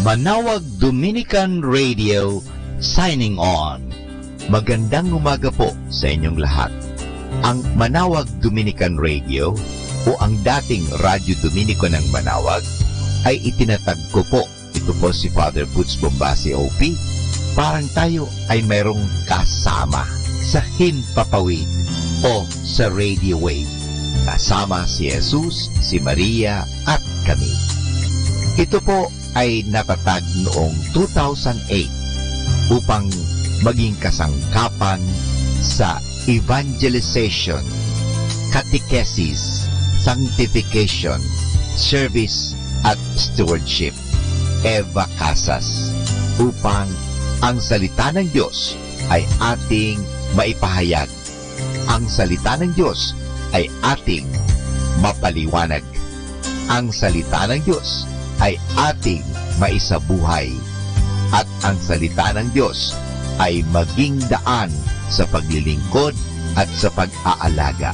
Manawag Dominican Radio signing on. Magandang umaga po sa inyong lahat. Ang Manawag Dominican Radio o ang dating Radyo Dominico ng Manawag ay itinatag ko po. Ito po si Father Butz Bombasi OP. Parang tayo ay mayroong kasama sa himpapawid o sa radio wave. Kasama si Jesus, si Maria at kami. Ito po ay natatag noong 2008 upang maging kasangkapan sa evangelization, catechesis, sanctification, service at stewardship, Eva Casas, upang ang salita ng Diyos ay ating maipahayag. Ang salita ng Diyos ay ating mapaliwanag. Ang salita ng Diyos ay ating maisabuhay. At ang salita ng Diyos ay maging daan sa paglilingkod at sa pag-aalaga.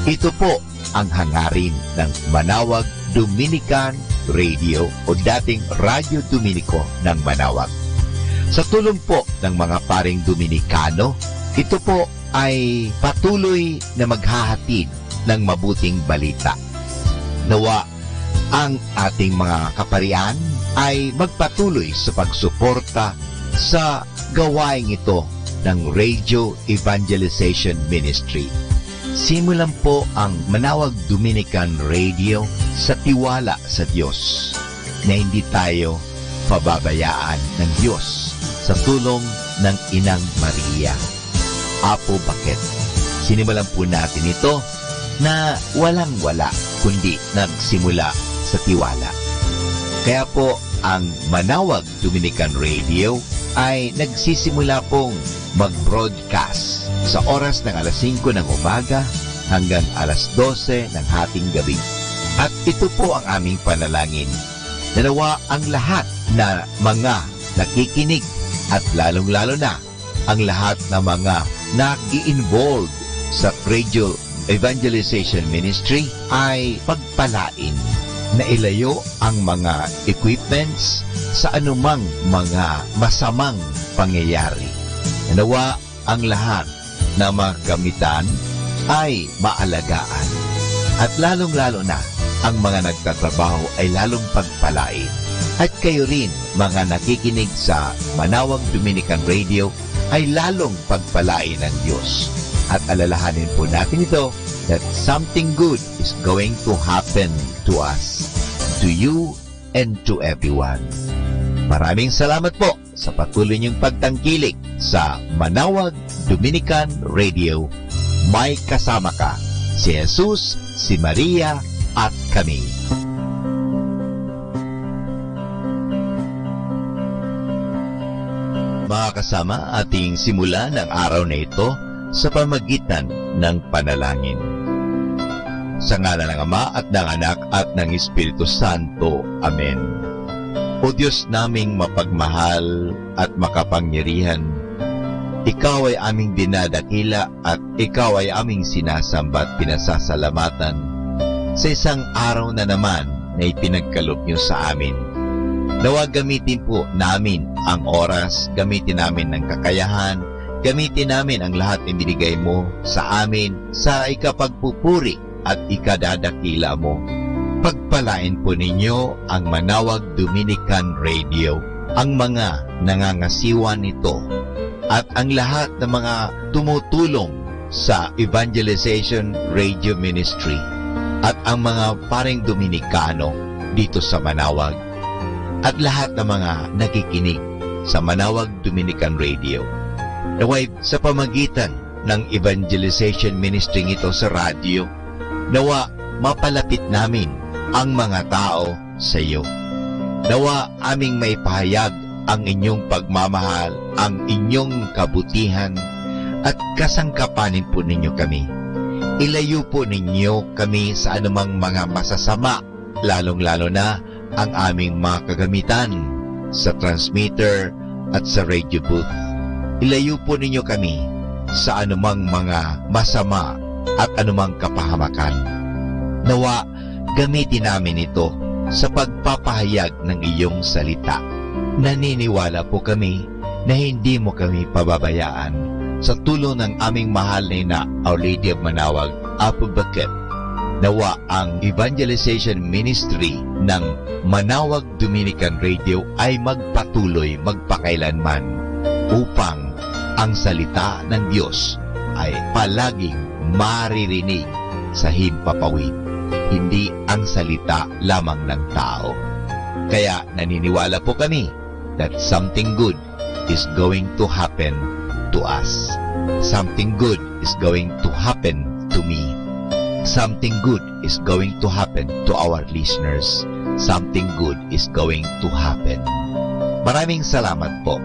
Ito po ang hangarin ng Manawag Dominican Radio o dating Radyo Dominico ng Manawag. Sa tulong po ng mga paring Dominikano, ito po ay patuloy na maghahatid ng mabuting balita. Nawa ang ating mga kaparian ay magpatuloy sa pagsuporta sa gawaing ito ng Radio Evangelization Ministry. Simulan po ang Manawag Dominican Radio sa tiwala sa Diyos na hindi tayo pababayaan ng Diyos sa tulong ng Inang Maria. Apo bakit? Sinimulan po natin ito na walang-wala kundi nagsimula sa tiwala. Kaya po ang Manawag Dominican Radio ay nagsisimula pong mag-broadcast sa oras ng alas 5 ng umaga hanggang alas 12 ng hating gabi. At ito po ang aming panalangin. Nawa ang lahat na mga nakikinig at lalong-lalo na ang lahat na mga nag-i-involve sa Radio Evangelization Ministry ay pagpalain na ilayo ang mga equipments sa anumang mga masamang pangyayari. Nawa ang lahat na mga gamitan ay maalagaan. At lalong-lalo na ang mga nagtatrabaho ay lalong pagpalain. At kayo rin, mga nakikinig sa Manawag Dominican Radio, ay lalong pagpalain ng Diyos. At alalahanin po natin ito that something good is going to happen to us, to you, and to everyone. Maraming salamat po sa patuloy niyong pagtangkilik sa Manawag Dominican Radio. May kasama ka, si Jesus, si Maria, at kami. Mga kasama, ating simula ng araw na ito sa pamagitan ng panalangin. Sa ngalan ng Ama at ng Anak at ng Espiritu Santo. Amen. O Diyos naming mapagmahal at makapangyarihan, Ikaw ay aming dinadakila at Ikaw ay aming sinasamba at pinasasalamatan sa isang araw na naman na ipinagkaloob niyo sa amin. Nawa gamitin po namin ang oras, gamitin namin ang kakayahan, gamitin namin ang lahat ng binigay mo sa amin sa ikapagpupuri at ikadadakila mo. Pagpalain po ninyo ang Manawag Dominican Radio, ang mga nangangasiwa nito, at ang lahat ng mga tumutulong sa Evangelization Radio Ministry, at ang mga paring Dominikano dito sa Manawag, at lahat ng mga nakikinig sa Manawag Dominican Radio. Naway sa pamagitan ng Evangelization Ministry ito sa radyo, nawa mapalapit namin ang mga tao sa iyo. Nawa aming may pahayag ang inyong pagmamahal, ang inyong kabutihan, at kasangkapanin po ninyo kami. Ilayo po ninyo kami sa anumang mga masasama, lalong-lalo na ang aming mga kagamitan sa transmitter at sa radio booth. Ilayo po ninyo kami sa anumang mga masama at anumang kapahamakan. Nawa, gamitin namin ito sa pagpapahayag ng iyong salita. Naniniwala po kami na hindi mo kami pababayaan sa tulong ng aming mahal na ina, Our Lady of Manawag, Apo Bakit. Nawa ang evangelization ministry ng Manawag Dominican Radio ay magpatuloy magpakailanman upang ang salita ng Diyos ay palaging maririnig sa himpapawid, hindi ang salita lamang ng tao. Kaya naniniwala po kami that something good is going to happen to us. Something good is going to happen to me. Something good is going to happen to our listeners. Something good is going to happen. Maraming salamat po.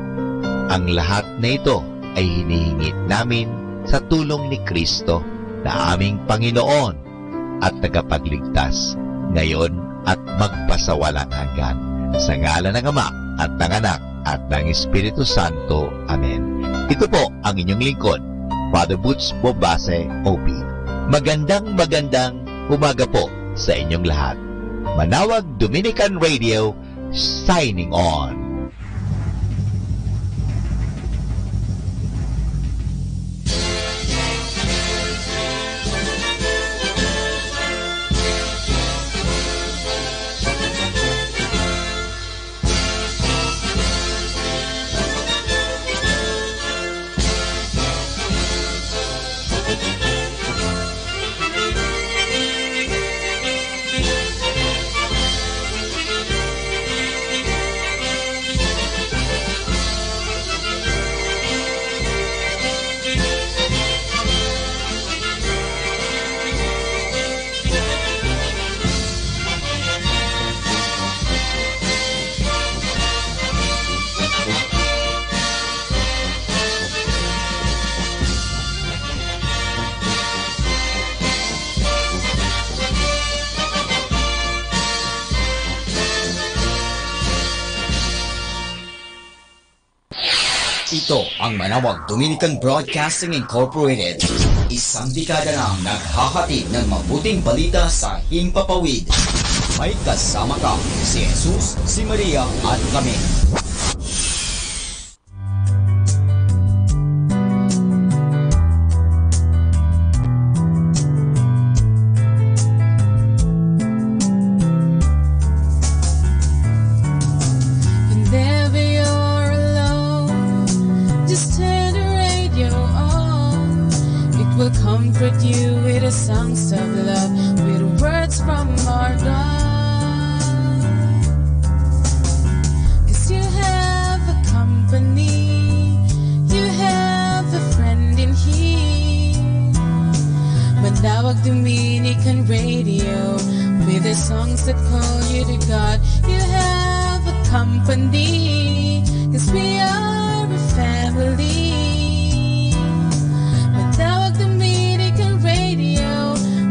Ang lahat na ito ay hinihingi namin sa tulong ni Kristo na aming Panginoon at tagapagligtas ngayon at magpasawalang hanggan. Sa ngalan ng Ama at ng Anak at ng Espiritu Santo. Amen. Ito po ang inyong lingkod, Father Butch Bobase, OB. Magandang umaga po sa inyong lahat. Manawag Dominican Radio, signing on. Ito ang Manawag Dominican Broadcasting Incorporated. Isang dekada nang naghahatid ng mabuting balita sa himpapawid. May kasama ka, si Jesus, si Maria at kami. Comfort you with the songs of love, with words from our God. 'Cause you have a company, you have a friend in here. Manawag Dominican Radio, with the songs that call you to God. You have a company, 'cause we are a family.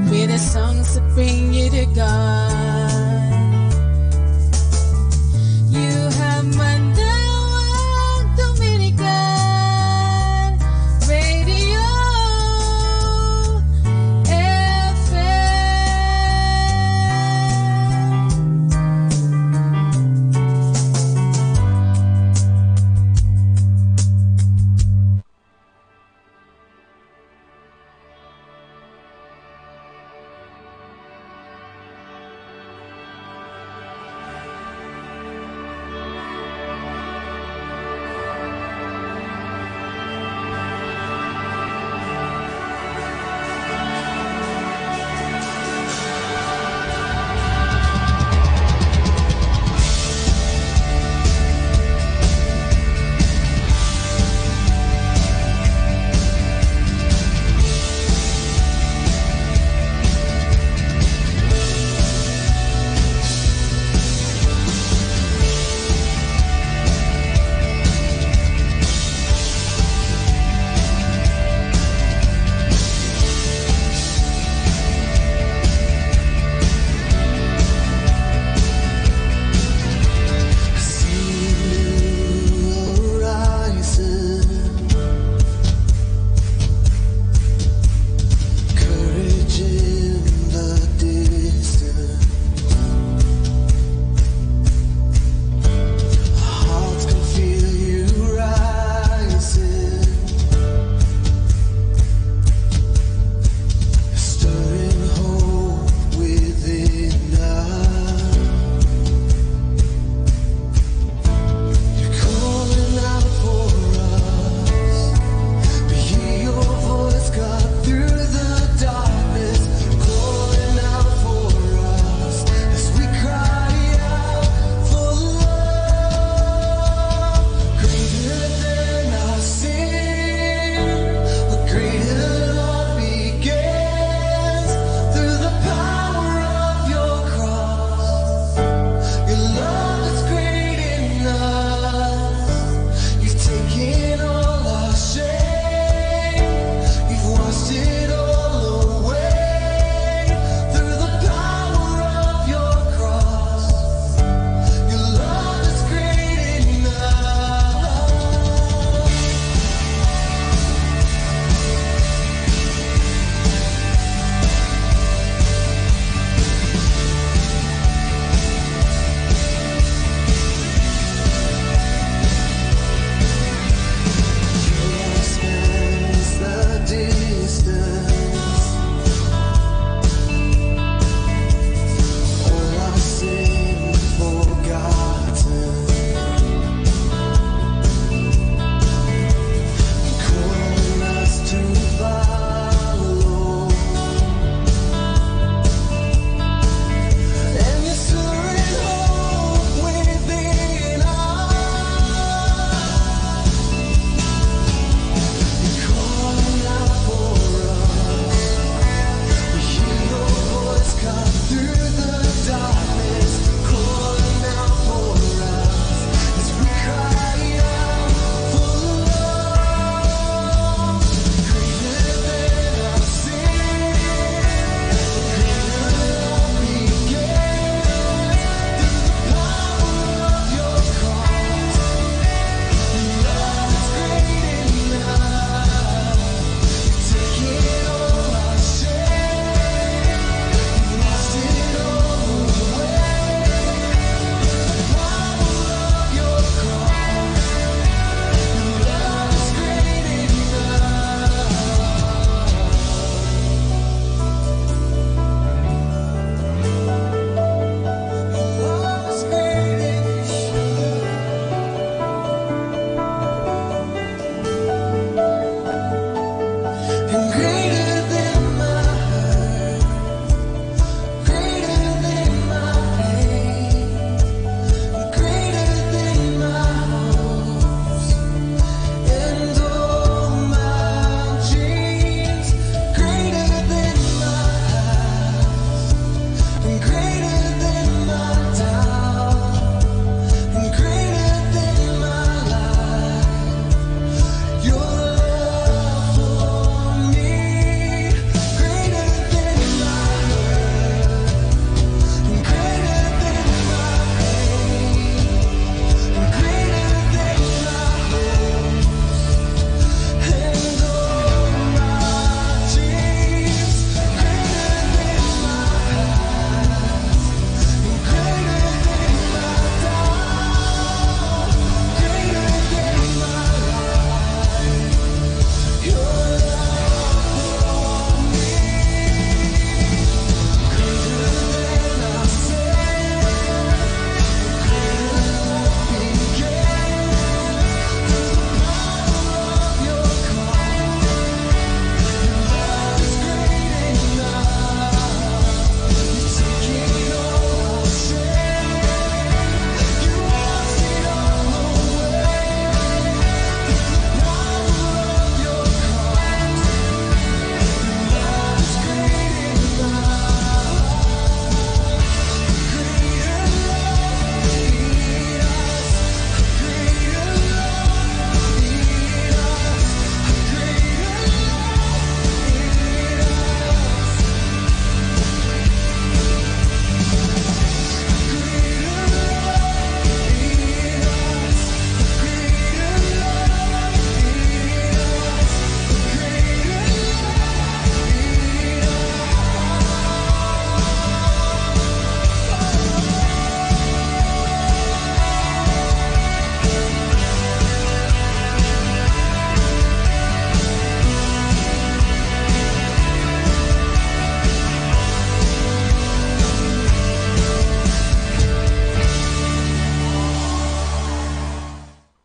With the songs that bring you to God. You have Manawag Dominican Radio FM.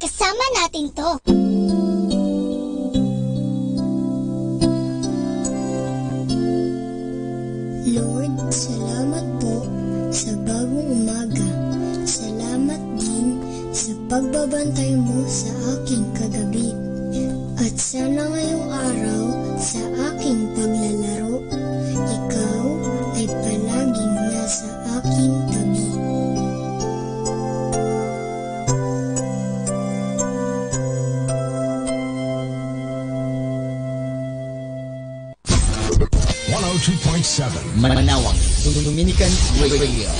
Kasama natin to. Lord, salamat po sa bagong umaga. Salamat din sa pagbabantay mo sa aking kagabi. At sana ngayong araw sa aking paglalaro, ikaw ay palaging nasa aking tabi. Manawag Dominican Radio.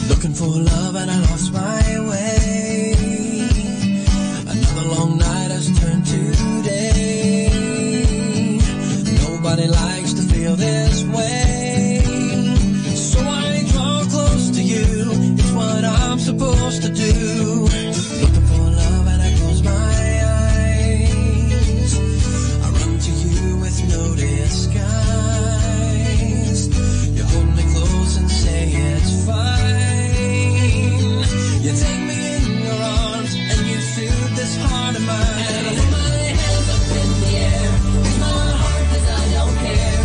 Looking for love and I lost my way. Another long night has turned to day. Nobody likes to feel this way, so I draw close to you. It's what I'm supposed to do. Looking for love and I close my eyes. I run to you with no disguise. You hold me close and say it's fine. You take me in your arms and you soothe this heart of mine. And I put my hands up in the air, it's my heart 'cause I don't care.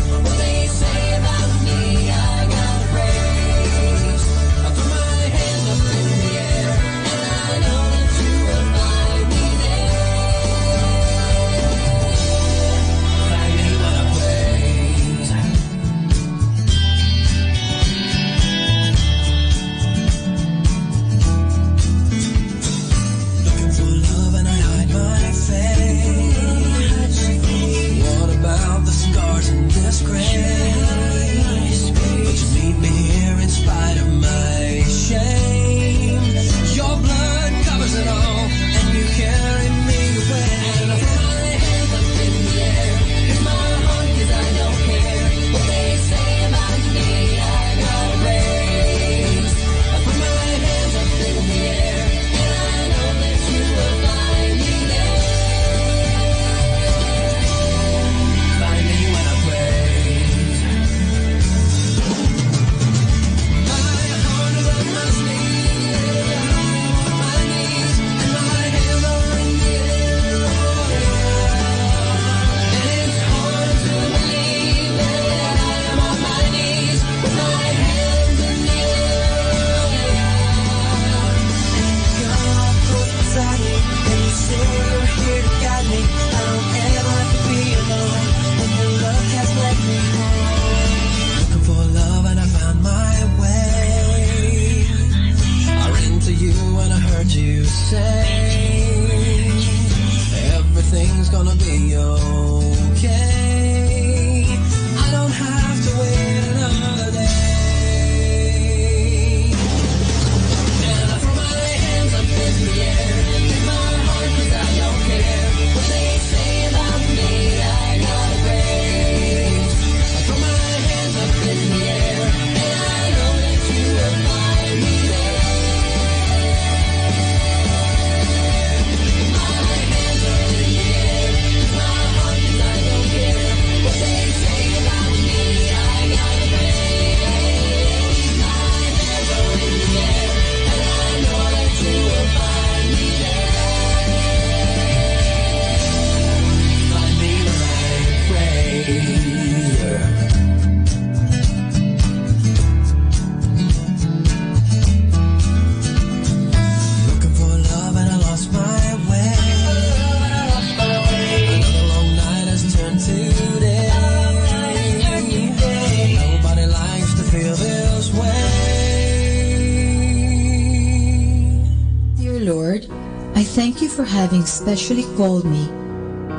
Thank you for having specially called me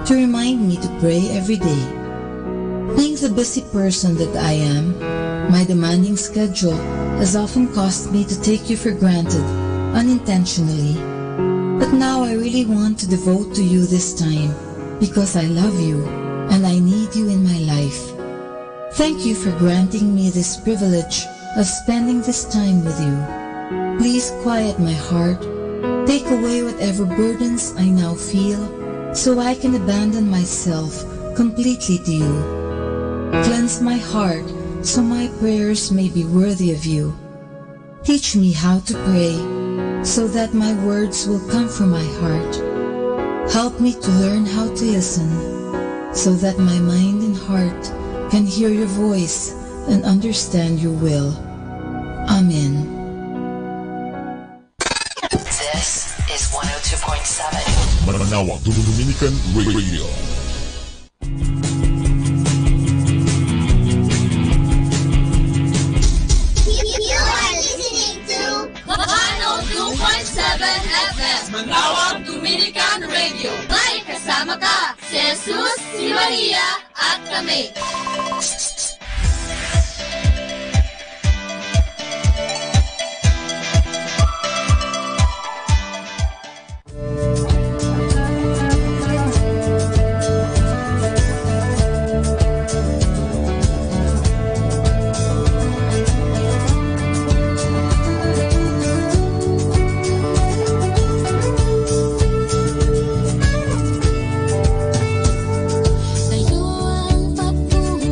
to remind me to pray every day. Being the busy person that I am, my demanding schedule has often caused me to take you for granted unintentionally. But now I really want to devote to you this time because I love you and I need you in my life. Thank you for granting me this privilege of spending this time with you. Please quiet my heart, take away whatever burdens I now feel so I can abandon myself completely to you. Cleanse my heart so my prayers may be worthy of you. Teach me how to pray so that my words will come from my heart. Help me to learn how to listen so that my mind and heart can hear your voice and understand your will. Amen. This is 102.7 Manawag Dominican Radio. You are listening to 102.7 FM Manawag Dominican Radio. May kasama ka, si Jesus, si Maria, at kami. Tayo ang patungo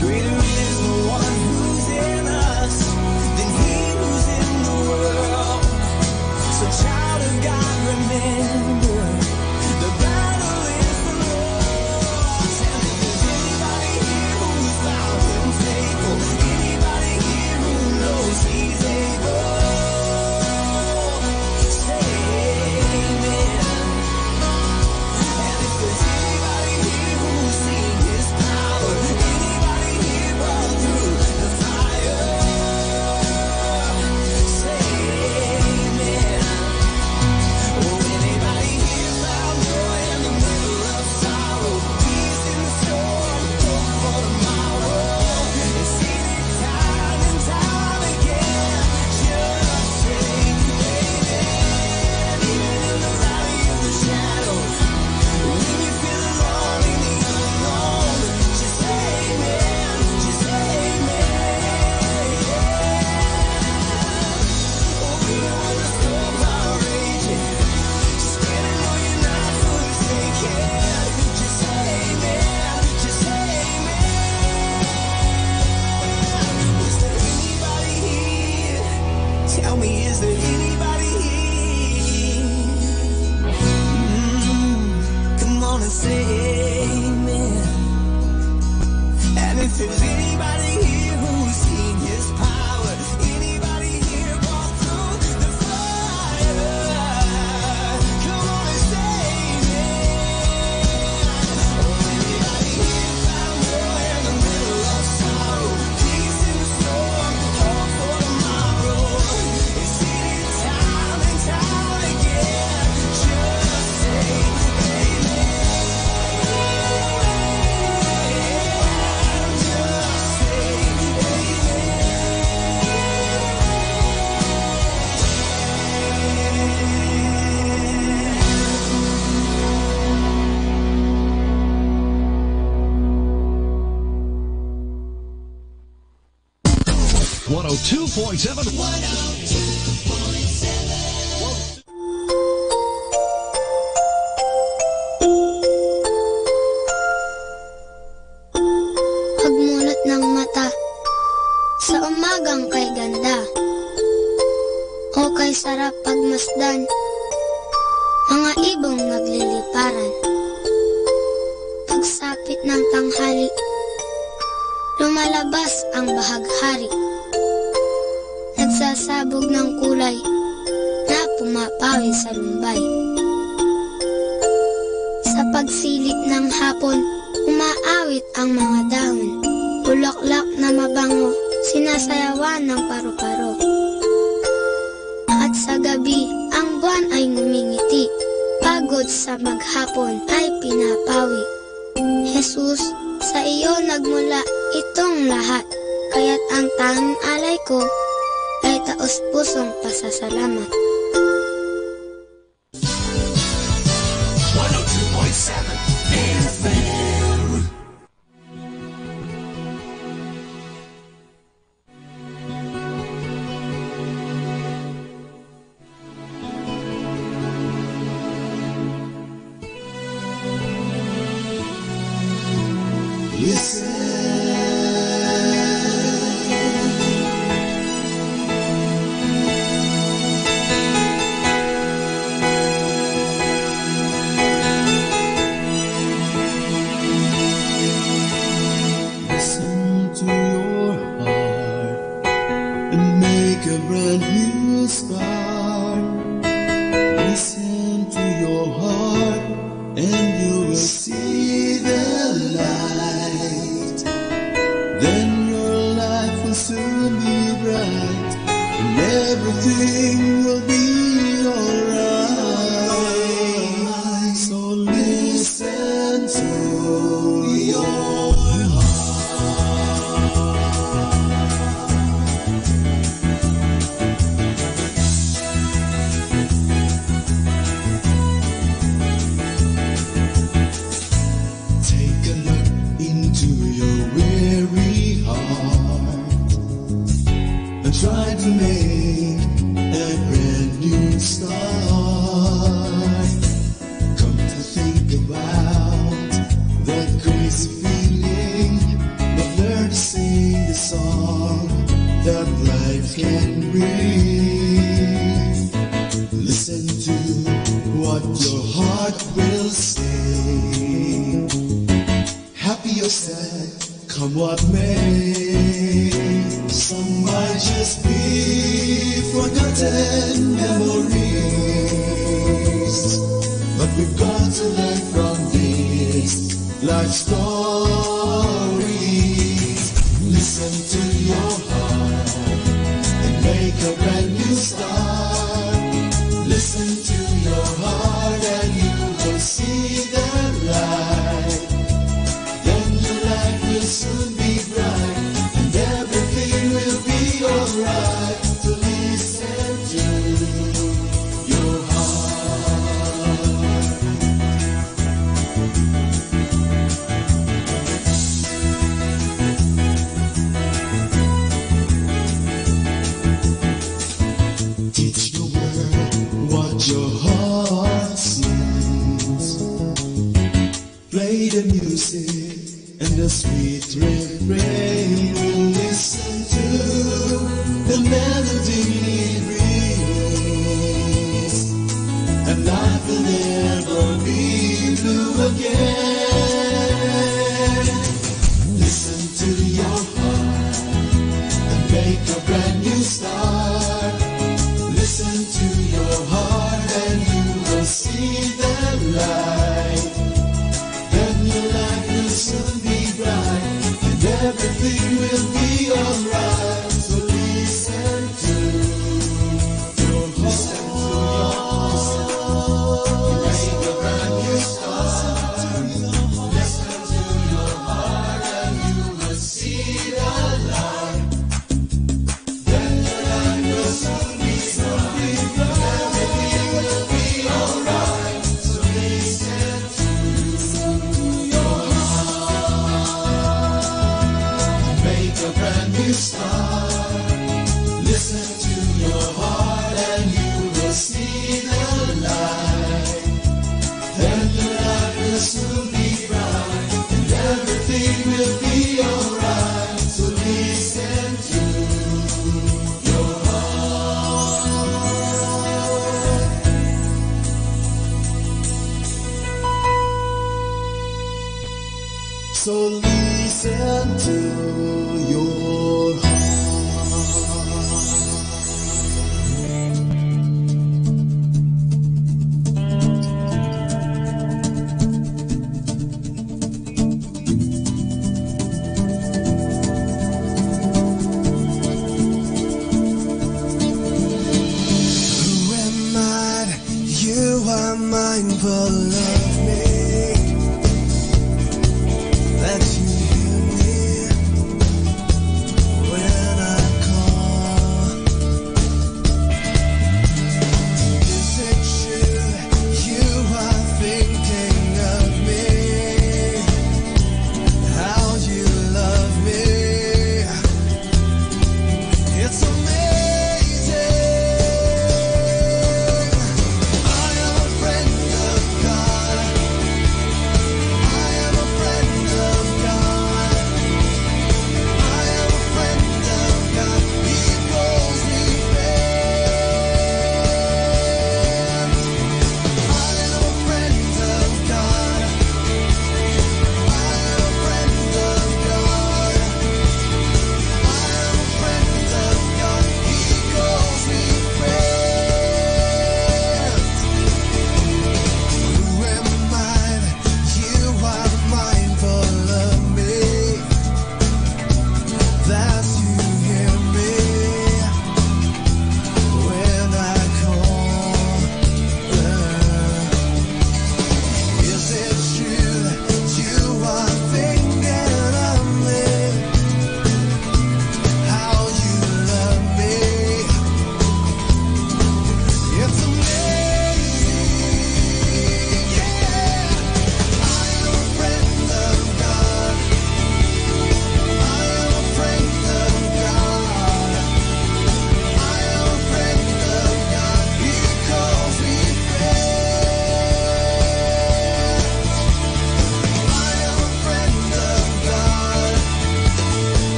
greater is the one who's in us than he who's in the world. So child of God, remember, the battle is the Lord's. And if there's anybody here who's found him faithful, anybody here who knows he's able, say amen. And if there's anybody here who's seen his power, anybody here brought through the fire, say amen. Oh, anybody here found joy in the middle of sorrow, peace in the storm, hope for tomorrow, and seen it time and time again, just say amen. Even in the valley of the shadow, when you feel alone in the unknown, just say amen, just say amen. Oh, even when the storms are raging, standing on you're not forsaken, just say amen, just say amen. Is there anybody here? Tell me, is there anybody here? Come on and say amen. And if there's anybody here who's seen his power, anybody here walk through the fire, come on and say amen. Oh, anybody here found joy in the middle of sorrow, peace in the storm, hope for tomorrow, and seen it time and time again, just say amen. Pagmulat ng mata sa umagang kay ganda, o kay sarap pagmasdan, mga ibong nagliliparan. Pagsapit ng tanghali, lumalabas ang bahaghari, nagsasabog ng kulay na pumapawi sa lumbay. Sa pagsilip ng hapon, umaawit ang mga dahon, bulaklak na mabango, sinasayawan ng paru-paro. At sa gabi, ang buwan ay ngumingiti, pagod sa maghapon ay pinapawi. Jesus, sa iyo nagmula itong lahat, kaya't ang tanging alay ko ay taos-pusong pasasalamat. 102.7 FM. Listen to your heart and make a brand new start. Listen to your heart and you will see the light. Then your life will soon be bright and everything will be alright. So listen to your heart. Take a look into your weary heart. can breathe. Listen to what your heart will say. Happy or sad, come what may. Some might just be forgotten memories, but we've got to learn from these life stories. Listen to your heart and make a brand new start. Listen to your heart and you will see the light. Then your life will soon be bright and everything will be alright. So listen to your heart. Teach the world what your heart sings. Play the music and the sweet refrain. Listen to the melody it brings, and life will never be blue again. Listen to your heart and make a brand new start. Listen to your heart and you will see the light. Then your life will soon be bright and everything will be alright. So listen to your heart. Make a brand new start. Listen to your heart and you will see the light. Then your life will soon be bright and everything will be alright. So listen to your heart. Make a brand new start. Listen to your heart and you will see the light. Then your life will soon be bright and everything will be alright. So listen to your heart. So listen to your heart.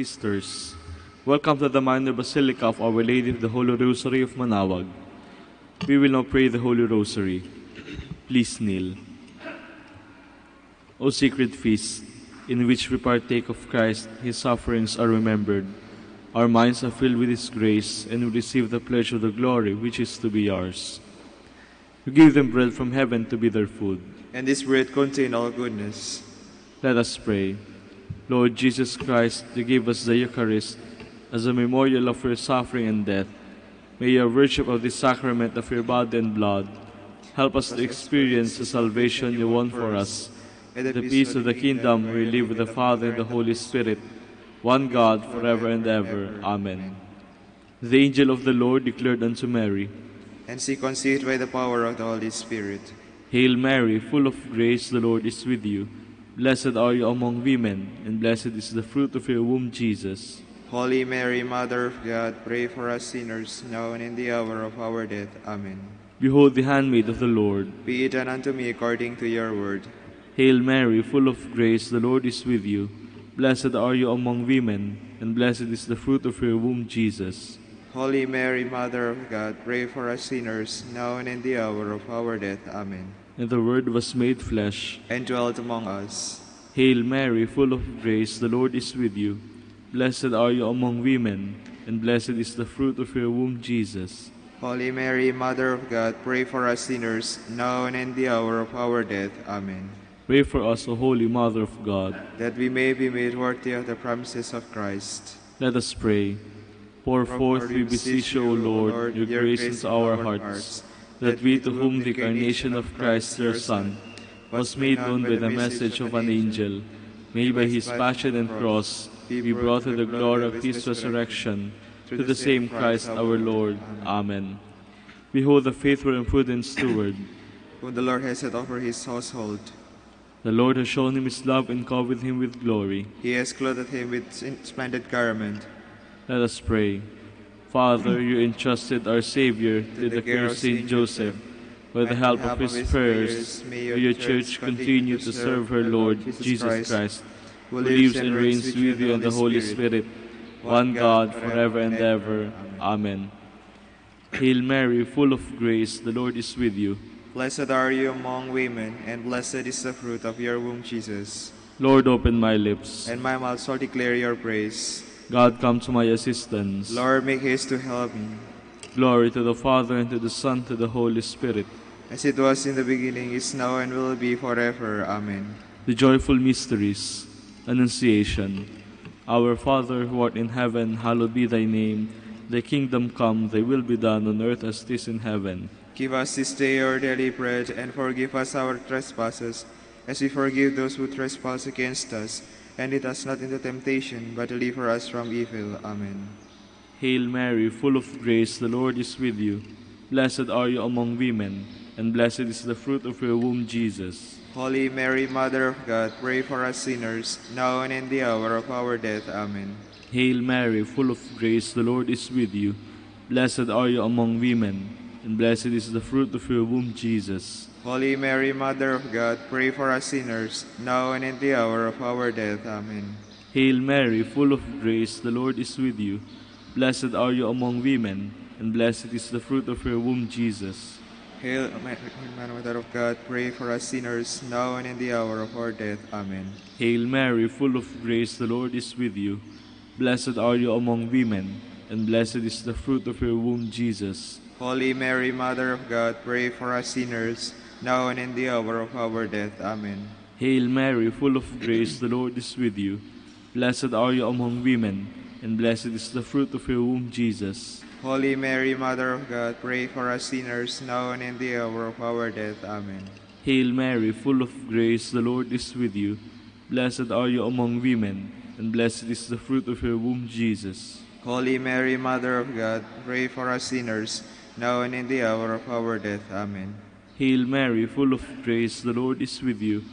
sisters, welcome to the Minor Basilica of Our Lady of the Holy Rosary of Manaoag. We will now pray the Holy Rosary. Please kneel. O sacred feast, in which we partake of Christ, His sufferings are remembered. Our minds are filled with His grace, and we receive the pledge of the glory which is to be ours. You give them bread from heaven to be their food. And this bread contains all goodness. Let us pray. Lord Jesus Christ, you gave us the Eucharist as a memorial of your suffering and death. May your worship of this sacrament of your body and blood help us to experience the salvation you won for us, and the peace of the kingdom where we live with the Father and the Holy Spirit, one God, forever and ever. Amen. The angel of the Lord declared unto Mary, And she conceived by the power of the Holy Spirit. Hail Mary, full of grace, the Lord is with you. Blessed are you among women, and blessed is the fruit of your womb, Jesus. Holy Mary, Mother of God, pray for us sinners, now and in the hour of our death. Amen. Behold the handmaid of the Lord. Be it done unto me according to your word. Hail Mary, full of grace, the Lord is with you. Blessed are you among women, and blessed is the fruit of your womb, Jesus. Holy Mary, Mother of God, pray for us sinners, now and in the hour of our death. Amen. And the Word was made flesh, and dwelt among us. Hail Mary, full of grace, the Lord is with you. Blessed are you among women, and blessed is the fruit of your womb, Jesus. Holy Mary, Mother of God, pray for us sinners, now and in the hour of our death. Amen. Pray for us, O Holy Mother of God, that we may be made worthy of the promises of Christ. Let us pray. Pour forth, we beseech you, O Lord, your grace into our hearts, that we, to whom the incarnation of Christ your Son was made known by the message of an angel, may by his passion and cross be brought to the glory of his resurrection, through the same Christ our Lord. Amen. Behold the faithful and prudent steward, whom the Lord has set over his household. The Lord has shown him his love and covered him with glory. He has clothed him with splendid garment. Let us pray. Father, you entrusted our Savior to the care of Saint Joseph. By the help of his prayers, may your church continue to serve her Lord, Jesus Christ, who lives and reigns with you and the Holy Spirit, one God, forever and ever. Amen. Hail Mary, full of grace, the Lord is with you. Blessed are you among women, and blessed is the fruit of your womb, Jesus. Lord, open my lips, and my mouth shall declare your praise. God, come to my assistance. Lord, make haste to help me. Glory to the Father, and to the Son, to the Holy Spirit. As it was in the beginning, is now, and will be forever. Amen. The joyful mysteries. Annunciation. Our Father, who art in heaven, hallowed be thy name. Thy kingdom come, thy will be done on earth as it is in heaven. Give us this day our daily bread, and forgive us our trespasses, as we forgive those who trespass against us. And lead us not into temptation, but deliver us from evil. Amen. Hail Mary, full of grace, the Lord is with you. Blessed are you among women, and blessed is the fruit of your womb, Jesus. Holy Mary, Mother of God, pray for us sinners, now and in the hour of our death. Amen. Hail Mary, full of grace, the Lord is with you. Blessed are you among women, and blessed is the fruit of your womb, Jesus. Holy Mary, Mother of God, pray for us sinners, now and in the hour of our death. Amen. Hail Mary, full of grace, the Lord is with you. Blessed are you among women, and blessed is the fruit of your womb, Jesus. Hail, Mother of God, pray for us sinners, now and in the hour of our death. Amen. Hail Mary, full of grace, the Lord is with you. Blessed are you among women, and blessed is the fruit of your womb, Jesus. Holy Mary, Mother of God, pray for us sinners, now and in the hour of our death. Amen. Hail Mary, full of grace, the Lord is with you. Blessed are you among women, and blessed is the fruit of your womb, Jesus. Holy Mary, Mother of God, pray for us sinners, now and in the hour of our death. Amen. Hail Mary, full of grace, the Lord is with you. Blessed are you among women, and blessed is the fruit of your womb, Jesus. Holy Mary, Mother of God, pray for us sinners, now and in the hour of our death. Amen. Hail Mary, full of grace, the Lord is with you.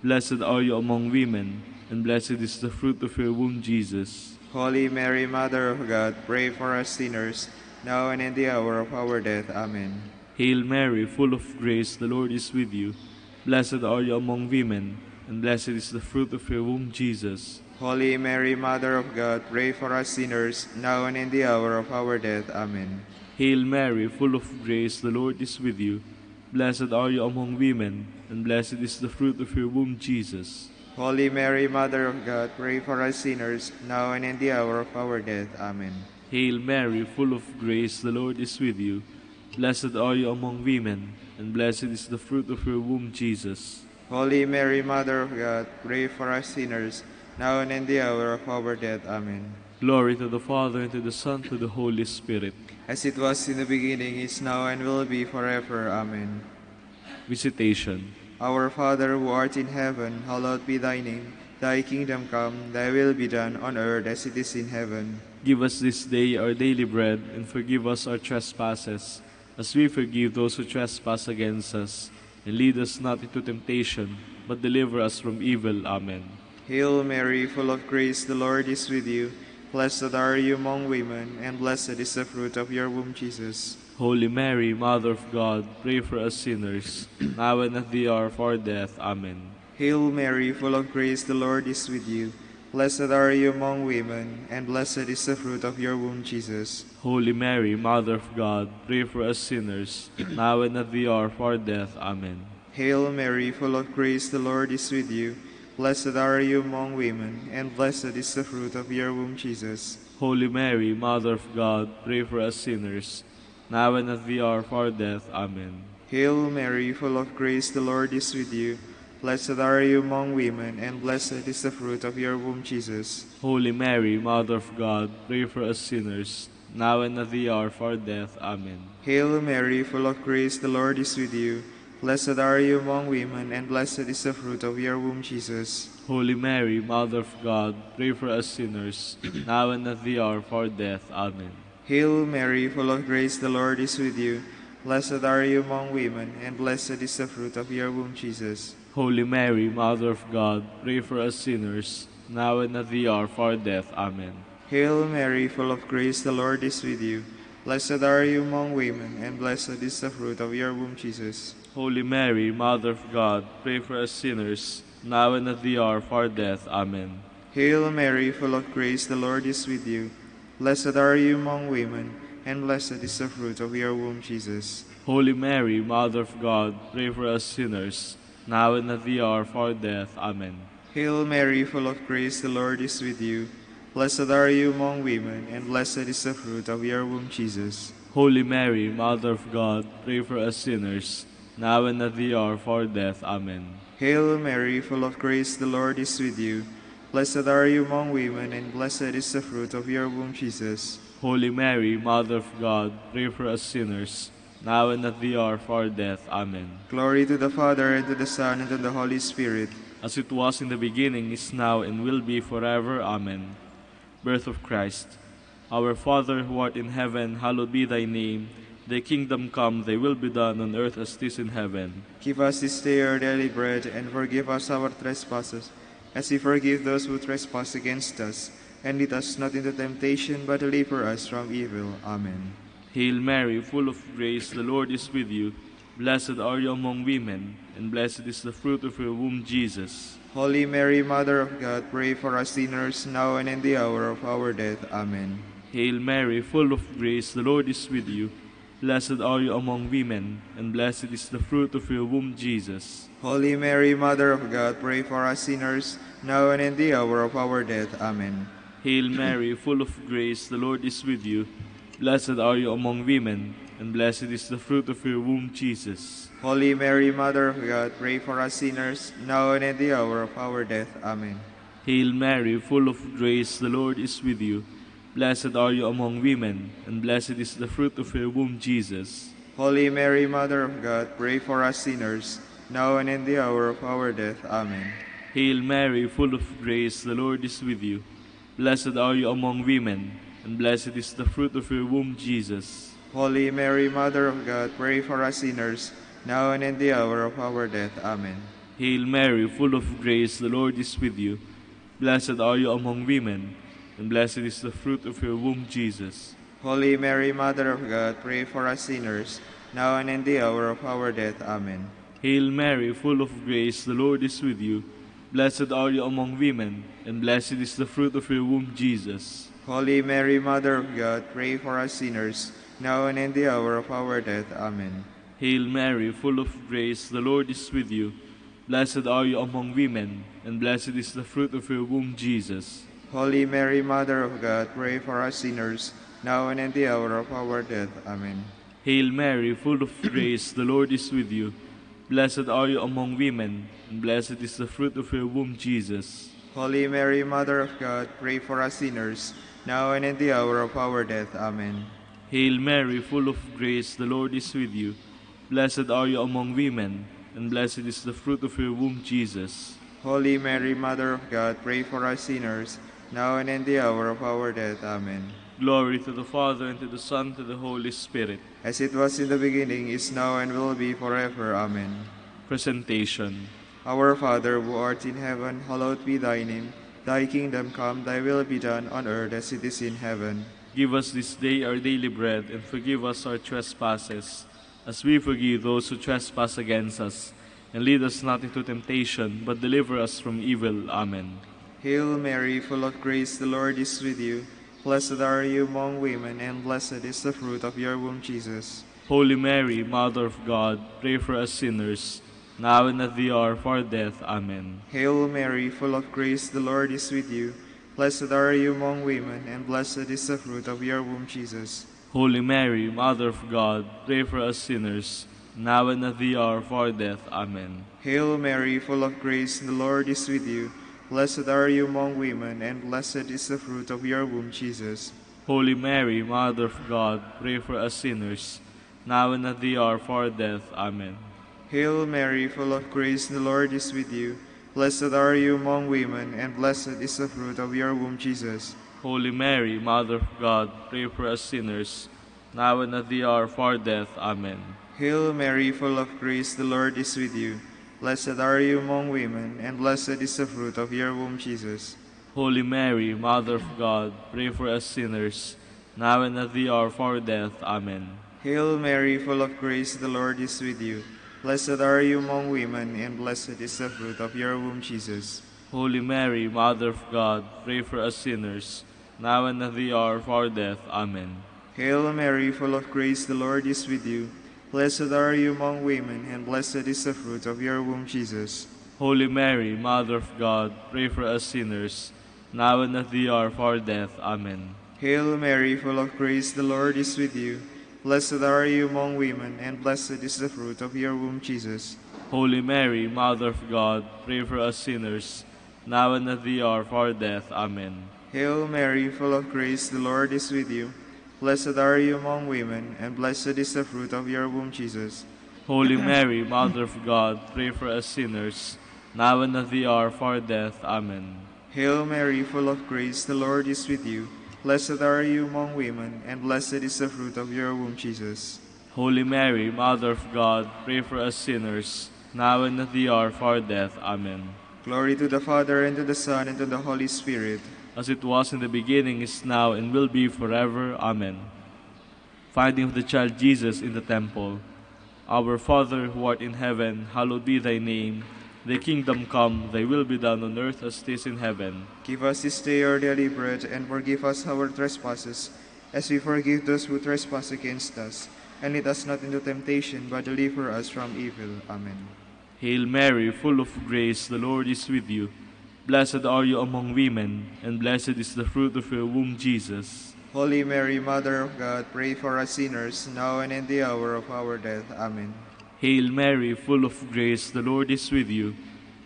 Blessed are you among women, and blessed is the fruit of your womb, Jesus. Holy Mary, Mother of God, pray for us sinners, now and in the hour of our death. Amen. Hail Mary, full of grace, the Lord is with you. Blessed are you among women, and blessed is the fruit of your womb, Jesus. Holy Mary, Mother of God, pray for us sinners, now and in the hour of our death. Amen. Hail Mary, full of grace, the Lord is with you. Blessed are you among women, and blessed is the fruit of your womb, Jesus. Holy Mary, Mother of God, pray for us sinners, now and in the hour of our death. Amen. Hail Mary, full of grace, the Lord is with you. Blessed are you among women, and blessed is the fruit of your womb, Jesus. Holy Mary, Mother of God, pray for us sinners, now and in the hour of our death. Amen. Glory to the Father, and to the Son, and to the Holy Spirit. As it was in the beginning, is now, and will be forever. Amen. Visitation. Our Father, who art in heaven, hallowed be thy name. Thy kingdom come, thy will be done on earth as it is in heaven. Give us this day our daily bread, and forgive us our trespasses, as we forgive those who trespass against us. And lead us not into temptation, but deliver us from evil. Amen. Hail Mary, full of grace, the Lord is with you. Blessed are you among women, and blessed is the fruit of your womb, Jesus. Holy Mary, Mother of God, pray for us sinners, now and at the hour of our death. Amen. Hail Mary, full of grace, the Lord is with you. Blessed are you among women, and blessed is the fruit of your womb, Jesus. Holy Mary, Mother of God, pray for us sinners, now and at the hour of our death. Amen. Hail Mary, full of grace, the Lord is with you. Blessed are you among women, and blessed is the fruit of your womb, Jesus. Holy Mary, Mother of God, pray for us sinners, now and at the hour of our death. Amen. Hail Mary, full of grace, the Lord is with you. Blessed are you among women, and blessed is the fruit of your womb, Jesus. Holy Mary, Mother of God, pray for us sinners, now and at the hour of our death. Amen. Hail Mary, full of grace, the Lord is with you. Blessed are you among women, and blessed is the fruit of your womb, Jesus. Holy Mary, Mother of God, pray for us sinners, now and at the hour of our death. Amen. Hail Mary, full of grace, the Lord is with you. Blessed are you among women, and blessed is the fruit of your womb, Jesus. Holy Mary, Mother of God, pray for us sinners, now and at the hour of our death. Amen. Hail Mary, full of grace, the Lord is with you. Blessed are you among women, and blessed is the fruit of your womb, Jesus. Holy Mary, Mother of God, pray for us sinners, now and at the hour of our death. Amen. Hail Mary, full of grace, the Lord is with you. Blessed are you among women, and blessed is the fruit of your womb, Jesus. Holy Mary, Mother of God, pray for us sinners, now and at the hour of our death. Amen. Hail Mary, full of grace, the Lord is with you. Blessed are you among women, and blessed is the fruit of your womb, Jesus. Holy Mary, Mother of God, pray for us sinners, now and at the hour of our death. Amen. Hail Mary, full of grace, the Lord is with you. Blessed are you among women, and blessed is the fruit of your womb, Jesus. Holy Mary, Mother of God, pray for us sinners, now and at the hour of our death. Amen. Glory to the Father, and to the Son, and to the Holy Spirit. As it was in the beginning, is now, and will be forever. Amen. Birth of Christ. Our Father, who art in heaven, hallowed be thy name. Thy kingdom come, thy will be done on earth as it is in heaven. Give us this day our daily bread, and forgive us our trespasses, as we forgive those who trespass against us. And lead us not into temptation, but deliver us from evil. Amen. Hail Mary, full of grace, the Lord is with you. Blessed are you among women, and blessed is the fruit of your womb, Jesus. Holy Mary, Mother of God, pray for us sinners, now and in the hour of our death. Amen. Hail Mary, full of grace, the Lord is with you. Blessed are you among women, and blessed is the fruit of your womb, Jesus. Holy Mary, Mother of God, pray for us sinners, now and in the hour of our death. Amen. Hail Mary, full of grace, the Lord is with you. Blessed are you among women, and blessed is the fruit of your womb, Jesus. Holy Mary, Mother of God, pray for us sinners, now and in the hour of our death. Amen. Hail Mary, full of grace, the Lord is with you. Blessed are you among women, and blessed is the fruit of your womb, Jesus. Holy Mary, Mother of God, pray for us sinners, now and in the hour of our death. Amen. Hail Mary, full of grace, the Lord is with you. Blessed are you among women, and blessed is the fruit of your womb, Jesus. Holy Mary, Mother of God, pray for us sinners, now and in the hour of our death. Amen. Hail Mary, full of grace, the Lord is with you. Blessed are you among women, and blessed is the fruit of your womb, Jesus. Holy Mary, Mother of God, pray for us sinners, now and in the hour of our death. Amen. Hail Mary, full of grace, the Lord is with you. Blessed are you among women, and blessed is the fruit of your womb, Jesus. Holy Mary, Mother of God, pray for us sinners, now and in the hour of our death. Amen. Hail Mary, full of grace, the Lord is with you. Blessed are you among women, and blessed is the fruit of your womb, Jesus. Holy Mary, Mother of God, pray for us sinners, now and in the hour of our death. Amen. Hail Mary, full of grace, the Lord is with you. Blessed are you among women, and blessed is the fruit of your womb, Jesus. Holy Mary, Mother of God, pray for us sinners, now and in the hour of our death. Amen. Hail Mary, full of grace, the Lord is with you. Blessed are you among women, and blessed is the fruit of your womb, Jesus. Holy Mary, Mother of God, pray for us sinners, now and in the hour of our death. Amen. Glory to the Father, and to the Son, and to the Holy Spirit. As it was in the beginning, is now, and will be forever. Amen. Presentation. Our Father, who art in heaven, hallowed be thy name. Thy kingdom come, thy will be done, on earth as it is in heaven. Give us this day our daily bread, and forgive us our trespasses, as we forgive those who trespass against us. And lead us not into temptation, but deliver us from evil. Amen. Hail Mary, full of grace, the Lord is with you. Blessed are you among women, and blessed is the fruit of your womb, Jesus. Holy Mary, Mother of God, pray for us sinners, now and at the hour of our death. Amen. Hail Mary, full of grace, the Lord is with you. Blessed are you among women, and blessed is the fruit of your womb, Jesus. Holy Mary, Mother of God, pray for us sinners, now and at the hour of our death. Amen. Hail Mary, full of grace, the Lord is with you. Blessed are you among women, and blessed is the fruit of your womb, Jesus. Holy Mary, Mother of God, pray for us sinners, now and at the hour of our death. Amen. Hail Mary, full of grace, the Lord is with you. Blessed are you among women, and blessed is the fruit of your womb, Jesus. Holy Mary, Mother of God, pray for us sinners, now and at the hour of our death. Amen. Hail Mary, full of grace, the Lord is with you. Blessed are you among women, and blessed is the fruit of your womb, Jesus. Holy Mary, Mother of God, pray for us sinners, now and at the hour of our death. Amen. Hail Mary, full of grace, the Lord is with you. Blessed are you among women, and blessed is the fruit of your womb, Jesus. Holy Mary, Mother of God, pray for us sinners, now and at the hour of our death. Amen. Hail Mary, full of grace, the Lord is with you. Blessed are you among women, and blessed is the fruit of your womb, Jesus. Holy Mary, Mother of God, pray for us sinners, now and at the hour of our death. Amen. Hail Mary, full of grace, the Lord is with you. Blessed are you among women, and blessed is the fruit of your womb, Jesus. Holy Mary, Mother of God, pray for us sinners, now and at the hour of our death. Amen. Hail Mary, full of grace, the Lord is with you. Blessed are you among women, and blessed is the fruit of your womb, Jesus. Holy Mary, Mother of God, pray for us sinners, now and at the hour of our death. Amen. Hail Mary, full of grace, the Lord is with you. Blessed are you among women, and blessed is the fruit of your womb, Jesus. Holy Mary, Mother of God, pray for us sinners, now and at the hour of our death. Amen. Glory to the Father, and to the Son, and to the Holy Spirit. As it was in the beginning, is now, and will be forever. Amen. Finding of the child Jesus in the temple. Our Father, who art in heaven, hallowed be thy name. Thy kingdom come, thy will be done on earth as it is in heaven. Give us this day our daily bread, and forgive us our trespasses, as we forgive those who trespass against us. And lead us not into temptation, but deliver us from evil. Amen. Hail Mary, full of grace, the Lord is with you. Blessed are you among women, and blessed is the fruit of your womb, Jesus. Holy Mary, Mother of God, pray for us sinners, now and in the hour of our death. Amen. Hail Mary, full of grace, the Lord is with you.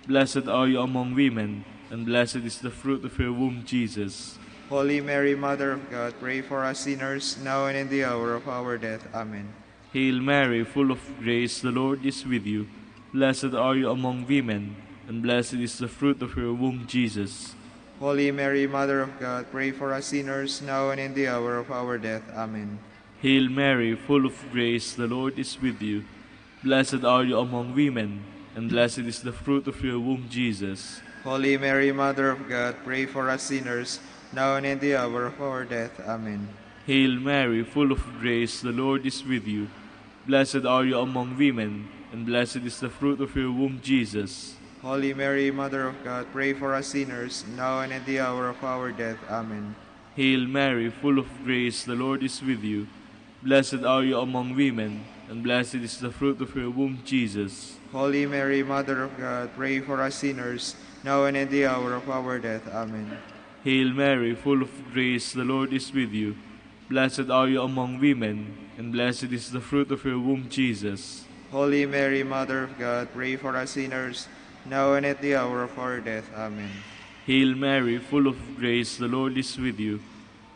Blessed are you among women, and blessed is the fruit of your womb, Jesus. Holy Mary, Mother of God, pray for us sinners, now and in the hour of our death. Amen. Hail Mary, full of grace, the Lord is with you. Blessed are you among women, and blessed is the fruit of your womb, Jesus. Holy Mary, Mother of God, pray for us sinners, now and in the hour of our death. Amen. Hail Mary, full of grace, the Lord is with you. Blessed are you among women, and blessed is the fruit of your womb, Jesus. Holy Mary, Mother of God, pray for us sinners, now and in the hour of our death. Amen. Hail Mary, full of grace, the Lord is with you. Blessed are you among women, and blessed is the fruit of your womb, Jesus. Holy Mary, Mother of God, pray for us sinners, now and at the hour of our death. Amen. Hail Mary, full of grace, the Lord is with you. Blessed are you among women, and blessed is the fruit of your womb, Jesus. Holy Mary, Mother of God, pray for us sinners, now and at the hour of our death. Amen. Hail Mary, full of grace, the Lord is with you. Blessed are you among women, and blessed is the fruit of your womb, Jesus. Holy Mary, Mother of God, pray for us sinners, now and at the hour of our death. Amen. Hail Mary, full of grace, the Lord is with you.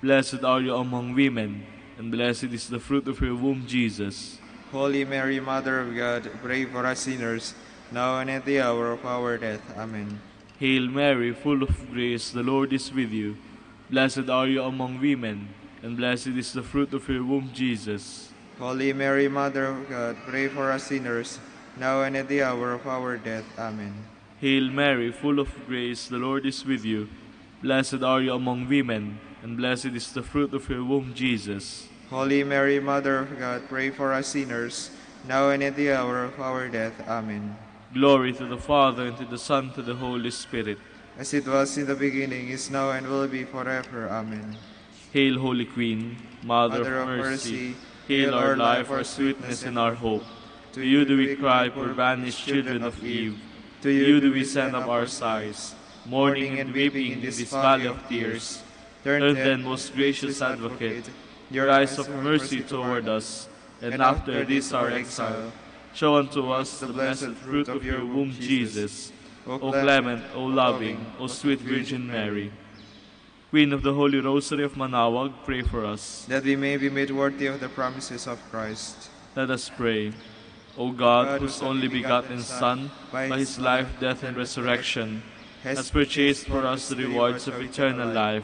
Blessed are you among women, and blessed is the fruit of your womb, Jesus. Holy Mary, Mother of God, pray for us sinners, now and at the hour of our death. Amen. Hail Mary, full of grace, the Lord is with you. Blessed are you among women, and blessed is the fruit of your womb, Jesus. Holy Mary, Mother of God, pray for us sinners, now and at the hour of our death. Amen. Hail Mary, full of grace, the Lord is with you. Blessed are you among women, and blessed is the fruit of your womb, Jesus. Holy Mary, Mother of God, pray for us sinners, now and at the hour of our death. Amen. Glory to the Father, and to the Son, and to the Holy Spirit. As it was in the beginning, is now, and will be forever. Amen. Hail, Holy Queen, Mother of Mercy. Hail our life, our sweetness, and our hope. To you do we cry, poor banished children of Eve. To you do we send up our sighs, mourning and weeping in this valley of tears. Turn then, most gracious Advocate, your eyes of mercy toward us, and after this our exile, show unto us the blessed fruit of your womb, Jesus. O clement, O loving, O sweet Virgin Mary. Queen of the Holy Rosary of Manaoag, pray for us, that we may be made worthy of the promises of Christ. Let us pray. O God, whose only begotten Son, by his life, death, and resurrection, has purchased for us the rewards of eternal life,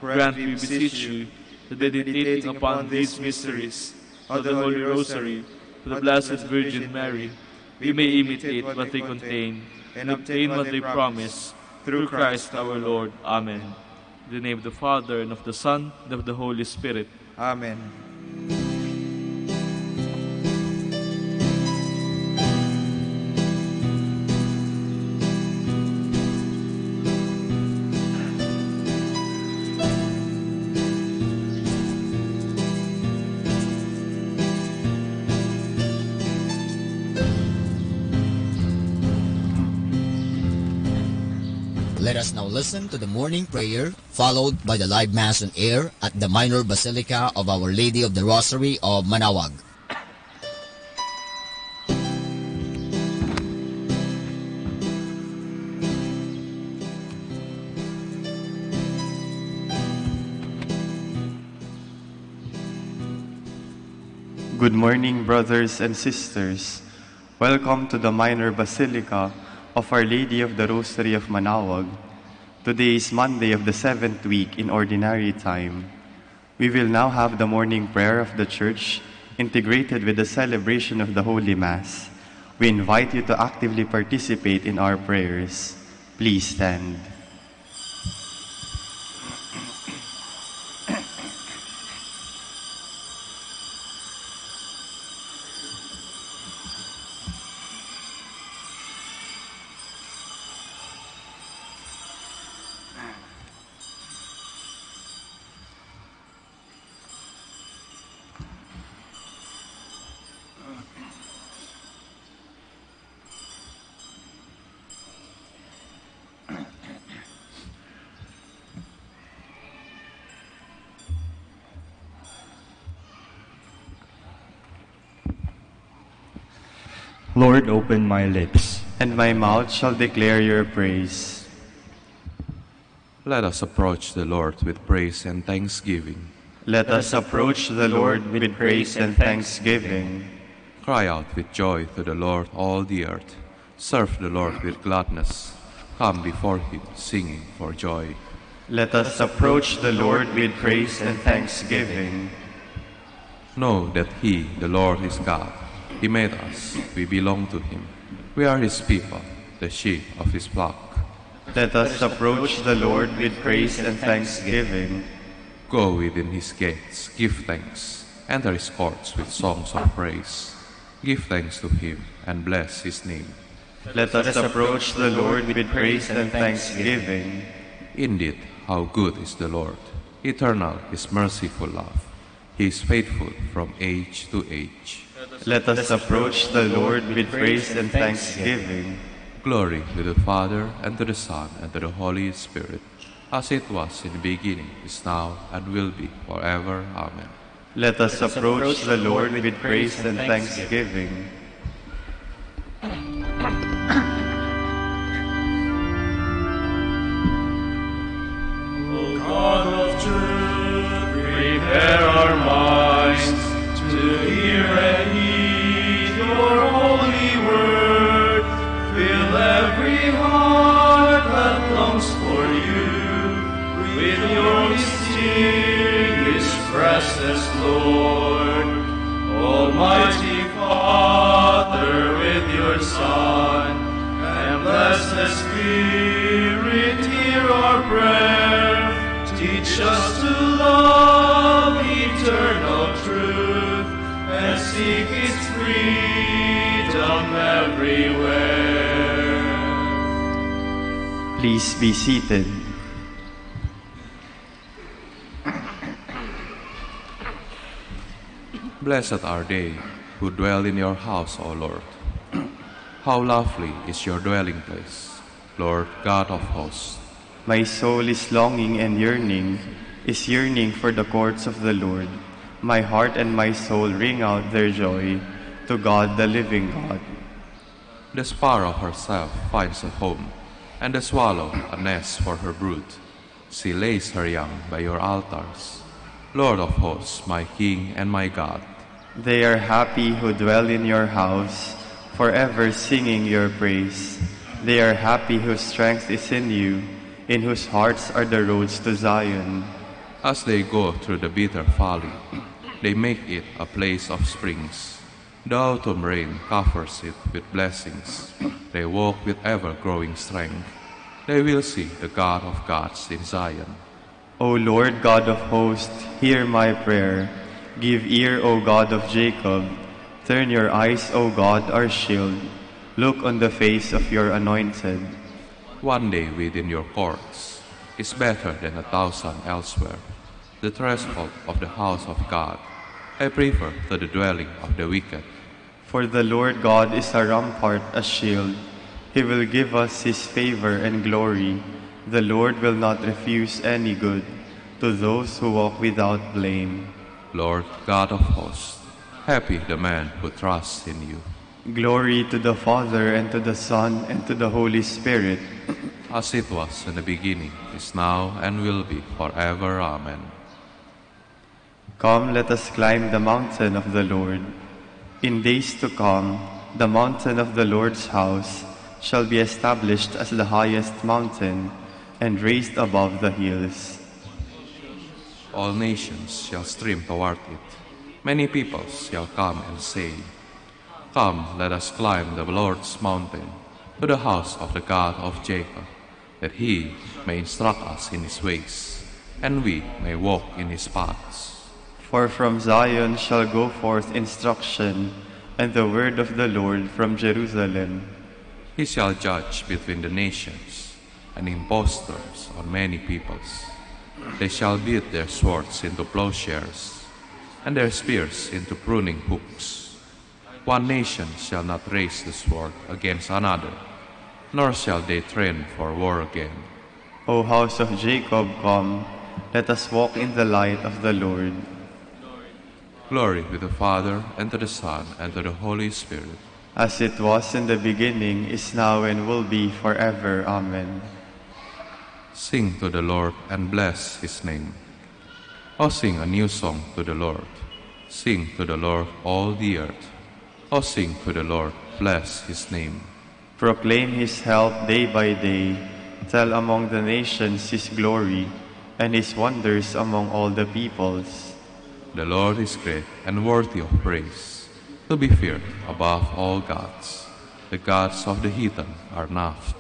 grant, we beseech you, that meditating upon these mysteries of the Holy Rosary, to the Blessed Virgin Mary, we may imitate what they contain, and obtain what they promise, through Christ our Lord. Amen. In the name of the Father, and of the Son, and of the Holy Spirit. Amen. Let us now listen to the morning prayer, followed by the live Mass on air at the Minor Basilica of Our Lady of the Rosary of Manaoag. Good morning, brothers and sisters. Welcome to the Minor Basilica of Our Lady of the Rosary of Manaoag. Today is Monday of the 7th week in Ordinary Time. We will now have the morning prayer of the Church integrated with the celebration of the Holy Mass. We invite you to actively participate in our prayers. Please stand. Lord, open my lips, and my mouth shall declare your praise. Let us approach the Lord with praise and thanksgiving. Let us approach the Lord with praise and thanksgiving. Cry out with joy to the Lord, all the earth. Serve the Lord with gladness. Come before him, singing for joy. Let us approach the Lord with praise and thanksgiving. Know that he, the Lord, is God. He made us, we belong to him. We are his people, the sheep of his flock. Let us approach the Lord with praise and thanksgiving. Go within his gates, give thanks. Enter his courts with songs of praise. Give thanks to him and bless his name. Let us approach the Lord with praise and thanksgiving. Indeed, how good is the Lord! Eternal is merciful love. He is faithful from age to age. Let us approach the Lord with praise and thanksgiving. Glory to the Father, and to the Son, and to the Holy Spirit, as it was in the beginning, is now, and will be forever. Amen. Let us approach the Lord with praise and thanksgiving. O God of truth, prepare our minds to hear and heed your holy word. Fill every heart that longs for you with your mysterious presence, Lord. Almighty Father, with your Son, and blessed Spirit, hear our prayer. Teach us to love eternal truth and seek its freedom everywhere. Please be seated. Blessed are they who dwell in your house, O Lord. How lovely is your dwelling place, Lord God of hosts. My soul is longing and yearning for the courts of the Lord. My heart and my soul ring out their joy to God the living God. The sparrow herself finds a home, and the swallow a nest for her brood. She lays her young by your altars, Lord of hosts, my King and my God. They are happy who dwell in your house, forever singing your praise. They are happy whose strength is in you, in whose hearts are the roads to Zion. As they go through the bitter valley, they make it a place of springs. The autumn rain covers it with blessings. They walk with ever-growing strength. They will see the God of gods in Zion. O Lord God of hosts, hear my prayer. Give ear, O God of Jacob. Turn your eyes, O God, our shield. Look on the face of your anointed. One day within your courts is better than 1,000 elsewhere. The threshold of the house of God I prefer to the dwelling of the wicked. For the Lord God is a rampart, a shield. He will give us his favor and glory. The Lord will not refuse any good to those who walk without blame. Lord God of hosts, happy the man who trusts in you. Glory to the Father, and to the Son, and to the Holy Spirit. As it was in the beginning, is now, and will be forever. Amen. Come, let us climb the mountain of the Lord. In days to come, the mountain of the Lord's house shall be established as the highest mountain, and raised above the hills. All nations shall stream toward it. Many peoples shall come and say, Come, let us climb the Lord's mountain, to the house of the God of Jacob, that he may instruct us in his ways, and we may walk in his paths. For from Zion shall go forth instruction, and the word of the Lord from Jerusalem. He shall judge between the nations, and impose terms on many peoples. They shall beat their swords into plowshares, and their spears into pruning hooks. One nation shall not raise the sword against another, nor shall they train for war again. O house of Jacob, come, let us walk in the light of the Lord. Glory to the Father, and to the Son, and to the Holy Spirit. As it was in the beginning, is now, and will be forever. Amen. Sing to the Lord, and bless his name. O sing a new song to the Lord. Sing to the Lord, all the earth. O sing to the Lord, bless his name. Proclaim his help day by day. Tell among the nations his glory, and his wonders among all the peoples. The Lord is great and worthy of praise, to be feared above all gods. The gods of the heathen are named.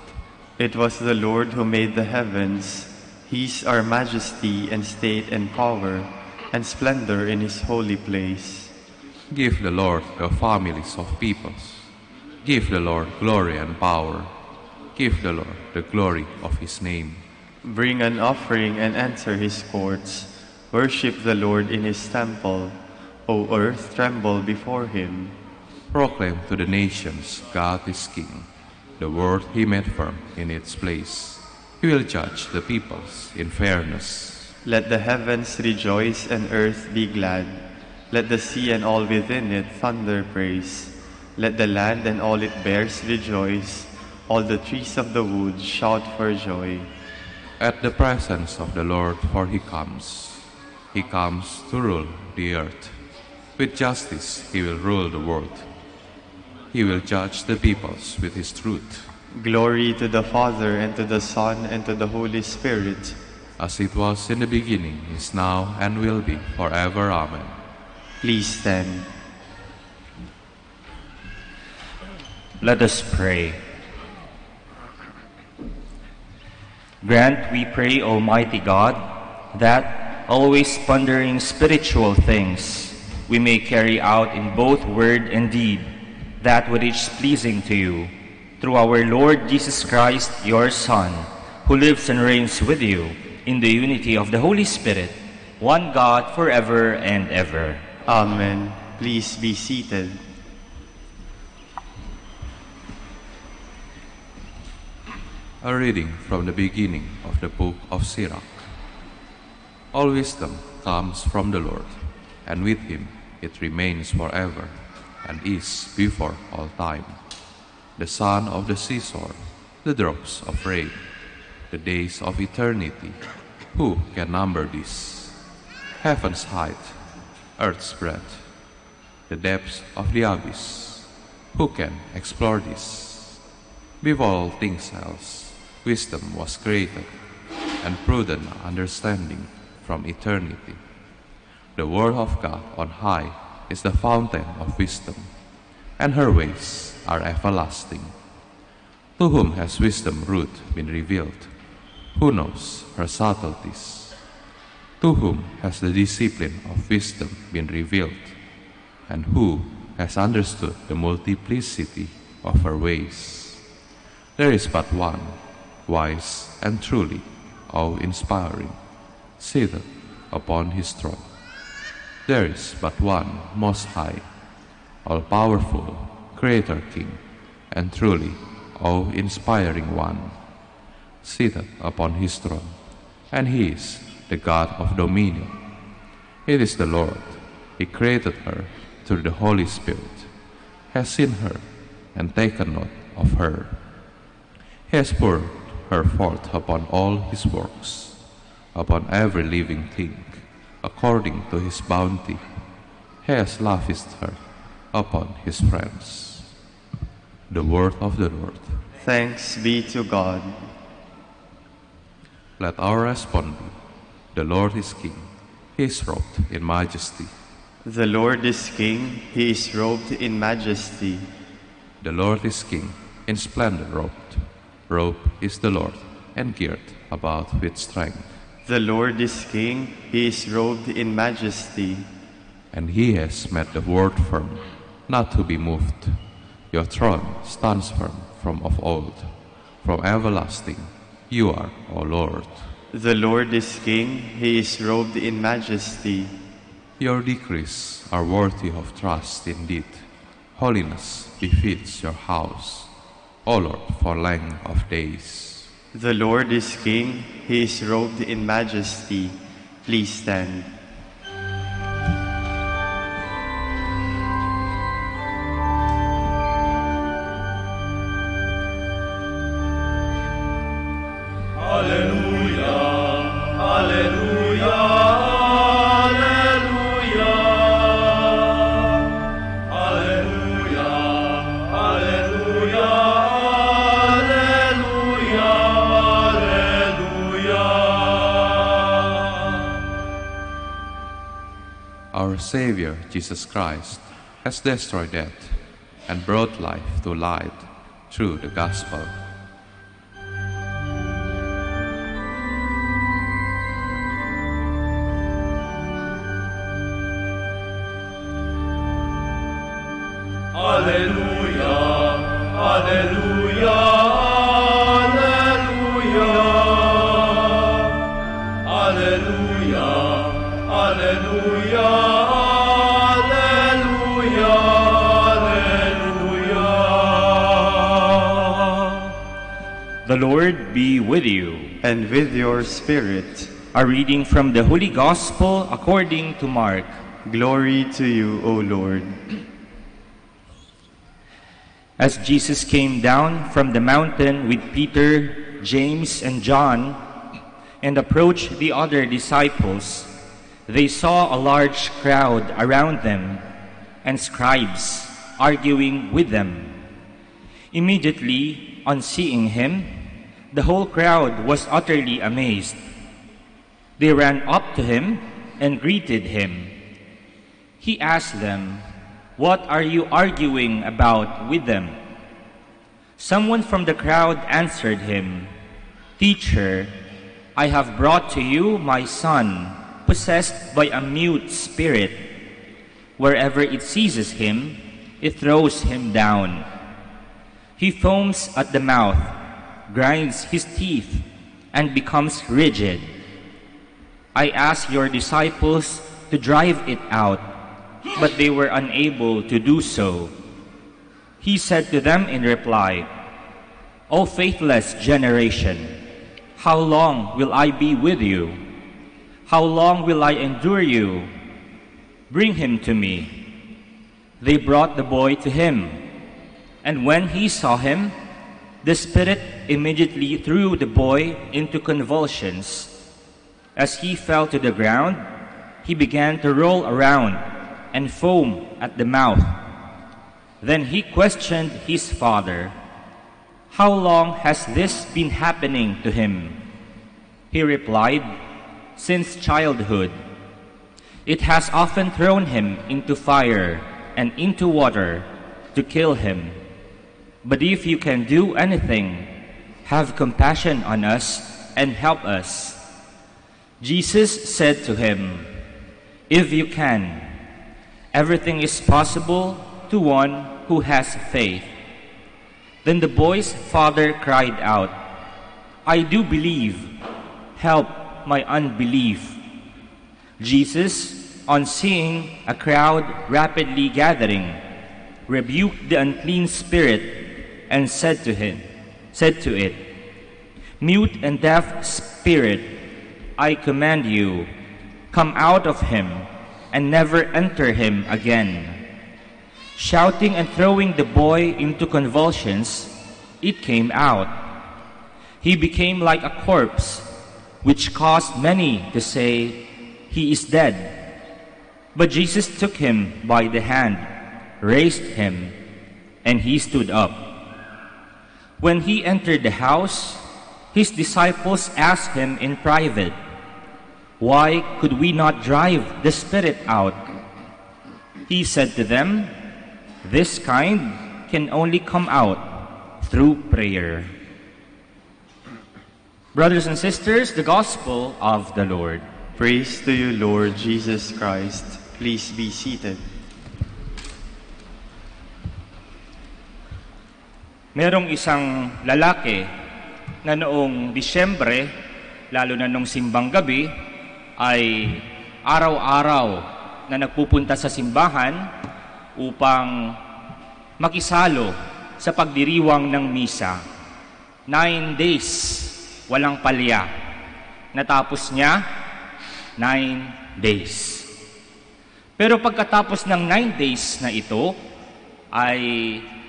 It was the Lord who made the heavens. His are majesty and state and power, and splendor in his holy place. Give the Lord the families of peoples. Give the Lord glory and power. Give the Lord the glory of his name. Bring an offering and enter his courts. Worship the Lord in his temple. O earth, tremble before him. Proclaim to the nations, God is King. The world he made firm in its place. He will judge the peoples in fairness. Let the heavens rejoice and earth be glad. Let the sea and all within it thunder praise. Let the land and all it bears rejoice. All the trees of the wood shout for joy. At the presence of the Lord, for he comes. He comes to rule the earth. With justice he will rule the world. He will judge the peoples with his truth. Glory to the Father, and to the Son, and to the Holy Spirit. As it was in the beginning, is now, and will be, forever. Amen. Please stand. Let us pray. Grant, we pray, Almighty God, that, always pondering spiritual things, we may carry out in both word and deed that which is pleasing to you, through our Lord Jesus Christ, your Son, who lives and reigns with you in the unity of the Holy Spirit, one God forever and ever. Amen. Please be seated. A reading from the beginning of the book of Sirach. All wisdom comes from the Lord, and with him it remains forever, and is before all time. The sun of the seashore, the drops of rain, the days of eternity, who can number this? Heaven's height, earth's breadth, the depths of the abyss, who can explore this? Before all things else, wisdom was created, and prudent understanding from eternity. The word of God on high is the fountain of wisdom, and her ways are everlasting. To whom has wisdom root been revealed? Who knows her subtleties? To whom has the discipline of wisdom been revealed? And who has understood the multiplicity of her ways? There is but one, wise and truly awe-inspiring, seated upon his throne. There is but one Most High, all-powerful, Creator King, and truly awe-inspiring one, seated upon his throne, and he is the God of dominion. It is the Lord. He created her through the Holy Spirit, has seen her and taken note of her. He has poured her forth upon all his works, upon every living thing, according to his bounty. He has lavished her upon his friends. The word of the Lord. Thanks be to God. Let our response be, the Lord is King, he is robed in majesty. The Lord is King, he is robed in majesty. The Lord is King, in splendor robed. Robed is the Lord, and girt about with strength. The Lord is King, he is robed in majesty. And he has made the word firm, not to be moved. Your throne stands firm from of old. From everlasting, you are, O Lord. The Lord is King, he is robed in majesty. Your decrees are worthy of trust indeed. Holiness befits your house, O Lord, for length of days. The Lord is King, he is robed in majesty. Please stand. Alleluia, Alleluia, Alleluia, Alleluia, Alleluia, Alleluia, Alleluia. Our Savior, Jesus Christ, has destroyed death and brought life to light through the gospel. Alleluia, The Lord be with you. And with your spirit. A reading from the Holy Gospel according to Mark. Glory to you, O Lord. As Jesus came down from the mountain with Peter, James, and John, and approached the other disciples, they saw a large crowd around them, and scribes arguing with them. Immediately, on seeing him, the whole crowd was utterly amazed. They ran up to him and greeted him. He asked them, "What are you arguing about with them?" Someone from the crowd answered him, "Teacher, I have brought to you my son, possessed by a mute spirit. Wherever it seizes him, it throws him down. He foams at the mouth, grinds his teeth, and becomes rigid. I asked your disciples to drive it out, but they were unable to do so." He said to them in reply, "O faithless generation, how long will I be with you? How long will I endure you? Bring him to me." They brought the boy to him, and when he saw him, the spirit immediately threw the boy into convulsions. As he fell to the ground, he began to roll around and foam at the mouth. Then he questioned his father, "How long has this been happening to him?" He replied, "Since childhood. It has often thrown him into fire and into water to kill him. But if you can do anything, have compassion on us and help us." Jesus said to him, "If you can, everything is possible to one who has faith." Then the boy's father cried out, "I do believe. Help my unbelief." Jesus, on seeing a crowd rapidly gathering, rebuked the unclean spirit and said to it, "Mute and deaf spirit, I command you, come out of him and never enter him again." Shouting and throwing the boy into convulsions, it came out. He became like a corpse, which caused many to say, "He is dead." But Jesus took him by the hand, raised him, and he stood up. When he entered the house, his disciples asked him in private, "Why could we not drive the spirit out?" He said to them, "This kind can only come out through prayer." Brothers and sisters, the Gospel of the Lord. Praise to you, Lord Jesus Christ. Please be seated. Merong isang lalaki na noong Disyembre, lalo na nung simbang gabi, ay araw-araw na nagpupunta sa simbahan upang makisalo sa pagdiriwang ng misa. 9 days, walang palya. Natapos niya, 9 days. Pero pagkatapos ng 9 days na ito, ay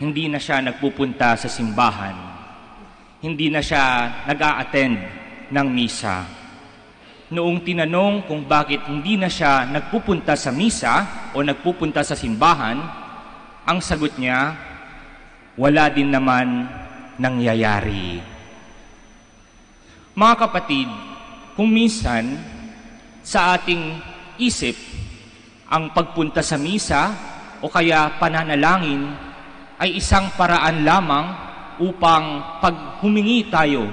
hindi na siya nagpupunta sa simbahan. Hindi na siya nag-a-attend ng misa. Noong tinanong kung bakit hindi na siya nagpupunta sa misa o nagpupunta sa simbahan, ang sagot niya, wala din naman nangyayari. Mga kapatid, kung minsan sa ating isip ang pagpunta sa misa o kaya pananalangin ay isang paraan lamang upang paghumingi tayo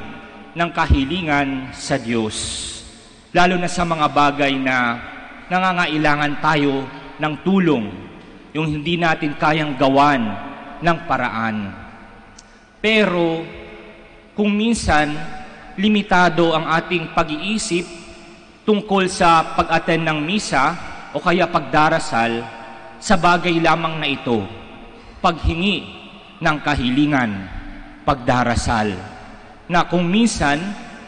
ng kahilingan sa Diyos. Lalo na sa mga bagay na nangangailangan tayo ng tulong, yung hindi natin kayang gawan ng paraan. Pero kung minsan limitado ang ating pag-iisip tungkol sa pag-attend ng misa o kaya pagdarasal sa bagay lamang na ito, paghingi ng kahilingan, pagdarasal, na kung minsan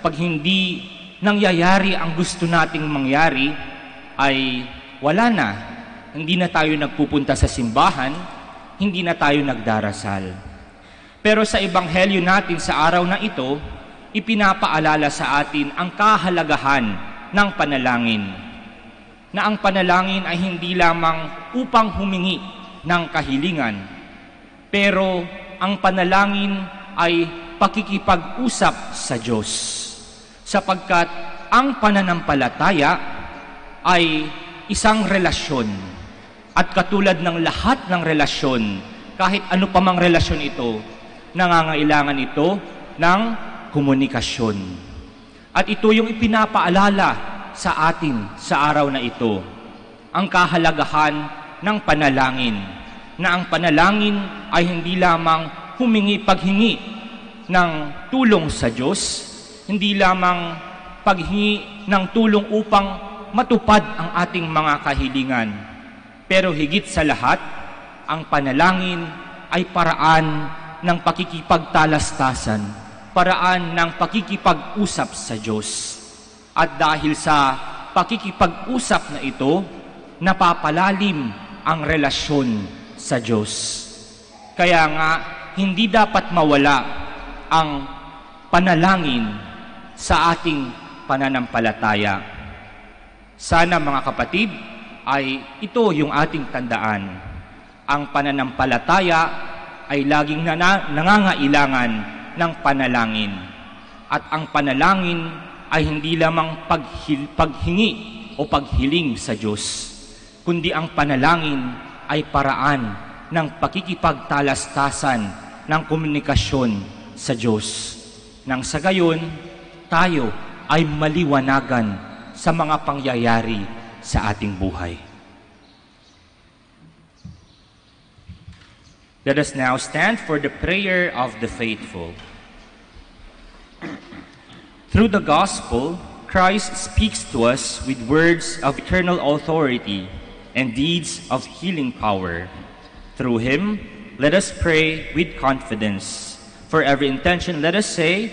pag hindi nangyayari ang gusto nating mangyari ay wala na, hindi na tayo nagpupunta sa simbahan, hindi na tayo nagdarasal. Pero sa ebanghelyo natin sa araw na ito, ipinapaalala sa atin ang kahalagahan ng panalangin. Na ang panalangin ay hindi lamang upang humingi ng kahilingan, pero ang panalangin ay pakikipag-usap sa Diyos. Sapagkat ang pananampalataya ay isang relasyon. At katulad ng lahat ng relasyon, kahit ano pa mang relasyon ito, nangangailangan ito ng komunikasyon. At ito yung ipinapaalala sa atin sa araw na ito, ang kahalagahan ng panalangin, na ang panalangin ay hindi lamang paghingi ng tulong sa Diyos, hindi lamang paghingi ng tulong upang matupad ang ating mga kahilingan, pero higit sa lahat, ang panalangin ay paraan ng pakikipagtalastasan, paraan ng pakikipag-usap sa Diyos. At dahil sa pakikipag-usap na ito, napapalalim ang relasyon sa Diyos. Kaya nga, hindi dapat mawala ang panalangin sa ating pananampalataya. Sana mga kapatid, ay ito yung ating tandaan. Ang pananampalataya ay laging nangangailangan ng panalangin. At ang panalangin ay hindi lamang paghingi o paghiling sa Diyos, kundi ang panalangin ay paraan ng pakikipagtalastasan ng komunikasyon sa Diyos. Nang sa gayon, tayo ay maliwanagan sa mga pangyayari sa ating buhay. Let us now stand for the prayer of the faithful. Through the gospel, Christ speaks to us with words of eternal authority and deeds of healing power. Through him, let us pray with confidence. For every intention, let us say,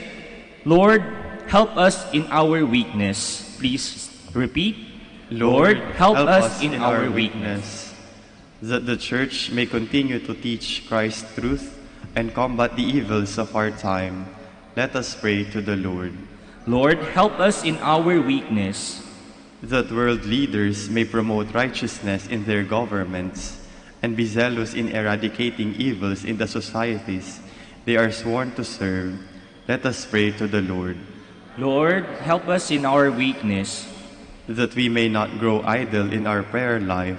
Lord, help us in our weakness. Please repeat. Lord, help us in our weakness. That the Church may continue to teach Christ's truth and combat the evils of our time, let us pray to the Lord. Lord, help us in our weakness. That world leaders may promote righteousness in their governments and be zealous in eradicating evils in the societies they are sworn to serve, let us pray to the Lord. Lord, help us in our weakness. That we may not grow idle in our prayer life,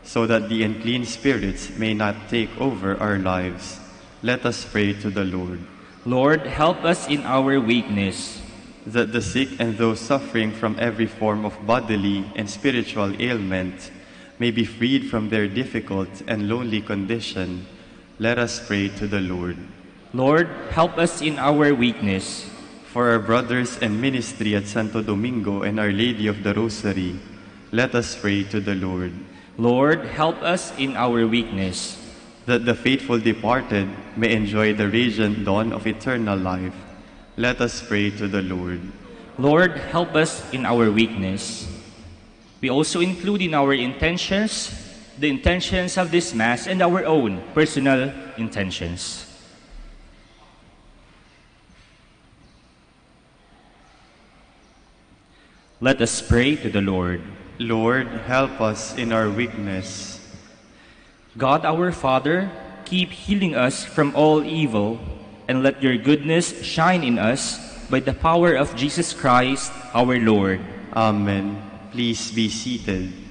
so that the unclean spirits may not take over our lives, let us pray to the Lord. Lord, help us in our weakness. That the sick and those suffering from every form of bodily and spiritual ailment may be freed from their difficult and lonely condition, let us pray to the Lord. Lord, help us in our weakness. For our brothers and ministry at Santo Domingo and Our Lady of the Rosary, let us pray to the Lord. Lord, help us in our weakness. That the faithful departed may enjoy the radiant dawn of eternal life, let us pray to the Lord. Lord, help us in our weakness. We also include in our intentions the intentions of this Mass and our own personal intentions. Let us pray to the Lord. Lord, help us in our weakness. God our Father, keep healing us from all evil, and let your goodness shine in us by the power of Jesus Christ our Lord. Amen. Please be seated.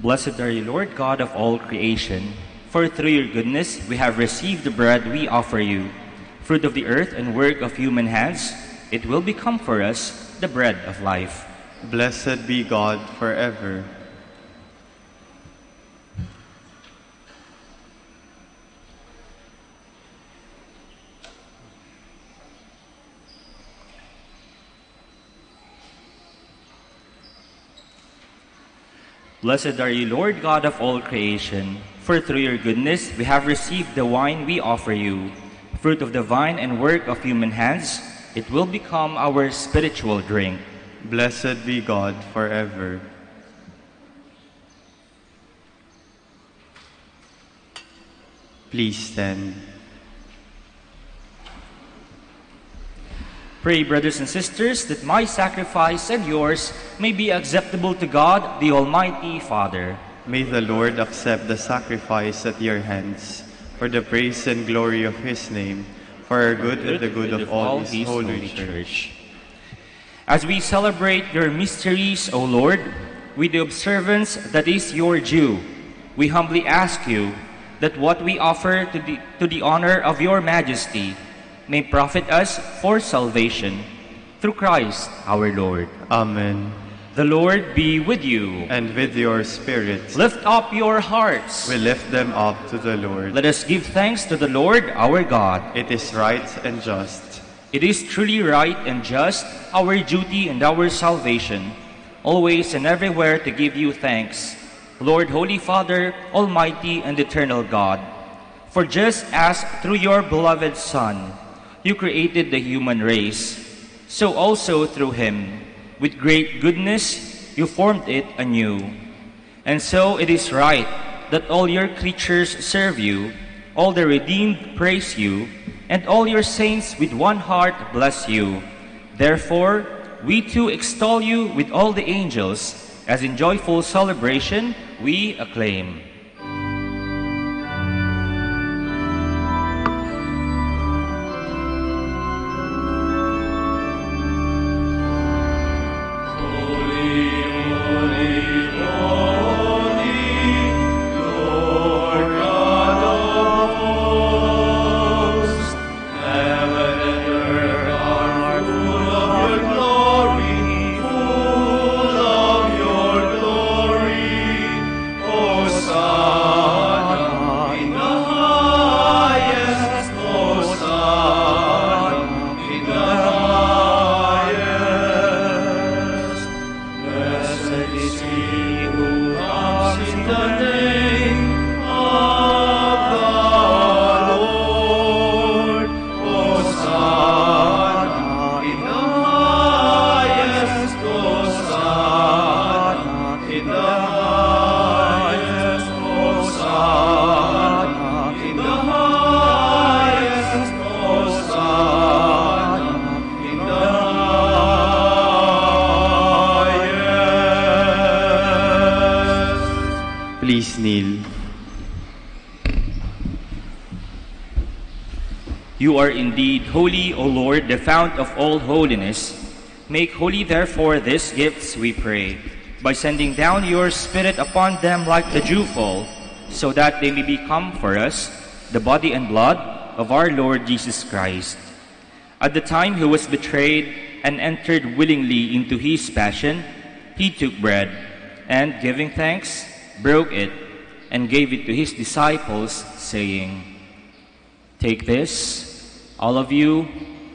Blessed are you, Lord God of all creation, for through your goodness we have received the bread we offer you, fruit of the earth and work of human hands. It will become for us the bread of life. Blessed be God forever. Blessed are you, Lord God of all creation, for through your goodness we have received the wine we offer you, fruit of the vine and work of human hands. It will become our spiritual drink. Blessed be God forever. Please stand. Pray, brothers and sisters, that my sacrifice and yours may be acceptable to God, the Almighty Father. May the Lord accept the sacrifice at your hands, for the praise and glory of his name, for our good and the good of all his holy church. As we celebrate your mysteries, O Lord, with the observance that is your due, we humbly ask you that what we offer to the honor of your majesty may profit us for salvation, through Christ our Lord. Amen. The Lord be with you. And with your spirit. Lift up your hearts. We lift them up to the Lord. Let us give thanks to the Lord our God. It is right and just. It is truly right and just, our duty and our salvation, always and everywhere to give you thanks, Lord, Holy Father, Almighty and eternal God. For just as through your beloved Son, you created the human race, so also through him, with great goodness, you formed it anew. And so it is right that all your creatures serve you, all the redeemed praise you, and all your saints with one heart bless you. Therefore, we too extol you with all the angels, as in joyful celebration we acclaim. Please kneel. You are indeed holy, O Lord, the fount of all holiness. Make holy, therefore, these gifts, we pray, by sending down your Spirit upon them like the dewfall, so that they may become for us the body and blood of our Lord Jesus Christ. At the time he was betrayed and entered willingly into his passion, he took bread, and giving thanks, broke it, and gave it to his disciples, saying, "Take this, all of you,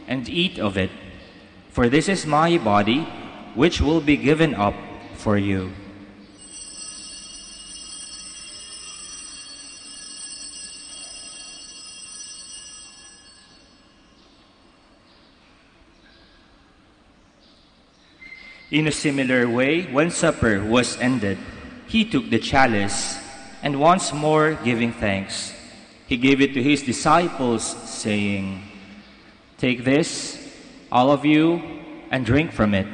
and eat of it, for this is my body, which will be given up for you." In a similar way, when supper was ended, he took the chalice, and once more giving thanks, he gave it to his disciples, saying, "Take this, all of you, and drink from it,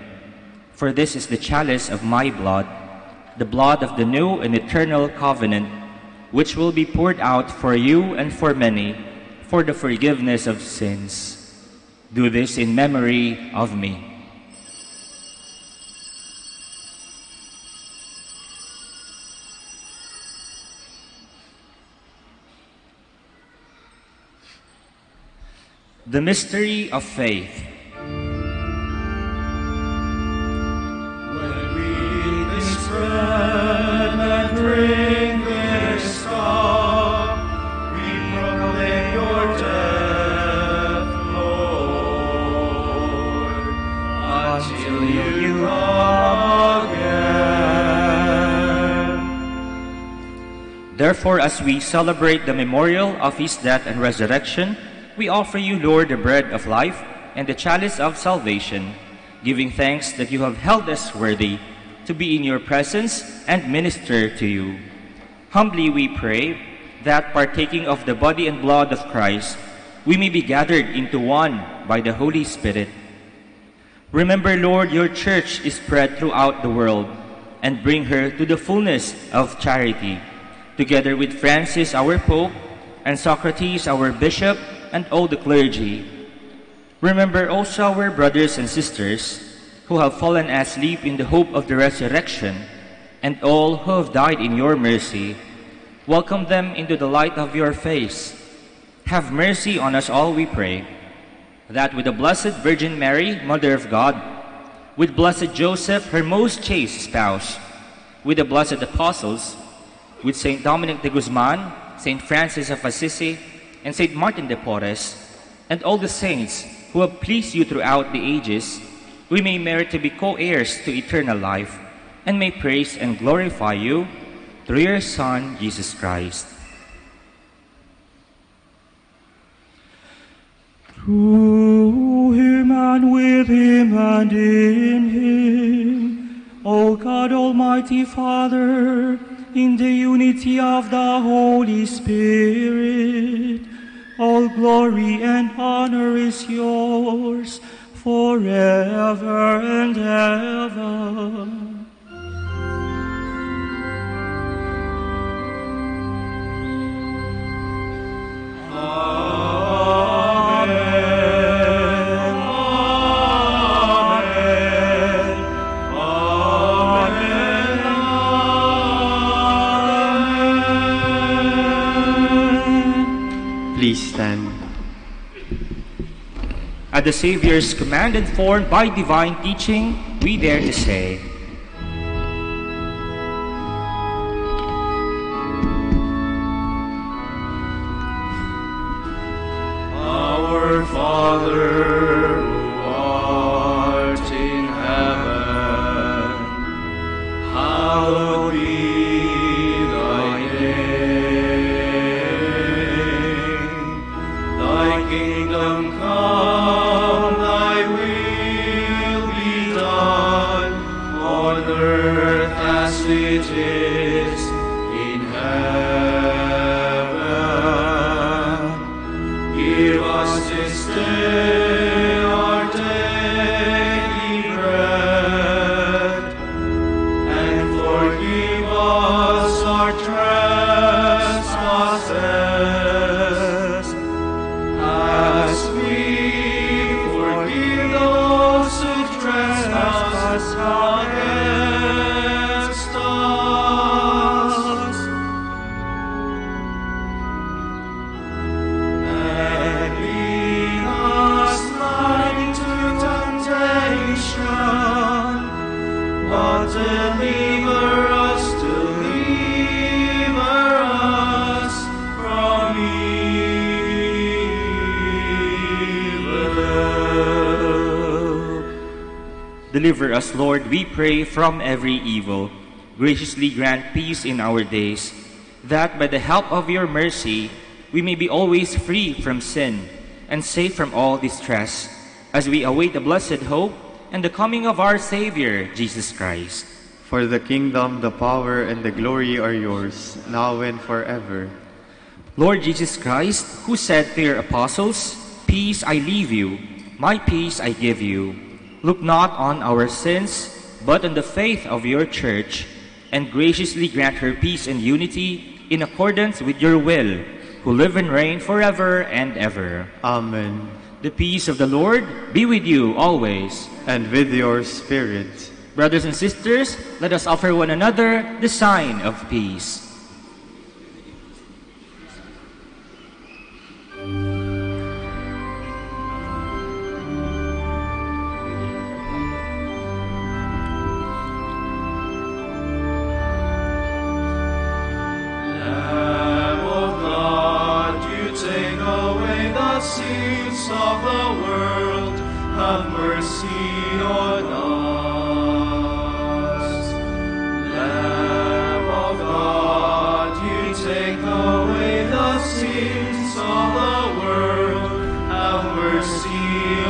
for this is the chalice of my blood, the blood of the new and eternal covenant, which will be poured out for you and for many, for the forgiveness of sins. Do this in memory of me." The mystery of faith. When we eat this bread and drink this cup, we proclaim your death, Lord, until you come again. Therefore, as we celebrate the memorial of his death and resurrection, we offer you, Lord, the bread of life and the chalice of salvation, giving thanks that you have held us worthy to be in your presence and minister to you. Humbly we pray that, partaking of the body and blood of Christ, we may be gathered into one by the Holy Spirit. Remember, Lord, your church is spread throughout the world, and bring her to the fullness of charity, together with Francis, our Pope, and Socrates, our Bishop, and all the clergy. Remember also our brothers and sisters who have fallen asleep in the hope of the resurrection, and all who have died in your mercy. Welcome them into the light of your face. Have mercy on us all, we pray, that with the Blessed Virgin Mary, Mother of God, with Blessed Joseph, her most chaste spouse, with the blessed apostles, with Saint Dominic de Guzman, Saint Francis of Assisi, and Saint Martin de Porres, and all the saints who have pleased you throughout the ages, we may merit to be co-heirs to eternal life, and may praise and glorify you through your Son, Jesus Christ. Through him and with him and in him, O God, Almighty Father, in the unity of the Holy Spirit, all glory and honor is yours forever and ever. Please stand. At the Savior's command, informed by divine teaching, we dare to say, Our Father, who art in heaven, hallowed be thy name. Thy kingdom come, thy will be done, on earth as it is in heaven. Give us this day our daily bread, and forgive us our trespasses, as we forgive those who trespass against us. And lead us not into temptation, but deliver us from evil. Deliver us, Lord, we pray, from every evil. Graciously grant peace in our days, that by the help of your mercy we may be always free from sin and safe from all distress, as we await the blessed hope and the coming of our Savior, Jesus Christ. For the kingdom, the power, and the glory are yours, now and forever. Lord Jesus Christ, who said to your apostles, "Peace I leave you, my peace I give you," look not on our sins, but on the faith of your church, and graciously grant her peace and unity in accordance with your will, who live and reign forever and ever. Amen. The peace of the Lord be with you always. And with your spirit. Brothers and sisters, let us offer one another the sign of peace. have mercy on us. Lamb of God, you take away the sins of the world, have mercy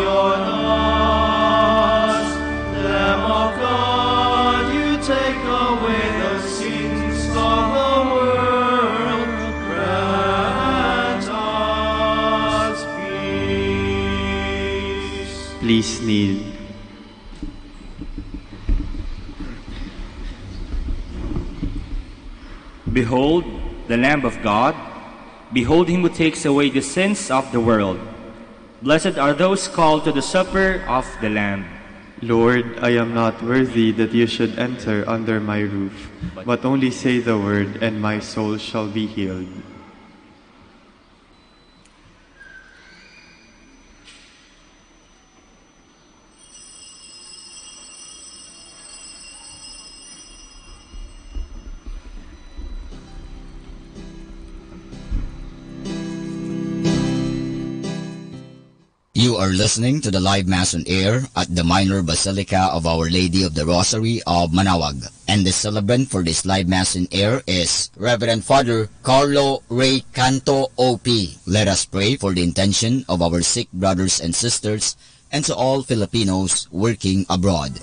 on us. Lamb of God, you take away the sins of the world, grant us peace. Please kneel. Behold, the Lamb of God. Behold him who takes away the sins of the world. Blessed are those called to the supper of the Lamb. Lord, I am not worthy that you should enter under my roof, but only say the word, and my soul shall be healed. You are listening to the live Mass on air at the Minor Basilica of Our Lady of the Rosary of Manaoag. And the celebrant for this live Mass on air is Reverend Father Carlo Ray Canto OP. Let us pray for the intention of our sick brothers and sisters and to all Filipinos working abroad.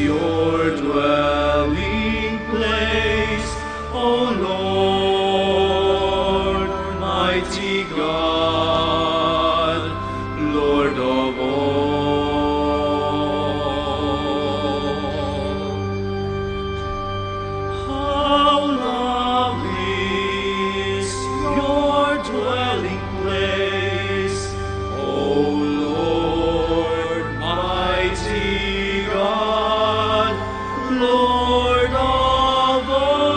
your dwelling place, O Lord, mighty God, Lord of all. How lovely is your dwelling place, O Lord, mighty God, Lord of all.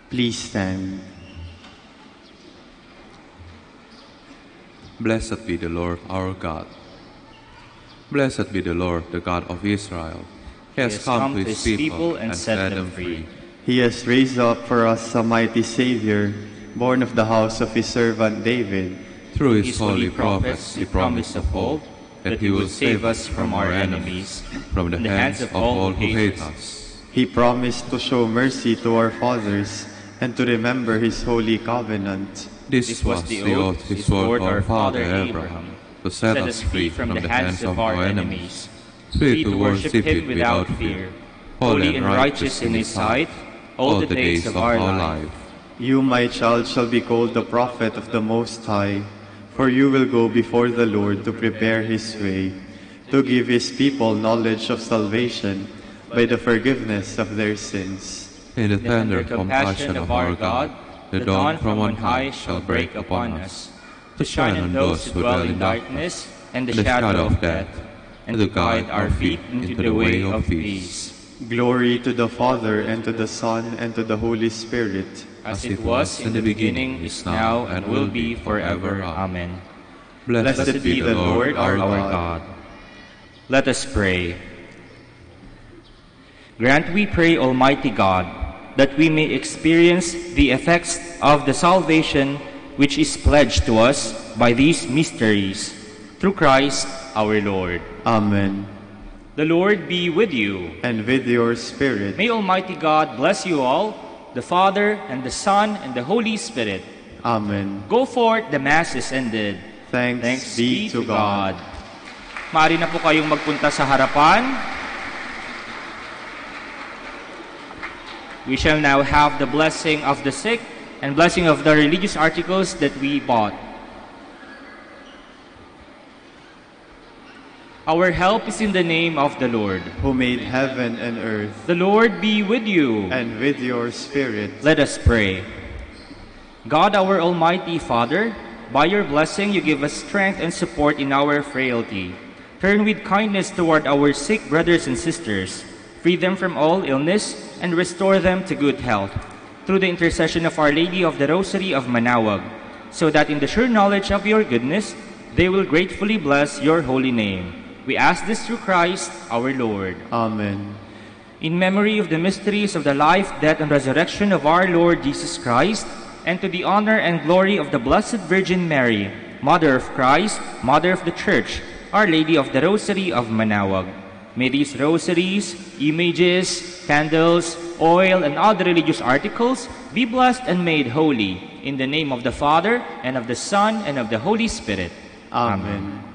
Please stand. Blessed be the Lord our God. Blessed be the Lord, the God of Israel. He has come to his people and set them free. He has raised up for us a mighty Savior, born of the house of his servant David. Through his holy prophets, he promised of old that he will save us from our enemies, from the hands of all who hate us. He promised to show mercy to our fathers and to remember his holy covenant. This was the oath he swore to our father Abraham, to set us free from the hands of our enemies, free to worship him without fear, holy and righteous in his sight, all the days of our life. You, my child, shall be called the prophet of the Most High, for you will go before the Lord to prepare his way, to give his people knowledge of salvation by the forgiveness of their sins. In the tender compassion of our God, the dawn from on high shall break upon us, to shine on those who dwell in darkness and the shadow of death, and to guide our feet into the way of peace. Glory to the Father, and to the Son, and to the Holy Spirit, as it was in the beginning, is now, and will be forever. Amen. Blessed be the Lord our God. Let us pray. Grant, we pray, Almighty God, that we may experience the effects of the salvation which is pledged to us by these mysteries, through Christ our Lord. Amen. The Lord be with you. And with your spirit. May Almighty God bless you all, the Father, and the Son, and the Holy Spirit. Amen. Go forth, the Mass is ended. Thanks be to God. Maaari na po kayong magpunta sa harapan. We shall now have the blessing of the sick and blessing of the religious articles that we bought. Our help is in the name of the Lord, who made heaven and earth. The Lord be with you. And with your spirit. Let us pray. God, our Almighty Father, by your blessing you give us strength and support in our frailty. Turn with kindness toward our sick brothers and sisters. Free them from all illness and restore them to good health, through the intercession of Our Lady of the Rosary of Manaoag, so that in the sure knowledge of your goodness, they will gratefully bless your holy name. We ask this through Christ our Lord. Amen. In memory of the mysteries of the life, death, and resurrection of our Lord Jesus Christ, and to the honor and glory of the Blessed Virgin Mary, Mother of Christ, Mother of the Church, Our Lady of the Rosary of Manaoag, may these rosaries, images, candles, oil, and other religious articles be blessed and made holy, in the name of the Father, and of the Son, and of the Holy Spirit. Amen.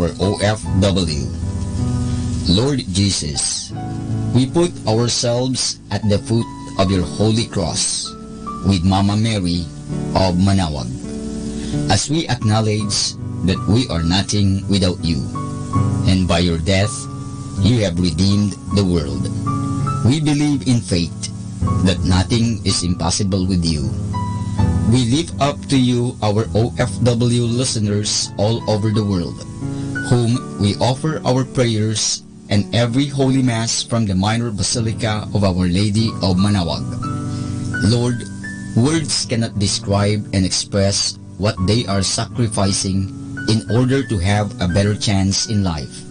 our OFW. Lord Jesus, we put ourselves at the foot of your holy cross with Mama Mary of Manaoag, as we acknowledge that we are nothing without you, and by your death, you have redeemed the world. We believe in faith that nothing is impossible with you. We lift up to you our OFW listeners all over the world, whom we offer our prayers and every Holy Mass from the Minor Basilica of Our Lady of Manaoag. Lord, words cannot describe and express what they are sacrificing in order to have a better chance in life.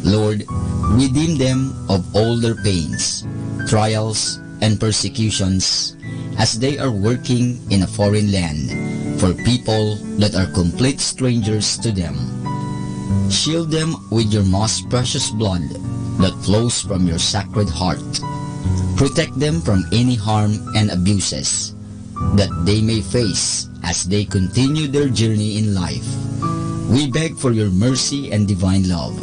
Lord, redeem them of all their pains, trials, and persecutions as they are working in a foreign land for people that are complete strangers to them. Shield them with your most precious blood that flows from your sacred heart. Protect them from any harm and abuses that they may face as they continue their journey in life. We beg for your mercy and divine love,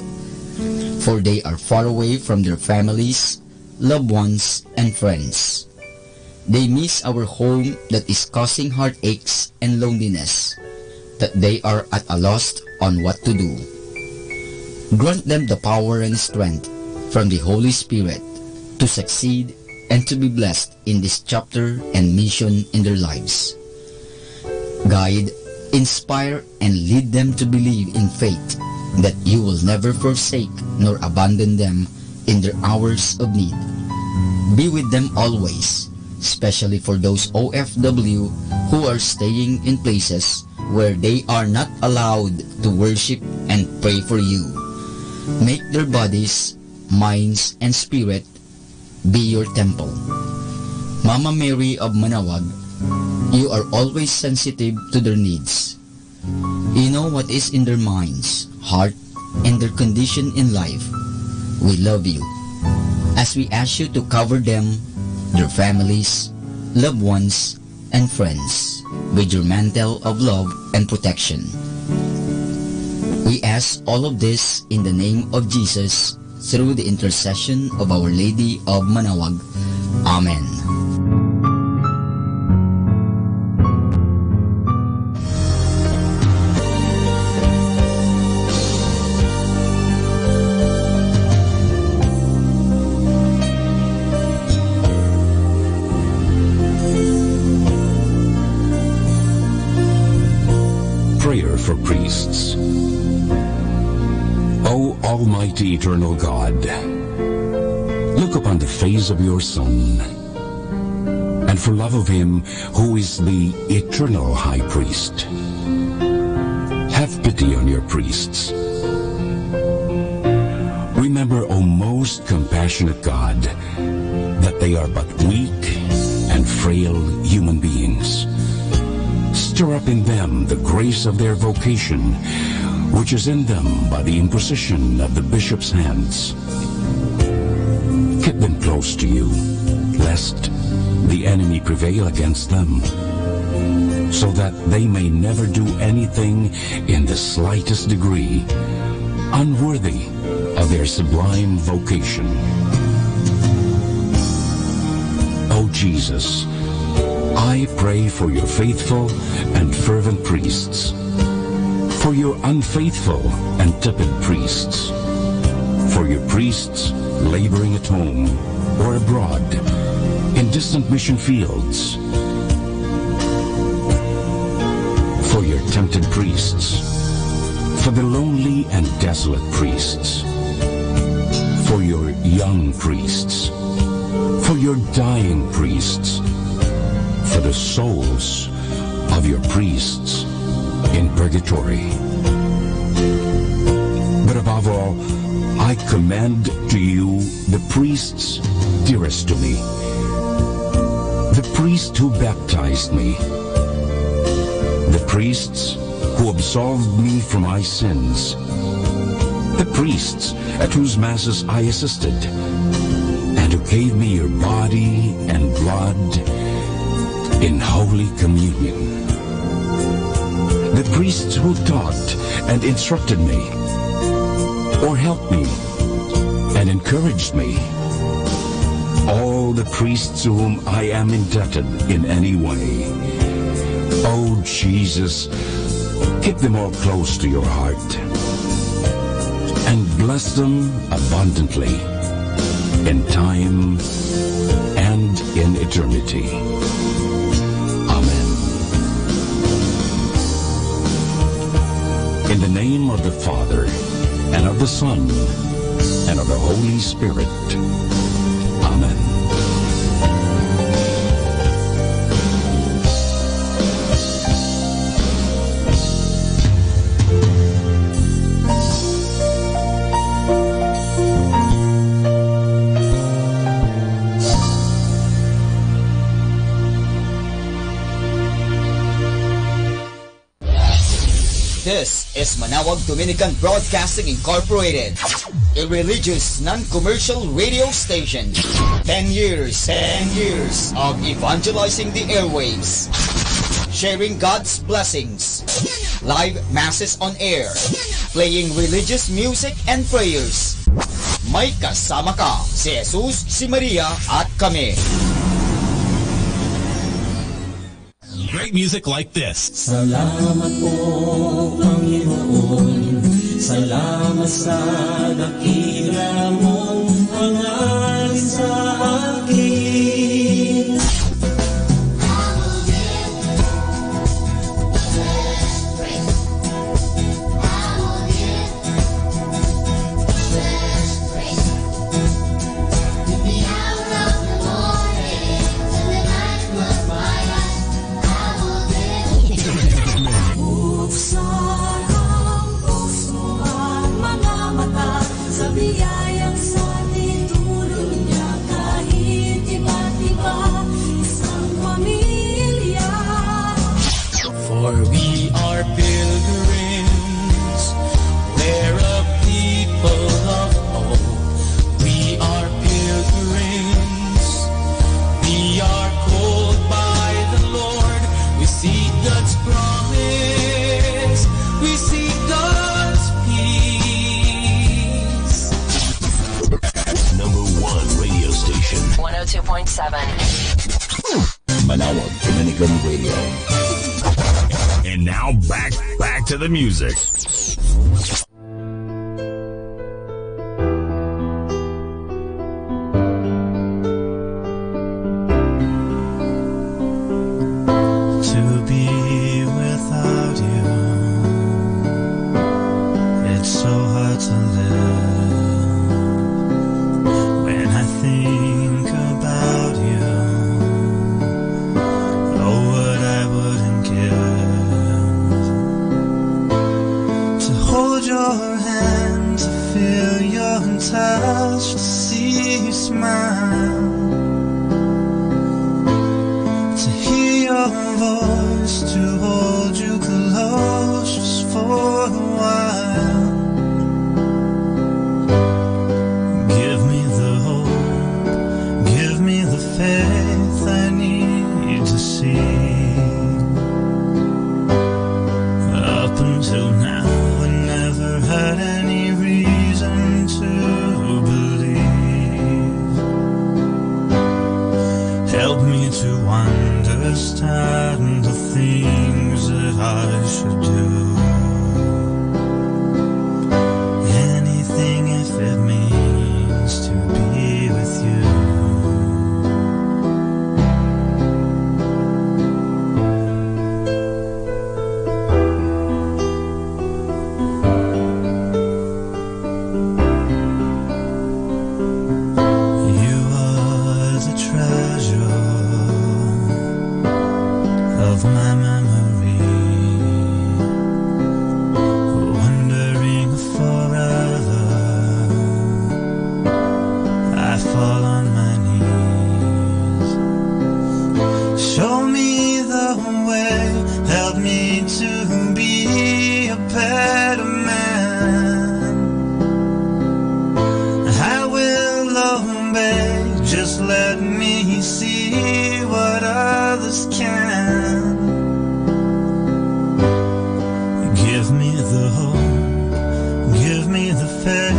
for they are far away from their families, loved ones, and friends. They miss our home that is causing heartaches and loneliness, that they are at a loss on what to do. Grant them the power and strength from the Holy Spirit to succeed and to be blessed in this chapter and mission in their lives. Guide, inspire, and lead them to believe in faith that you will never forsake nor abandon them in their hours of need. Be with them always, especially for those OFW who are staying in places where they are not allowed to worship and pray for you. Make their bodies, minds, and spirit be your temple. Mama Mary of Manaoag, you are always sensitive to their needs. You know what is in their minds, heart, and their condition in life. We love you, as we ask you to cover them, their families, loved ones, and friends with your mantle of love and protection. We ask all of this in the name of Jesus, through the intercession of Our Lady of Manaoag. Amen. Prayer for priests. O Almighty Eternal God, look upon the face of your Son, and for love of him who is the eternal High Priest, have pity on your priests. Remember, O most compassionate God, that they are but weak and frail human beings. Stir up in them the grace of their vocation, which is in them by the imposition of the bishop's hands. Keep them close to you, lest the enemy prevail against them, so that they may never do anything in the slightest degree unworthy of their sublime vocation. O Jesus, I pray for your faithful and fervent priests, for your unfaithful and tepid priests, for your priests laboring at home or abroad in distant mission fields, for your tempted priests, for the lonely and desolate priests, for your young priests, for your dying priests, for the souls of your priests in purgatory. But above all, I commend to you the priests dearest to me, the priest who baptized me, the priests who absolved me from my sins, the priests at whose masses I assisted, and who gave me your body and blood in Holy Communion, the priests who taught and instructed me, or helped me and encouraged me. All the priests to whom I am indebted in any way. Oh, Jesus, keep them all close to your heart and bless them abundantly in time and in eternity. Amen. In the name of the Father, and of the Son, and of the Holy Spirit. Amen. This is Manawag Dominican Broadcasting Incorporated, a religious, non-commercial radio station. 10 years of evangelizing the airwaves, sharing God's blessings, live masses on air, playing religious music and prayers. May kasama ka, si Jesus, si Maria, at kami. Great music like this. Salamat po, Panginoon. Salamat sa dakila mong hangarin sa akin. For we are pilgrims, we're a people of hope. We are pilgrims, we are called by the Lord. We seek God's promise, we seek God's peace. Number 1 radio station. 102.7. Manawag Dominican Radio. And now back to the music. To be without you, it's so hard to live. When I think about you, oh, what I wouldn't give to hold your hand, to feel your touch, to see you smile, to hear your voice, to hold you close just for a while. Give me the hope, give me the faith I need to see. Up until now, I never had any reason to believe. Help me to understand the things that I should do. Anything if it means to be with you. You are the treasure of my memory, wondering if forever I fall on my knees. Show me the way, help me to be a better man. I will obey, just let me see what others can. Give me the hope, give me the faith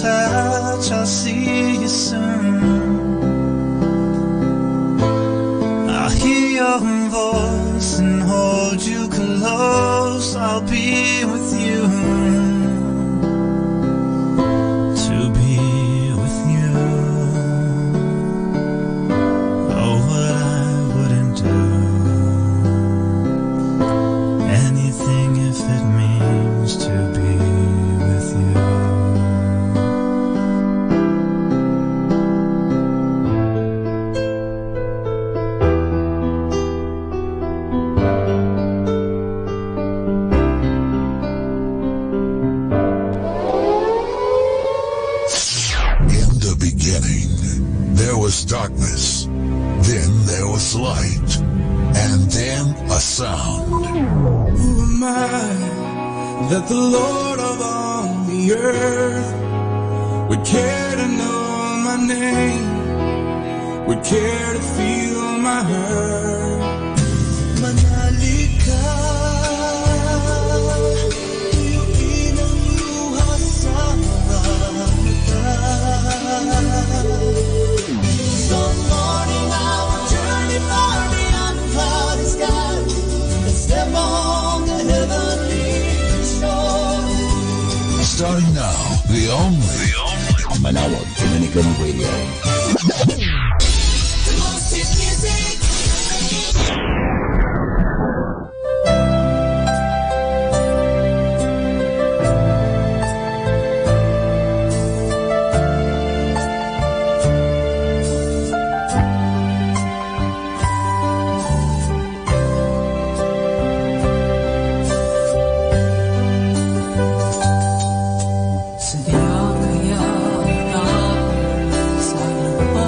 touch, I'll see you soon. I'll hear your voice and hold you close. I'll be with you. To be with you. Oh, what I wouldn't do. Anything if it means to be with you. Darkness, then there was light, and then a sound. Who am I that the Lord of all the earth would care to know my name, would care to feel my hurt? Manali ka, ilang luha sa mata. Some morning I will journey far beyond the cloudy sky and step on the heavenly shore. Starting now, the only Manawag Dominican Radio. The most hit music. Sadya kaya ako sa lupa.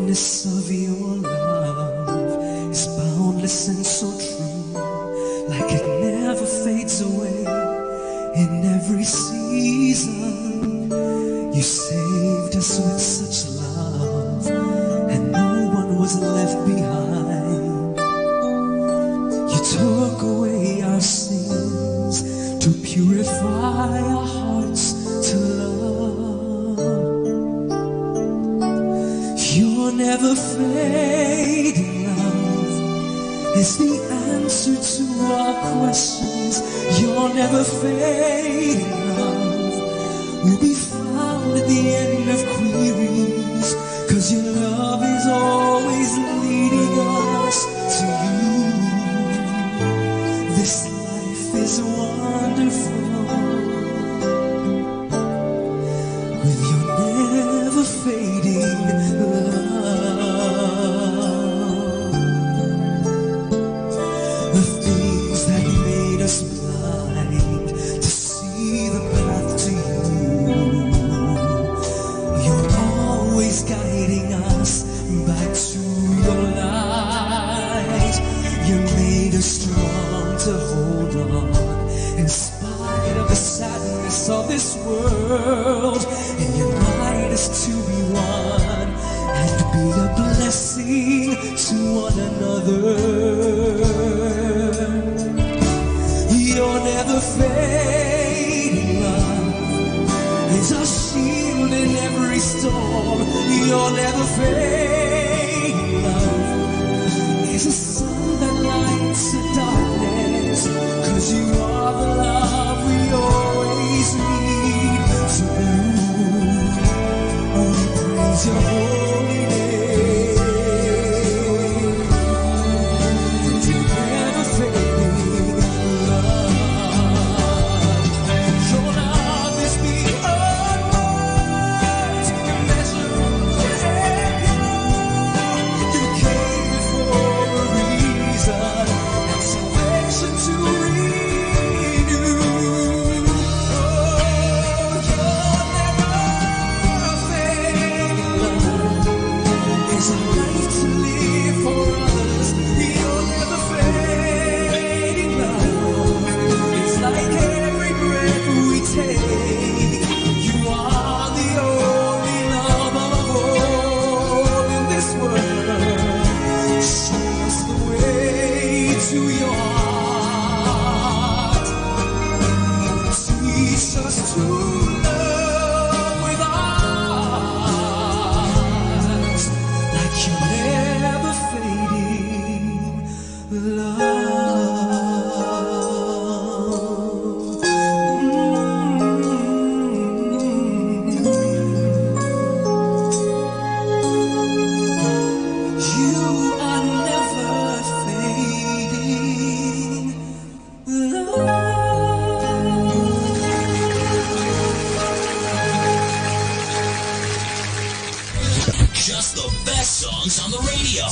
goodness of your love is boundless and so true, like it never fades away in every season. You saved us with such love, and no one was left behind. You took away our sins to purify our hearts to love. Your never fading love is the answer to our questions. Your never fading love will be found at the end of queries, 'cause your love is always leading us to you. This life is wonderful with your never fading love. The things that made us blind to see the path to you, you're always guiding us back to your light. You made us strong to hold on in spite of the sadness of this world, and unite us to be one and be a blessing to one another. Your never fading love is our shield in every storm. Your never fading love is a sun that lights the darkness, 'cause you are the love we always need to bloom. Oh, we praise your holy name. Your never fading love. Your love is beyond words, immeasurable and pure. You came before a reason, and salvation to renew. Oh, your never fading love is a life to live for others. Your never fading love is like every breath we take. You are the only love of all in this world. Show us the way to your heart. Teach us to love with our hearts, like your never fading love. You are never fading Just the best songs on the radio.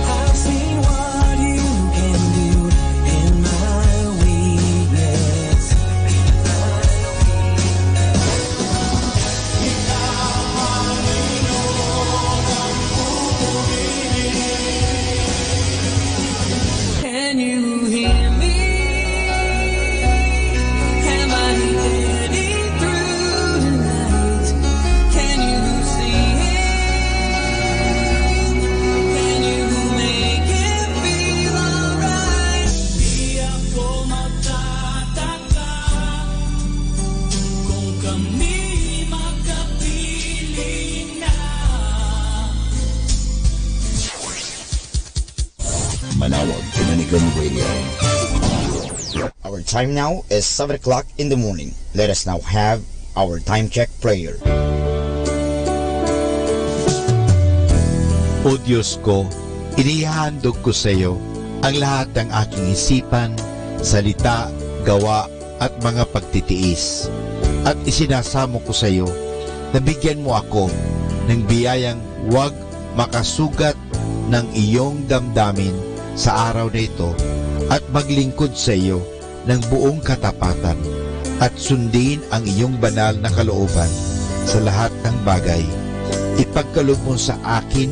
I've seen what you can do in my weakness. Can you hear me? Am I getting through tonight? Can you see him? Can you make him feel alright? Di ako magtataka kung kami magkapiling na. Manawag Dominican Radio. Our time now is 7 o'clock in the morning. Let us now have our time check prayer. O Diyos ko, inihahandog ko sa iyo ang lahat ng aking isipan, salita, gawa at mga pagtitiis. At isinasamo ko sa iyo na bigyan mo ako ng biyayang huwag makasugat ng iyong damdamin sa araw na ito at maglingkod sa iyo ng buong katapatan at sundin ang iyong banal na kalooban sa lahat ng bagay. Ipagkaloob mo sa akin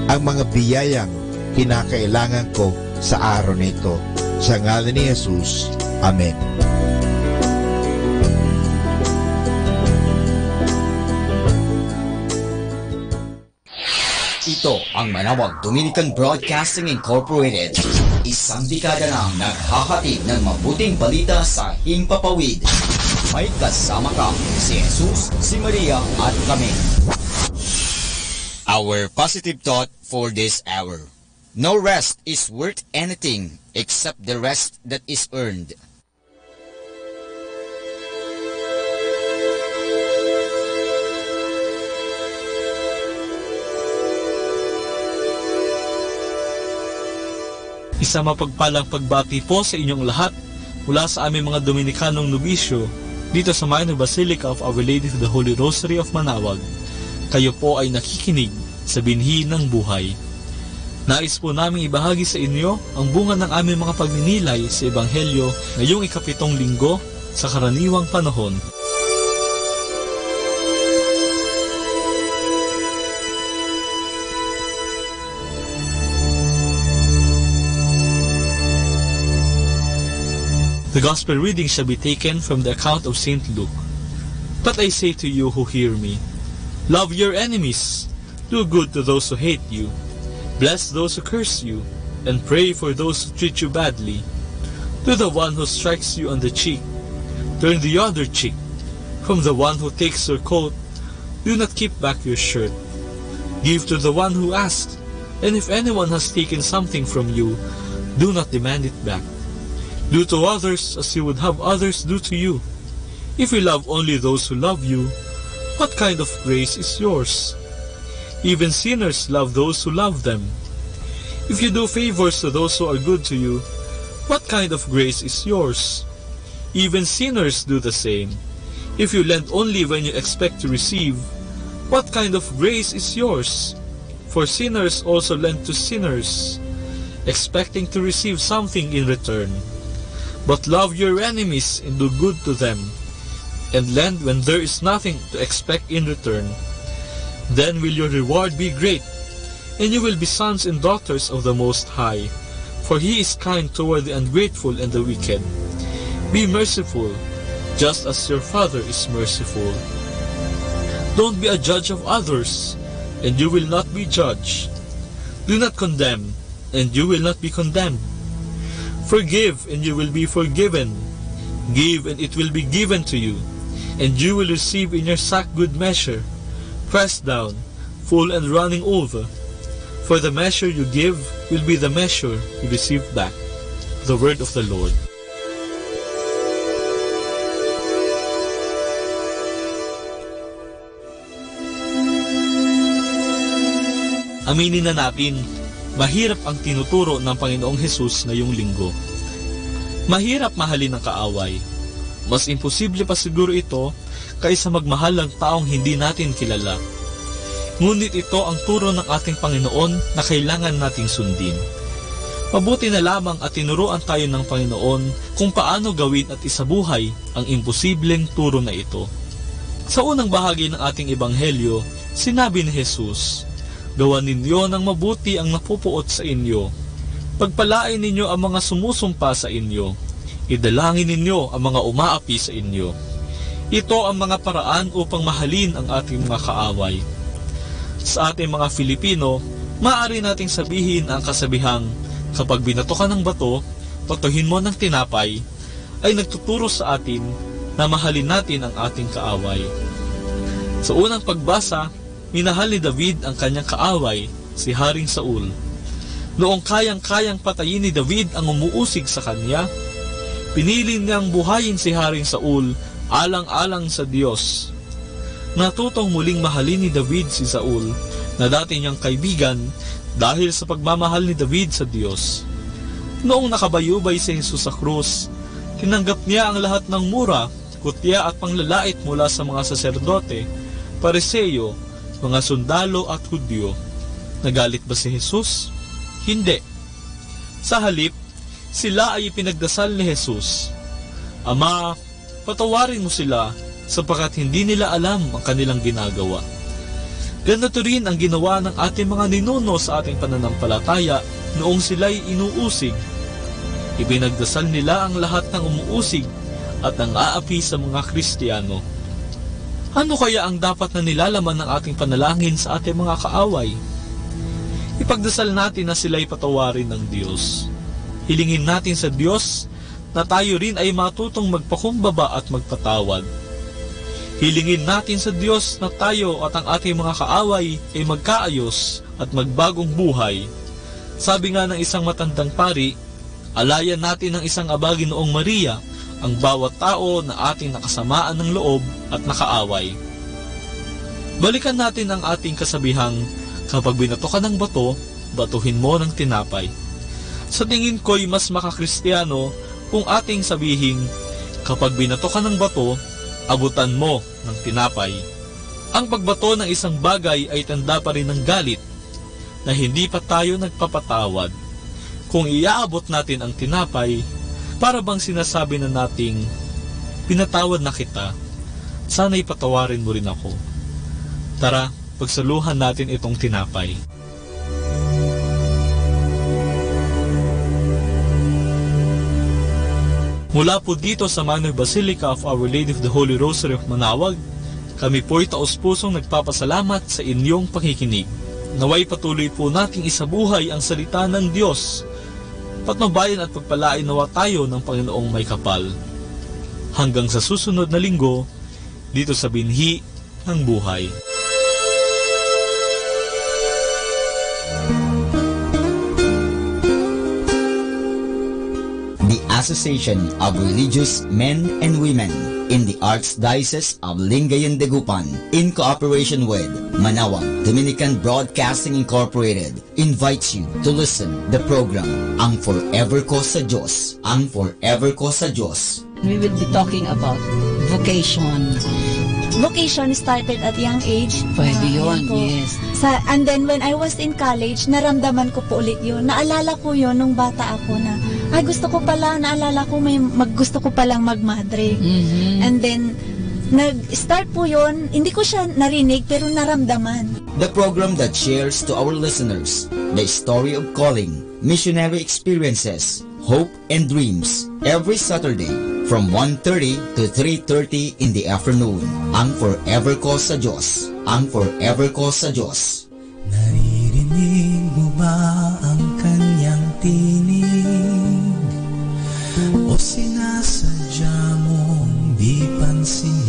ang mga biyayang kinakailangan ko sa araw nito. Sa ngalan ni Jesus. Amen. Ito ang Manawag Dominican Broadcasting Incorporated. Isang dekada nang naghahatid ng mabuting balita sa Himpapawid. May kasama ka, si Jesus, si Maria at kami. Our positive thought for this hour. No rest is worth anything except the rest that is earned. Isa mapagpalang pagbati po sa inyong lahat mula sa aming mga Dominikanong nobisyo dito sa Minor Basilica of Our Lady of the Holy Rosary of Manawag. Kayo po ay nakikinig sa binhi ng buhay. Nais po namin ibahagi sa inyo ang bunga ng aming mga pagninilay sa Ebanghelyo ngayong ika-7 linggo sa karaniwang panahon. The Gospel reading shall be taken from the account of St. Luke. But I say to you who hear me, love your enemies, do good to those who hate you, bless those who curse you, and pray for those who treat you badly. To the one who strikes you on the cheek, turn the other cheek. From the one who takes your coat, do not keep back your shirt. Give to the one who asks, and if anyone has taken something from you, do not demand it back. Do to others as you would have others do to you. If you love only those who love you, what kind of grace is yours? Even sinners love those who love them. If you do favors to those who are good to you, what kind of grace is yours? Even sinners do the same. If you lend only when you expect to receive, what kind of grace is yours? For sinners also lend to sinners, expecting to receive something in return. But love your enemies and do good to them, and lend when there is nothing to expect in return. Then will your reward be great, and you will be sons and daughters of the Most High, for He is kind toward the ungrateful and the wicked. Be merciful, just as your Father is merciful. Don't be a judge of others, and you will not be judged. Do not condemn, and you will not be condemned. Forgive, and you will be forgiven. Give, and it will be given to you, and you will receive in your sack good measure, pressed down, full and running over. For the measure you give will be the measure you receive back. The word of the Lord. Aminin na natin, mahirap ang tinuturo ng Panginoong Hesus ngayong linggo. Mahirap mahalin ang kaaway. Mas imposible pa siguro ito kaysa magmahal ng taong hindi natin kilala. Ngunit ito ang turo ng ating Panginoon na kailangan nating sundin. Mabuti na lamang at tinuruan tayo ng Panginoon kung paano gawin at isabuhay ang imposibleng turo na ito. Sa unang bahagi ng ating Ebanghelyo, sinabi ni Jesus, gawan ninyo ng mabuti ang napupuot sa inyo. Pagpalain ninyo ang mga sumusumpa sa inyo. Idalangin ninyo ang mga umaapi sa inyo. Ito ang mga paraan upang mahalin ang ating mga kaaway. Sa ating mga Filipino, maaari nating sabihin ang kasabihang, kapag binato ka ng bato, patuhin mo ng tinapay, ay nagtuturo sa atin na mahalin natin ang ating kaaway. Sa unang pagbasa, minahal ni David ang kanyang kaaway, si Haring Saul. Noong kayang-kayang patayin ni David ang umuusig sa kanya, pinili niyang buhayin si Haring Saul alang-alang sa Diyos. Natutong muling mahalin ni David si Saul na dati niyang kaibigan dahil sa pagmamahal ni David sa Diyos. Noong nakabayubay si Jesus sa krus, tinanggap niya ang lahat ng mura, kutya at panglalait mula sa mga saserdote, Pariseo, mga sundalo at Hudyo. Nagalit ba si Jesus? Hindi. Sa halip, sila ay ipinagdasal ni Jesus, Ama, patawarin mo sila sapagkat hindi nila alam ang kanilang ginagawa. Ganito rin ang ginawa ng ating mga ninuno sa ating pananampalataya noong sila'y inuusig. Ibinagdasal nila ang lahat ng umuusig at ang aapi sa mga Kristiyano. Ano kaya ang dapat na nilalaman ng ating panalangin sa ating mga kaaway? Ipagdasal natin na sila'y patawarin ng Diyos. Hilingin natin sa Diyos na tayo rin ay matutong magpakumbaba at magpatawad. Hilingin natin sa Diyos na tayo at ang ating mga kaaway ay magkaayos at magbagong buhay. Sabi nga ng isang matandang pari, alayan natin ng isang abagi noong Maria ang bawat tao na ating nakasamaan ng loob at nakaaway. Balikan natin ang ating kasabihang, kapag binato ka ng bato, batuhin mo ng tinapay. Sa tingin ko'y mas makakristiyano kung ating sabihin, kapag binato ka ng bato, abutan mo ng tinapay. Ang pagbato ng isang bagay ay tanda pa rin ng galit, na hindi pa tayo nagpapatawad. Kung iaabot natin ang tinapay, para bang sinasabi na nating, pinatawad na kita, sana'y patawarin mo rin ako. Tara, pagsaluhan natin itong tinapay. Mula po dito sa Minor Basilica of Our Lady of the Holy Rosary of Manaoag, kami po'y taos-pusong nagpapasalamat sa inyong pakikinig. Naway patuloy po nating isabuhay ang salita ng Diyos. Patnubayan at pagpalain nawa tayo ng Panginoong may kapal. Hanggang sa susunod na linggo, dito sa Binhi ng Buhay. The Association of Religious Men and Women in the Archdiocese of Lingayen Dagupan, in cooperation with Manaoag Dominican Broadcasting Incorporated, invites you to listen the program Ang Forever Ko sa Diyos. Ang Forever Ko sa Diyos. We will be talking about vocation. Vocation started at young age. Pwede yun, yes. And then when I was in college, naramdaman ko po ulit yun. Naalala ko yun nung bata ako na, ay gusto ko pala, naalala ko gusto ko palang magmadre. Mm-hmm. And then, nag-start po yun, hindi ko siya narinig pero naramdaman. The program that shares to our listeners the story of calling, missionary experiences, hope and dreams, every Saturday from 1:30 to 3:30 in the afternoon. Ang Forever Ko sa Diyos. Ang Forever Ko sa Diyos. Naririnig mo ba ang kanyang tinig? O sinasadya mong di pansinin?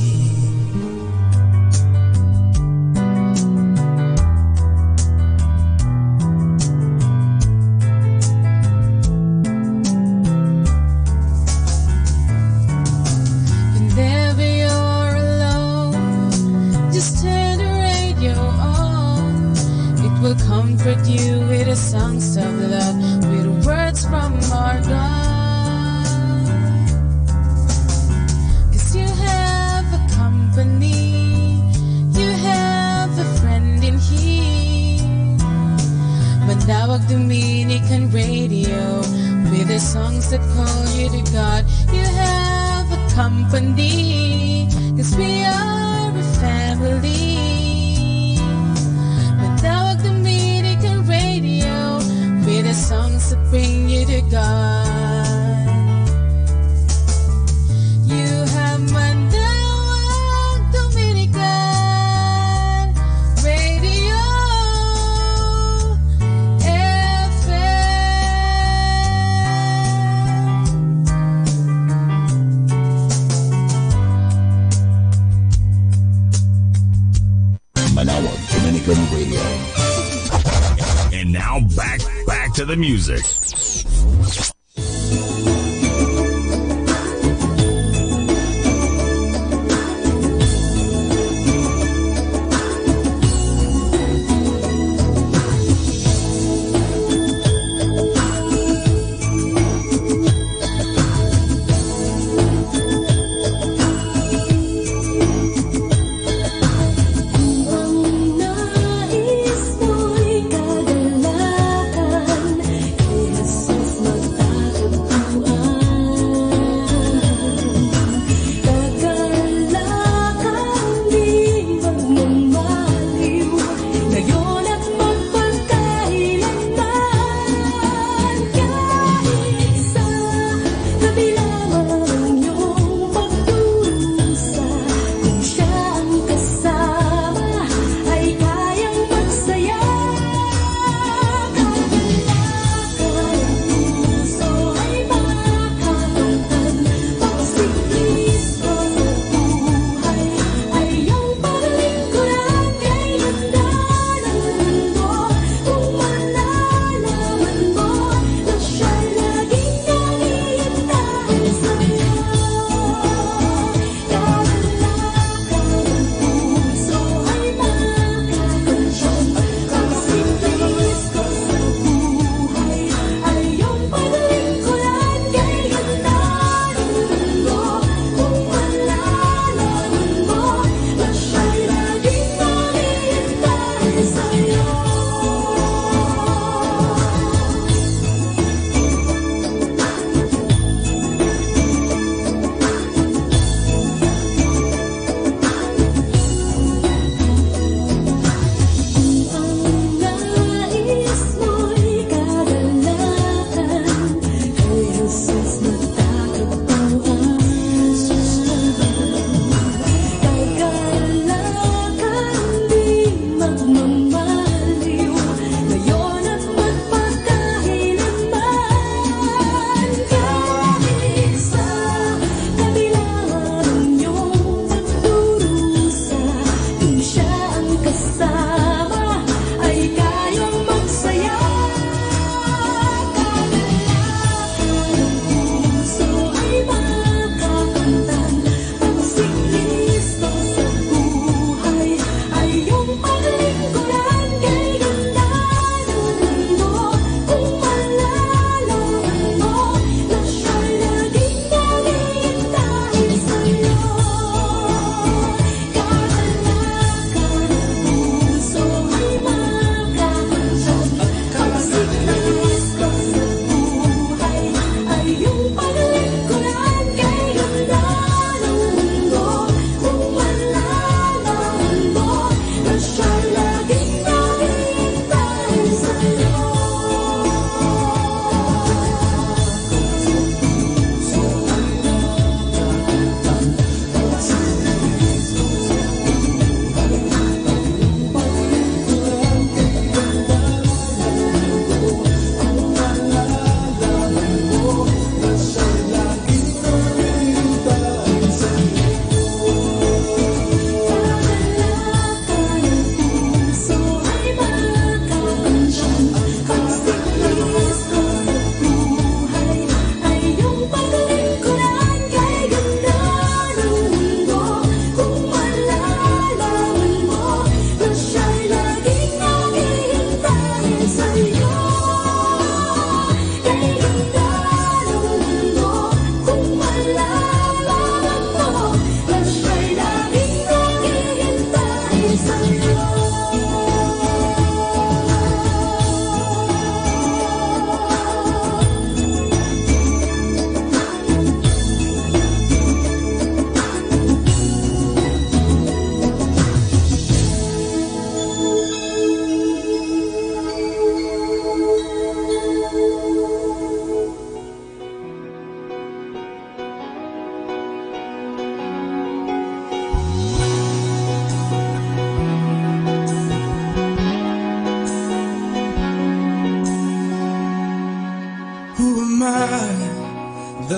We'll comfort you with the songs of love, with words from our God. 'Cause you have a company, you have a friend in here. Manaoag Dominican Radio, with the songs that call you to God. You have a company, 'cause we are a family. With the songs that bring you to God. You have Manaoag Dominican Radio FM. Manaoag Dominican Radio. And now back to the music. Nais mo'y kagalakan, Jesus.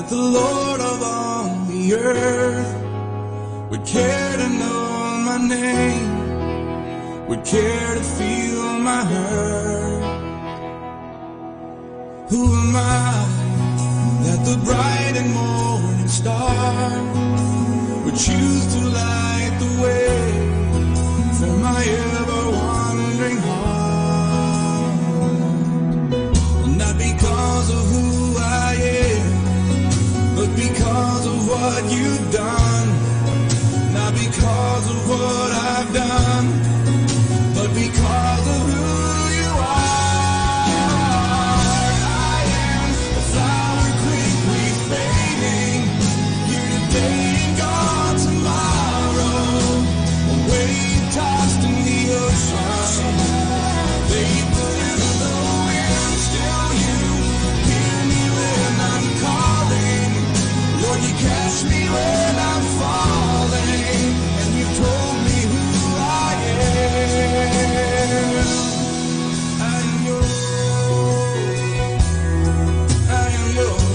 that the Lord of all the earth would care to know my name, would care to feel my hurt. Who am I that the bright and morning star would choose to light the way for my ever-wandering heart? Not because of who I am, but because of what you've done. Not because of what I've done, but because of who you are. I am a flower quickly fading, here today and gone tomorrow. A wave tossed in the ocean, vapor in the wind. Still you hear me when I'm calling. Lord, you catch me when I'm falling, and you told me who I am. I am yours. I am yours.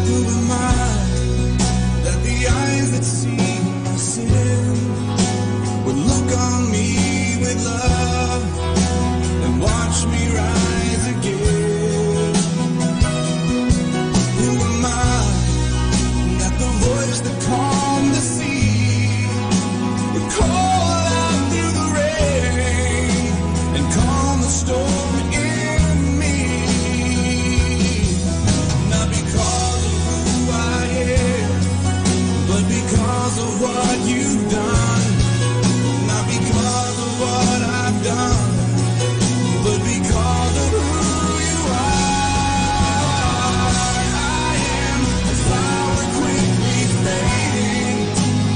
Who am I that the eyes that see my sin would look on me with love and watch me rise again? Who am I that the voice that calmed the sea would call out through the rain and calm the storm in me? Not because of who I am, but because of what you've done. Not because of what I've done, but because of who you are. I am a flower quickly fading,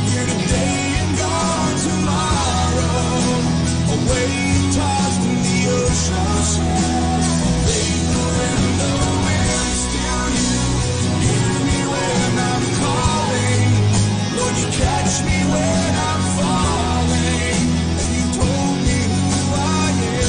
here today and gone tomorrow. A wave tossed in the ocean, vapor in the wind. Still you hear me when I'm calling. Lord, you catch me when I'm falling, and you told me who I am.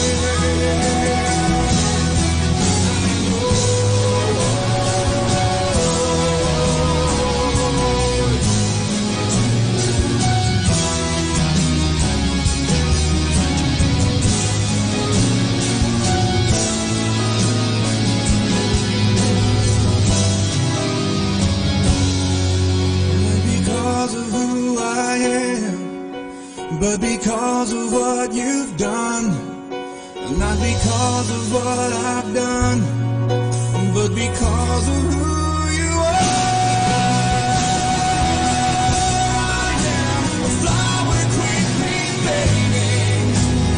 Not because of who I am, but because of what you've done. Not because of what I've done, but because of who you are. I am a flower quickly fading,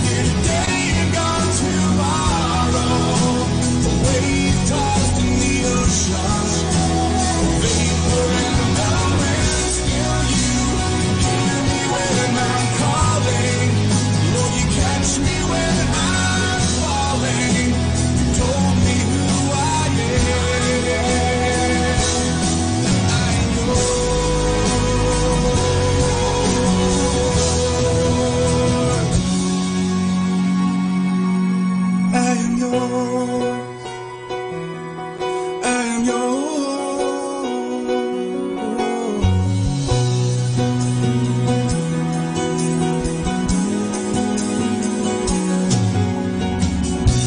here today and gone tomorrow. A wave tossed in the ocean, vapor in the wind. Still you hear me when I'm calling. Lord, you catch me when I'm falling. You told me who I am. I am yours. I am yours. I am yours.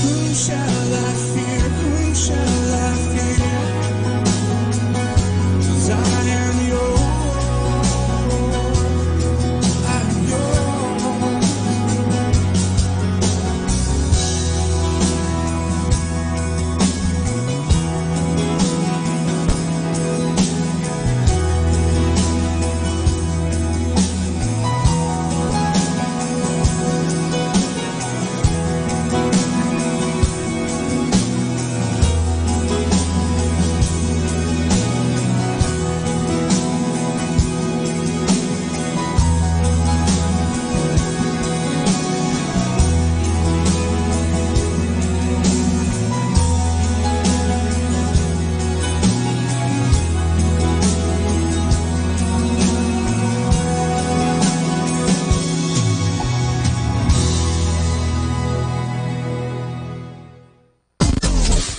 Whom shall I fear? Whom shall I fear? 'Cause I am yours. I am yours.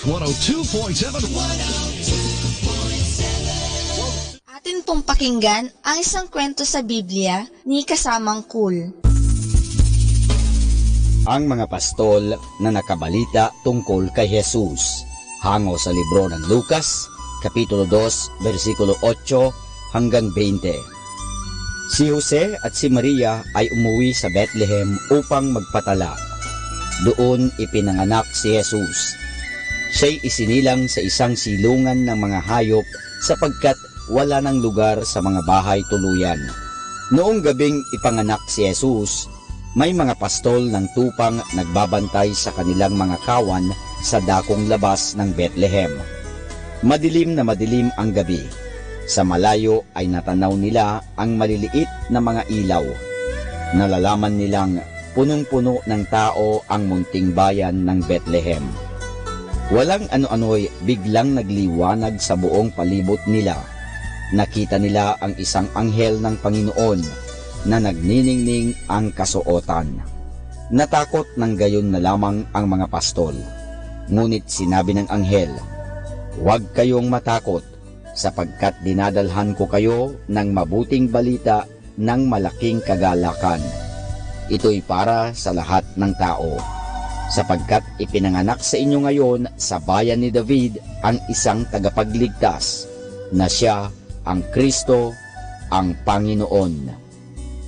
102.7. Atin pong pakinggan ang isang kwento sa Biblia ni Kasamang Cool. Ang mga pastol na nakabalita tungkol kay Jesus, hango sa libro ng Lucas, Kapitulo 2, versikulo 8 hanggang 20. Si Jose at si Maria ay umuwi sa Bethlehem upang magpatala. Doon ipinanganak si Jesus. Siya'y isinilang sa isang silungan ng mga hayop sapagkat wala ng lugar sa mga bahay tuluyan. Noong gabing ipanganak si Jesus, may mga pastol ng tupang nagbabantay sa kanilang mga kawan sa dakong labas ng Bethlehem. Madilim na madilim ang gabi. Sa malayo ay natanaw nila ang maliliit na mga ilaw. Nalalaman nilang punong-puno ng tao ang munting bayan ng Bethlehem. Walang ano-ano'y biglang nagliwanag sa buong palibot nila. Nakita nila ang isang anghel ng Panginoon na nagniningning ang kasuotan. Natakot ng gayon na lamang ang mga pastol. Ngunit sinabi ng anghel, "Huwag kayong matakot, sapagkat dinadalhan ko kayo ng mabuting balita ng malaking kagalakan. Ito'y para sa lahat ng tao, sapagkat ipinanganak sa inyo ngayon sa bayan ni David ang isang tagapagligtas, na siya ang Kristo, ang Panginoon."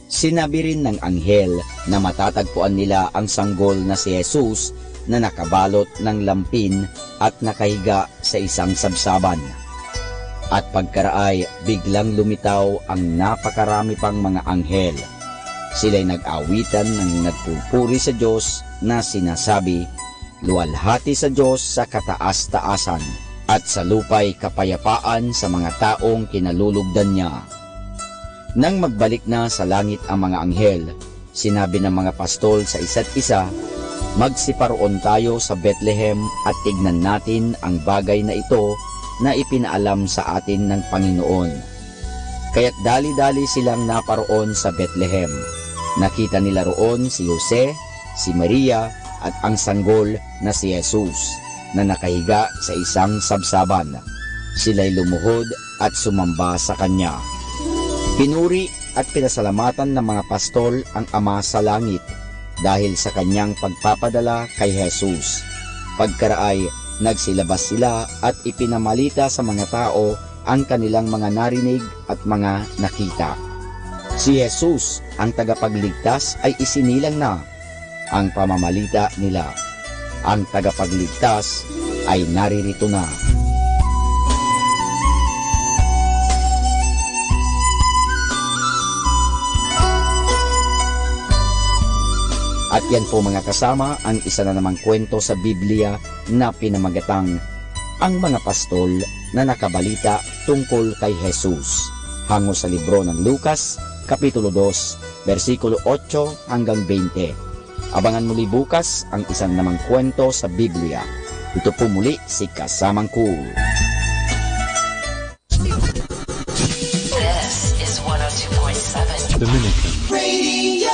Sinabi rin ng anghel na matatagpuan nila ang sanggol na si Jesus na nakabalot ng lampin at nakahiga sa isang sabsaban. At pagkaraay, biglang lumitaw ang napakarami pang mga anghel. Sila'y nag-awitan ng nagpupuri sa Diyos na sinasabi, "Luwalhati sa Diyos sa kataas-taasan, at sa lupa'y kapayapaan sa mga taong kinalulugdan niya." Nang magbalik na sa langit ang mga anghel, sinabi ng mga pastol sa isa't isa, "Magsiparoon tayo sa Bethlehem at tignan natin ang bagay na ito na ipinaalam sa atin ng Panginoon." Kaya't dali-dali silang naparoon sa Bethlehem. Nakita nila roon si Jose, si Maria at ang sanggol na si Jesus na nakahiga sa isang sabsaban. Sila'y lumuhod at sumamba sa kanya. Pinuri at pinasalamatan ng mga pastol ang Ama sa langit dahil sa kanyang pagpapadala kay Jesus. Pagkaraay, nagsilabas sila at ipinamalita sa mga tao ang kanilang mga narinig at mga nakita. Si Jesus, ang tagapagligtas, ay isinilang na. Ang pamamalita nila, ang tagapagligtas, ay naririto na. At yan po mga kasama ang isa na namang kwento sa Biblia na pinamagatang Ang Mga Pastol na Nakabalita Tungkol kay Jesus, hango sa libro ng Lucas, Kapitulo 2, versikulo 8 hanggang 20. Abangan muli bukas ang isang namang kwento sa Biblia. Ito po muli si Kasamang Cool. This is 102.7 Dominican Radio.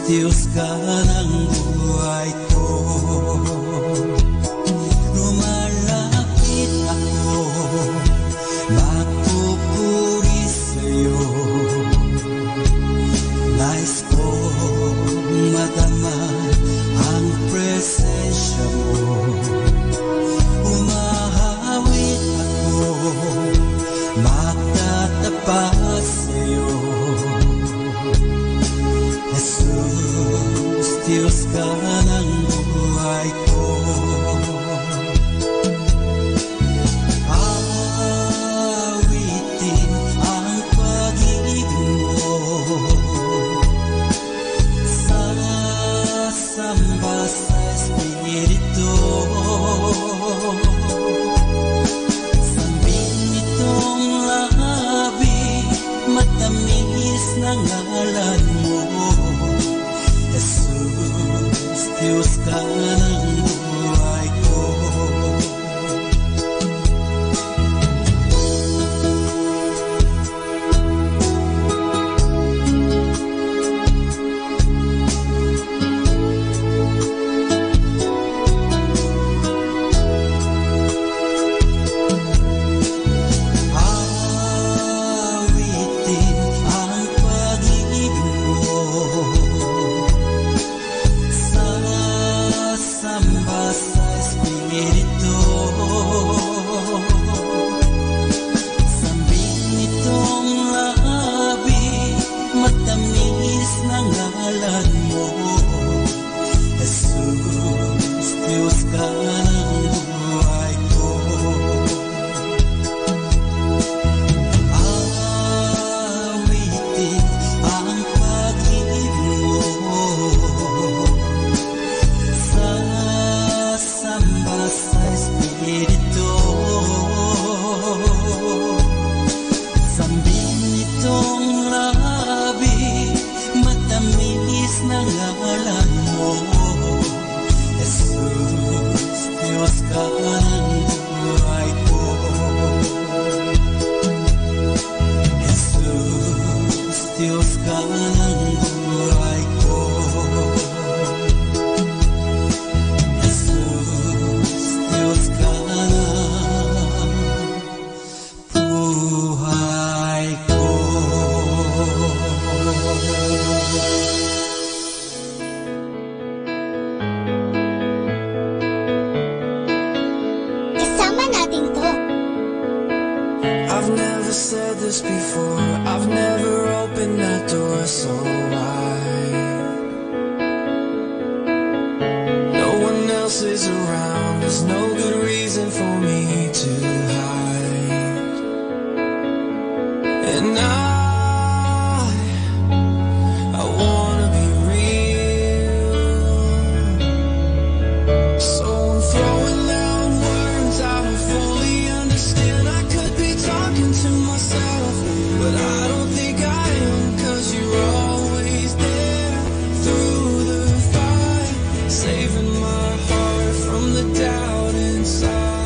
Diyos ka ng buhay ko. Lumalapit ako, magpupuri sa'yo. Nais ko madama ang presensya mo. Umahawit ako pag-usapan natin to. I've never said this before, I've never opened that door so wide. No one else is around, there's no good reason for me to hide. And I wanna be real, so I'm throwing out words I don't fully understand. I could be talking to myself, but I don't think I am, 'cause you're always there through the fight, saving my heart from the doubt inside.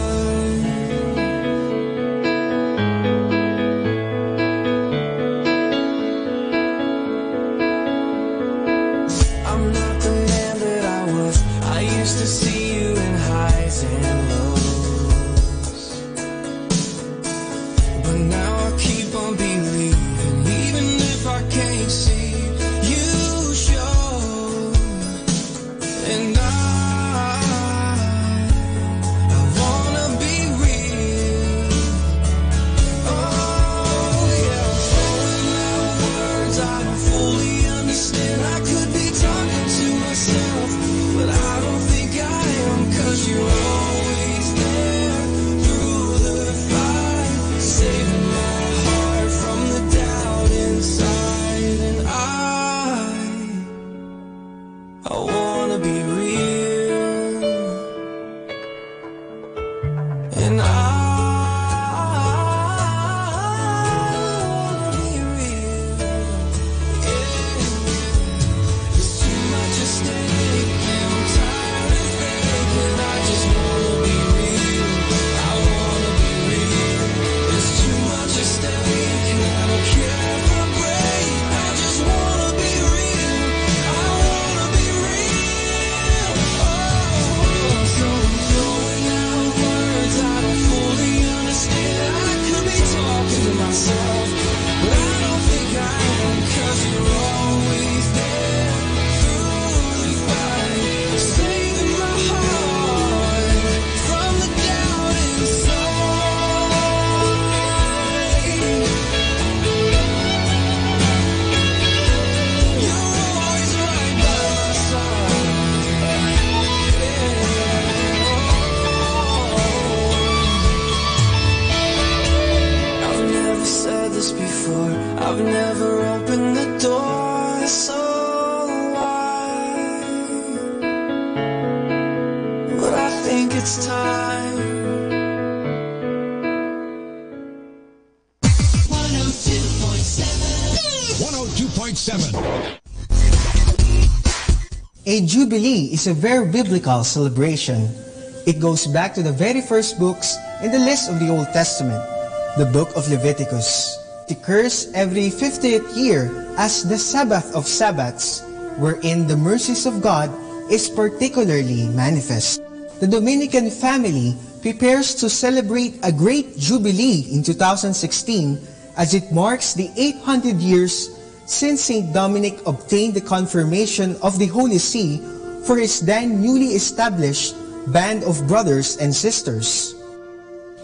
I'm not the man that I was. I used to see you in highs and lows, but now I keep on believing, even if I can't see you show. And I wanna be real. Oh yeah, throwing out words I don't fully understand. I could be talking to myself, but I don't think I am, 'cause you're always there through the fight, saving my heart from the doubt inside. And I wanna be real. And I wanna be real. There's too much at stake, and I'm tired of faking. I just wanna be real. I wanna be real. There's too much at stake, and I don't care if I break. I just wanna be real. I wanna be real. Oh, so I'm throwing out words I don't fully understand. I could be talking to myself, but I don't think I am, 'cause you're always there through the fight, saving my heart from the doubt inside. You're always right by my side. I've never said this before, I've never opened the door so wide, but I think it's time. 102.7. A jubilee is a very biblical celebration. It goes back to the very first books in the list of the Old Testament, the book of Leviticus. It occurs every 50th year as the Sabbath of Sabbaths, wherein the mercies of God is particularly manifest. The Dominican family prepares to celebrate a great jubilee in 2016 as it marks the 800 years since St. Dominic obtained the confirmation of the Holy See for his then newly established band of brothers and sisters.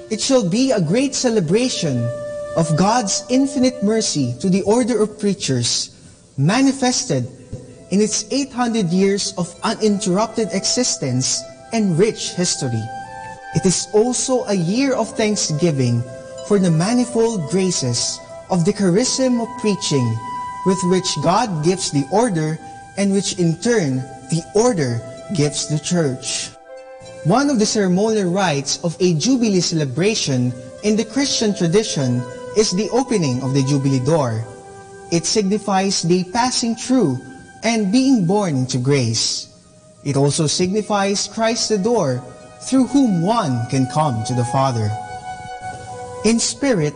It shall be a great celebration of God's infinite mercy to the order of preachers, manifested in its 800 years of uninterrupted existence and rich history. It is also a year of thanksgiving for the manifold graces of the charism of preaching with which God gives the order and which in turn the order gives the church. One of the ceremonial rites of a Jubilee celebration in the Christian tradition is the opening of the Jubilee door. It signifies the passing through and being born into grace. It also signifies Christ the door through whom one can come to the Father. In spirit,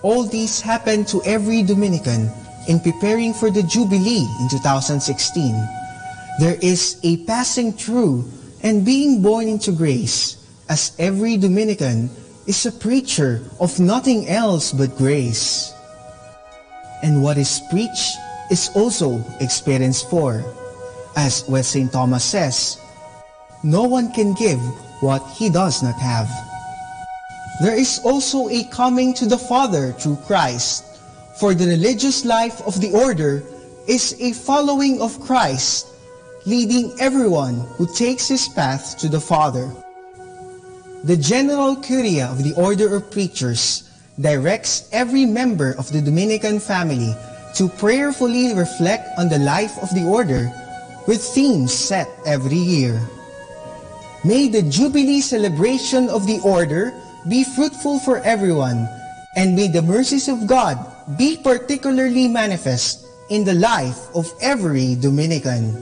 all these happen to every Dominican in preparing for the Jubilee in 2016. There is a passing through and being born into grace, as every Dominican is a preacher of nothing else but grace. And what is preached is also experienced for. As what St. Thomas says, no one can give what he does not have. There is also a coming to the Father through Christ, for the religious life of the order is a following of Christ, leading everyone who takes his path to the Father. The General Curia of the Order of Preachers directs every member of the Dominican family to prayerfully reflect on the life of the order with themes set every year. May the Jubilee celebration of the order be fruitful for everyone, and may the mercies of God be particularly manifest in the life of every Dominican.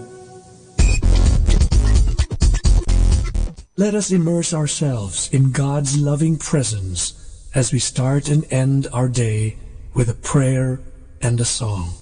Let us immerse ourselves in God's loving presence as we start and end our day with a prayer and a song.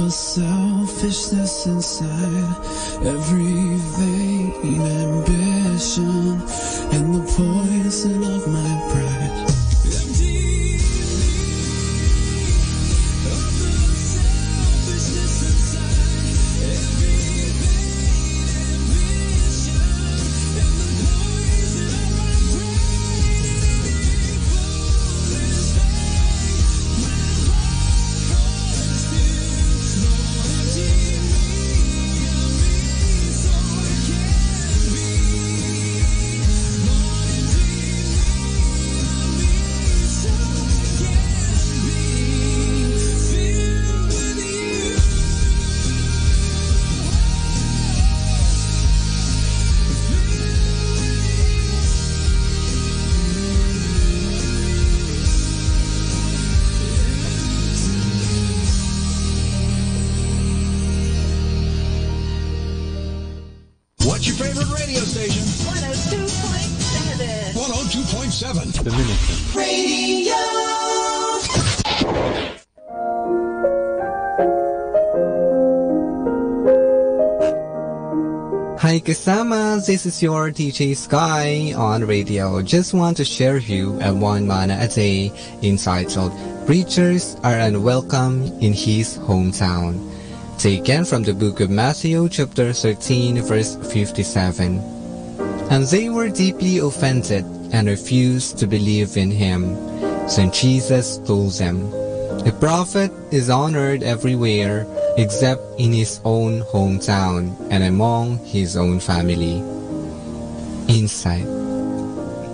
the selfishness inside, every vain ambition, and the poison of my pride. What's your favorite radio station? 102.7. 102.7. Dominican Radio. Hi kasama, this is your DJ Sky on radio. Just want to share you a one mana a day entitled Preachers Are Unwelcome in His Hometown. Taken from the book of Matthew chapter 13 verse 57. And they were deeply offended and refused to believe in him. So Jesus told them, a prophet is honored everywhere except in his own hometown and among his own family. Insight.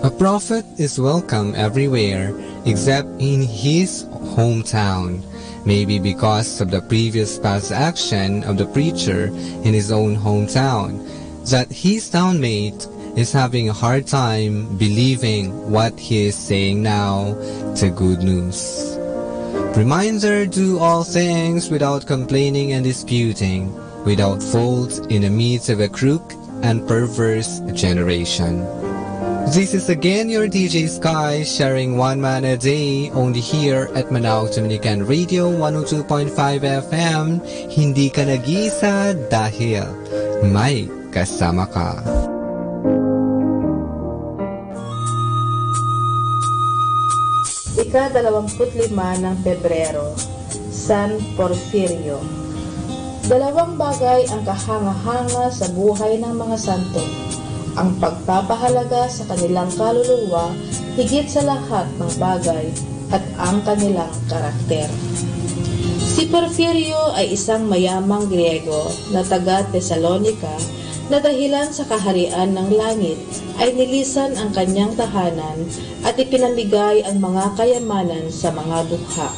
A prophet is welcome everywhere except in his hometown. Maybe because of the previous past action of the preacher in his own hometown, that his townmate is having a hard time believing what he is saying now to good news. Reminder, do all things without complaining and disputing, without fault in the midst of a crooked and perverse generation. This is again your DJ Sky sharing one man a day only here at Manawag Dominican Radio 102.5 FM. Hindi ka nag-iisa dahil may kasama ka. Ika-25 ng Pebrero, San Porfirio. Dalawang bagay ang kahanga-hanga sa buhay ng mga santo. Ang pagpapahalaga sa kanilang kaluluwa higit sa lahat ng bagay at ang kanilang karakter. Si Porfirio ay isang mayamang Griego na taga Thessalonica na dahilan sa kaharian ng langit ay nilisan ang kanyang tahanan at ipinamigay ang mga kayamanan sa mga dukha.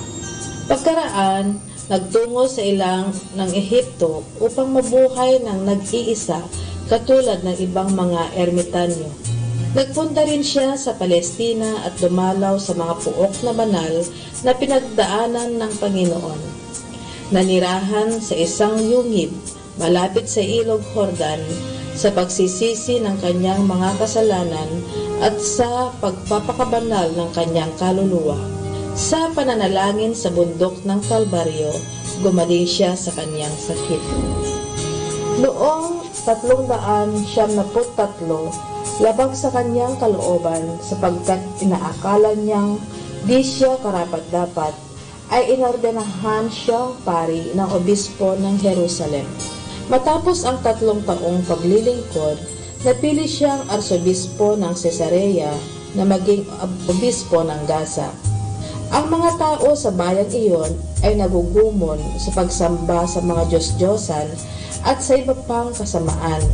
Pagkaraan, nagtungo sa ilang ng Ehipto upang mabuhay ng nag-iisa katulad ng ibang mga ermitanyo. Nagpunta rin siya sa Palestina at dumalaw sa mga puok na banal na pinagdaanan ng Panginoon. Nanirahan sa isang yungib malapit sa ilog Jordan sa pagsisisi ng kanyang mga kasalanan at sa pagpapakabanal ng kanyang kaluluwa. Sa pananalangin sa bundok ng Kalbaryo, gumaling siya sa kanyang sakit. Noong 373, labag sa kanyang kalooban sapagkat inaakala niyang di siya karapat-dapat, ay inordenahan siyang pari ng obispo ng Jerusalem. Matapos ang 3 taong paglilingkod, napili siyang arsobispo ng Cesarea na maging obispo ng Gaza. Ang mga tao sa bayang iyon ay nagugumon sa pagsamba sa mga Diyos-Diyosan at sa iba pang kasamaan.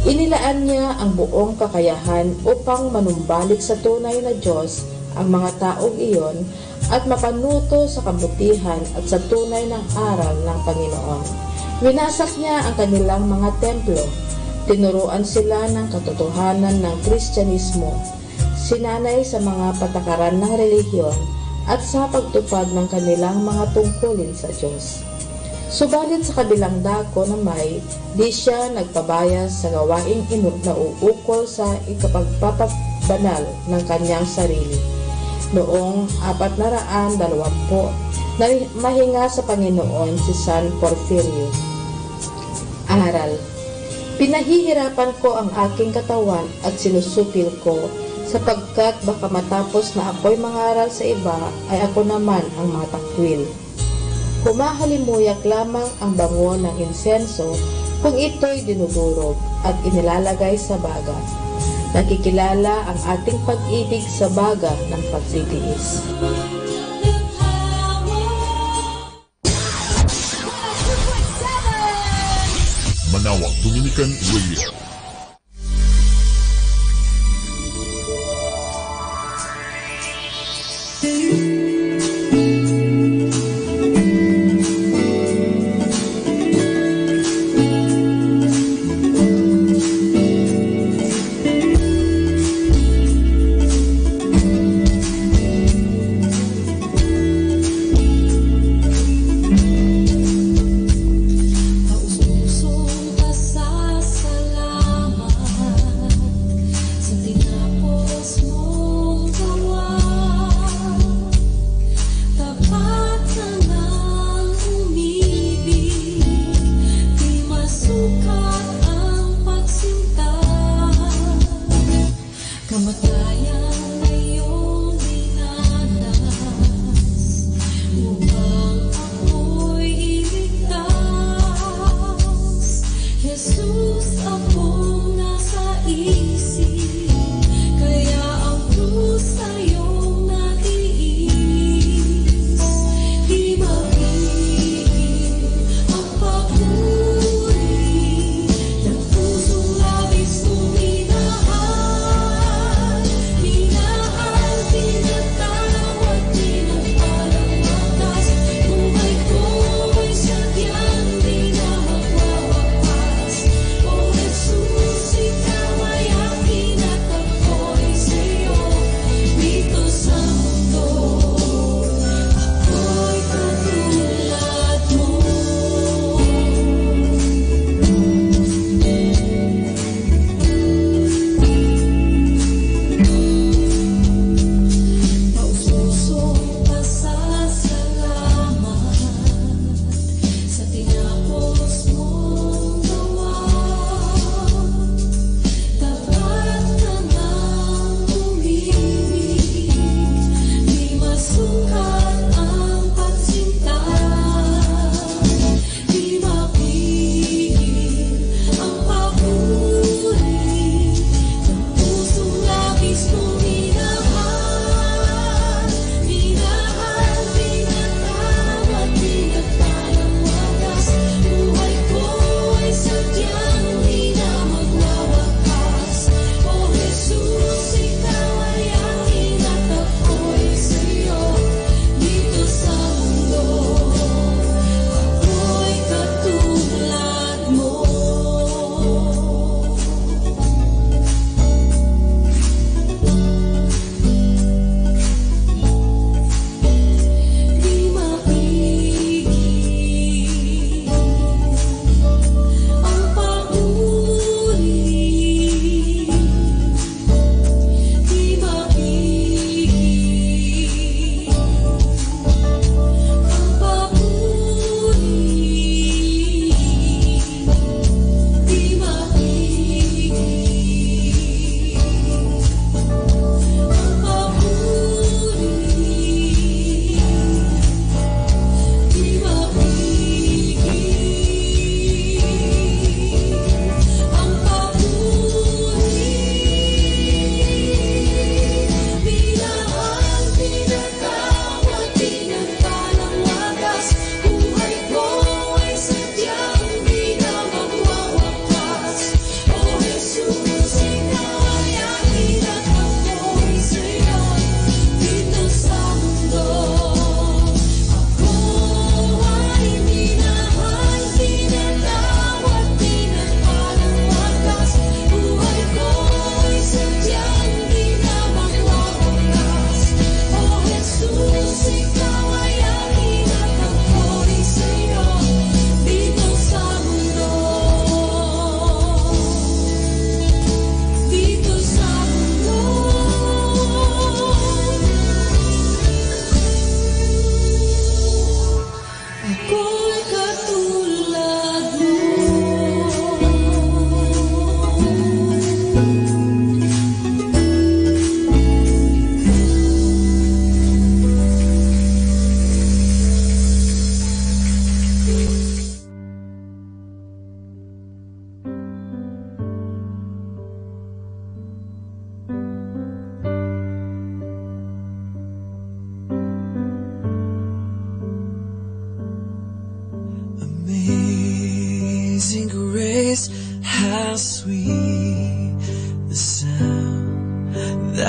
Inilaan niya ang buong kakayahan upang manumbalik sa tunay na Diyos ang mga taong iyon at mapanuto sa kabutihan at sa tunay ng aral ng Panginoon. Winasak niya ang kanilang mga templo. Tinuruan sila ng katotohanan ng Kristyanismo, sinanay sa mga patakaran ng relihiyon at sa pagtupad ng kanilang mga tungkulin sa Diyos. Subalit sa kabilang dako na may, di siya nagpabaya sa gawaing nauukol sa ikapagpapabanal ng kanyang sarili. Noong 420, na mahinga sa Panginoon si San Porfirio. Aral. Pinahihirapan ko ang aking katawan at sinusupil ko sapagkat baka matapos na ako'y mangaral sa iba ay ako naman ang matakwil. Humahalimuyak lamang ang bango ng insenso kung ito'y dinudurog at inilalagay sa baga. Nakikilala ang ating pag-ibig sa baga ng pagsitiis. Manawag Dominican Radio.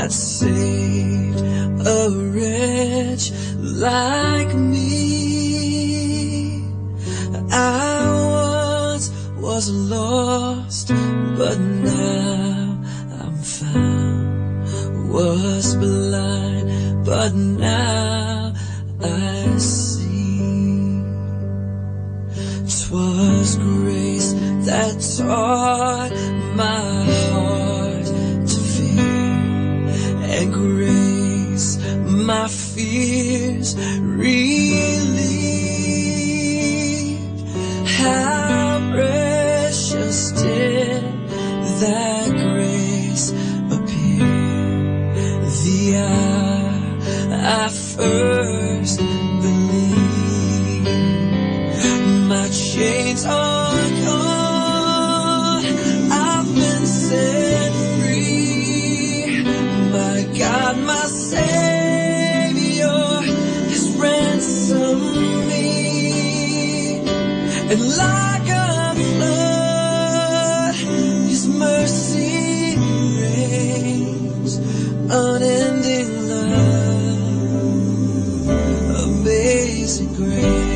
that saved a wretch like me. I once was lost, but now I'm found. Was blind, but now I see. 'Twas grace that taught my heart to fear, and grace my fears relieved. How precious did that grace appear the hour I first believed. My chains are gone, I've been set free. My God, my Savior has ransomed me. And like a flood, His mercy reigns. Unending love, amazing grace.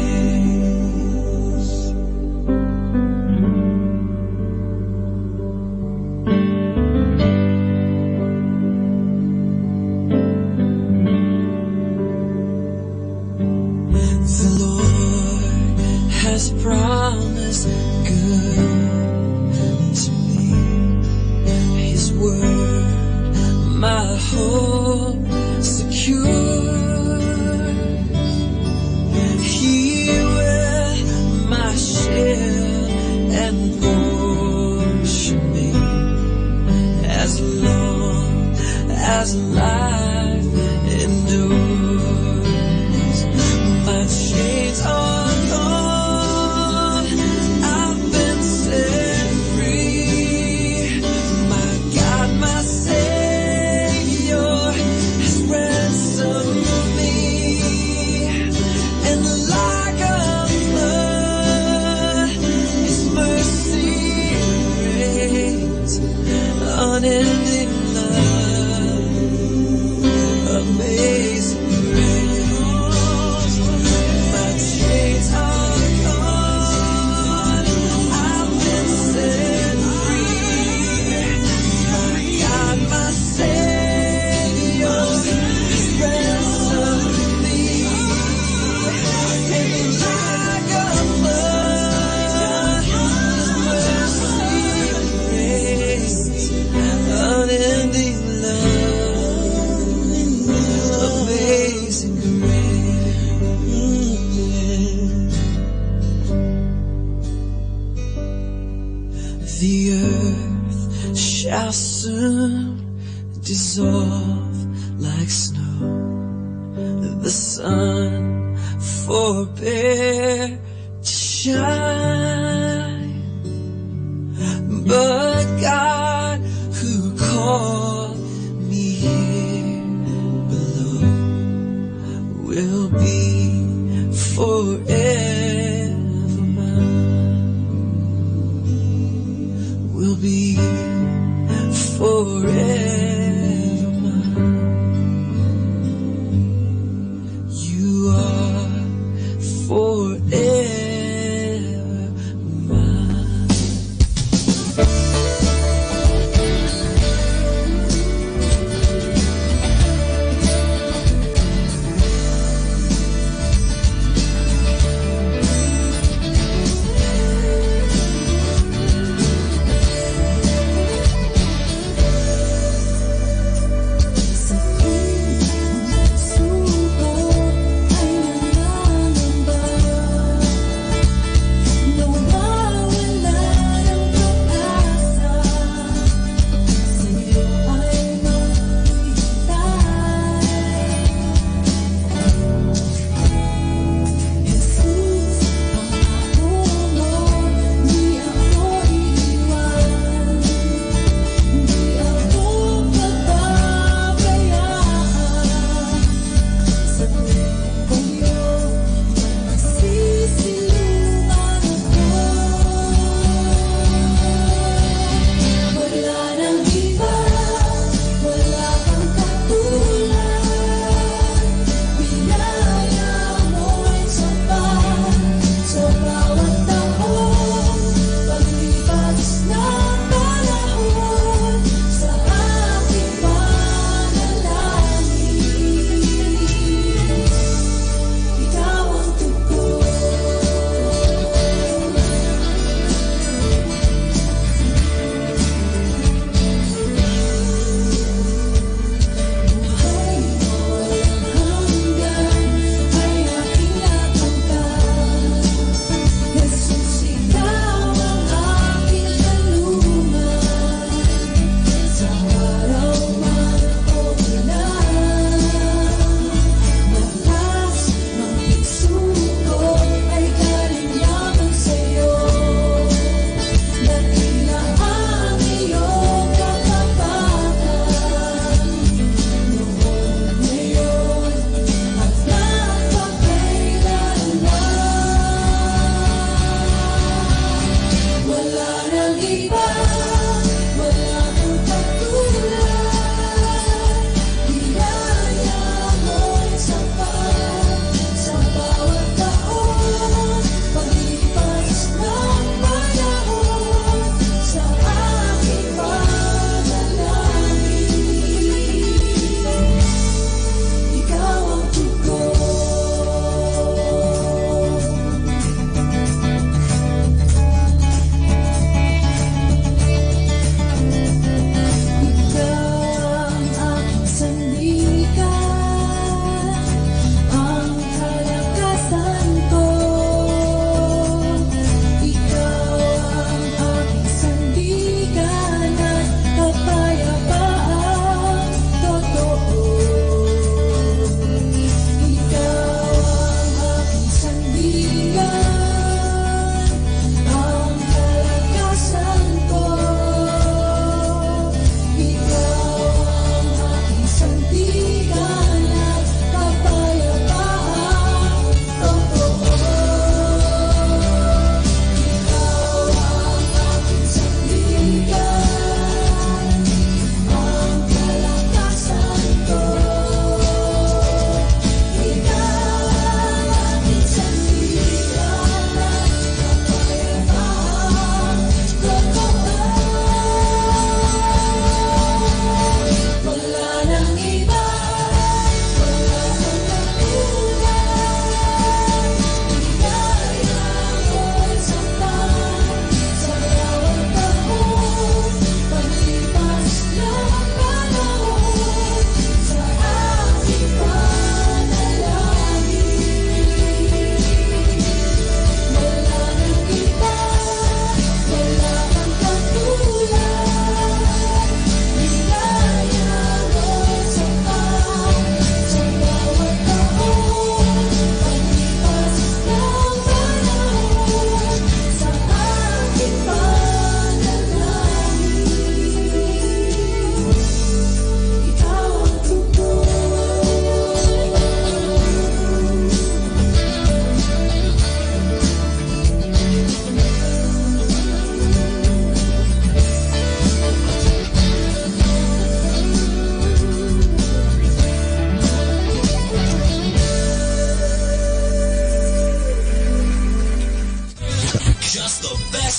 The Lord has promised good to me. His word, my hope secure. He will my shield and portion me, as long as life endures. My chains are gone, I've been set free. My God, my Savior has ransomed me. And like a flood, His mercy reigns. Unending love, amazing grace. My chains are gone, I've been set free. My God, my Savior has ransomed me. And like a flood, His mercy reigns. Unending love, amazing grace. The earth shall soon dissolve like snow. The sun forbear to shine, but God who called me here below will be forever mine. Will be forever mine. You are forever mine.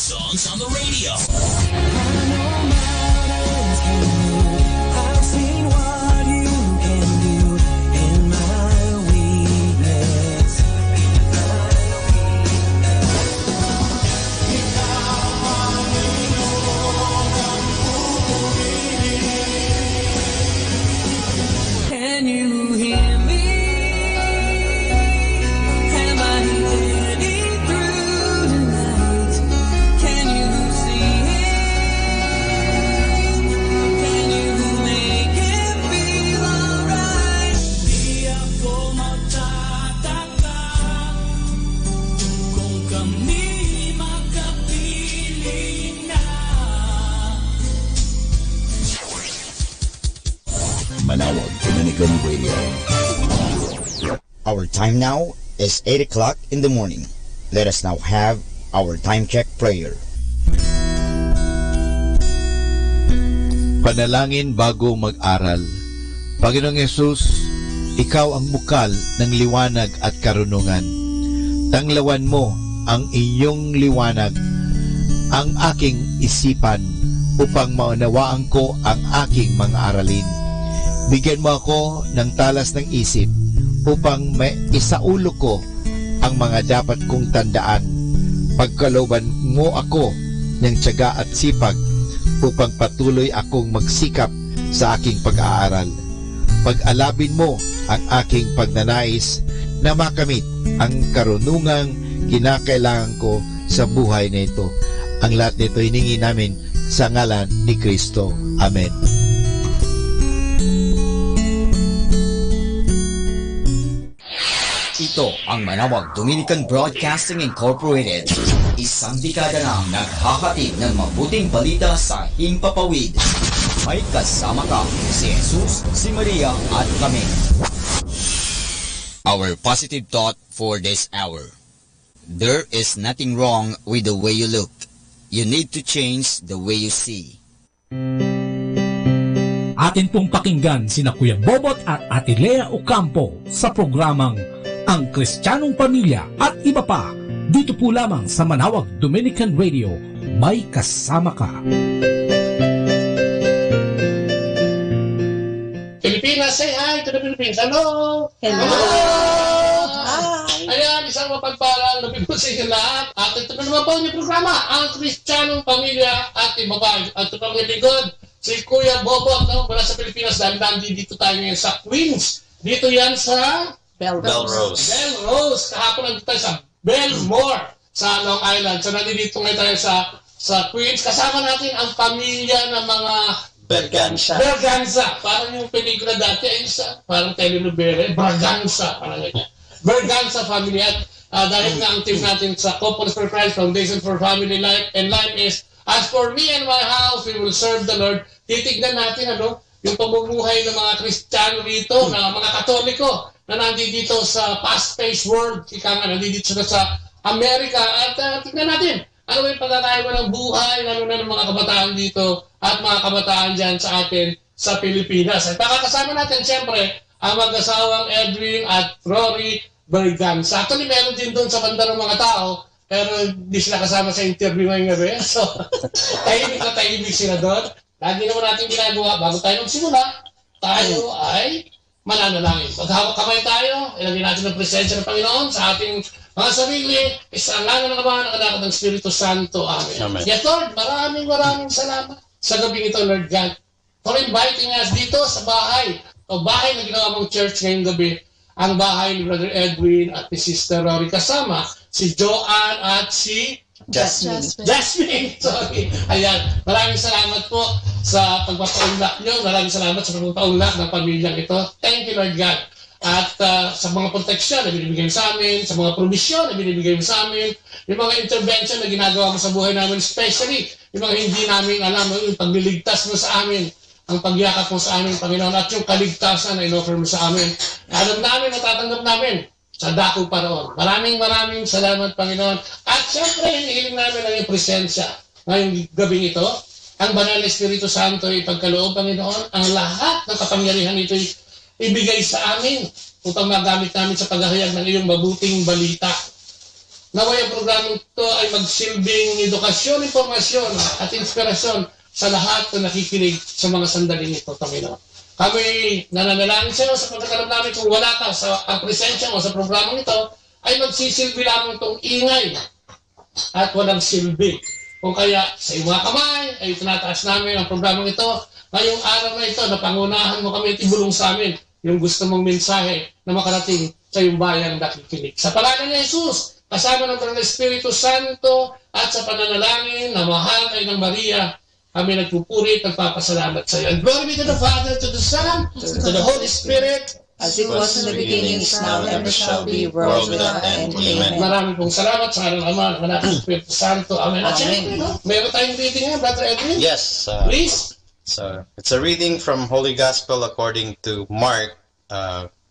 songs on the radio. I've seen what you can do in my weakness. Can you hear me? Am I getting through tonight? Can you see him? Can you make it feel alright? Di ako magtataka kung kami magkapiling na. Manawag Dominican Radio. Our time now is 8 o'clock in the morning. Let us now have our time check prayer. Panalangin bago mag-aral. Panginoong Yesus, Ikaw ang bukal ng liwanag at karunungan. Tanglawan mo ang iyong liwanag, ang aking isipan, upang maunawaan ko ang aking mga aralin. Bigyan mo ako ng talas ng isip upang isaulo ko ang mga dapat kong tandaan. Pagkalooban mo ako ng tiyaga at sipag upang patuloy akong magsikap sa aking pag-aaral. Pag-alabin mo ang aking pagnanais na makamit ang karunungang kinakailangan ko sa buhay na ito. Ang lahat nito hiningi namin sa ngalan ni Kristo. Amen. Ito ang Manawag Dominican Broadcasting Incorporated. Isang dekada nang naghahatid ng mabuting balita sa Himpapawid. May kasama ka si Jesus, si Maria at kami. Our positive thought for this hour. There is nothing wrong with the way you look. You need to change the way you see. Atin pong pakinggan sina Kuya Bobot at Ate Lea Ocampo sa programang Ang Kristiyanong Pamilya at iba pa, dito po lamang sa Manawag Dominican Radio. May kasama ka. Pilipinas, say hi to the Philippines. Hello! Hello! Hi! Ayan, isang mapagpalang gabi po sa inyo lahat. At ito na naman po yung programa, Ang Kristiyanong Pamilya at iba pa. At ito pang likod, si Kuya Bobot, no? Mula sa Pilipinas, dahil dito tayo ngayon sa Queens. Dito yan sa Belrose. Belrose. Kahapon nandito tayo sa Belmore sa Long Island. So nandito ngayon tayo sa Queens. Kasama natin ang pamilya ng mga Berganza. Parang yung pelikula dati ay parang telenovela. Braganza. Parang ganyan. Berganza family. At dahil nga ang team natin sa Couples for Christ Foundation for Family Life and Life is, as for me and my house, we will serve the Lord. Titignan natin yung pamumuhay ng mga Kristiyano dito, ng mga Katoliko na nandito sa fast-paced world, nandito sila sa Amerika. At tignan natin, ano yung pagkakaiba ng buhay, lalo na ng mga kabataan dito at mga kabataan dyan sa atin sa Pilipinas. At pakakasama natin, siyempre, ang mag-asawang Edwin at Rory Berganza. Actually, meron din doon sa banda ng mga tao, pero hindi sila kasama sa interview ngayong gabi. So, tahimik sila doon. Lagi naman natin ginagawa, bago tayo magsimula, tayo ay mananalangin. Paghawak kamay tayo, ilagay natin ang presensya ng Panginoon sa ating mga sarili, isang ngalan ng Ama, ng Anak at ng Espiritu Santo. Amen. Amen. Yes, Lord, maraming salamat sa gabing ito, Lord God, for inviting us dito sa bahay, o bahay na ginawa mong church ngayong gabi, ang bahay ni Brother Edwin at ni Sister Rory, kasama si Joanne at si Jasmine. Sorry. Ayan. Maraming salamat po sa pagpapaunlak nyo. Maraming salamat sa pagpapaunlak ng pamilyang ito. Thank you, Lord God. At sa mga proteksyon na binibigay sa amin, sa mga promisyon na binibigay mo sa amin, yung mga intervention na ginagawa mo sa buhay namin, especially yung mga hindi namin alam, yung pagliligtas mo sa amin, ang pagyakap mo sa amin, Panginoon, at yung kaligtasan na in-offer mo sa amin. Alam namin, natatanggap namin sa dako paroon. Maraming salamat, Panginoon. At siyempre, hinihiling namin ang iyong presensya ngayong gabing ito. Ang Banal na Espiritu Santo ay ipagkaloob, Panginoon. Ang lahat ng kapangyarihan ito ay ibigay sa amin upang magamit namin sa paghahayag ng iyong mabuting balita. naway ang programang ito ay magsilbing edukasyon, informasyon at inspirasyon sa lahat na nakikinig sa mga sandaling ito, Panginoon. Kami nananalangin sa iyo sa pagkakalam namin kung wala ka sa ang presensya mo sa programang ito, ay magsisilbi lamang itong ingay at walang silbi. Kung kaya sa iyong mga kamay ay tinataas namin ang programang ito. Ngayong araw na ito, napangunahan mo kami at ibulong sa amin yung gusto mong mensahe na makarating sa iyong bayang nakikinig. Sa pangalan ni Jesus, kasama ng Banal na Espiritu Santo at sa pananalangin na mahal ay ng Maria, kami nagpupuri at nagpapasalamat sa iyo. And glory be to the Father, to the Son, to the Holy Spirit, as it was in the beginning, is now, and ever shall be, world without end. Amen. Maraming pong salamat sa Ama, ng Anak, ng Espiritu Santo. Amen. At syempre, no? Meron tayong reading ngayon, Brother Edwin? Yes. Please. So, it's a reading from Holy Gospel according to Mark,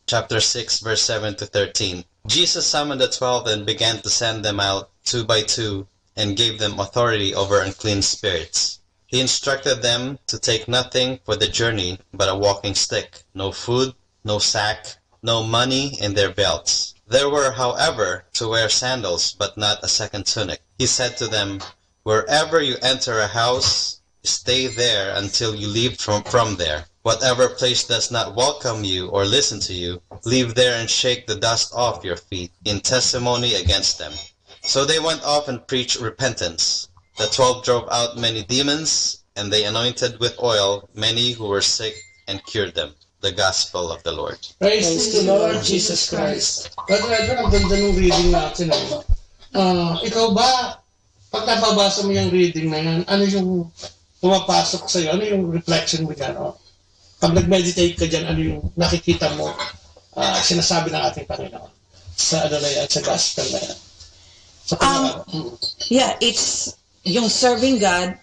chapter 6, verse 7 to 13. Jesus summoned the 12 and began to send them out 2 by 2 and gave them authority over unclean spirits. He instructed them to take nothing for the journey but a walking stick, no food, no sack, no money in their belts. They were, however, to wear sandals, but not a second tunic. He said to them, "Wherever you enter a house, stay there until you leave from there. Whatever place does not welcome you or listen to you, leave there and shake the dust off your feet in testimony against them." So they went off and preached repentance. The 12 drove out many demons, and they anointed with oil many who were sick and cured them. The Gospel of the Lord. Praise to the Lord Jesus Christ. Brother Edwin, ang ganda ng reading natin. Ikaw ba, pag nababasa mo yung reading na yan, ano yung pumapasok sa iyo? Ano yung reflection mo dyan? Pag nag-meditate ka dyan, ano yung nakikita mo sinasabi ng ating Panginoon sa ano na yan, sa Gospel na yan? Yeah, it's yung serving God,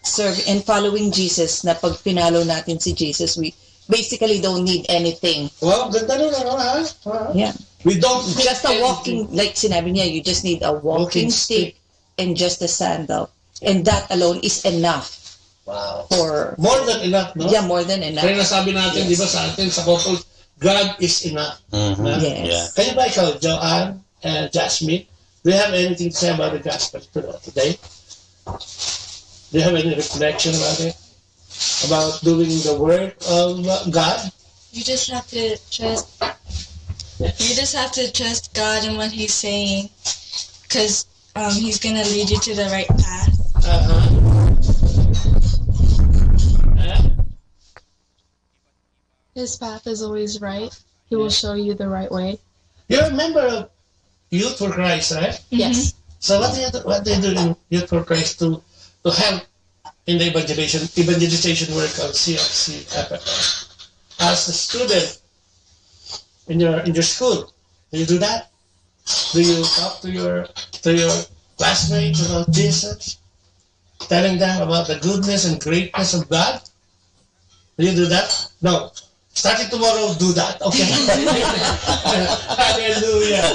and following Jesus, na pag pinalo natin si Jesus, we basically don't need anything. Well, ganda nun, ha? Yeah. We don't just a walking, like sinabi niya, you just need a walking stick and just a sandal. And that alone is enough. Wow. For more than enough, no? Yeah, more than enough. Kaya nasabi natin, di ba sa atin, sa couple, God is enough. Yes. Yeah. Kaya ba ikaw, Joanne and Jasmine, do you have anything to say about the gospel today? Do you have any reflection about it? About doing the work of God? You just have to trust. You just have to trust God and what He's saying, because He's gonna lead you to the right path. His path is always right. He will show you the right way. You're a member of Youth for Christ, right? Yes. So what do you do in Youth for Christ to help in the evangelization work of CFFF? As a student in your school, do you do that? Do you talk to your classmates about Jesus, telling them about the goodness and greatness of God? Do you do that? No. Starting tomorrow, do that. Okay? Hallelujah.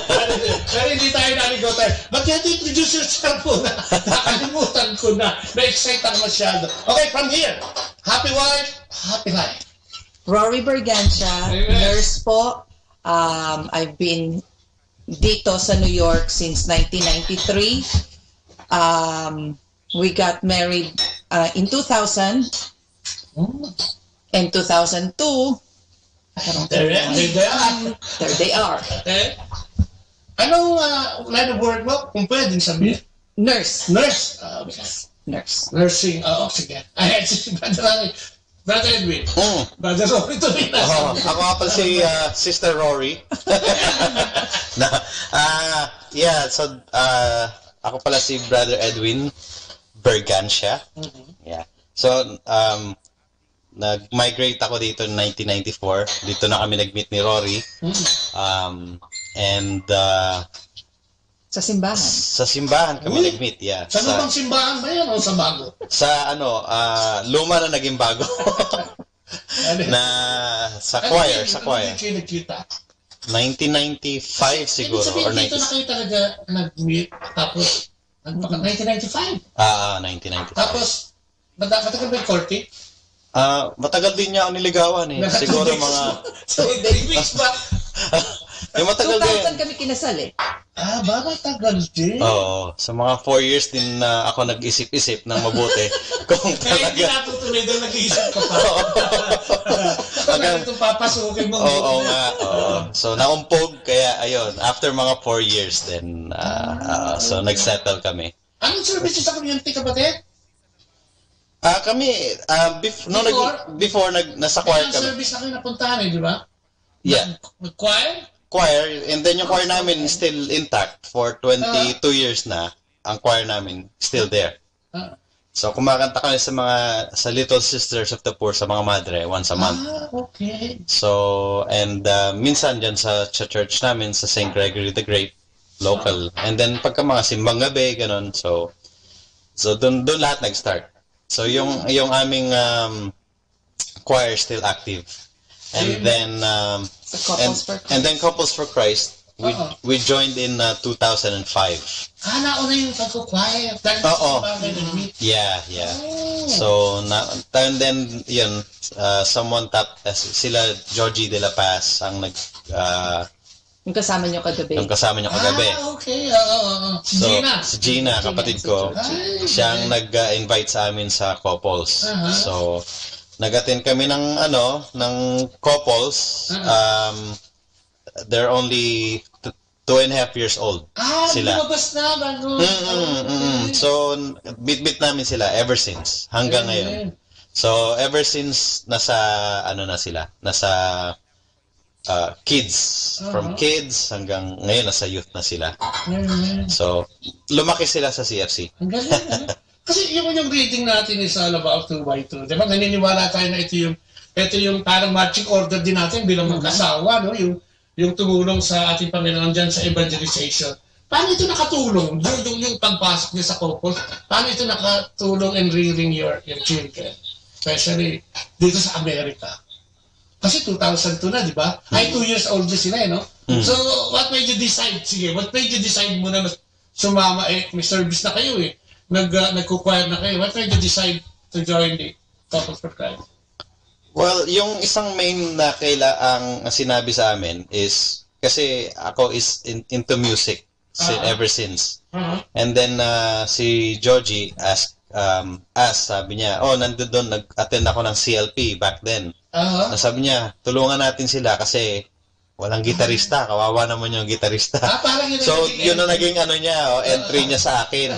Pero hindi tayo naligo tayo. But you have to introduce yourself po na. Nakalimutan ko na. Na-excite ako masyado. Okay, from here. Happy wife, happy life. Rory Bergancia, nurse po. I've been dito sa New York since 1993. We got married in 2000. In 2002, there they are. Okay. Anong line of work mo? Kung pwedeng sabihin. Nurse. Nurse. Nurse. Nursing. Sige. Ahead si Brother Edwin. Brother Rory tuloy na. Ako nga pala si Sister Rory. Yeah, so ako pala si Brother Edwin Bergancia. Yeah. So nag-migrate ako dito in 1994. Dito na kami nag-meet ni Rory. Sa simbahan. Sa simbahan kami nag-meet, yeah. Sa lumang simbahan ba yan o sa bago? Sa luma na naging bago. Sa choir. Ano kayo nagkita? 1995 siguro. Or 90. Dito na kayo talaga nag-meet, tapos 1995? 1995. Tapos, matagal ba yung 40? Matagal din niya ako niligawan eh. Siguro mga... So, 3 weeks ba? Yung matagal 2000 kami kinasal eh. Ba matagal din? Oo. Sa mga 4 years din na ako nag-isip-isip ng mabuti. Kung Kaya hindi talaga... natutuloy doon nag-iisip ka pa. Hanggang itong papasukin mo. Oo nga. Oo. So, naumpog. Kaya, ayun. After mga 4 years then, so, nag-settle kami. Anong services sa community, kapatid? Kami, before nasa choir May kami. service na kayo napuntahan eh, di ba? Yeah. Choir? Choir, and then yung choir namin still intact for 22 years na. Ang choir namin still there. So, kumakanta kami sa Little Sisters of the Poor, sa mga madre, once a month. Okay. So, and minsan dyan sa church namin, sa St. Gregory the Great, local. And then, pagka mga simbang gabi, ganun. So doon lahat nag-start. So, yung aming choir still active. And then, and then Couples for Christ, we joined in 2005. Nauna yung pagkukwire. Oo. Yeah. So, and then, yun, someone tapped, sila Georgie de la Paz, ang yung kasama niyo kagabi. Okay. So, si Gina, kapatid ko, siyang nag-invite sa amin sa couples. So, nag-attend kami ng couples. They're only 2.5 years old sila. Lumabas na bago. So, bit-bit namin sila ever since, hanggang ngayon. So, ever since nasa kids, from kids hanggang ngayon nasa youth na sila. So, lumaki sila sa CFC. Ang galing. Kasi yung reading natin is all about 2x2. Diba? Naniniwala tayo na ito yung parang marching order din natin bilang mag-asawa, no? Yung tumulong sa ating Panginoon dyan sa evangelization. Paano ito nakatulong? Yung pagpasok niya sa couple, paano ito nakatulong in rearing your children? Especially dito sa Amerika. Kasi 2002 na, di ba? 2 years old na sila, no? So, what made you decide? Sige, what made you decide muna na sumama? May service na kayo eh. Nagkukwire na kayo. What made you decide to join the Couples for Christ? Well, yung isang main na ang sinabi sa amin is, kasi ako is into music ever since. And then, si Georgie asked, sabi niya, nandun doon, nag-attend ako ng CLP back then. Sabi niya, tulungan natin sila kasi walang gitarista. Kawawa naman yung gitarista. So, yun na naging entry niya sa akin.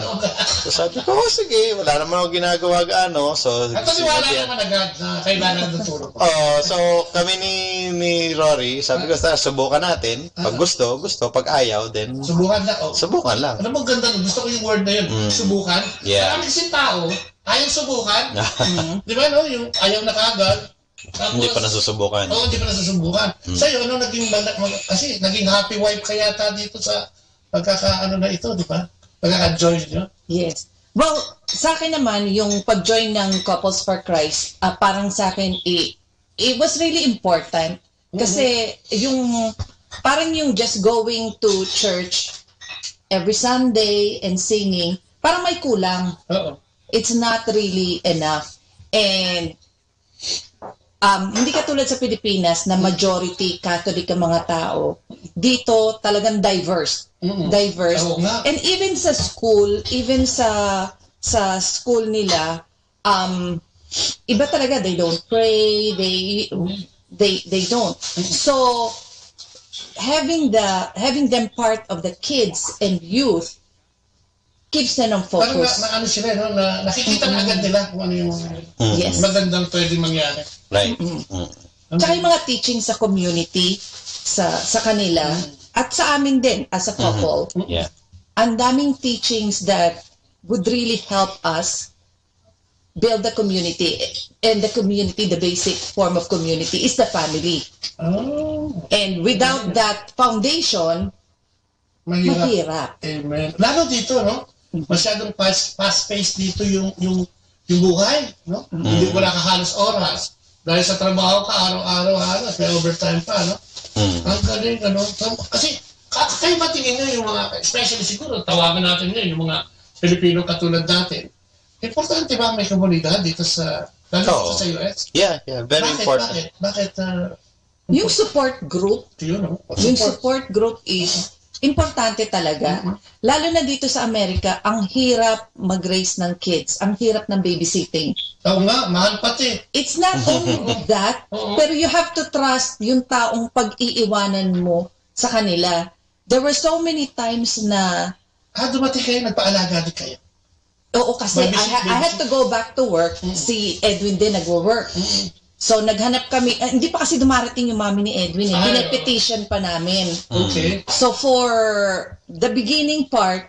So, sabi ko, sige, wala naman ako ginagawa gaano. So, wala naman agad na kailangan ng tulong. So, kami ni Rory, sabi ko, subukan natin. Pag gusto. Pag ayaw, then... Subukan lang. Ano bang ganda? Gusto ko yung word na yun. Subukan. Yeah. Marami kasing tao, ayaw subukan. Di ba, no? Yung ayaw na kagad. Tapos, hindi pa nasusubukan. Hindi pa nasusubukan. Sa'yo, kasi naging happy wife ka yata dito sa na ito, di ba? Pagkaka-join nyo? Yes. Well, sa akin naman, yung pag-join ng Couples for Christ, parang sa akin, it was really important. Kasi parang yung just going to church every Sunday and singing, parang may kulang. It's not really enough. And hindi katulad sa Pilipinas na majority Catholic ang mga tao. Dito talagang diverse. And even sa school, nila, iba talaga, they don't pray, they don't. So having them part of the kids and youth keeps them on focus. Parang sila, no? Nakikita na agad nila kung ano yung magandang pwede mangyari. Right. Tsaka yung mga teaching sa community, sa kanila, at sa amin din as a couple. Ang daming teachings that would really help us build the community. And the community, the basic form of community is the family. And without that foundation, mahirap. Amen. Lalo dito, no? Masyadong fast-paced dito yung buhay, no? Hindi wala ka halos oras. Dahil sa trabaho ka, araw-araw, may overtime pa, no? Ang galing, ano? Kasi, kayo ba tingin nyo yung mga, especially siguro, tawagan natin nyo, yung mga Pilipino katulad natin. Importante ba may komunidad dito sa US? Yeah, very important. Bakit Yung support group, yung support group is importante talaga. Lalo na dito sa Amerika, ang hirap mag-raise ng kids. Ang hirap ng babysitting. Oo nga, mahal pati. It's not only that, pero you have to trust yung taong pag-iiwanan mo sa kanila. There were so many times na... dumating kayo, nagpaalaga din kayo? Oo, kasi I had to go back to work. Si Edwin din nag-work. So, naghanap kami, hindi pa kasi dumarating yung mami ni Edwin, pinapetition pa namin. Okay. So, for the beginning part,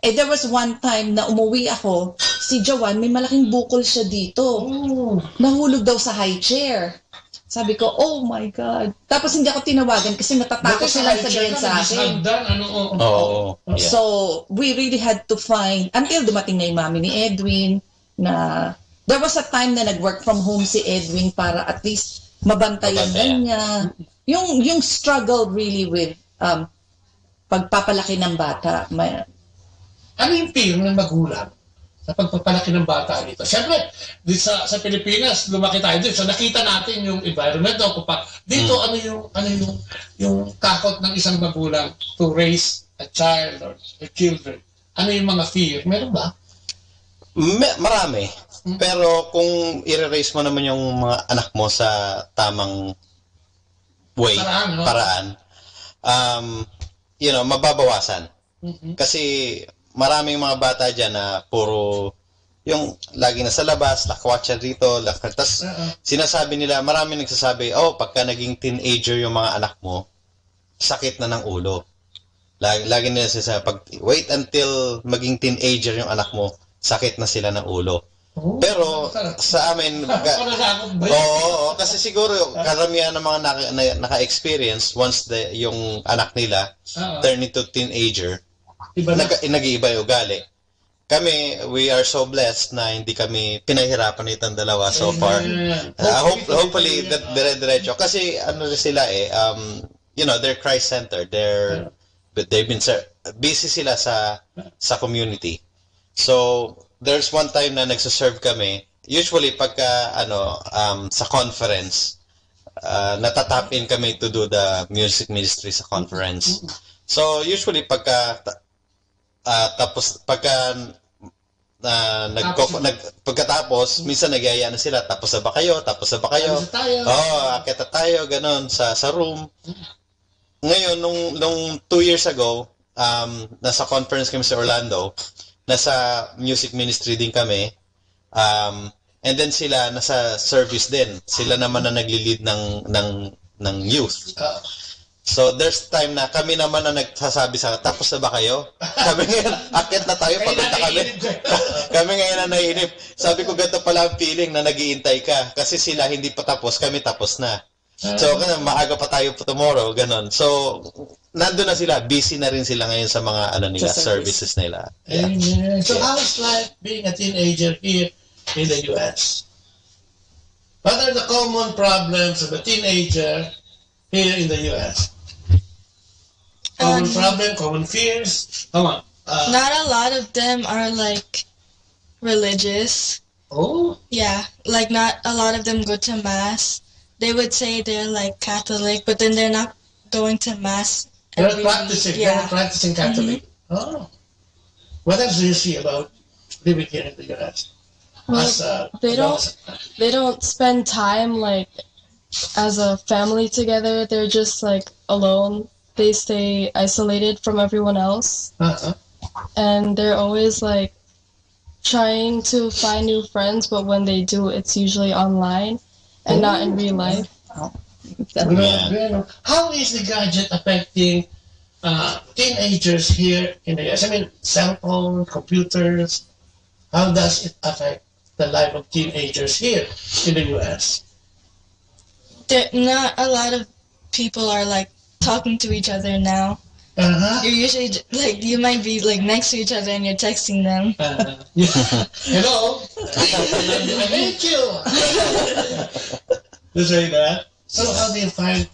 there was one time na umuwi ako, si Joanne, may malaking bukol siya dito. Nahulog daw sa high chair. Sabi ko, oh my God. Tapos hindi ako tinawagan kasi natatakot silang sabihin sa akin. So, we really had to find, until dumating na yung mami ni Edwin, na there was a time na nag-work from home si Edwin para at least mabantayan niya. Yung struggle really with pagpapalaki ng bata. Ano yung fear ng magulang sa pagpapalaki ng bata dito? Siyempre, dito sa Pilipinas, lumaki tayo dito. So nakita natin yung environment. Dito, ano yung takot ng isang magulang to raise a child or a children? Ano yung mga fear? Meron ba? Marami. Pero kung i-raise mo naman yung mga anak mo sa tamang way, paraan, mababawasan. Kasi maraming mga bata dyan na puro yung lagi na sa labas, lakwatsa dito, tapos sinasabi nila, maraming nagsasabi, pagka naging teenager yung mga anak mo, sakit na ng ulo. Lagi nila sinasabi, wait until maging teenager yung anak mo, sakit na sila ng ulo. Pero sa amin, kasi siguro karamihan ng mga naka-experience once yung anak nila turn into teenager, nag-iiba yung ugali. Kami, we are so blessed na hindi kami pinahirapan itong dalawa so far. Hopefully, dire-diretso. Kasi sila they're Christ-centered. They've been busy sila sa community. So, there's one time na nagsaserve kami, usually pagka sa conference, natatap in kami to do the music ministry sa conference. So usually pagkatapos minsan nagyaya na sila, tapos na ba kayo? Akit na tayo, ganun sa room. Ngayon nung 2 years ago, nasa conference kami sa Orlando. Nasa music ministry din kami. And then sila nasa service din. Sila naman na nagli-lead ng youth. So there's time na kami naman na nagsasabi sa tapos na ba kayo? Kami ngayon, akit na tayo, papunta kami. Kami ngayon na naiinip. Sabi ko, ganito pala ang feeling na nag-iintay ka. Kasi sila hindi pa tapos, kami tapos na. So, maaga pa tayo tomorrow, ganon. So, nandun na sila, busy na rin sila ngayon sa mga services nila. Yeah. Amen. So, how's life being a teenager here in the U.S.? What are the common problems of a teenager here in the U.S.? Common problem, common fears? Come on. Not a lot of them are religious. Oh? Yeah, not a lot of them go to mass. They would say they're Catholic, but then they're not going to mass. They're practicing. Yeah. They're practicing Catholic. Mm-hmm. Oh. What else do you see about living here in the U.S.? Well, they don't spend time as a family together. They're just alone. They stay isolated from everyone else. And they're always trying to find new friends, but when they do, it's usually online and not in real life. How is the gadget affecting teenagers here in the US? I mean, cell phones, computers. How does it affect the life of teenagers here in the US? Not a lot of people are talking to each other now. You're usually you might be next to each other and you're texting them. Hello, I hate you. You say that. So how do you find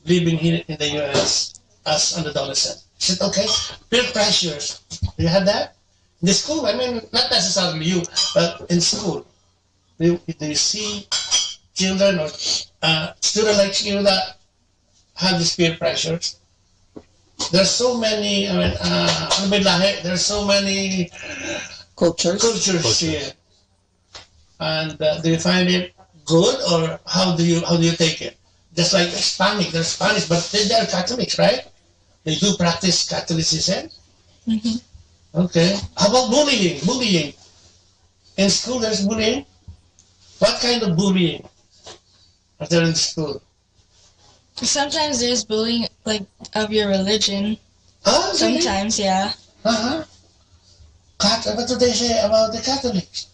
living here in the U.S. as an adolescent? Is it okay? Peer pressures. Do you have that? In the school, I mean, not necessarily you, but in school. Do you see children or student like you that have these peer pressures? There's so many, there's so many cultures here. And do you find it good, or how do you take it? Just like Hispanic, they're Spanish, but they're Catholics, right? They do practice Catholicism. Mm-hmm. Okay. How about bullying? Bullying. In school, there's bullying. What kind of bullying are there in school? Sometimes there's bullying, like, of your religion. Oh, really? Sometimes, yeah. What do they say about the Catholics?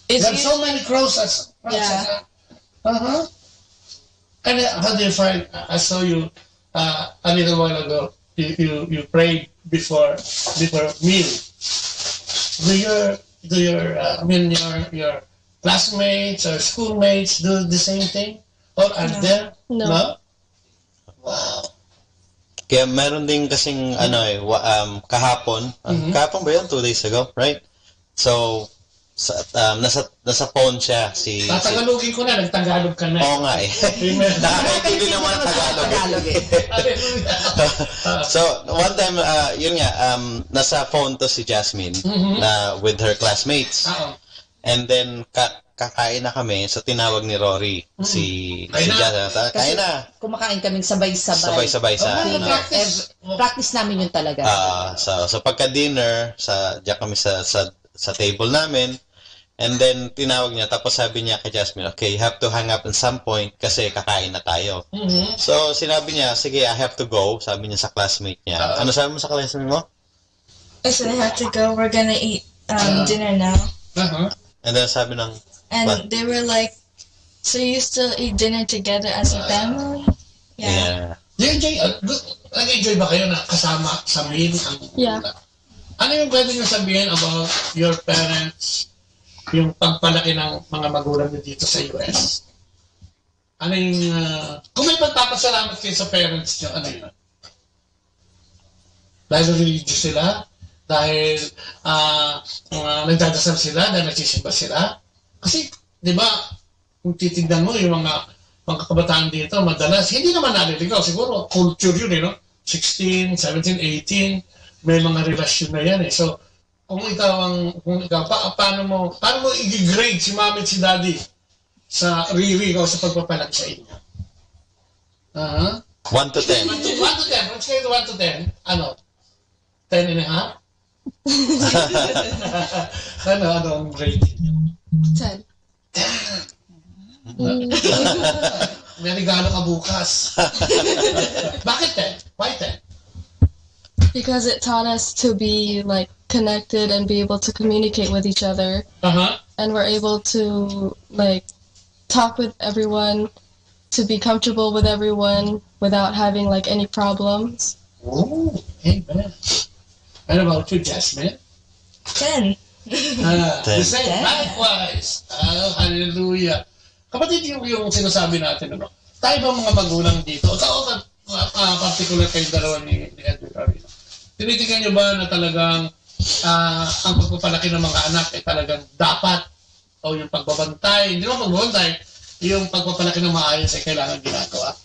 There are so many crosses. Yeah. And how do you find? I saw you a little while ago. You prayed before meal. Do your classmates or schoolmates do the same thing, or are there? No. Wow. Kaya meron din kasing kahapon. Kahapon ba yun? 2 days ago, right? So nasa phone siya si Tatagalogin ko na, nagtagalog ka na. Oo nga eh. Nakakaintindi naman ang Tagalog eh. So one time yun nga nasa phone to si Jasmine with her classmates. And then kakain na kami, so tinawag ni Rory si Jasmine. Kain na. Kumakain kaming sabay-sabay. Sabay-sabay sa practice namin yun talaga. So pagka dinner, diyan kami sa table namin. And then, tinawag niya, tapos sabi niya kay Jasmine, okay, you have to hang up at some point kasi kakain na tayo. So, sinabi niya, sige, I have to go, sabi niya sa classmate niya. Ano sabi mo sa classmate mo? I said I have to go, we're gonna eat dinner now. And then, sabi ng... And they were like, so you still eat dinner together as a family? Yeah. Nag-enjoy ba kayo na kasama sa meal? Yeah. Ano yung pwede nyo sabihin about your parents, yung pagpalaki ng mga magulang nyo dito sa US? Ano yung, kung may pagpapasalamat kayo sa parents nyo, ano yun? Dahil religious sila? Dahil nagdadasal sila? Dahil nagsisimba sila? Kasi, di ba, kung titignan mo yung mga kabataan dito, madalas, hindi naman naliligaw. Siguro, culture yun, no? 16, 17, 18, may mga relasyon na yan eh. So, kung ikaw paano mo i-grade si mami at si daddy sa riri o sa pagpapalaki sa inyo? 1 to 10. 1 to 10. Let's go to 1 to 10. Ano? 10 and a half? Ano ang grade? 10. May regalo ka bukas. Bakit 10? Why 10? Because it taught us to be like connected and be able to communicate with each other. And we're able to like talk with everyone, to be comfortable with everyone without having like any problems. Oh, amen. What about you, Jasmine? 10. The same. Likewise. Hallelujah. Kapatid, yung sinasabi natin, ano? Tayo ba mga magulang dito? Particular kayo dalawa ni Edwin Carino. Tinitingnan nyo ba na talagang ang pagpapalaki ng mga anak ay talagang dapat o yung pagbabantay, hindi naman pagbabantay, yung pagpapalaki ng maayos ay kailangan ginagawa.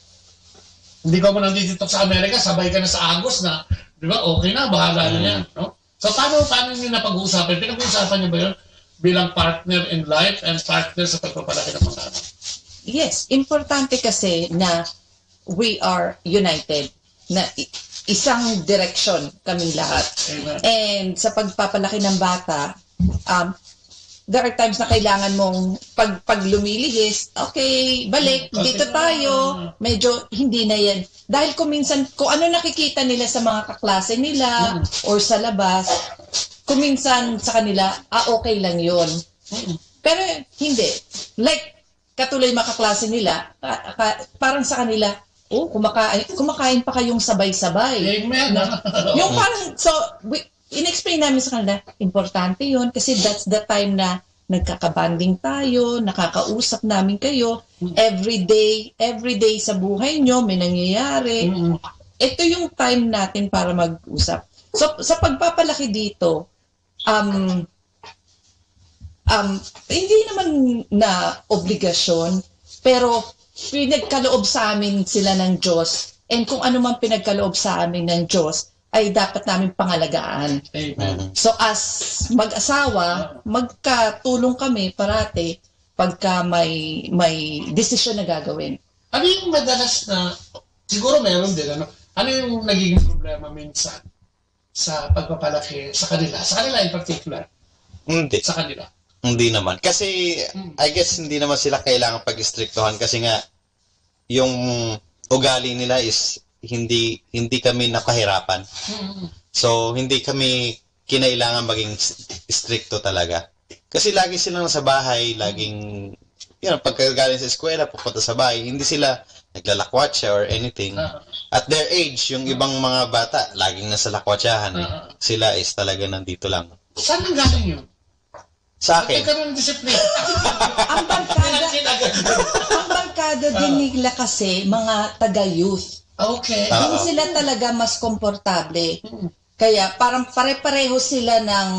Hindi ko mo nandito sa Amerika, sabay ka na sa Agos na, di ba, okay na, bahala na yan. No? So, paano nyo napag-uusapan? Pinag-uusapan nyo ba yun bilang partner in life and partner sa pagpapalaki ng mga anak? Yes, importante kasi na we are united, na isang direction kaming lahat. Amen. And sa pagpapalaki ng bata, there are times na kailangan mong pag lumilihis, okay, balik, dito tayo, medyo hindi na yan. Dahil kung minsan, kung ano nakikita nila sa mga kaklase nila or sa labas, kung minsan sa kanila, okay lang yun. Pero hindi. Like, katuloy mga kaklase nila, parang sa kanila, kumakain pa kayong sabay-sabay. Amen. Yung parang, so, in-explain namin sa kanila, importante yun kasi that's the time na nagkakabanding tayo, nakakausap namin kayo, every day sa buhay nyo, may nangyayari. Ito yung time natin para mag-usap. So, sa pagpapalaki dito, hindi naman na obligasyon, Pero pinagkaloob sa amin sila ng Diyos, and kung ano man pinagkaloob sa amin ng Diyos, ay dapat namin pangalagaan. Amen. So as mag-asawa, magkatulong kami parati pagka may desisyon na gagawin. Ano yung madalas na, siguro meron din, ano yung nagiging problema minsan sa pagpapalaki sa kanila? Sa kanila in particular? Hindi. Sa kanila? Hindi naman. Kasi, I guess, hindi naman sila kailangan pag-istriktuhan kasi nga, yung ugali nila is hindi kami napahirapan. So, hindi kami kinailangan maging stricto talaga. Kasi lagi silang nasa bahay, laging, pagkagaling sa eskwela, pupunta sa bahay, hindi sila naglalakwatsa or anything. At their age, yung ibang mga bata, laging nasa lakwatsahan. Sila is talaga nandito lang. Saan ang galing yun? Sa akin. Pagka ng disiplina. Ang barkada din nila kasi, mga taga-youth. Okay. Hindi sila talaga mas komportable. Kaya parang pare-pareho sila ng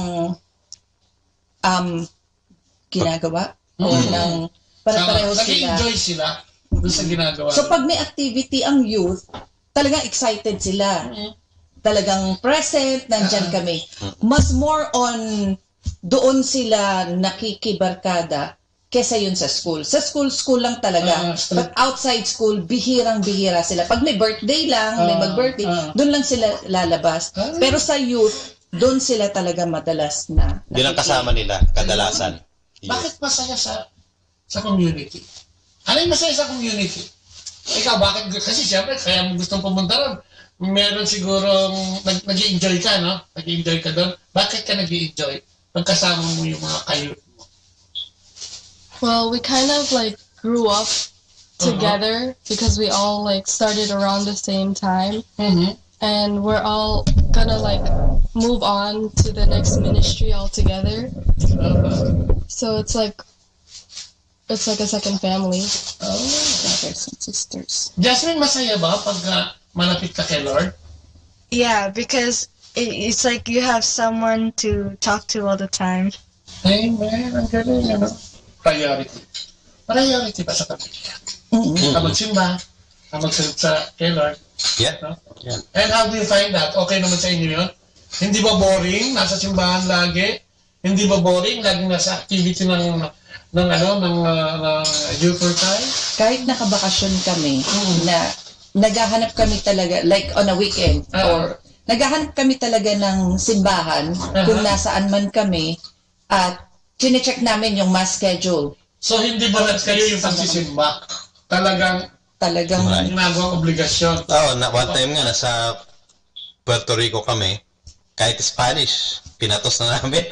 ginagawa. O ng pare-pareho sila. Nag-enjoy sila doon sa ginagawa. So pag may activity ang youth, talagang excited sila. Talagang present, nandyan kami. Mas more on doon sila nakikibarkada kesa yun sa school. Sa school lang talaga. But outside school, bihirang-bihira sila. Pag may birthday lang, may mag-birthday, doon lang sila lalabas. Pero sa youth, doon sila talaga madalas na. Yun ang kasama nila, kadalasan. Bakit masaya sa community? Ano yung masaya sa community? Ikaw, bakit? Kasi siyempre, kaya mo gustong pumunta ron. Meron sigurong nag-i-enjoy ka, no? Nag-i-enjoy ka doon. Bakit ka nag-i-enjoy? Pagkasama mo yung mga kayo. Well, we kind of like grew up together because we all like started around the same time. And we're all gonna like move on to the next ministry all together. So it's like a second family. Brothers and sisters. Jasmine, masaya ba pag malapit ka kay Lord? Yeah, because it's like you have someone to talk to all the time. Amen. Ang galing, ano? Priority. Priority ba sa pamilya? Ka magsimba, ka magsalit sa kay Lord. Yeah. No? Yeah. And how do you find that? Okay naman sa inyo yun? Hindi ba boring? Nasa simbahan lagi? Hindi ba boring? Laging nasa activity ng youth for time? Kahit nakabakasyon kami, na naghahanap kami talaga, like on a weekend, or naghahanap kami talaga ng simbahan kung nasaan man kami, at chine-check namin yung mass schedule. So hindi ba kayo yung pagsisimba? Talagang ginagawang obligasyon. One time nga, nasa Puerto Rico kami, kahit Spanish, pinatos na namin.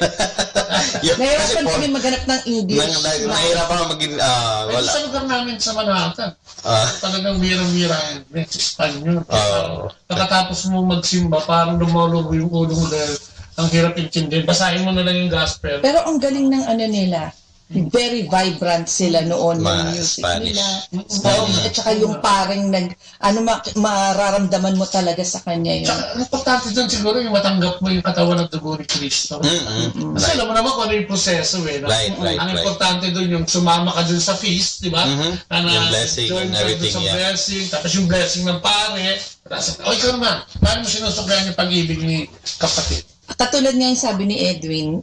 Nahirapan kami maghanap ng English. Nahirapan maging, wala. Sa lugar namin sa Manhattan, talagang bira-bira yung Espanyol. Pagkatapos mo magsimba, parang lumulubo yung ulo mo dahil ang hirap intindihin. Basahin mo na lang yung gospel. Pero ang galing ng nila, very vibrant sila noon ng music Spanish. nila. At saka yung parang mararamdaman mo talaga sa kanya yun. Tsaka, importante dun siguro yung matanggap mo yung katawan ng dugo ni Kristo. Kasi alam mo naman kung ano yung proseso No? Ang importante dun yung sumama ka dun sa feast, di ba? Yung blessing and everything, blessing, tapos yung blessing ng pare. Ikaw naman, paano mo sinusugayan yung pag-ibig ni kapatid? Katulad nga yung sabi ni Edwin,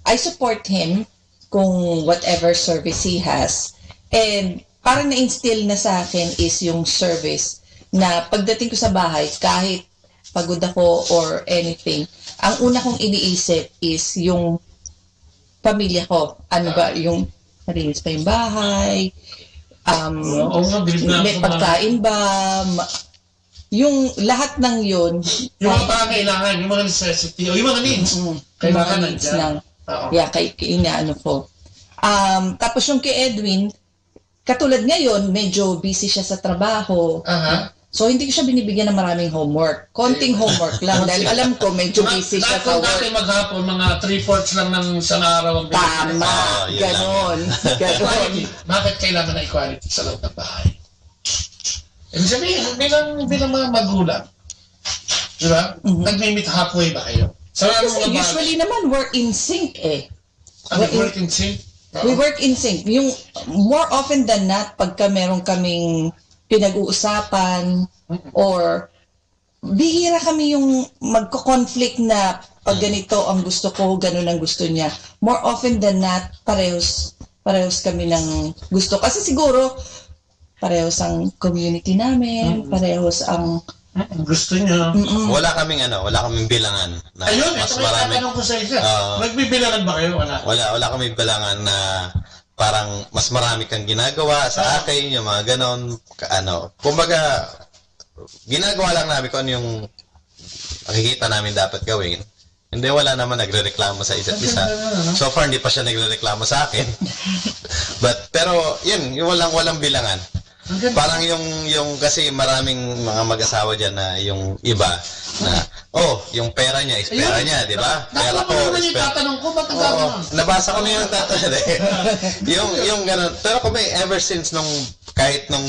I support him kung whatever service he has. And parang na-instill na sa akin is yung service na pagdating ko sa bahay, kahit pagod ako or anything, ang una kong iniisip is yung pamilya ko. Ano ba, yung narinis pa yung bahay, may pagkain ba, yung lahat ng yun. Yung mga pangailangan, yung mga necessity, o yung mga needs. Kailangan nandiyan. Inaano ko. Tapos yung kay Edwin, katulad ngayon, medyo busy siya sa trabaho. So, hindi ko siya binibigyan ng maraming homework. Konting homework lang. Dahil alam ko, medyo busy siya sa work. Dati maghapon, mga 3/4 lang ng isang araw. Tama. Ganon. Bakit kailangan na equality sa loob ng bahay? Ibig sabihin, bilang mga magulang, di ba? Nag-meet halfway ba kayo? Kasi usually naman, we're in sync Work in sync? We work in sync. Yung more often than not, pagka meron kaming pinag-uusapan or bihira kami yung magko-conflict na pag ganito ang gusto ko, ganun ang gusto niya. More often than not, parehos kami ng gusto. Kasi siguro, parehos ang community namin, parehos ang gusto niya. Wala kaming bilangan na ayun, mas ito marami. Ayun, ko sa isa. Nagbibilangan ba kayo? Wala kaming bilangan na parang mas marami kang ginagawa sa akin, yung mga ganon. Kumbaga, ginagawa lang namin kung ano yung nakikita namin dapat gawin. Hindi, wala naman nagre-reklamo sa isa't isa. So far, hindi pa siya nagre-reklamo sa akin. Pero, yun, yung walang bilangan. Parang yung kasi maraming mga mag-asawa dyan na yung iba na, yung pera niya is pera niya, di ba? Pera ko is pera. Tatanong ko, ba't nagkakaroon? Nabasa ko na yung tatanong. yung ganun. Pero kung may ever since kahit nung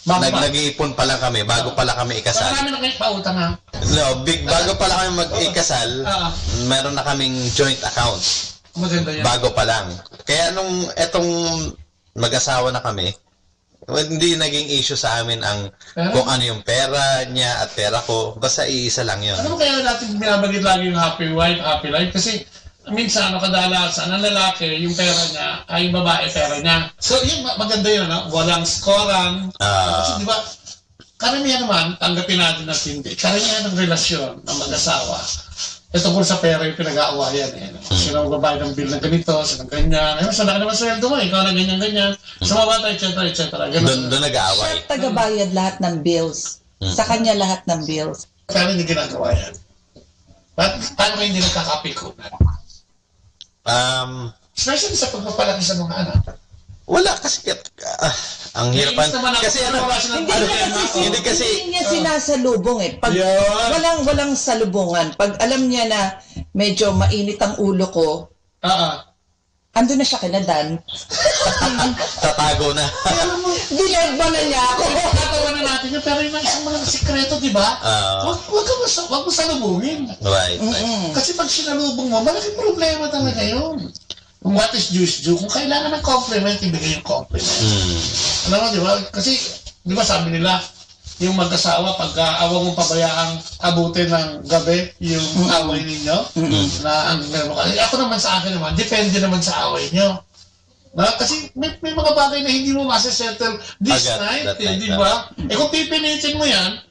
nag-iipon pa lang kami, bago pala kami ikasal. Marami na kayo pautang ha? No, bago pala kami mag-ikasal, meron na kaming joint account. Maganda yan. Bago pa lang. Kaya nung etong mag-asawa na kami, hindi naging issue sa amin kung ano yung pera niya at pera ko. Basta iisa lang yun. Ano kaya natin binabagit lagi yung happy wife, happy life? Kasi minsan, kadalasan, ang lalaki, yung pera niya, ay yung babae, pera niya. So, yun, maganda yun, no? Walang scoran. Kasi, di ba, karamihan naman, tanggapin natin na hindi. Karamihan ng relasyon ng mag-asawa. Ito kung sa pera yung pinag-aawayan. Sino ang babae ng bill na ganito, sino ganyan. Sa laki naman sweldo mo, ikaw na ganyan-ganyan. Sa mga bata, etc. Doon nag-aaway. Siya tagabayad lahat ng bills. Sa kanya lahat ng bills. Pero hindi ginagawa yan. Paano kayo hindi nagkakapikunan? Especially sa pagpapalaki sa mga anak. Wala kasi ang hirapan kasi hindi niya sinasalubong pag walang salubungan, pag alam niya na medyo mainit ang ulo ko, ando na siya kinadan. Tatago na. Dinagba na niya ako. Tatawa na natin yun, pero yung isang mga sikreto, di ba? Wag mo salubungin. Right. Kasi pag sinalubong mo, malaking problema talaga yun. What is Jewish due? Kung kailangan ng compliment, ibigay yung compliment. Alam mo, di ba? Kasi, di ba sabi nila, yung mag-asawa, pag awang mong pabayaang abutin ng gabi, yung away ninyo, na ang ako naman sa akin naman, depende naman sa away nyo. Kasi may mga bagay na hindi mo masisettle this night, di ba? Kung pipilitin mo yan,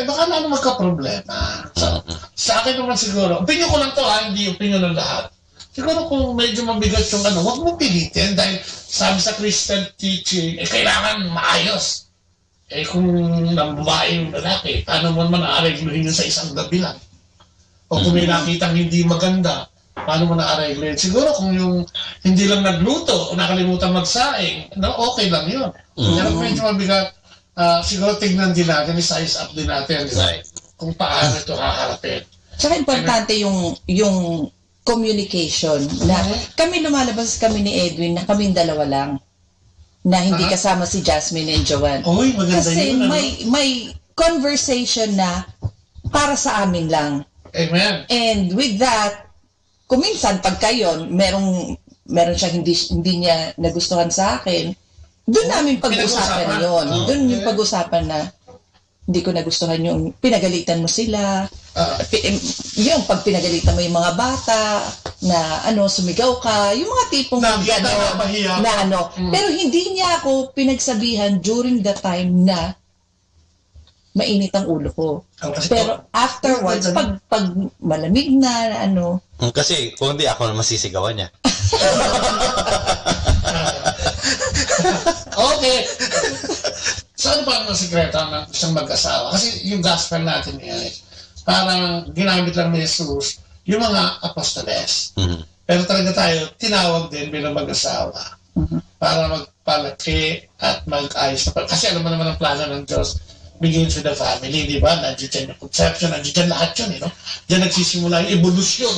baka lalo magka-problema. Sa akin naman siguro, opinion ko lang to hindi opinion ng lahat. Siguro kung medyo mabigat yung huwag mo pilitin dahil sabi sa Christian teaching, kailangan maayos. Kung ng babae yung lalaki, paano mo naman na-arregluhin yun sa isang gabi lang? O kung may nakitang hindi maganda, paano mo na-arregluhin? Siguro kung yung hindi lang nagluto o nakalimutan magsaing, okay lang yun. Kung medyo mabigat, siguro tignan din natin, size up din natin. Kung paano ito haharapin. Tsaka importante yung communication na kami lumalabas kami ni Edwin na kaming dalawa lang na hindi kasama si Jasmine and Joanne. Kasi yun, may conversation na para sa amin lang. Amen. And with that, kung minsan pagka yun, meron siya hindi niya nagustuhan sa akin, doon namin pag-usapan yun. Doon yung pag-usapan na hindi ko nagustuhan yung pinagalitan mo sila. Yung pag pinagalitan mo yung mga bata na sumigaw ka, yung mga tipong pero hindi niya ako pinagsabihan during the time na mainit ang ulo ko. Pero afterwards, pag malamig na kasi kung hindi ako masisigawan niya. Okay. So ano pa ang sikreto ng isang mag-asawa? Kasi yung gospel natin ngayon, parang ginamit lang ni Jesus yung mga apostoles. Pero talaga tayo, tinawag din bilang mag-asawa para magpalaki at mag-ayos. Kasi alam mo naman ang plano ng Diyos, begins with the family, di ba? Nandiyan yung conception, nandiyan lahat yun, Diyan nagsisimula yung evolusyon.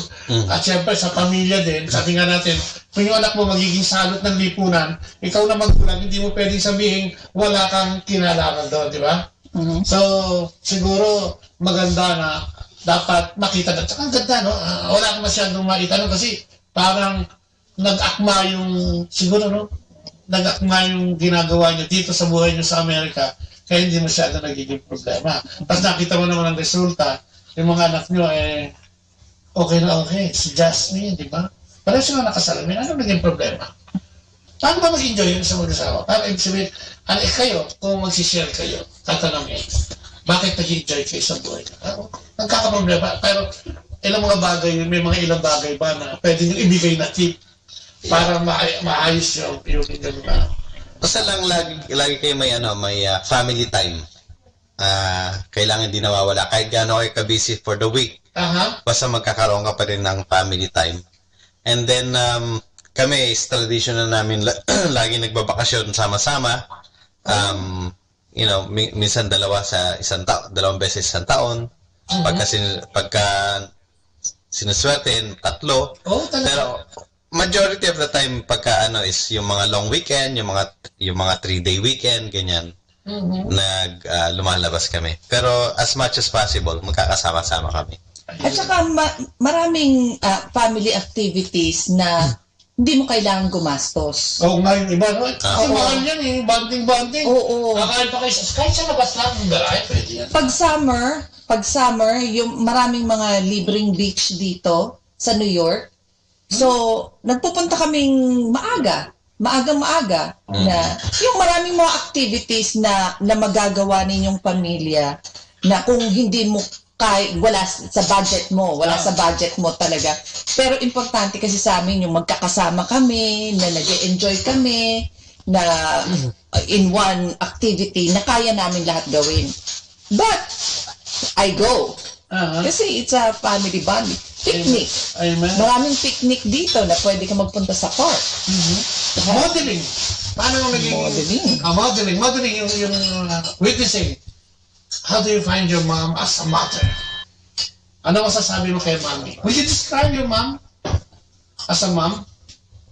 At syempre sa pamilya din, sabi nga natin, kung yung anak mo magiging salot ng lipunan, ikaw na magulang, hindi mo pwedeng sabihin wala kang kinalaman doon, di ba? So, siguro maganda na dapat makita na. Tsaka ang ganda, wala kang masyadong maitanong kasi parang nag-akma yung, siguro, no? Nag-akma yung ginagawa nyo dito sa buhay nyo sa Amerika, kaya hindi masyado nagiging problema. Tapos nakita mo naman ang resulta, yung mga anak nyo, okay na okay. Si Jasmine, di ba? Parang sila nakasalamin, ano naging problema? Paano ba mag-enjoy yun sa mag-asawa? Para ibig sabihin, kayo, kung mag-share kayo, tatanungin, bakit nag-enjoy kayo sa buhay? Nagkakaproblema. Pero ilang mga bagay, may mga ilang bagay ba na pwede nyo ibigay na tip para maayos yung basta lang lagi kayo may family time. Kailangan di nawawala kahit gaano kayo ka-busy for the week. Basta magkakaroon ka pa rin ng family time. And then kami is tradition na namin lagi nagbabakasyon sama-sama. Minsan dalawang beses isang taon. Pagka sinuswerte, 3. Pero majority of the time pagka is yung mga long weekend, yung mga 3-day weekend, ganyan. Lumalabas kami. Pero as much as possible, magkakasama-sama kami. At saka maraming family activities na hindi mo kailangan gumastos. Oo nga yung iba, no? Kasi mahal yan eh, bonding. Oo. Kakain pa kayo, kahit sa labas lang, pwede yan. Pag summer, yung maraming mga libreng beach dito sa New York. So, nagpupunta kaming maaga na yung maraming mga activities na magagawa ninyong pamilya na kung hindi mo wala sa budget mo talaga. Pero importante kasi sa amin yung magkakasama kami, na nag-enjoy kami, na in one activity na kaya namin lahat gawin. But I go. Kasi it's a family bonding. Picnic. Amen. Maraming picnic dito na pwede ka magpunta sa park. Modeling. Paano yung naging... Modeling yung witnessing. How do you find your mom as a mother? Ano masasabi mo kay mommy? Will you describe your mom as a mom?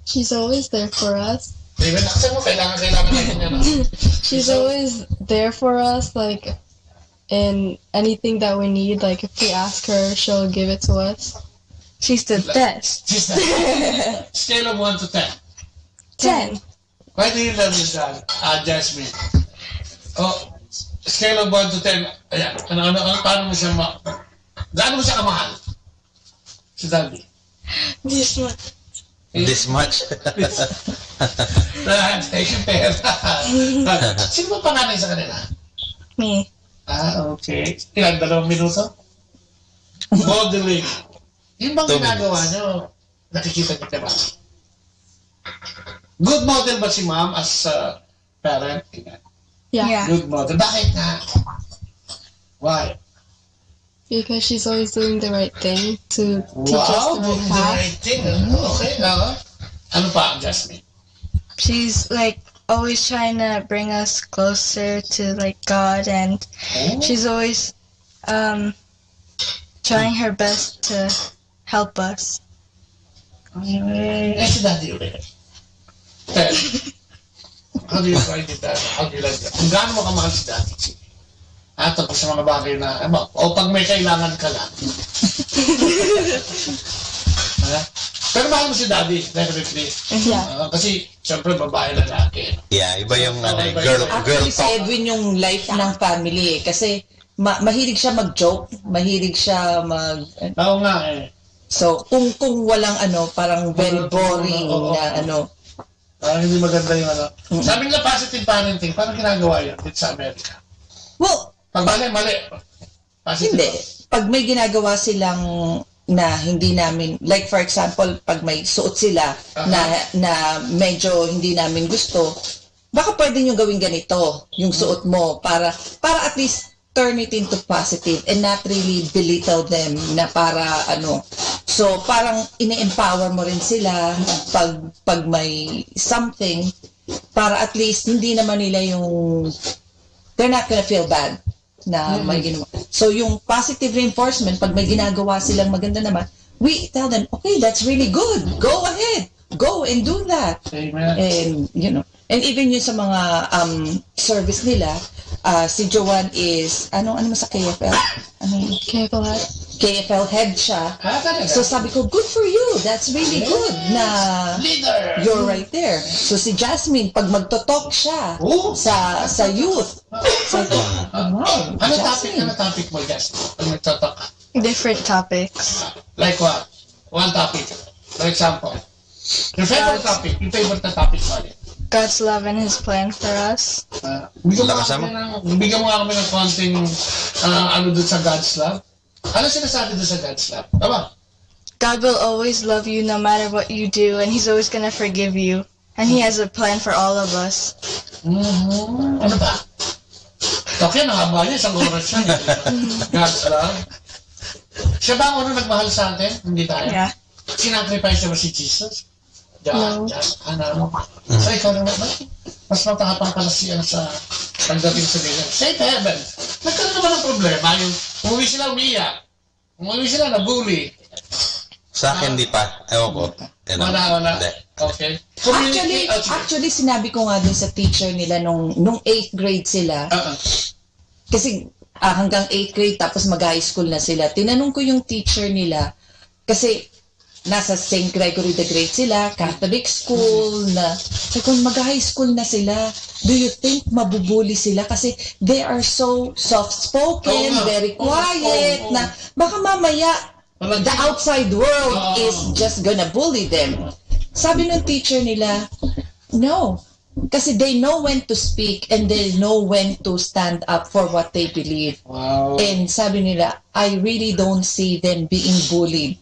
She's always there for us. Diba, nakasal mo, kailangan natin yan. She's always there for us, like, in anything that we need. Like, if we ask her, she'll give it to us. She's the best. She's the best. Scale of 1 to 10. 10. Why do you love this dad? Jasmine. Scale of 1 to 10. Ayan. Paano mo siya gaano mo siya kamahal? Si Daddy. This much. This much? Take yung pera. Sino ba panganay sa kanila? Me. Okay. Ilan? 2 minuto? Modeling. Yung bang ginagawa nyo, nakikita niyo ka ba? Good model ba si ma'am as a parent? Yeah. Good model. Bakit nga? Why? Because she's always doing the right thing to teach us the right path. The right thing. Okay. Ano pa, Jasmine? She's like always trying to bring us closer to like God, and she's always trying her best to help us. Si Daddy ulit. How do you find it, Daddy? How do you like that? Kung gaano mo kamahal si Daddy? Tapos sa mga bagay na, pag may kailangan ka lang. Pero mahal mo si Daddy, definitely. Yeah. Kasi, siyempre, babae lalaki. Yeah, iba yung girl Actually, talk. si Edwin yung life ng family kasi mahilig siya mag-joke, mahilig siya Oo nga eh. So, kung walang parang very boring na Parang hindi maganda yung Sabi nila positive parenting, parang ginagawa yan dito sa Amerika. Well, pag mali. Hindi. Pag may ginagawa silang na hindi namin, like for example, pag may suot sila na medyo hindi namin gusto, baka pwede nyo gawin ganito, yung suot mo, para at least turn it into positive and not really belittle them na para So, parang ini-empower mo rin sila pag may something, para at least hindi naman nila they're not gonna feel bad na may ginawa. So, yung positive reinforcement, pag may ginagawa silang maganda naman, we tell them, okay, that's really good. Go ahead. Go and do that. Amen. And, And even yun sa mga service nila, si Joanne is, ano mo sa KFL? KFL head? KFL head siya. So sabi ko, good for you. That's really good na leader. You're right there. So si Jasmine, pag magto-talk siya sa youth. Sabi ko, wow, Ano topic mo, Jasmine? Pag magto-talk ka? Different topics. Like what? One topic. For example, your favorite topic na topic mo ulit. God's love and His plan for us. Bigyan mo nga kami ng konting ano doon sa God's love. Ano sinasabi doon sa God's love? Tama? God will always love you no matter what you do, and He's always gonna forgive you. And He has a plan for all of us. Ano ba? Okay, nakaba niya. Isang oras siya. God's love. Siya ba ang unang nagmahal sa atin? Hindi tayo? Yeah. Sinacrifice niya ba si Jesus? No. So ikaw naman, mas matapang pala siya sa pagdating sa ganyan. Safe heaven. Nagkaroon naman ng problema. Yung umuwi sila umiyak. Umuwi sila na-bully. Sa akin, di pa. Ewan ko. Wala. Okay. Actually, sinabi ko nga dun sa teacher nila nung 8th grade sila. Kasi hanggang 8th grade tapos mag-high school na sila. Tinanong ko yung teacher nila kasi nasa St. Gregory the Great sila, Catholic school na. So kung mag-high school na sila, do you think mabubuli sila? Kasi they are so soft-spoken, very quiet, na baka mamaya the outside world is just gonna bully them. Sabi ng teacher nila, no. Kasi they know when to speak and they know when to stand up for what they believe. Wow. And sabi nila, I really don't see them being bullied.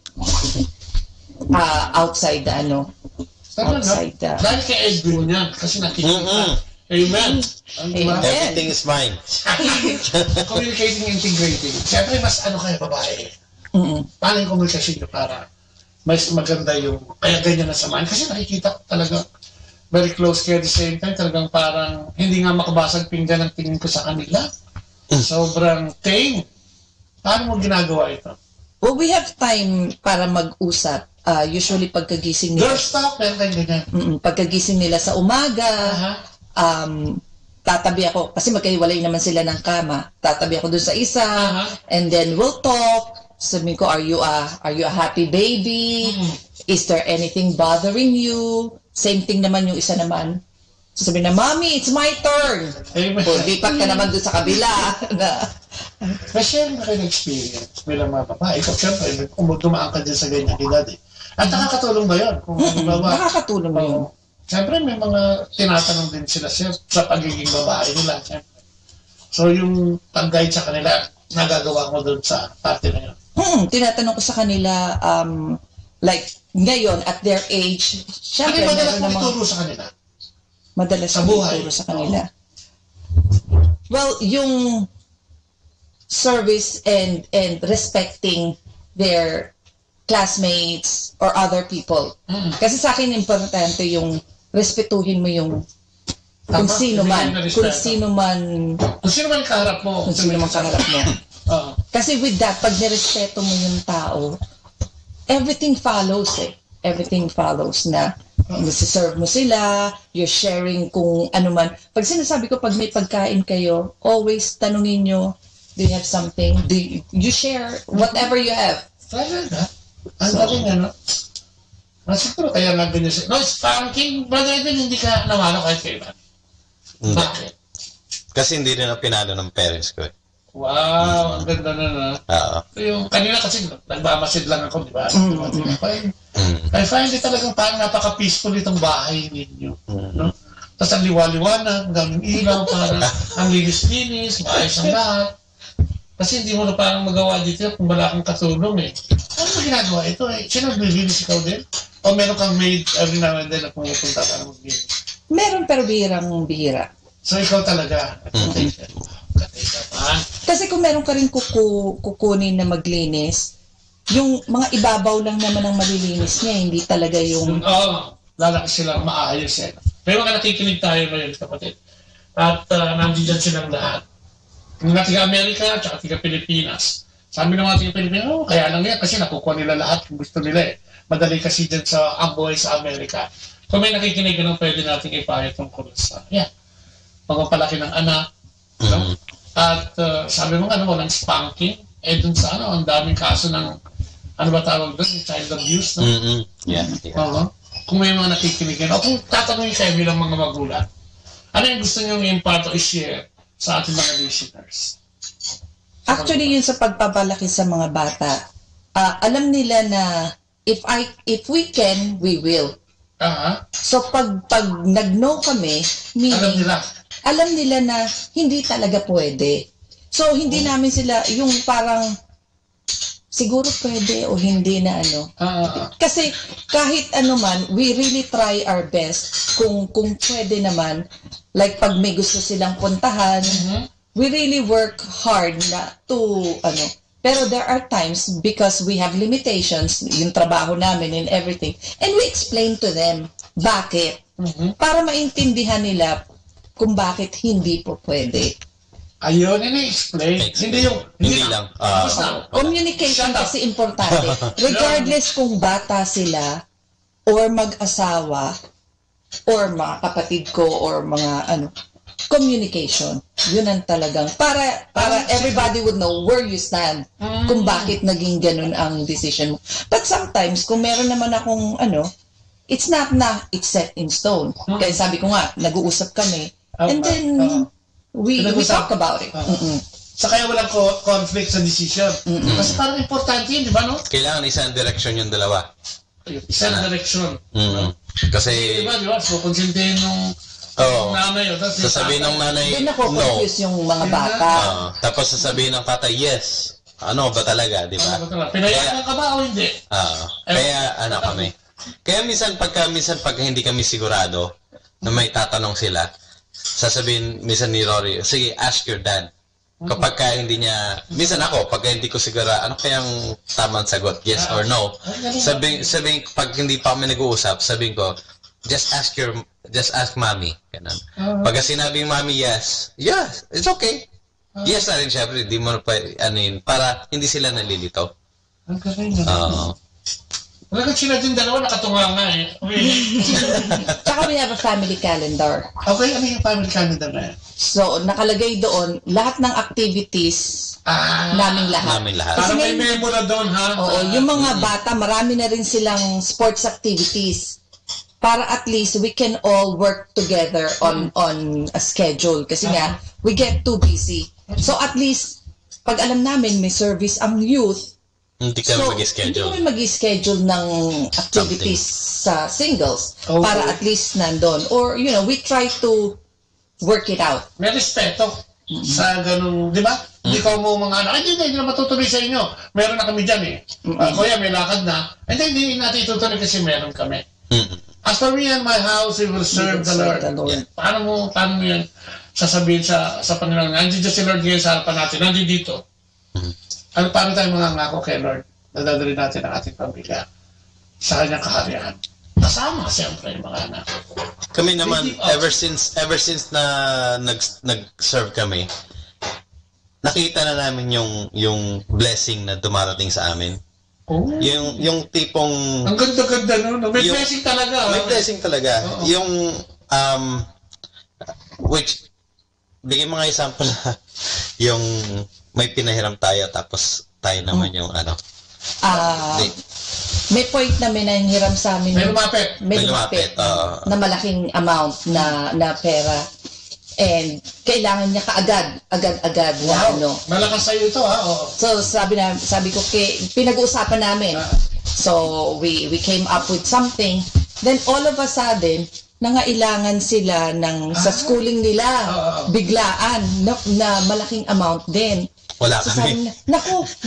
Outside the outside the... Dahil kay Edwin yan, kasi nakikita. Amen. Everything is fine. Communicating, integrating. Siyempre, mas kayo babae. Paano yung communication nyo para mas maganda yung, kaya ganyan na samahan. Kasi nakikita ko talaga very close kayo at the same time. Talagang parang hindi nga makabasag pinggan ang tingin ko sa kanila. Sobrang tame. Paano mo ginagawa ito? Well, we have time para mag-usap. Usually pagkagising nila. Girls talk, ganyan. Pagkagising nila sa umaga, tatabi ako, kasi magkahiwalay naman sila ng kama. Tatabi ako dun sa isa, and then we'll talk. Sabihin ko, are you a happy baby? Is there anything bothering you? Same thing naman yung isa naman. So sabihin na, Mommy, it's my turn. Lipat ka naman dun sa kabila. Kasi yung experience bilang mga babae, ikaw siyempre, dumaan ka dyan sa ganyan edad eh. At nakakatulong ba yun? Nakakatulong ba yun? Siyempre, may mga tinatanong din sila sa pagiging babae nila. Siyempre. So, yung pag-guide sa kanila, nagagawa mo doon sa party na yun? Tinatanong ko sa kanila, like, ngayon, at their age, siyempre, madalas mo ituro sa kanila? Madalas mo ituro sa kanila. Well, yung service and respecting their classmates or other people. Kasi sa akin importante yung respetuhin mo yung kung sino man kaharap mo. Kasi with that, pag nirespeto mo yung tao, everything follows Everything follows na nasiserve mo sila, you're sharing kung ano man. Pag sinasabi ko, pag may pagkain kayo, always tanungin nyo, do you have something? Do you share whatever you have? Talaga? Ang galing ano? Siguro kaya nga ganyan siya. No, parang King Brother Edwin, hindi ka namalo kahit kailan. Bakit? Kasi hindi rin ang pinalo ng parents ko eh. Wow, ang ganda na. Yung kanina kasi nagbamasid lang ako, di ba? I find it talagang parang napaka-peaceful itong bahay ninyo. No? Tapos ang liwa-liwanag, ang daming ilaw, parang ang linis-linis, maayos ang lahat. Kasi hindi mo na parang magawa dito kung wala kang katulong eh. Ano ba ginagawa ito eh? Sino naglilinis ikaw din? O meron kang maid every now and then na pumupunta para maglinis? Meron, pero bihira. So ikaw talaga? Kasi kung meron ka rin kukunin na maglinis, yung mga ibabaw lang naman ang malilinis niya, hindi talaga yung... lalaki silang maayos eh. May mga nakikinig tayo ngayon, kapatid. At nandiyan silang lahat. Mga tiga-Amerika at tiga-Pilipinas. Sabi ng mga tiga-Pilipinas, kaya lang yan kasi nakukuha nila lahat kung gusto nila eh. Madali kasi dyan sa amboy sa Amerika. Kung may nakikinig, anong pwede natin ipayo tungkol sa, pagpapalaki ng anak. No? At sabi mo, walang spanking. Dun sa ang daming kaso ng, ano ba tawag doon? Child abuse, no? Kung may mga nakikinig yan, o kung tatanungin kayo bilang mga magulang, ano yung gusto nyo i-impart o i-share sa ating mga listeners? Actually, yun sa pagpapalaki sa mga bata, alam nila na if we can, we will. So pag nag-no kami, meaning, alam nila na hindi talaga pwede. So hindi namin sila yung parang siguro pwede o hindi na Kasi kahit man, we really try our best kung pwede naman. Like pag may gusto silang puntahan, we really work hard na to Pero there are times because we have limitations, yung trabaho namin and everything, and we explain to them bakit. Para maintindihan nila kung bakit hindi po pwede. Ayun, ini-explain. Hindi lang. Communication kasi importante. Regardless kung bata sila, or mag-asawa, or mga kapatid ko, or mga communication. Yun ang talagang, para everybody would know where you stand, kung bakit naging ganun ang decision mo. But sometimes, kung meron naman akong, it's not na it's set in stone. Kaya sabi ko nga, nag-uusap kami, and then, we talk about it. So kaya walang conflict sa decision. Kasi parang importante yun, di ba, no? Kailangan isang direction yung dalawa. Isang direction. Kasi... Di ba? So, konsintihin nung nanay. Sasabihin ng nanay, no. Doon confuse yung mga bata. Tapos sasabihin ng tatay, yes. Ano ba talaga, di ba? Pinayagan ka ba o hindi? Kaya kami. Kaya minsan pagka hindi kami sigurado na may tatanong sila, sasabihin minsan ni Rory, sige, ask your dad. Kapag hindi niya, minsan ako, pag hindi ko siguro, ano kayang tamang sagot, yes or no? Sabihin, pag hindi pa kami nag-uusap, sabihin ko, just ask mommy. Ganun. Pag sinabi mommy yes, it's okay. Yes na rin, syempre, hindi mo para hindi sila nalilito. Ang galing. Wala sila din dalawa, nakatunga nga Tsaka we have a family calendar. Okay, ano yung family calendar na yan? So, nakalagay doon, lahat ng activities naming lahat. Parang may memo na doon, ha? Oo, yung mga bata, marami na rin silang sports activities. Para at least we can all work together on a schedule. Kasi nga, we get too busy. So at least, pag alam namin may service ang youth, hindi kami mag-schedule ng activities sa singles para at least nandun. Or, we try to work it out. May respeto sa ganun, di ba? Hindi ka mo mga hindi na matutuloy sa inyo. Meron na kami dyan Kuya, may lakad na. Hindi natin itutuloy kasi meron kami. As for me and my house, we will serve the Lord. Paano mo yan sasabihin sa Panginoon? Nandiyo si Lord ngayon sa harapan natin. Nandiyo dito. Paano tayo mangangako kay Lord? Nadadali natin ang ating pamilya sa kanyang kaharian. Kasama siyempre yung mga anak. Kami naman, ever since na nag-serve kami, nakita na namin yung blessing na dumarating sa amin. Yung tipong... Ang ganda-ganda no? May blessing talaga. May blessing talaga. Yung, which, bigyan mga example yung may pinahiram tayo tapos tayo naman yung may point na may nahihiram sa amin. May lumapit na malaking amount na pera. And kailangan niya agad na Malakas sa'yo ito, ha? So sabi ko, pinag-uusapan namin. So we came up with something. Then all of a sudden, nangailangan sila sa schooling nila, biglaan, na malaking amount din. Wala so, kami.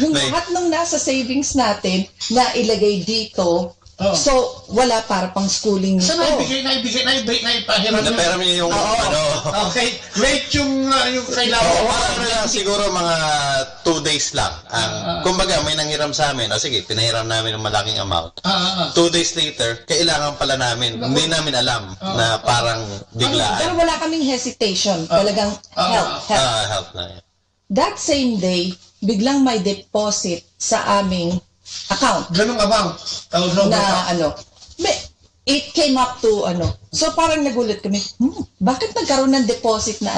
Yung lahat ng nasa savings natin na ilagay dito, so wala para pang schooling nito. So naipahiram na pera niya yung Okay, great yung kailangan. Siguro mga 2 days lang. Kumbaga may nanghiram sa amin. Sige, pinahiram namin ng malaking amount. 2 days later, kailangan pala namin. Hindi namin alam na parang biglaan. Pero wala kaming hesitation. Talagang help na yan. That same day, biglang may deposit sa aming account. Ganong amount? it came up to so parang nagulat kami, bakit nagkaroon ng deposit na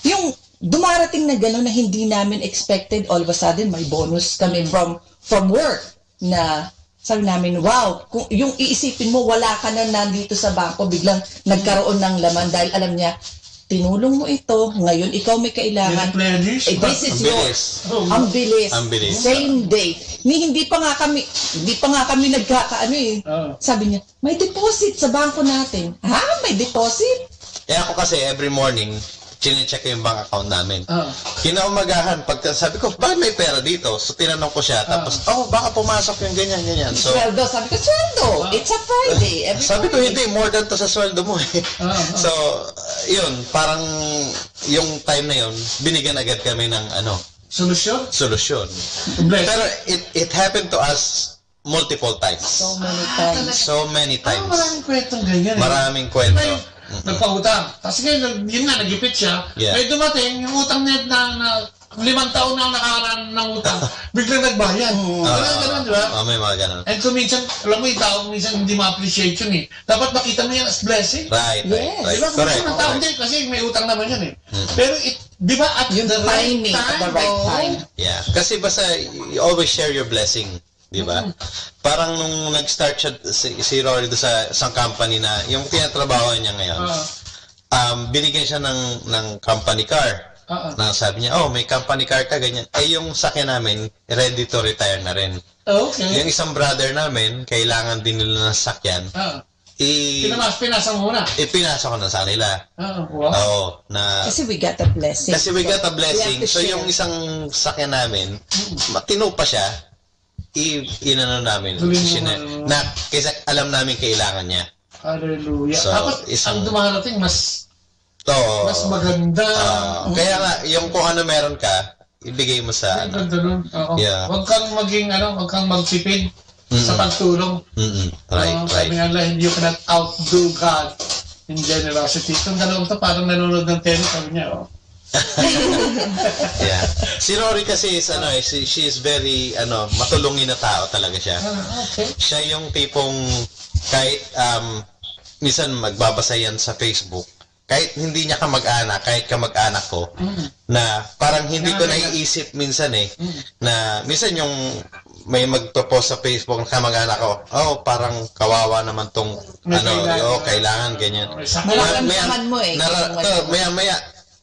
yung dumarating na gano'n na hindi namin expected, all of a sudden may bonus kami from work na sabi namin, wow, kung yung iisipin mo wala ka na nandito sa bangko, biglang nagkaroon ng laman dahil alam niya, tinulong mo ito, ngayon ikaw may kailangan. This is yours. Ang bilis. Same day. Hindi pa nga kami sabi niya, may deposit sa bangko natin. Ha? May deposit? Ako kasi every morning, chine-check ko yung bank account namin. Kinaumagahan, pagka sabi ko, bakit may pera dito? So, tinanong ko siya. Tapos, baka pumasok yung ganyan. So, sweldo. Sabi ko, sweldo. It's a Friday. Sabi ko, hindi. More than to sa sweldo mo eh. So, yun. Parang yung time na yun, binigyan agad kami ng Solusyon? Pero it happened to us multiple times. So many times. Maraming kwentong ganyan. Maraming kwento. Nagpautang. Tapos ngayon, yun nga, nagipit siya. May dumating, yung utang net na 5 taon na nakaraan ng utang, biglang nagbayad. Ganun, di ba? May mga ganun. And kung minsan, alam mo yung tao, minsan hindi ma-appreciate yun eh. Dapat makita mo yan as blessing. Right. Diba? Kung minsan ng tao, hindi, kasi may utang naman yan eh. Pero, di ba, at the right time. Yeah. Kasi basta, you always share your blessing. Di ba? Parang nung nag-start siya, si Rory doon sa isang company na, yung tinatrabaho niya ngayon, binigyan siya ng company car. Na sabi niya, may company car ka, ganyan. Yung sakyan namin, ready to retire na rin. Okay. Yung isang brother namin, kailangan din nila ng sakyan. Pinasa mo muna. Ipinasa ko na sa kanila. Wow. Kasi we got a blessing. So yung isang sakyan namin, matino pa siya, inano namin. Kasi alam namin kailangan niya. Hallelujah. So, tapos, ang dumarating, mas maganda. Kaya nga, yung kung ano meron ka, ibigay mo sa Huwag kang magsipid sa pagtulong. Right. Sabi nga lang, you cannot outdo God in generosity. Itong dalawang to, parang nanonood ng tennis, sabi niya, Yeah. Si Rory kasi is she is very matulungin na tao talaga siya. Siya yung tipong kahit minsan magbabasa yan sa Facebook, kahit hindi niya kamag-anak, kahit kamag-anak ko, na parang hindi ko naiisip minsan na minsan yung may magpo-post sa Facebook ng kamag-anak ko, parang kawawa naman tong kailangan ganyan. Nararamdaman mo Maya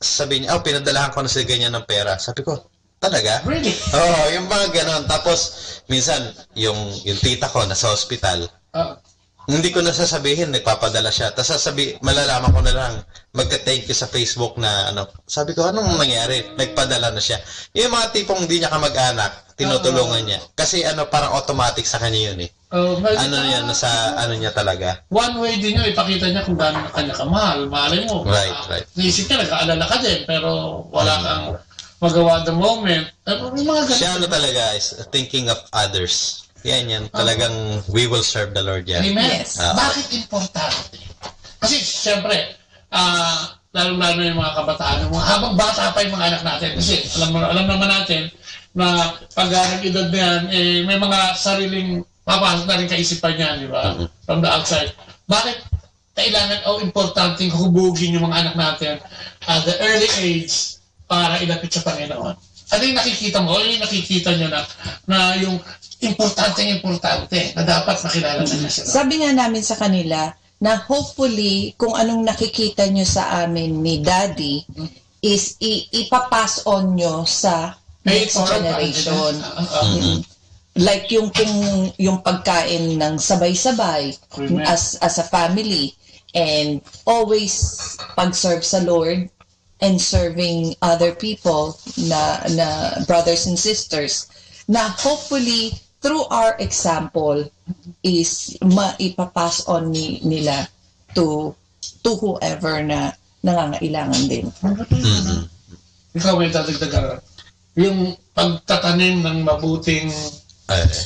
sabi niya, pinadalahan ko na sa ganyan ng pera. Sabi ko, talaga? Really? Yung mga ganon. Tapos, minsan, yung tita ko nasa hospital, hindi ko nasasabihin, nagpapadala siya. Tapos malalaman ko na lang, magka-thank you sa Facebook na, sabi ko, anong nangyari? Nagpadala na siya. Yung mga tipong hindi niya kamag-anak, tinutulungan niya. Kasi parang automatic sa kanya yun eh. Nasa niya talaga. One way din yun, ipakita niya kung gaano kanya kamahal. Malay mo. Right. Naisip niya, nag-aalala ka din, pero wala kang magawa the moment. Siya talaga is thinking of others. Yan. Talagang we will serve the Lord yan. Amen. Yes. Bakit importante? Kasi, siyempre, lalo-lalo yung mga kabataan, habang bata pa yung mga anak natin. Kasi, alam naman natin, na pag nag-edad na yan, may mga sariling papasok na rin kaisipan niya, di ba? From the outside. Bakit kailangan importanteng hubugin yung mga anak natin at the early age para ilapit sa Panginoon? Ano yung nakikita mo? Ano yung nakikita nyo na yung importante na dapat makilala na sila? Sabi nga namin sa kanila na hopefully kung anong nakikita nyo sa amin ni Daddy is ipapass on nyo sa next generation. Like yung pagkain ng sabay-sabay as a family and always pag-serve sa Lord and serving other people na brothers and sisters na hopefully through our example is maipapass on nila to whoever na nangangailangan din. Ikaw may dadagdagan. Yung pagtatanim ng mabuting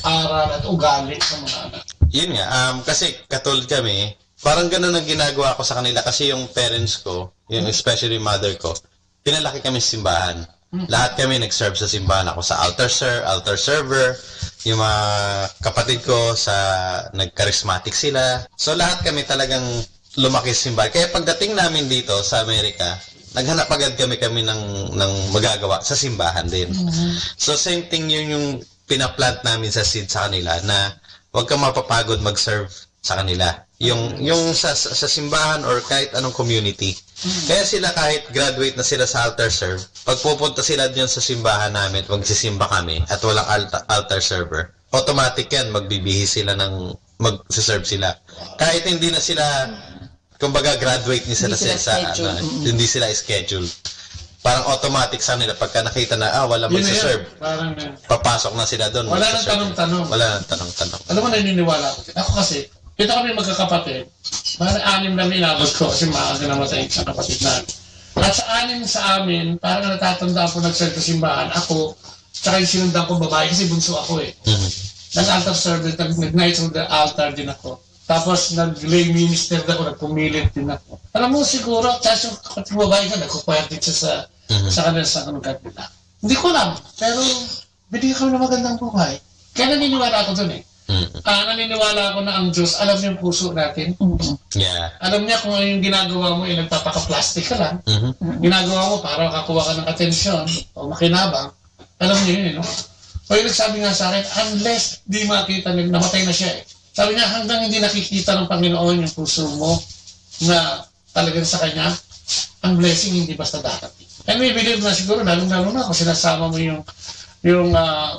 aral at ugali sa mga anak. Yun nga, kasi katulad kami, parang ganun ang ginagawa ko sa kanila kasi yung parents ko, yung especially mother ko, pinalaki kami sa simbahan. Lahat kami nag-serve sa simbahan. Ako sa altar server, yung mga kapatid ko sa nag-charismatic sila. So lahat kami talagang lumaki sa simbahan. Kaya pagdating namin dito sa Amerika, naghanap agad kami ng magagawa sa simbahan din. So same thing yun yung pinaplant namin sa seed sa kanila na huwag kang mapapagod mag-serve sa kanila. Yung sa simbahan or kahit anong community. Kaya sila kahit graduate na sila sa altar serve, pag pupunta sila diyan sa simbahan namin, magsisimba kami at walang altar server, automatic yan, magbibihis sila ng mag-serve sila. Kahit hindi na sila, kumbaga graduate ni sila hindi sila schedule. Parang automatic sa nila pagka nakita na wala mag-serve. Papasok na sila doon. Wala nang tanong-tanong. Wala nang tanong-tanong. Alam mo, naniniwala ko. Ako kasi, ito kami magkakapatid. Parang 6 na inabot ko kasi maaga namatay sa kapatid namin. At sa 6 sa amin, parang natatanda ako nag-serve sa simbahan. Ako, tsaka yung sinundan ko babae kasi bunso ako eh. Nag-altar service, nag-night of the altar din ako. Tapos nag-lay minister din ako, nagpumilit din ako. Alam mo siguro, tsaka yung kapatid babae ka, nagkukwerte siya sa kanila sa kanila. Hindi ko alam, pero binigyan kami ng magandang buhay. Kaya naniniwala ako dun eh. Naniniwala ako na ang Diyos, alam niya yung puso natin. Yeah. Alam niya kung ano yung ginagawa mo, nagpapaka-plastic ka lang. Ginagawa mo para makakuha ka ng atensyon o makinabang. Alam niya yun, no? O yung nagsabi nga sa akin, unless di makita, namatay na siya eh. Sabi niya, hanggang hindi nakikita ng Panginoon yung puso mo na talagang sa Kanya, ang blessing hindi basta darating. And we believe na siguro, lalong-lalo na kung sinasama mo yung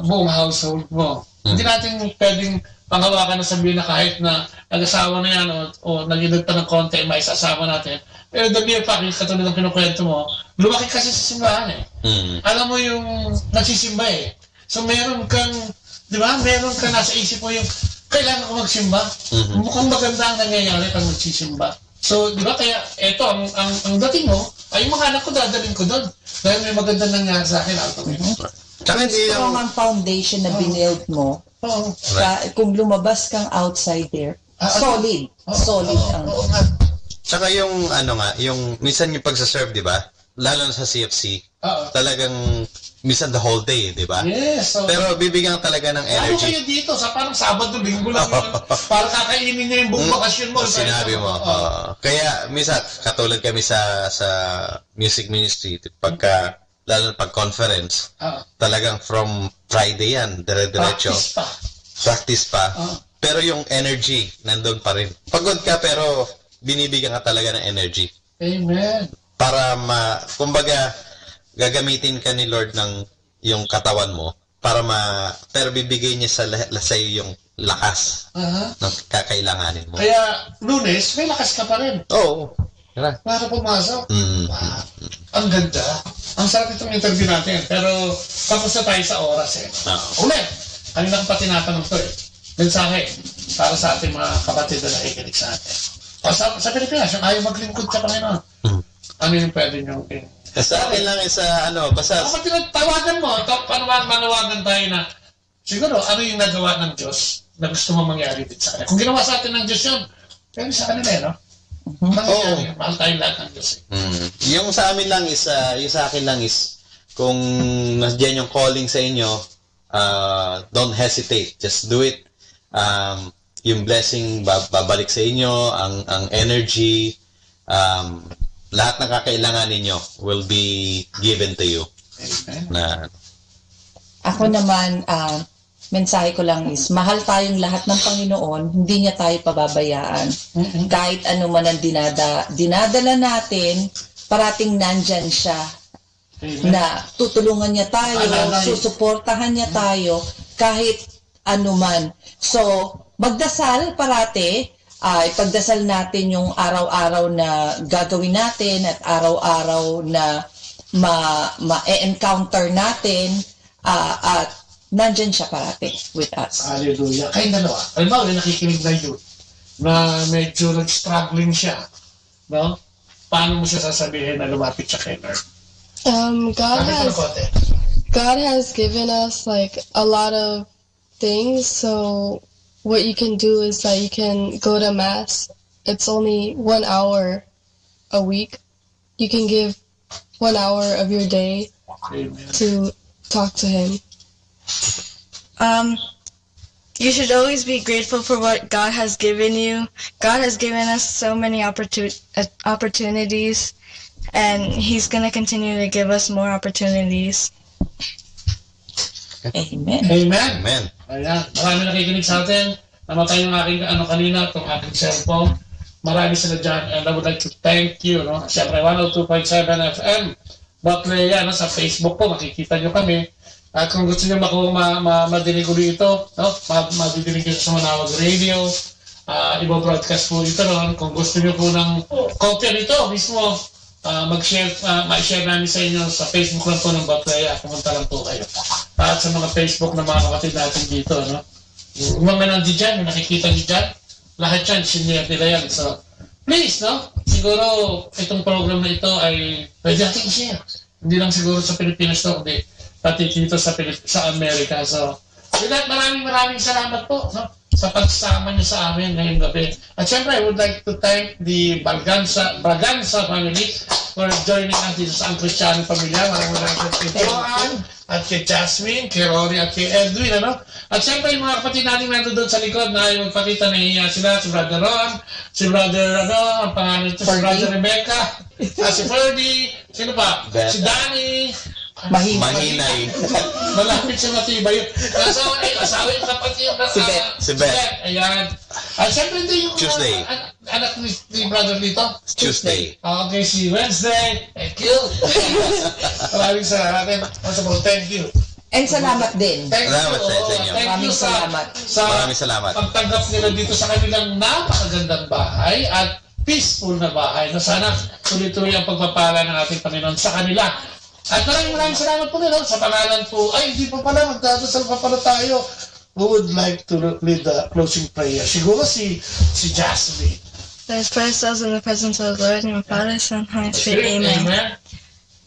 buong household mo. Hindi natin pwedeng panghawakan na sabihin na kahit na nag-asawa na yan o nag-inod pa ng konti, may isasama natin. Pero the mere fact, katulad ng kinukwento mo, lumaki kasi sa simbahan eh. Alam mo yung nagsisimba eh. So meron kang, di ba, meron ka nasa isip mo yung kailangan ko magsimba. Mukhang maganda ang nangyayari pag magsisimba. So, di ba, kaya eto, ang dating mo, ay yung mga anak ko dadalhin ko doon. Dahil may maganda nangyayari sa akin, strong ang foundation na binild mo. Kung lumabas kang outside there, solid ang Tsaka yung yung minsan yung pagsaserve, di ba? Lalo na sa CFC, talagang minsan the whole day, di ba? Yes. Pero bibigyan talaga ng energy. Ano kayo dito? Sa parang Sabado, Linggo lang yun. Para kakainin niya yung buong bakasyon mo. Sinabi mo. Kaya minsan, katulad kami sa music ministry, pagka lalo pag conference, talagang from Friday yan, dire-diretso. Practice pa. Pero yung energy, nandun pa rin. Pagod ka, pero binibigyan ka talaga ng energy. Amen. Para kumbaga, gagamitin ka ni Lord ng yung katawan mo, pero bibigay niya sa iyo yung lakas na kakailanganin mo. Kaya, Lunes, may lakas ka pa rin. Oo. Para pumasok. Ang ganda. Ang sarap itong interview natin. Pero tapos na tayo sa oras eh. Ulit, kanina ko pa tinatanong to eh. Mensahe para sa ating mga kapatid na nakikinig sa atin. O sa Pilipinas, yung ayaw maglingkod sa Panginoon. Ano yung pwede nyo sa akin lang basta... Tawagan mo, manawagan tayo na siguro ano yung nagawa ng Diyos na gusto mo mangyari din sa kanila. Kung ginawa sa atin ng Diyos yun, pwede sa kanila eh, no? Mahal tayong lahat ng Diyos. Yung sa amin lang is, yung sa akin lang is, kung nasdiyan yung calling sa inyo, don't hesitate. Just do it. Yung blessing babalik sa inyo, ang energy, lahat ng kakailangan ninyo will be given to you. Ako naman, mensahe ko lang is, mahal tayong lahat ng Panginoon, hindi niya tayo pababayaan. Kahit ano man ang dinadala natin, parating nandyan siya. Na tutulungan niya tayo, susuportahan niya tayo, kahit ano man. So, magdasal parate, ipagdasal natin yung araw-araw na gagawin natin at araw-araw na ma-encounter natin at nandyan siya parate with us. Hallelujah. Kayong dalawa. Alam mo, nakikinig na yun na medyo nag-struggling siya. No? Paano mo siya sasabihin na lumapit siya kay Lord? God has given us like a lot of things, so what you can do is that you can go to Mass. It's only 1 hour a week. You can give 1 hour of your day to talk to him. You should always be grateful for what God has given you. God has given us so many opportunities, and He's going to continue to give us more opportunities. Amen. Amen. Amen. Ayan. Marami nakikinig sa atin. Namatay yung aking kanina, itong aking cellphone. Marami sila dyan. And I would like to thank you. No? Siyempre, 102.7 FM. Batlea, no? Sa Facebook po, makikita nyo kami. At kung gusto nyo madinig ulit ito, no? Madidinig nyo sa Manawag Radio. Ibo-broadcast po ito ron. Kung gusto nyo po ng kopya nito mismo, ma-share namin sa inyo sa Facebook lang po ng Batlea. Pumunta lang po kayo. At sa mga Facebook ng mga kapatid natin dito, no? Yung mga nandiyan dyan, yung nakikita nyo dyan, lahat yan, sinare nila yan. So, please, no? Siguro, itong program na ito ay pwede natin i-share. Hindi lang siguro sa Pilipinas to, kundi pati dito sa Amerika. So, with that, maraming salamat po, no? Sa pagsama niyo sa amin ngayong gabi. At syempre, I would like to thank the Braganza family for joining us dito sa Ang Cristiano Pamilya. Maraming kay Joan, at kay Jasmine, kay Rory, at kay Edwin, ano? At syempre, yung mga kapatid natin nandun doon sa likod na yung magpakita na hiya sila, si Brother Ron, si Brother, ang pangalan ito, si Brother Rebecca, si Ferdy, sino pa? Si Danny, Mahinay. Malapit sa matibay yun. Asawa yung kapatid yung Si Beth. Ayan. At syempre ito yung Tuesday. Anak ni brother dito. Tuesday. Okay, si Wednesday. Thank you. Maraming salamat. Thank you. And salamat din. Salamat sa inyo. Thank you sa Maraming salamat. pagtanggap nila dito sa kanilang napakagandang bahay at peaceful na bahay na sana tuloy-tuloy ang pagpapala ng ating Panginoon sa kanila. At maraming salamat po nila sa pangalan po. Ay, hindi pa pala, magdadasal pa pala tayo. Who would like to lead the closing prayer? Siguro si Jasmine. Let us pray ourselves in the presence of the Lord and the Father, Son, and Holy Spirit. Amen.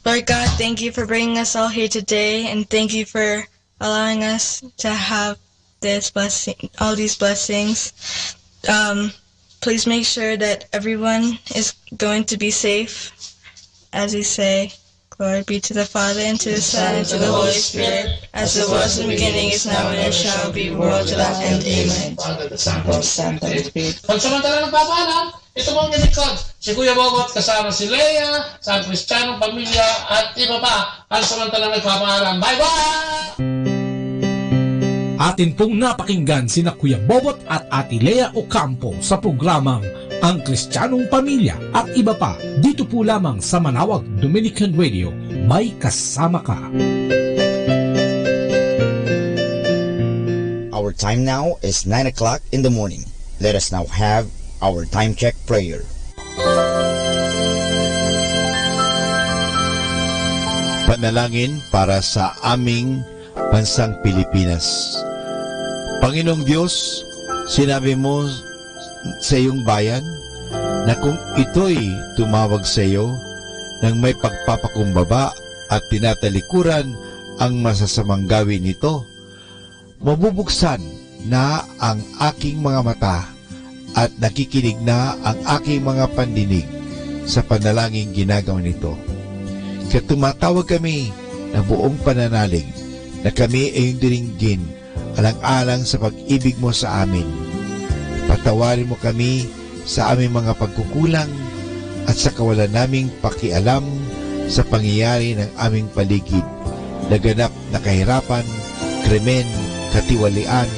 Lord God, thank you for bringing us all here today, and thank you for allowing us to have this blessing, all these blessings. Please make sure that everyone is going to be safe, as we say. Glory be to the Father, and to the Son, and to the Holy Spirit, as it was in the beginning, is now, and shall be, world without end. Amen. Father, the Son, and the Spirit. Pansamantala nagpapaalam, ito mong nilikod. Si Kuya Bobot, kasama si Leia, sa Cristianong Pamilya, at iba pa. Pansamantala nagpapaalam. Bye-bye! Atin pong napakinggan sina Kuya Bobot at Ate Lea Ocampo sa programang Ang Cristianong Pamilya at iba pa dito po lamang sa Manawag Dominican Radio. May kasama ka. Our time now is 9 o'clock in the morning. Let us now have our time check prayer. Panalangin para sa aming bansang Pilipinas. Panginoong Diyos, sinabi mo sa iyong bayan na kung ito'y tumawag sa iyo nang may pagpapakumbaba at tinatalikuran ang masasamang gawin nito, mabubuksan na ang aking mga mata at nakikinig na ang aking mga pandinig sa panalangin ginagawa nito. Kaya tumatawag kami na buong pananalig na kami ay diringgin alang-alang sa pag-ibig mo sa amin. Patawarin mo kami sa aming mga pagkukulang at sa kawalan naming pakialam sa pangyayari ng aming paligid. Naganap na kahirapan, krimen, katiwalian,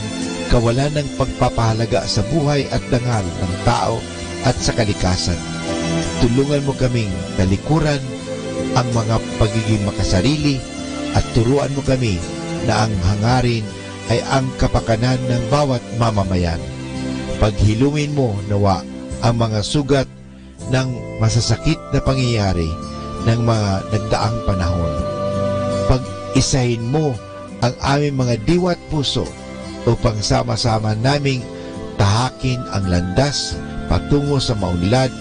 kawalan ng pagpapahalaga sa buhay at dangal ng tao at sa kalikasan. Tulungan mo kaming talikuran ang mga pagiging makasarili at turuan mo kami na ang hangarin ay ang kapakanan ng bawat mamamayan. Paghilumin mo nawa ang mga sugat ng masasakit na pangyayari ng mga nagdaang panahon. Pag-isahin mo ang aming mga diwa at puso upang sama-sama naming tahakin ang landas patungo sa maunlad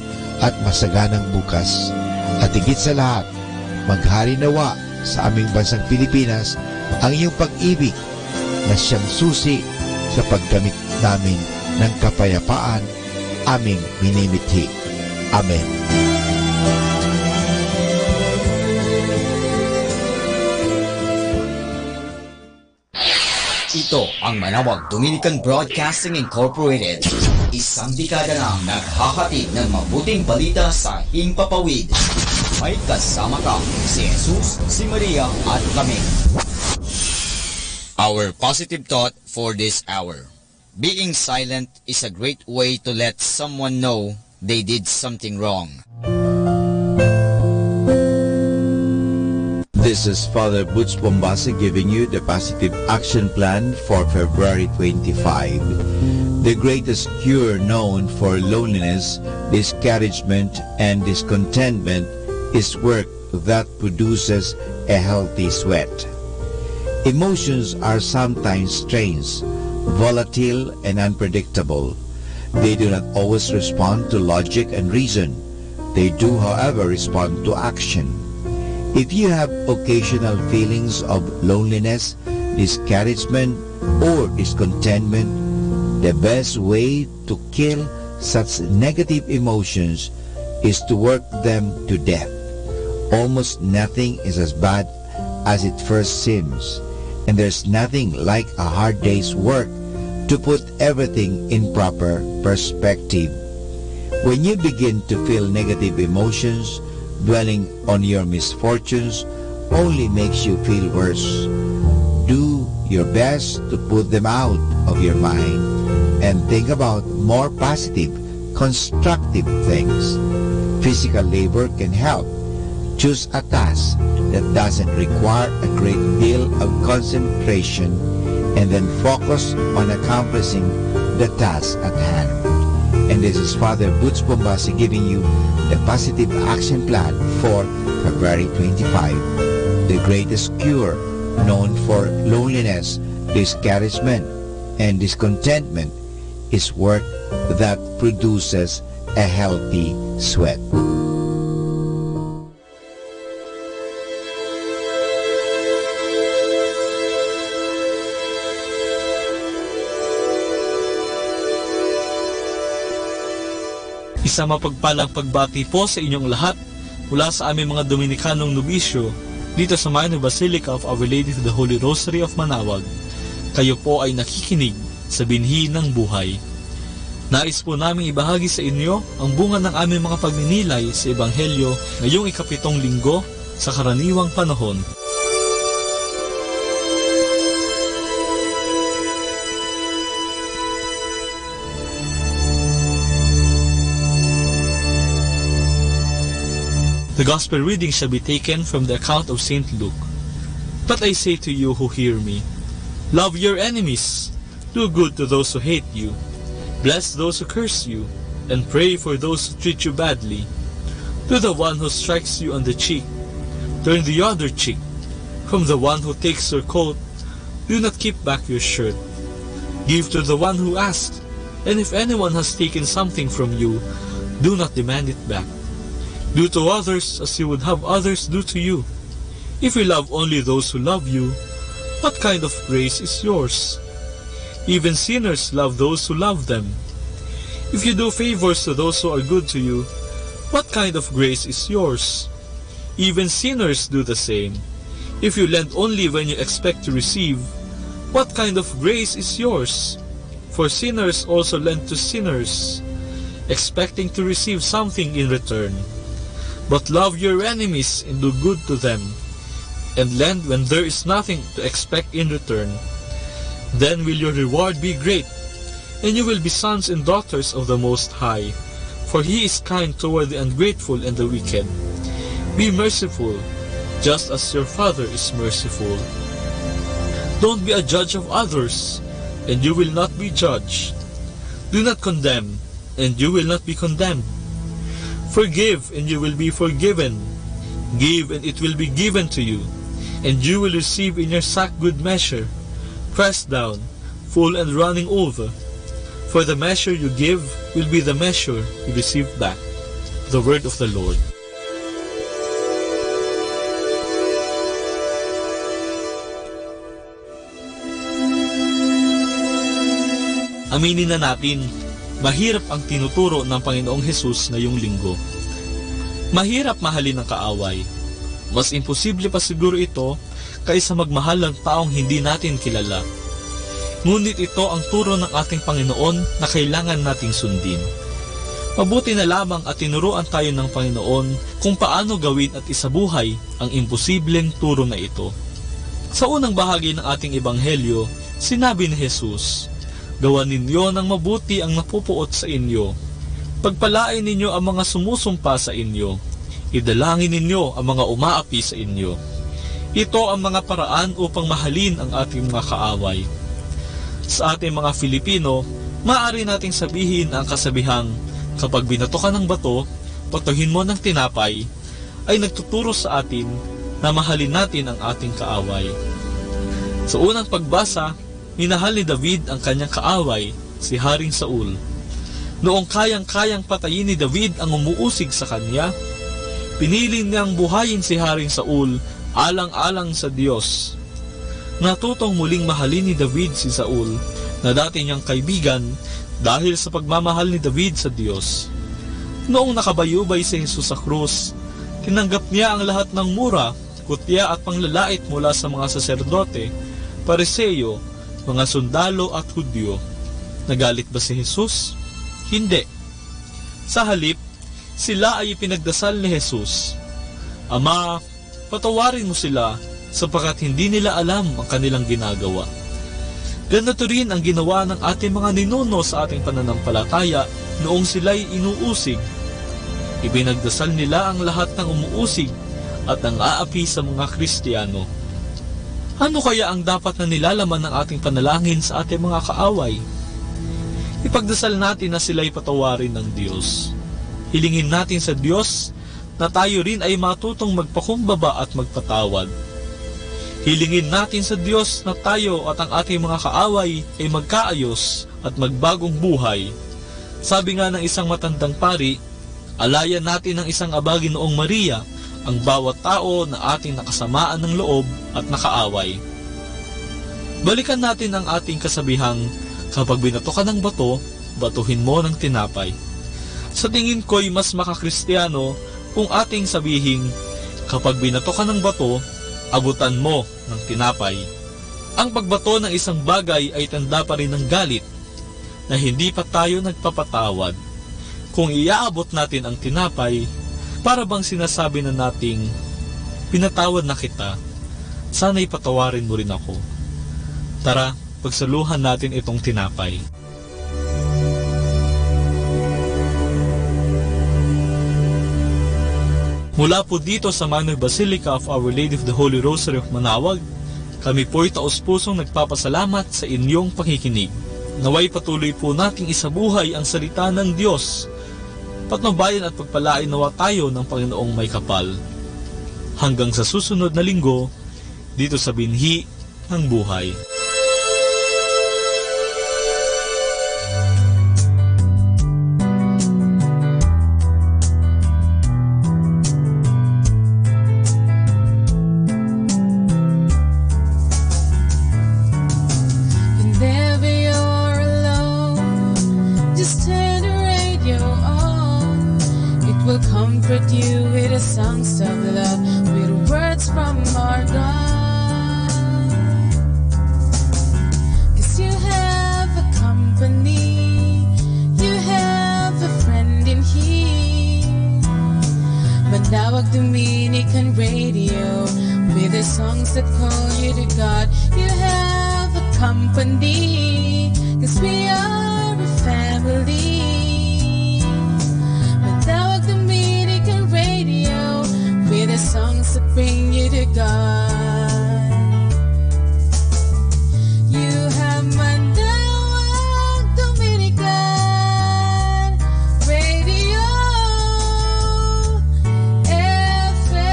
at masaganang bukas. At higit sa lahat, maghari nawa sa aming bansang Pilipinas ang iyong pag-ibig na siyang susi sa paggamit namin ng kapayapaan aming minimithi. Amen. Ito ang Manawag Dominican Broadcasting Incorporated, isang dekada nang naghahatid ng mabuting balita sa himpapawid. May kasama ka si Jesus, si Maria at kami. Our positive thought for this hour. Being silent is a great way to let someone know they did something wrong. This is Father Butch Bombasi giving you the positive action plan for February 25. The greatest cure known for loneliness, discouragement, and discontentment is work that produces a healthy sweat. Emotions are sometimes strange, volatile, and unpredictable. They do not always respond to logic and reason. They do, however, respond to action. If you have occasional feelings of loneliness, discouragement, or discontentment, the best way to kill such negative emotions is to work them to death. Almost nothing is as bad as it first seems, and there's nothing like a hard day's work to put everything in proper perspective. When you begin to feel negative emotions, dwelling on your misfortunes only makes you feel worse. Do your best to put them out of your mind and think about more positive, constructive things. Physical labor can help. Choose a task that doesn't require a great deal of concentration and then focus on accomplishing the task at hand. And this is Father Butch Bombasi giving you the positive action plan for February 25. The greatest cure known for loneliness, discouragement, and discontentment is work that produces a healthy sweat. Isang mapagpalang pagbati po sa inyong lahat mula sa aming mga Dominikanong nobisyo dito sa Minor Basilica of Our Lady of the Holy Rosary of Manawag. Kayo po ay nakikinig sa binhi ng buhay. Nais po namin ibahagi sa inyo ang bunga ng aming mga pagninilay sa Ebanghelyo ngayong ika-7 linggo sa karaniwang panahon. The Gospel reading shall be taken from the account of St. Luke. But I say to you who hear me, love your enemies, do good to those who hate you, bless those who curse you, and pray for those who treat you badly. To the one who strikes you on the cheek, turn the other cheek. From the one who takes your coat, do not keep back your shirt. Give to the one who asks, and if anyone has taken something from you, do not demand it back. Do to others as you would have others do to you. If you love only those who love you, what kind of grace is yours? Even sinners love those who love them. If you do favors to those who are good to you, what kind of grace is yours? Even sinners do the same. If you lend only when you expect to receive, what kind of grace is yours? For sinners also lend to sinners, expecting to receive something in return. But love your enemies and do good to them, and lend when there is nothing to expect in return. Then will your reward be great, and you will be sons and daughters of the Most High, for He is kind toward the ungrateful and the wicked. Be merciful, just as your Father is merciful. Don't be a judge of others, and you will not be judged. Do not condemn, and you will not be condemned. Forgive, and you will be forgiven. Give, and it will be given to you, and you will receive in your sack good measure, pressed down, full and running over. For the measure you give will be the measure you receive back. The word of the Lord. Aminin na natin, mahirap ang tinuturo ng Panginoong Hesus ngayong linggo. Mahirap mahalin ng kaaway. Mas imposible pa siguro ito kaysa magmahal ng taong hindi natin kilala. Ngunit ito ang turo ng ating Panginoon na kailangan nating sundin. Mabuti na lamang at tinuruan tayo ng Panginoon kung paano gawin at isabuhay ang imposibleng turo na ito. Sa unang bahagi ng ating ebanghelyo, sinabi ni Jesus, "Gawan ninyo ng mabuti ang napupuot sa inyo. Pagpalain ninyo ang mga sumusumpa sa inyo. Idalangin ninyo ang mga umaapi sa inyo." Ito ang mga paraan upang mahalin ang ating mga kaaway. Sa ating mga Filipino, maaari nating sabihin ang kasabihang, kapag binato ka ng bato, batuhin mo ng tinapay, ay nagtuturo sa atin na mahalin natin ang ating kaaway. Sa unang pagbasa, minahal ni David ang kanyang kaaway, si Haring Saul. Noong kayang-kayang patayin ni David ang umuusig sa kanya, pinili niyang buhayin si Haring Saul alang-alang sa Diyos. Natutong muling mahalin ni David si Saul na dati niyang kaibigan dahil sa pagmamahal ni David sa Diyos. Noong nakabayubay si Jesus sa krus, tinanggap niya ang lahat ng mura, kutya at panglalait mula sa mga saserdote, Pariseyo, mga sundalo at Hudyo. Nagalit ba si Jesus? Hindi. Sa halip, sila ay ipinagdasal ni Jesus, "Ama, patawarin mo sila sapagkat hindi nila alam ang kanilang ginagawa." Ganito rin ang ginawa ng ating mga ninuno sa ating pananampalataya noong sila'y inuusig. Ibinagdasal nila ang lahat ng umuusig at ang aapi sa mga Kristiyano. Ano kaya ang dapat na nilalaman ng ating panalangin sa ating mga kaaway? Ipagdasal natin na sila'y patawarin ng Diyos. Hilingin natin sa Diyos na tayo rin ay matutong magpakumbaba at magpatawad. Hilingin natin sa Diyos na tayo at ang ating mga kaaway ay magkaayos at magbagong buhay. Sabi nga ng isang matandang pari, alayan natin ng isang abagi noong Maria ang bawat tao na ating nakasamaan ng loob at nakaaway. Balikan natin ang ating kasabihang, kapag binato ka ng bato, batuhin mo ng tinapay. Sa tingin ko'y mas makakristiyano kung ating sabihin, kapag binato ka ng bato, abutan mo ng tinapay. Ang pagbato ng isang bagay ay tanda pa rin ng galit na hindi pa tayo nagpapatawad. Kung iaabot natin ang tinapay, para bang sinasabi na nating, pinatawad na kita, sana'y patawarin mo rin ako. Tara, pagsaluhan natin itong tinapay. Mula po dito sa Minor Basilica of Our Lady of the Holy Rosary of Manaoag, kami po'y taos-pusong nagpapasalamat sa inyong pakikinig. Naway patuloy po nating isabuhay ang salita ng Diyos. Patnubayan at pagpalain nawa tayo ng Panginoong may kapal. Hanggang sa susunod na linggo, dito sa Binhi ng Buhay. You with the songs of love, with words from our God. 'Cause you have a company, you have a friend in here. Manaoag Dominican Radio, with the songs that call you to God. You have a company, 'cause we are a family. With the songs that bring you to God. You have Manaoag Dominican Radio FM.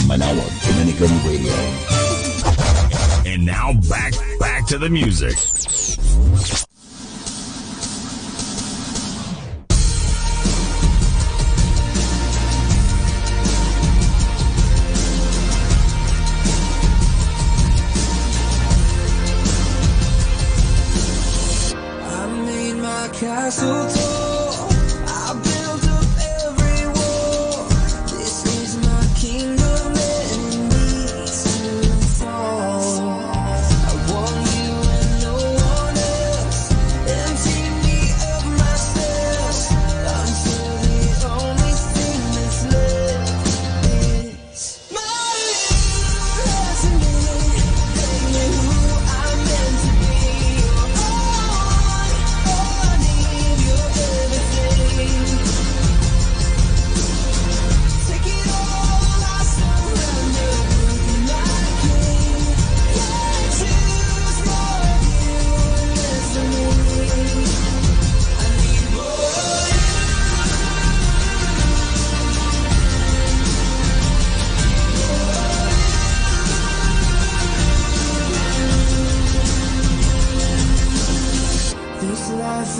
Manaoag Dominican Radio. And now back to the music. I made my castle tall, I built up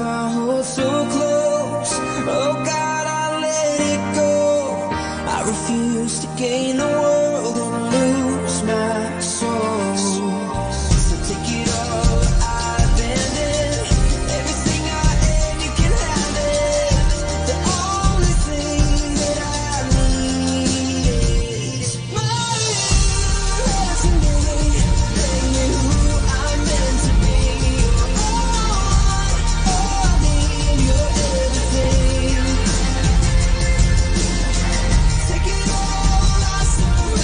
life I hold so close. Oh God, I let it go. I refuse to gain the world and lose my soul. So take it all, I abandon everything I am, you can have it. The only thing that I need is my love. Listen to me, make me who I'm meant to be. Take it all, I surrender.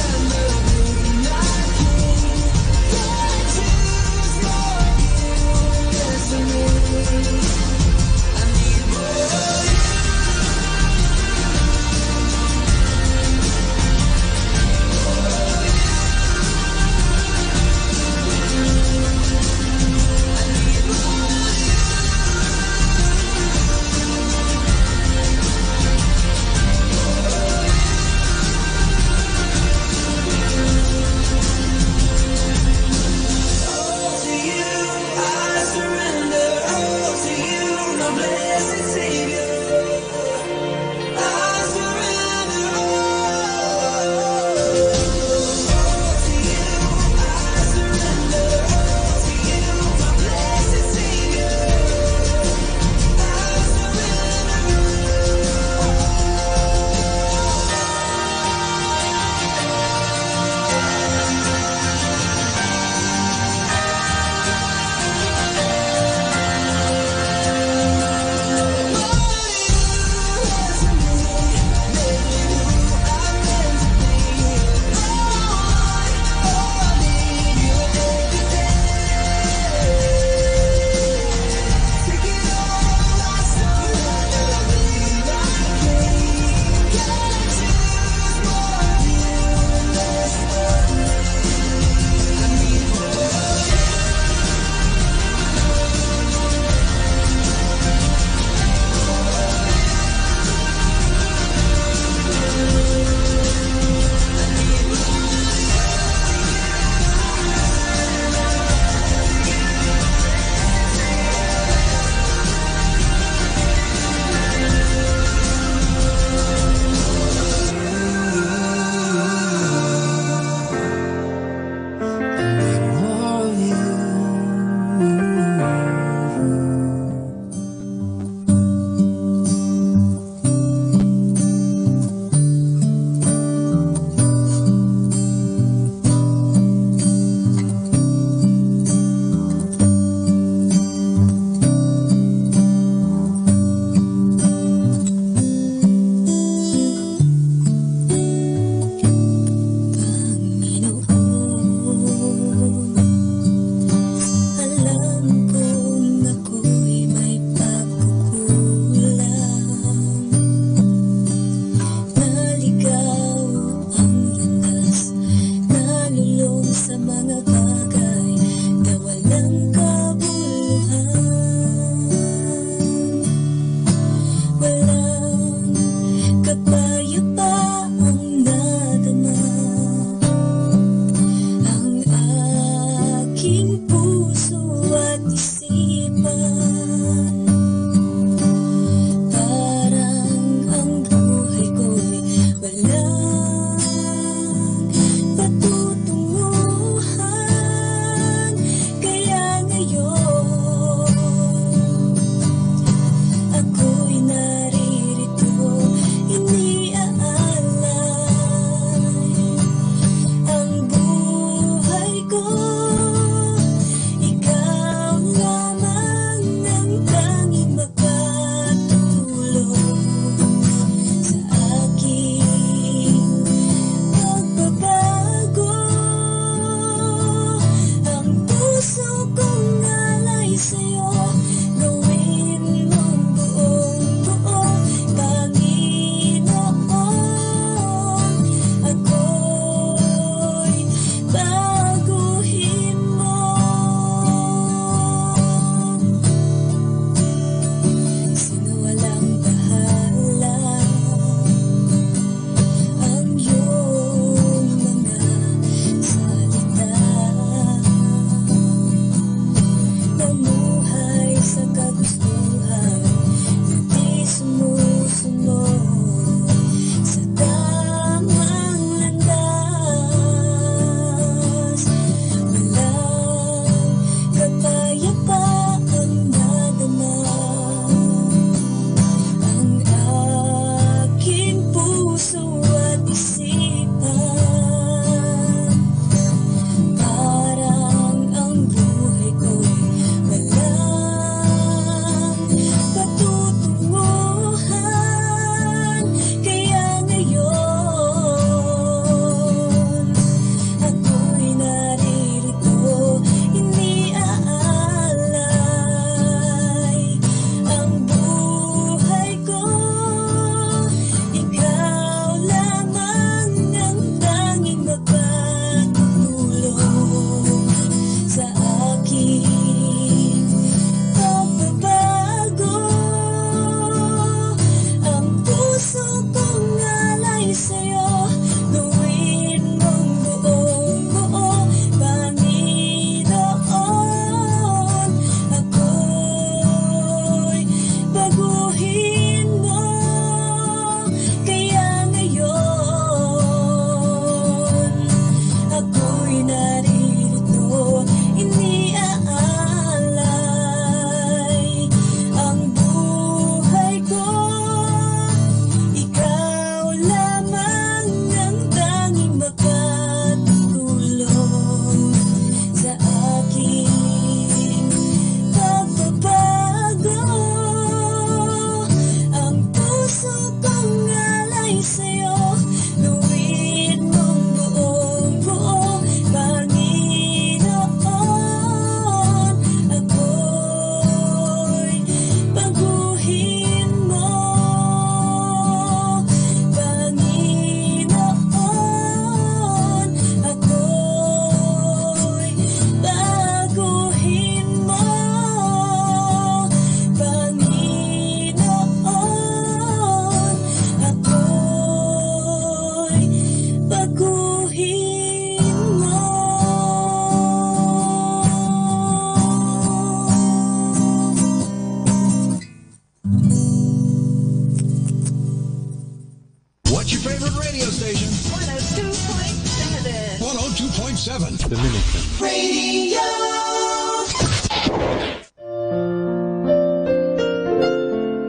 Dominican Radio.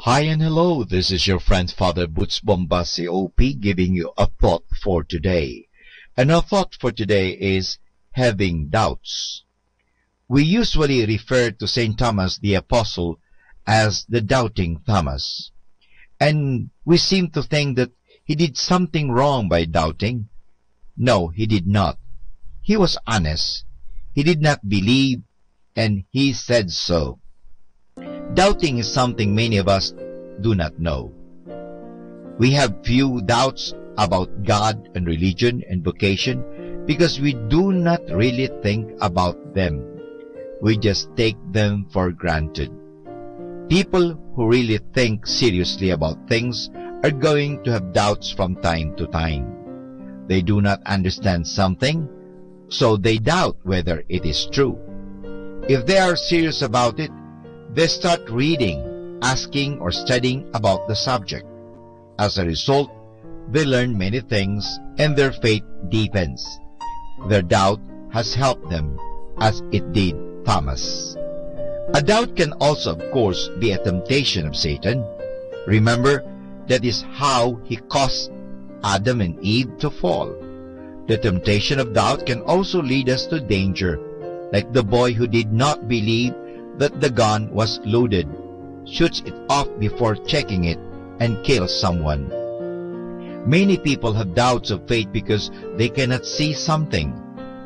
Hi and hello, this is your friend Father Boots Bombasi OP giving you a thought for today. And our thought for today is having doubts. We usually refer to St. Thomas the Apostle as the doubting Thomas. And we seem to think that he did something wrong by doubting. No, he did not. He was honest. He did not believe, and he said so. Doubting is something many of us do not know. We have few doubts about God and religion and vocation because we do not really think about them. We just take them for granted. People who really think seriously about things are going to have doubts from time to time. They do not understand something, so they doubt whether it is true. If they are serious about it, they start reading, asking, or studying about the subject. As a result, they learn many things and their faith deepens. Their doubt has helped them, as it did Thomas. A doubt can also, of course, be a temptation of Satan. Remember, that is how he caused Adam and Eve to fall. The temptation of doubt can also lead us to danger, like the boy who did not believe that the gun was loaded, shoots it off before checking it, and kills someone. Many people have doubts of faith because they cannot see something.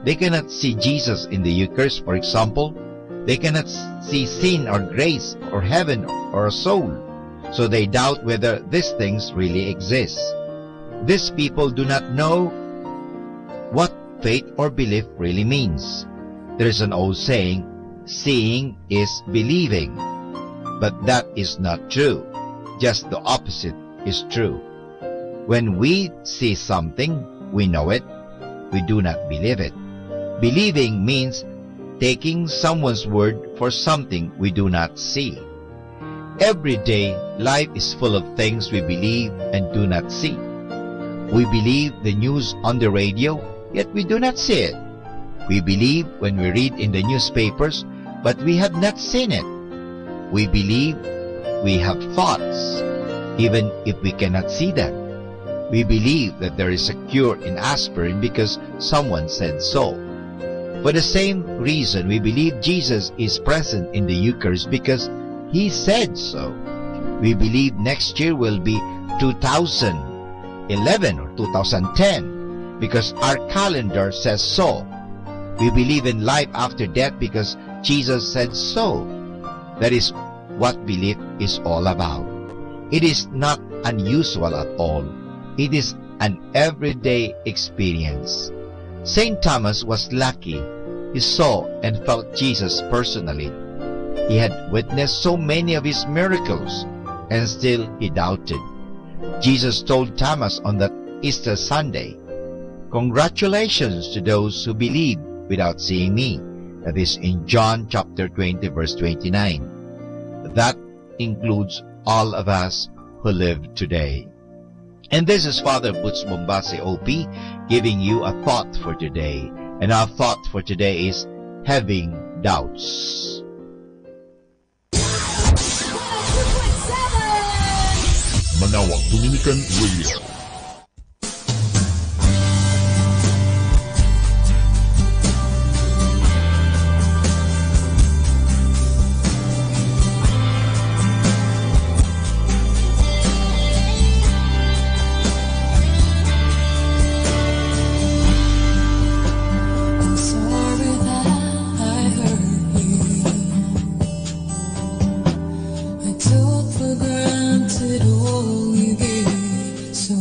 They cannot see Jesus in the Eucharist, for example. They cannot see sin or grace or heaven or a soul. So they doubt whether these things really exist. These people do not know what faith or belief really means. There is an old saying, seeing is believing. But that is not true. Just the opposite is true. When we see something, we know it. We do not believe it. Believing means taking someone's word for something we do not see. Every day, life is full of things we believe and do not see. We believe the news on the radio, yet we do not see it. We believe when we read in the newspapers, but we have not seen it. We believe we have thoughts, even if we cannot see them. We believe that there is a cure in aspirin because someone said so. For the same reason, we believe Jesus is present in the Eucharist because He said so. We believe next year will be 2011 or 2010 because our calendar says so. We believe in life after death because Jesus said so. That is what belief is all about. It is not unusual at all. It is an everyday experience. St. Thomas was lucky. He saw and felt Jesus personally. He had witnessed so many of his miracles, and still he doubted. Jesus told Thomas on that Easter Sunday, "Congratulations to those who believe without seeing me." That is in John chapter 20, verse 29. That includes all of us who live today. And this is Father Boots Bombasi OP giving you a thought for today. And our thought for today is having doubts. Manawag Dominican Radio. Took for granted all you gave, so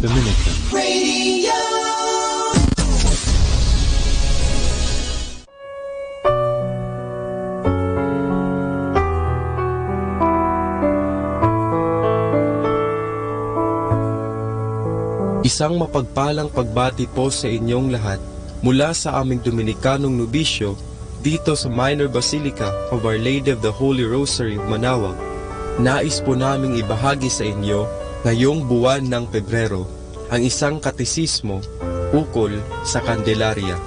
Dominican Radio. Isang mapagpalang pagbati po sa inyong lahat mula sa aming Dominikanong nobisyo dito sa Minor Basilica of Our Lady of the Holy Rosary of Manaoag. Nais po naming ibahagi sa inyo ngayong buwan ng Pebrero ang isang katekismo ukol sa Candelaria.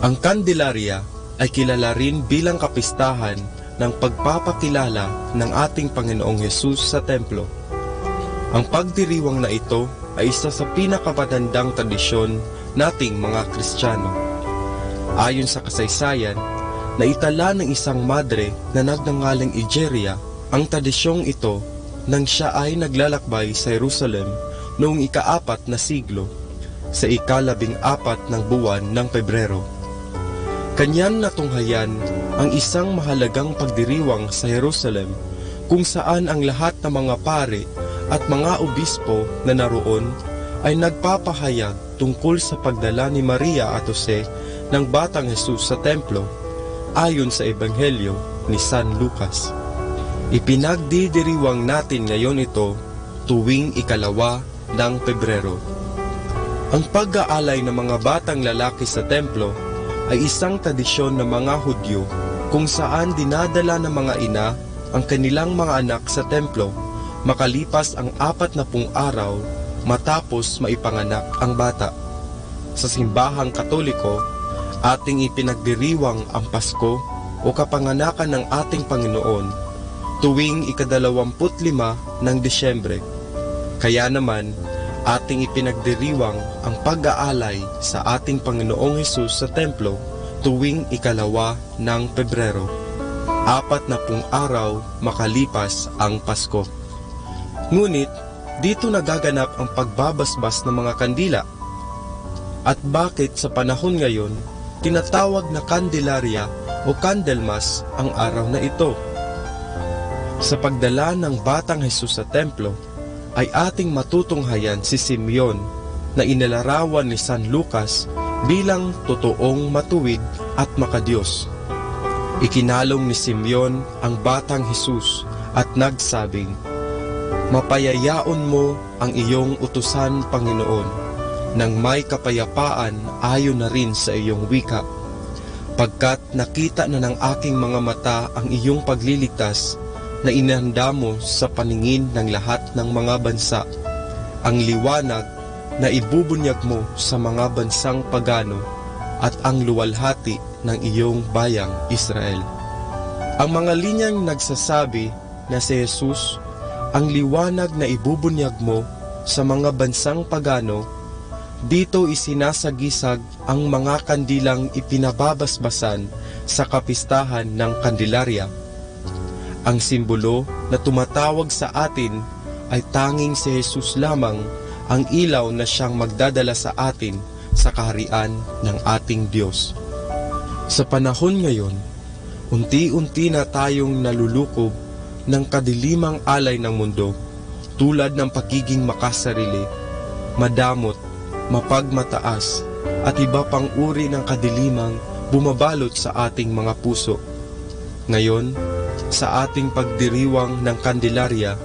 Ang Candelaria ay kilala rin bilang kapistahan ng pagpapakilala ng ating Panginoong Hesus sa templo. Ang pagdiriwang na ito ay isa sa pinakamatandang tradisyon nating mga Kristiyano. Ayon sa kasaysayan, naitala ng isang madre na nagngangalang Egeria ang tradisyong ito nang siya ay naglalakbay sa Jerusalem noong ika-4 na siglo, sa ika-14 ng buwan ng Pebrero. Kanyan natunghayan ang isang mahalagang pagdiriwang sa Jerusalem kung saan ang lahat ng mga pare at mga obispo na naroon ay nagpapahayag tungkol sa pagdala ni Maria at Jose ng Batang Hesus sa templo ayon sa Ebanghelyo ni San Lucas. Ipinagdidiriwang natin ngayon ito tuwing ika-2 ng Pebrero. Ang pag-aalay ng mga batang lalaki sa templo ay isang tradisyon ng mga Hudyo kung saan dinadala ng mga ina ang kanilang mga anak sa templo makalipas ang 40 araw matapos maipanganak ang bata. Sa simbahang Katoliko, ating ipinagdiriwang ang Pasko o kapanganakan ng ating Panginoon tuwing ika-25 ng Disyembre. Kaya naman, ating ipinagdiriwang ang pag-aalay sa ating Panginoong Hesus sa templo tuwing ika-2 ng Pebrero, 40 araw makalipas ang Pasko. Ngunit, dito nagaganap ang pagbabasbas ng mga kandila. At bakit sa panahon ngayon, tinatawag na Candelaria o Candlemas ang araw na ito? Sa pagdala ng Batang Hesus sa templo, ay ating matutunghayan si Simeon na inilarawan ni San Lucas bilang totoong matuwid at makadiyos. Ikinalong ni Simeon ang Batang Hesus at nagsabing, "Mapayayaon mo ang iyong utusan, Panginoon, nang may kapayapaan ayon na rin sa iyong wika. Pagkat nakita na ng aking mga mata ang iyong pagliligtas na inihanda mo sa paningin ng lahat ng mga bansa, ang liwanag na ibubunyag mo sa mga bansang pagano at ang luwalhati ng iyong bayang Israel." Ang mga linyang nagsasabi na si Jesus, ang liwanag na ibubunyag mo sa mga bansang pagano, dito isinasagisag ang mga kandilang ipinababasbasan sa kapistahan ng Candelaria. Ang simbolo na tumatawag sa atin ay tanging si Jesus lamang ang ilaw na siyang magdadala sa atin sa kaharian ng ating Diyos. Sa panahon ngayon, unti-unti na tayong nalulukob ng kadilimang alay ng mundo tulad ng pagiging makasarili, madamot, mapagmataas at iba pang uri ng kadilimang bumabalot sa ating mga puso. Ngayon, sa ating pagdiriwang ng Candelaria,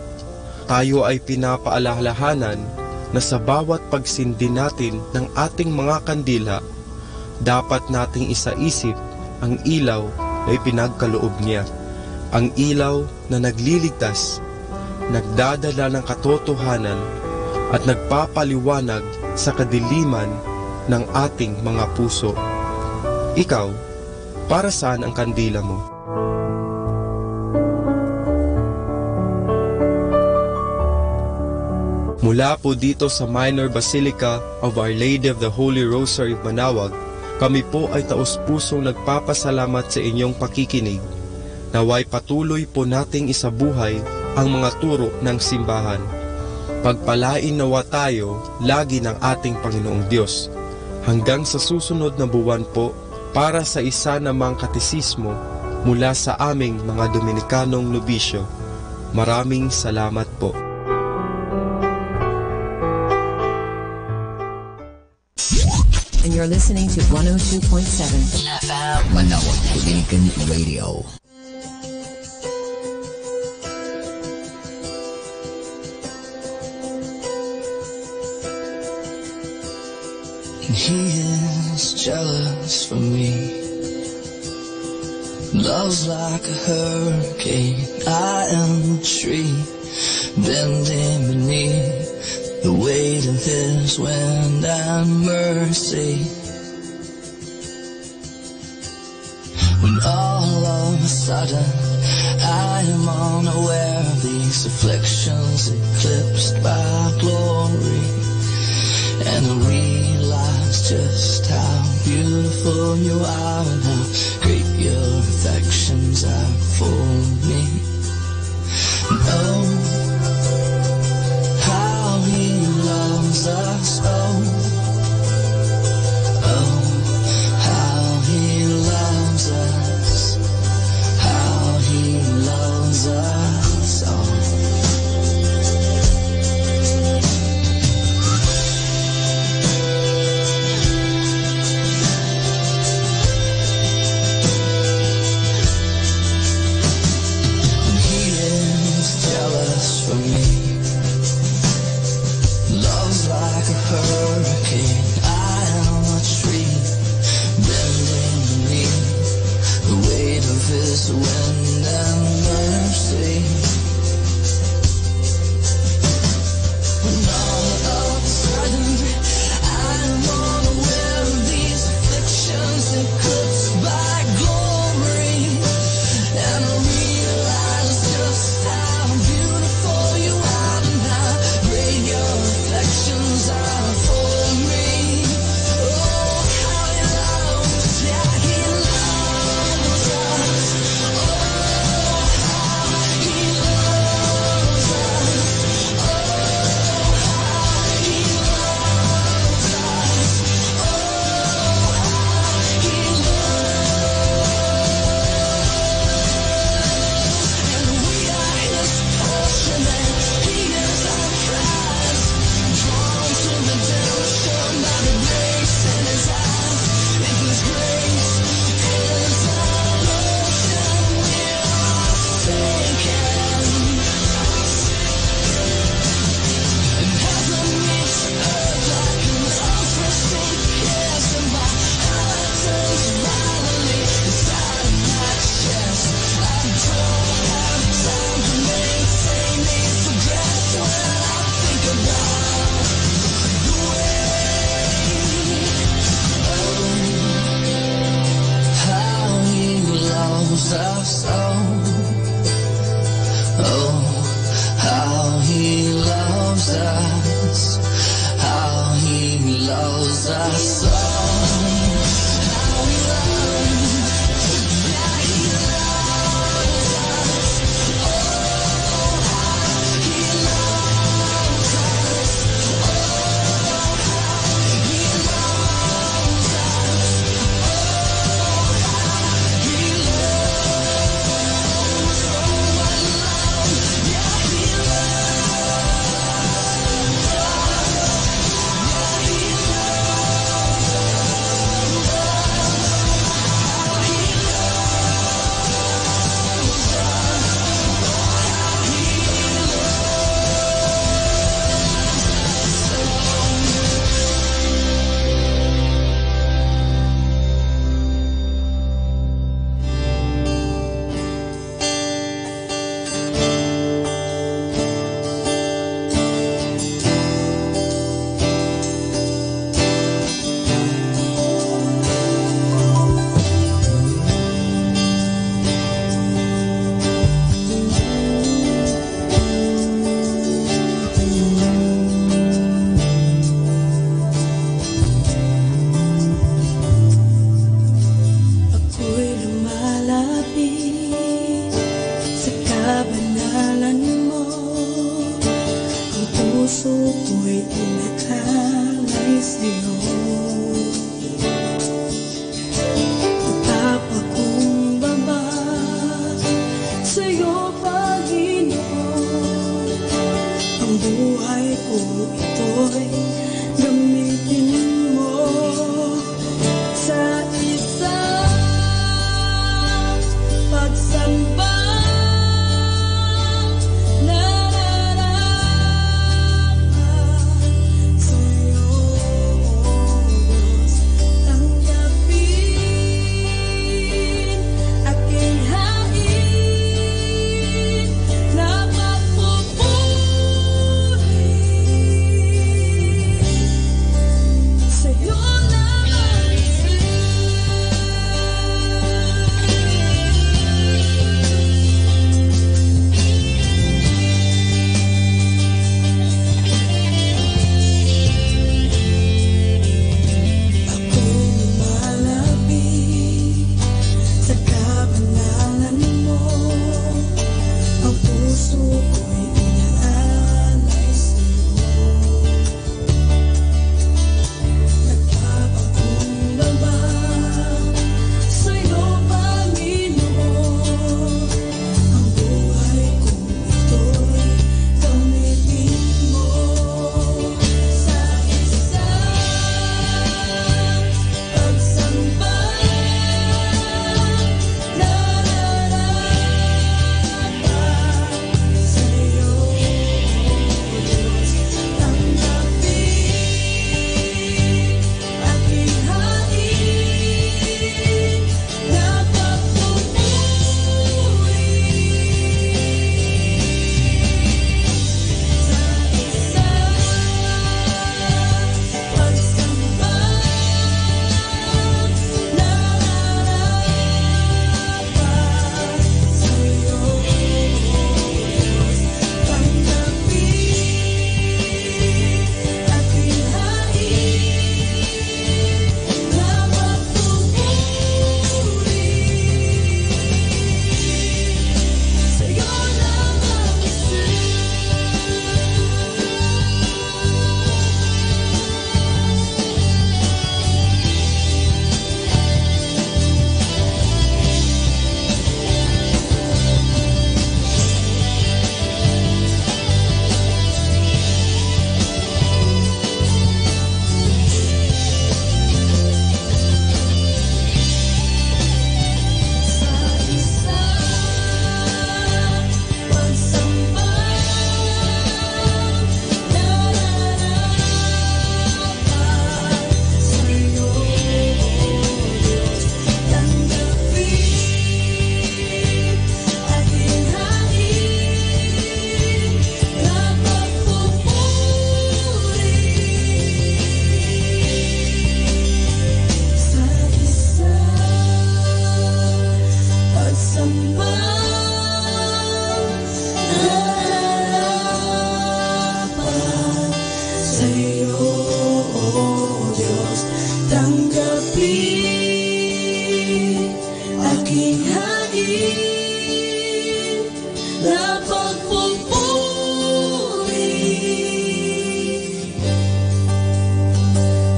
tayo ay pinapaalalahanan na sa bawat pagsindi natin ng ating mga kandila, dapat nating isaisip ang ilaw na ipinagkaloob niya, ang ilaw na nagliligtas, nagdadala ng katotohanan at nagpapaliwanag sa kadiliman ng ating mga puso. Ikaw, para saan ang kandila mo? Mula po dito sa Minor Basilica of Our Lady of the Holy Rosary of Manaoag, kami po ay taos-pusong nagpapasalamat sa inyong pakikinig. Naway patuloy po nating isabuhay ang mga turo ng simbahan. Pagpalain nawa tayo lagi ng ating Panginoong Diyos. Hanggang sa susunod na buwan po para sa isa namang katekismo mula sa aming mga Dominikanong nobisyo. Maraming salamat po. And you're listening to 102.7 FM Manawag Dominican Radio. And he is jealous for me. Love's like a hurricane. I am a tree bending beneath the weight of his wind and mercy. When all of a sudden I am unaware of these afflictions eclipsed by glory, and I realize just how beautiful you are and how great your affections are for me. And oh, how he loves us, oh, oh, how he loves us, how he loves us, oh. Hurricane, I am a tree bending beneath the weight of his wind and mercy. When all of a sudden I am unaware of these afflictions eclipsed by glory, and I realize just how beautiful you are and how great your affections are.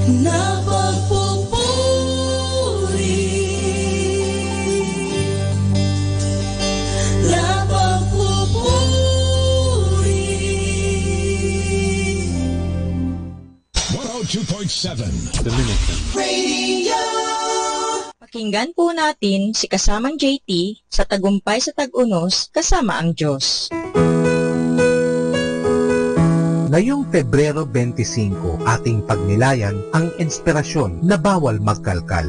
na pagpupuri, na pagpupuri. 102.7 Dominican Radio. Pakinggan po natin si kasamang JT sa Tagumpay sa Tag-Unos kasama ang Diyos. Ngayong Pebrero 25, ating pagnilayan ang inspirasyon na bawal magkalkal.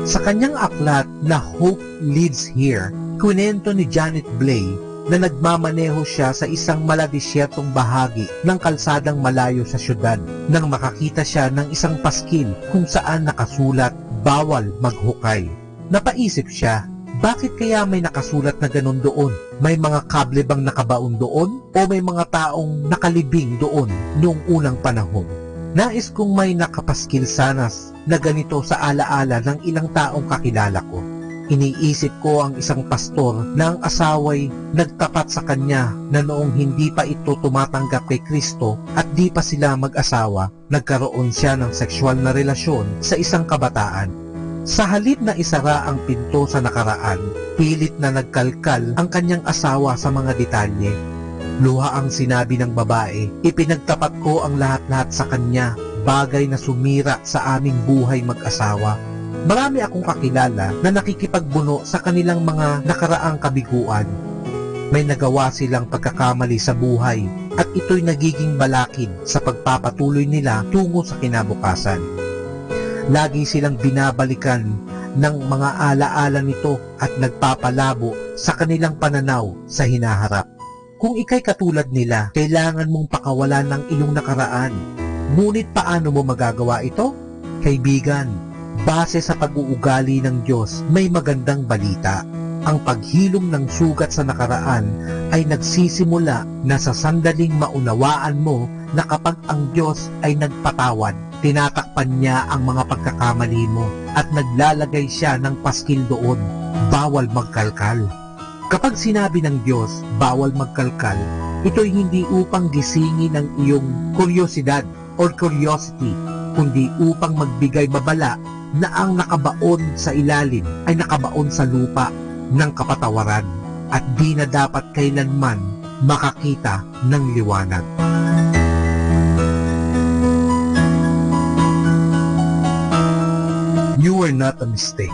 Sa kanyang aklat na Hope Leads Here, kwento ni Janet Blay na nagmamaneho siya sa isang maladisyertong bahagi ng kalsadang malayo sa syudad nang makakita siya ng isang paskil kung saan nakasulat, bawal maghukay. Napaisip siya, bakit kaya may nakasulat na ganun doon? May mga kable bang nakabaon doon? O may mga taong nakalibing doon noong unang panahon? Nais kong may nakapaskil sanas na ganito sa alaala ng ilang taong kakilala ko. Iniisip ko ang isang pastor na ang asaway nagtapat sa kanya na noong hindi pa ito tumatanggap kay Kristo at di pa sila mag-asawa, nagkaroon siya ng sexual na relasyon sa isang kabataan. Sa halip na isara ang pinto sa nakaraan, pilit na nagkalkal ang kanyang asawa sa mga detalye. Luha ang sinabi ng babae, ipinagtapat ko ang lahat-lahat sa kanya, bagay na sumira sa aming buhay mag-asawa. Marami akong kakilala na nakikipagbuno sa kanilang mga nakaraang kabiguan. May nagawa silang pagkakamali sa buhay at ito'y nagiging balakid sa pagpapatuloy nila tungo sa kinabukasan. Lagi silang binabalikan ng mga alaala nito at nagpapalabo sa kanilang pananaw sa hinaharap. Kung ikay katulad nila, kailangan mong pakawalan ng iyong nakaraan. Ngunit paano mo magagawa ito? Kaibigan, base sa pag-uugali ng Diyos, may magandang balita. Ang paghilom ng sugat sa nakaraan ay nagsisimula na sa sandaling maunawaan mo na kapag ang Diyos ay nagpatawad, tinatakpan niya ang mga pagkakamali mo at naglalagay siya ng paskil doon. Bawal magkalkal. Kapag sinabi ng Diyos, bawal magkalkal, ito'y hindi upang gisingin ang iyong kuryosidad or curiosity, kundi upang magbigay babala na ang nakabaon sa ilalim ay nakabaon sa lupa ng kapatawaran at di na dapat kailanman makakita ng liwanag. You were not a mistake.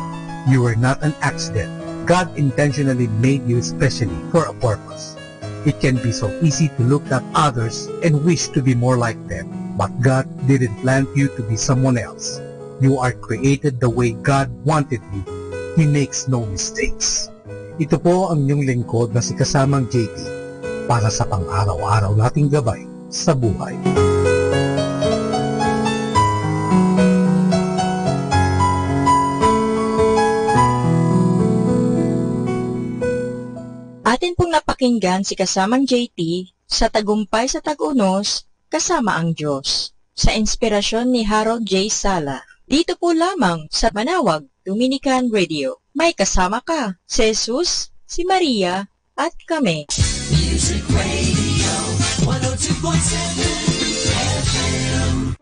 You were not an accident. God intentionally made you specially for a purpose. It can be so easy to look at others and wish to be more like them, but God didn't plan you to be someone else. You are created the way God wanted you. He makes no mistakes. Ito po ang inyong lingkod na si kasamang JT para sa pang-araw-araw nating gabay sa buhay. Atin pong napakinggan si kasamang JT sa Tagumpay sa Tag-Unos kasama ang Diyos sa inspirasyon ni Harold J. Sala. Dito po lamang sa Manawag Dominican Radio. May kasama ka, si Jesus, si Maria, at kami. Music Radio 102.7 FM.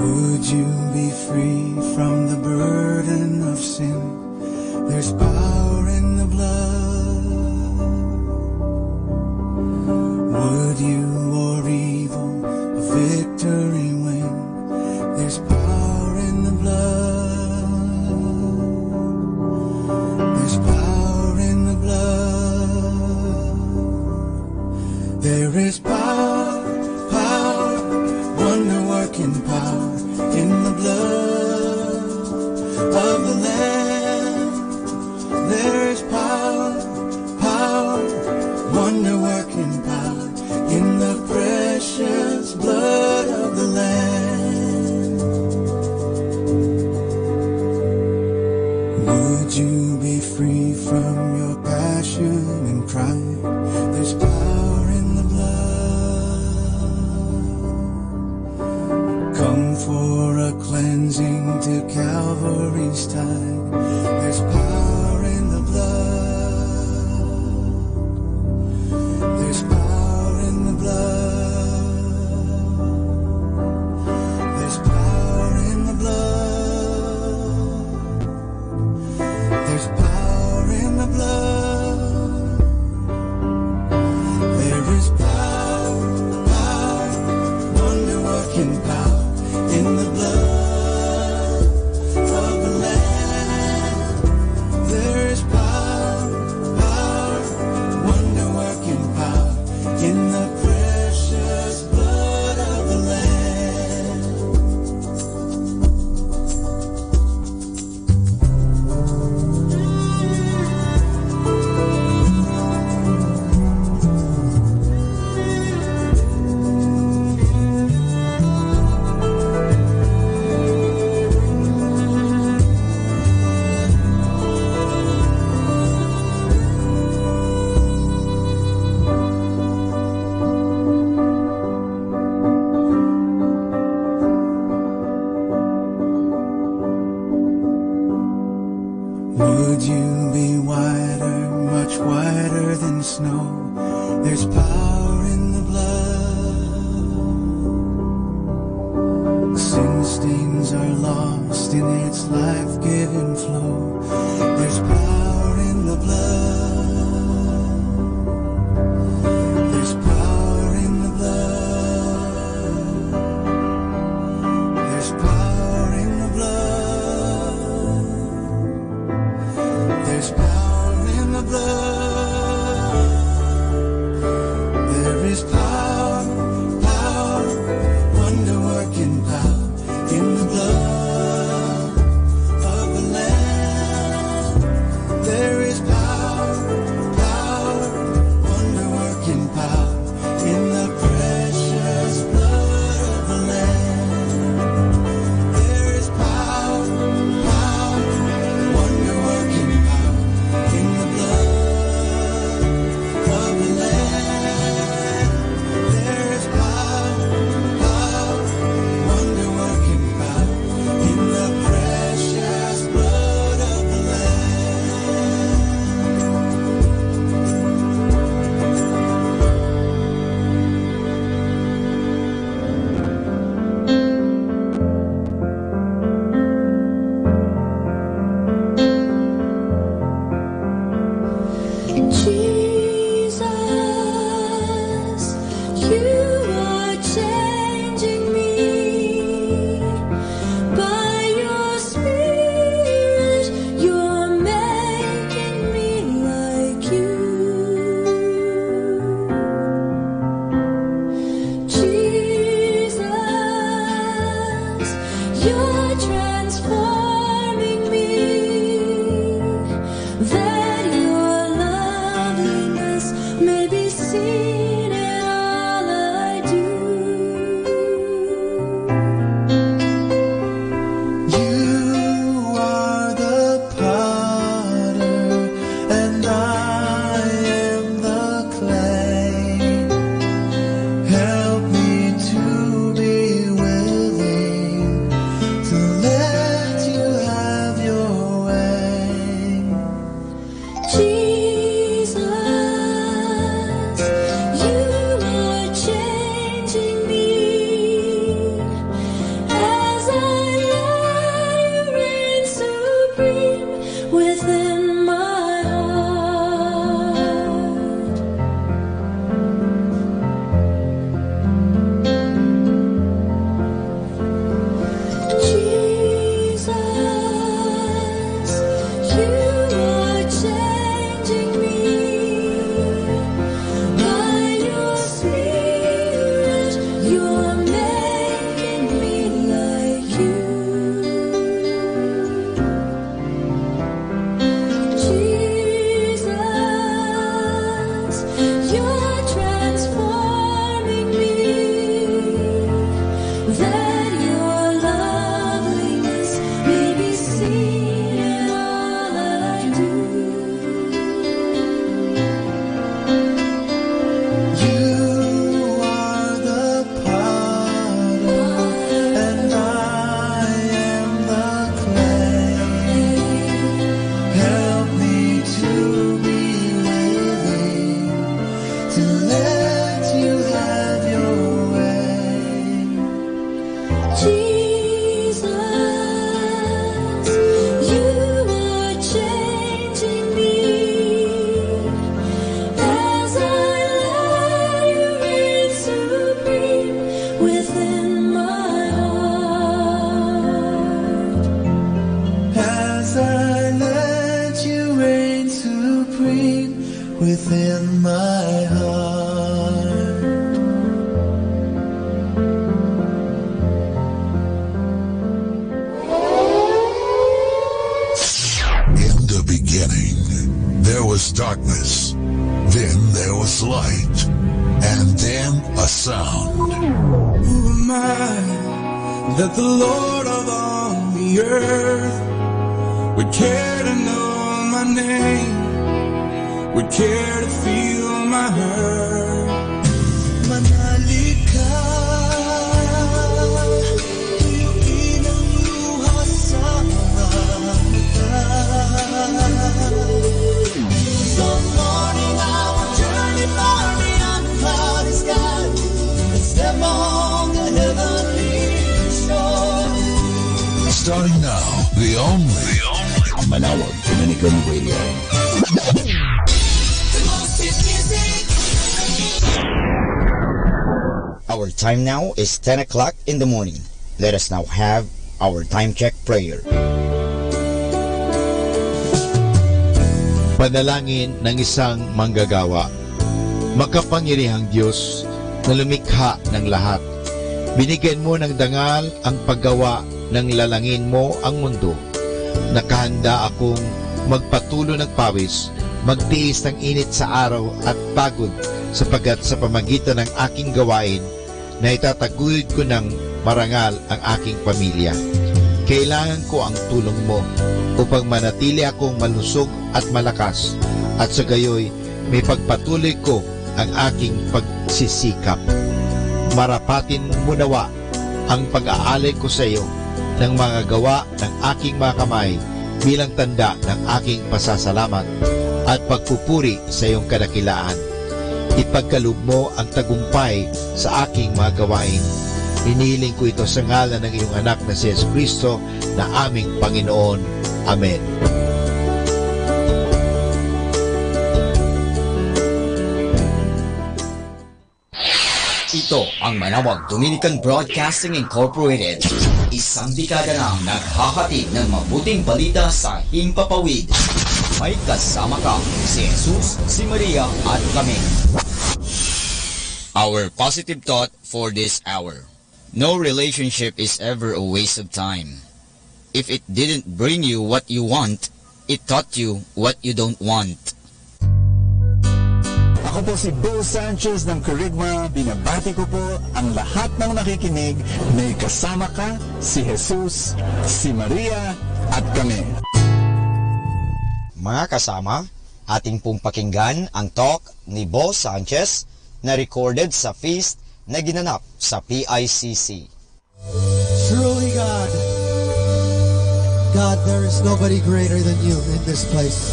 Would you be free from the burden of sin? There's power in the blood. Would you or evil a victory win? There's power in the blood. blood. There is power, wonder-working power in the blood of the Lamb. There is power, wonder-working power in the precious blood of the Lamb. Would you be whiter, much whiter than snow? There's power in the blood. Sin stains are lost in its life-giving flow. There's power in the blood. There's power in the blood. There's power in the blood. There's power in the blood. There is power, wonder-working power in the blood of the Lamb. There is power, wonder-working power in the precious blood of the Lamb. There is power, wonder-working power in the blood of the Lamb. There is power, wonder-working power in the precious blood of the Jesus, you are changing me by your Spirit. You're making me like you. Jesus, you're transforming me. That your loveliness may be seen in all I do. You are the potter, and I am the clay. Help me to be willing to let you have your way. Jesus, you are changing me as I let you reign supreme within my heart. Jesus, you are changing me by your Spirit. You're making me like you. Jesus, you're transforming me. That your loveliness may be seen in all I do. You are the potter, and I am the clay. Help me to be willing to let you have your way. Jesus, you are changing me to breathe within my heart. In the beginning, there was darkness, then there was light, and then a sound. Who am I that the Lord of all the earth would care to know my name, would care to feel my hurt? Manali ka, iilang luha sa mga mata. So morning I will journey far beyond the cloudy sky and step on the heavenly shore. Starting now, the only Manawag Dominican Radio. Our time now is 10 o'clock in the morning. Let us now have our time check prayer. Panalangin ng isang manggagawa. Makapangyarihang Diyos na lumikha ng lahat. Binigyan mo ng dangal ang paggawa ng lalangin mo ang mundo. Nakahanda akong magpatulo ng pawis, magtiis ng init sa araw at pagod sapagkat sa pamagitan ng aking gawain na itataguyod ko ng marangal ang aking pamilya. Kailangan ko ang tulong mo upang manatili akong malusog at malakas at sa gayoy may pagpatuloy ko ang aking pagsisikap. Marapatin mo nawa ang pag-aalay ko sa iyo ng mga gawa ng aking mga kamay bilang tanda ng aking pasasalamat at pagpupuri sa iyong kadakilaan. Ipagkaloob mo ang tagumpay sa aking mga gawain. Hinihiling ko ito sa ngalan ng iyong anak na si Jesucristo na aming Panginoon. Amen. Ito ang Manawag Dominican Broadcasting Incorporated. Isang dekada nang naghahatid ng mabuting balita sa himpapawid. May kasama ka, si Jesus, si Maria at kami. Our positive thought for this hour. No relationship is ever a waste of time. If it didn't bring you what you want, it taught you what you don't want. Ako po si Bo Sanchez ng Kerygma. Binabati ko po ang lahat ng nakikinig. May kasama ka, si Jesus, si Maria, at kami. Mga kasama, ating pong pakinggan ang talk ni Bo Sanchez na recorded sa feast na ginanap sa PICC. Truly God, there is nobody greater than you in this place.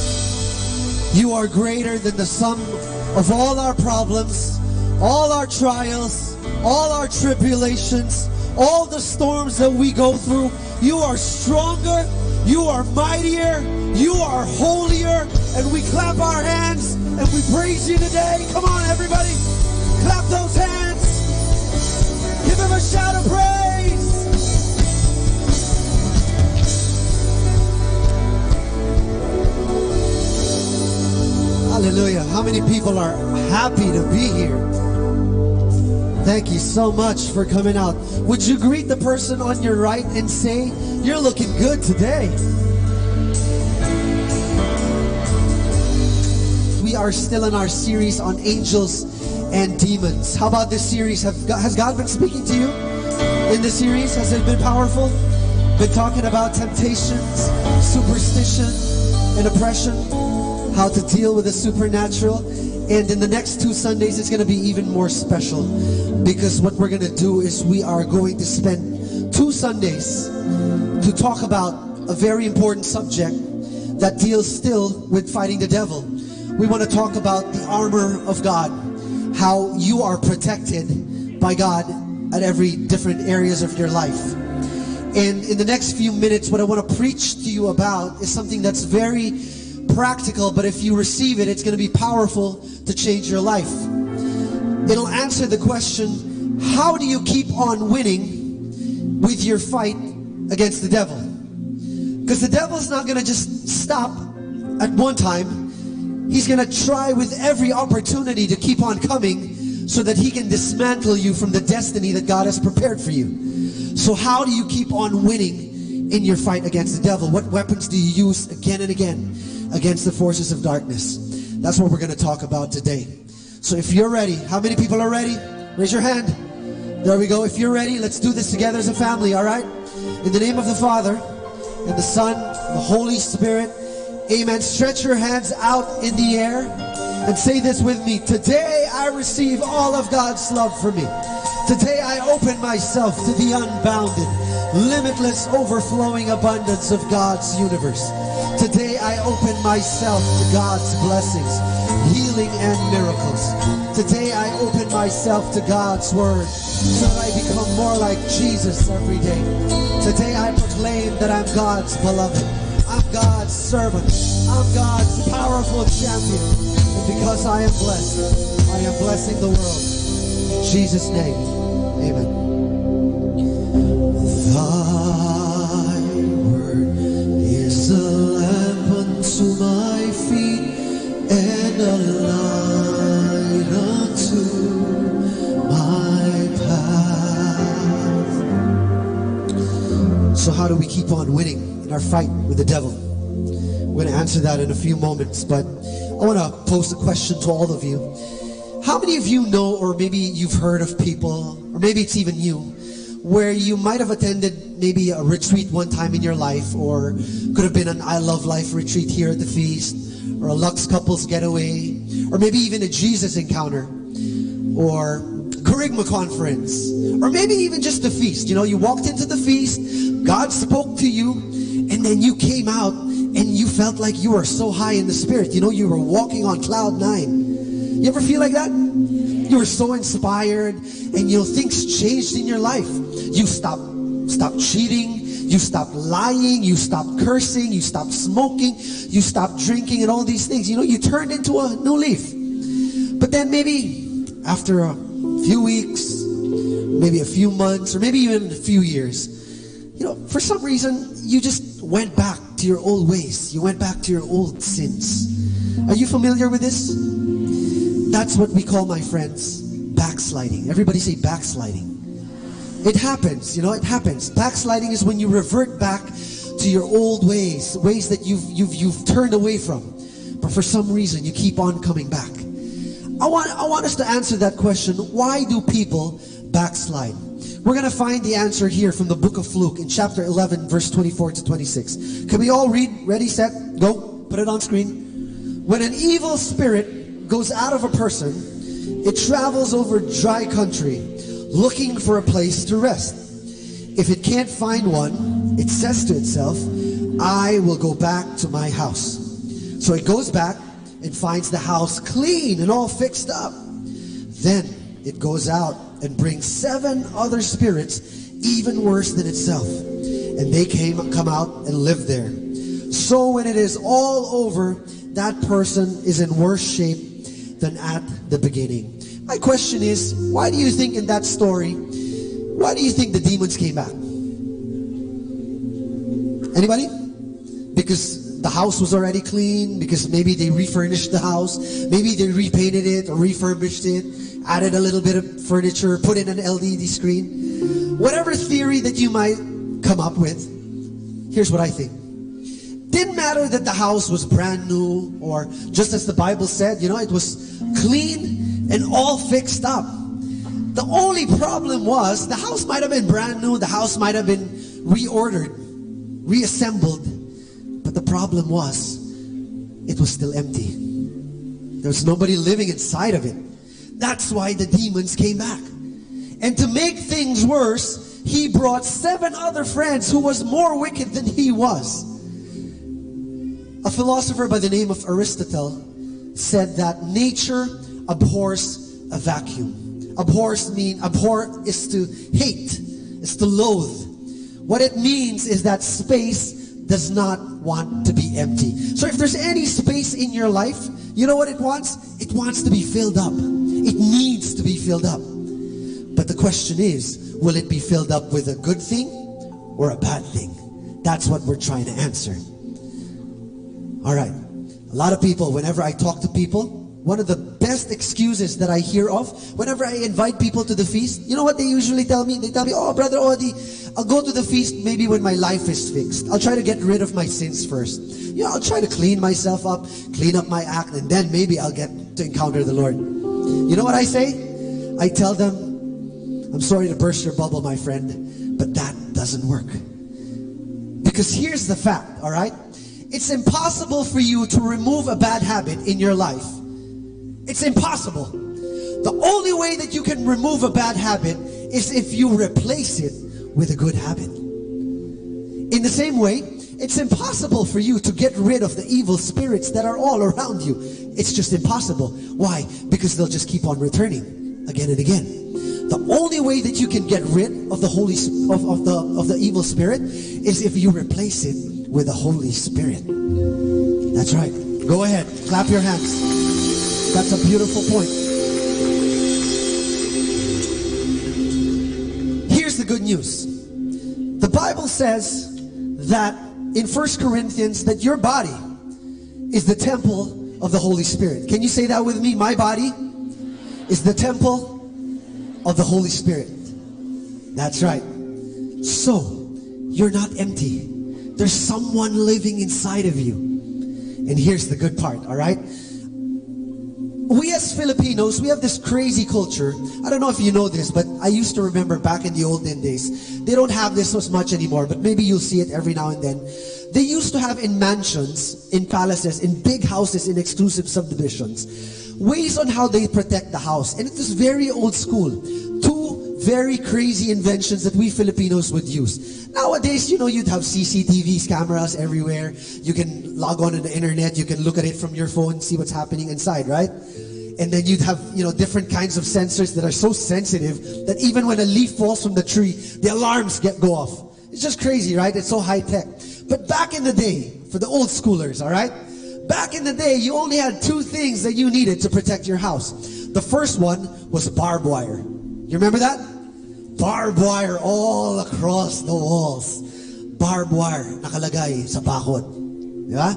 You are greater than the sum of all our problems, all our trials, all our tribulations, all the storms that we go through. You are stronger, you are mightier, you are holier, and we clap our hands and we praise you today. Come on, everybody, clap those hands. Give him a shout of praise. Hallelujah. How many people are happy to be here? Thank you so much for coming out. Would you greet the person on your right and say, you're looking good today? We are still in our series on angels and demons. How about this series? Has God been speaking to you in this series? Has it been powerful? Been talking about temptations, superstition, and oppression, how to deal with the supernatural. And in the next 2 Sundays, it's going to be even more special, because what we're going to do is we are going to spend 2 Sundays to talk about a very important subject that deals still with fighting the devil. We want to talk about the armor of God, how you are protected by God at every different areas of your life. And in the next few minutes, what I want to preach to you about is something that's very practical, but if you receive it, it's going to be powerful to change your life. It'll answer the question, how do you keep on winning with your fight against the devil? Because the devil's not going to just stop at one time. He's going to try with every opportunity to keep on coming so that he can dismantle you from the destiny that God has prepared for you. So how do you keep on winning in your fight against the devil? What weapons do you use again and again against the forces of darkness? That's what we're going to talk about today. So if you're ready, how many people are ready? Raise your hand. There we go. If you're ready, let's do this together as a family, all right? In the name of the Father, and the Son, and the Holy Spirit, amen. Stretch your hands out in the air and say this with me. Today I receive all of God's love for me. Today I open myself to the unbounded, limitless, overflowing abundance of God's universe. Today I open myself to God's blessings, healing and miracles. Today I open myself to God's word so that I become more like Jesus every day. Today I proclaim that I'm God's beloved. I'm God's servant. I'm God's powerful champion. And because I am blessed, I am blessing the world. In Jesus' name, amen. Thy word is a lamp unto my feet and a light unto my path. So how do we keep on winning in our fight with the devil? We're going to answer that in a few moments, but I want to pose a question to all of you. How many of you know, or maybe you've heard of people, or maybe it's even you, where you might have attended maybe a retreat one time in your life, or could have been an I Love Life retreat here at the feast, or a Lux Couples getaway, or maybe even a Jesus encounter, or Kerygma conference, or maybe even just a feast. You know, you walked into the feast, God spoke to you, and then you came out and you felt like you were so high in the spirit. You know, you were walking on cloud 9. You ever feel like that? You were so inspired, and you know, things changed in your life. You stopped cheating, you stopped lying, you stopped cursing, you stopped smoking, you stopped drinking, and all these things. You know, you turned into a new leaf. But then maybe after a few weeks, maybe a few months, or maybe even a few years, you know, for some reason, you just went back to your old ways. You went back to your old sins. Are you familiar with this? That's what we call, my friends, backsliding. Everybody say backsliding. It happens, you know, it happens. Backsliding is when you revert back to your old ways, ways that you've turned away from. But for some reason, you keep on coming back. I want us to answer that question. Why do people backslide? We're going to find the answer here from the book of Luke in chapter 11, verse 24 to 26. Can we all read? Ready, set, go. Put it on screen. When an evil spirit goes out of a person, it travels over dry country, looking for a place to rest. If it can't find one, it says to itself, I will go back to my house. So it goes back and finds the house clean and all fixed up. Then it goes out and brings 7 other spirits even worse than itself, and they come out and live there. So when it is all over, that person is in worse shape than at the beginning. My question is, why do you think in that story, why do you think the demons came back? Anybody? Because the house was already clean, because maybe they refurnished the house, maybe they repainted it or refurbished it, added a little bit of furniture, put in an LED screen. Whatever theory that you might come up with, here's what I think. Didn't matter that the house was brand new, or just as the Bible said, you know, it was clean and all fixed up. The only problem was the house might have been brand new, the house might have been reordered, reassembled, but the problem was it was still empty. There was nobody living inside of it. That's why the demons came back. And to make things worse, he brought 7 other friends who was more wicked than he was. A philosopher by the name of Aristotle said that nature abhors a vacuum. Abhor is to hate, is to loathe. What it means is that space does not want to be empty. So if there's any space in your life, you know what it wants? It wants to be filled up. It needs to be filled up. But the question is, will it be filled up with a good thing or a bad thing? That's what we're trying to answer. All right. A lot of people, whenever I talk to people, one of the best excuses that I hear of, whenever I invite people to the feast, you know what they usually tell me? They tell me, oh, Brother Odi, I'll go to the feast maybe when my life is fixed. I'll try to get rid of my sins first. You know, I'll try to clean myself up, clean up my act, and then maybe I'll get to encounter the Lord. You know what I say? I tell them, I'm sorry to burst your bubble, my friend, but that doesn't work. Because here's the fact, all right? It's impossible for you to remove a bad habit in your life. It's impossible. The only way that you can remove a bad habit is if you replace it with a good habit. In the same way, it's impossible for you to get rid of the evil spirits that are all around you. It's just impossible. Why? Because they'll just keep on returning again and again. The only way that you can get rid of the of the evil spirit is if you replace it with the Holy Spirit. That's right. Go ahead. Clap your hands. That's a beautiful point. Here's the good news. The Bible says that in 1 Corinthians that your body is the temple of the Holy Spirit. Can you say that with me? My body is the temple of the Holy Spirit. That's right. So, you're not empty. There's someone living inside of you. And here's the good part, all right? We as Filipinos, we have this crazy culture. I don't know if you know this, but I used to remember back in the olden days. They don't have this as much anymore, but maybe you'll see it every now and then. They used to have in mansions, in palaces, in big houses, in exclusive subdivisions, ways on how they protect the house. And it was very old school. Two very crazy inventions that we Filipinos would use. Nowadays, you know, you'd have CCTV cameras everywhere. You can log on to the internet. You can look at it from your phone, see what's happening inside, right? And then you'd have, you know, different kinds of sensors that are so sensitive that even when a leaf falls from the tree, the alarms go off. It's just crazy, right? It's so high tech. But back in the day, for the old schoolers, all right? Back in the day, you only had two things that you needed to protect your house. The first one was barbed wire. You remember that? Barbed wire all across the walls. Barbed wire, nakalagay sa bakod. Yeah?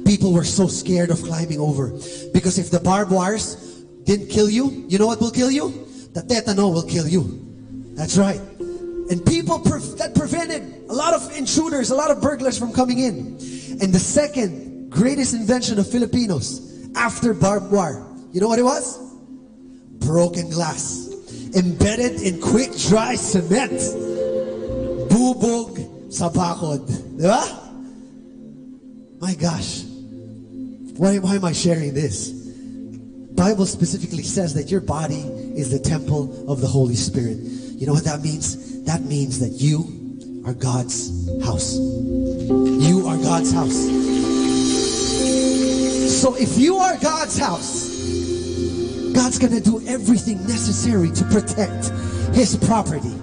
People were so scared of climbing over. Because if the barbed wires didn't kill you, you know what will kill you? The tetano will kill you. That's right. And people, that prevented a lot of intruders, a lot of burglars from coming in. And the second greatest invention of Filipinos after barbed wire, you know what it was? Broken glass. Embedded in quick dry cement. Bubog sa bakod. Diba? My gosh. Why am I sharing this? Bible specifically says that your body is the temple of the Holy Spirit. You know what that means? That means that you are God's house. You are God's house. So if you are God's house, God's going to do everything necessary to protect His property.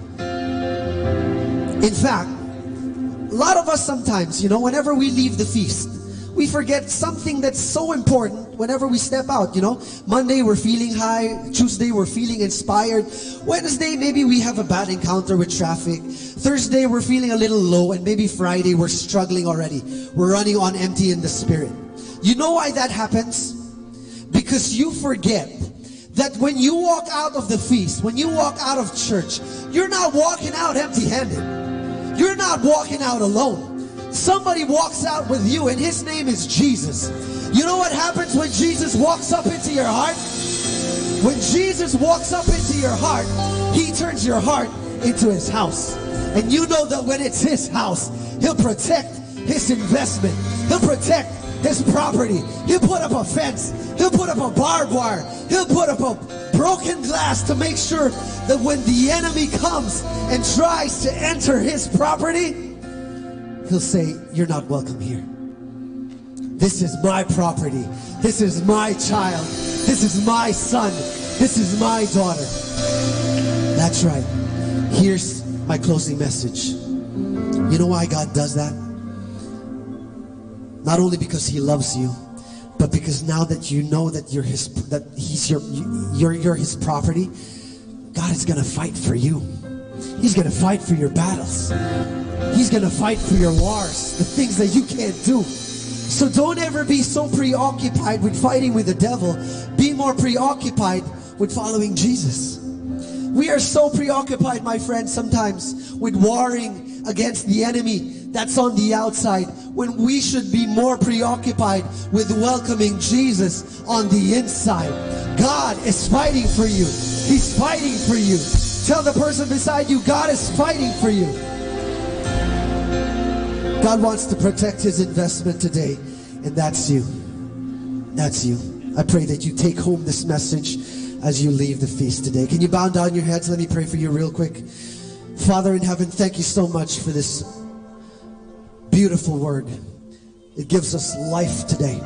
In fact, a lot of us sometimes, you know, whenever we leave the feast, we forget something that's so important whenever we step out, you know. Monday, we're feeling high. Tuesday, we're feeling inspired. Wednesday, maybe we have a bad encounter with traffic. Thursday, we're feeling a little low. And maybe Friday, we're struggling already. We're running on empty in the spirit. You know why that happens? Because you forget that when you walk out of the feast, when you walk out of church, you're not walking out empty-handed. You're not walking out alone. Somebody walks out with you, and His name is Jesus. You know what happens when Jesus walks up into your heart? When Jesus walks up into your heart, He turns your heart into His house. And you know that when it's His house, He'll protect His investment. He'll protect His property. He'll put up a fence. He'll put up a barbed wire. He'll put up a broken glass to make sure that when the enemy comes and tries to enter His property, He'll say, you're not welcome here. This is my property. This is my child. This is my son. This is my daughter. That's right. Here's my closing message. You know why God does that? Not only because He loves you, but because now that you know that you're His property, God is going to fight for you. He's going to fight for your battles. He's going to fight for your wars, the things that you can't do. So don't ever be so preoccupied with fighting with the devil. Be more preoccupied with following Jesus. We are so preoccupied, my friends, sometimes with warring against the enemy that's on the outside, when we should be more preoccupied with welcoming Jesus on the inside. God is fighting for you. He's fighting for you. Tell the person beside you, God is fighting for you. God wants to protect His investment today, and that's you. That's you. I pray that you take home this message as you leave the feast today. Can you bow down your heads? Let me pray for you real quick. Father in heaven, thank you so much for this beautiful word. It gives us life today.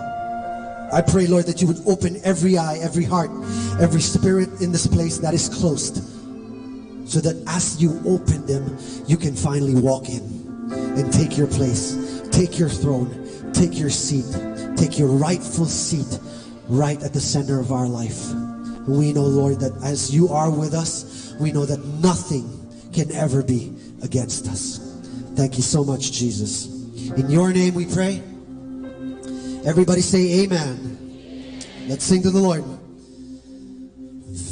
I pray, Lord, that you would open every eye, every heart, every spirit in this place that is closed, so that as you open them, you can finally walk in and take your place, take your throne, take your seat, take your rightful seat right at the center of our life. We know, Lord, that as you are with us, we know that nothing can ever be against us. Thank you so much, Jesus. In your name we pray. Everybody say amen. Let's sing to the Lord.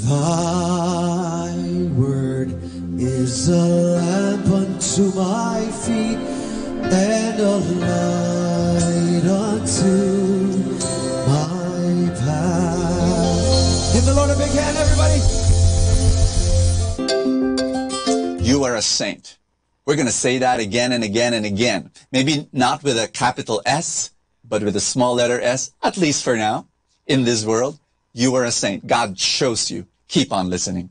Thy word is a lamp unto my feet and a light unto my path. Give the Lord a big hand, everybody. You are a saint. We're going to say that again and again and again. Maybe not with a capital S, but with a small letter S, at least for now. In this world, you are a saint. God chose you. Keep on listening.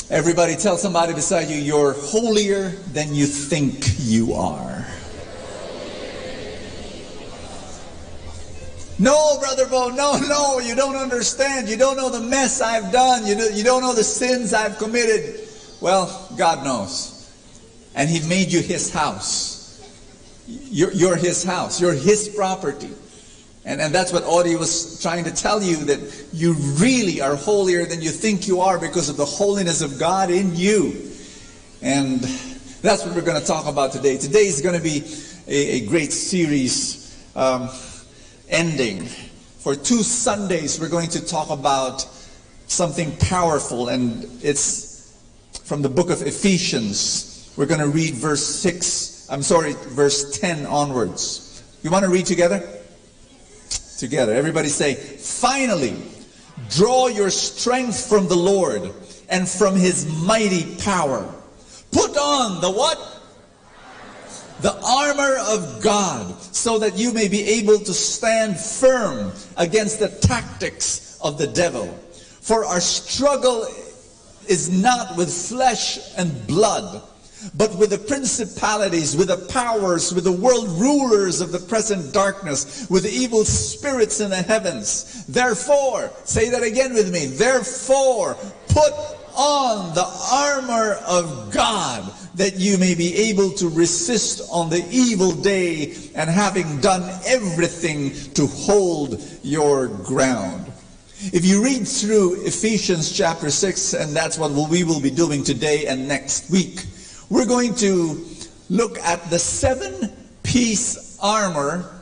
Everybody tell somebody beside you, you're holier than you think you are. No, Brother Bo, no, you don't understand. You don't know the mess I've done. You don't know the sins I've committed. Well, God knows. And He made you His house. You're His house. You're His property. And that's what Audie was trying to tell you, that you really are holier than you think you are because of the holiness of God in you. And that's what we're going to talk about today. Today is going to be a great series ending. For 2 Sundays, we're going to talk about something powerful, and it's from the book of Ephesians. We're going to read verse 10 onwards. You want to read together? Together. Everybody say, finally, draw your strength from the Lord and from His mighty power. Put on the what? The armor of God, so that you may be able to stand firm against the tactics of the devil. For our struggle is not with flesh and blood, but with the principalities, with the powers, with the world rulers of the present darkness, with the evil spirits in the heavens. Therefore, say that again with me. Therefore, put on the armor of God, that you may be able to resist on the evil day, and having done everything, to hold your ground. If you read through Ephesians chapter 6, and that's what we will be doing today and next week, we're going to look at the 7-piece armor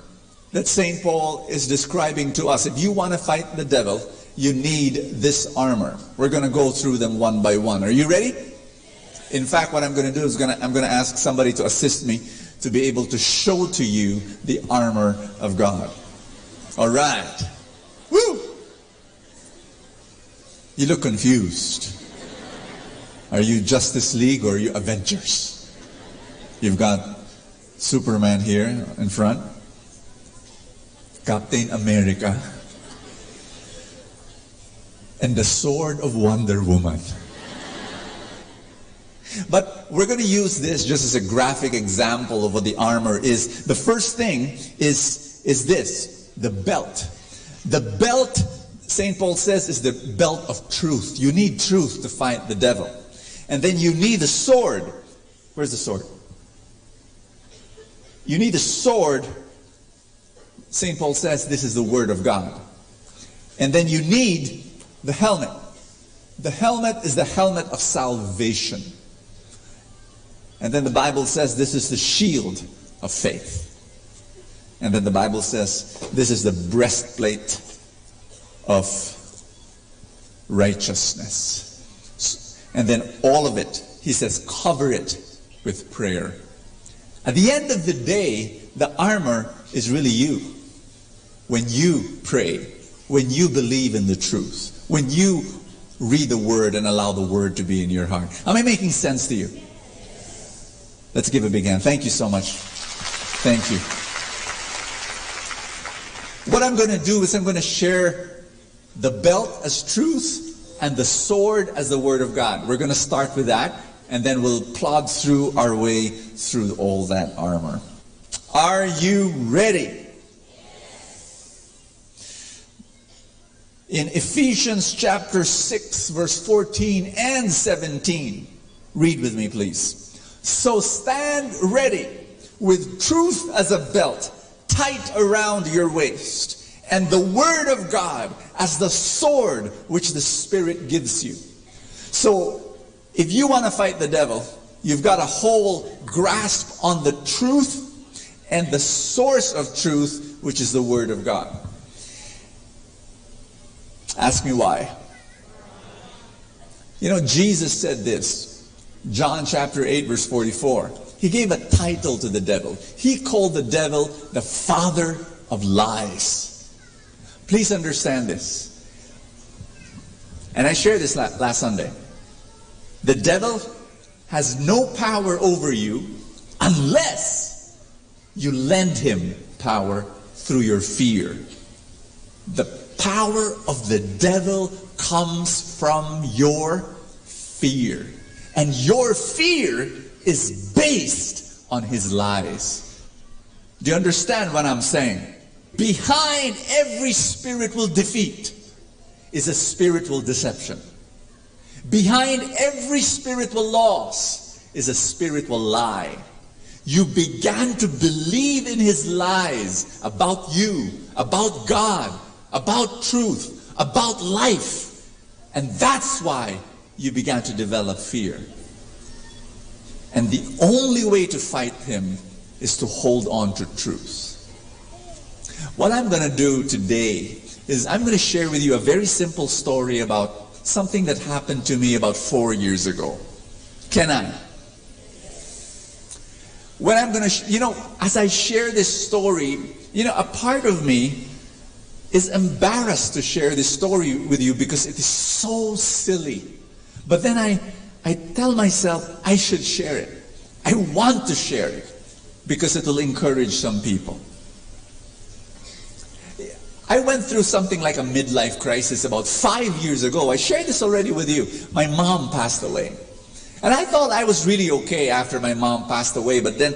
that St. Paul is describing to us. If you want to fight the devil, you need this armor. We're going to go through them one by one. Are you ready? In fact, what I'm going to do is I'm going to ask somebody to assist me to be able to show to you the armor of God. All right. Woo! You look confused. Are you Justice League or are you Avengers? You've got Superman here in front. Captain America. And the sword of Wonder Woman. But we're going to use this just as a graphic example of what the armor is. The first thing is this, the belt. The belt, St. Paul says, is the belt of truth. You need truth to fight the devil. And then you need a sword. Where's the sword? You need a sword. St. Paul says this is the Word of God. And then you need the helmet. The helmet is the helmet of salvation. And then the Bible says this is the shield of faith. And then the Bible says, this is the breastplate of righteousness. And then all of it, he says, cover it with prayer. At the end of the day, the armor is really you. When you pray, when you believe in the truth, when you read the Word and allow the Word to be in your heart. Am I making sense to you? Let's give a big hand. Thank you so much. Thank you. What I'm going to do is I'm going to share the belt as truth and the sword as the Word of God. We're going to start with that, and then we'll plod through our way through all that armor. Are you ready? In Ephesians chapter 6, verse 14 and 17, read with me, please. So stand ready with truth as a belt tight around your waist, and the Word of God as the sword which the Spirit gives you. So if you want to fight the devil, you've got a whole grasp on the truth and the source of truth, which is the Word of God. Ask me why. You know, Jesus said this, John chapter 8, verse 44. He gave a title to the devil. He called the devil the father of lies. Please understand this. And I shared this last Sunday. The devil has no power over you unless you lend him power through your fear. The power of the devil comes from your fear. And your fear is based on his lies. Do you understand what I'm saying? Behind every spiritual defeat is a spiritual deception. Behind every spiritual loss is a spiritual lie. You began to believe in his lies about you, about God, about truth, about life. And that's why you began to develop fear. And the only way to fight him is to hold on to truth. What I'm going to do today is I'm going to share with you a very simple story about something that happened to me about 4 years ago. Can I? When I'm going to, as I share this story, a part of me is embarrassed to share this story with you because it is so silly. But then I tell myself I should share it. I want to share it because it will encourage some people. I went through something like a midlife crisis about 5 years ago. I shared this already with you. My mom passed away. And I thought I was really okay after my mom passed away. But then,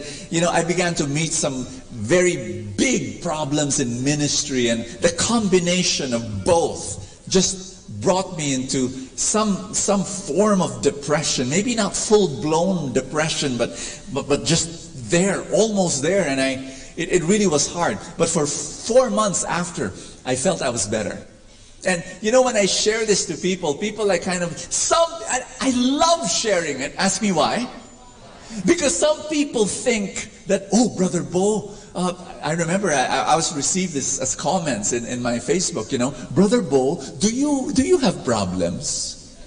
I began to meet some very big problems in ministry. And the combination of both just brought me into some form of depression. Maybe not full-blown depression, but just there, almost there. And it really was hard. But for 4 months after, I felt I was better. And when I share this to people are kind of, I love sharing it. Ask me why. Because some people think that, oh, Brother Bo, I remember I was received this as comments in my Facebook, Brother Bo, do you have problems?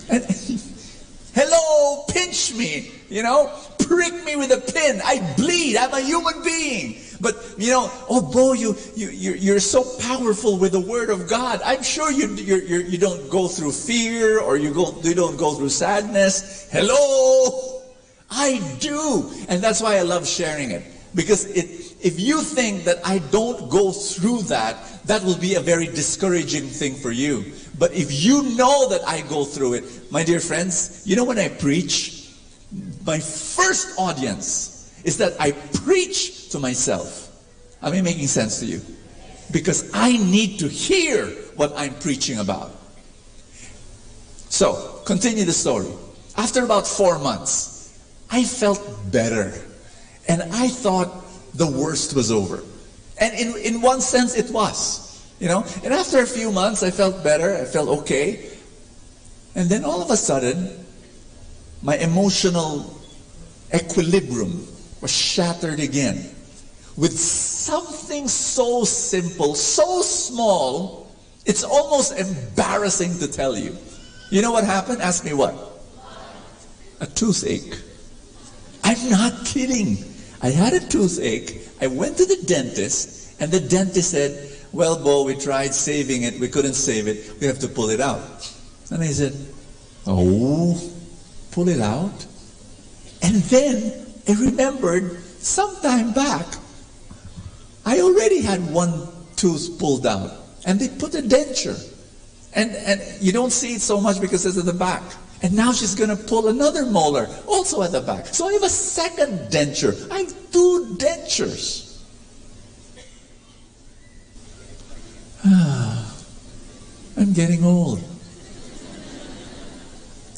And, hello, pinch me, prick me with a pin. I bleed. I'm a human being. But, oh, Bo, you're so powerful with the Word of God. I'm sure you don't go through fear or you don't go through sadness. Hello? I do. And that's why I love sharing it. Because if you think that I don't go through that will be a very discouraging thing for you. But if you know that I go through it, my dear friends, when I preach, my first audience is that I preach to myself. Am I making sense to you? Because I need to hear what I'm preaching about. So, continue the story. After about 4 months, I felt better. And I thought the worst was over. And in one sense, it was. And after a few months, I felt better. I felt okay. And then all of a sudden, my emotional equilibrium was shattered again with something so simple, so small, it's almost embarrassing to tell you. You know what happened? Ask me what? A toothache. I'm not kidding. I had a toothache. I went to the dentist, and the dentist said, well, Bo, we tried saving it. We couldn't save it. We have to pull it out. And I said, oh, pull it out? And then I remembered sometime back, I already had one tooth pulled out. And they put a denture. And you don't see it so much because it's at the back. And now she's going to pull another molar, also at the back. So I have a second denture. I have 2 dentures. I'm getting old.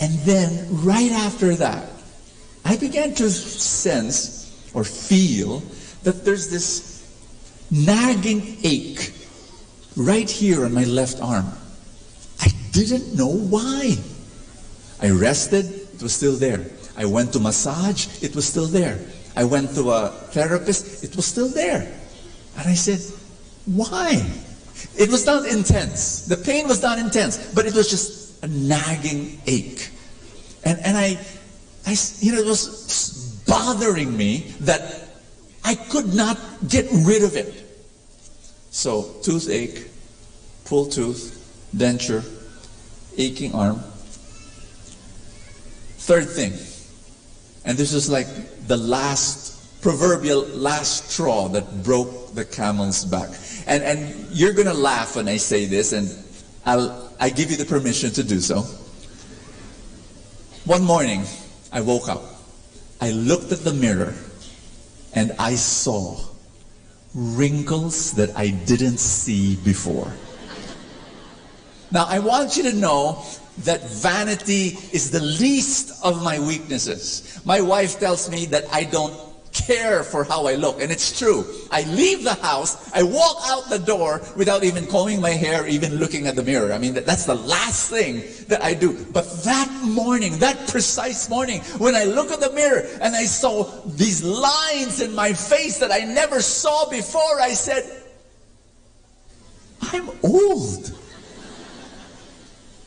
And then right after that, I began to sense or feel that there's this nagging ache right here on my left arm. I didn't know why. I rested, it was still there. I went to massage, it was still there. I went to a therapist, it was still there. And I said, why? It was not intense. The pain was not intense, but it was just a nagging ache. And I it was bothering me that I could not get rid of it. So, toothache, pulled tooth, denture, aching arm. Third thing, and this is like the proverbial last straw that broke the camel's back. And you're going to laugh when I say this, and I give you the permission to do so. One morning, I woke up. I looked at the mirror, and I saw wrinkles that I didn't see before. Now, I want you to know that vanity is the least of my weaknesses. My wife tells me that I don't care for how I look, and it's true. I leave the house, I walk out the door without even combing my hair, even looking at the mirror. I mean, that's the last thing that I do. But that morning, that precise morning, when I look at the mirror and I saw these lines in my face that I never saw before, I said, I'm old.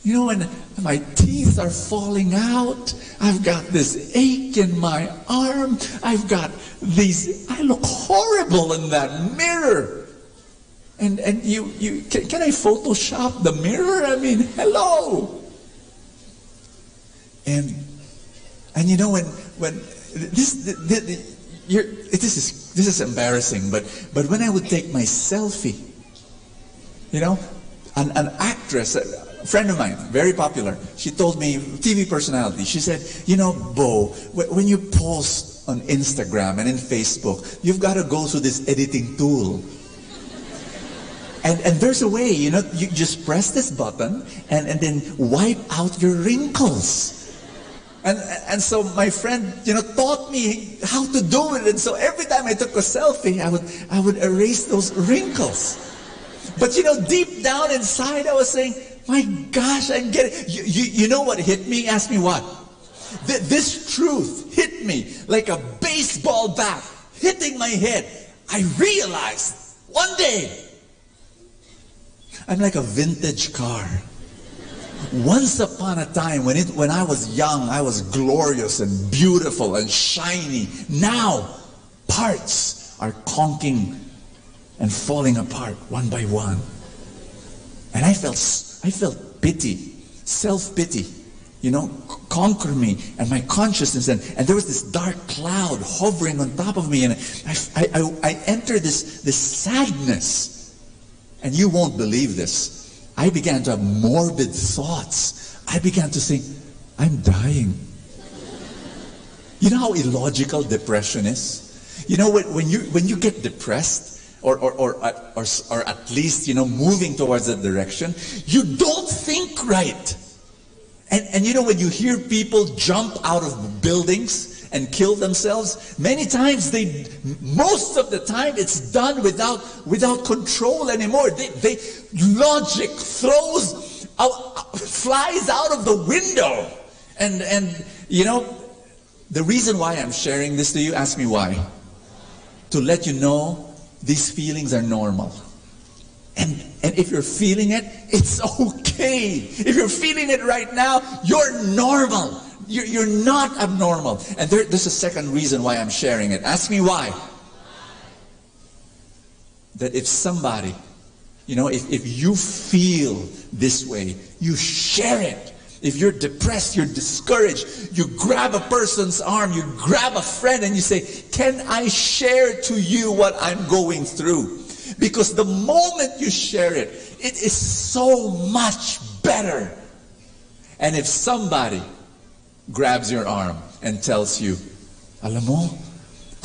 You know, when my teeth are falling out, I've got this ache in my arm, I've got these, I look horrible in that mirror. And can I Photoshop the mirror? I mean, hello. And you know, when this is embarrassing, but when I would take my selfie, you know, an actress, a friend of mine, very popular, she told me, TV personality, she said, you know, Bo, when you post on Instagram and in Facebook, you've got to go through this editing tool. And there's a way, you know, you just press this button and then wipe out your wrinkles. And so my friend, you know, taught me how to do it. And so every time I took a selfie, I would erase those wrinkles. But you know, deep down inside, I was saying, my gosh, I'm getting... You know what hit me? Ask me what? This truth hit me like a baseball bat hitting my head. I realized one day, I'm like a vintage car. Once upon a time, when I was young, I was glorious and beautiful and shiny. Now, parts are conking and falling apart one by one. And I felt pity, self-pity, you know, conquer me and my consciousness. And there was this dark cloud hovering on top of me. And I entered this sadness. And you won't believe this. I began to have morbid thoughts. I began to think, I'm dying. You know how illogical depression is? You know, when you get depressed, or at least, you know, moving towards that direction, you don't think right. And you know, when you hear people jump out of buildings and kill themselves, many times most of the time it's done without control anymore. Logic flies out of the window. And you know, the reason why I'm sharing this to you, ask me why. To let you know these feelings are normal. And if you're feeling it, it's okay. If you're feeling it right now, you're normal. You're not abnormal. And there's a second reason why I'm sharing it. Ask me why. That if somebody, if you feel this way, you share it. If you're depressed, you're discouraged, you grab a person's arm, you grab a friend and you say, can I share to you what I'm going through? Because the moment you share it, it is so much better. And if somebody grabs your arm and tells you, alam mo,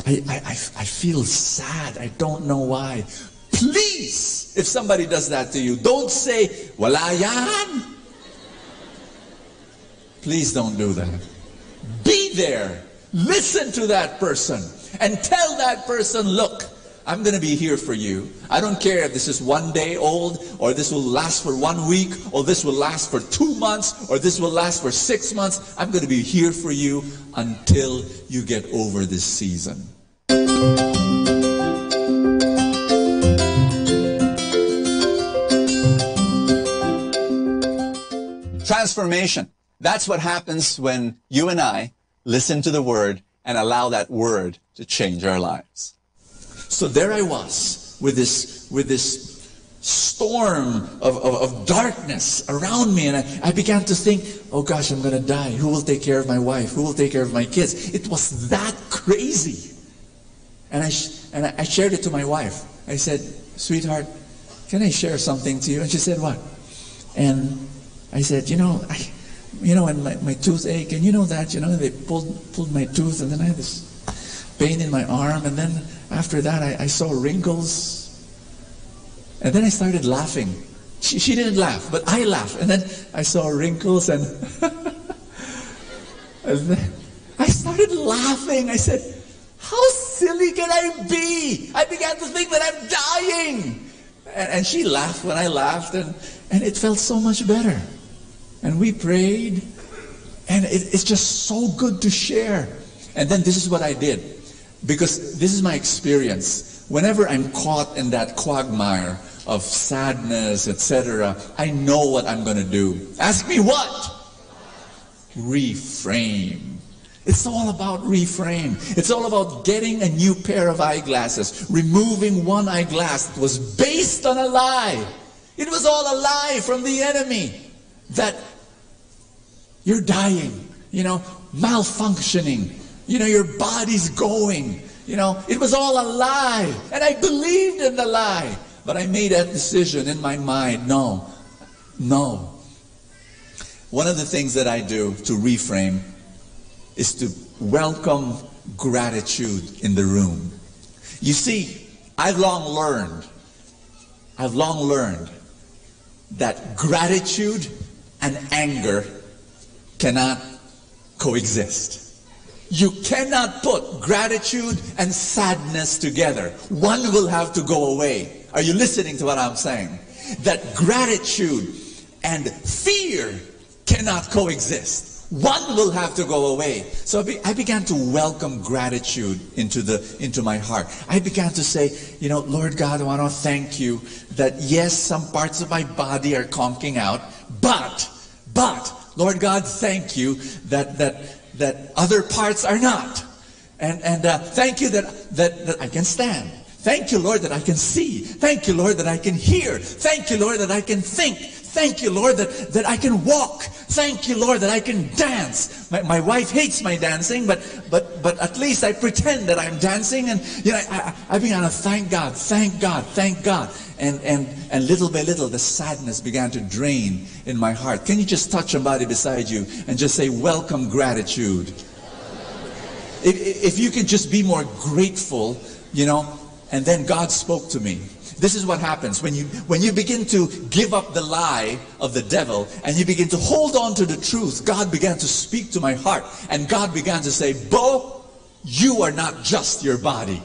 I feel sad, I don't know why. Please, if somebody does that to you, don't say, wala yan. Please don't do that. Be there. Listen to that person and tell that person, look, I'm going to be here for you. I don't care if this is 1 day old, or this will last for 1 week, or this will last for 2 months, or this will last for 6 months. I'm going to be here for you until you get over this season. Transformation. That's what happens when you and I listen to the Word and allow that Word to change our lives. So there I was with this storm of darkness around me, and I began to think, oh gosh, I'm going to die. Who will take care of my wife? Who will take care of my kids? It was that crazy. And I shared it to my wife. I said, sweetheart, can I share something to you? And she said, what? And I said, when my tooth ache, and they pulled my tooth, and then I had this pain in my arm, and then after that I saw wrinkles, and then I started laughing. She didn't laugh, but I laughed, and then I saw wrinkles, and, and then I started laughing. I said, how silly can I be? I began to think that I'm dying. And she laughed when I laughed, and it felt so much better. And we prayed, and it's just so good to share. And then this is what I did, because this is my experience. Whenever I'm caught in that quagmire of sadness, etc., I know what I'm going to do. Ask me what? Reframe. It's all about reframe. It's all about getting a new pair of eyeglasses, removing one eyeglass that was based on a lie. It was all a lie from the enemy. That you're dying, malfunctioning, your body's going, it was all a lie. And I believed in the lie. But I made that decision in my mind, no. One of the things that I do to reframe is to welcome gratitude in the room. You see, I've long learned that gratitude and anger cannot coexist. You cannot put gratitude and sadness together. One will have to go away. Are you listening to what I'm saying? That gratitude and fear cannot coexist. One will have to go away. So I began to welcome gratitude into my heart. I began to say, Lord God, I want to thank you that yes, some parts of my body are conking out, but Lord God, thank you that other parts are not. And thank you that I can stand. Thank you, Lord, that I can see. Thank you, Lord, that I can hear. Thank you, Lord, that I can think. Thank you, Lord, that I can walk. Thank you, Lord, that I can dance. My wife hates my dancing, but at least I pretend that I'm dancing. And I began to thank God, thank God, thank God. And little by little, the sadness began to drain in my heart. Can you just touch somebody beside you and just say, welcome gratitude? If you could just be more grateful, and then God spoke to me. This is what happens when you begin to give up the lie of the devil and you begin to hold on to the truth. God began to speak to my heart, and God began to say, Bo, you are not just your body.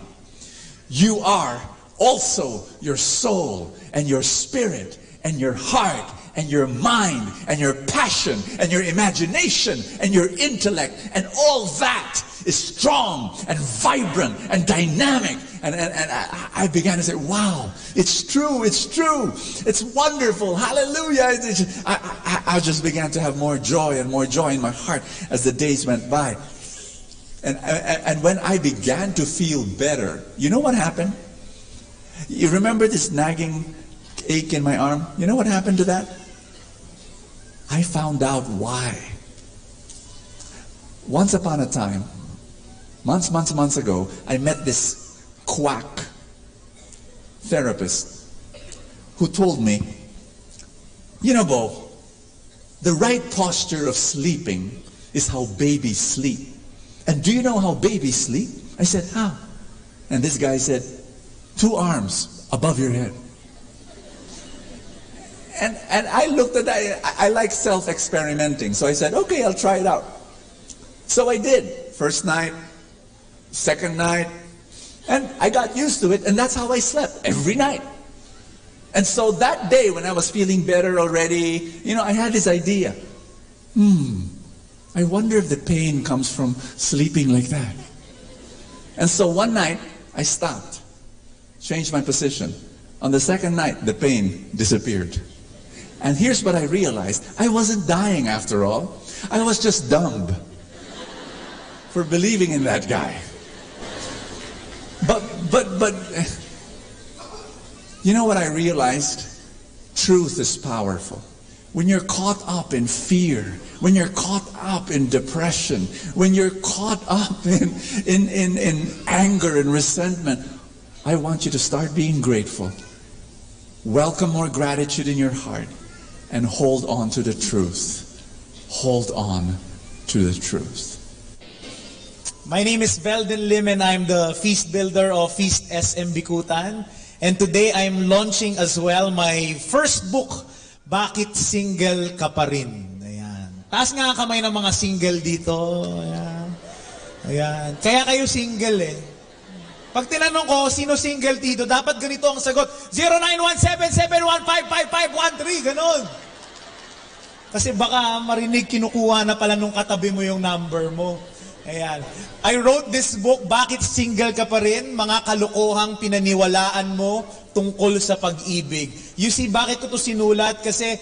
You are also your soul and your spirit and your heart and your mind and your passion and your imagination and your intellect, and all that is strong and vibrant and dynamic. And I began to say, wow, it's true, it's true. It's wonderful, hallelujah. I just began to have more joy and more joy in my heart as the days went by. And when I began to feel better, you know what happened? You remember this nagging ache in my arm? You know what happened to that? I found out why. Once upon a time, months ago, I met this quack therapist who told me, you know, Bo, the right posture of sleeping is how babies sleep. And do you know how babies sleep? I said, how? And this guy said, 2 arms above your head. And I looked at that, I like self-experimenting. So I said, okay, I'll try it out. So I did. First night, second night, and I got used to it, and that's how I slept every night. And so that day when I was feeling better already, you know, I had this idea. I wonder if the pain comes from sleeping like that. And so one night, I stopped, changed my position. On the second night, the pain disappeared. And here's what I realized. I wasn't dying after all. I was just dumb for believing in that guy. But you know what I realized? Truth is powerful. When you're caught up in fear, when you're caught up in depression, when you're caught up in anger and resentment, I want you to start being grateful. Welcome more gratitude in your heart and hold on to the truth. Hold on to the truth. My name is Veldon Lim and I'm the feast builder of Feast SM Bikutan. And today I'm launching as well my first book, Bakit Single Ka Pa Rin? Ayan. Taas nga ang kamay ng mga single dito. Ayan. Ayan. Kaya kayo single eh. Pag tinanong ko, sino single dito, dapat ganito ang sagot. 0917-715-5513. Ganon. Kasi baka marinig kinukuha na pala nung katabi mo yung number mo. Ayan. I wrote this book, Bakit Single Ka Pa Rin? Mga kalokohang pinaniwalaan mo tungkol sa pag-ibig. You see, bakit ko to sinulat? Kasi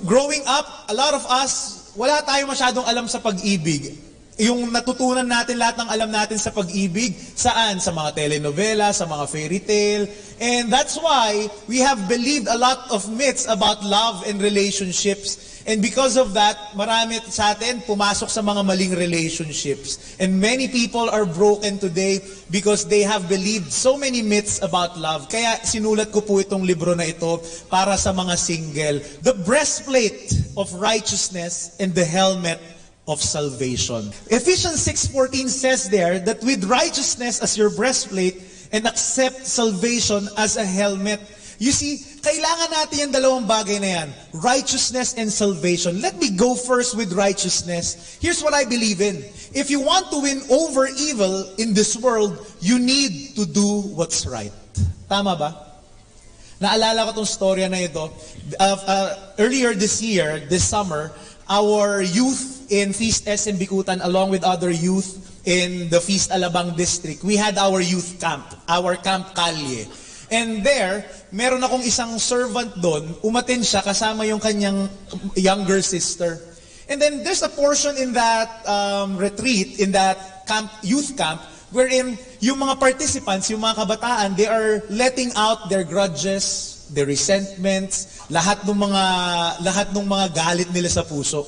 growing up, a lot of us, wala tayo masyadong alam sa pag-ibig. Yung natutunan natin, lahat ng alam natin sa pag-ibig, saan? Sa mga telenovela, sa mga fairy tale. And that's why we have believed a lot of myths about love and relationships. And because of that, marami sa atin pumasok sa mga maling relationships. And many people are broken today because they have believed so many myths about love. Kaya sinulat ko po itong libro na ito para sa mga single. The breastplate of righteousness and the helmet of salvation. Ephesians 6:14 says there that with righteousness as your breastplate and accept salvation as a helmet. You see, kailangan natin yung dalawang bagay na yan. Righteousness and salvation. Let me go first with righteousness. Here's what I believe in. If you want to win over evil in this world, you need to do what's right. Tama ba? Naalala ko tong storya na ito. Earlier this year, this summer, our youth in Feast SM Bikutan along with other youth in the Feast Alabang district, we had our youth camp, our Camp Kalye. And there, meron akong isang servant doon, umattend siya kasama yung kanyang younger sister. And then there's a portion in that retreat, in that camp, youth camp, wherein yung mga participants, yung mga kabataan, they are letting out their grudges, their resentments, lahat ng mga galit nila sa puso.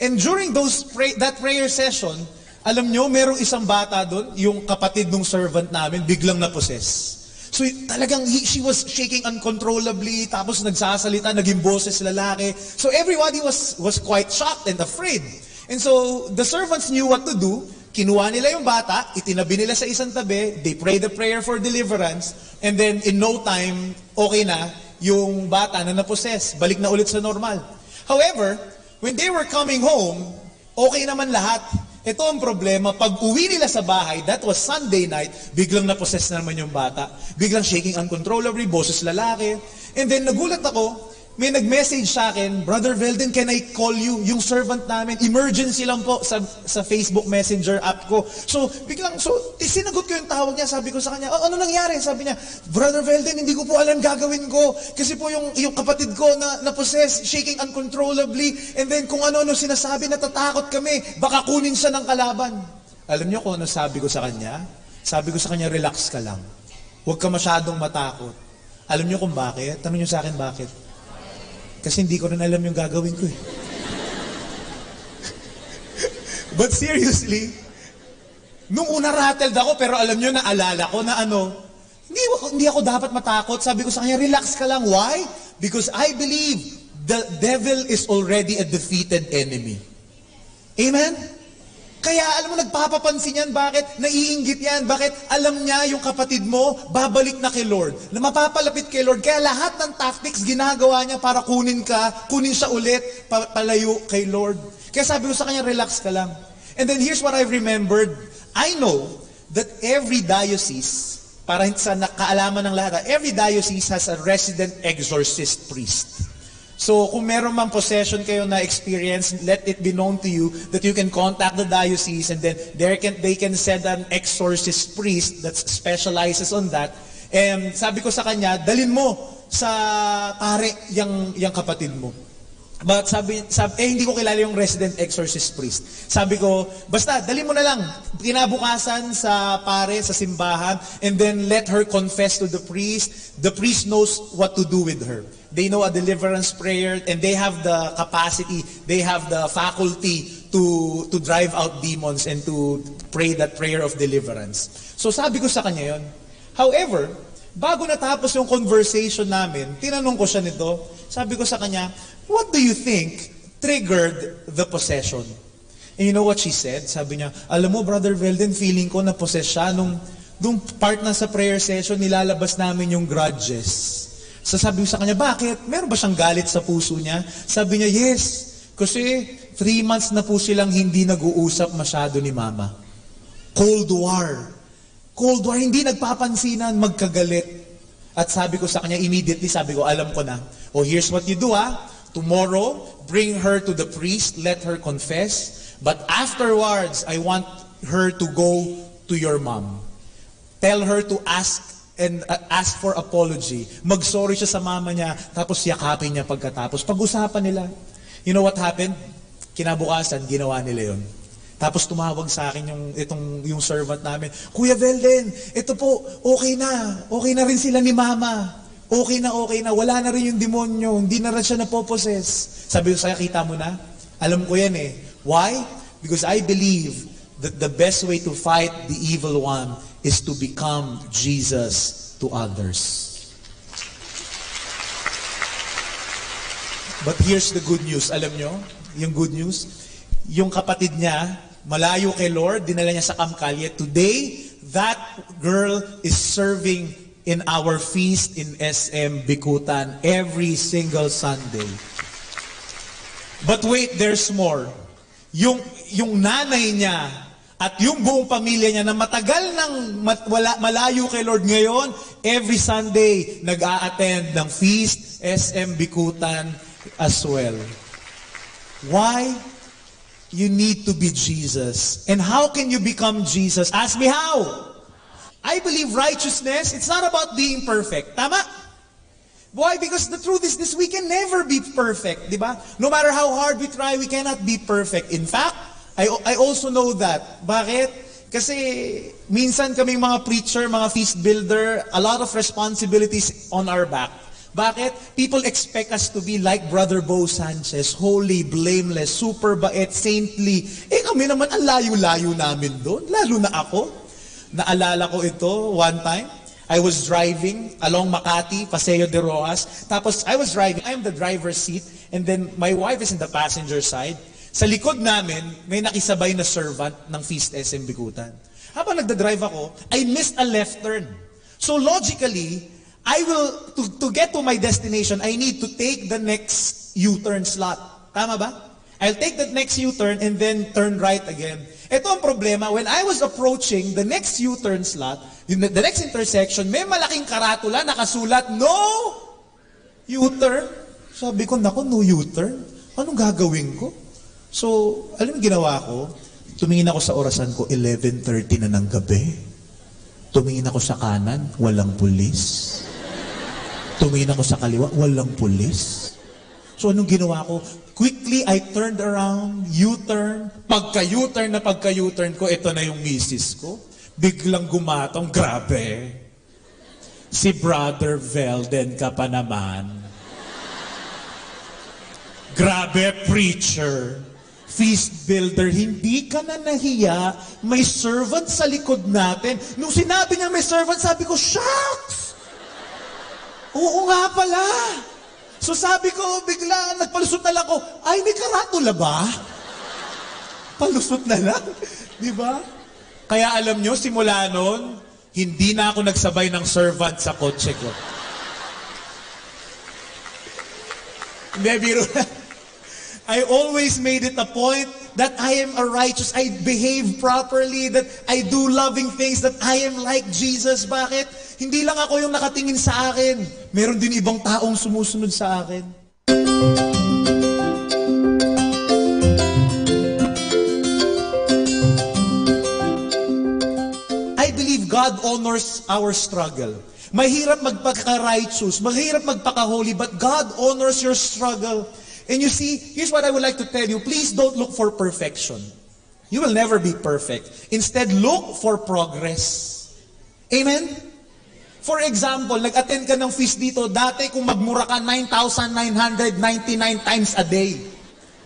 And during that prayer session, alam nyo, merong isang bata doon, yung kapatid ng servant namin, biglang na-possess. So talagang she was shaking uncontrollably, tapos nagsasalita, naging boses lalaki. So everybody was quite shocked and afraid. And so the servants knew what to do. Kinuha nila yung bata, itinabi nila sa isang tabi, they prayed the prayer for deliverance, and then in no time, okay na yung bata na na-possess. Balik na ulit sa normal. However, when they were coming home, okay naman lahat. Ito ang problema, pag uwi nila sa bahay, that was Sunday night, biglang na-possess na naman yung bata. Biglang shaking uncontrollably, boses lalaki. And then nagulat ako, may nag-message sa akin, Brother Velden, can I call you? Yung servant namin, emergency lang po sa Facebook Messenger app ko. So, biglang, sinagot ko yung tawag niya, sabi ko sa kanya, ano nangyari? Sabi niya, Brother Velden, hindi ko po alam gagawin ko. Kasi po yung kapatid ko na possess, shaking uncontrollably, and then kung ano-ano sinasabi, natatakot kami, baka kunin siya ng kalaban. Alam niyo kung ano sabi ko sa kanya? Sabi ko sa kanya, relax ka lang. Huwag ka masyadong matakot. Alam niyo kung bakit? Tanong niyo sa akin bakit? Kasi hindi ko rin alam yung gagawin ko eh. But seriously, nung una rattled ako, pero alam nyo, naalala ko na hindi ako dapat matakot. Sabi ko sa kanya, relax ka lang. Why? Because I believe the devil is already a defeated enemy. Amen? Kaya alam mo, nagpapapansin yan. Bakit? Naiinggit yan. Bakit? Alam niya yung kapatid mo, babalik na kay Lord. Na mapapalapit kay Lord. Kaya lahat ng tactics ginagawa niya para kunin siya ulit, palayo kay Lord. Kaya sabi ko sa kanya, relax ka lang. And then here's what I've remembered. I know that every diocese, para sa kaalaman ng lahat, every diocese has a resident exorcist priest. So, kung meron mang possession kayo na experience, let it be known to you that you can contact the diocese and then they can send an exorcist priest that specializes on that. And sabi ko sa kanya, dalin mo sa pare yung kapatid mo. But sabi, hindi ko kilala yung resident exorcist priest. Sabi ko, basta, dali mo na lang. Kinabukasan sa pare, sa simbahan, and then let her confess to the priest. The priest knows what to do with her. They know a deliverance prayer, and they have the capacity, they have the faculty to drive out demons and to pray that prayer of deliverance. So sabi ko sa kanya yun. However, bago natapos yung conversation namin, tinanong ko siya nito. Sabi ko sa kanya, what do you think triggered the possession? And you know what she said? Sabi niya, alam mo, Brother Velden, feeling ko na-possess siya nung part na sa prayer session, nilalabas namin yung grudges. So sabi ko sa kanya, bakit? Meron ba siyang galit sa puso niya? Sabi niya, yes. Kasi 3 months na po silang hindi nag-uusap masyado ni Mama. Cold War. Cold War, hindi nagpapansinan, magkagalit. At sabi ko sa kanya, immediately, sabi ko, alam ko na. Oh, here's what you do, Tomorrow, bring her to the priest, let her confess. But afterwards, I want her to go to your mom. Tell her to ask for apology. Mag-sorry siya sa mama niya, tapos yakapin niya pagkatapos. Pag-usapan nila. You know what happened? Kinabukasan, ginawa nila yun. Tapos tumawag sa akin yung servant namin, Kuya Velden, ito po, okay na. Okay na rin sila ni Mama. Okay na, wala na rin yung demonyo, hindi na rin siya napoposes. Sabi ko sa'yo, kita mo na? Alam ko yan eh. Why? Because I believe that the best way to fight the evil one is to become Jesus to others. But here's the good news. Alam nyo, yung good news, yung kapatid niya, malayo kay Lord, dinala niya sa Kamkalye. Today, that girl is serving in our feast in SM Bikutan every single Sunday. But wait, there's more. Yung nanay niya at yung buong pamilya niya na matagal nang malayo kay Lord ngayon, every Sunday nag-a-attend ng feast SM Bikutan as well. Why? You need to be Jesus. And how can you become Jesus? Ask me how. I believe righteousness, it's not about being perfect. Tama? Why? Because the truth is this, we can never be perfect. Diba? No matter how hard we try, we cannot be perfect. In fact, I also know that. Bakit? Kasi minsan kaming mga preacher, mga feast builder, a lot of responsibilities on our back. Bakit? People expect us to be like Brother Bo Sanchez, holy, blameless, super bait, saintly. Kami naman, ang layo-layo namin doon. Lalo na ako. Naalala ko ito, one time, I was driving along Makati, Paseo de Rojas. Tapos, I was driving, I am the driver's seat, and then my wife is in the passenger side. Sa likod namin, may nakisabay na servant ng Feast SM Bikutan. Habang nagdadrive ako, I missed a left turn. So logically, to get to my destination, I need to take the next U-turn slot. Tama ba? I'll take the next U-turn and then turn right again. Ito ang problema, when I was approaching the next U-turn slot, the next intersection, may malaking karatula nakasulat, no U-turn. Sabi ko, naku, no U-turn. Anong gagawin ko? So, alam mo ginawa ko? Tumingin ako sa orasan ko, 11:30 na ng gabi. Tumingin ako sa kanan, walang pulis. Tumingin ako sa kaliwa, walang pulis. So anong ginawa ko? Quickly, I turned around, U-turn. Pagka-U-turn ko, ito na yung misis ko. Biglang gumatong, grabe. Si Brother Velden ka pa naman. Grabe, preacher. Feast builder, hindi ka na nahiya. May servant sa likod natin. Nung sinabi niya may servant, sabi ko, shucks! Oo nga pala. So sabi ko, bigla, nagpalusot na lang ko, ay, may karatula ba? Palusot na lang. Di ba? Kaya alam nyo, simula nun, hindi na ako nagsabay ng servant sa kotse ko. Hindi, biro na. I always made it a point that I am a righteous, I behave properly, that I do loving things, that I am like Jesus. Bakit? Hindi lang ako yung nakatingin sa akin. Meron din ibang taong sumusunod sa akin. I believe God honors our struggle. Mahirap magpaka-righteous, mahirap magpaka-holy, but God honors your struggle. And you see, here's what I would like to tell you. Please don't look for perfection. You will never be perfect. Instead, look for progress. Amen? For example, nag-attend ka ng feast dito. Dati kung magmura ka 9,999 times a day.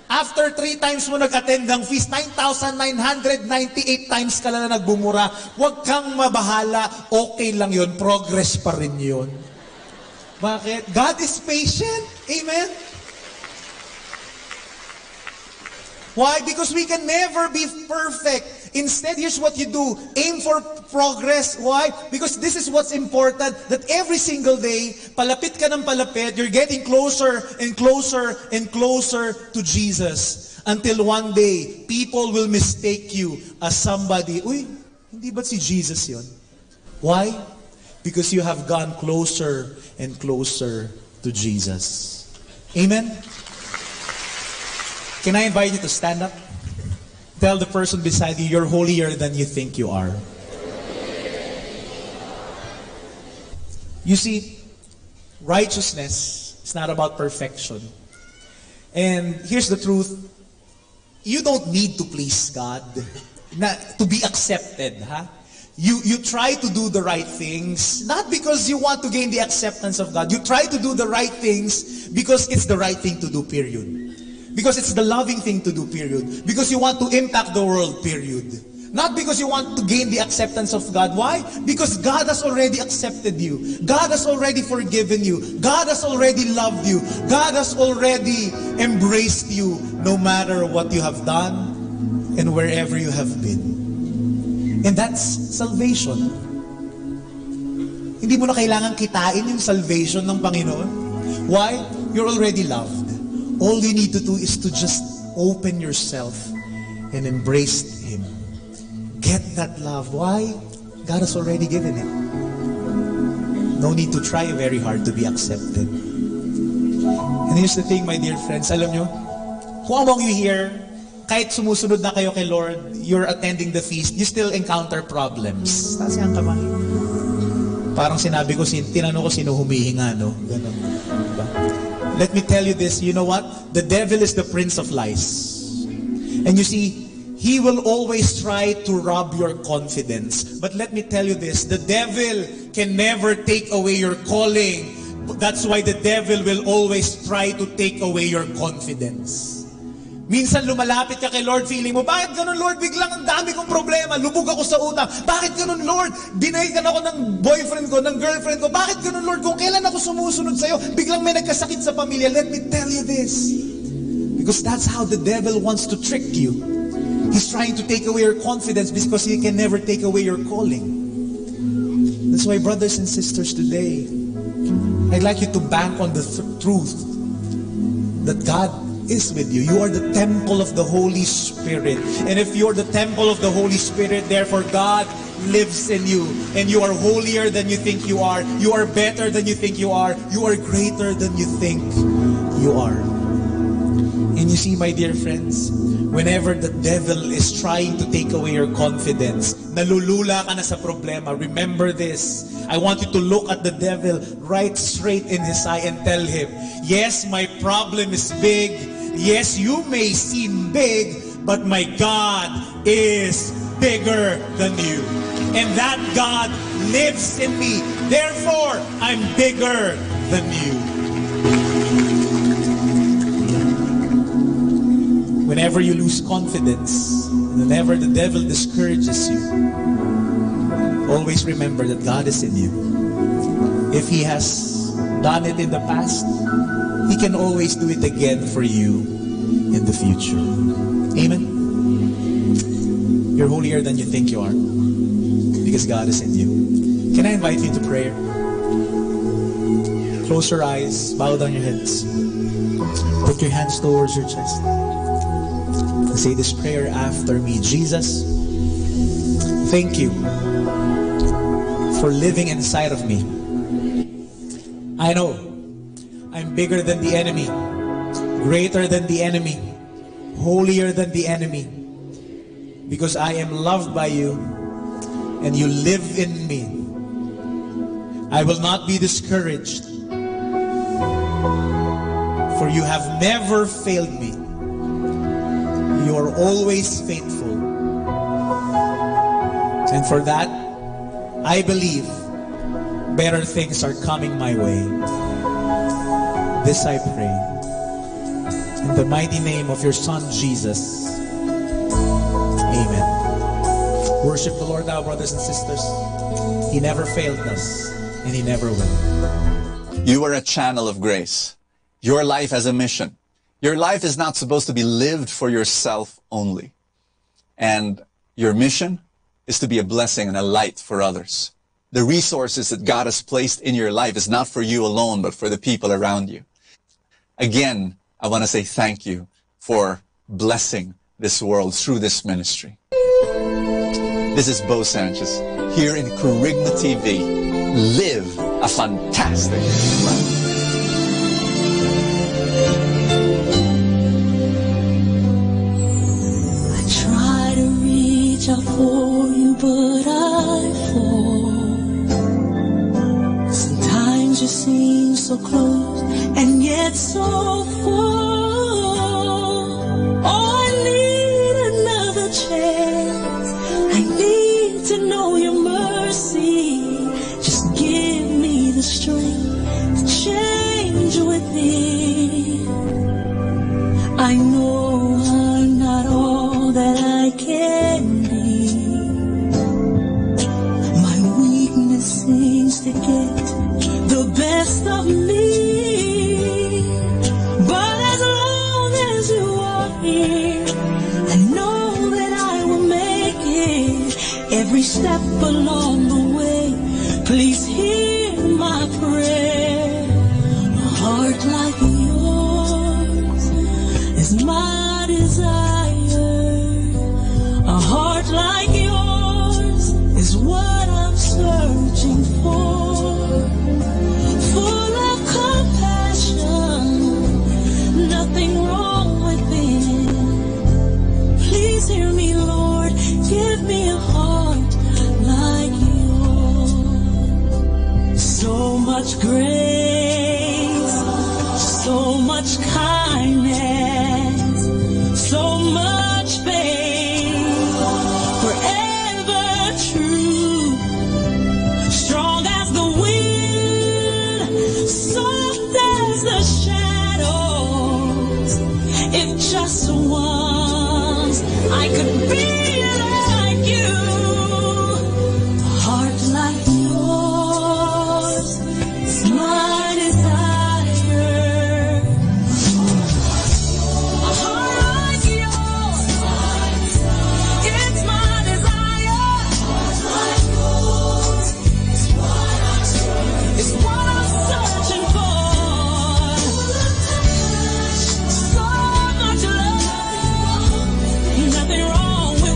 After 3 times mo nag-attend ng feast, 9,998 times ka na nagbumura. Huwag kang mabahala. Okay lang yun. Progress pa rin yun. Bakit? God is patient. Amen? Why? Because we can never be perfect. Instead, here's what you do. Aim for progress. Why? Because this is what's important. That every single day, palapit ka ng palapit, you're getting closer and closer and closer to Jesus. Until one day, people will mistake you as somebody, uy, hindi ba si Jesus yun? Why? Because you have gone closer and closer to Jesus. Amen? Can I invite you to stand up? Tell the person beside you, you're holier than you think you are. You see, righteousness is not about perfection. And here's the truth. You don't need to please God to be accepted. Huh? You try to do the right things, not because you want to gain the acceptance of God. You try to do the right things because it's the right thing to do, period. Because it's the loving thing to do, period. Because you want to impact the world, period. Not because you want to gain the acceptance of God. Why? Because God has already accepted you. God has already forgiven you. God has already loved you. God has already embraced you no matter what you have done and wherever you have been. And that's salvation. Hindi mo na kailangan kitain yung salvation ng Panginoon. Why? You're already loved. All you need to do is to just open yourself and embrace Him. Get that love. Why? God has already given it. No need to try very hard to be accepted. And here's the thing, my dear friends. Alam nyo, kung among you here, kahit sumusunod na kayo kay Lord, you're attending the feast, you still encounter problems. Taas yung kamay. Parang sinabi ko, tinanong ko sino humihinga, no? Ganun. Diba? Let me tell you this, you know what? The devil is the prince of lies. And you see, he will always try to rob your confidence. But let me tell you this, the devil can never take away your calling. That's why the devil will always try to take away your confidence. Minsan lumalapit ka kay Lord, feeling mo, bakit ganun Lord? Biglang ang dami kong problema, lubog ako sa utang. Bakit ganun Lord? Dinahigan ako ng boyfriend ko, ng girlfriend ko. Bakit ganun Lord? Kung kailan ako sumusunod sa'yo, biglang may nagkasakit sa pamilya. Let me tell you this. Because that's how the devil wants to trick you. He's trying to take away your confidence because he can never take away your calling. That's why, brothers and sisters, today, I'd like you to bank on the truth that God is with you. You are the temple of the Holy Spirit. And if you're the temple of the Holy Spirit, therefore God lives in you. And you are holier than you think you are. You are better than you think you are. You are greater than you think you are. And you see, my dear friends, whenever the devil is trying to take away your confidence, nalulula ka na sa problema, remember this. I want you to look at the devil right straight in his eye and tell him, yes, my problem is big. Yes, you may seem big, but my God is bigger than you. And that God lives in me. Therefore, I'm bigger than you. Whenever you lose confidence, whenever the devil discourages you, always remember that God is in you. If He has done it in the past, He can always do it again for you in the future. Amen? You're holier than you think you are, because God is in you. Can I invite you to prayer? Close your eyes, bow down your heads, put your hands towards your chest, and say this prayer after me. Jesus, thank you for living inside of me. I know I'm bigger than the enemy, greater than the enemy, holier than the enemy, because I am loved by you and you live in me. I will not be discouraged, for you have never failed me. You are always faithful. And for that, I believe better things are coming my way. This I pray in the mighty name of your Son, Jesus. Amen. Worship the Lord now, brothers and sisters. He never failed us, and He never will. You are a channel of grace. Your life has a mission. Your life is not supposed to be lived for yourself only. And your mission is to be a blessing and a light for others. The resources that God has placed in your life is not for you alone, but for the people around you. Again, I want to say thank you for blessing this world through this ministry. This is Bo Sanchez here in Kerygma TV. Live a fantastic life. Out for you, but I fall. Sometimes you seem so close and yet so far. Oh, I need another chance. I need to know your mercy. Just give me the strength to change within. I know I'm not all that I can. Seems to get the best of me, but as long as you are here, I know that I will make it every step along the way. Please hear my prayer. A heart like yours is my desire. A heart like yours is what I'm searching for. Full of compassion, nothing wrong within. Please hear me, Lord, give me a heart like yours. So much grace, so much kindness, so much faith, forever true. Strong as the wind, soft as the shadows. If just once I could be like you, a heart like yours is my desire. A heart like yours, it's my desire. It's what I'm searching for. So much love, nothing wrong with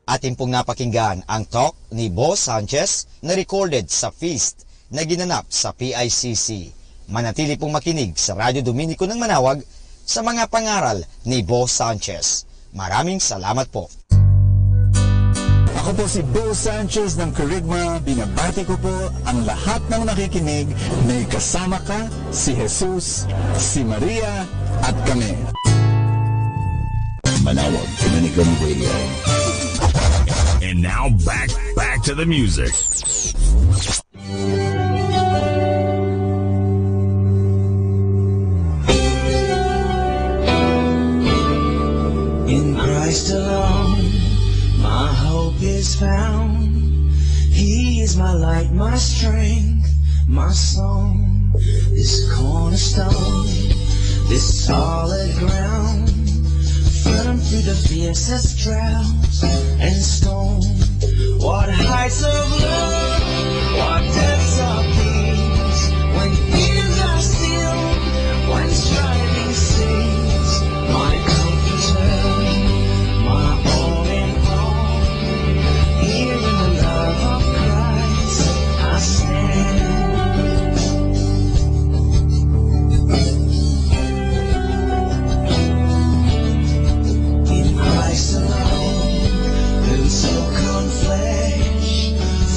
Atin pong napakinggan ang talk ni Boss Sanchez na recorded sa feast na ginanap sa PICC. Manatili pong makinig sa Radyo Dominico ng Manawag sa mga pangaral ni Boss Sanchez. Maraming salamat po. Ako po si Bo Sanchez ng Kerygma. Binabati ko po ang lahat ng nakikinig. May kasama ka, si Jesus, si Maria, at kami. Manawag Dominican Radio. And now back to the music. In Christ alone, my hope is found. He is my light, my strength, my song. This cornerstone, this solid ground, firm through the fiercest droughts and storm. What heights of love, what depths of peace, when fears are still, when striving cease. My comforter, my all in all, here in the love of Christ I stand. In Christ alone, who took on flesh,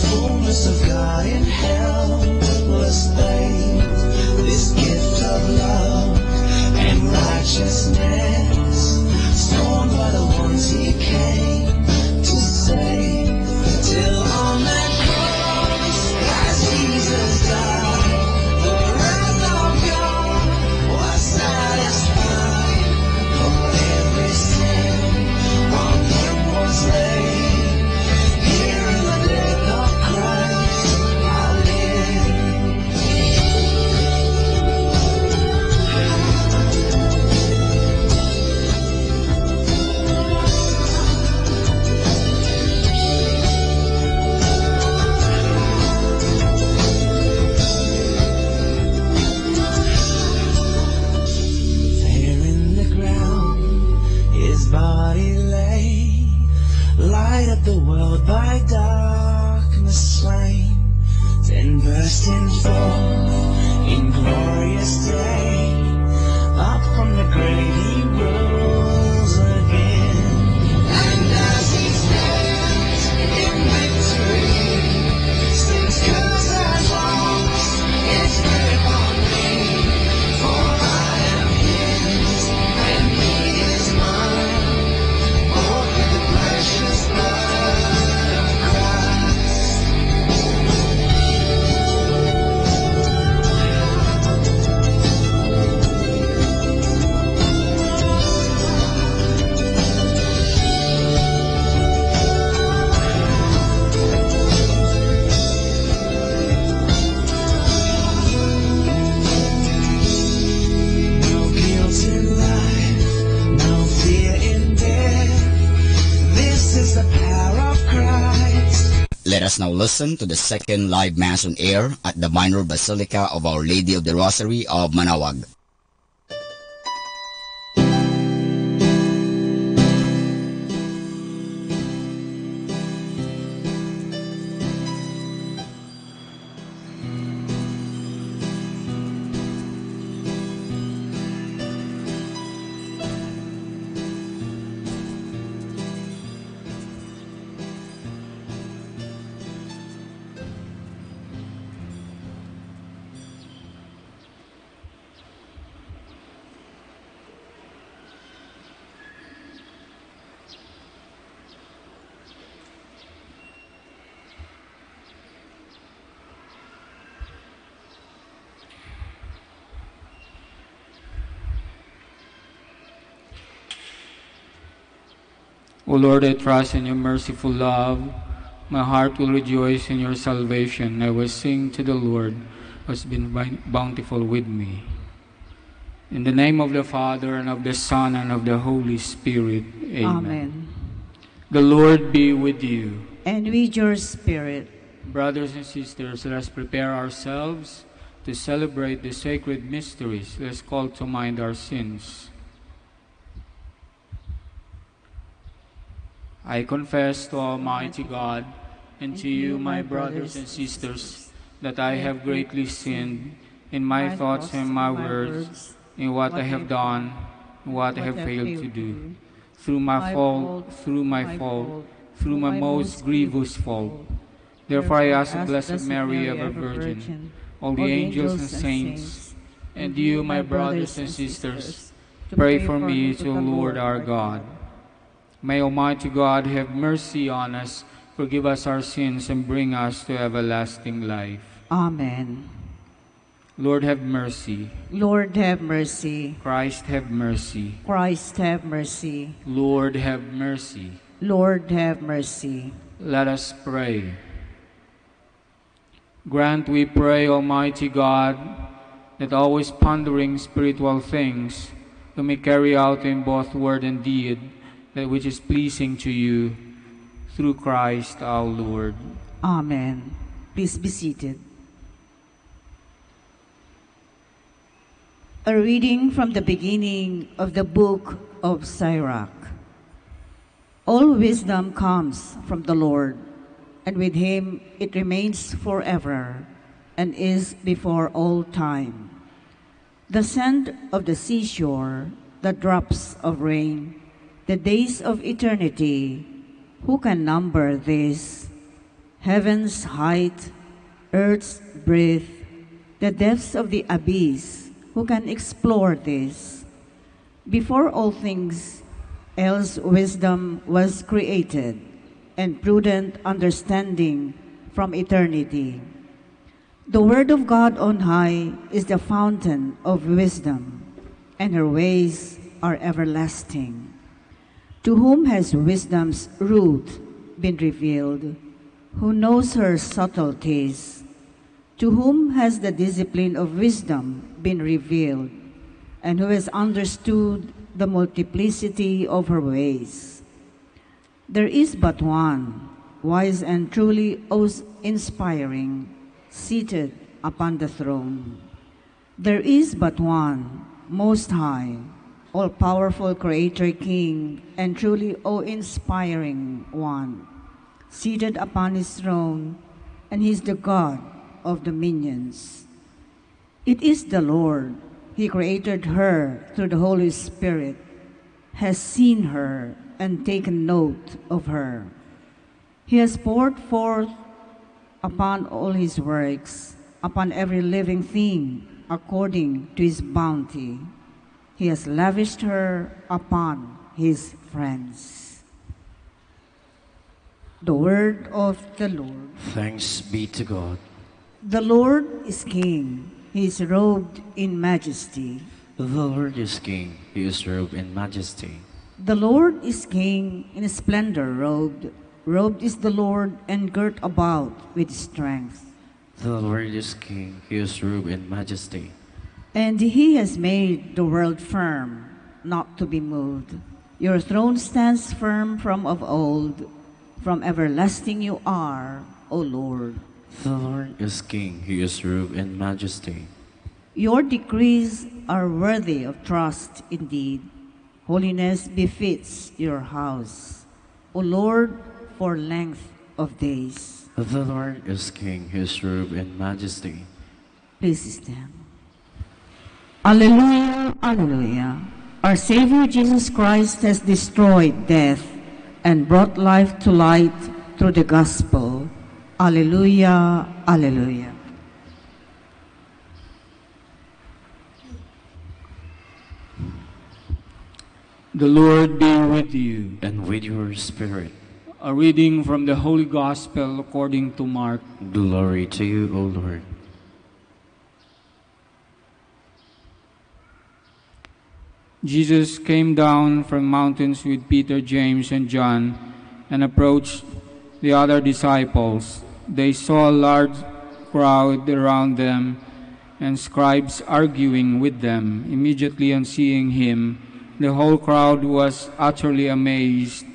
fullness of God in helpless babe, this gift of love and righteousness, scorned by the ones he came to save. Till on that cross, as Jesus died, the wrath of God was satisfied. For every sin on him was laid. Here in the death of Christ I live. There in the ground his body lay, light up the world by darkness slain, then bursting forth in glorious day, up from the grave he rose again. And as he stands in victory, sin's curse has lost its grip on me, for I am his and he is mine, bought with the precious blood of Christ. No guilt in life, no fear in death. This is the power of Christ. Let us now listen to the second live Mass on air at the Minor Basilica of Our Lady of the Rosary of Manawag. O Lord, I trust in your merciful love. My heart will rejoice in your salvation. I will sing to the Lord, who has been bountiful with me. In the name of the Father, and of the Son, and of the Holy Spirit. Amen. Amen. The Lord be with you. And with your spirit. Brothers and sisters, let us prepare ourselves to celebrate the sacred mysteries. Let us call to mind our sins. I confess to Almighty God and to you, my brothers and sisters, that I have greatly sinned in my thoughts and my words, in what I have done, and what I have failed to do, through my fault, through my most grievous fault. Therefore I ask the Blessed Mary, ever Virgin, all the angels and saints, and you, my brothers and sisters, pray for me to the Lord our God. May Almighty God have mercy on us, forgive us our sins, and bring us to everlasting life. Amen. Lord, have mercy. Lord, have mercy. Christ, have mercy. Christ, have mercy. Lord, have mercy. Lord, have mercy. Let us pray. Grant, we pray, Almighty God, that always pondering spiritual things, we may carry out in both word and deed that which is pleasing to you, through Christ our Lord. Amen. Please be seated. A reading from the beginning of the book of Sirach. All wisdom comes from the Lord, and with him it remains forever, and is before all time. The sand of the seashore, the drops of rain, the days of eternity, who can number this? Heaven's height, earth's breadth, the depths of the abyss, who can explore this? Before all things else wisdom was created, and prudent understanding from eternity. The word of God on high is the fountain of wisdom, and her ways are everlasting. To whom has wisdom's root been revealed? Who knows her subtleties? To whom has the discipline of wisdom been revealed? And who has understood the multiplicity of her ways? There is but one, wise and truly awe-inspiring, seated upon the throne. There is but one, most high, all-powerful Creator King, and truly awe-inspiring one, seated upon his throne, and he is the God of dominions. It is the Lord. He created her through the Holy Spirit, has seen her and taken note of her. He has poured forth upon all his works, upon every living thing, according to his bounty. He has lavished her upon his friends. The word of the Lord. Thanks be to God. The Lord is King. He is robed in majesty. The Lord is King. He is robed in majesty. The Lord is King in splendor robed. Robed is the Lord and girt about with strength. The Lord is King. He is robed in majesty. And he has made the world firm, not to be moved. Your throne stands firm from of old. From everlasting you are, O Lord. The Lord is King. He is robed in majesty. Your decrees are worthy of trust indeed. Holiness befits your house, O Lord, for length of days. The Lord is King. He is robed in majesty. Please stand. Alleluia, alleluia. Our Savior Jesus Christ has destroyed death and brought life to light through the gospel. Alleluia, alleluia. The Lord be with you. And with your spirit. A reading from the Holy Gospel according to Mark. Glory to you, O Lord. Jesus came down from mountains with Peter, James, and John, and approached the other disciples. They saw a large crowd around them, and scribes arguing with them. Immediately on seeing him, the whole crowd was utterly amazed.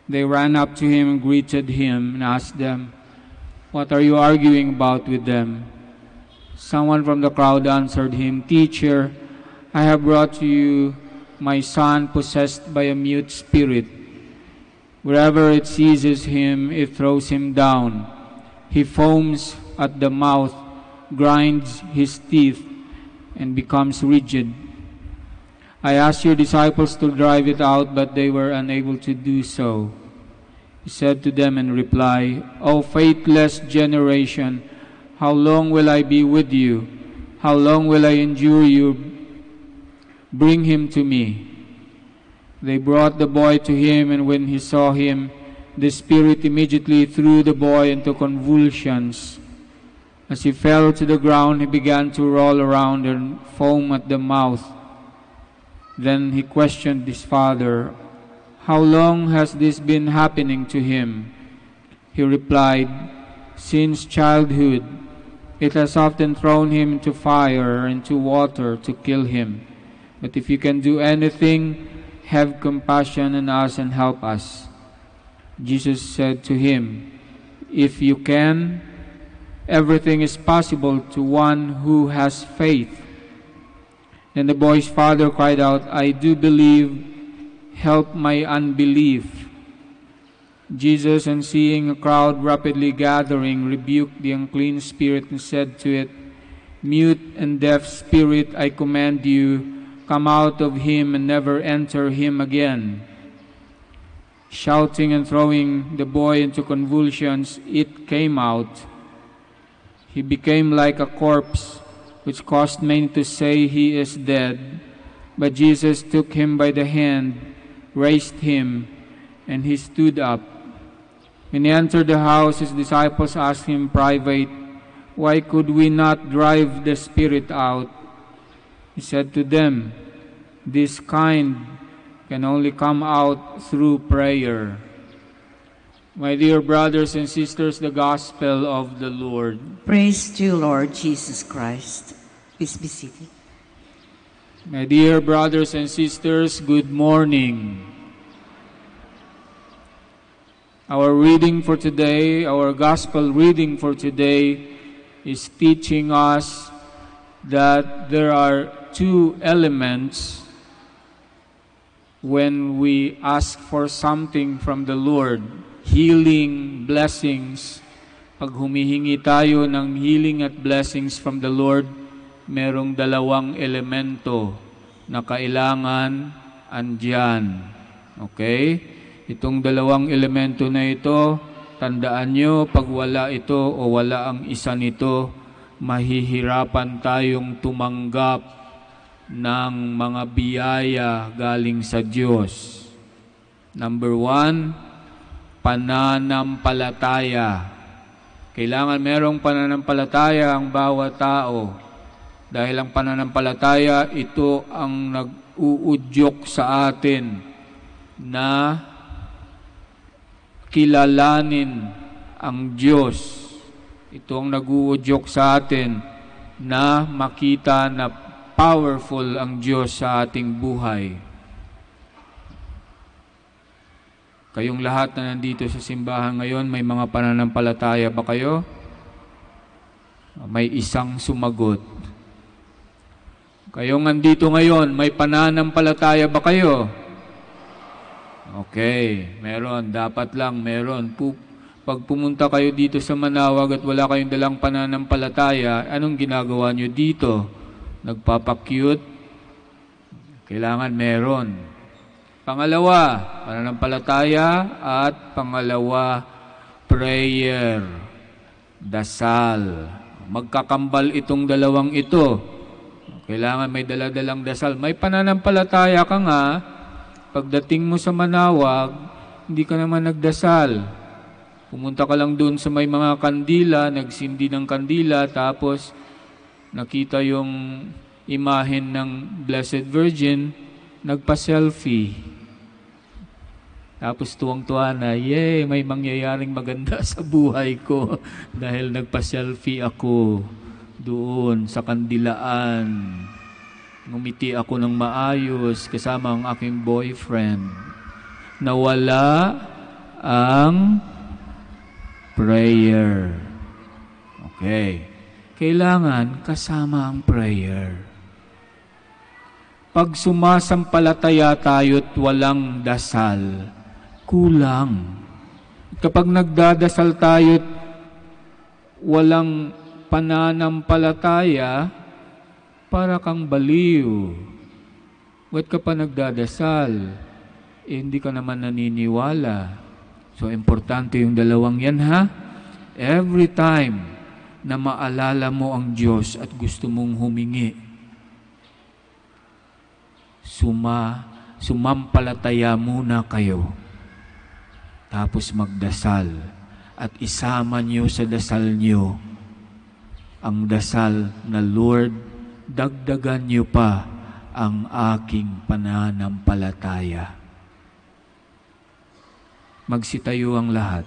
They ran up to him and greeted him and asked them, "What are you arguing about with them?" Someone from the crowd answered him, "Teacher, I have brought to you my son possessed by a mute spirit. Wherever it seizes him, it throws him down. He foams at the mouth, grinds his teeth, and becomes rigid. I asked your disciples to drive it out, but they were unable to do so. He said to them in reply, O faithless generation, how long will I be with you? How long will I endure you? Bring him to me. They brought the boy to him, and when he saw him, the spirit immediately threw the boy into convulsions. As he fell to the ground, he began to roll around and foam at the mouth. Then he questioned his father, How long has this been happening to him? He replied, Since childhood. It has often thrown him into fire, into water to kill him. But if you can do anything, have compassion on us and help us. Jesus said to him, If you can, everything is possible to one who has faith. Then the boy's father cried out, I do believe, help my unbelief. Jesus, on seeing a crowd rapidly gathering, rebuked the unclean spirit and said to it, Mute and deaf spirit, I command you, come out of him and never enter him again. Shouting and throwing the boy into convulsions, it came out. He became like a corpse, which caused many to say he is dead. But Jesus took him by the hand, raised him, and he stood up. When he entered the house, his disciples asked him in private, Why could we not drive the spirit out? He said to them, This kind can only come out through prayer. My dear brothers and sisters, the gospel of the Lord. Praise to you, Lord Jesus Christ. Please be seated. My dear brothers and sisters, good morning. Our reading for today, our gospel reading for today is teaching us that there are two elements when we ask for something from the Lord. Healing, blessings. Pag humihingi tayo ng healing at blessings from the Lord, merong dalawang elemento na kailangan andyan. Okay? Itong dalawang elemento na ito, tandaan nyo, pag wala ito o wala ang isa nito, mahihirapan tayong tumanggap ng mga biyaya galing sa Diyos. Number 1, pananampalataya. Kailangan merong pananampalataya ang bawat tao. Dahil ang pananampalataya, ito ang nag-uudyok sa atin na kilalanin ang Diyos. Ito ang nag-uudyok sa atin na makita na powerful ang Diyos sa ating buhay. Kayong lahat na nandito sa simbahan ngayon, may mga pananampalataya ba kayo? May isang sumagot. Kayong nandito ngayon, may pananampalataya ba kayo? Okay, meron. Dapat lang meron. Pag pumunta kayo dito sa Manawag at wala kayong dalang pananampalataya, anong ginagawa nyo dito? Nagpapakyut? Kailangan meron. Pangalawa, pananampalataya. At pangalawa, prayer. Dasal. Magkakambal itong dalawang ito. Kailangan may daladalang dasal. May pananampalataya ka nga, pagdating mo sa Manawag, hindi ka naman nagdasal. Pumunta ka lang doon sa may mga kandila, nagsindi ng kandila, tapos nakita yung imahen ng Blessed Virgin, nagpa-selfie. Tapos tuwang-tuwa na, yay, may mangyayaring maganda sa buhay ko dahil nagpa-selfie ako doon sa kandilaan. Ngumiti ako ng maayos kasama ang aking boyfriend. Nawala ang prayer. Okay. Kailangan kasama ang prayer. Pag sumasampalataya tayo't walang dasal, kulang. Kapag nagdadasal tayo't walang pananampalataya, para kang baliw. Ba't ka pa nagdadasal? Hindi ka naman naniniwala. So, importante yung dalawang yan, ha? Every time na maalala mo ang Diyos at gusto mong humingi, sumampalataya muna kayo. Tapos magdasal. At isama niyo sa dasal niyo ang dasal na, Lord, dagdagan niyo pa ang aking pananampalataya. Magsitayo ang lahat.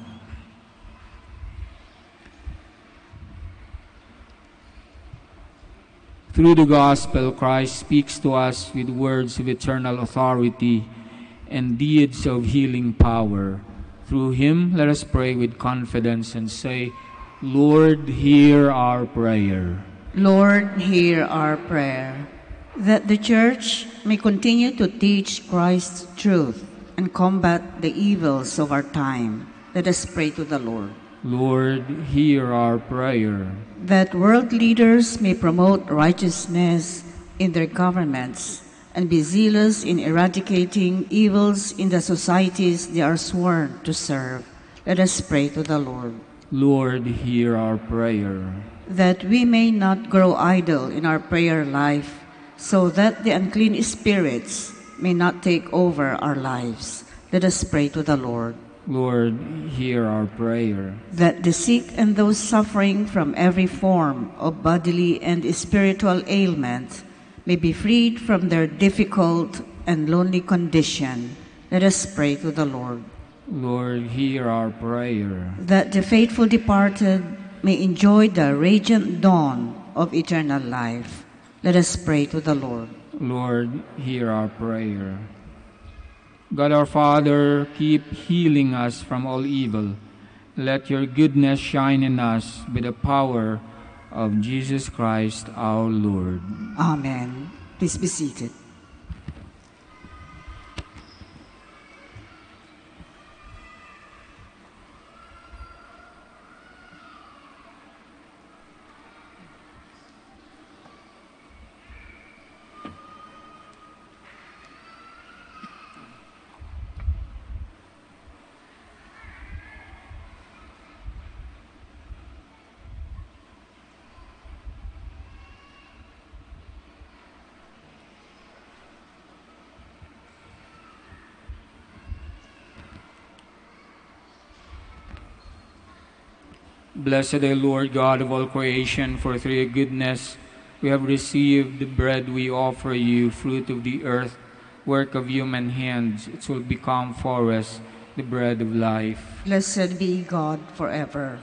Through the gospel, Christ speaks to us with words of eternal authority and deeds of healing power. Through Him, let us pray with confidence and say, Lord, hear our prayer. Lord, hear our prayer. That the Church may continue to teach Christ's truth and combat the evils of our time. Let us pray to the Lord. Lord, hear our prayer. That world leaders may promote righteousness in their governments and be zealous in eradicating evils in the societies they are sworn to serve. Let us pray to the Lord. Lord, hear our prayer. That we may not grow idle in our prayer life, so that the unclean spirits may not take over our lives. Let us pray to the Lord. Lord, hear our prayer. That the sick and those suffering from every form of bodily and spiritual ailment may be freed from their difficult and lonely condition. Let us pray to the Lord. Lord, hear our prayer. That the faithful departed may enjoy the radiant dawn of eternal life. Let us pray to the Lord. Lord, hear our prayer. God our Father, keep healing us from all evil. Let your goodness shine in us by the power of Jesus Christ our Lord. Amen. Please be seated. Blessed are Lord God of all creation, for through your goodness we have received the bread we offer you, fruit of the earth, work of human hands. It will become for us the bread of life. Blessed be God forever.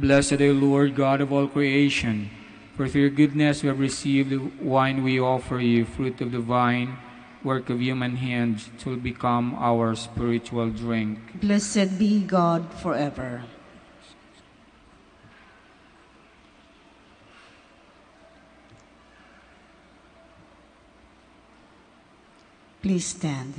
Blessed are Lord God of all creation, for through your goodness we have received the wine we offer you, fruit of the vine, work of human hands. It will become our spiritual drink. Blessed be God forever. Please stand.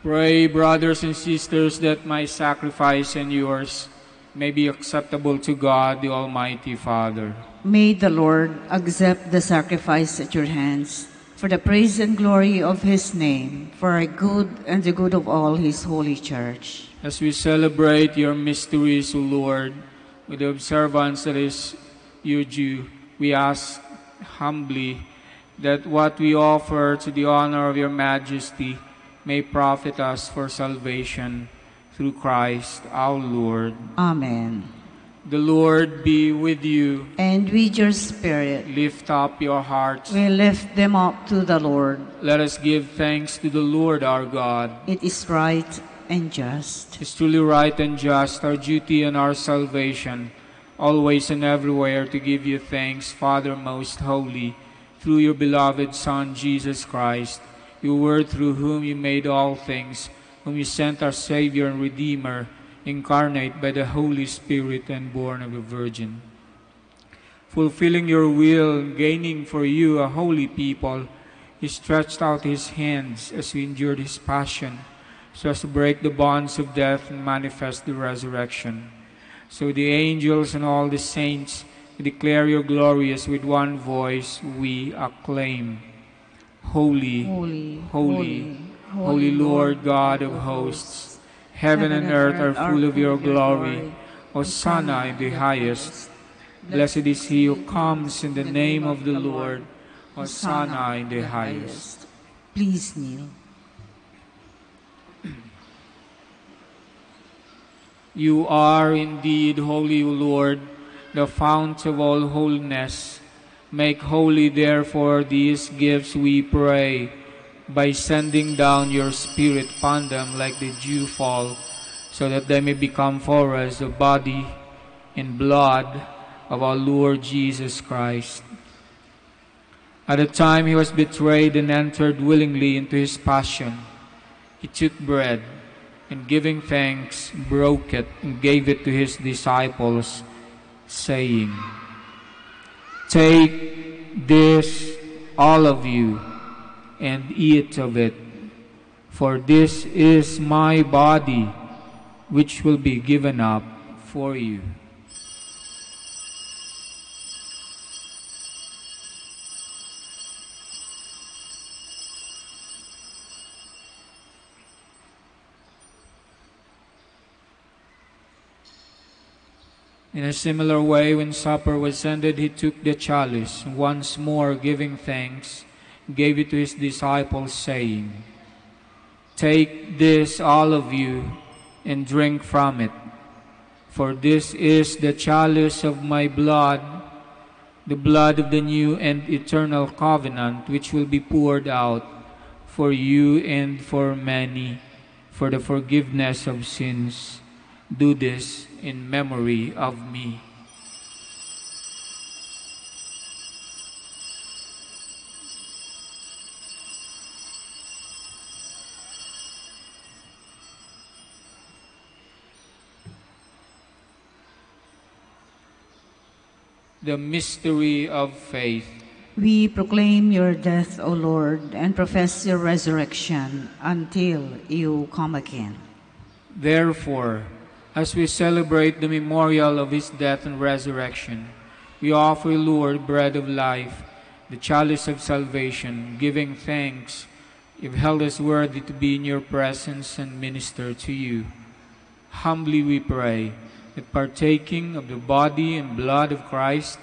Pray, brothers and sisters, that my sacrifice and yours may be acceptable to God, the Almighty Father. May the Lord accept the sacrifice at your hands for the praise and glory of His name, for our good and the good of all His holy church. As we celebrate your mysteries, O Lord, with the observance that is your due, we ask humbly that what we offer to the honor of your majesty may profit us for salvation through Christ our Lord. Amen. The Lord be with you. And with your spirit. Lift up your hearts. We lift them up to the Lord. Let us give thanks to the Lord our God. It is right and just. It is truly right and just, our duty and our salvation, always and everywhere to give you thanks, Father most holy, through your beloved Son, Jesus Christ, your word through whom you made all things, whom you sent our Savior and Redeemer, incarnate by the Holy Spirit and born of a virgin. Fulfilling your will, gaining for you a holy people, he stretched out his hands as he endured his passion, so as to break the bonds of death and manifest the resurrection. So the angels and all the saints declare your glory as with one voice we acclaim. Holy, holy, holy, holy Lord God of hosts, heaven and earth are full of your glory. Hosanna in the highest. Blessed is he who comes in the name of the Lord. Hosanna in the highest. Please kneel. You are indeed holy, O Lord, the fount of all holiness. Make holy, therefore, these gifts, we pray, by sending down your Spirit upon them like the dewfall, so that they may become for us the body and blood of our Lord Jesus Christ. At the time he was betrayed and entered willingly into his passion, he took bread, and giving thanks, broke it and gave it to his disciples, saying, "Take this, all of you, and eat of it, for this is my body, which will be given up for you." In a similar way, when supper was ended, he took the chalice, and once more giving thanks, gave it to his disciples, saying, "Take this, all of you, and drink from it, for this is the chalice of my blood, the blood of the new and eternal covenant, which will be poured out for you and for many, for the forgiveness of sins. Do this in memory of me." The mystery of faith. We proclaim your death, O Lord, and profess your resurrection until you come again. Therefore, as we celebrate the memorial of his death and resurrection, we offer, Lord, bread of life, the chalice of salvation, giving thanks you've held us worthy to be in your presence and minister to you. Humbly we pray that partaking of the body and blood of Christ,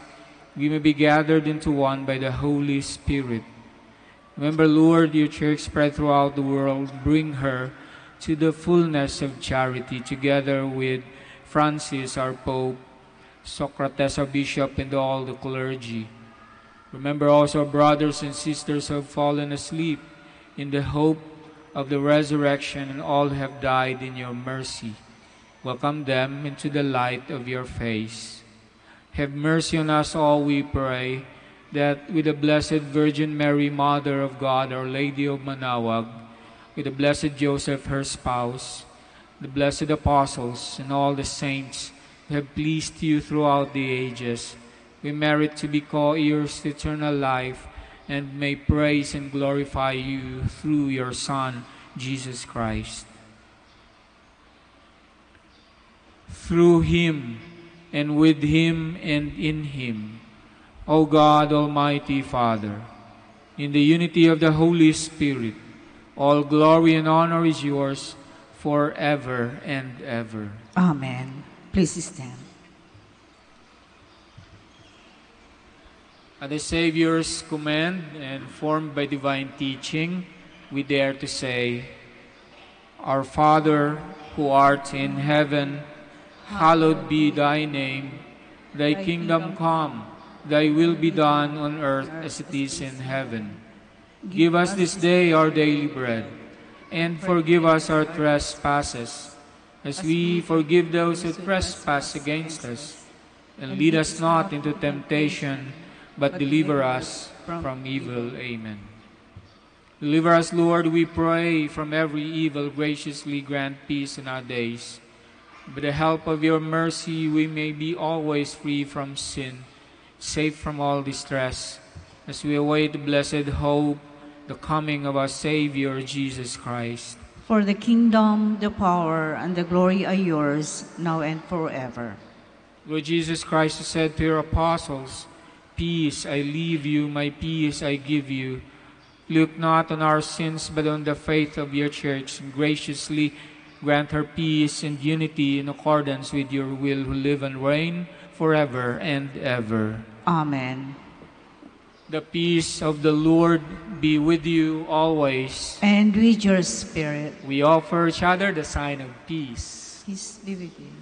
we may be gathered into one by the Holy Spirit. Remember, Lord, your church spread throughout the world. Bring her to the fullness of charity, together with Francis, our Pope, Socrates, our Bishop, and all the clergy. Remember also our brothers and sisters who have fallen asleep in the hope of the resurrection, and all have died in your mercy. Welcome them into the light of your face. Have mercy on us all, we pray, that with the Blessed Virgin Mary, Mother of God, Our Lady of Manaoag, with the Blessed Joseph, her spouse, the blessed apostles, and all the saints who have pleased you throughout the ages, we merit to be co-heirs to eternal life, and may praise and glorify you through your Son, Jesus Christ. Through him, and with him, and in him, O God, Almighty Father, in the unity of the Holy Spirit, all glory and honor is yours forever and ever. Amen. Please stand. At the Savior's command and formed by divine teaching, we dare to say, Our Father, who art in heaven, hallowed be thy name. Thy kingdom come, thy will be done on earth as it is in heaven. Give us this day our daily bread, and forgive us our trespasses, as we forgive those who trespass against us. And lead us not into temptation, but deliver us from evil. Amen. Deliver us, Lord, we pray, from every evil. Graciously grant peace in our days. With the help of your mercy, we may be always free from sin, safe from all distress, as we await the blessed hope, the coming of our Savior, Jesus Christ. For the kingdom, the power, and the glory are yours, now and forever. Lord Jesus Christ, who said to your apostles, "Peace I leave you, my peace I give you," look not on our sins, but on the faith of your church, and graciously grant her peace and unity in accordance with your will, who live and reign forever and ever. Amen. The peace of the Lord be with you always. And with your spirit. We offer each other the sign of peace. Peace be with you.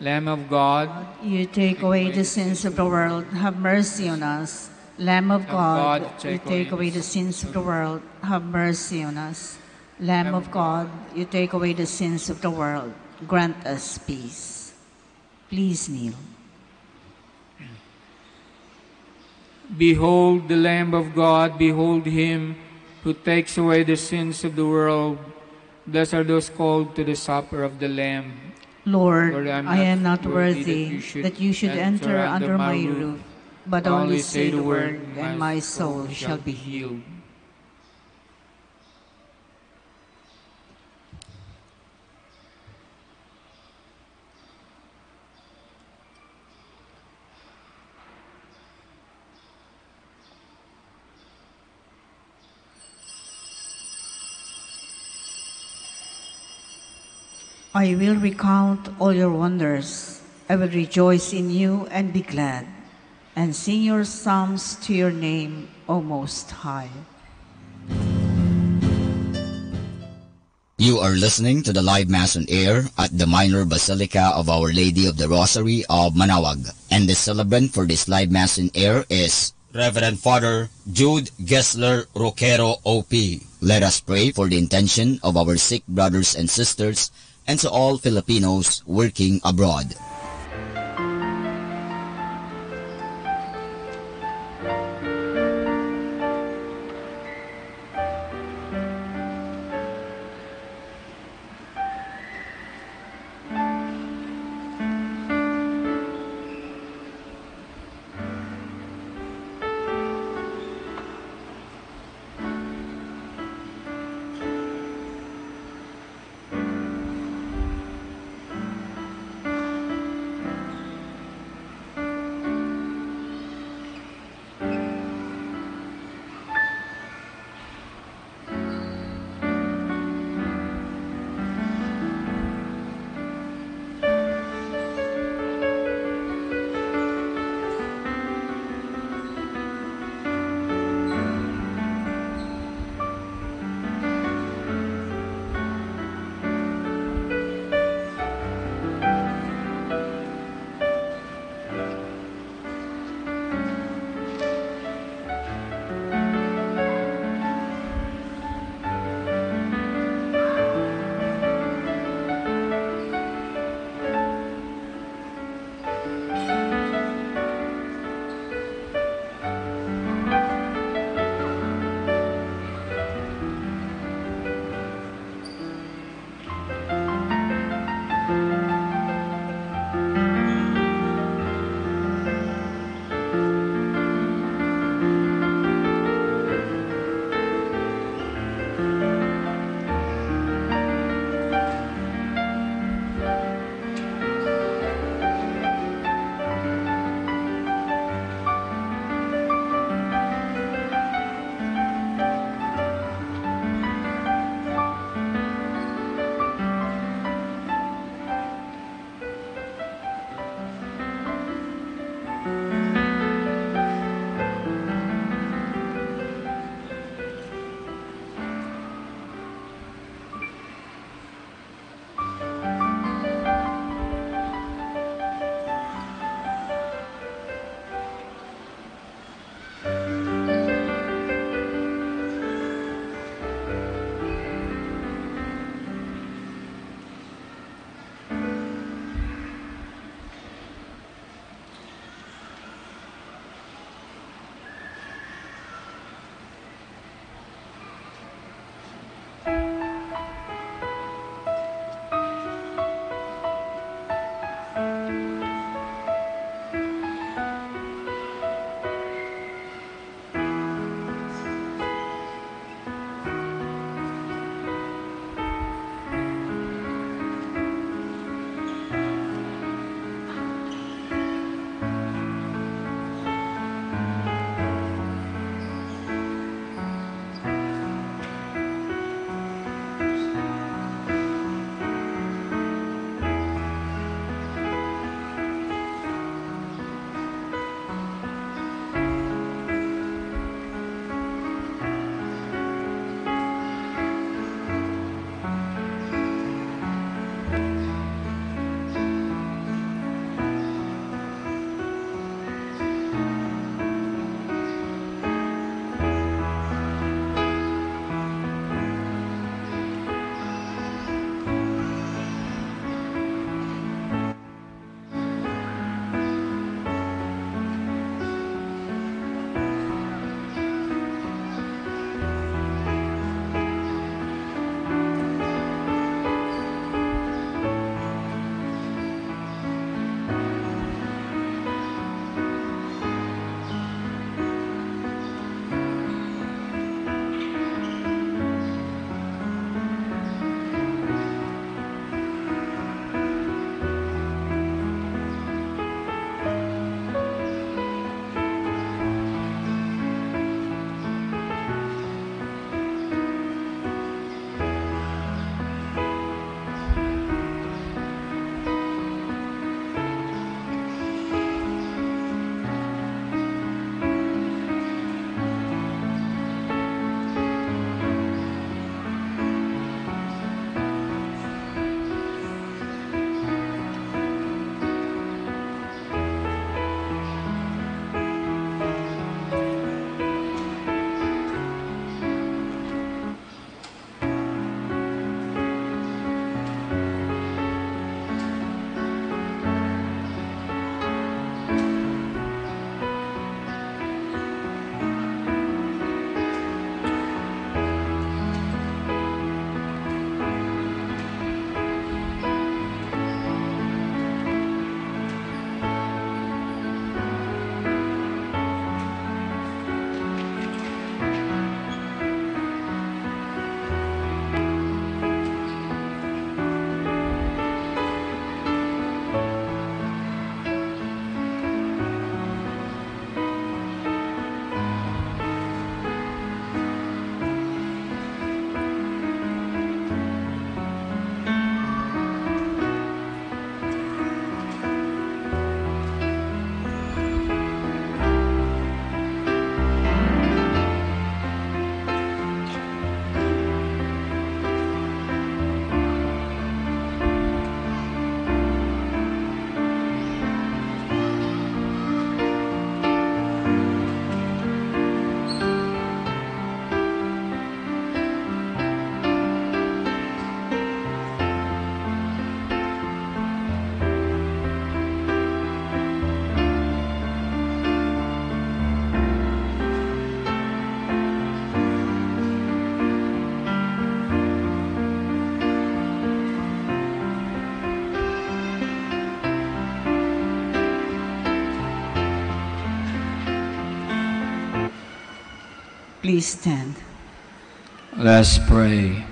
Lamb of God, you take away the sins of the world, have mercy on us. Lamb of God, you take away the sins of the world, have mercy on us. Lamb of God, you take away the sins of the world, grant us peace. Please kneel. Behold the Lamb of God, behold him who takes away the sins of the world. Blessed are those called to the supper of the Lamb. Lord, I am not worthy that you should enter under my roof, but only say the word, and my soul shall be healed. I will recount all your wonders. I will rejoice in you and be glad, and sing your psalms to your name, O Most High. You are listening to the live Mass on air at the Minor Basilica of Our Lady of the Rosary of Manaoag. And the celebrant for this live Mass on air is Reverend Father Jude Gessler Roquero OP. Let us pray for the intention of our sick brothers and sisters and to all Filipinos working abroad. Please stand. Let's pray.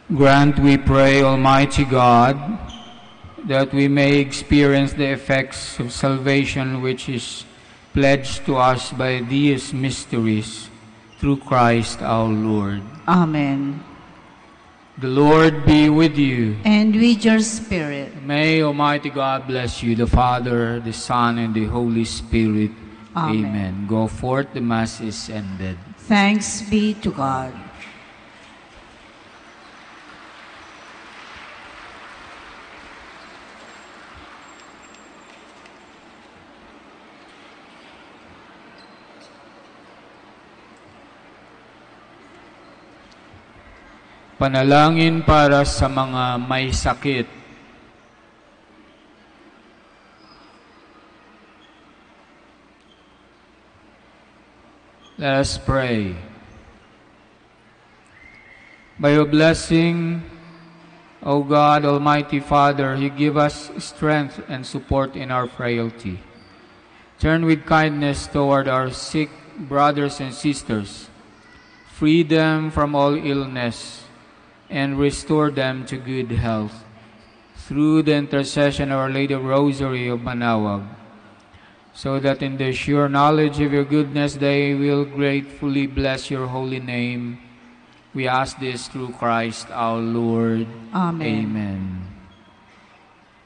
Grant, we pray, Almighty God, that we may experience the effects of salvation which is pledged to us by these mysteries, through Christ our Lord. Amen. The Lord be with you. And with your spirit. May Almighty God bless you, the Father, the Son, and the Holy Spirit. Amen. Go forth, the Mass is ended. Thanks be to God. Panalangin para sa mga may sakit. Let us pray. By your blessing, O God, Almighty Father, you give us strength and support in our frailty. Turn with kindness toward our sick brothers and sisters. Free them from all illness and restore them to good health. Through the intercession of Our Lady of Rosary of Manaoag, so that in the sure knowledge of your goodness they will gratefully bless your holy name. We ask this through Christ our Lord. Amen. Amen.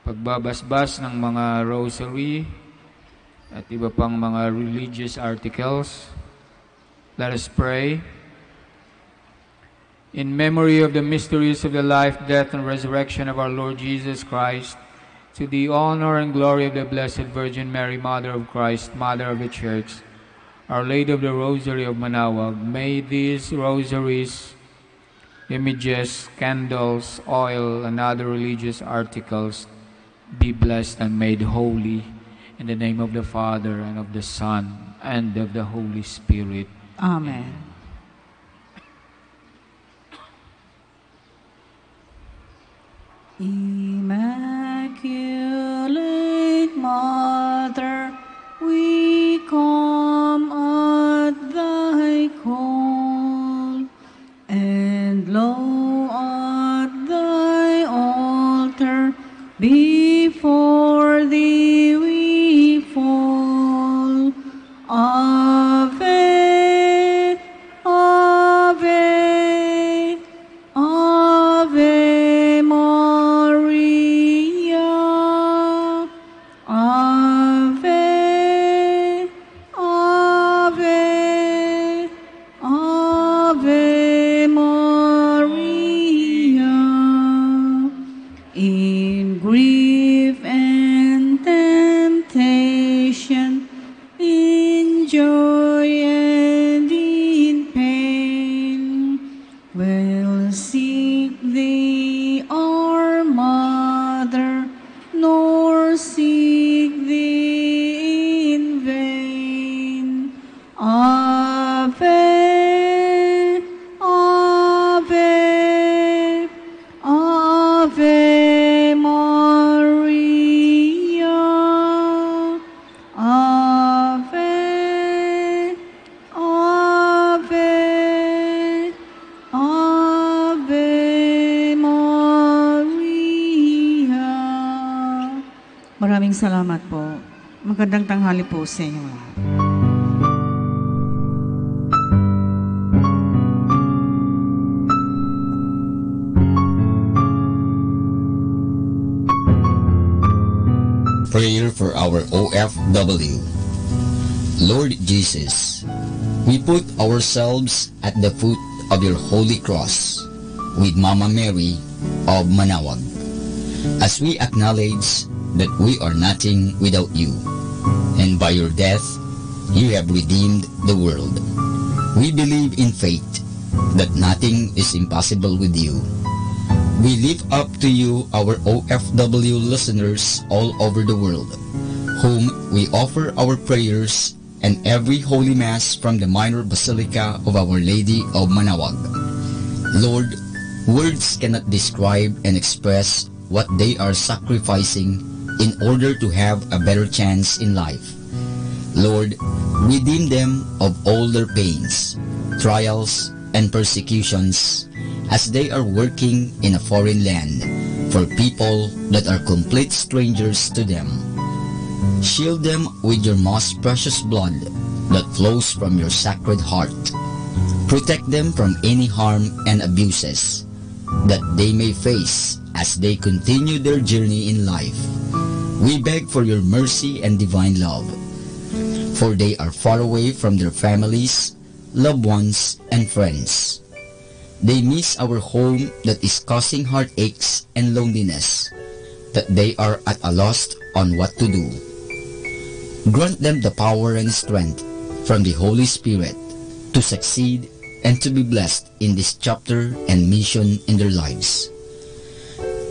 Pagbabasbas ng mga rosary at iba pang mga religious articles, let us pray. In memory of the mysteries of the life, death, and resurrection of our Lord Jesus Christ, to the honor and glory of the Blessed Virgin Mary, Mother of Christ, Mother of the Church, Our Lady of the Rosary of Manaoag, may these rosaries, images, candles, oil, and other religious articles be blessed and made holy in the name of the Father, and of the Son, and of the Holy Spirit. Amen. Immaculate Mother, we come at thy call, and lo, at thy altar, before thee we fall. Ave, Ave, Ave Maria. Ave, Ave, Ave Maria. In grief and temptation, in joy and in pain, we'll seek thee, our Mother, nor seek thee in vain. Ave, Ave, Ave Maria. Ave, Ave, Ave Maria. Maraming salamat po. Magandang tanghali po sa inyo lahat. Prayer for our OFW. Lord Jesus, we put ourselves at the foot of your holy cross with Mama Mary of Manaoag, as we acknowledge that we are nothing without you, and by your death you have redeemed the world. We believe in faith that nothing is impossible with you. We lift up to you our OFW listeners all over the world, whom we offer our prayers and every Holy Mass from the Minor Basilica of Our Lady of Manaoag. Lord, words cannot describe and express what they are sacrificing in order to have a better chance in life. Lord, redeem them of all their pains, trials, and persecutions as they are working in a foreign land for people that are complete strangers to them. Shield them with your most precious blood that flows from your sacred heart. Protect them from any harm and abuses that they may face as they continue their journey in life. We beg for your mercy and divine love, for they are far away from their families, loved ones, and friends. They miss our home that is causing heartaches and loneliness, that they are at a loss on what to do. Grant them the power and strength from the Holy Spirit to succeed and to be blessed in this chapter and mission in their lives.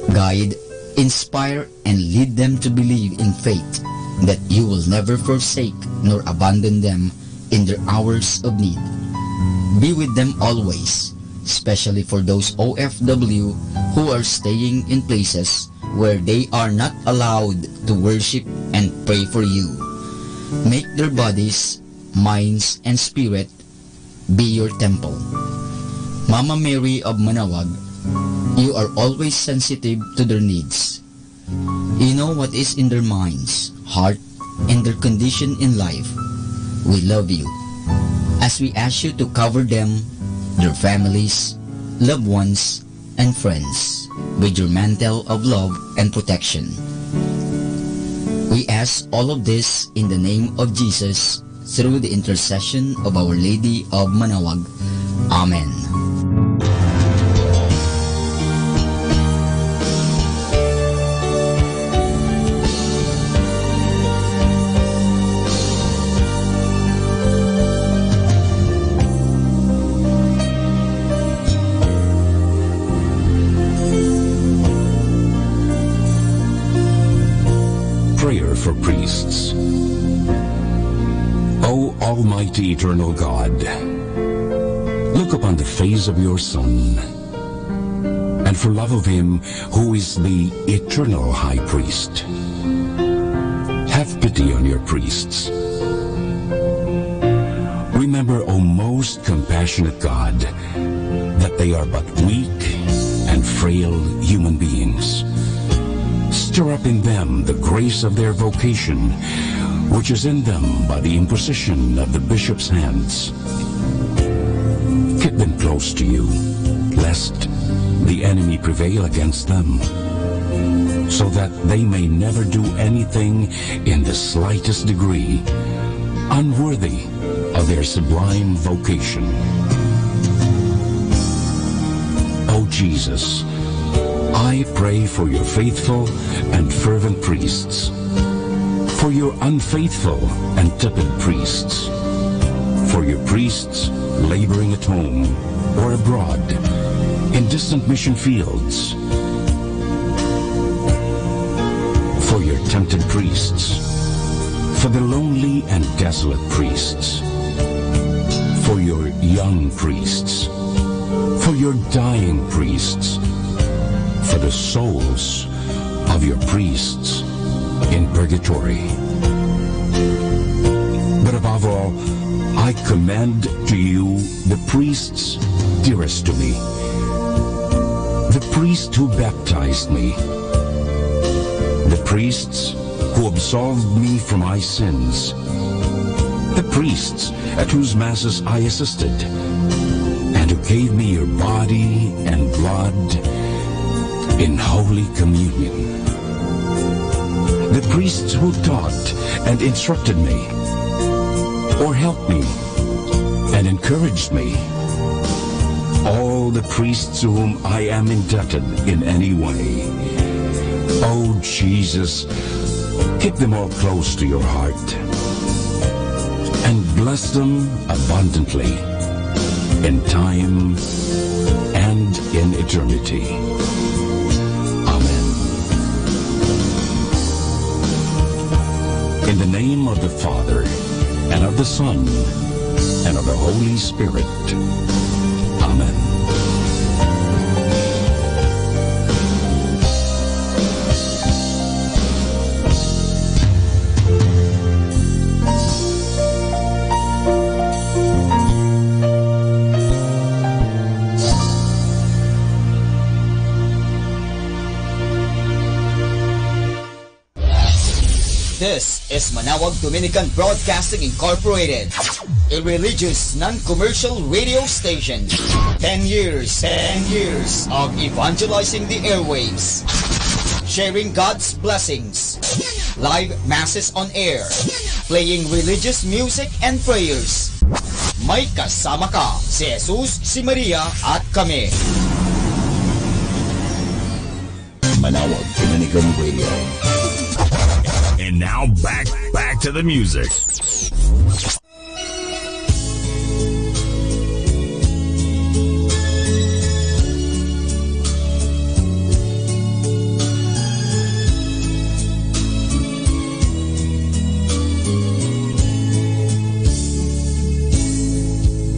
Guide, inspire, and lead them to believe in faith that you will never forsake nor abandon them in their hours of need. Be with them always, especially for those OFW who are staying in places where they are not allowed to worship and pray for you. Make their bodies, minds, and spirit be your temple. Mama Mary of Manawag, you are always sensitive to their needs. You know what is in their minds, heart, and their condition in life. We love you. As we ask you to cover them, their families, loved ones, and friends with your mantle of love and protection. We ask all of this in the name of Jesus, through the intercession of Our Lady of Manawag. Amen. Prayer for priests. O Almighty Eternal God, look upon the face of your Son, and for love of him who is the eternal High Priest, have pity on your priests. Remember, O most compassionate God, that they are but weak and frail human beings. Stir up in them the grace of their vocation, which is in them by the imposition of the bishop's hands. Keep them close to you, lest the enemy prevail against them, so that they may never do anything in the slightest degree unworthy of their sublime vocation. O Jesus, I pray for your faithful and fervent priests, for your unfaithful and tepid priests, for your priests laboring at home or abroad, in distant mission fields, for your tempted priests, for the lonely and desolate priests, for your young priests, for your dying priests, for the souls of your priests in purgatory. But above all, I commend to you the priests dearest to me, the priest who baptized me, the priests who absolved me from my sins, the priests at whose masses I assisted, and who gave me your body and blood in Holy Communion. The priests who taught and instructed me, or helped me and encouraged me. All the priests to whom I am indebted in any way. Oh Jesus, keep them all close to your heart, and bless them abundantly in time and in eternity. In the name of the Father, and of the Son, and of the Holy Spirit. Amen. This is Manawag Dominican Broadcasting Incorporated, a religious, non-commercial radio station. 10 years of evangelizing the airwaves, sharing God's blessings, live masses on air, playing religious music and prayers. May kasama ka, si Jesus, si Maria, at kami. Manawag Dominican Radio. And now back to the music.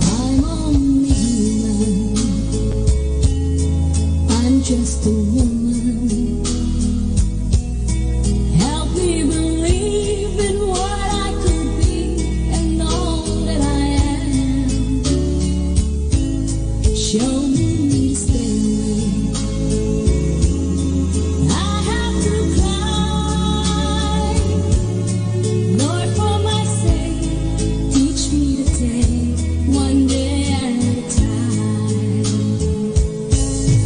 I'm only human. I'm just a woman. Help me believe in what I could be and all that I am. Show me the stairway. I have to climb. Lord, for my sake, teach me to take one day at a time.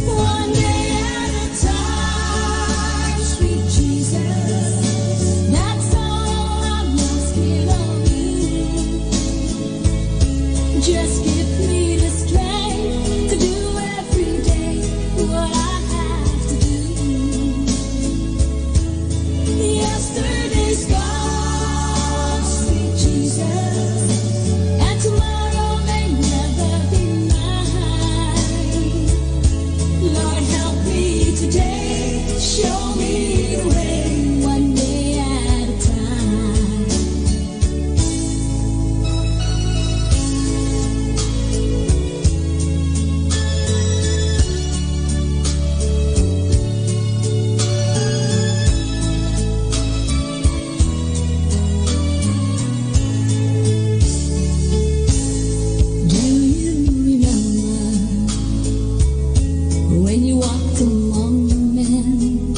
One day at a time, sweet Jesus. That's all I'm asking of you. Just give me the strength to do every day what I have to do. Yesterday's gone, sweet Jesus, and tomorrow may never be mine. Lord, help me today, show me the way, one day at a time. Do you remember when you walked among men?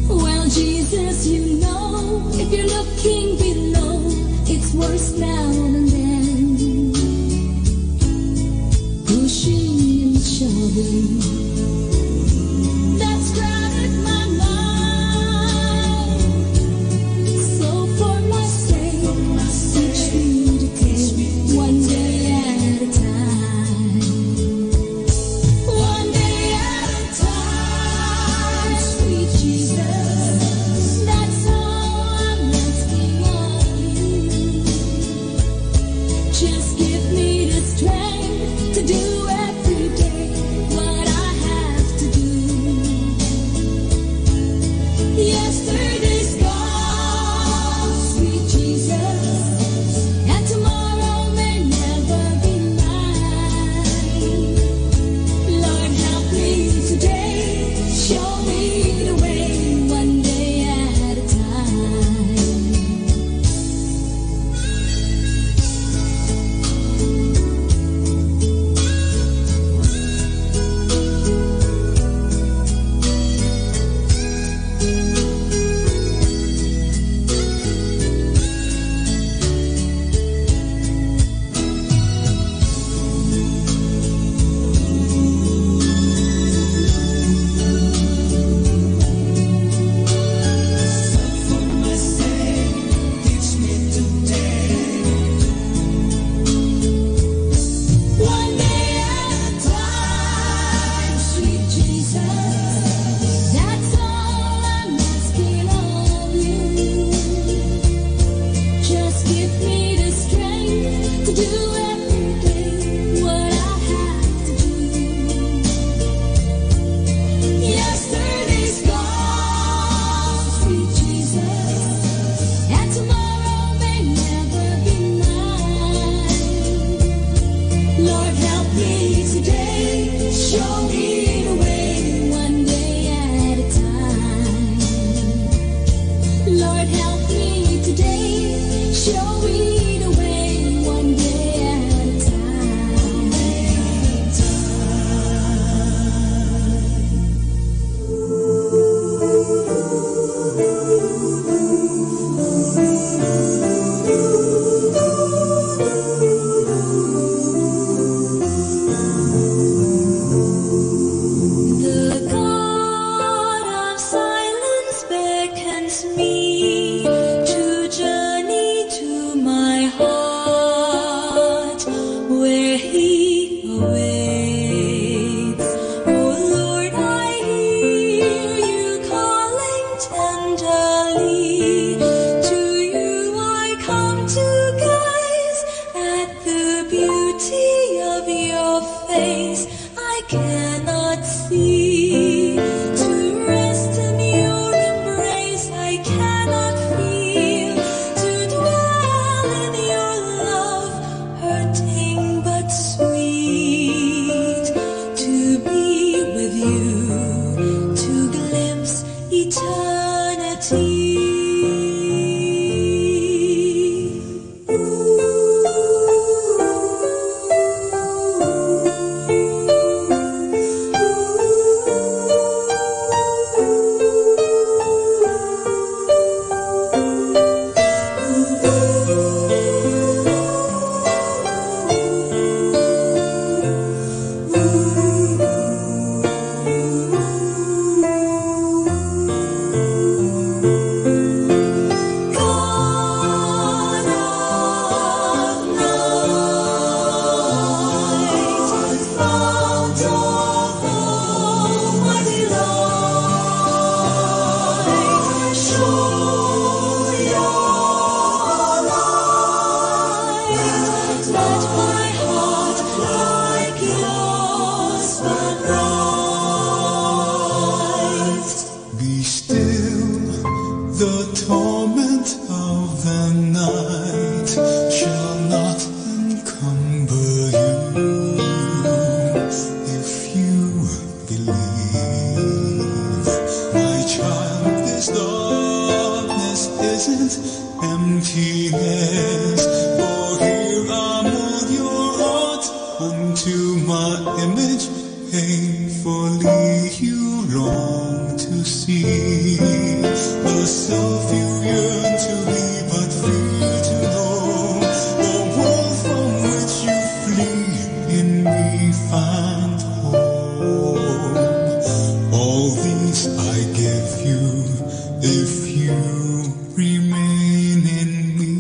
Well, Jesus, you know, if you're looking below, it's worse now than then. Pushing and shoving, that's crowded my mind. So for my sake, teach me to take one day at a time. One day at a time, sweet Jesus. That's all I'm asking of you. Just give me the strength to do every day what I have to do. Yesterday's gone, sweet Jesus, and tomorrow may never be mine. Lord, help me today, show me the way, one day at a time. emptiness. For here I mold your heart unto my image. Painfully you long to see the self you yearn to be, but fear to know the world from which you flee. In me find home. All these I give you if you remain in me.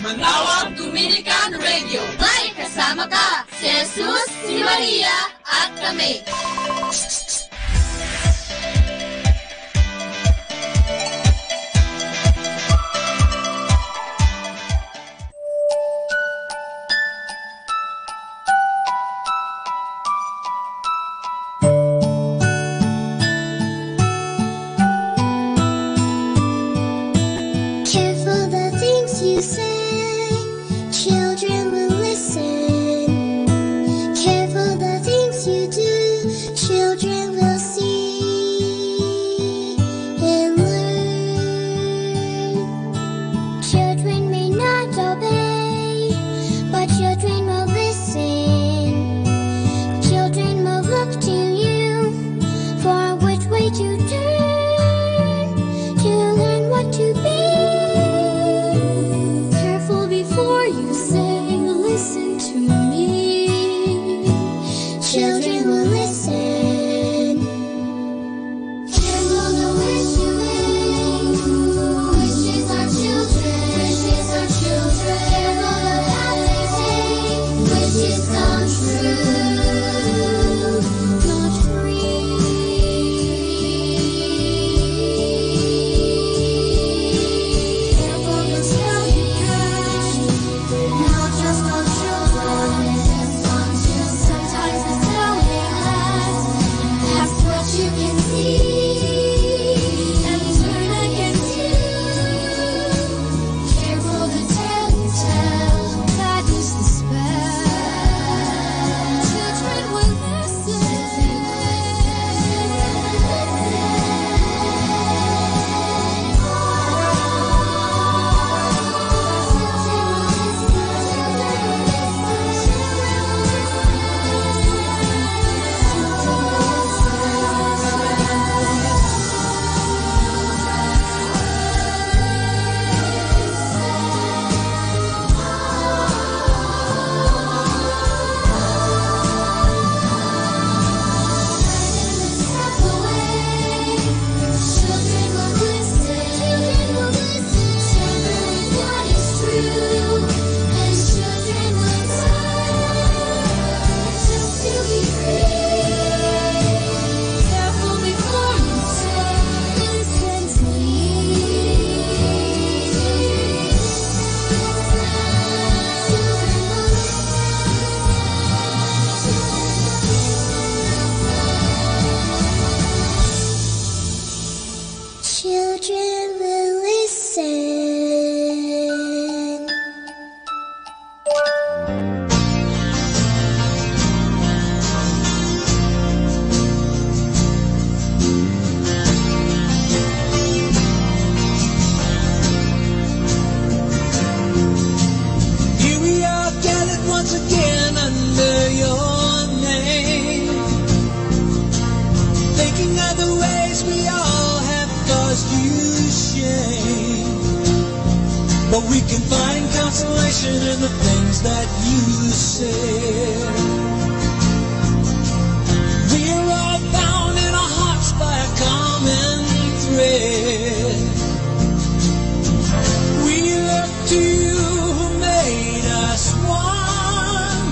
Manawag Dominican Radio. May kasama ka, si Jesus, si Maria, at kami. Careful the things you say, children will listen. Careful the things you do, children will see and learn. Children may not obey, but children will listen. Children will look to you for which way to turn, to learn what to be. Careful before but we can find consolation in the things that you said. We're all bound in our hearts by a common thread. We look to you who made us one,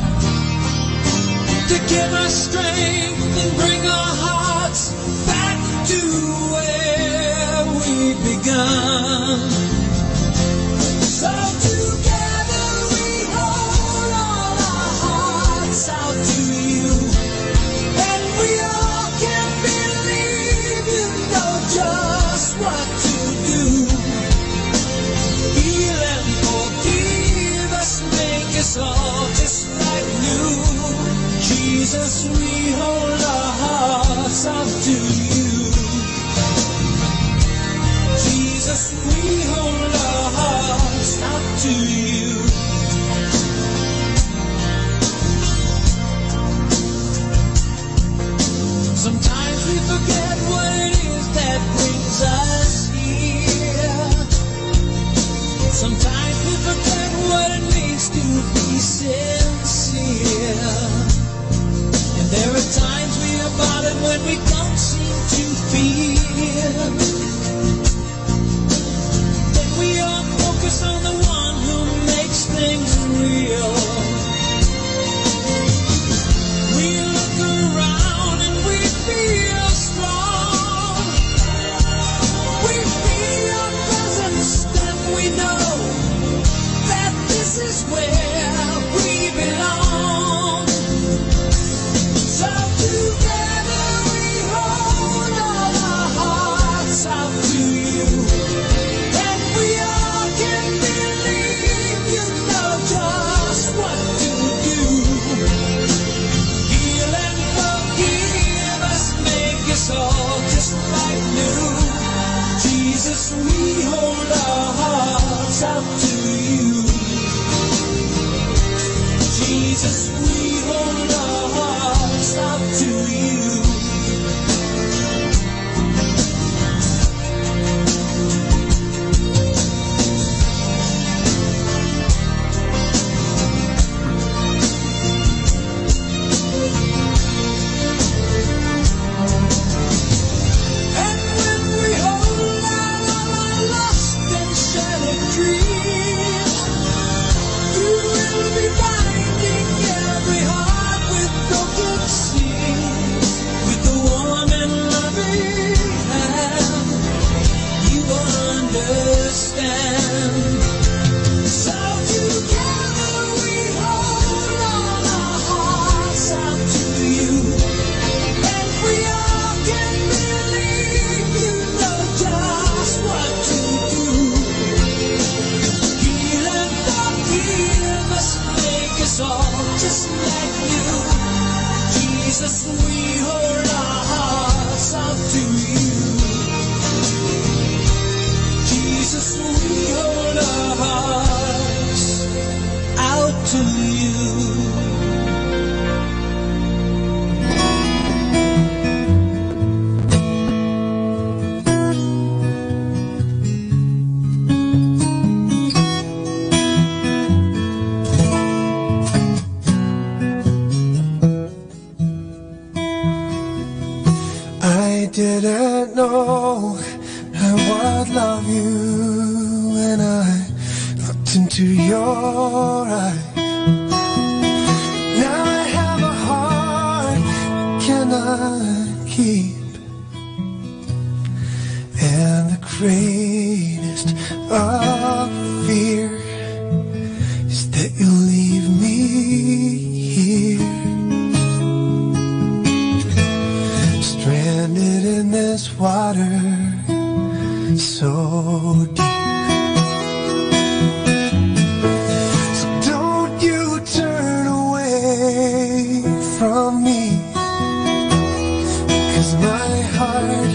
to give us strength and bring our hearts back to where we begun. So together we hold all our hearts out to you, and we all can believe you know just what to do. Heal and forgive us, make us all just like new. Jesus, we hold our hearts out to you. Jesus, we hold our hearts out to you. Sometimes we forget what it is that brings us here. Sometimes we forget what it means to be sincere. And there are times we are bothered when we don't seem to feel. Then we are focused on the one who makes things real. We look around and we feel strong. We feel your presence and we know that this is where we belong. So together we hold all our hearts out to you, and we all can believe you know just what to do. Heal and forgive us, make us all just like new. Jesus, we hold our hearts out to you. Jesus, we hold our hearts out to you. And when we hold out all our lost and shattered dreams, you will be binding every heart with broken seams. With the warm and loving hand, you understand. So together we hold all our hearts out to you, and we all can believe you know just what to do. Heal and forgive us, make us all just like you. Jesus, we hold our hearts out to you. Jesus, we hold our hearts out to you. I didn't know I would love you when I looked into your eyes. Now I have a heart I cannot keep, and the greatest of fear is that you'll leave me here, stranded in this water so deep. So don't you turn away from me, 'cause my heart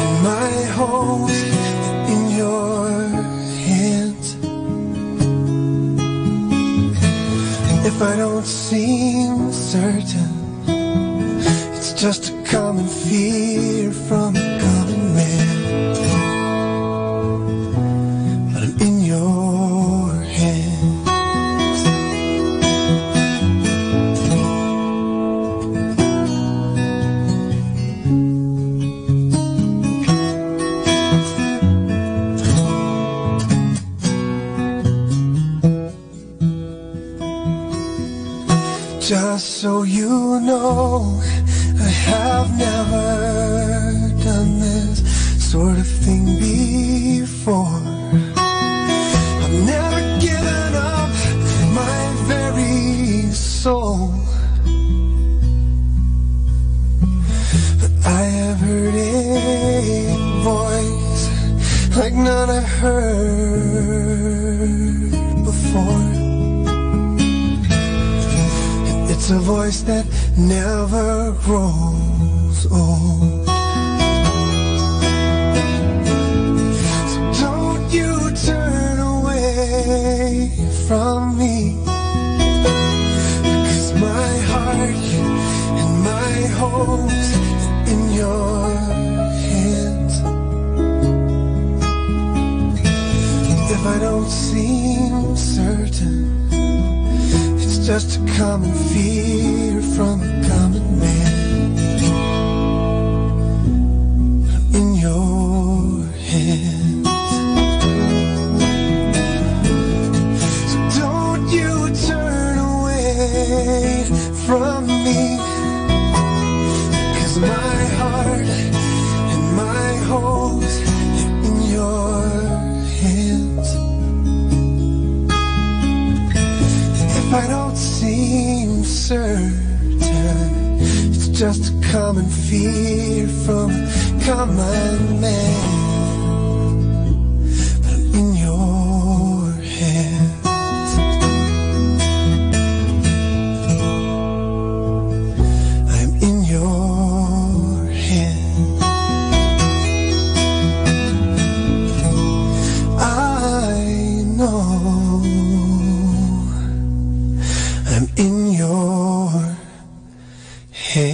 and my hope's in your hands. If I don't seem certain, it's just a common fear from a common man. But I'm in your Just so you know, I have never done this sort of thing before. I've never given up my very soul, but I have heard a voice like none I've heard before. It's a voice that never grows old. So don't you turn away from me, because my heart and my hopes in your hands. If I don't seem certain, just a common fear from a common man. I'm in your hands. So don't you turn away from me, 'cause my heart and my hopes are in your hands. If I don't seem certain, it's just a common fear from a common man. But I'm in your hands. I'm in your hands. I know I'm in your hands.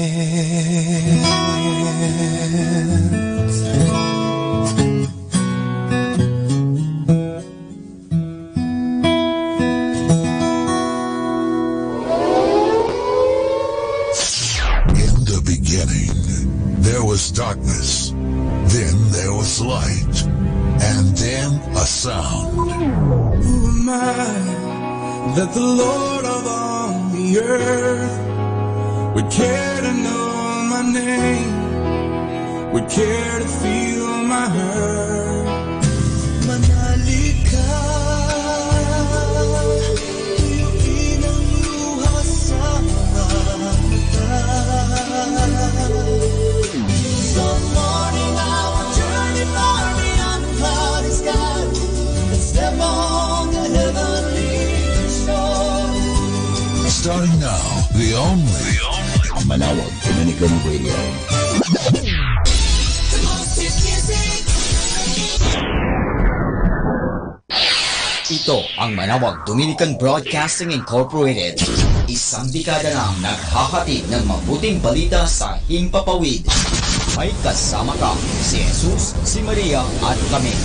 In the beginning, there was darkness, then there was light, and then a sound. Who am I that the Lord of all the earth would care to know my name, would care to feel my hurt? Manali ka, tuyuin ang luha sa mga mata. Some morning I will journey far beyond the cloudy sky and step on the heavenly shore. Starting now, the only Manawag Dominican Radio. Ito ang Manawag Dominican Broadcasting Incorporated. Isang dekada nang naghahatid ng mabuting balita sa Himpapawid. May kasama ka si Jesus, si Maria at kami.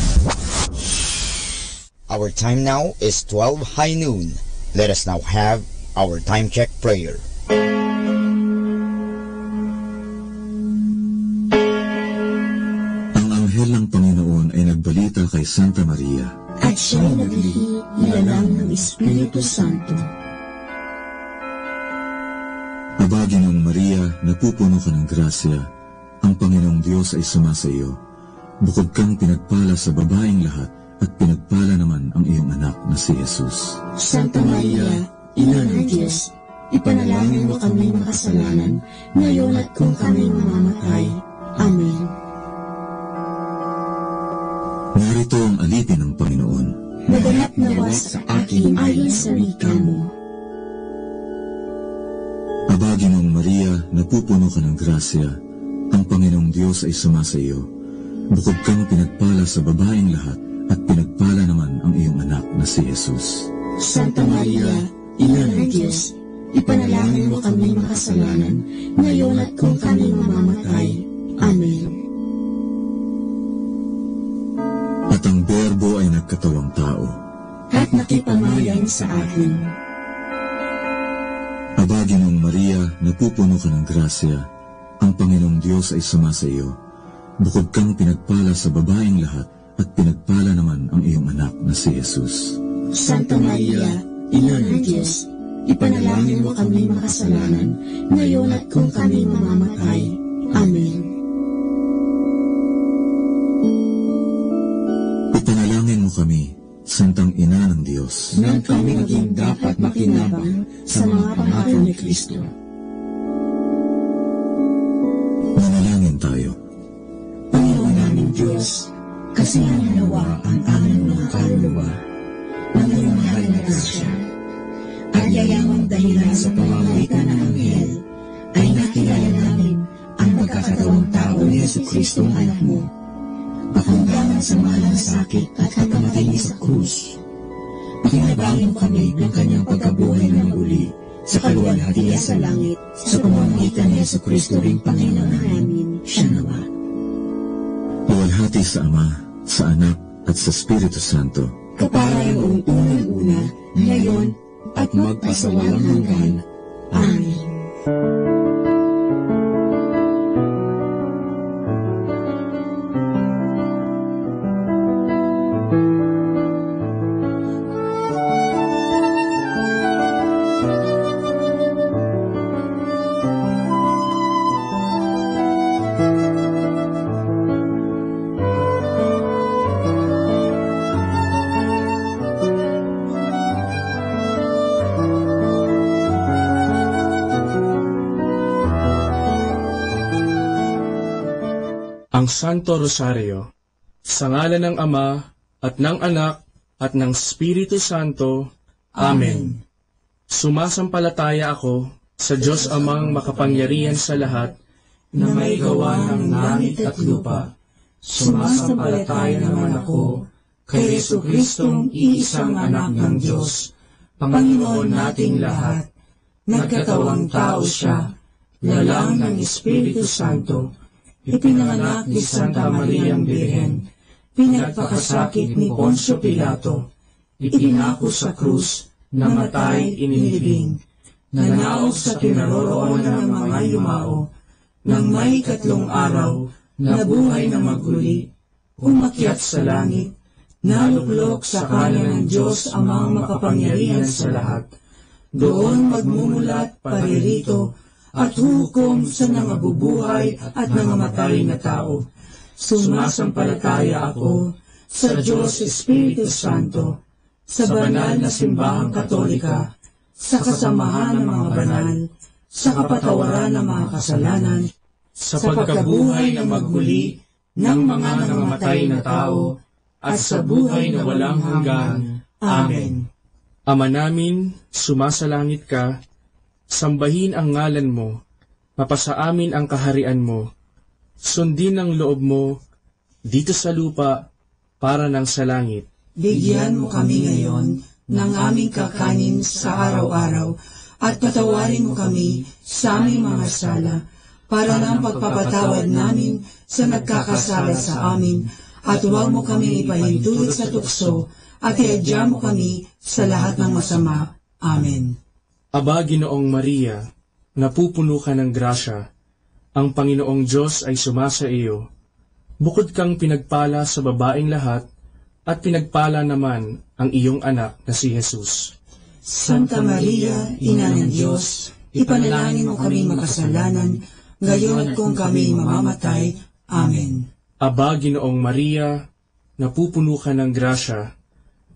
Our time now is 12 high noon. Let us now have our time check prayer. Ang anghel ng Panginoon ay nagbalita kay Santa Maria, at siya'y naglihi nilalang ng Espiritu Santo. Aba, Ginoong Maria, napupuno ka ng grasya, ang Panginoong Diyos ay sumasa iyo. Bukod kang pinagpala sa babaeng lahat, at pinagpala naman ang iyong anak na si Jesus. Santa Maria, Ina ng Diyos, ipanalangin mo kami makasalanan, ngayon at kung kami mamamatay. Amen. Narito ang alipin ng Panginoon. Naganap nawa sa akin ayon sa wika mo. Aba, Ginoong Maria, napupuno ka ng grasya, ang Panginoong Diyos ay sumasa iyo. Bukod kang pinagpala sa babaeng lahat, at pinagpala naman ang iyong anak na si Jesus. Santa Maria, Ina ng Diyos, ipanalangin mo kami makasalanan, ngayon at kung kami mamamatay. Amen. At ang Berbo ay nagkatawang tao, at nakipamayan sa atin. Aba, Ginoong Maria, napupuno ka ng grasya, ang Panginoong Diyos ay sumasa iyo. Bukod kang pinagpala sa babaeng lahat, at pinagpala naman ang iyong anak na si Jesus. Santa Maria, Ina ng Diyos, ipanalangin mo kami makasalanan, ngayon at kung kami mamamatay. Amen. Ipanalangin mo kami, Santang Ina ng Diyos, nang kami maging dapat makinabang sa mga pangako ni Kristo. Manalangin tayo. Panginoon naming Diyos, kasiyahan nawa ang aming mga kaluluwa ng iyong mahal na grasya, at yayamang dahilan sa pamamagitan ng anghel, ay nakilala namin ang pagkakatawang tao ni Jesucristo ang anak mo, pakundangan sa mahal na sakit at pagkamatay niya sa krus. Pakinabangin mo kami ng kanyang pagkabuhay ng muli sa kaluwalhatian sa langit, sa pamamagitan ni Jesucristo ring Panginoon namin. Siya nawa. Luwalhati sa Ama, sa Anak, at sa Espiritu Santo, kaparang unang-una, ngayon, at magpasawalang hanggan. Amen. Ang Santo Rosario, sa ngalan ng Ama, at ng Anak, at ng Espiritu Santo. Amen. Sumasampalataya ako sa Diyos Amang makapangyarihan sa lahat, na may gawa ng langit at lupa. Sumasampalataya naman ako kay Jesucristong iisang anak ng Diyos, Panginoon nating lahat. Nagkatawang tao siya, lalang ng Espiritu Santo, ipinanganak ni Santa Mariang Birhen, pinagpakasakit ni Poncio Pilato, ipinako sa krus, namatay, inilibing, nanaog sa kinaroroonan ng mga yumao, nang may 3 araw, nabuhay na maguli, umakyat sa langit, naluklok sa kanan ng Diyos Amang makapangyarihan sa lahat, doon magmumulat paririto, at hukom sa nangabubuhay at nangamatay na tao. Sumasampalataya ako sa Diyos Espiritu Santo, sa banal na simbahang katolika, sa kasamahan ng mga banal, sa kapatawaran ng mga kasalanan, sa pagkabuhay na magmuli ng mga nangamatay na tao, at sa buhay na walang hanggan. Amen. Ama namin, sumasalangit ka, sambahin ang ngalan mo, mapasa amin ang kaharian mo, sundin ang loob mo, dito sa lupa, para ng sa langit. Bigyan mo kami ngayon ng aming kakanin sa araw-araw, at patawarin mo kami sa aming mga sala, para ng pagpapatawad namin sa nagkakasala sa amin, at huwag mo kami ipahintulot sa tukso, at iadya mo kami sa lahat ng masama. Amen. Aba, Ginoong Maria, napupuno ka ng grasya, ang Panginoong Diyos ay sumasa iyo. Bukod kang pinagpala sa babaeng lahat, at pinagpala naman ang iyong anak na si Jesus. Santa Maria, Ina ng Diyos, ipanalangin mo kami makasalanan, ngayon at kung kami mamamatay. Amen. Aba, Ginoong Maria, napupuno ka ng grasya,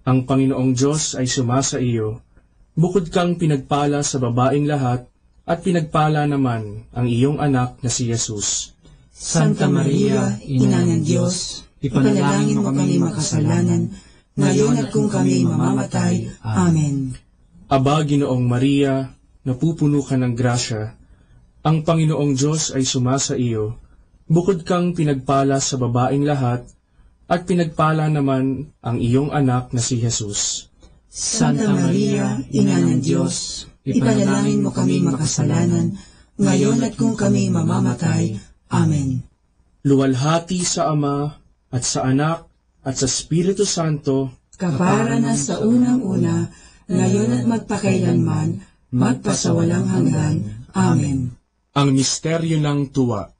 ang Panginoong Diyos ay sumasa iyo. Bukod kang pinagpala sa babaeng lahat, at pinagpala naman ang iyong anak na si Jesus. Santa Maria, Ina ng Diyos, ipanalangin mo kami makasalanan, ngayon at kung kami mamamatay. Amen. Aba, Ginoong Maria, napupuno ka ng grasya, ang Panginoong Diyos ay sumasa iyo. Bukod kang pinagpala sa babaeng lahat, at pinagpala naman ang iyong anak na si Jesus. Santa Maria, Ina ng Diyos, ipanalangin mo kami makasalanan, ngayon at kung kami mamamatay. Amen. Luwalhati sa Ama, at sa Anak, at sa Espiritu Santo, kapara na sa unang-una, ngayon at magpakailanman, magpasawalang hanggan. Amen. Ang misteryo ng tuwa.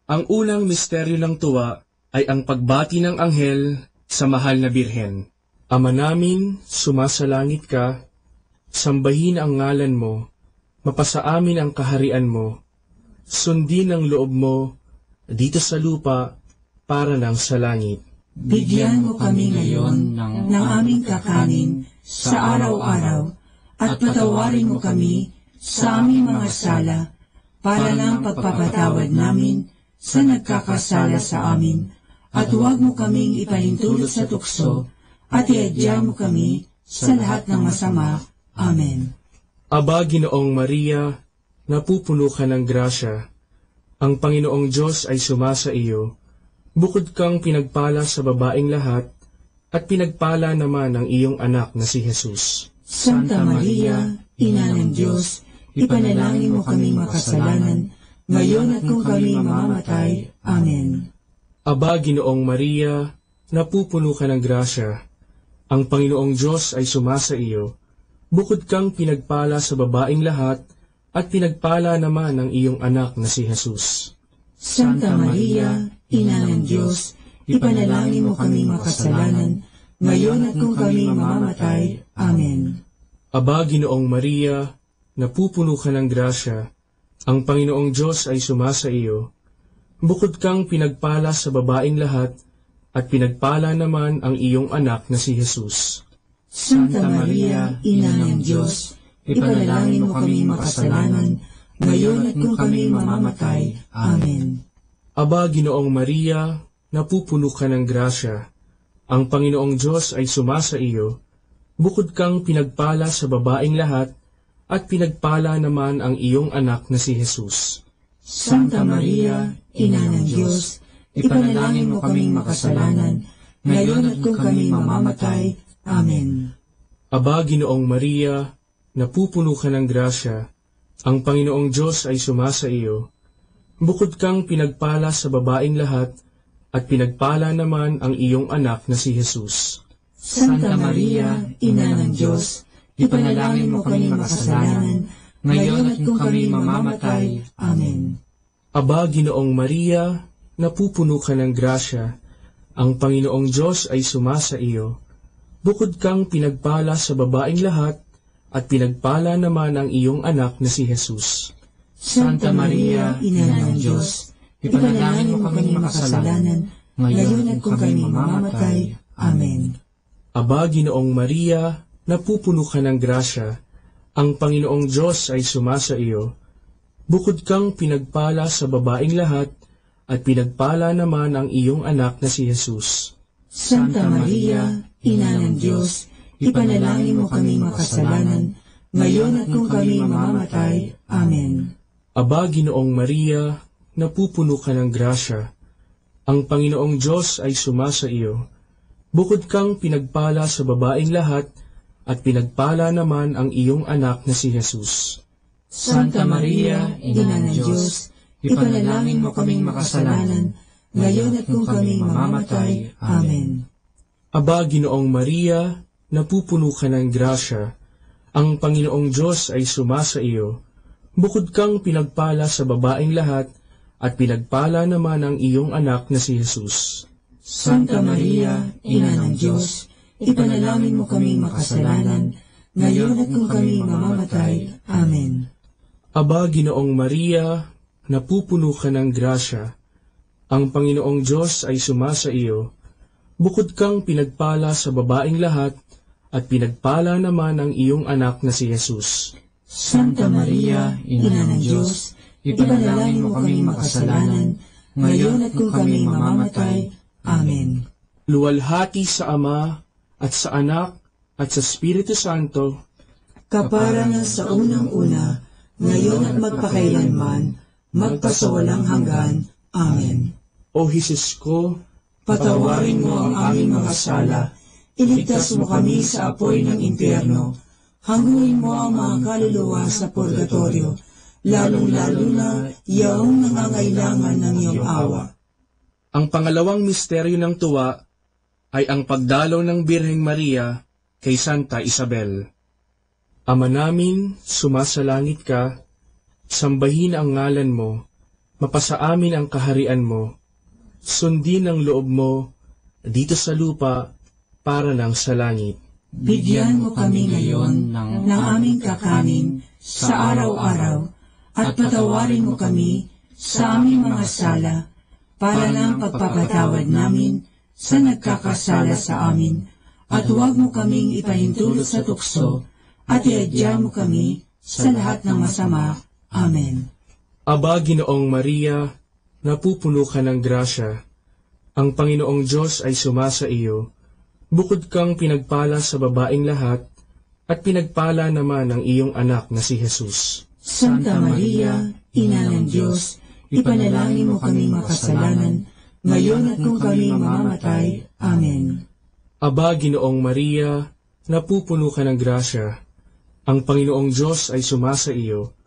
Ang unang misteryo ng tuwa ay ang pagbati ng anghel sa mahal na Birhen. Ama namin, sumasalangit ka, Sambahin ang ngalan mo, mapasa amin ang kaharian mo, sundin ang loob mo dito sa lupa para ng sa langit. Bigyan mo kami ngayon ng aming kakanin sa araw-araw at patawarin mo kami sa aming mga sala para ng pagpapatawad namin sa nagkakasala sa amin, at huwag mo kaming ipahintulot sa tukso at iadya mo kami sa lahat ng masama. Amen. Aba, Ginoong Maria, napupuno ka ng grasya. Ang Panginoong Diyos ay sumasa iyo. Bukod kang pinagpala sa babaeng lahat, at pinagpala naman ang iyong anak na si Jesus. Santa Maria, Ina ng Diyos, ipanalangin mo kaming makasalanan, ngayon at kung kami mamamatay. Amen. Aba, Ginoong Maria, napupuno ka ng grasya. Ang Panginoong Diyos ay sumasa iyo. Bukod kang pinagpala sa babaeng lahat, at pinagpala naman ang iyong anak na si Jesus. Santa Maria, Ina ng Diyos, ipanalangin mo kaming makasalanan, ngayon at kung kami mamamatay. Amen. Aba, Ginoong Maria, napupuno ka ng grasya. Ang Panginoong Diyos ay sumasa iyo. Bukod kang pinagpala sa babaeng lahat, at pinagpala naman ang iyong anak na si Jesus. Santa Maria, Ina ng Diyos, ipanalangin mo kaming makasalanan, ngayon at kung kami mamamatay. Amen. Aba, Ginoong Maria, napupuno ka ng grasya. Ang Panginoong Diyos ay sumasa iyo. Bukod kang pinagpala sa babaeng lahat, at pinagpala naman ang iyong anak na si Jesus. Santa Maria, Ina ng Diyos, ipanalangin mo kaming makasalanan, ngayon at kung kami mamamatay. Amen. Aba, Ginoong Maria, napupuno ka ng grasya. Ang Panginoong Diyos ay sumasa iyo. Bukod kang pinagpala sa babaeng lahat, at pinagpala naman ang iyong anak na si Jesus. Santa Maria, Ina ng Diyos, ipanalangin mo kaming makasalanan, ngayon at kung kami mamamatay. Amen. Aba, Ginoong Maria, napupuno ka ng grasya. Ang Panginoong Diyos ay sumasa iyo. Bukod kang pinagpala sa babaeng lahat, at pinagpala naman ang iyong anak na si Jesus. Santa Maria, Ina ng Diyos, ipanalangin mo kaming makasalanan, ngayon at kung kami mamamatay. Amen. Aba, Ginoong Maria, napupuno ka ng grasya. Ang Panginoong Diyos ay sumasa iyo. Bukod kang pinagpala sa babaeng lahat, at pinagpala naman ang iyong anak na si Jesus. Santa Maria, Ina ng Diyos, ipanalangin mo kaming makasalanan, ngayon at kung kami mamamatay. Amen. Aba, Ginoong Maria, napupuno ka ng grasya. Ang Panginoong Diyos ay sumasa iyo. Bukod kang pinagpala sa babaeng lahat, at pinagpala naman ang iyong anak na si Jesus. Santa Maria, Ina ng Diyos, ipanalangin mo kaming makasalanan, ngayon at kung kami mamamatay. Amen. Aba, Ginoong Maria, napupuno ka ng grasya. Ang Panginoong Diyos ay sumasa iyo. Bukod kang pinagpala sa babaeng lahat, at pinagpala naman ang iyong anak na si Jesus. Santa Maria, Ina ng Diyos, ipanalangin mo kaming makasalanan, ngayon at kung kami mamamatay. Amen. Aba, Ginoong Maria, napupuno ka ng grasya. Ang Panginoong Diyos ay sumasa iyo. Bukod kang pinagpala sa babaeng lahat, at pinagpala naman ang iyong anak na si Jesus. Santa Maria, Ina ng Diyos, ipanalangin mo kaming makasalanan, ngayon at kung kami mamamatay. Amen. Luwalhati sa Ama, at sa Anak, at sa Espiritu Santo, kapara na sa unang-una, ngayon at magpakailanman, magpasawalang hanggan. Amen. O Jesus ko, patawarin mo ang aming mga sala, iligtas mo kami sa apoy ng impyerno, hanguin mo ang mga kaluluwa sa purgatorio, lalong-lalo na yaong nangangailangan ng iyong awa. Ang pangalawang misteryo ng tuwa ay ang pagdalaw ng Birheng Maria kay Santa Isabel. Ama namin, sumasalangit ka, sambahin ang ngalan mo, mapasa amin ang kaharian mo, sundin ang loob mo dito sa lupa para ng sa langit. Bigyan mo kami ngayon ng aming kakanin sa araw-araw at patawarin mo kami sa aming mga sala para ng pagpapatawad namin sa nagkakasala sa amin, at huwag mo kaming ipahintulot sa tukso at iadyan mo kami sa lahat ng masama. Amen. Aba, Ginoong Maria, napupuno ka ng grasya. Ang Panginoong Diyos ay sumasa iyo. Bukod kang pinagpala sa babaeng lahat, at pinagpala naman ang iyong anak na si Jesus. Santa Maria, Ina ng Diyos, ipanalangin mo kaming makasalanan, ngayon at kung kami mamamatay. Amen. Aba, Ginoong Maria, napupuno ka ng grasya. Ang Panginoong Diyos ay sumasa iyo.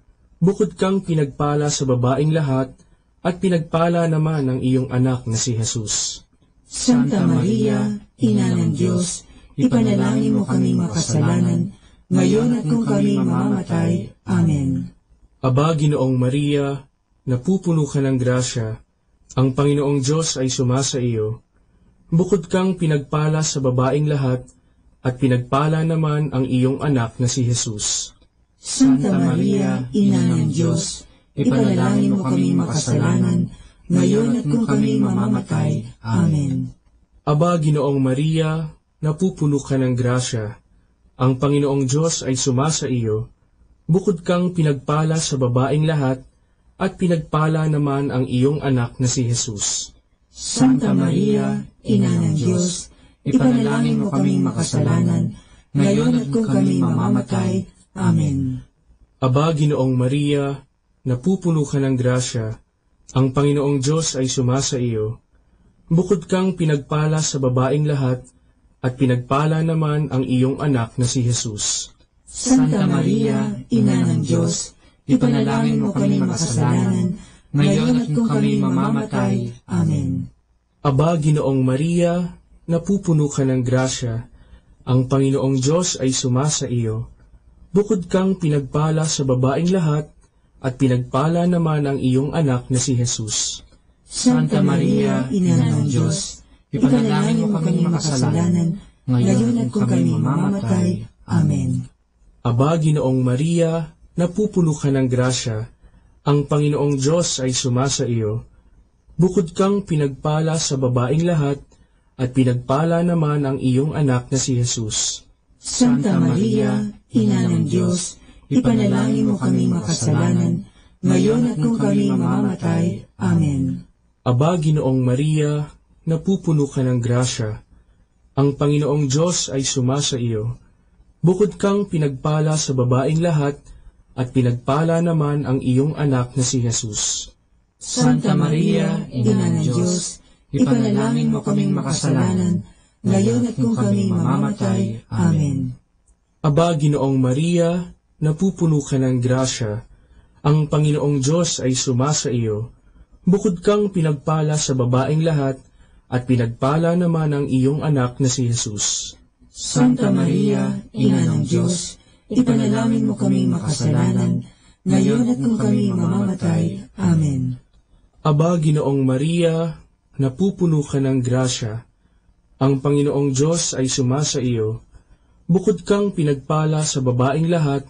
Bukod kang pinagpala sa babaeng lahat, at pinagpala naman ang iyong anak na si Jesus. Santa Maria, Ina ng Diyos, ipanalangin mo kaming makasalanan, ngayon at kung kami mamamatay. Amen. Aba, Ginoong Maria, napupuno ka ng grasya. Ang Panginoong Diyos ay sumasa iyo. Bukod kang pinagpala sa babaeng lahat, at pinagpala naman ang iyong anak na si Jesus. Santa Maria, Ina ng Diyos, ipanalangin mo kaming makasalanan, ngayon at kung kami mamamatay. Amen. Aba, Ginoong Maria, napupuno ka ng grasya. Ang Panginoong Diyos ay sumasa iyo. Bukod kang pinagpala sa babaeng lahat, at pinagpala naman ang iyong anak na si Jesus. Santa Maria, Ina ng Diyos, ipanalangin mo kaming makasalanan, ngayon at kung kami mamamatay. Amen. Aba, Ginoong Maria, napupuno ka ng grasya. Ang Panginoong Diyos ay sumasa iyo. Bukod kang pinagpala sa babaeng lahat, at pinagpala naman ang iyong anak na si Jesus. Santa Maria, Ina ng Diyos, ipanalangin mo kaming makasalanan, ngayon at kung kami mamamatay. Amen. Aba, Ginoong Maria, napupuno ka ng grasya. Ang Panginoong Diyos ay sumasa iyo. Bukod kang pinagpala sa babaeng lahat, at pinagpala naman ang iyong anak na si Jesus. Santa Maria, Ina ng Diyos, ipanalangin mo kaming makasalanan, ngayon at kung kami mamamatay. Amen. Aba, Ginoong Maria, napupuno ka ng grasya. Ang Panginoong Diyos ay sumasa iyo. Bukod kang pinagpala sa babaeng lahat, at pinagpala naman ang iyong anak na si Jesus. Santa Maria, Ina ng Diyos, ipanalangin mo kaming makasalanan, ngayon at kung kami mamamatay. Amen. Aba, Ginoong Maria, napupuno ka ng grasya. Ang Panginoong Diyos ay sumasa iyo. Bukod kang pinagpala sa babaeng lahat, at pinagpala naman ang iyong anak na si Jesus. Santa Maria, Ina ng Diyos, ipanalangin mo kaming makasalanan, ngayon at kung kami mamamatay. Amen. Aba, Ginoong Maria, napupuno ka ng grasya. Ang Panginoong Diyos ay sumasa iyo. Bukod kang pinagpala sa babaeng lahat, at pinagpala naman ang iyong anak na si Jesus. Santa Maria, Ina ng Diyos, ipanalangin mo kaming makasalanan, ngayon at kung kami mamamatay. Amen. Aba, Ginoong Maria, napupuno ka ng grasya. Ang Panginoong Diyos ay sumasa iyo. Bukod kang pinagpala sa babaeng lahat,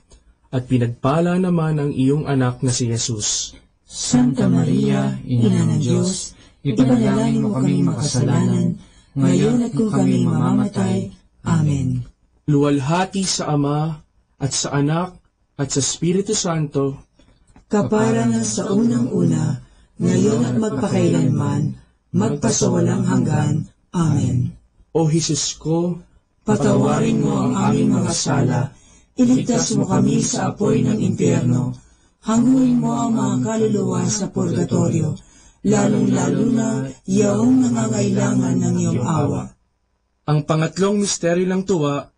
at pinagpala naman ang iyong anak na si Jesus. Santa Maria, Ina ng Diyos, ipanalangin mo kaming makasalanan, ngayon at kung kami mamamatay. Amen. Luwalhati sa Ama, at sa Anak, at sa Espiritu Santo, kapara na sa unang-una, ngayon at magpakailanman, magpasawalang hanggan. Amen. O Jesus ko, patawarin mo ang aming mga sala, iligtas mo kami sa apoy ng impyerno, hanguin mo ang mga kaluluwa sa purgatorio, lalong-lalo na yaong nangangailangan ng iyong awa. Ang pangatlong misteryo ng tuwa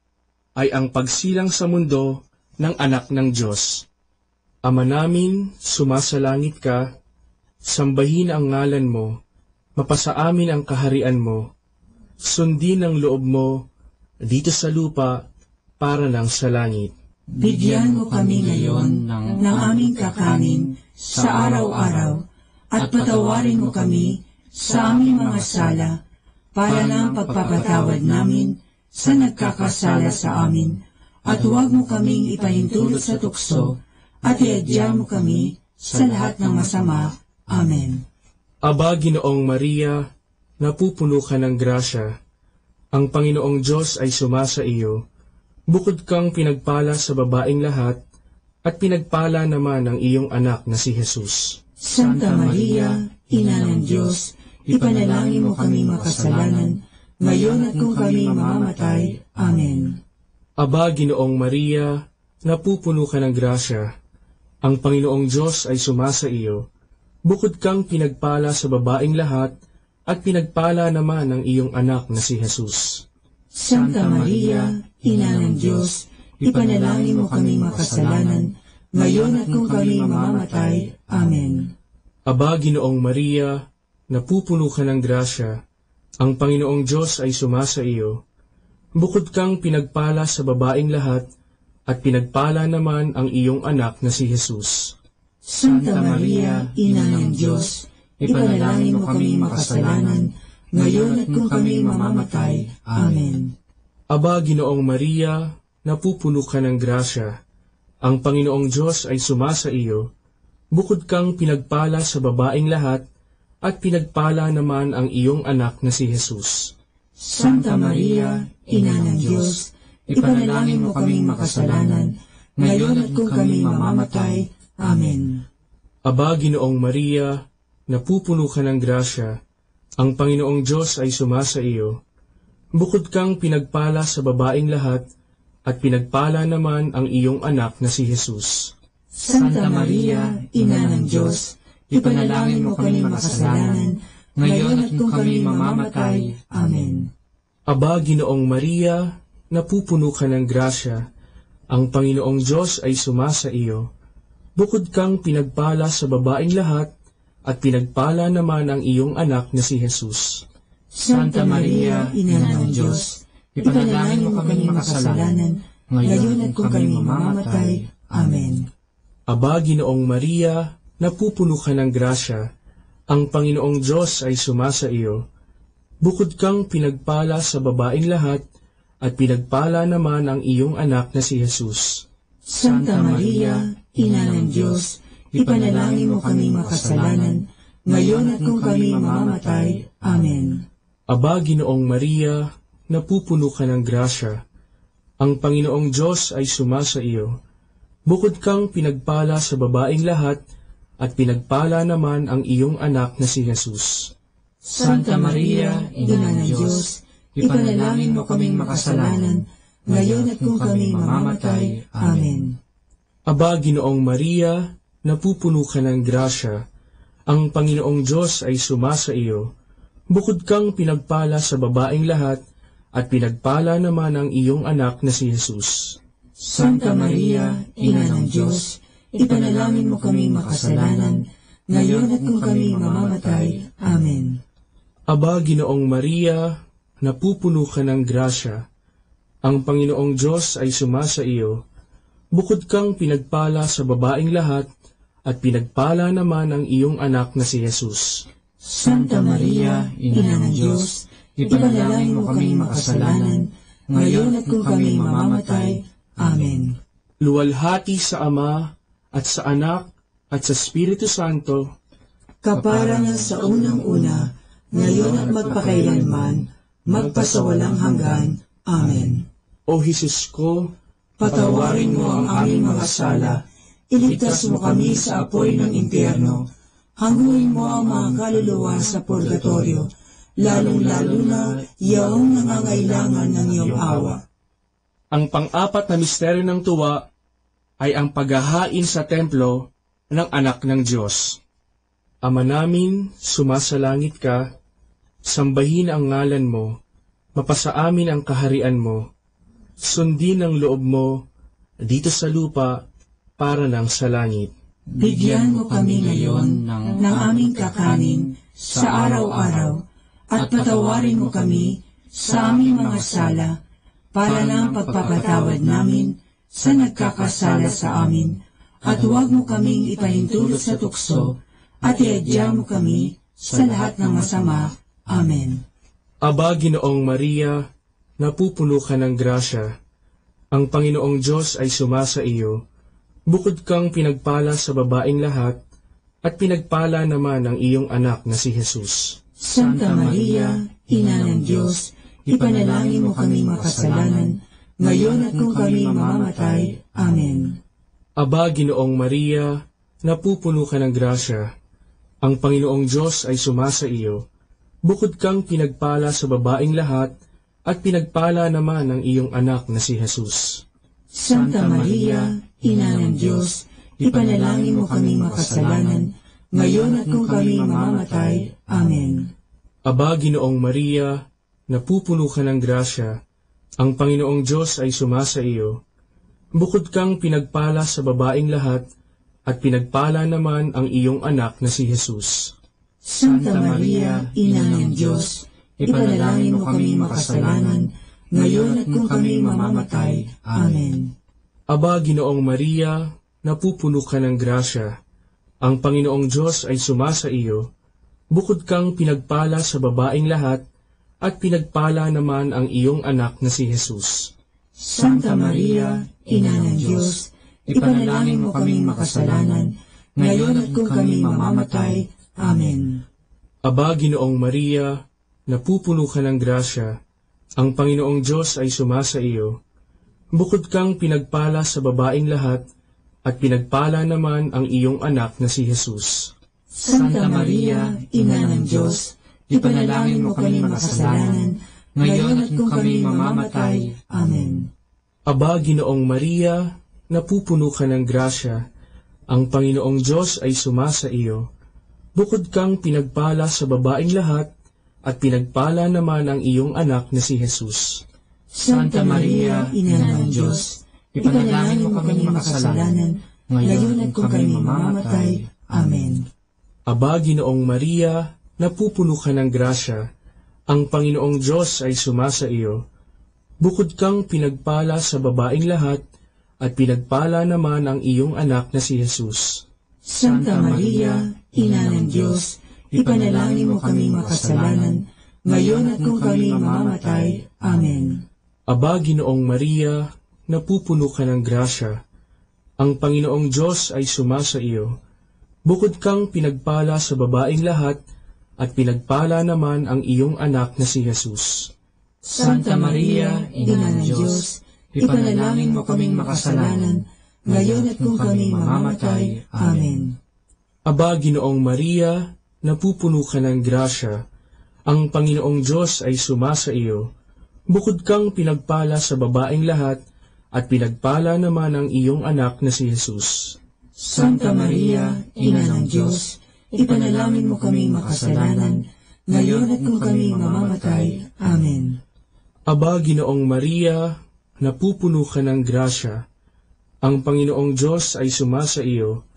ay ang pagsilang sa mundo ng anak ng Diyos. Ama namin, sumasalangit ka, sambahin ang ngalan mo, mapasa amin ang kaharian mo, sundin ang loob mo, dito sa lupa, para lang sa langit. Bigyan mo kami ngayon ng aming kakanin sa araw-araw, at patawarin mo kami sa aming mga sala, para ng pagpapatawad namin sa nagkakasala sa amin, at huwag mo kaming ipahintulot sa tukso, at iadya mo kami sa lahat ng masama. Amen. Aba, Ginoong Maria, napupuno ka ng grasya. Ang Panginoong Diyos ay sumasa iyo. Bukod kang pinagpala sa babaeng lahat, at pinagpala naman ang iyong anak na si Jesus. Santa Maria, Ina ng Diyos, ipanalangin mo kami makasalanan, ngayon at kung kami mamamatay. Amen. Aba, Ginoong Maria, napupuno ka ng grasya. Ang Panginoong Diyos ay sumasa iyo. Bukod kang pinagpala sa babaeng lahat, at pinagpala naman ang iyong anak na si Jesus. Santa Maria, Ina ng Diyos, ipanalangin mo kami makasalanan, ngayon at kung kami mamamatay. Amen. Aba, Ginoong Maria, napupuno ka ng grasya. Ang Panginoong Diyos ay sumasa iyo. Bukod kang pinagpala sa babaeng lahat, at pinagpala naman ang iyong anak na si Jesus. Santa Maria, Ina ng Diyos, ipanalangin mo kami makasalanan, ngayon at kung kami mamamatay. Amen. Aba, Ginoong Maria, napupuno ka ng grasya. Ang Panginoong Diyos ay sumasa iyo. Bukod kang pinagpala sa babaeng lahat, at pinagpala naman ang iyong anak na si Jesus. Santa Maria, Ina ng Diyos, ipanalangin mo kaming makasalanan, ngayon at kung kami mamamatay. Amen. Aba, Ginoong Maria, napupuno ka ng grasya. Ang Panginoong Diyos ay sumasa iyo. Bukod kang pinagpala sa babaeng lahat, at pinagpala naman ang iyong anak na si Jesus. Santa Maria, Ina ng Diyos, ipanalangin mo kami makasalanan, ngayon at kung kami mamamatay. Amen. Aba, Ginoong Maria, napupuno ka ng grasya. Ang Panginoong Diyos ay sumasa iyo. Bukod kang pinagpala sa babaeng lahat, at pinagpala naman ang iyong anak na si Jesus. Santa Maria, Ina ng Diyos, ipanalangin mo kami makasalanan, ngayon at kung kami mamamatay. Amen. Aba, Ginoong Maria, napupuno ka ng grasya. Ang Panginoong Diyos ay sumasa iyo. Bukod kang pinagpala sa babaeng lahat, at pinagpala naman ang iyong anak na si Jesus. Santa Maria, Ina ng Diyos, ipanalangin mo kami makasalanan, ngayon at kung kami mamamatay. Amen. Aba, Ginoong Maria, napupuno ka ng grasya. Ang Panginoong Diyos ay sumasa iyo. Bukod kang pinagpala sa babaeng lahat, at pinagpala naman ang iyong anak na si Jesus. Santa Maria, Ina ng Diyos, ipanalangin mo kaming makasalanan, ngayon at kung kami mamamatay. Amen. Aba, Ginoong Maria, napupuno ka ng grasya. Ang Panginoong Diyos ay sumasa iyo. Bukod kang pinagpala sa babaeng lahat, at pinagpala naman ang iyong anak na si Jesus. Santa Maria, Ina ng Diyos, ipanalangin mo kaming makasalanan, ngayon at kung kami mamamatay. Amen. Aba, Ginoong Maria, napupuno ka ng grasya. Ang Panginoong Diyos ay sumasa iyo. Bukod kang pinagpala sa babaeng lahat, at pinagpala naman ang iyong anak na si Jesus. Santa Maria, Ina ng Diyos, ipanalangin mo kaming makasalanan, ngayon at kung kami mamamatay. Amen. Luwalhati sa Ama, at sa Anak, at sa Espiritu Santo, kaparangan sa unang-una, ngayon at magpakailanman, magpasawalang hanggan. Amen. O Jesus ko, patawarin mo ang aming mga sala, iligtas mo kami sa apoy ng impyerno, hanguin mo ang mga kaluluwa sa purgatorio, lalong-lalo na yaong nangangailangan ng iyong awa. Ang pang-apat na misteryo ng tuwa ay ang paghahain sa templo ng anak ng Diyos. Ama namin, sumasalangit ka, sambahin ang ngalan mo, mapasa amin ang kaharian mo, sundin ang loob mo dito sa lupa para nang sa langit. Bigyan mo kami ngayon ng aming kakanin sa araw-araw, at patawarin mo kami sa aming mga sala, para ng pagpapatawad namin sa nagkakasala sa amin, at huwag mo kaming ipahintulot sa tukso, at iadya mo kami sa lahat ng masama. Amen. Aba, Ginoong Maria, napupuno ka ng grasya. Ang Panginoong Diyos ay sumasa iyo. Bukod kang pinagpala sa babaeng lahat, at pinagpala naman ang iyong anak na si Jesus. Santa Maria, Ina ng Diyos, ipanalangin mo kami makasalanan, ngayon at kung kami mamamatay. Amen. Aba, Ginoong Maria, napupuno ka ng grasya. Ang Panginoong Diyos ay sumasa iyo. Bukod kang pinagpala sa babaeng lahat, at pinagpala naman ang iyong anak na si Jesus. Santa Maria, Ina ng Diyos, ipanalangin mo kami makasalanan, ngayon at kung kami mamamatay. Amen. Aba, Ginoong Maria, napupuno ka ng grasya. Ang Panginoong Diyos ay sumasa iyo. Bukod kang pinagpala sa babaeng lahat, at pinagpala naman ang iyong anak na si Jesus. Santa Maria, Ina ng Diyos, ipanalangin mo kami makasalanan, ngayon at kung kami mamamatay. Amen. Aba, Ginoong Maria, napupuno ka ng grasya. Ang Panginoong Diyos ay sumasa iyo. Bukod kang pinagpala sa babaeng lahat, at pinagpala naman ang iyong anak na si Jesus. Santa Maria, Ina ng Diyos, ipanalangin mo kami makasalanan, ngayon at kung kami mamamatay. Amen. Aba, Ginoong Maria, napupuno ka ng grasya. Ang Panginoong Diyos ay sumasa iyo. Bukod kang pinagpala sa babaeng lahat, at pinagpala naman ang iyong anak na si Jesus. Santa Maria, Ina ng Diyos, ipanalangin mo kami makasalanan, ngayon at kung kami mamamatay. Amen. Aba, Ginoong Maria, napupuno ka ng grasya. Ang Panginoong Diyos ay sumasa iyo. Bukod kang pinagpala sa babaeng lahat, at pinagpala naman ang iyong anak na si Jesus. Santa Maria, Ina ng Diyos, ipanalangin mo kami makasalanan, ngayon at kung kami mamamatay. Amen. Aba, Ginoong Maria, napupuno ka ng grasya. Ang Panginoong Diyos ay sumasa iyo. Bukod kang pinagpala sa babaeng lahat, at pinagpala naman ang iyong anak na si Jesus. Santa Maria, Ina ng Diyos, ipanalangin mo kami makasalanan, ngayon at kung kami mamamatay. Amen. Aba, Ginoong Maria, napupuno ka ng grasya. Ang Panginoong Diyos ay sumasa iyo. Bukod kang pinagpala sa babaeng lahat, at pinagpala naman ang iyong anak na si Jesus. Santa Maria, Ina ng Diyos, ipanalangin mo kaming makasalanan, ngayon at kung kami mamamatay. Amen. Aba, Ginoong Maria, napupuno ka ng grasya. Ang Panginoong Diyos ay sumasa iyo. Bukod kang pinagpala sa babaeng lahat, at pinagpala naman ang iyong anak na si Jesus. Santa Maria, Ina ng Diyos, ipanalangin mo kaming makasalanan, ngayon at kung kami mamamatay. Amen. Aba, Ginoong Maria, napupuno ka ng grasya. Ang Panginoong Diyos ay sumasa iyo.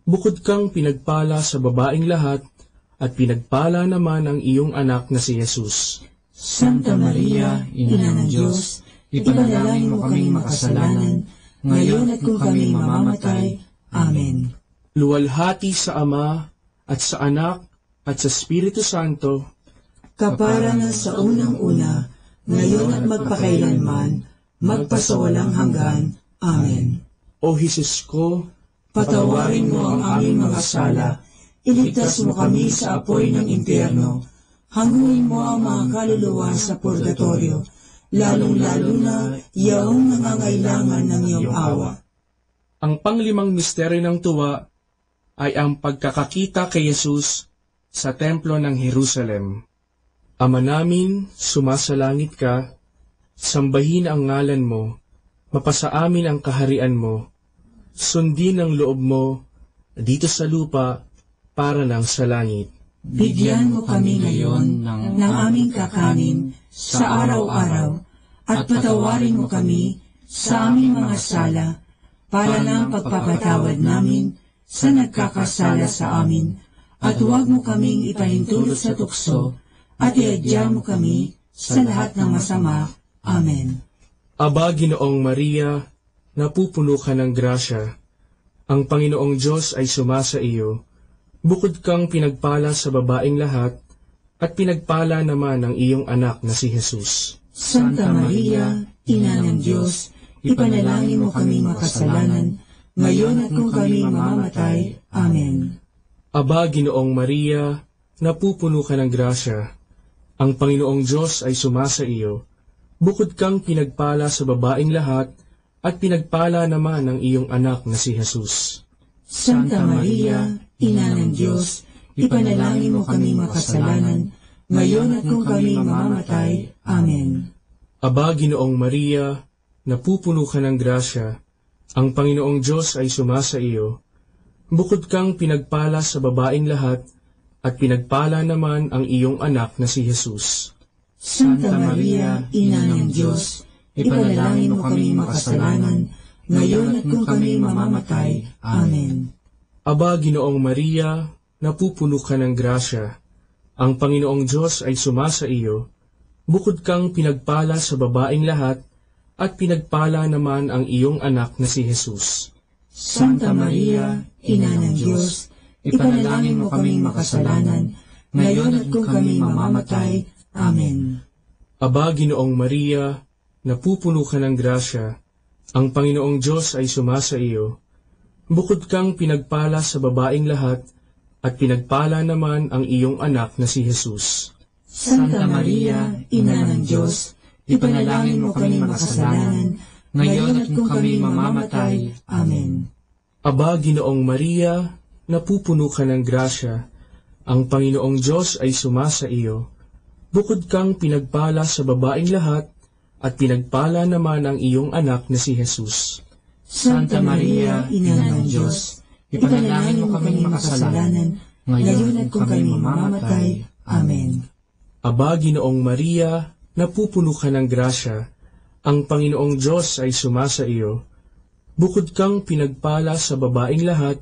Bukod kang pinagpala sa babaeng lahat, at pinagpala naman ang iyong anak na si Jesus. Santa Maria, Ina ng Diyos, ipanalangin mo kaming makasalanan, ngayon at kung kami mamamatay. Amen. Luwalhati sa Ama, at sa Anak, at sa Espiritu Santo, kapara na sa unang-una, ngayon at magpakailanman, magpasawalang hanggan. Amen. O Jesus ko, patawarin mo ang aming mga sala, iligtas mo kami sa apoy ng impyerno, hanguin mo ang mga kaluluwa sa purgatorio, lalong-lalo na yaong nangangailangan ng iyong awa. Ang panglimang misteryo ng tuwa ay ang pagkakakita kay Jesus sa templo ng Jerusalem. Ama namin, sumasalangit ka, sambahin ang ngalan mo, mapasa amin ang kaharian mo, sundin ang loob mo dito sa lupa para lang sa langit. Bigyan mo kami ngayon ng aming kakanin sa araw-araw at patawarin mo kami sa aming mga sala para lang pagpapatawad namin sa nagkakasala sa amin at huwag mo kaming ipahintulot sa tukso at iadya mo kami sa lahat ng masama. Amen. Aba, Ginoong Maria, napupuno ka ng grasya. Ang Panginoong Diyos ay sumasa iyo. Bukod kang pinagpala sa babaeng lahat, at pinagpala naman ang iyong anak na si Jesus. Santa Maria, Ina ng Diyos, ipanalangin mo kaming makasalanan, ngayon at kung kami mamamatay. Amen. Aba, Ginoong Maria, napupuno ka ng grasya. Ang Panginoong Diyos ay sumasa iyo. Bukod kang pinagpala sa babaeng lahat, at pinagpala naman ang iyong anak na si Jesus. Santa Maria, Ina ng Diyos, ipanalangin mo kaming makasalanan, ngayon at kung kami mamamatay. Amen. Aba, Ginoong Maria, napupuno ka ng grasya. Ang Panginoong Diyos ay sumasa iyo. Bukod kang pinagpala sa babaeng lahat, at pinagpala naman ang iyong anak na si Jesus. Santa Maria, Ina ng Diyos, ipanalangin mo kaming makasalanan, ngayon at kung kami mamamatay. Amen. Aba, Ginoong Maria, napupuno ka ng grasya. Ang Panginoong Diyos ay sumasa iyo. Bukod kang pinagpala sa babaeng lahat, at pinagpala naman ang iyong anak na si Jesus. Santa Maria, Ina ng Diyos, ipanalangin mo kaming makasalanan, ngayon at kung kami mamamatay. Amen. Aba, Ginoong Maria, napupuno ka ng grasya. Ang Panginoong Diyos ay sumasa iyo. Bukod kang pinagpala sa babaeng lahat, at pinagpala naman ang iyong anak na si Jesus. Santa Maria, Ina ng Diyos, ipanalangin mo kaming makasalanan, ngayon at kung kami mamamatay. Amen. Aba, Ginoong Maria, napupuno ka ng grasya. Ang Panginoong Diyos ay sumasa iyo. Bukod kang pinagpala sa babaeng lahat, at pinagpala naman ang iyong anak na si Jesus. Santa Maria, Ina ng Diyos, ipanalangin mo kaming makasalanan, ngayon at kung kami mamamatay. Amen. Aba, Ginoong Maria, napupuno ka ng grasya. Ang Panginoong Diyos ay sumasa iyo. Bukod kang pinagpala sa babaeng lahat,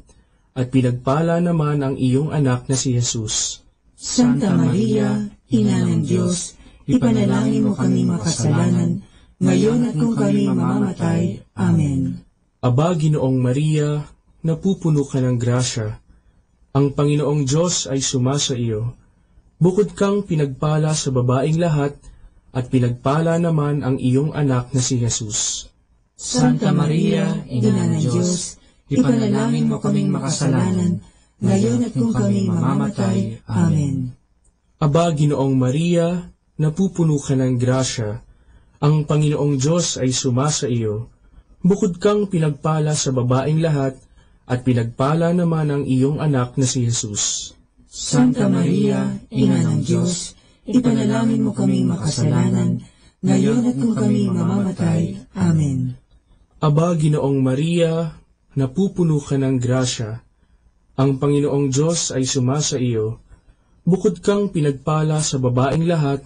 at pinagpala naman ang iyong anak na si Jesus. Santa Maria, Ina ng Diyos, ipanalangin mo kaming makasalanan, ngayon at kung kami mamamatay. Amen. Aba, Ginoong Maria, napupuno ka ng grasya. Ang Panginoong Diyos ay sumasa iyo. Bukod kang pinagpala sa babaeng lahat, at pinagpala naman ang iyong anak na si Jesus. Santa Maria, Ina ng Diyos, ipanalangin mo kaming makasalanan, ngayon at kung kami mamamatay. Amen. Aba, Ginoong Maria, napupuno ka ng grasya. Ang Panginoong Diyos ay sumasa iyo. Bukod kang pinagpala sa babaeng lahat, at pinagpala naman ang iyong anak na si Jesus. Santa Maria, Ina ng Diyos, ipanalangin mo kaming makasalanan, ngayon at kung kami mamamatay. Amen. Aba, Ginoong Maria, napupuno ka ng grasya. Ang Panginoong Diyos ay sumasa iyo. Bukod kang pinagpala sa babaeng lahat,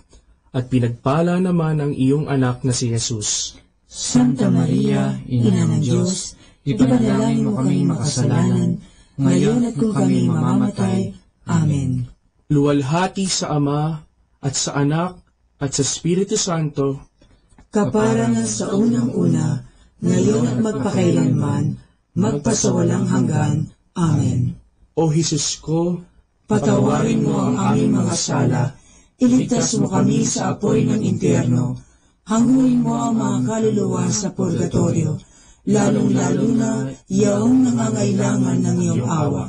at pinagpala naman ang iyong anak na si Jesus. Santa Maria, Ina ng Diyos, ipanalangin mo kaming makasalanan, ngayon at kung kami mamamatay. Amen. Luwalhati sa Ama, at sa Anak, at sa Espiritu Santo, kapara na sa unang-una, ngayon at magpakailanman, magpasawalang hanggan. Amen. O Jesus ko, patawarin mo ang aming mga sala, iligtas mo kami sa apoy ng impyerno, hangguin mo ang mga kaluluwa sa purgatorio, lalong-lalo na yaong nangangailangan ng iyong awa.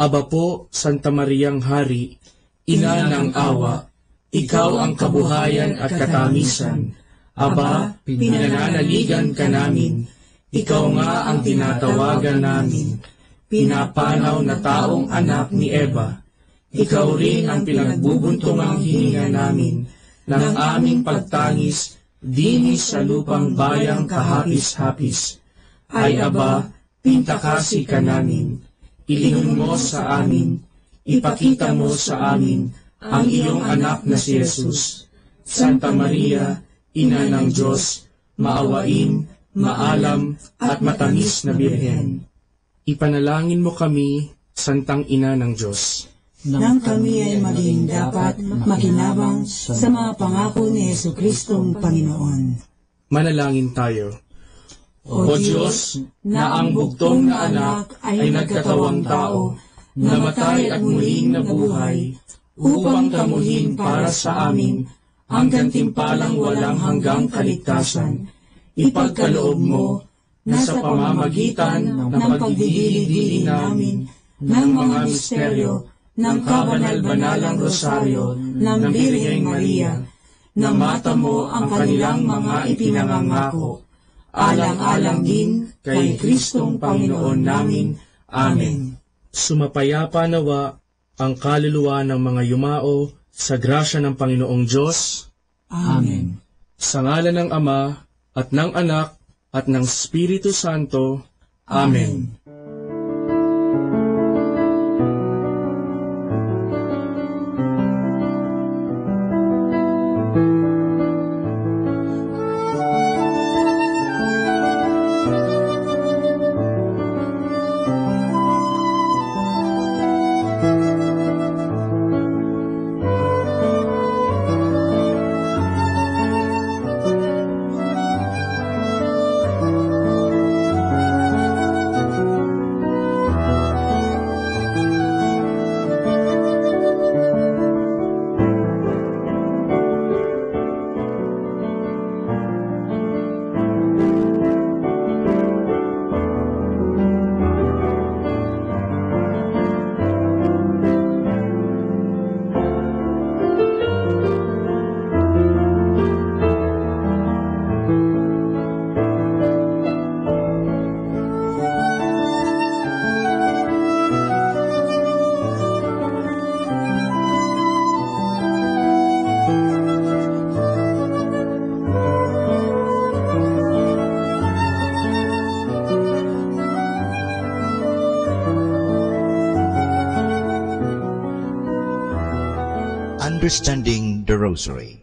Aba po, Santa Mariang Hari, Ina ng awa, ikaw ang kabuhayan at katamisan. Aba, pinananaligan ka namin, ikaw nga ang tinatawagan namin. Pinapanaw na taong anak ni Eva, ikaw rin ang pinagbubuntungang hininga namin ng aming pagtangis dinis sa lupang bayang kahapis-hapis. Ay Aba, pintakasi ka namin, ilingon mo sa amin, ipakita mo sa amin ang iyong anak na si Jesus. Santa Maria, Ina ng Diyos, maawain, maalam at matamis na Birhen. Ipanalangin mo kami, Santang Ina ng Diyos, nang kami ay maging dapat makinabang sa mga pangako ni Jesucristong Panginoon. Manalangin tayo. O Diyos, na ang bugtong na anak ay nagkatawang tao, namatay at muling nabuhay, upang tamuhin para sa amin ang gantimpalang walang hanggang kaligtasan, ipagkaloob mo na sa pamamagitan ng pagdidili-dili namin ng mga misteryo ng kabanal-banalang rosaryo ng Birheng Maria, na mata mo ang kanilang mga ipinangangako, alang-alang din kay Kristong Panginoon namin. Amen. Sumapayapa nawa ang kaluluwa ng mga yumao sa grasya ng Panginoong Diyos. Amen. Sa ngalan ng Ama, at ng Anak, at ng Espiritu Santo. Amen. Understanding the Rosary.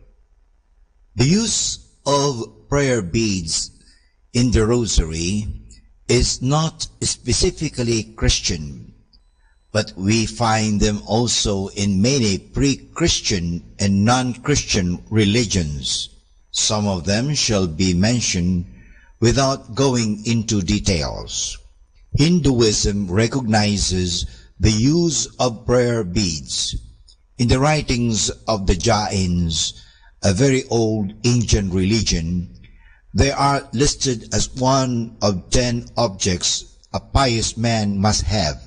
The use of prayer beads in the Rosary is not specifically Christian, but we find them also in many pre-Christian and non-Christian religions. Some of them shall be mentioned without going into details. Hinduism recognizes the use of prayer beads. In the writings of the Jains, a very old Indian religion, they are listed as one of 10 objects a pious man must have.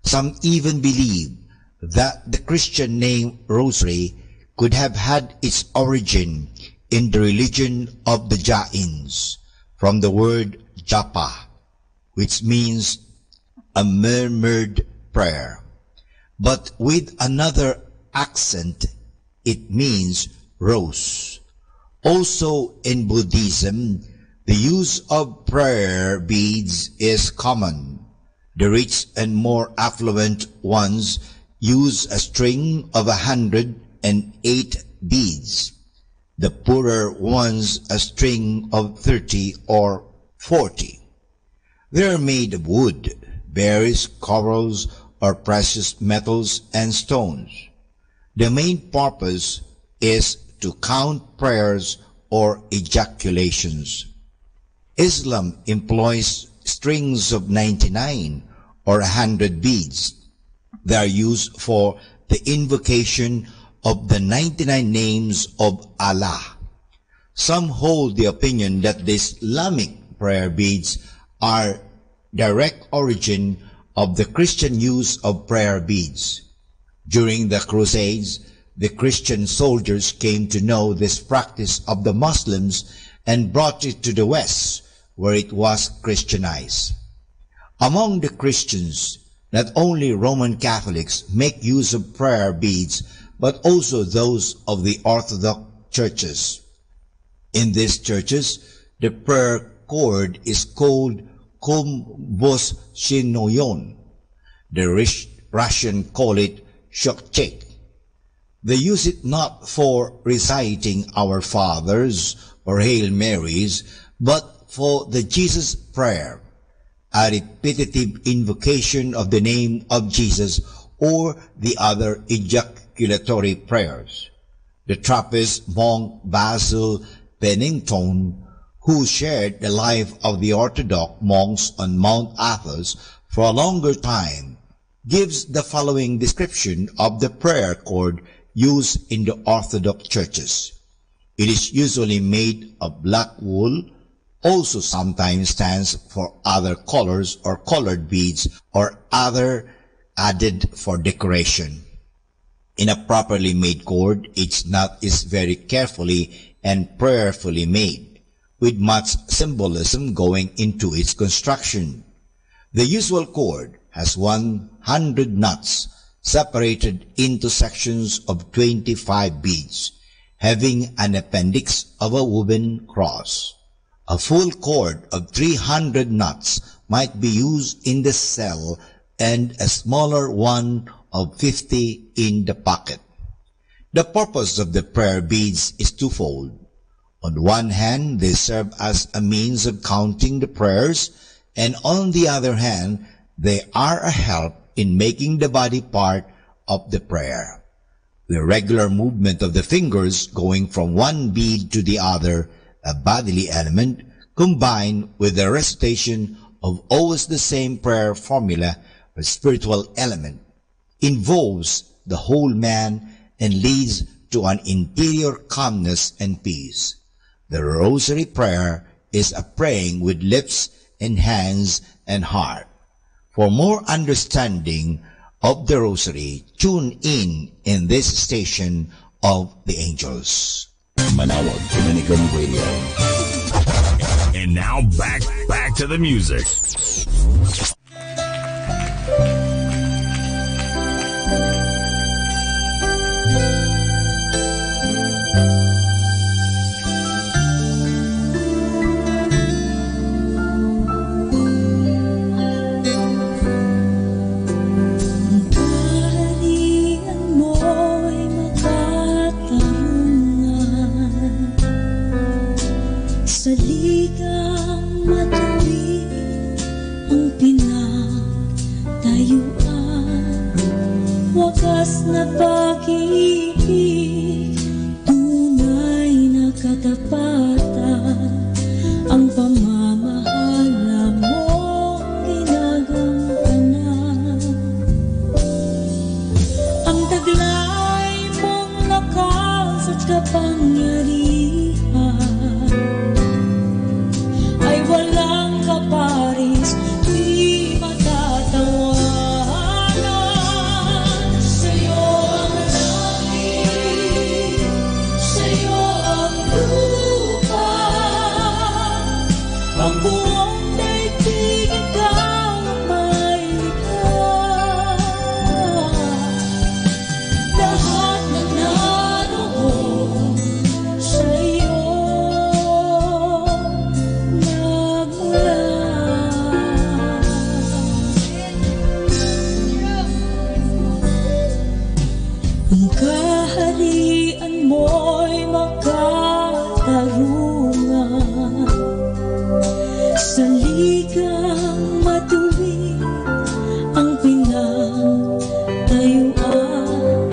Some even believe that the Christian name Rosary could have had its origin in the religion of the Jains, from the word japa, which means a murmured prayer. But with another accent, it means rose. Also in Buddhism, the use of prayer beads is common. The rich and more affluent ones use a string of 108 beads. The poorer ones a string of 30 or 40. They are made of wood, berries, corals, or precious metals and stones. The main purpose is to count prayers or ejaculations. Islam employs strings of 99 or 100 beads. They are used for the invocation of the 99 names of Allah. Some hold the opinion that the Islamic prayer beads are direct origin of the Christian use of prayer beads. During the Crusades, the Christian soldiers came to know this practice of the Muslims and brought it to the West, where it was Christianized. Among the Christians, not only Roman Catholics make use of prayer beads, but also those of the Orthodox churches. In these churches, the prayer cord is called komboshinoyon. The Russian call it shokchek. They use it not for reciting Our Fathers or Hail Marys, but for the Jesus prayer, a repetitive invocation of the name of Jesus or the other ejaculatory prayers. The Trappist monk Basil Pennington, who shared the life of the Orthodox monks on Mount Athos for a longer time, gives the following description of the prayer cord used in the Orthodox churches. It is usually made of black wool, also sometimes stands for other colors or colored beads or other added for decoration. In a properly made cord, each knot is very carefully and prayerfully made, with much symbolism going into its construction. The usual cord has 100 knots separated into sections of 25 beads, having an appendix of a woven cross. A full cord of 300 knots might be used in the cell and a smaller one of 50 in the pocket. The purpose of the prayer beads is twofold. On one hand, they serve as a means of counting the prayers, and on the other hand, they are a help in making the body part of the prayer. The regular movement of the fingers going from one bead to the other, a bodily element, combined with the recitation of always the same prayer formula, a spiritual element, involves the whole man and leads to an interior calmness and peace. The rosary prayer is a praying with lips and hands and heart. For more understanding of the rosary, tune in this station of the angels. Manawag Dominican Radio. And now back to the music. Sa ligang matuwid ang pinagtayuan, wagas na pag-ibig, tunay na katapatan, ang pamamahala mong ginagampanan. Ang taglay mong lakas at kapangyarihan ay walang kaparis, di matatawanan. Sa'yo ang langit, sa'yo ang lupa, ang buong daigdig ikaw ang may likha. Lahat na naroon sa'yo ang kaharian mo'y makatarungan. Sa ligang matuwid ang pinagtayuan,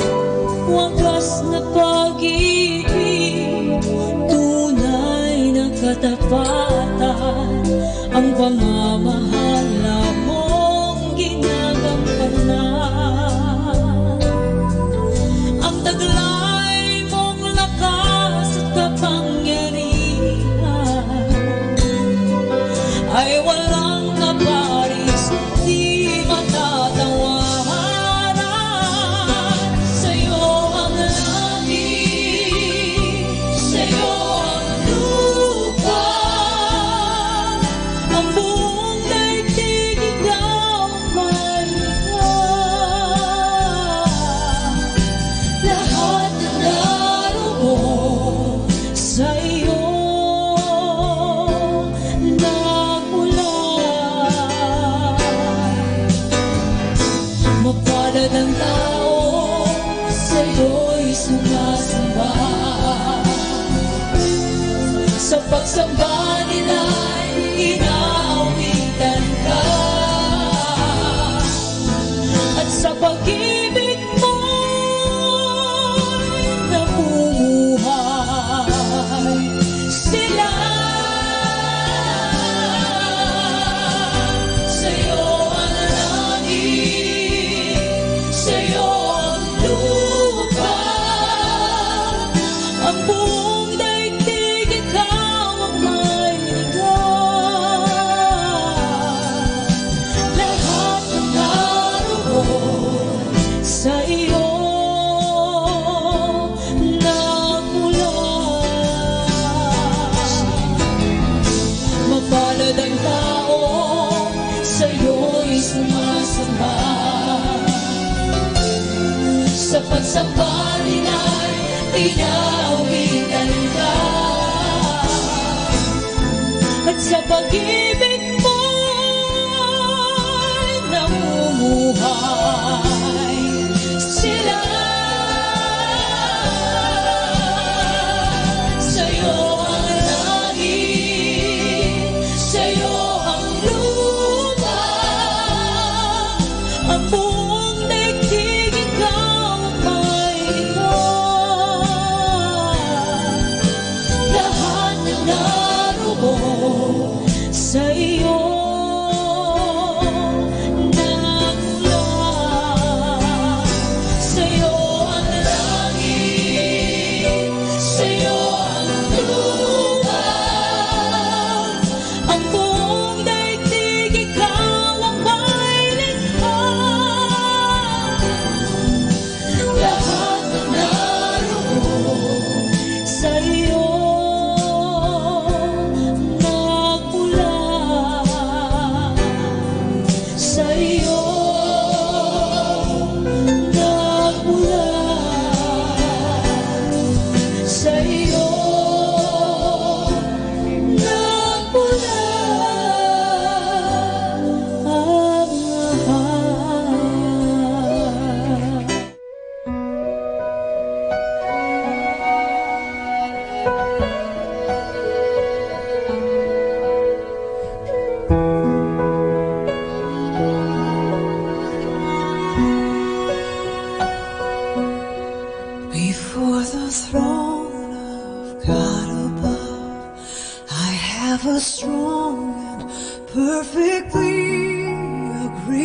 wagas na pag-ibig, tunay na katapatan, ang pamamahala mong ginagampanan. Ang taglay mong lakas at kapangyarihan ay walang kaparis, di matatawaran. Sa'yo ang langit, sa'yo ang lupa, ang buong daigdig ikaw ang may likha. Lahat na naroon sa'yo nagmula. Mapalad ang tao, sa'yo'y sumasamba. Sa pagsamba nila'y inaawitan ka, at sa pag-ibig mo'y namumuhay sila. Sa'yo ang langit, sa'yo ang lupa,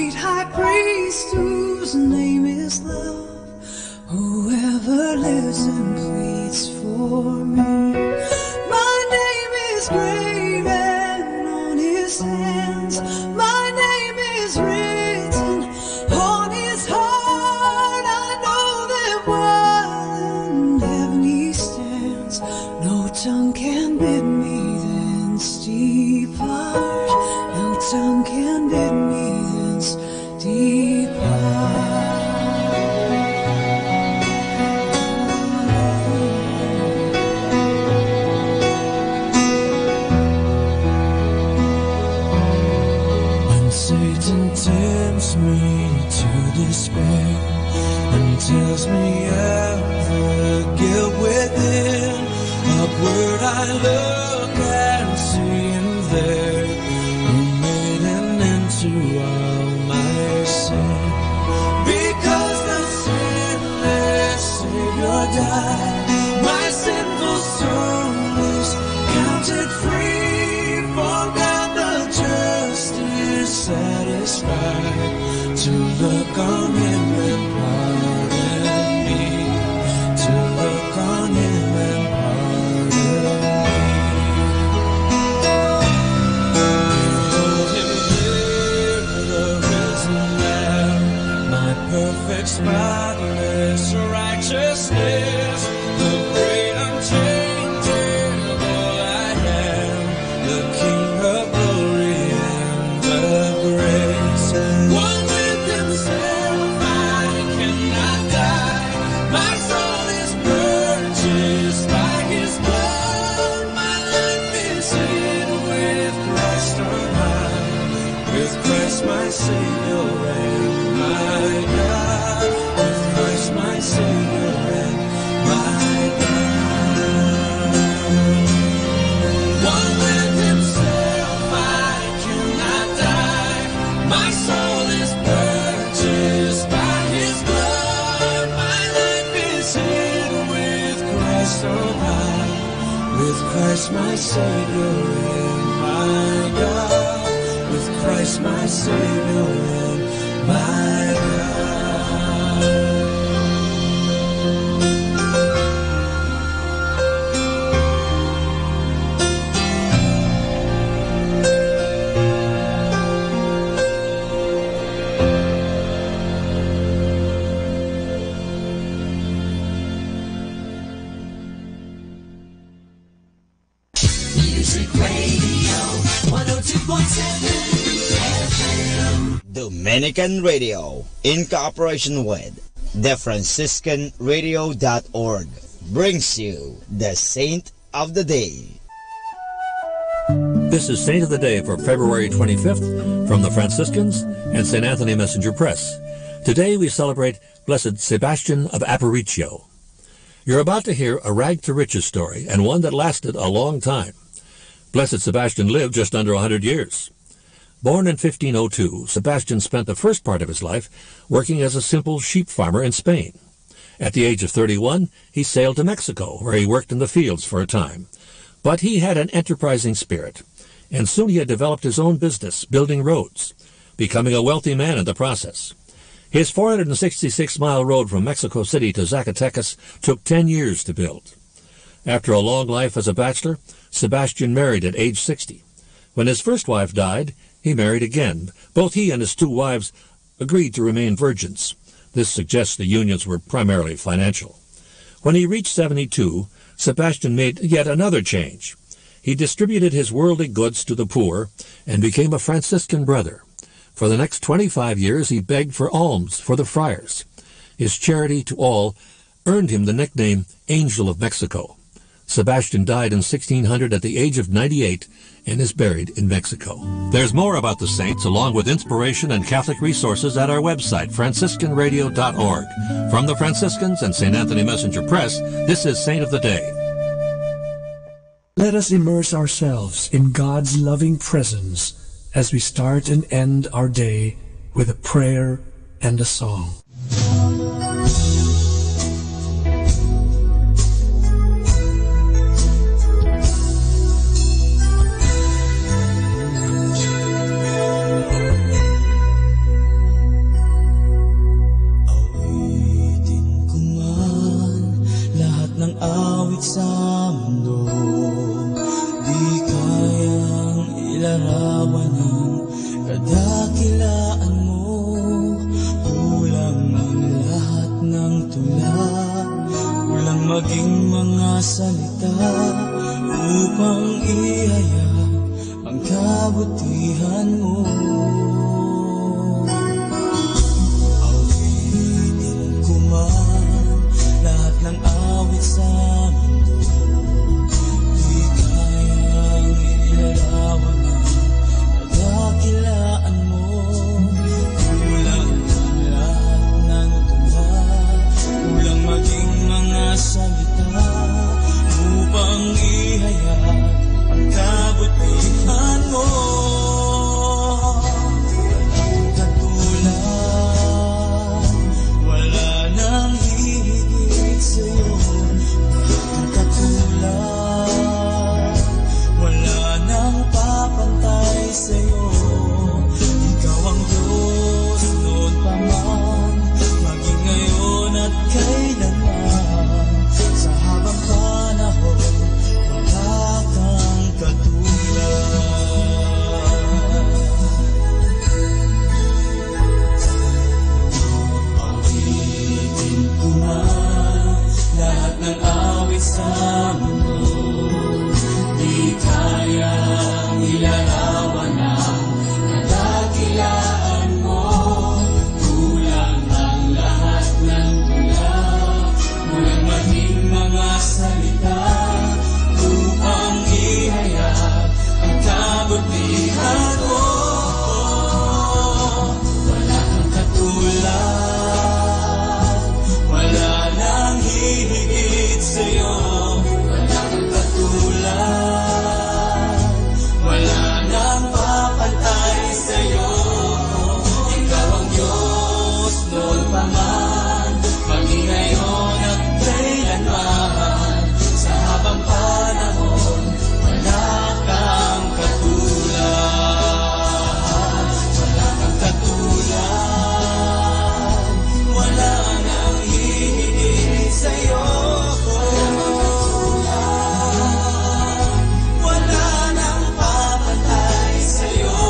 great high priest whose name is love, whoever lives and pleads for me. My name is graven on his hands, my name is written on his heart. I know that while in heaven he stands, no tongue can bid me thence depart, no tongue can bid me thence depart. Satan tempts me to despair and tells me of the guilt within. Upward I look and see him there, who made an end to all my sin. Because the sinless Savior died, my sinful soul is counted free. For God the just is satisfied to look on him and pardon me, to look on him and pardon me. Behold him there, the risen Lamb, my perfect spotless righteousness, the great unchangeable I am, the King of glory and the grace. One with himself I cannot die, my soul is purchased by his blood, my life is hid with Christ on high, with Christ my Savior and my God, with Christ my Savior and my God. One with himself I cannot die, my soul is purchased by his blood, my life is hid with Christ on high, with Christ my Savior and my God, with Christ my Savior and my God. Music Radio 102.7 FM. Dominican Radio, in cooperation with TheFranciscanRadio.org, brings you the Saint of the Day. This is Saint of the Day for February 25th from the Franciscans and St. Anthony Messenger Press. Today we celebrate Blessed Sebastian of Aparicio. You're about to hear a rag to riches story, and one that lasted a long time. Blessed Sebastian lived just under 100 years. Born in 1502, Sebastian spent the first part of his life working as a simple sheep farmer in Spain. At the age of 31, he sailed to Mexico, where he worked in the fields for a time. But he had an enterprising spirit, and soon he had developed his own business, building roads, becoming a wealthy man in the process. His 466-mile road from Mexico City to Zacatecas took 10 years to build. After a long life as a bachelor, Sebastian married at age 60. When his first wife died, he married again. Both he and his two wives agreed to remain virgins. This suggests the unions were primarily financial. When he reached 72, Sebastian made yet another change. He distributed his worldly goods to the poor and became a Franciscan brother. For the next 25 years, he begged for alms for the friars. His charity to all earned him the nickname Angel of Mexico. Sebastian died in 1600 at the age of 98 and is buried in Mexico. There's more about the saints, along with inspiration and Catholic resources, at our website, franciscanradio.org. From the Franciscans and St. Anthony Messenger Press, this is Saint of the Day. Let us immerse ourselves in God's loving presence as we start and end our day with a prayer and a song. salita upang ihayag ang kabutihan mo. Awitin ko man lahat ng awit sa mundo, di kayang ilarawan ang kadakilaan mo. Kulang ang lahat ng tula, kulang maging mga salita upang ihayag ang kabutihan mo. Walang katulad, wala nang hihigit sa'yo. Walang katulad, wala nang papantay sa'yo. Ikaw ang Diyos noon pa man, maging ngayon at kailanman. Sa habang panahon, wala kang katulad. Awitin ko man lahat ng awit sa mundo, di kayang ilarawan ang kadakilaan mo. Kulang ang lahat ng tula, kulang maging mga salita upang ihayag ang kabutihan mo. Wala kang katulad, wala nang hihigit sa'yo. Wala kang katulad, wala nang papantay sa'yo. Ikaw ang Diyos noon pa man, maging ngayon at kailanman. Sa habang panahon, wala kang katulad. Wala kang katulad, wala nang hihigit sa'yo. Wala nang papantay sa'yo.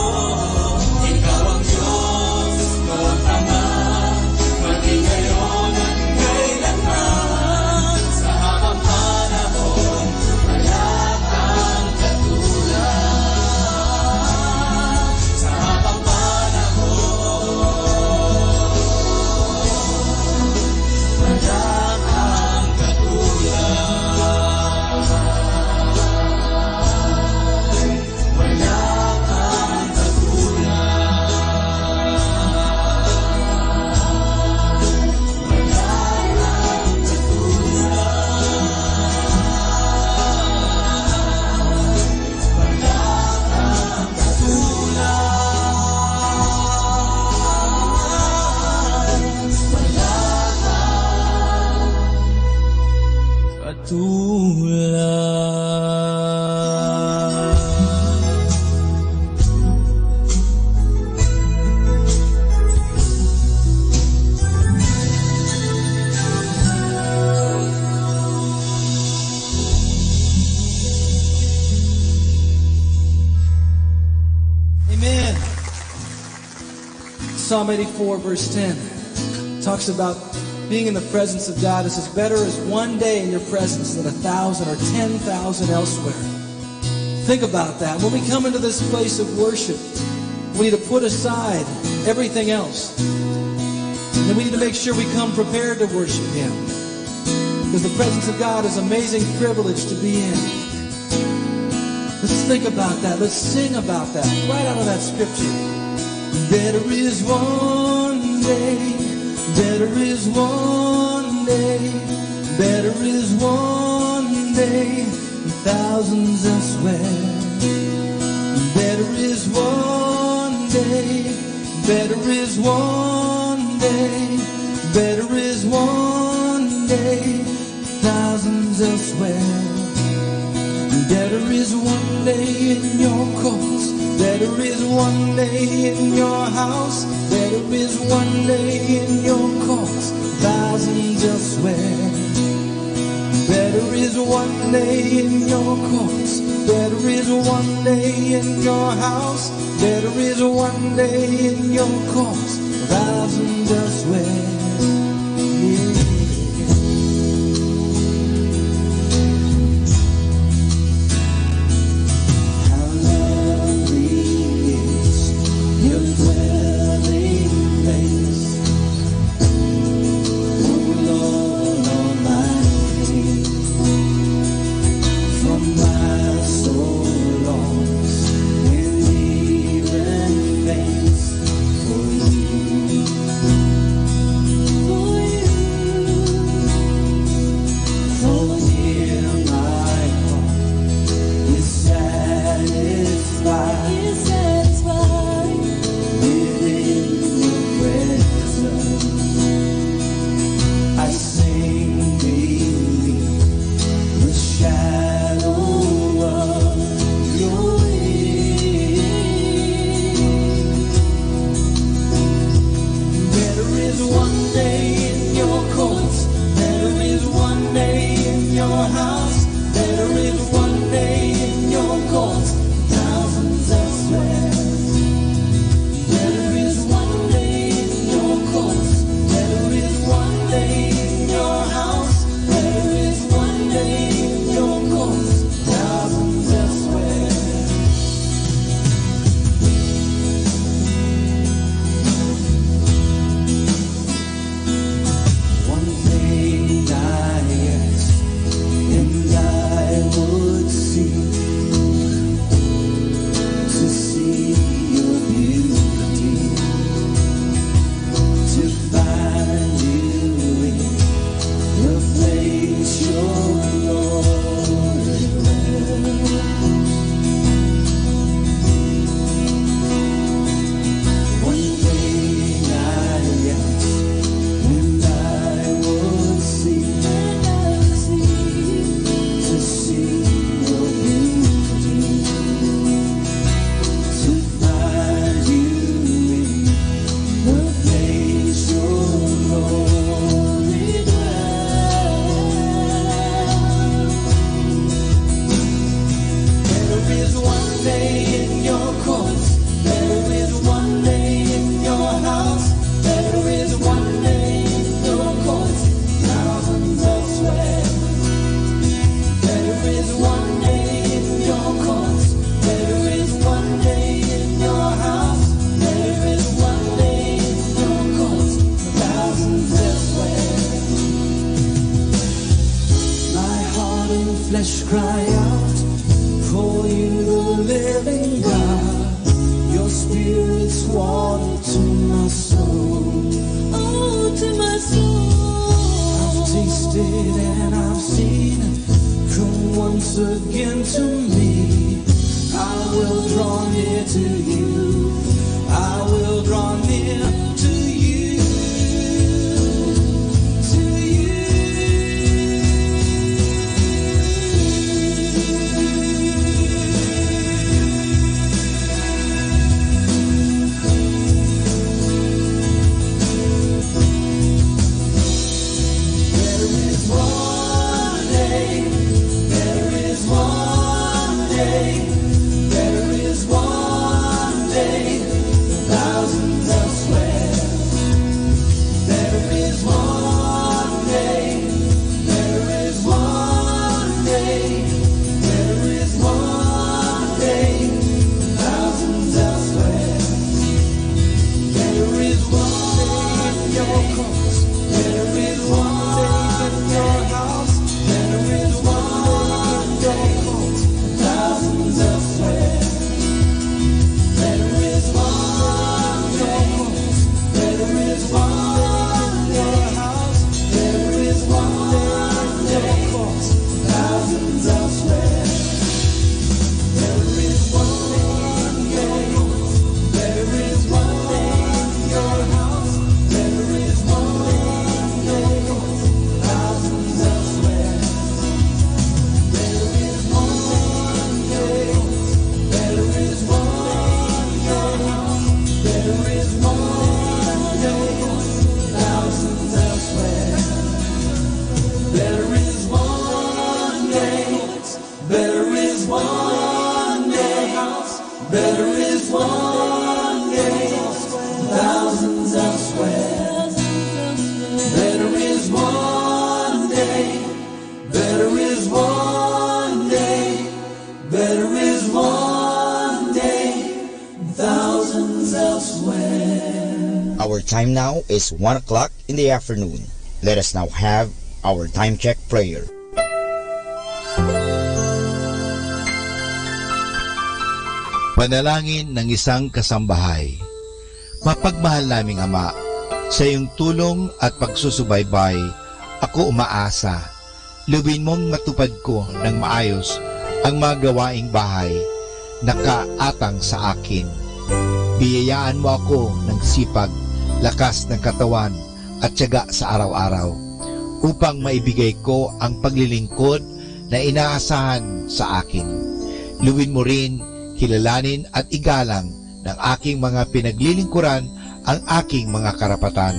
Ikaw ang Diyos noon pa man, maging ngayon at kailanman. Sa habang panahon, wala kang katulad. Sa habang panahon, wala kang katulad. Wala kang Amen. Psalm 84 verse 10 talks about being in the presence of God. It says, better is one day in your presence than 1,000 or 10,000 elsewhere. Think about that. When we come into this place of worship, we need to put aside everything else. And we need to make sure we come prepared to worship Him. Because the presence of God is an amazing privilege to be in. Let's think about that. Let's sing about that. Right out of that scripture. Better is one day. Better is one day. Better is one day than thousands elsewhere. Better is one day. Better is one day. Better is one day, thousands elsewhere. Better is one day in your courts. Better is one day in your house. Better is one day in your courts, thousands elsewhere. Better is one day in your courts. Better is one day in your house. Better is one day in your courts, thousands elsewhere. Yeah. day in your courts. Better is one day in your house. Better is one day in your courts. Thousands elsewhere. Better is one day in your courts. Better is one day in your house. Better is one day in your courts. Thousands elsewhere. One thing I ask, and I would seek to see your beauty, to find you in the place your glory dwells. One thing I ask, and I would seek to see your beauty, to find you in the place your glory dwells. Better is one day in your courts. Better is one day in your house. Better is one day in your courts. Thousands elsewhere. Better is one day in your courts. Better is one day in your house. Better is one day in your courts. Thousands elsewhere. My heart and flesh cry out for you, the living God. Your spirit's water to my soul. Oh, to my soul. I've tasted and I've seen. Come once again to me. I will draw near to you. I will draw near to you. To you. There is one day. There is one day. There is one day. Thousands elsewhere. There is one day. There is one day. There is one day. Thousands elsewhere. There is one day in your courts. There is one day in your house. There is one day in your courts. Thousands elsewhere. There is one day. There is one in your house. There is one day in your courts. Thousands elsewhere. There is one day. There is one day in your house. There is one day in your courts. Thousands elsewhere. There is one day. There is one in your house. There is one day. Thousands elsewhere. There is one day. There is one day. There is one day. Thousands elsewhere. There is one day. There is one day. There is one day. Thousands elsewhere. Our time now is 1 o'clock in the afternoon. Let us now have our time check prayer. Panalangin ng isang kasambahay. Mapagmahal naming Ama, sa iyong tulong at pagsusubaybay, ako umaasa. Luwin mong matupad ko ng maayos ang mga gawaing bahay na kaatang sa akin. Biyayaan mo ako ng sipag, lakas ng katawan at tiyaga sa araw-araw upang maibigay ko ang paglilingkod na inaasahan sa akin. Luwin mo rin, kilalanin at igalang ng aking mga pinaglilingkuran ang aking mga karapatan.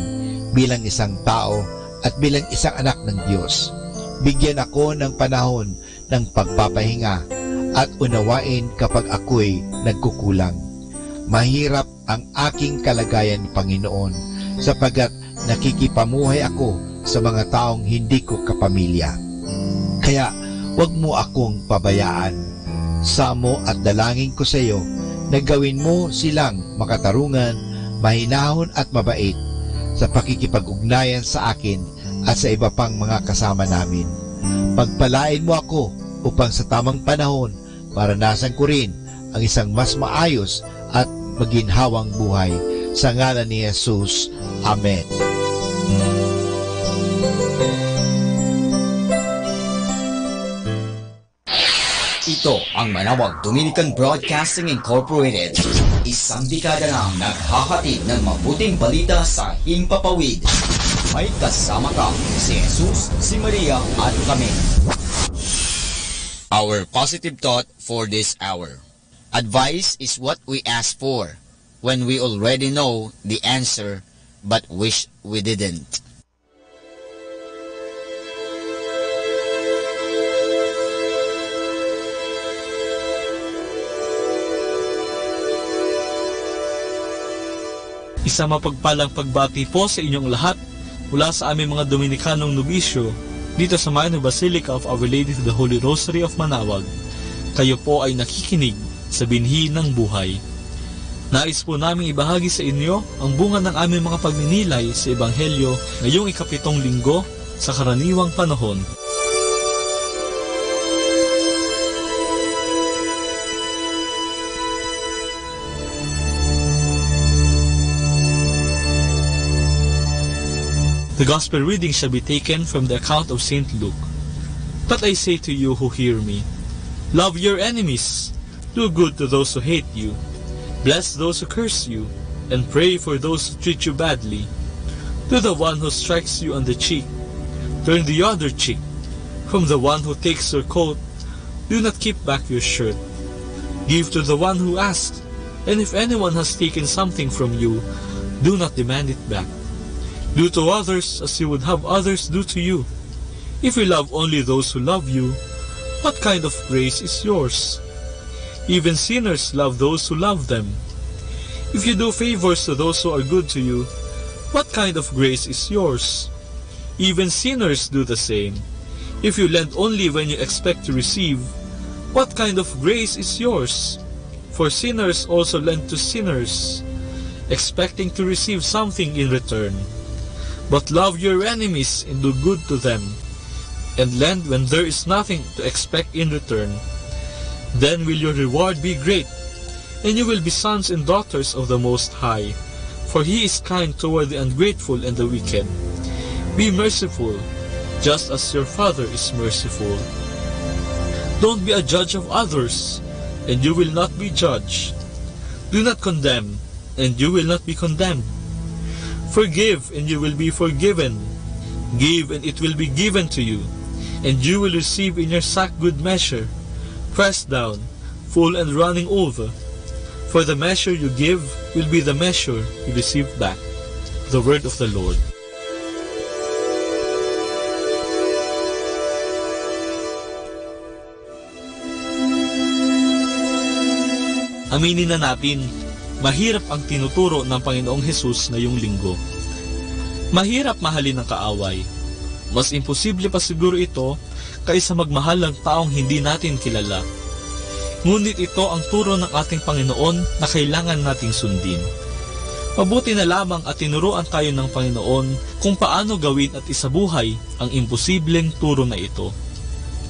bilang isang tao at bilang isang anak ng Diyos. Bigyan ako ng panahon ng pagpapahinga at unawain kapag ako'y nagkukulang. Mahirap ang aking kalagayan, Panginoon, sapagkat nakikipamuhay ako sa mga taong hindi ko kapamilya. Kaya huwag mo akong pabayaan. Samo at dalangin ko sa iyo na gawin mo silang makatarungan, mahinahon at mabait sa pakikipag-ugnayan sa akin at sa iba pang mga kasama namin. Pagpalain mo ako upang sa tamang panahon maranasan ko rin ang isang mas maayos at maginhawang buhay. Sa ngalan ni Jesus. Amen. Ito ang Manawag Dominican Broadcasting Incorporated. Isang dekada nang naghahatid ng mabuting balita sa Himpapawid. May kasama ka si Jesus, si Maria at kami. Our positive thought for this hour. Advice is what we ask for when we already know the answer but wish we didn't. Isang mapagpalang pagbati po sa inyong lahat mula sa aming mga Dominikanong nobisyo dito sa Minor Basilica of Our Lady of the Holy Rosary of Manawag. Kayo po ay nakikinig sa binhi ng buhay. Nais po namin ibahagi sa inyo ang bunga ng aming mga pagninilay sa Ebanghelyo ngayong ika-7 linggo sa karaniwang panahon. The Gospel reading shall be taken from the account of St. Luke. But I say to you who hear me, love your enemies, do good to those who hate you, bless those who curse you, and pray for those who treat you badly. To the one who strikes you on the cheek, turn the other cheek. From the one who takes your coat, do not keep back your shirt. Give to the one who asks, and if anyone has taken something from you, do not demand it back. Do to others as you would have others do to you. If you love only those who love you, what kind of grace is yours? Even sinners love those who love them. If you do favors to those who are good to you, what kind of grace is yours? Even sinners do the same. If you lend only when you expect to receive, what kind of grace is yours? For sinners also lend to sinners, expecting to receive something in return. But love your enemies and do good to them, and lend when there is nothing to expect in return. Then will your reward be great, and you will be sons and daughters of the Most High, for He is kind toward the ungrateful and the wicked. Be merciful, just as your Father is merciful. Don't be a judge of others, and you will not be judged. Do not condemn, and you will not be condemned. Forgive, and you will be forgiven. Give, and it will be given to you, and you will receive in your sack good measure, pressed down, full and running over. For the measure you give will be the measure you receive back. The word of the Lord. Aminin na natin, mahirap ang tinuturo ng Panginoong Hesus ngayong linggo. Mahirap mahalin ng kaaway. Mas imposible pa siguro ito kaysa magmahal ng taong hindi natin kilala. Ngunit ito ang turo ng ating Panginoon na kailangan nating sundin. Mabuti na lamang at tinuruan tayo ng Panginoon kung paano gawin at isabuhay ang imposibleng turo na ito.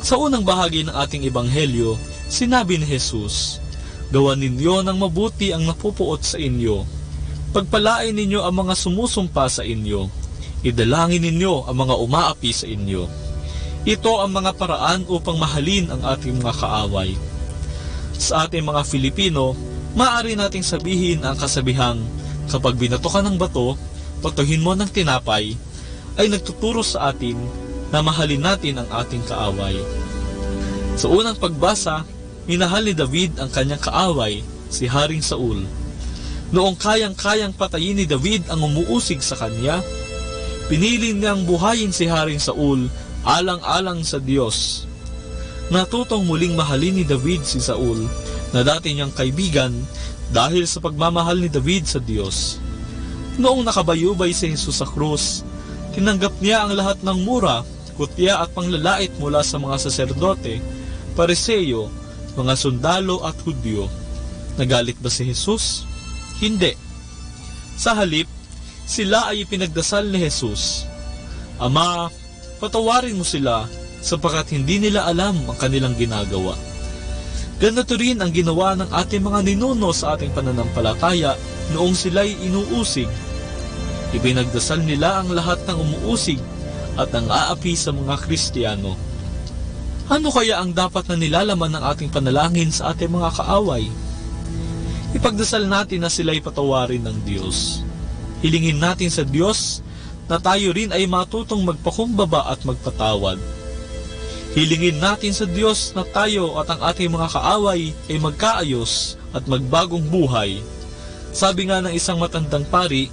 Sa unang bahagi ng ating Ebanghelyo, sinabi ni Jesus, gawan ninyo ng mabuti ang napupuot sa inyo. Pagpalain ninyo ang mga sumusumpa sa inyo. Idalangin ninyo ang mga umaapi sa inyo. Ito ang mga paraan upang mahalin ang ating mga kaaway. Sa ating mga Filipino, maaari nating sabihin ang kasabihang, kapag binato ka ng bato, patuhin mo ng tinapay, ay nagtuturo sa atin na mahalin natin ang ating kaaway. Sa unang pagbasa, minahal ni David ang kanyang kaaway, si Haring Saul. Noong kayang-kayang patayin ni David ang umuusig sa kanya, Pinili niyang buhayin si Haring Saul alang-alang sa Diyos. Natutong muling mahalin ni David si Saul na dati niyang kaibigan dahil sa pagmamahal ni David sa Diyos. Noong nakabayubay si Jesus sa krus, tinanggap niya ang lahat ng mura, kutya at panglalait mula sa mga saserdote, Pariseo, mga sundalo at Hudyo. Nagalit ba si Jesus? Hindi. Sa halip, sila ay ipinagdasal ni Jesus. Ama, patawarin mo sila sapagkat hindi nila alam ang kanilang ginagawa. Ganito rin ang ginawa ng ating mga ninuno sa ating pananampalataya noong sila'y inuusig. Ipinagdasal nila ang lahat ng umuusig at ang aapi sa mga Kristiyano. Ano kaya ang dapat na nilalaman ng ating panalangin sa ating mga kaaway? Ipagdasal natin na sila'y patawarin ng Diyos. Hilingin natin sa Diyos na tayo rin ay matutong magpakumbaba at magpatawad. Hilingin natin sa Diyos na tayo at ang ating mga kaaway ay magkaayos at magbagong buhay. Sabi nga ng isang matandang pari,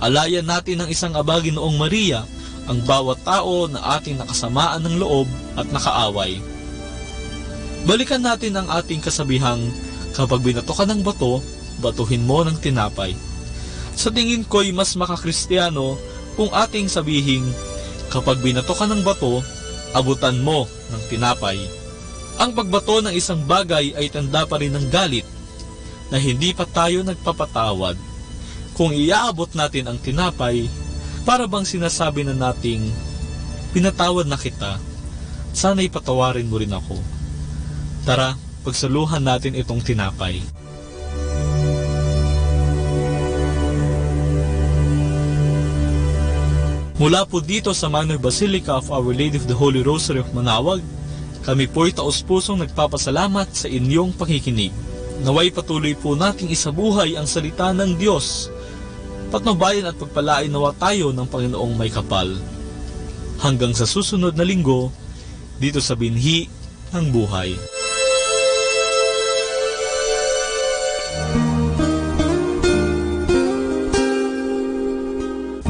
alayan natin ng isang abagi noong Maria ang bawat tao na ating nakasamaan ng loob at nakaaway. Balikan natin ang ating kasabihang, kapag binato ka ng bato, batuhin mo ng tinapay. Sa tingin ko'y mas makakristiyano kung ating sabihing, kapag binato ka ng bato, abutan mo ng tinapay. Ang pagbato ng isang bagay ay tanda pa rin ng galit, na hindi pa tayo nagpapatawad. Kung iaabot natin ang tinapay, para bang sinasabi na nating, pinatawad na kita, sana'y patawarin mo rin ako. Tara, pagsaluhan natin itong tinapay. Mula po dito sa Minor Basilica of Our Lady of the Holy Rosary of Manawag, kami po'y taos-pusong nagpapasalamat sa inyong pakikinig. Naway patuloy po nating isabuhay ang salita ng Diyos. Patnubayan at pagpalain nawa tayo ng Panginoong may kapal. Hanggang sa susunod na linggo, dito sa Binhi ng Buhay.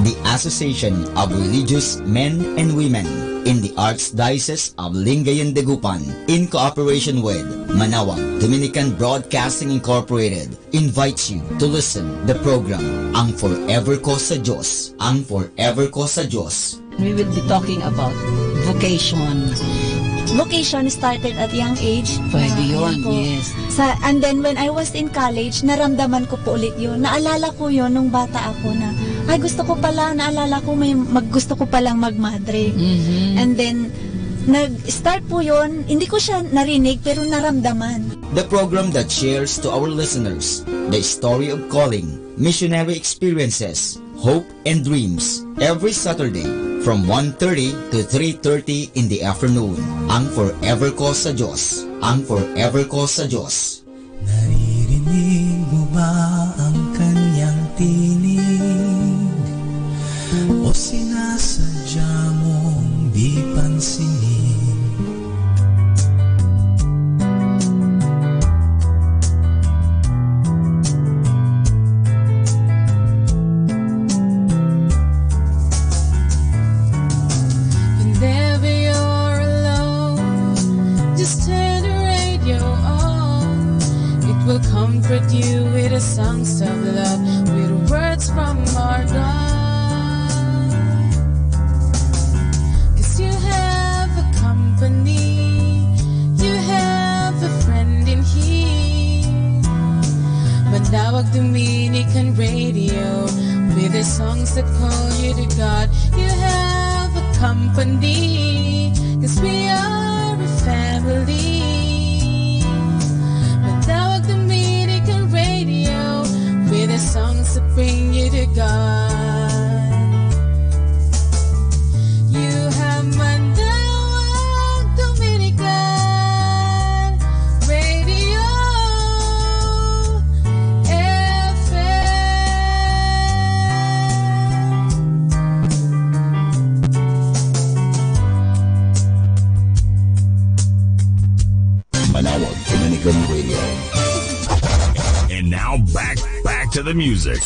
The Association of Religious Men and Women in the Archdiocese of Lingayen Dagupan, in cooperation with Manawag Dominican Broadcasting Incorporated, invites you to listen the program Ang Forever Ko sa Diyos. Ang Forever Ko sa Diyos. We will be talking about vocation. Vocation started at young age. Pwede yun, po. yes. And then when I was in college, naramdaman ko po ulit yun. Naalala ko yun nung bata ako na, ay gusto ko pala, naalala ko gusto ko palang magmadre. And then, nag-start po yun, hindi ko siya narinig pero naramdaman. The program that shares to our listeners the story of calling, missionary experiences, hope and dreams, every Saturday from 1:30 to 3:30 in the afternoon. Ang Forever Ko sa Diyos. Ang Forever Ko sa Diyos. Naririnig mo ba ang kanyang tinig? O sinasadya mong di pansinin? Comfort you with the songs of love, with words from our God. 'Cause you have a company, you have a friend in here. Manawag Dominican Radio, with the songs that call you to God. You have a company, 'cause we are a family. With the songs that bring you to God. You have Manawag Dominican Radio FM. Manawag Dominican Radio. And now back to the music.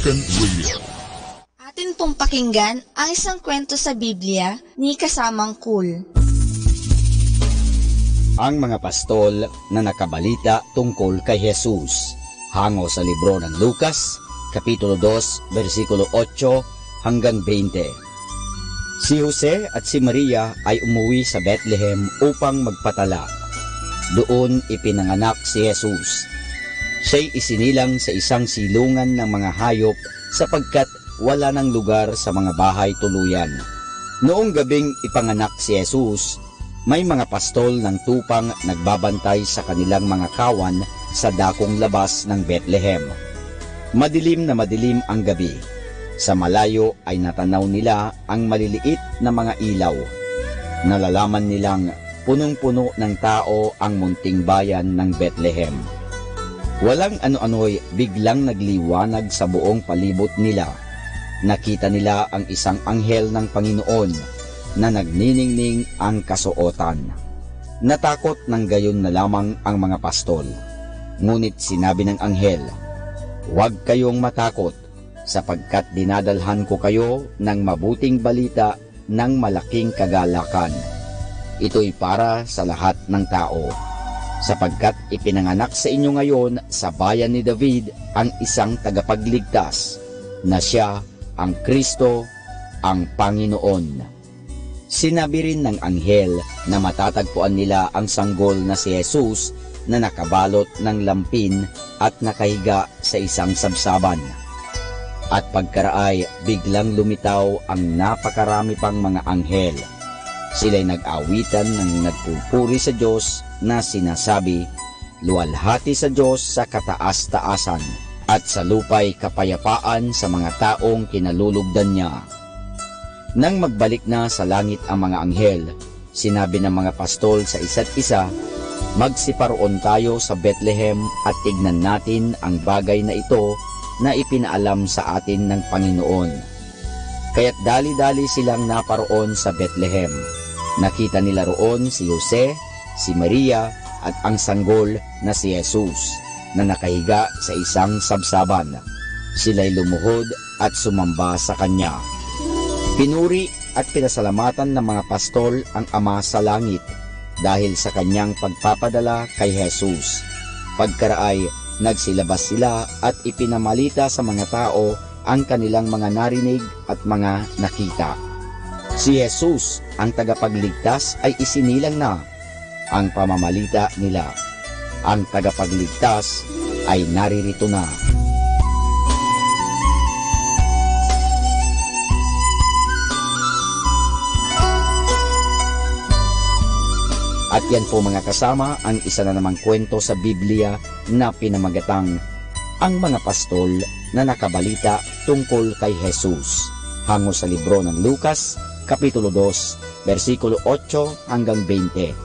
Dominican Radio. Atin pong pakinggan ang isang kwento sa Biblia ni Kasamang Cool. Ang mga pastol na nakabalita tungkol kay Jesus. Hango sa libro ng Lucas, Kapitulo 2, versikulo 8 hanggang 20. Si Jose at si Maria ay umuwi sa Bethlehem upang magpatala. Doon ipinanganak si Jesus. Siya'y isinilang sa isang silungan ng mga hayop sapagkat wala ng lugar sa mga bahay tuluyan. Noong gabing ipanganak si Jesus, may mga pastol ng tupang nagbabantay sa kanilang mga kawan sa dakong labas ng Bethlehem. Madilim na madilim ang gabi. Sa malayo ay natanaw nila ang maliliit na mga ilaw. Nalalaman nilang punong-puno ng tao ang munting bayan ng Bethlehem. Walang ano-ano'y biglang nagliwanag sa buong palibot nila. Nakita nila ang isang anghel ng Panginoon na nagniningning ang kasuotan. Natakot ng gayon na lamang ang mga pastol. Ngunit sinabi ng anghel, "Huwag kayong matakot, sapagkat dinadalhan ko kayo ng mabuting balita ng malaking kagalakan. Ito'y para sa lahat ng tao, sapagkat ipinanganak sa inyo ngayon sa bayan ni David ang isang tagapagligtas, na siya ang Kristo, ang Panginoon." Sinabi rin ng anghel na matatagpuan nila ang sanggol na si Jesus na nakabalot ng lampin at nakahiga sa isang sabsaban. At pagkaraay, biglang lumitaw ang napakarami pang mga anghel. Sila'y nag-awitan ng nagpupuri sa Diyos na sinasabi, "Luwalhati sa Diyos sa kataas-taasan, at sa lupa'y kapayapaan sa mga taong kinalulugdan niya." Nang magbalik na sa langit ang mga anghel, sinabi ng mga pastol sa isa't isa, "Magsiparoon tayo sa Bethlehem at tignan natin ang bagay na ito na ipinaalam sa atin ng Panginoon." Kaya't dali-dali silang naparoon sa Bethlehem. Nakita nila roon si Jose, si Maria at ang sanggol na si Jesus na nakahiga sa isang sabsaban. Sila'y lumuhod at sumamba sa kanya. Pinuri at pinasalamatan ng mga pastol ang Ama sa langit dahil sa kanyang pagpapadala kay Jesus. Pagkaraay, nagsilabas sila at ipinamalita sa mga tao ang kanilang mga narinig at mga nakita. Si Jesus, ang tagapagligtas, ay isinilang na. Ang pamamalita nila, ang tagapagligtas, ay naririto na. At yan po mga kasama ang isa na namang kwento sa Biblia na pinamagatang Ang Mga Pastol na Nakabalita Tungkol kay Jesus. Hango sa libro ng Lucas, Kapitulo 2, versikulo 8 hanggang 20.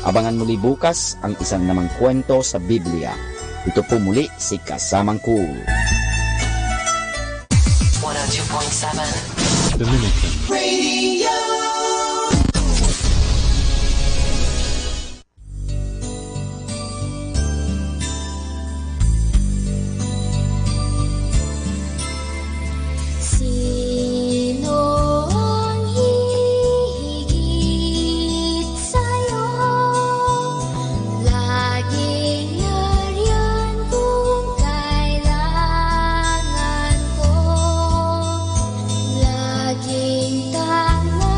Abangan muli bukas ang isang namang kwento sa Biblia. Ito po muli si Kasamang Cool. 102.7 Dominican Radio. Laging tama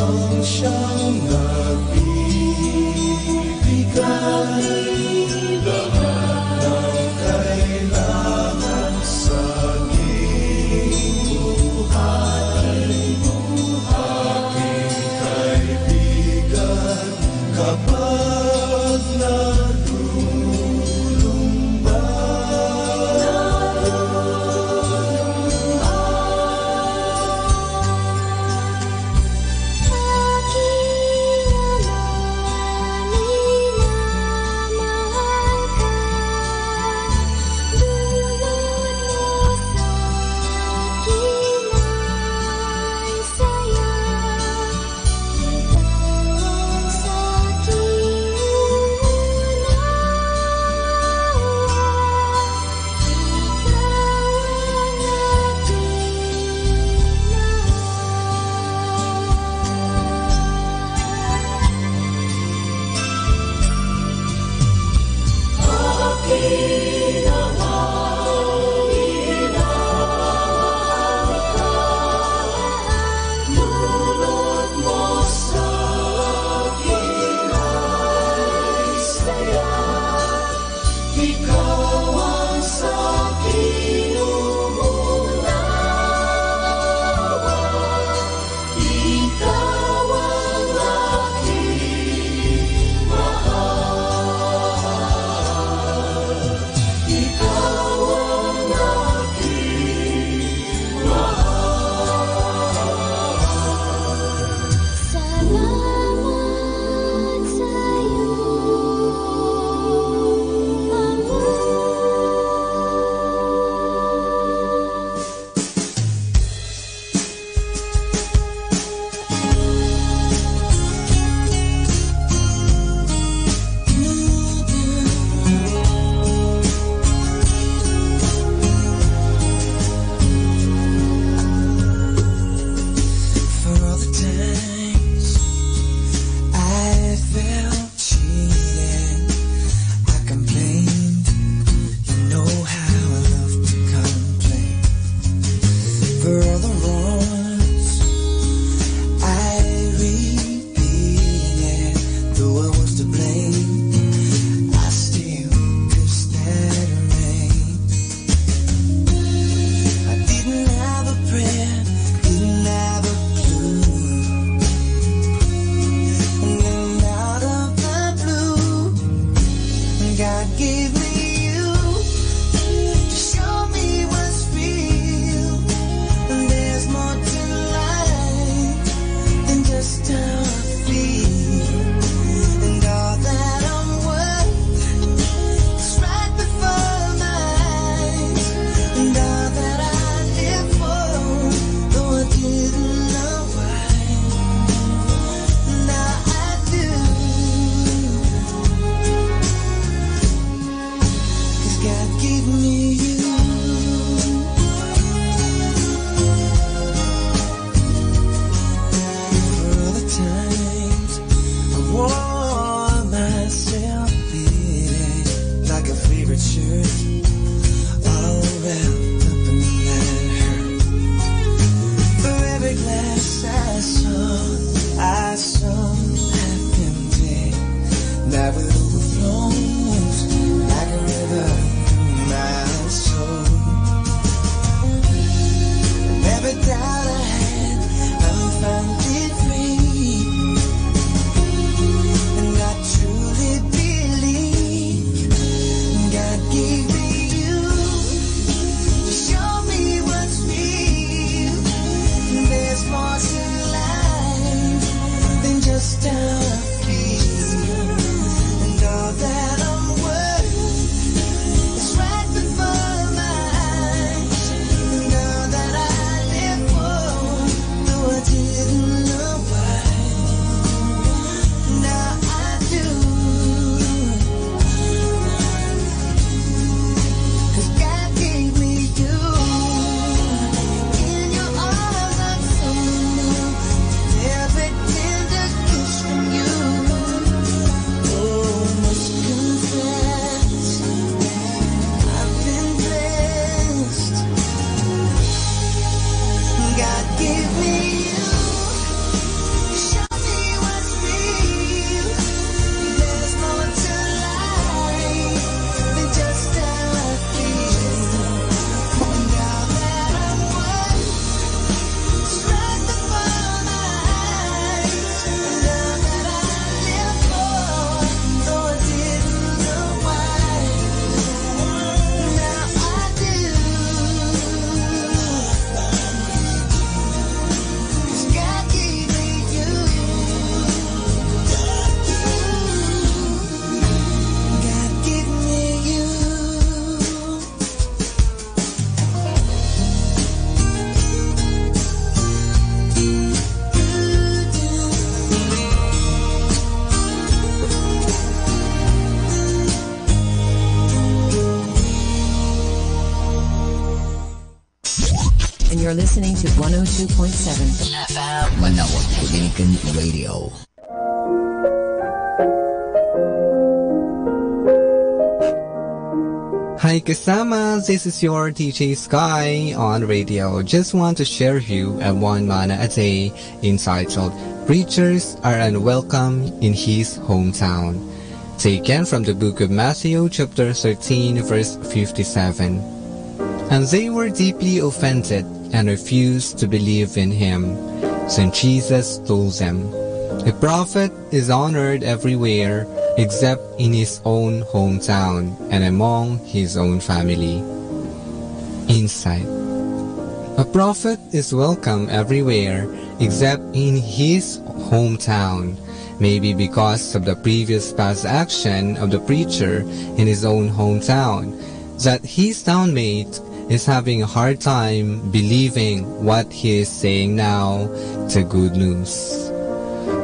lamang siyang nagbibigay lahat ng kailangan sa aking buhay. Aking kaibigan, kapag There's more You're listening to 102.7 FM. Manawag Dominican Radio. Hi kasama, this is your DJ Sky on radio. Just want to share you a one manna a day entitled Preachers Are Unwelcome in His Hometown, taken from the book of Matthew chapter 13 verse 57. And they were deeply offended and refused to believe in him. So Jesus told them, a prophet is honored everywhere except in his own hometown and among his own family. Insight. A prophet is welcome everywhere except in his hometown, maybe because of the previous past action of the preacher in his own hometown, that his townmate is having a hard time believing what he is saying now to good news.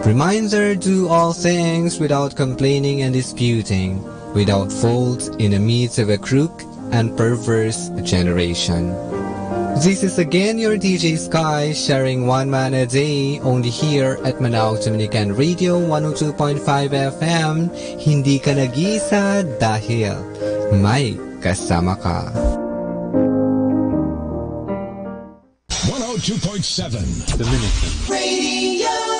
Reminder, do all things without complaining and disputing, without fault in the midst of a crooked and perverse generation. This is again your DJ Sky sharing one man a day only here at Manawag Dominican Radio 102.5 FM. Hindi ka nag-iisa dahil may kasama ka. 102.7 Dominican Radio.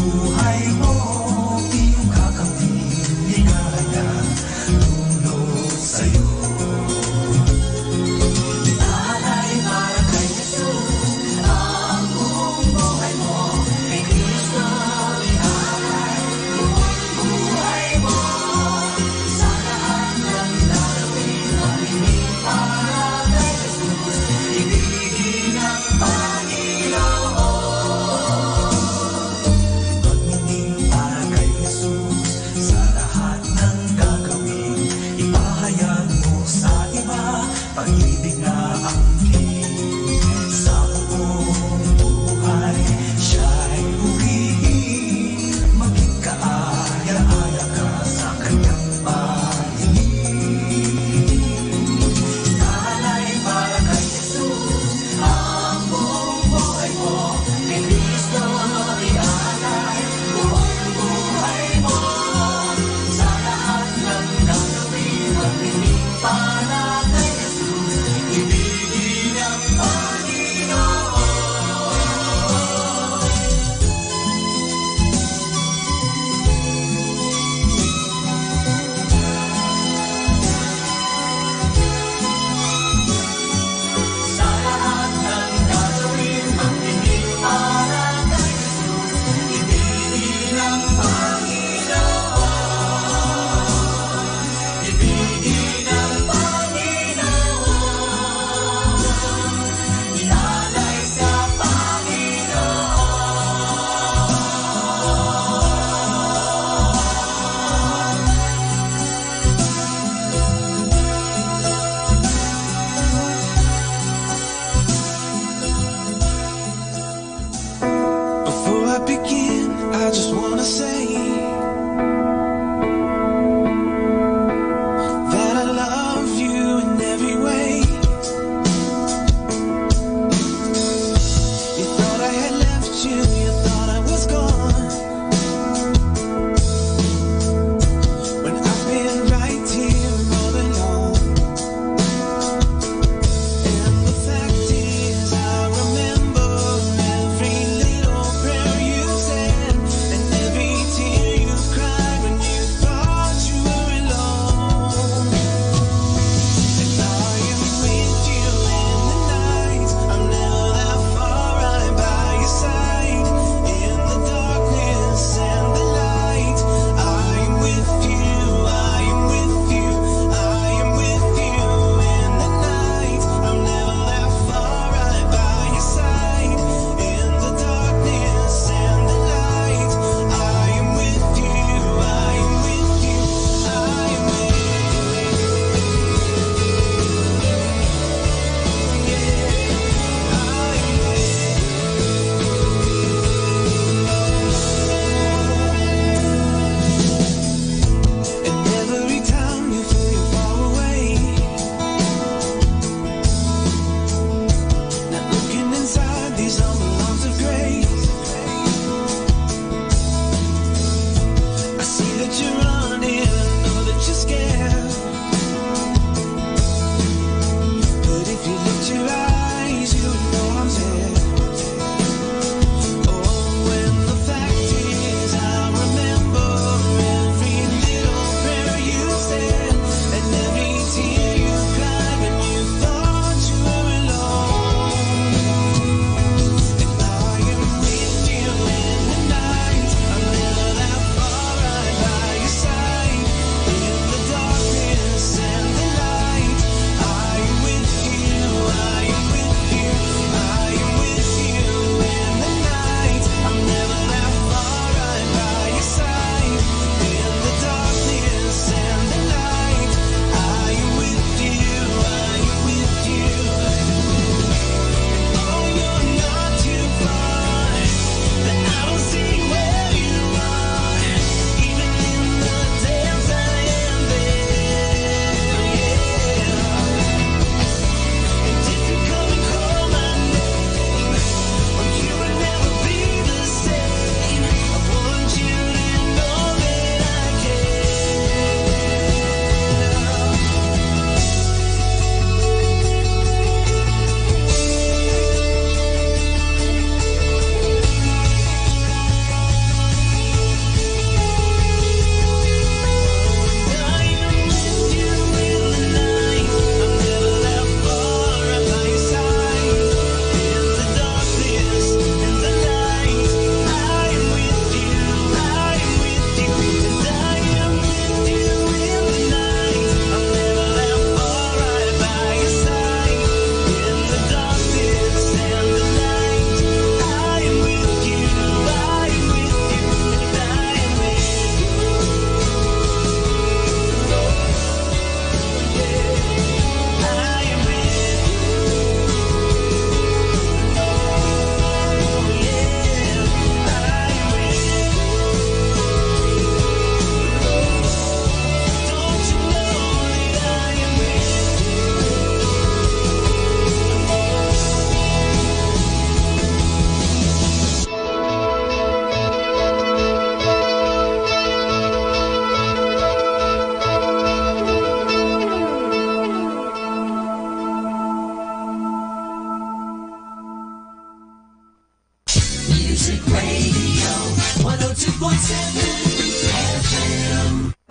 buhay mo, iyong kakamting ligaya.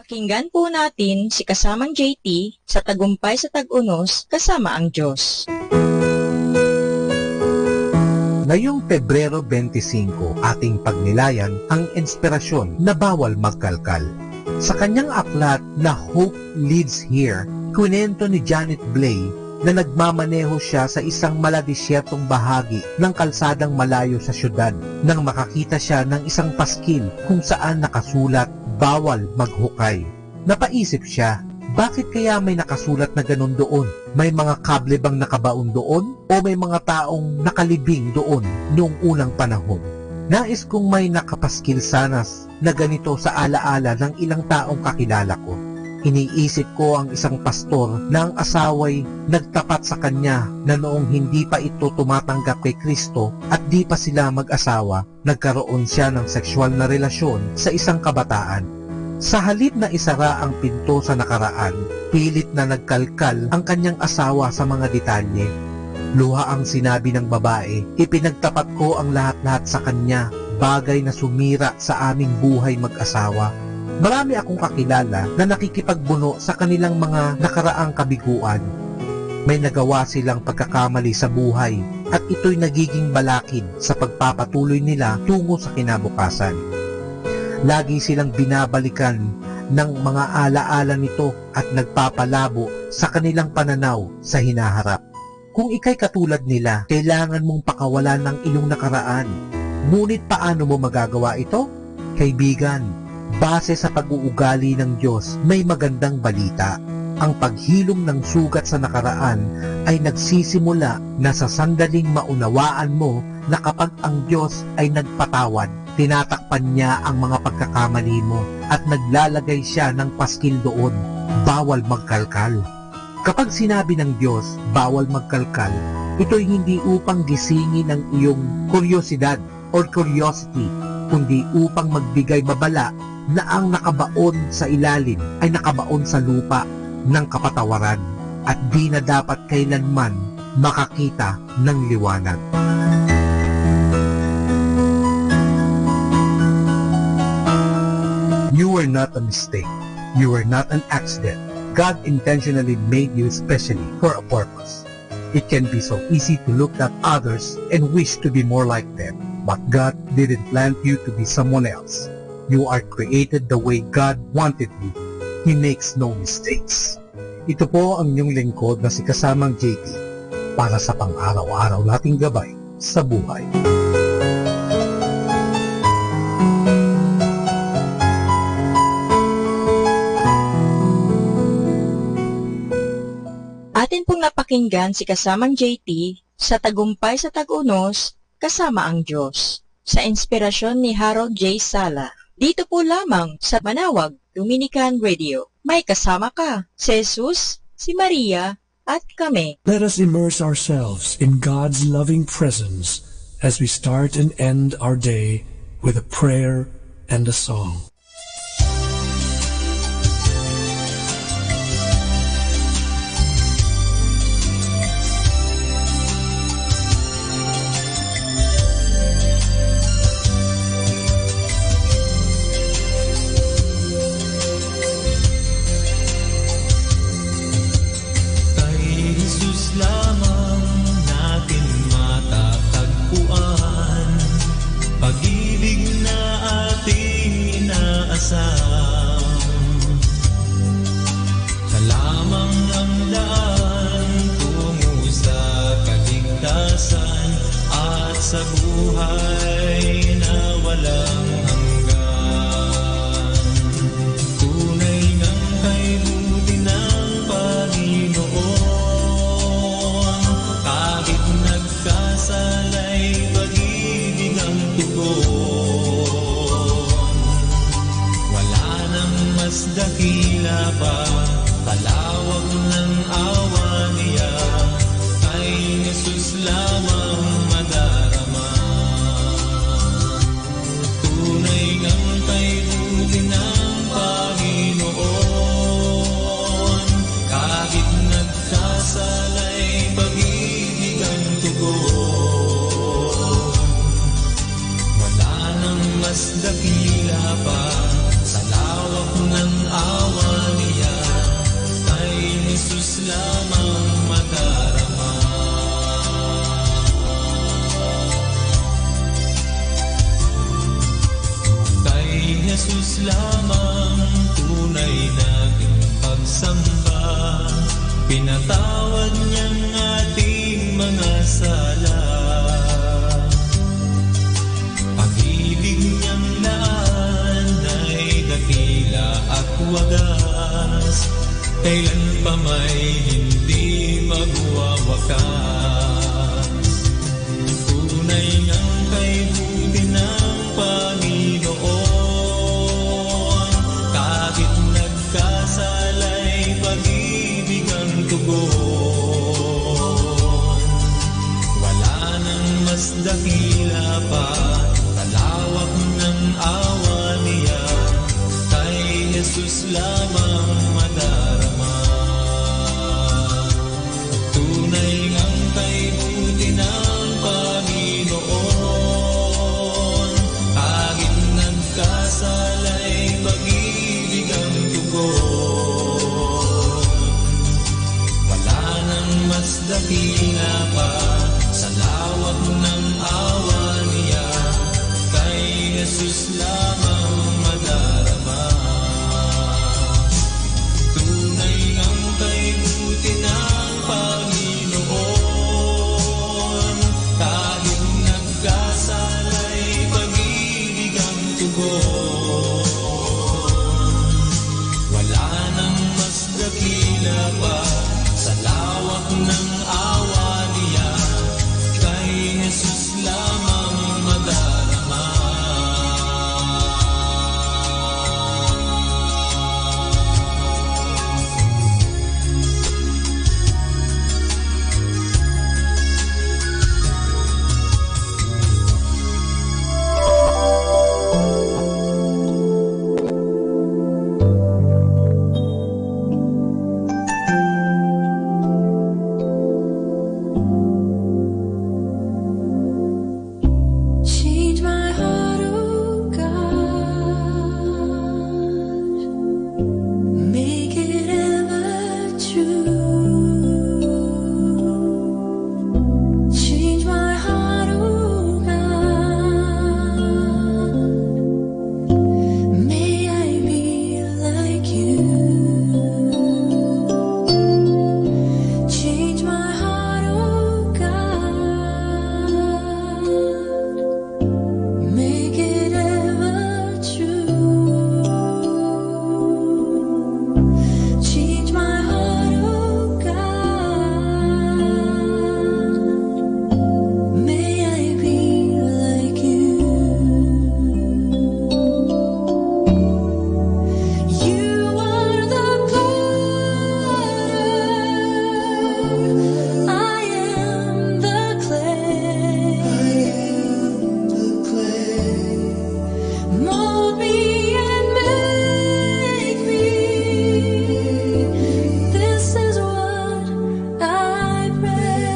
Pakinggan po natin si kasamang JT sa Tagumpay sa Tag-Unos kasama ang Diyos. Ngayong Pebrero 25, ating pagnilayan ang inspirasyon na bawal magkalkal. Sa kanyang aklat na Hope Leads Here, kwento ni Janet Blay na nagmamaneho siya sa isang maladisyertong bahagi ng kalsadang malayo sa syudad nang makakita siya ng isang paskil kung saan nakasulat, bawal maghukay. Napaisip siya, bakit kaya may nakasulat na ganun doon? May mga kable bang nakabaon doon? O may mga taong nakalibing doon noong unang panahon? Nais kong may nakapaskil sanas na ganito sa alaala ng ilang taong kakilala ko. Iniisip ko ang isang pastor na ang asaway nagtapat sa kanya na noong hindi pa ito tumatanggap kay Kristo at di pa sila mag-asawa, nagkaroon siya ng sexual na relasyon sa isang kabataan. Sa halip na isara ang pinto sa nakaraan, pilit na nagkalkal ang kanyang asawa sa mga detalye. Luha ang sinabi ng babae, ipinagtapat ko ang lahat-lahat sa kanya, bagay na sumira sa aming buhay mag-asawa. Marami akong kakilala na nakikipagbuno sa kanilang mga nakaraang kabiguan. May nagawa silang pagkakamali sa buhay at ito'y nagiging balakid sa pagpapatuloy nila tungo sa kinabukasan. Lagi silang binabalikan ng mga alaala nito at nagpapalabo sa kanilang pananaw sa hinaharap. Kung ikay katulad nila, kailangan mong pakawalan ng iyong nakaraan. Ngunit paano mo magagawa ito? Kaibigan, base sa pag-uugali ng Diyos, may magandang balita. Ang paghilom ng sugat sa nakaraan ay nagsisimula na sa sandaling maunawaan mo na kapag ang Diyos ay nagpatawad, tinatakpan niya ang mga pagkakamali mo at naglalagay siya ng paskil doon. Bawal magkalkal. Kapag sinabi ng Diyos, bawal magkalkal, ito'y hindi upang gisingin ang iyong kuryosidad or curiosity, kundi upang magbigay babala na ang nakabaon sa ilalim ay nakabaon sa lupa ng kapatawaran at di na dapat kailanman makakita ng liwanag. You were not a mistake. You were not an accident. God intentionally made you specially for a purpose. It can be so easy to look at others and wish to be more like them, but God didn't plan you to be someone else. You are created the way God wanted you. He makes no mistakes. Ito po ang inyong lingkod na si kasamang JT para sa pang-araw-araw nating gabay sa buhay. Atin pong napakinggan si kasamang JT sa Tagumpay sa Tag-Unos kasama ang Diyos sa inspirasyon ni Harold J. Sala. Dito po lamang sa Manawag Dominican Radio. May kasama ka, si Jesus, si Maria, at kami. Let us immerse ourselves in God's loving presence as we start and end our day with a prayer and a song. Sa buhay na walang hanggan, tunay ng kaibuti ng Panginoon. Kahit nagkasala'y pag-ibig ang tugon. Wala nang mas dakila pa, kalawag ng awa niya, kay Jesus lamang madarama. Tunay ng kaibuti ng Panginoon. Kahit nagkasala'y pag-ibig ang tugon. Wala nang mas dakila pa sa lawak ng awa wagas, kailan pa may hindi magwawakas. Tunay ngang kay buti ng Panginoon, kahit nagkasala'y pag-ibig ang tugon. Wala nang mas dakila pa, talawak ng awa niya, kay Jesus lamang madarama. Tunay ngang kay buti ng Panginoon, kahit nagkasala'y pag-ibig ang tugon. Wala nang mas dakila pa, sa lawak ng awa niya, kay Jesus lamang madarama. Tunay ang kay buti ng Panginoon, kahit nagkasala'y pag-ibig ang tugon. Wala nang mas dakila pa, sa lawak ng awa niya, kay Jesus lamang madarama. Change my heart, oh God, make it ever true. Change my heart, oh God, may I be like you. Change my heart, oh God, make it ever true. Change my heart, oh God, may I be like you. You are the potter, I am the clay. Mold me and make me. This is what I pray.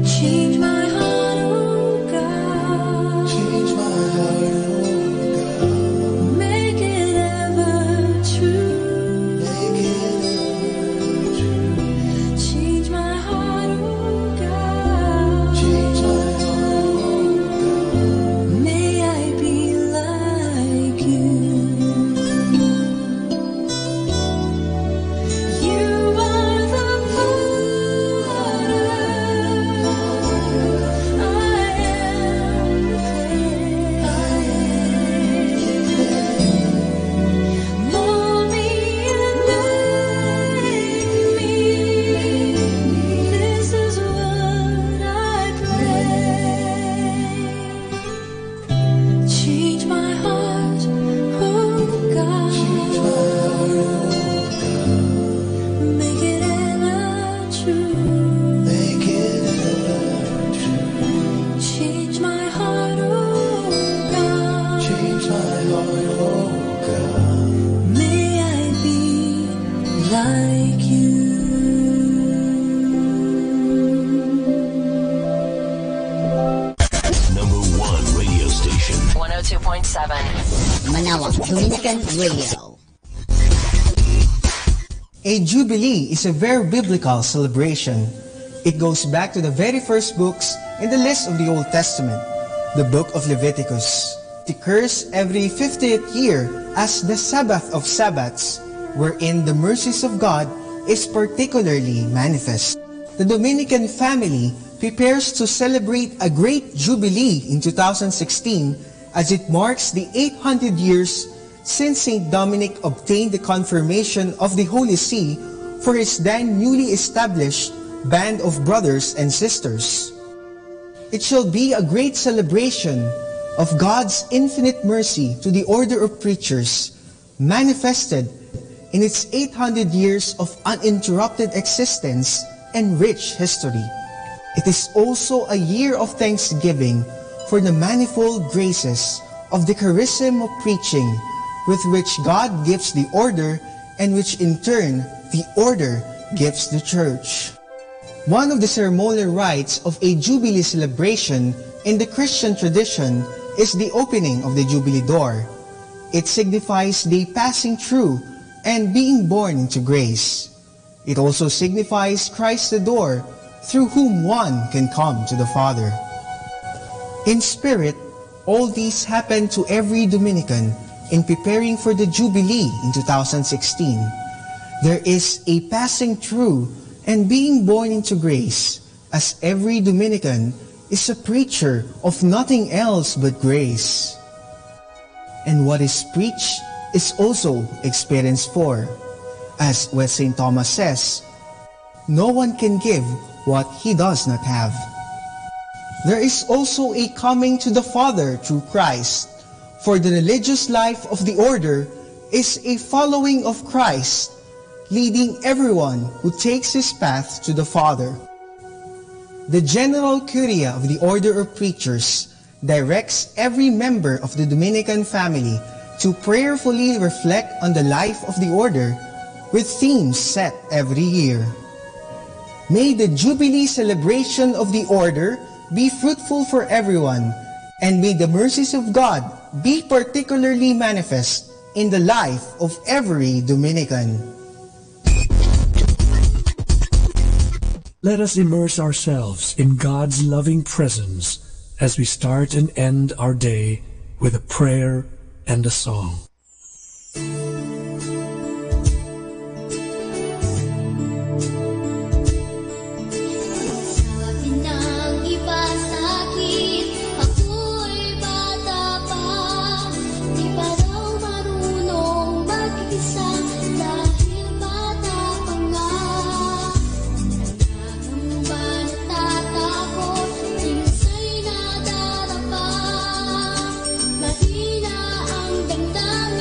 Change my heart, oh God. Change my heart, oh God. Make it ever true. Make it ever true. Change my heart, oh God. Change my heart, oh God. May I be like you. You are the potter, I am the clay. Mold me and make me. This is what I pray. Change my heart, oh God. Change my heart, oh God. Make it ever true. Make it ever true. Change my heart, oh God. Change my heart, oh God. May I be like you. Number one radio station. 102.7 Manawag Dominican Radio. A jubilee is a very biblical celebration. It goes back to the very first books in the list of the Old Testament, the book of Leviticus. It occurs every 50th year as the Sabbath of Sabbaths, wherein the mercies of God is particularly manifest. The Dominican family prepares to celebrate a great jubilee in 2016 as it marks the 800 years since St. Dominic obtained the confirmation of the Holy See for his then newly established band of brothers and sisters. It shall be a great celebration of God's infinite mercy to the order of preachers, manifested in its 800 years of uninterrupted existence and rich history. It is also a year of thanksgiving for the manifold graces of the charism of preaching with which God gives the order and which in turn the order gives the church. One of the ceremonial rites of a Jubilee celebration in the Christian tradition is the opening of the Jubilee door. It signifies the passing through and being born into grace. It also signifies Christ the door, through whom one can come to the Father. In spirit, all these happen to every Dominican in preparing for the Jubilee in 2016. There is a passing through and being born into grace, as every Dominican is a preacher of nothing else but grace. And what is preached is also experienced for. As what St. Thomas says, no one can give what he does not have. There is also a coming to the Father through Christ, for the religious life of the order is a following of Christ, leading everyone who takes his path to the Father. The General Curia of the Order of Preachers directs every member of the Dominican family to prayerfully reflect on the life of the order with themes set every year. May the Jubilee celebration of the order be fruitful for everyone, and may the mercies of God be particularly manifest in the life of every Dominican. Let us immerse ourselves in God's loving presence as we start and end our day with a prayer and a song. Mahina ang damdamin.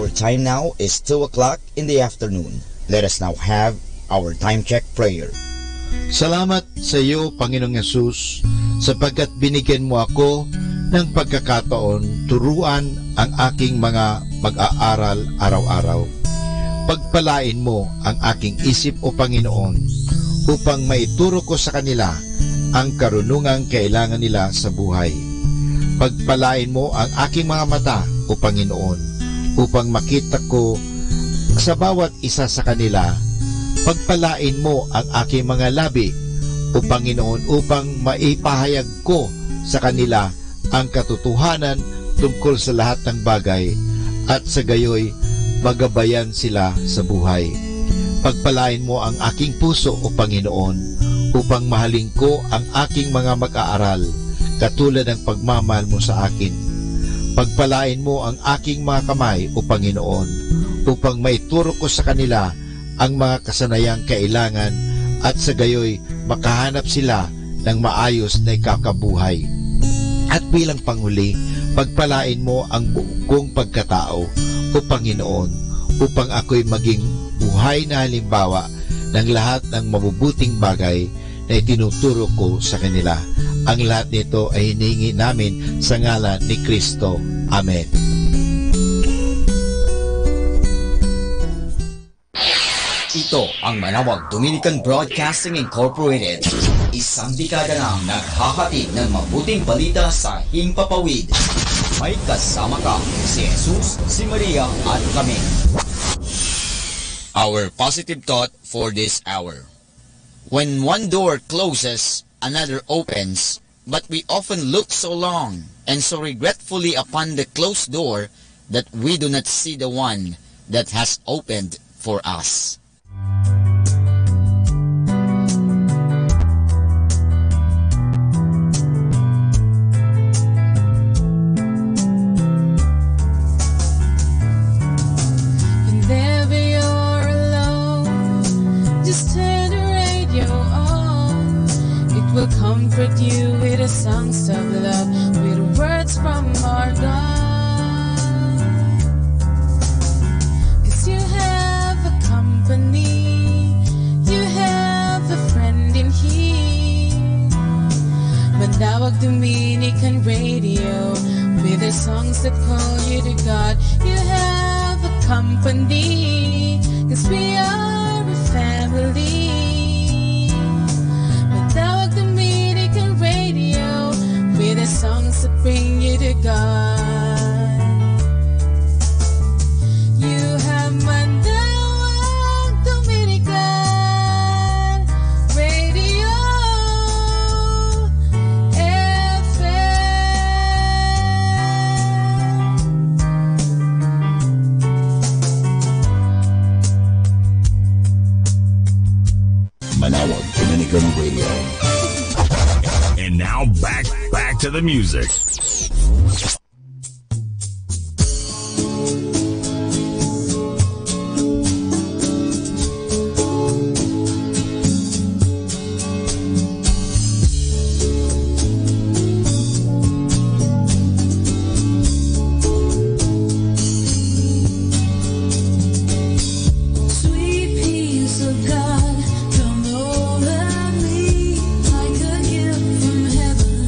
Our time now is 2 o'clock in the afternoon. Let us now have our time check prayer. Salamat sa iyo, Panginoong Yesus, sapagkat binigyan mo ako ng pagkakataon turuan ang aking mga mag-aaral araw-araw. Pagpalain mo ang aking isip, O Panginoon, upang maituro ko sa kanila ang karunungang kailangan nila sa buhay. Pagpalain mo ang aking mga mata, O Panginoon, upang makita ko sa bawat isa sa kanila. Pagpalain mo ang aking mga labi, O Panginoon, upang maipahayag ko sa kanila ang katotohanan tungkol sa lahat ng bagay at sa gayoy magabayan sila sa buhay. Pagpalain mo ang aking puso, O Panginoon, upang mahalin ko ang aking mga mag-aaral katulad ng pagmamahal mo sa akin. Pagpalain mo ang aking mga kamay, O Panginoon, upang maituro ko sa kanila ang mga kasanayang kailangan at sa gayoy makahanap sila ng maayos na ikakabuhay. At bilang panghuli, pagpalain mo ang buong kong pagkatao, O Panginoon, upang ako'y maging buhay na halimbawa ng lahat ng mabubuting bagay na itinuturo ko sa kanila. Ang lahat nito ay hinihingi namin sa ngalan ni Kristo. Amen. Ito ang Manawag Dominican Broadcasting Incorporated. Isang dekada nang naghahatid ng mabuting balita sa Himpapawid. May kasama ka, si Jesus, si Maria at kami. Our positive thought for this hour. When one door closes, another opens, but we often look so long and so regretfully upon the closed door that we do not see the one that has opened for us. We'll comfort you with the songs of love, with words from our God. 'Cause you have a company, you have a friend in here. Manawag Dominican Radio, with the songs that call you to God. You have a company, 'cause we are a family. With the songs that bring you to God. You have Manawag Dominican Radio FM. Manawag Dominican Radio. And now back to the music. Sweet peace of God, come over me like a gift from heaven.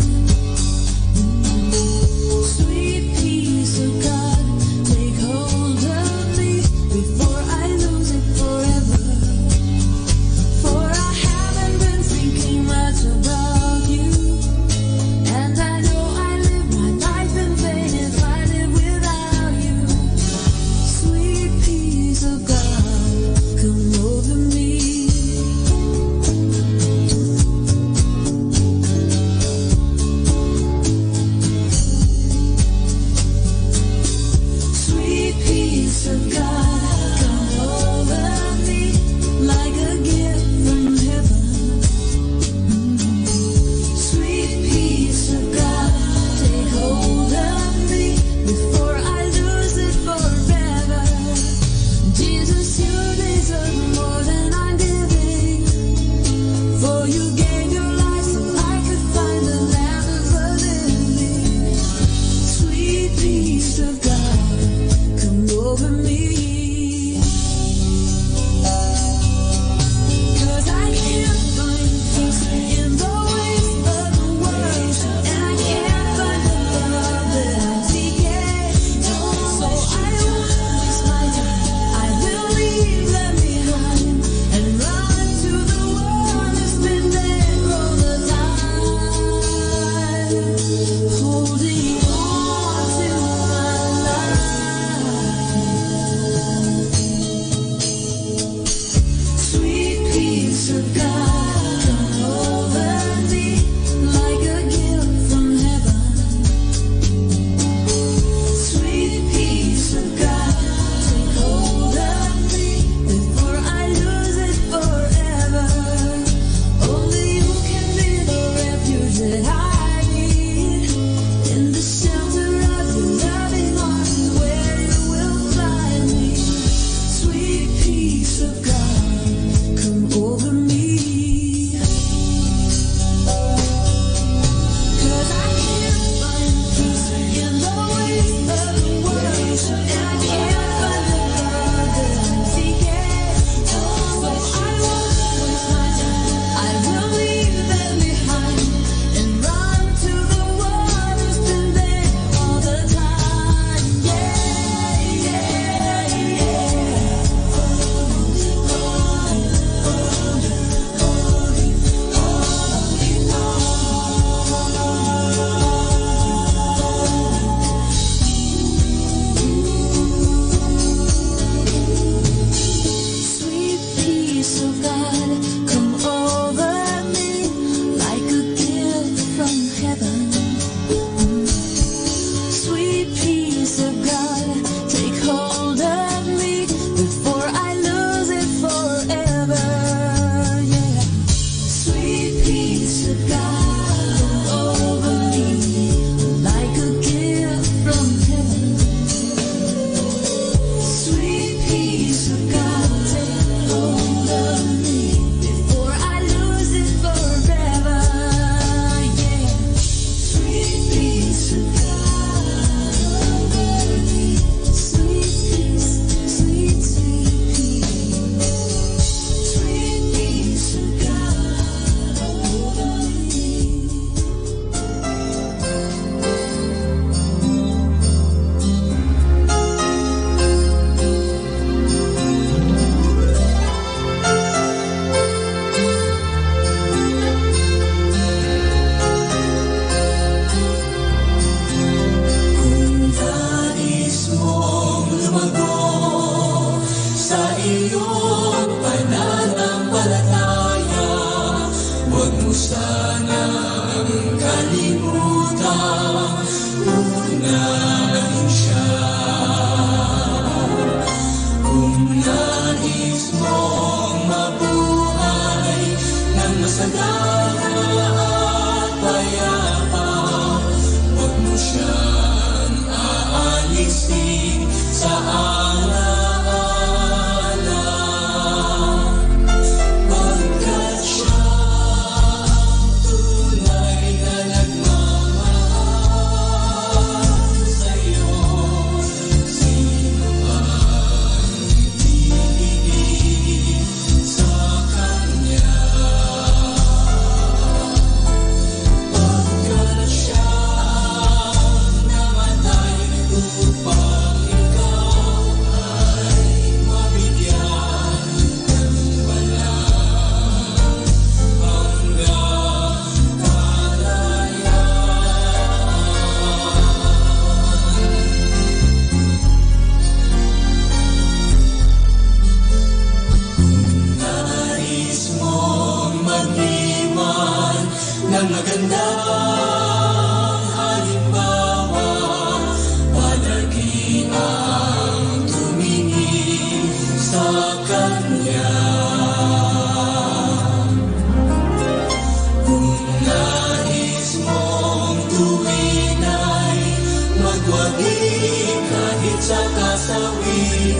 sa kasawian,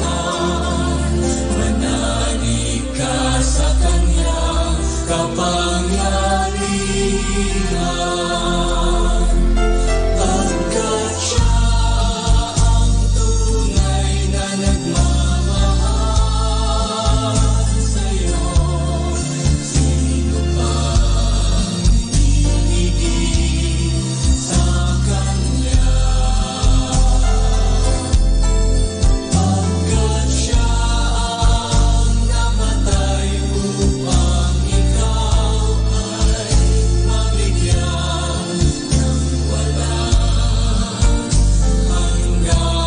manalig ka sa kanyang kapangyarihan. Pagkat siya ang tunay na nagmamahal sa'yo, sino pang iibig sa kanya? Pagkat siya ang namatay upang ikaw ay mabigyan ng walang hanggang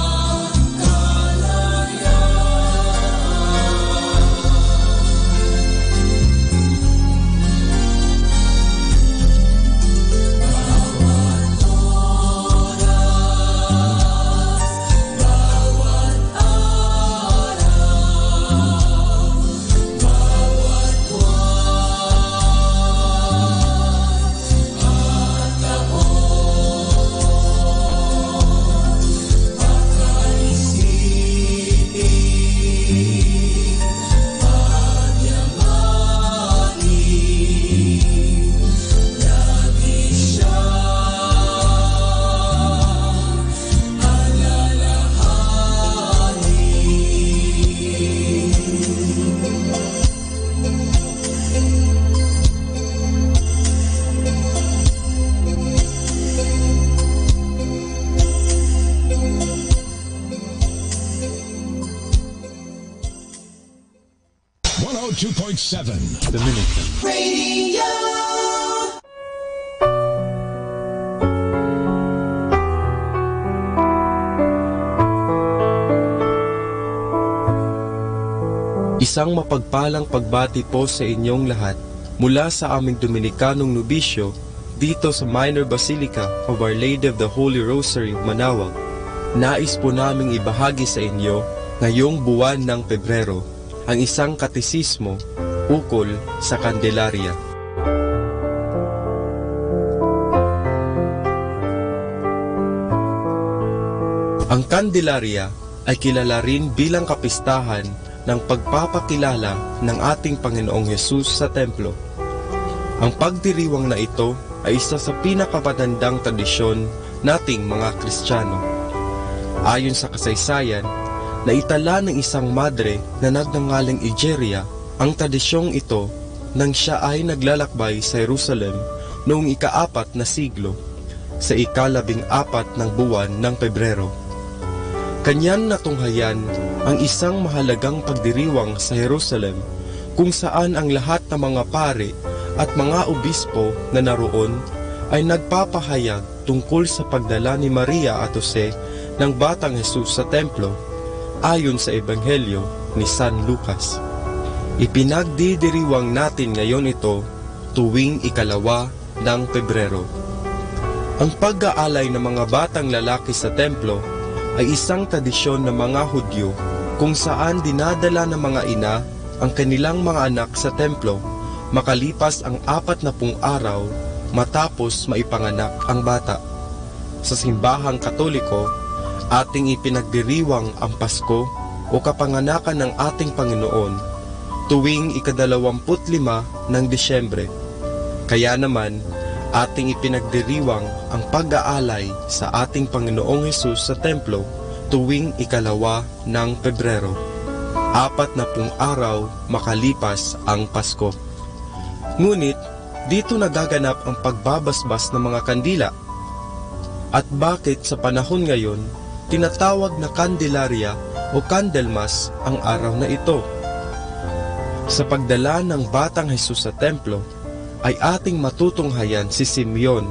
Dominican Radio. Isang mapagpalang pagbati po sa inyong lahat mula sa aming Dominikanong nobisyo dito sa Minor Basilica of Our Lady of the Holy Rosary, Manawag. Nais po naming ibahagi sa inyo ngayong buwan ng Pebrero ang isang katesismo ukol sa Candelaria. Ang Candelaria ay kilala rin bilang kapistahan ng pagpapakilala ng ating Panginoong Hesus sa templo. Ang pagdiriwang na ito ay isa sa pinakamatandang tradisyon nating mga Kristiyano. Ayon sa kasaysayan, naitala ng isang madre na nagngangalang Egeria ang tradisyong ito nang siya ay naglalakbay sa Jerusalem noong ika-4 na siglo sa ika-14 ng buwan ng Pebrero. Kanyang natunghayan ang isang mahalagang pagdiriwang sa Jerusalem kung saan ang lahat ng mga pari at mga obispo na naroon ay nagpapahayag tungkol sa pagdala ni Maria at Jose ng Batang Hesus sa templo ayon sa Ebanghelyo ni San Lucas. Ipinagdidiriwang natin ngayon ito tuwing ika-2 ng Pebrero. Ang pag-aalay ng mga batang lalaki sa templo ay isang tradisyon ng mga Hudyo kung saan dinadala ng mga ina ang kanilang mga anak sa templo makalipas ang 40 araw matapos maipanganak ang bata. Sa simbahang Katoliko, ating ipinagdiriwang ang Pasko o kapanganakan ng ating Panginoon tuwing ika-25 ng Disyembre. Kaya naman, ating ipinagdiriwang ang pag-aalay sa ating Panginoong Hesus sa templo tuwing ika-2 ng Pebrero, 40 araw makalipas ang Pasko. Ngunit, dito nagaganap ang pagbabasbas ng mga kandila. At bakit sa panahon ngayon, tinatawag na Candelaria o Candlemas ang araw na ito? Sa pagdala ng Batang Hesus sa templo, ay ating matutunghayan si Simeon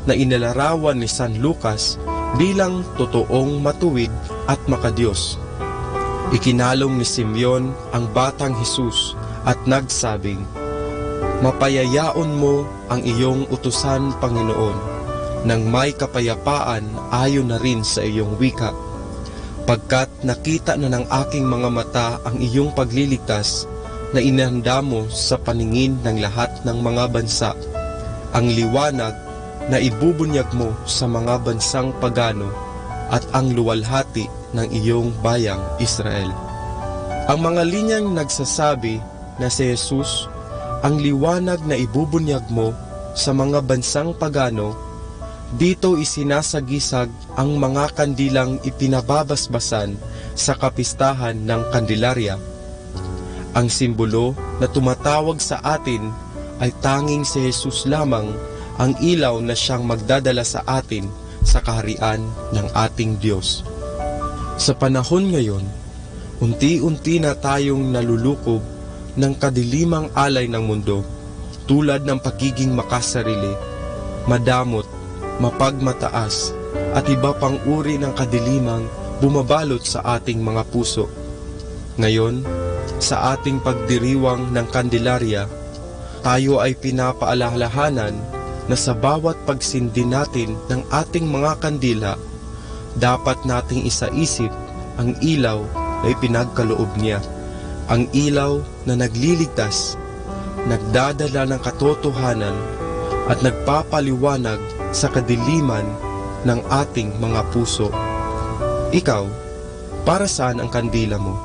na inilarawan ni San Lucas bilang totoong matuwid at makadiyos. Ikinalong ni Simeon ang Batang Hesus at nagsabing, "Mapayayaon mo ang iyong utusan, Panginoon, nang may kapayapaan ayon na rin sa iyong wika. Pagkat nakita na ng aking mga mata ang iyong pagliligtas na inihanda mo sa paningin ng lahat ng mga bansa, ang liwanag na ibubunyag mo sa mga bansang pagano at ang luwalhati ng iyong bayang Israel. Ang mga linyang nagsasabi na si Jesus ang liwanag na ibubunyag mo sa mga bansang pagano, dito isinasagisag ang mga kandilang ipinababasbasan sa kapistahan ng Kandelarya. Ang simbolo na tumatawag sa atin ay tanging si Jesus lamang, ang ilaw na siyang magdadala sa atin sa kaharian ng ating Diyos. Sa panahon ngayon, unti-unti na tayong nalulukob ng kadilimang alay ng mundo, tulad ng pagiging makasarili, madamot, mapagmataas, at iba pang uri ng kadilimang bumabalot sa ating mga puso. Ngayon, sa ating pagdiriwang ng Kandelarya, tayo ay pinapaalalahanan na sa bawat pagsindi natin ng ating mga kandila, dapat nating isaisip ang ilaw na ipinagkaloob niya. Ang ilaw na nagliligtas, nagdadala ng katotohanan at nagpapaliwanag sa kadiliman ng ating mga puso. Ikaw, para saan ang kandila mo?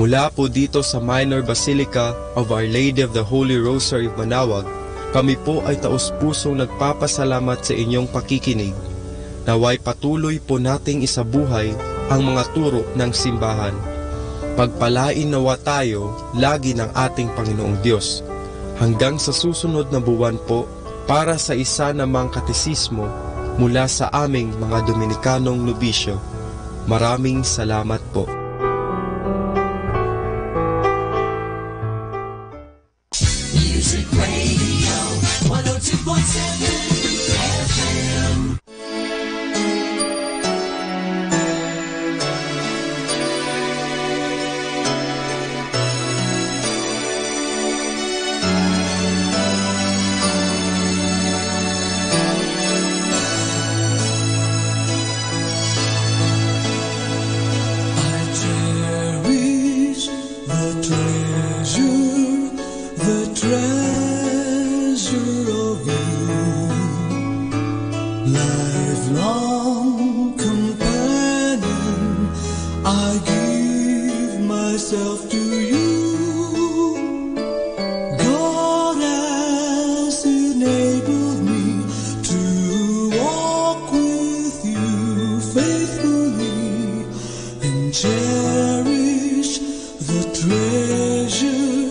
Mula po dito sa Minor Basilica of Our Lady of the Holy Rosary of Manaoag, kami po ay taus-pusong nagpapasalamat sa inyong pakikinig. Naway patuloy po nating isabuhay ang mga turo ng simbahan. Pagpalain nawa tayo lagi ng ating Panginoong Diyos. Hanggang sa susunod na buwan po, para sa isa namang katesismo mula sa aming mga Dominikanong nobisyo. Maraming salamat po. Music Radio 102.7 FM. Lifelong companion, I give myself to you. God has enabled me to walk with you faithfully and cherish the treasure of you.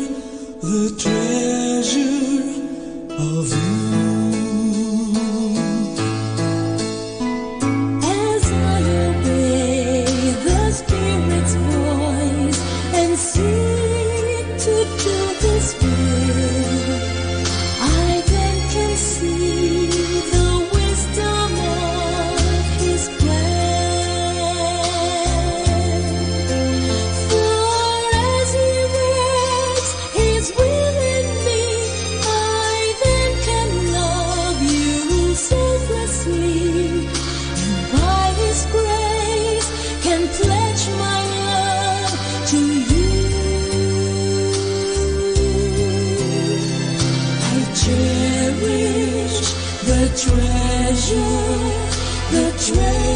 The treasure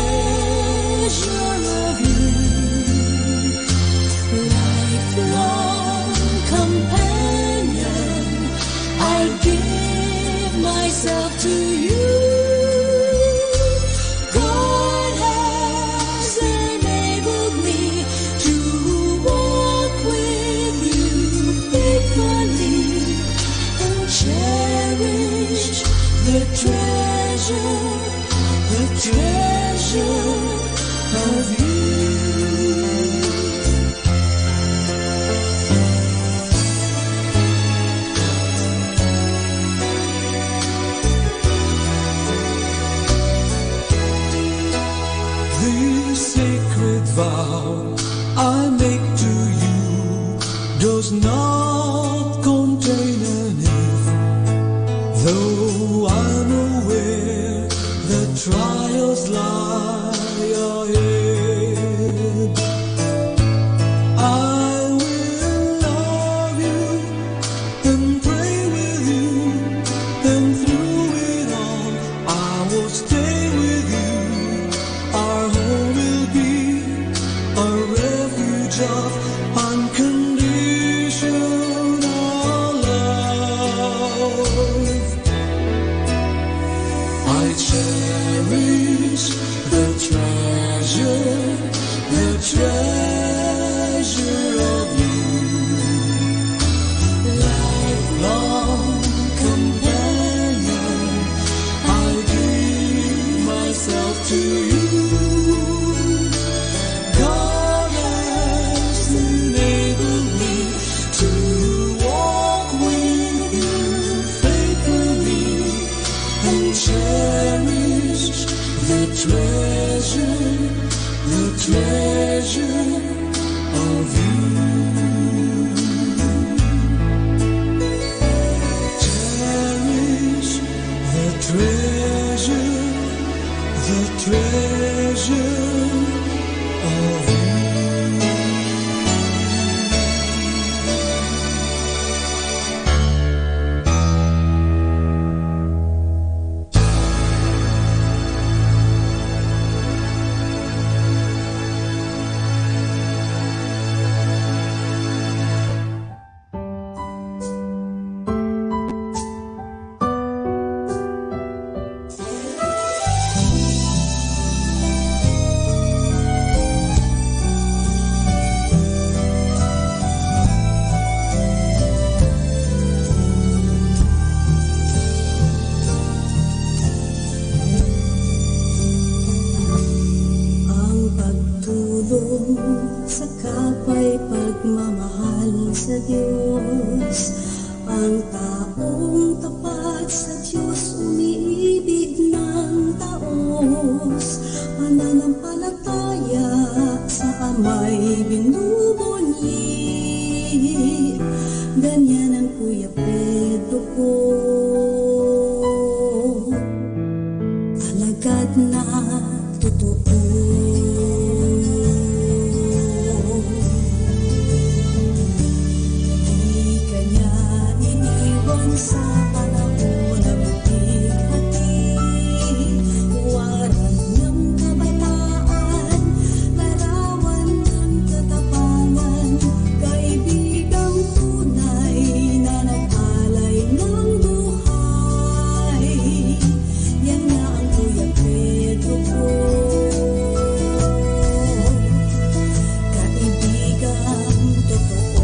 of you, lifelong companion, I give myself to you. God has enabled me to walk with you faithfully and cherish the treasure of you. The sacred vow I make to you does not contain an if, though I'm aware that trials lie ahead. I will love you and pray with you stay with you. Our home will be a refuge of unconditional love. I cherish the treasure of you. Lifelong companion, I give myself to you. God has enabled me to walk with you faithfully and cherish the treasure of you. Cherish the treasure of you. Sa kapay pagmamahal sa Diyos, ang taong tapat sa Diyos umiibig ng taos, pananampalataya sa Ama'y binubunyi. Ganyan ang Kuya Pedro ko, alagad na totoo. Sa panahon ng bighati, waran ng kabataan, larawan ng katapangan, kaibigang tunay na nag-alay ng buhay. Yan nga ang Kuya Pedro ko, kaibigang totoo.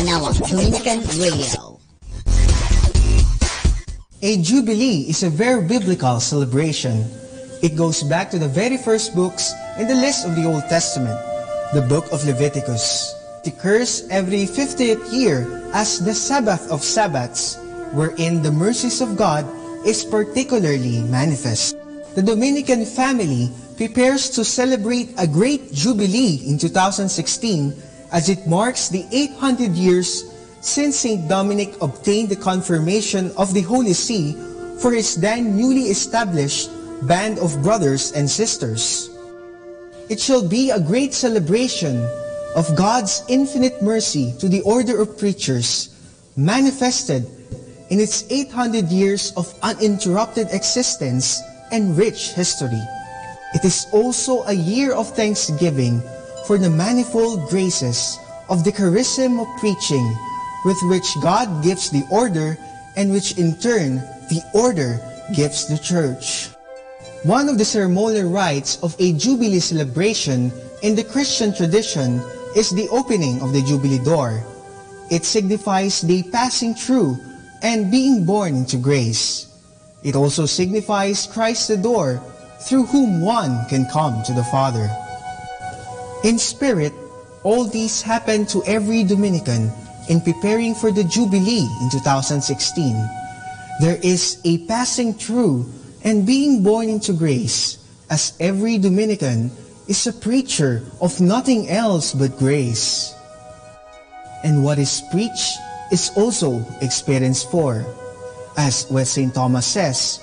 Manawag Dominican Radio. A Jubilee is a very biblical celebration. It goes back to the very first books in the list of the Old Testament, the book of Leviticus. It occurs every 50th year as the Sabbath of Sabbaths, wherein the mercies of God is particularly manifest. The Dominican family prepares to celebrate a great Jubilee in 2016 as it marks the 800 years since St. Dominic obtained the confirmation of the Holy See for his then newly established band of brothers and sisters. It shall be a great celebration of God's infinite mercy to the order of preachers, manifested in its 800 years of uninterrupted existence and rich history. It is also a year of thanksgiving for the manifold graces of the charism of preaching with which God gives the order and which in turn the order gives the church. One of the ceremonial rites of a Jubilee celebration in the Christian tradition is the opening of the Jubilee door. It signifies the passing through and being born into grace. It also signifies Christ the door through whom one can come to the Father. In spirit, all these happen to every Dominican in preparing for the Jubilee in 2016. There is a passing through and being born into grace, as every Dominican is a preacher of nothing else but grace. And what is preached is also experienced for. As what St. Thomas says,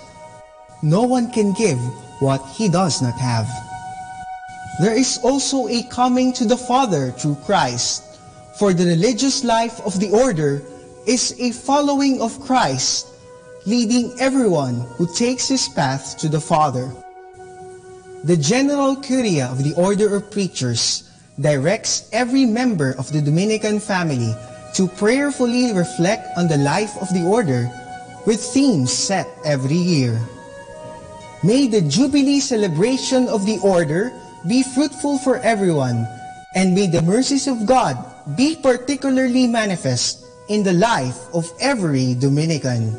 no one can give what he does not have. There is also a coming to the Father through Christ, for the religious life of the order is a following of Christ, leading everyone who takes his path to the Father. The General Curia of the Order of Preachers directs every member of the Dominican family to prayerfully reflect on the life of the order with themes set every year. May the Jubilee celebration of the order be fruitful for everyone, and may the mercies of God be particularly manifest in the life of every Dominican.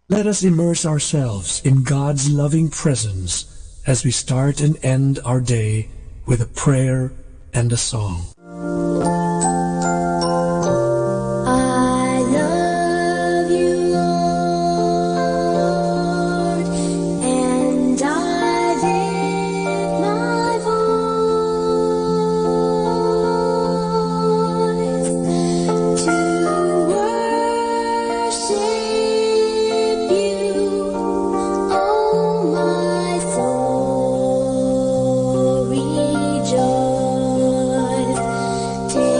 Let us immerse ourselves in God's loving presence as we start and end our day with a prayer and a song. I love you, Lord, and I lift my voice to worship you, oh my soul, rejoice. Take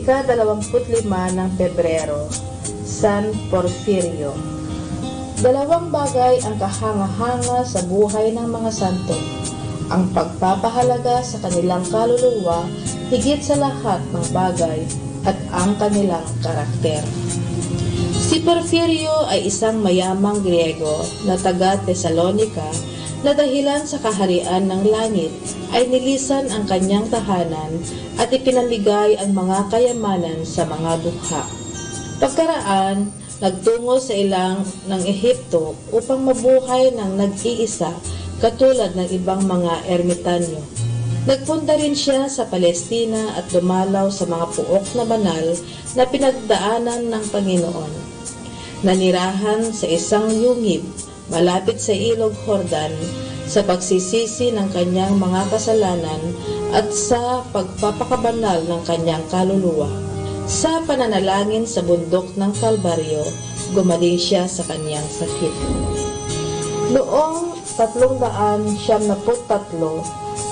ika-25 ng Pebrero, San Porfirio. Dalawang bagay ang kahanga-hanga sa buhay ng mga santo: ang pagpapahalaga sa kanilang kaluluwa higit sa lahat ng bagay at ang kanilang karakter. Si Porfirio ay isang mayamang Griego na taga Tesalonica na dahilan sa kaharian ng langit ay nilisan ang kanyang tahanan at ipinamigay ang mga kayamanan sa mga dukha. Pagkaraan, nagtungo sa ilang ng Ehipto upang mabuhay ng nag-iisa katulad ng ibang mga ermitanyo. Nagpunta rin siya sa Palestina at dumalaw sa mga puok na banal na pinagdaanan ng Panginoon. Nanirahan sa isang yungib malapit sa ilog Jordan sa pagsisisi ng kanyang mga kasalanan at sa pagpapakabanal ng kanyang kaluluwa. Sa pananalangin sa bundok ng Kalbaryo, gumaling siya sa kanyang sakit. Noong 373,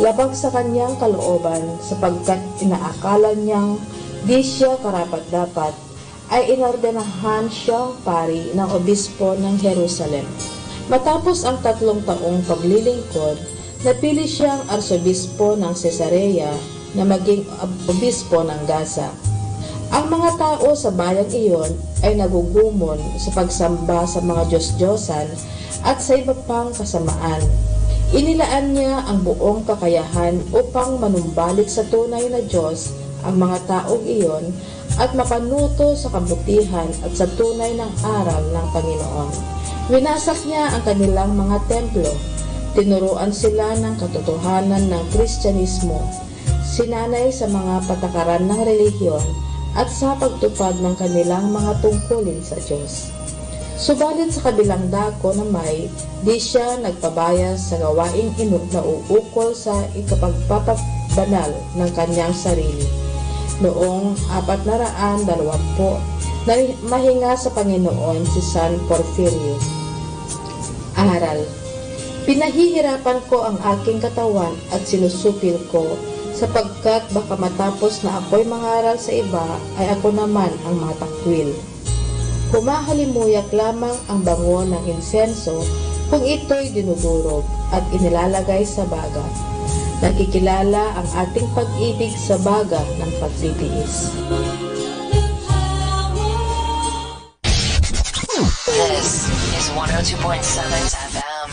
labag sa kanyang kalooban sapagkat inaakala niyang di siya karapat-dapat, ay inordenahan siyang pari ng obispo ng Jerusalem. Matapos ang 3 taong paglilingkod, napili siyang arsobispo ng Cesarea na maging obispo ng Gaza. Ang mga tao sa bayang iyon ay nagugumon sa pagsamba sa mga Diyos-Diyosan at sa iba pang kasamaan. Inilaan niya ang buong kakayahan upang manumbalik sa tunay na Diyos ang mga taong iyon at makanuto sa kabutihan at sa tunay ng aral ng Panginoon. Winasak niya ang kanilang mga templo, tinuruan sila ng katotohanan ng Kristyanismo, sinanay sa mga patakaran ng relihiyon at sa pagtupad ng kanilang mga tungkulin sa Diyos. Subalit sa kabilang dako na may, di siya nagpabaya sa gawaing nauukol sa ikapagpapabanal ng kanyang sarili. Noong 420, na mahinga sa Panginoon si San Porfirio. Aral: pinahihirapan ko ang aking katawan at sinusupil ko, sapagkat baka matapos na ako'y mangaral sa iba ay ako naman ang matakwil. Humahalimuyak lamang ang bango ng insenso kung ito'y dinudurog at inilalagay sa baga. Nakikilala ang ating pag-ibig sa baga ng pagtitiis. This is 102.7 FM.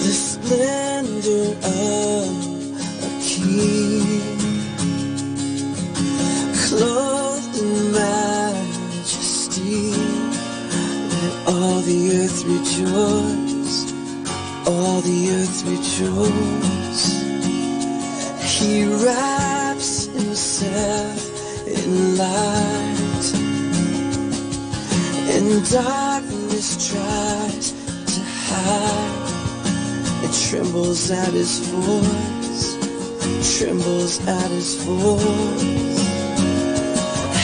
The splendor of a king, clothed in majesty. Let all the earth rejoice, all the earth rejoice. He wraps himself in light, and darkness tries to hide. It trembles at his voice, trembles at his voice.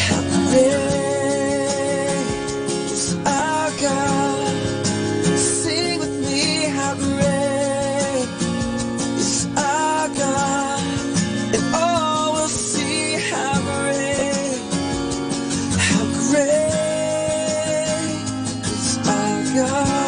How great is our God? Sing with me, how great is our God, and all will see how great is our God.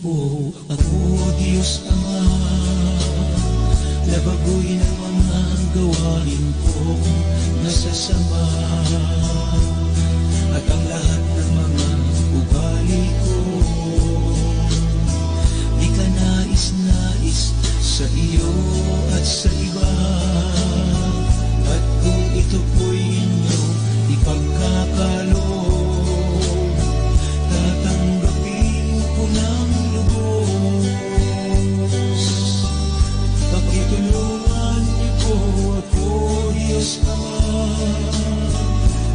po ako, Diyos Ama, na baguhin ang mga gawain ko nasasama, at ang lahat ng mga ugali ko di ka nais-nais sa iyo at sa iba. At kung ito po'y inyong ipagkakaloob, tatanggapin ko ng lubos. Pakitulungan niyo po ako, Diyos Ama,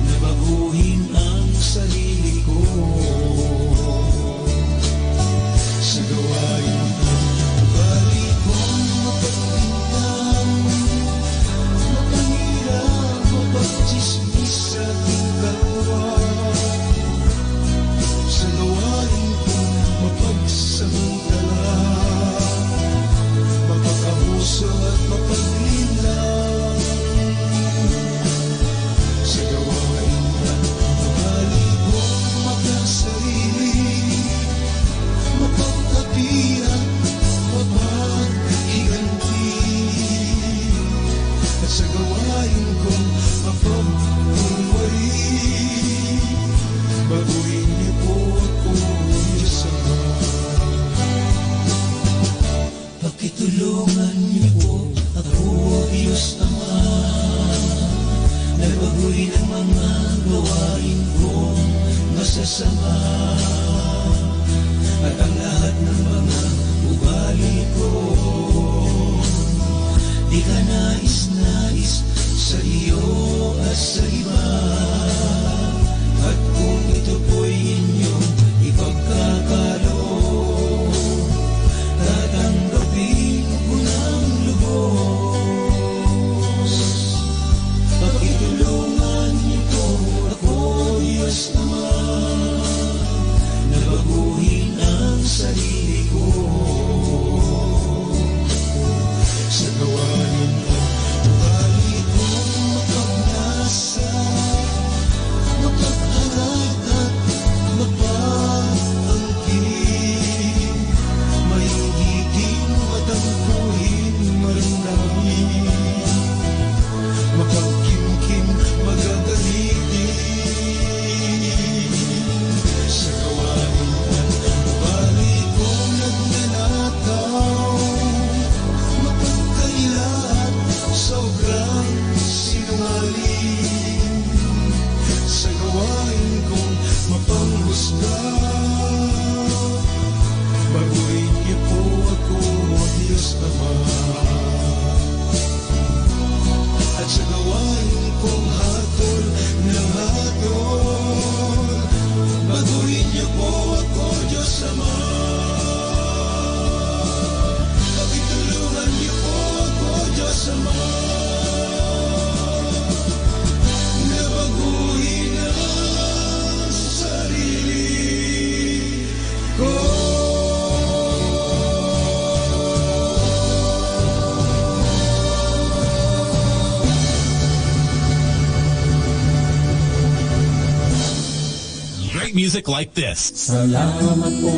na baguhin ang sarili ko sa gawain ng ugali kong mapagpintang, mapanirang, mapagchismis sa aking kapwa, sa gawain kong mapagsamantala, mapakahuso at mapaglinlang, sa gawain ng ugali kong makasarili, mapagkapihan, mapaghiganti, at sa gawain kong mapagkunwari, baguhin niyo po ako, Diyos Ama. Pakitulungan niyo po ako, Diyos Ama, na baguhin ang mga gawain kong masasama, at ang lahat ng mga ugali ko di ka nais-nais sa iyo at sa iba. At kung ito po'y inyong ipagkakaloob, tatanggapin ko ng lubos. Pakitulungan niyo po ako, Diyos Ama, na baguhin ang sarili ko sa gawain ng ugali kong mapagnasa, mapagharap at mapangangkin, mainggitin, matangkuhin, maramdamin, mapagkimkim, magagalitin, sa gawain ng ugali kong nagnanakaw, mapagkaila at sobrang sinungaling, sa gawain kong mapanghusga, baguhin niyo po ako, Diyos Ama. At sa gawain kong hatol ng hatol, baguhin niyo po ako, Diyos Ama. Pakitulungan niyo po ako, Diyos Ama, na baguhin ang sarili ko. Great music like this. Salamat po,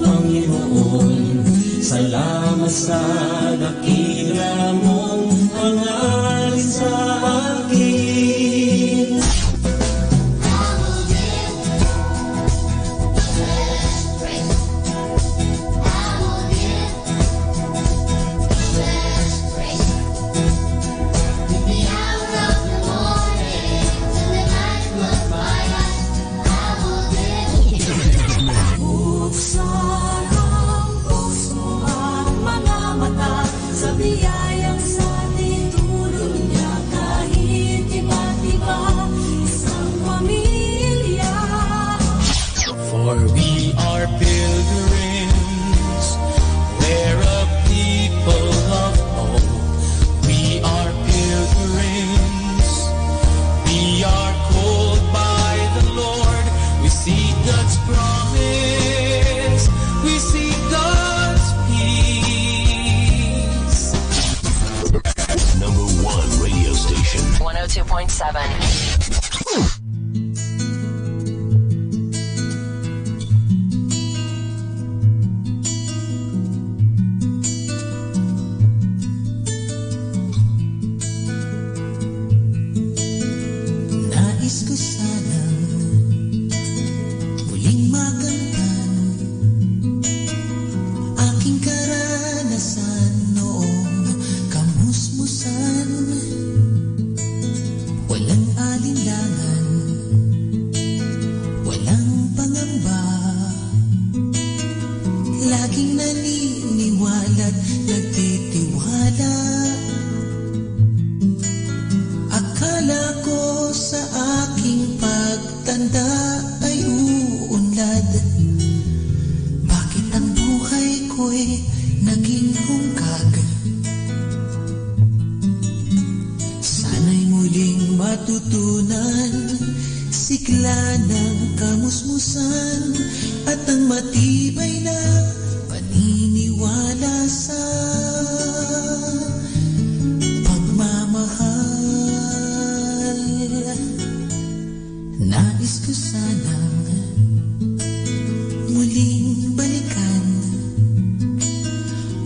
Panginoon. Salamat sa dakila mong hangarin sa akin. Buksan ang puso at mga mata, laging naniniwala't nagtitiwala. Akala ko sa aking pagtanda ay uunlad. Bakit ang buhay ko'y naging hungkag? Sana'y muling matutunan sigla ng kamusmusan at ang matibay na paniniwala sa pagmamahal. Nais ko sanang muling balikan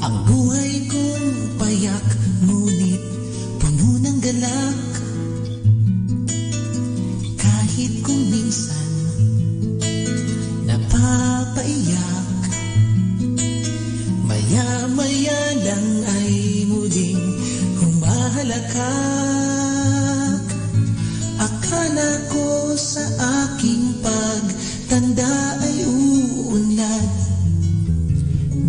ang buhay kong payak, ngunit puno ng galak. Kahit kung minsan napapaiyak, maya-maya lang ay muling humahalakak. Akala ko sa aking pagtanda ay uunlad.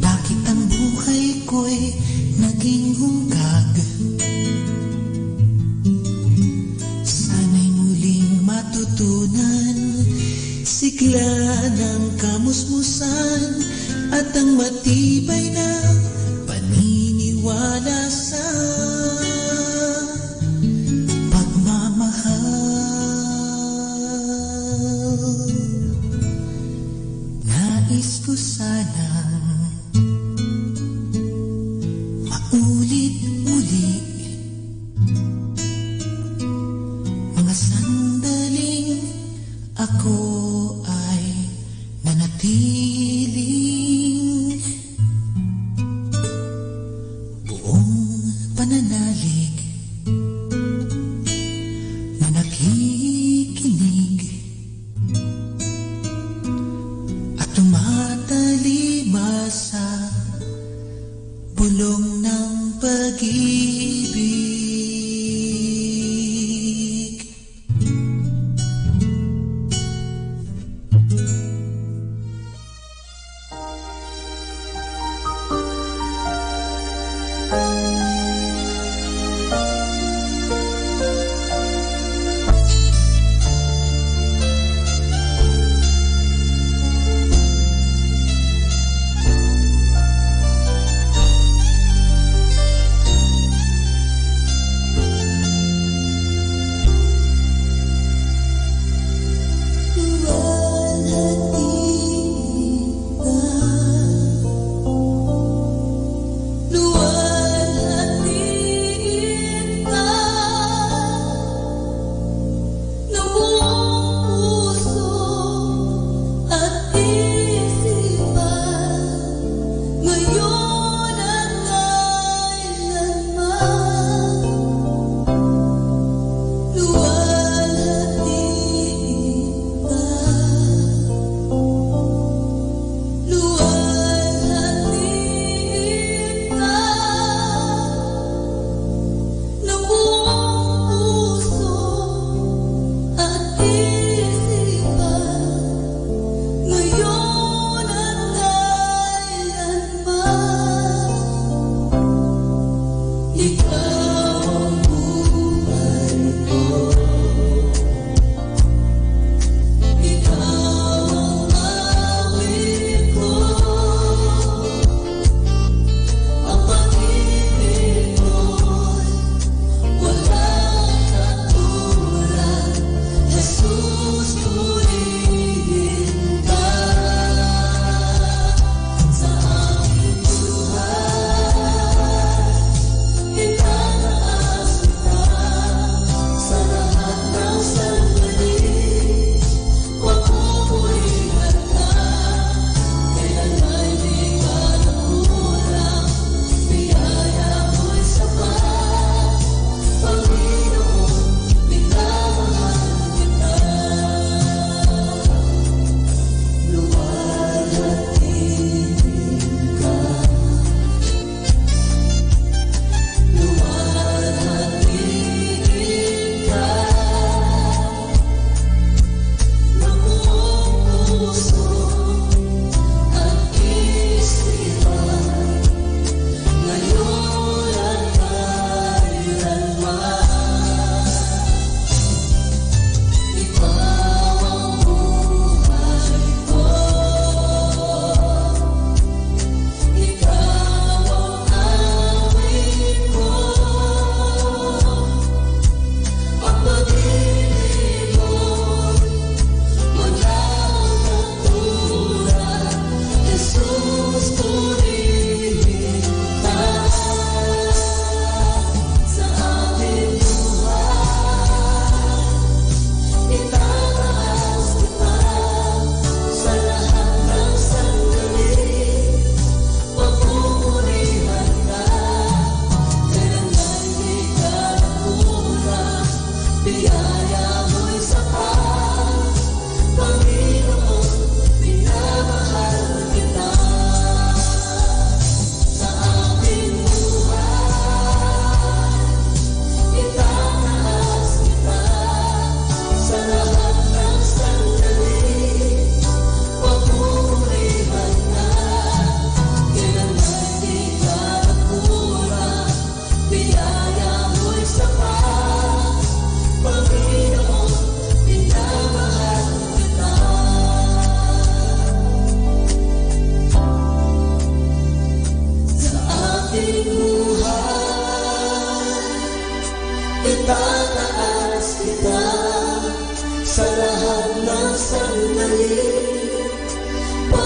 Bakit ang buhay ko'y naging hungkag? Sana'y muling matutunan sigla ng kamusmusan at ang matibay na paniniwala sa pagmamahal. Nais ko sanang maulit muli mga sandaling ako ay manatiling buong pananalig na nakikinig at tumatalima sa bulong ng pag-ibig.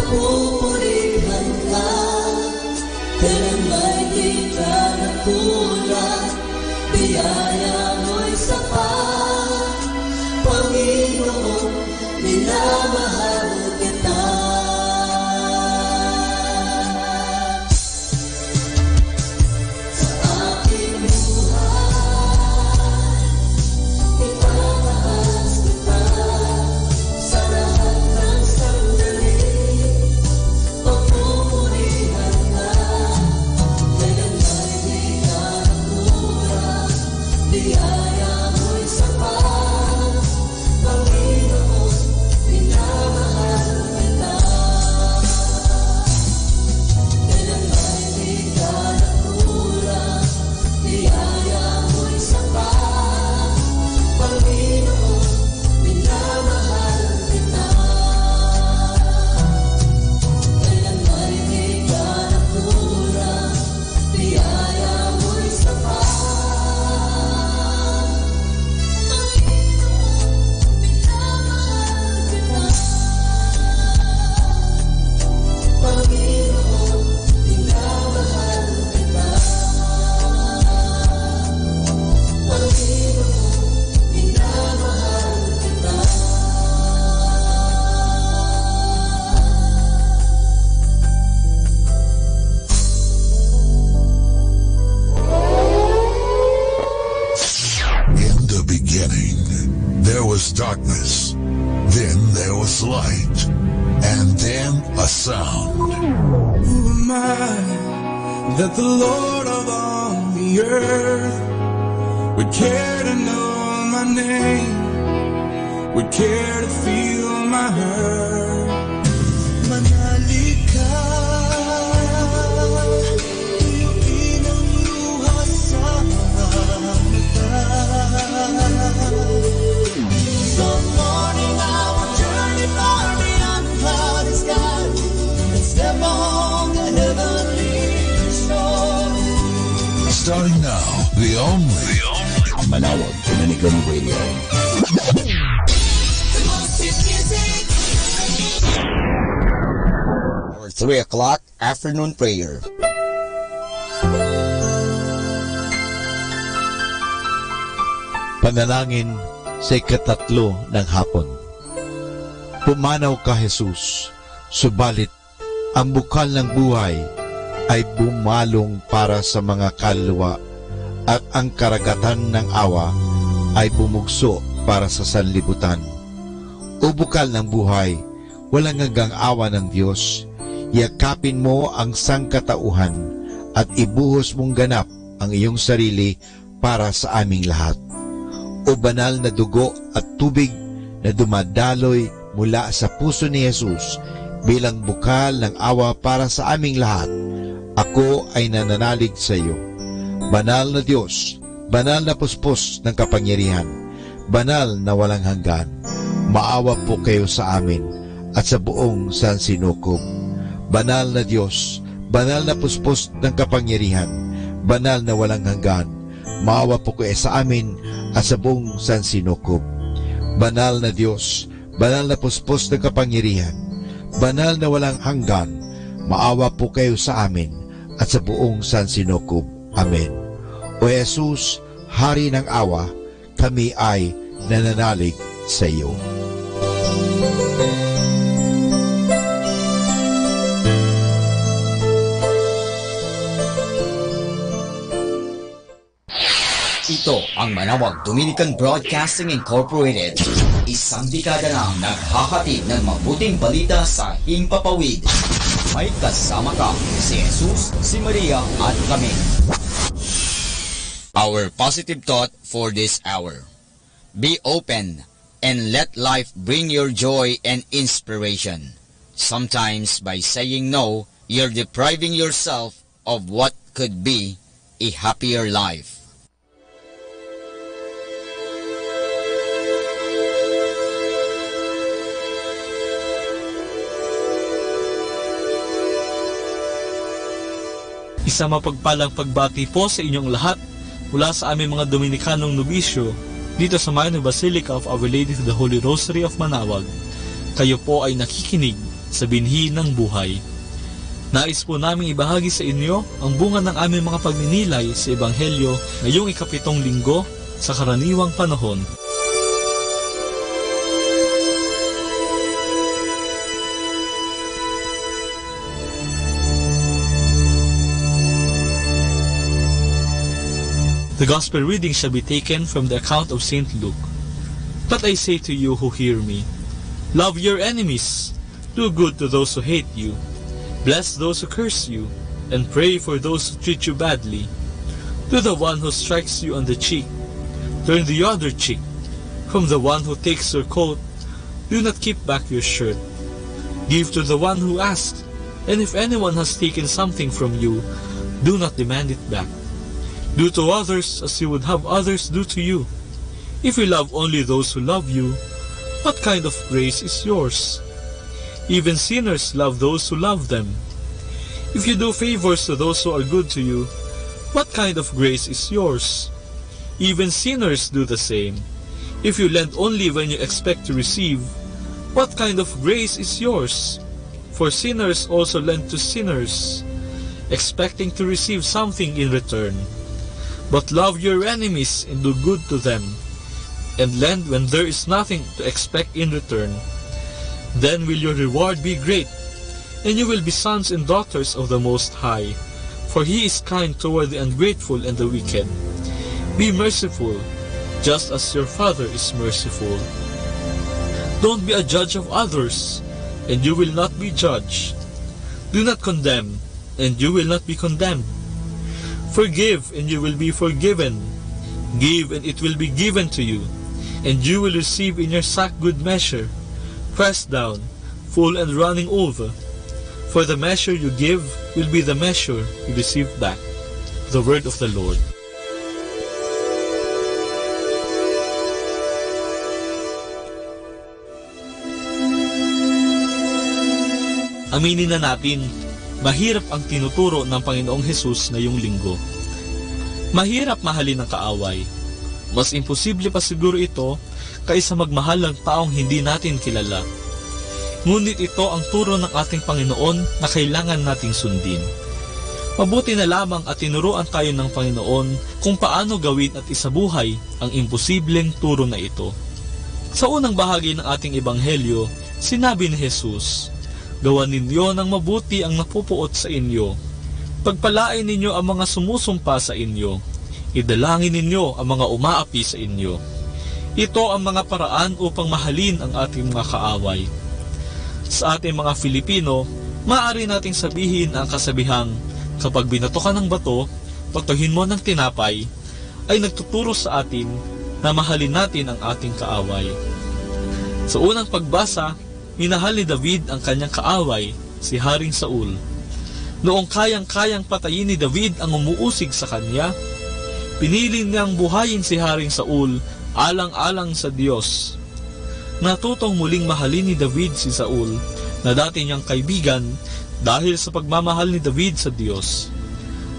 Pupurihan ka, kailan may di ka nakulang, biyaya mo'y sapat. Panginoon, minamahal kita. Sa aking buhay, itataas kita. Sa lahat ng sandali, pagpupurihan ka, kailan may di ka nakulang, biyaya mo'y sapat. Panginoon, minamahal kita. Kailan may di ka nakulang, biyaya mo'y sapat. Panginoon, minamahal kita. Kailan may di ka nakulang, biyaya mo'y sapat. Panginoon, minamahal kita. Panginoon, minamahal kita. In the beginning, there was darkness. Then there was light. And then a sound. Who am I that the Lord of all the earth would care to know my name, would care to feel my hurt? Manali ka, iyuin ang luha sa mga mata. Some morning I will journey far beyond cloudy skies and step on the heavenly shore. Starting now, the only Manawag Dominican Radio. Our 3 o'clock afternoon prayer. Panalangin sa ikatatlo ng hapon. Pumanaw ka, Jesus, subalit ang bukal ng buhay ay bumalong para sa mga kaluluwa at ang karagatan ng awa ay bumugso para sa sanlibutan. O bukal ng buhay, walang hanggang awa ng Diyos, yakapin mo ang sangkatauhan at ibuhos mong ganap ang iyong sarili para sa aming lahat. O banal na dugo at tubig na dumadaloy mula sa puso ni Jesus bilang bukal ng awa para sa aming lahat, ako ay nananalig sa iyo. Banal na Diyos, banal na puspos ng kapangyarihan, banal na walang hanggan, maawa po kayo sa amin at sa buong sansinukob. Banal na Diyos, banal na puspos ng kapangyarihan, banal na walang hanggan, maawa po kayo sa amin at sa buong sansinukob. Banal na Diyos, banal na puspos ng kapangyarihan, banal na walang hanggan, maawa po kayo sa amin at sa buong sansinukob. Amen. O Jesus, Hari ng awa, kami ay nananalig sa iyo. Ito ang Manawag Dominican Broadcasting Incorporated. Isang dekada nang naghahatid ng mabuting balita sa Himpapawid. May kasama ka si Jesus, si Maria at kami. Our positive thought for this hour. Be open and let life bring your joy and inspiration. Sometimes by saying no, you're depriving yourself of what could be a happier life. Isa mapagpalang pagbati po sa inyong lahat mula sa aming mga Dominikanong nobisyo dito sa Minor Basilica of Our Lady of the Holy Rosary of Manawag. Kayo po ay nakikinig sa binhi ng buhay. Nais po naming ibahagi sa inyo ang bunga ng aming mga pagninilay sa Ebanghelyo ngayong ika-7 linggo sa karaniwang panahon. The Gospel reading shall be taken from the account of St. Luke. But I say to you who hear me, love your enemies, do good to those who hate you, bless those who curse you, and pray for those who treat you badly. To the one who strikes you on the cheek, turn the other cheek. From the one who takes your coat, do not keep back your shirt. Give to the one who asks, and if anyone has taken something from you, do not demand it back. Do to others as you would have others do to you. If you love only those who love you, what kind of grace is yours? Even sinners love those who love them. If you do favors to those who are good to you, what kind of grace is yours? Even sinners do the same. If you lend only when you expect to receive, what kind of grace is yours? For sinners also lend to sinners, expecting to receive something in return. But love your enemies and do good to them, and lend when there is nothing to expect in return. Then will your reward be great, and you will be sons and daughters of the Most High, for He is kind toward the ungrateful and the wicked. Be merciful, just as your Father is merciful. Don't be a judge of others, and you will not be judged. Do not condemn, and you will not be condemned. Forgive, and you will be forgiven. Give, and it will be given to you, and you will receive in your sack good measure, pressed down, full and running over. For the measure you give will be the measure you receive back. The word of the Lord. Aminin na natin, mahirap ang tinuturo ng Panginoong Hesus ngayong linggo. Mahirap mahalin ang kaaway. Mas imposible pa siguro ito kaysa magmahal ng taong hindi natin kilala. Ngunit ito ang turo ng ating Panginoon na kailangan nating sundin. Mabuti na lamang at tinuruan tayo ng Panginoon kung paano gawin at isabuhay ang imposibleng turo na ito. Sa unang bahagi ng ating Ebanghelyo, sinabi ni Jesus, gawan ninyo ng mabuti ang napupuot sa inyo. Pagpalain ninyo ang mga sumusumpa sa inyo. Idalangin ninyo ang mga umaapi sa inyo. Ito ang mga paraan upang mahalin ang ating mga kaaway. Sa ating mga Filipino, maaari nating sabihin ang kasabihang, kapag binato ka ng bato, patuhin mo ng tinapay, ay nagtuturo sa atin na mahalin natin ang ating kaaway. Sa unang pagbasa, minahal ni David ang kanyang kaaway, si Haring Saul. Noong kayang-kayang patayin ni David ang umuusig sa kanya, pinili niyang buhayin si Haring Saul alang-alang sa Diyos. Natutong muling mahalin ni David si Saul na dati niyang kaibigan dahil sa pagmamahal ni David sa Diyos.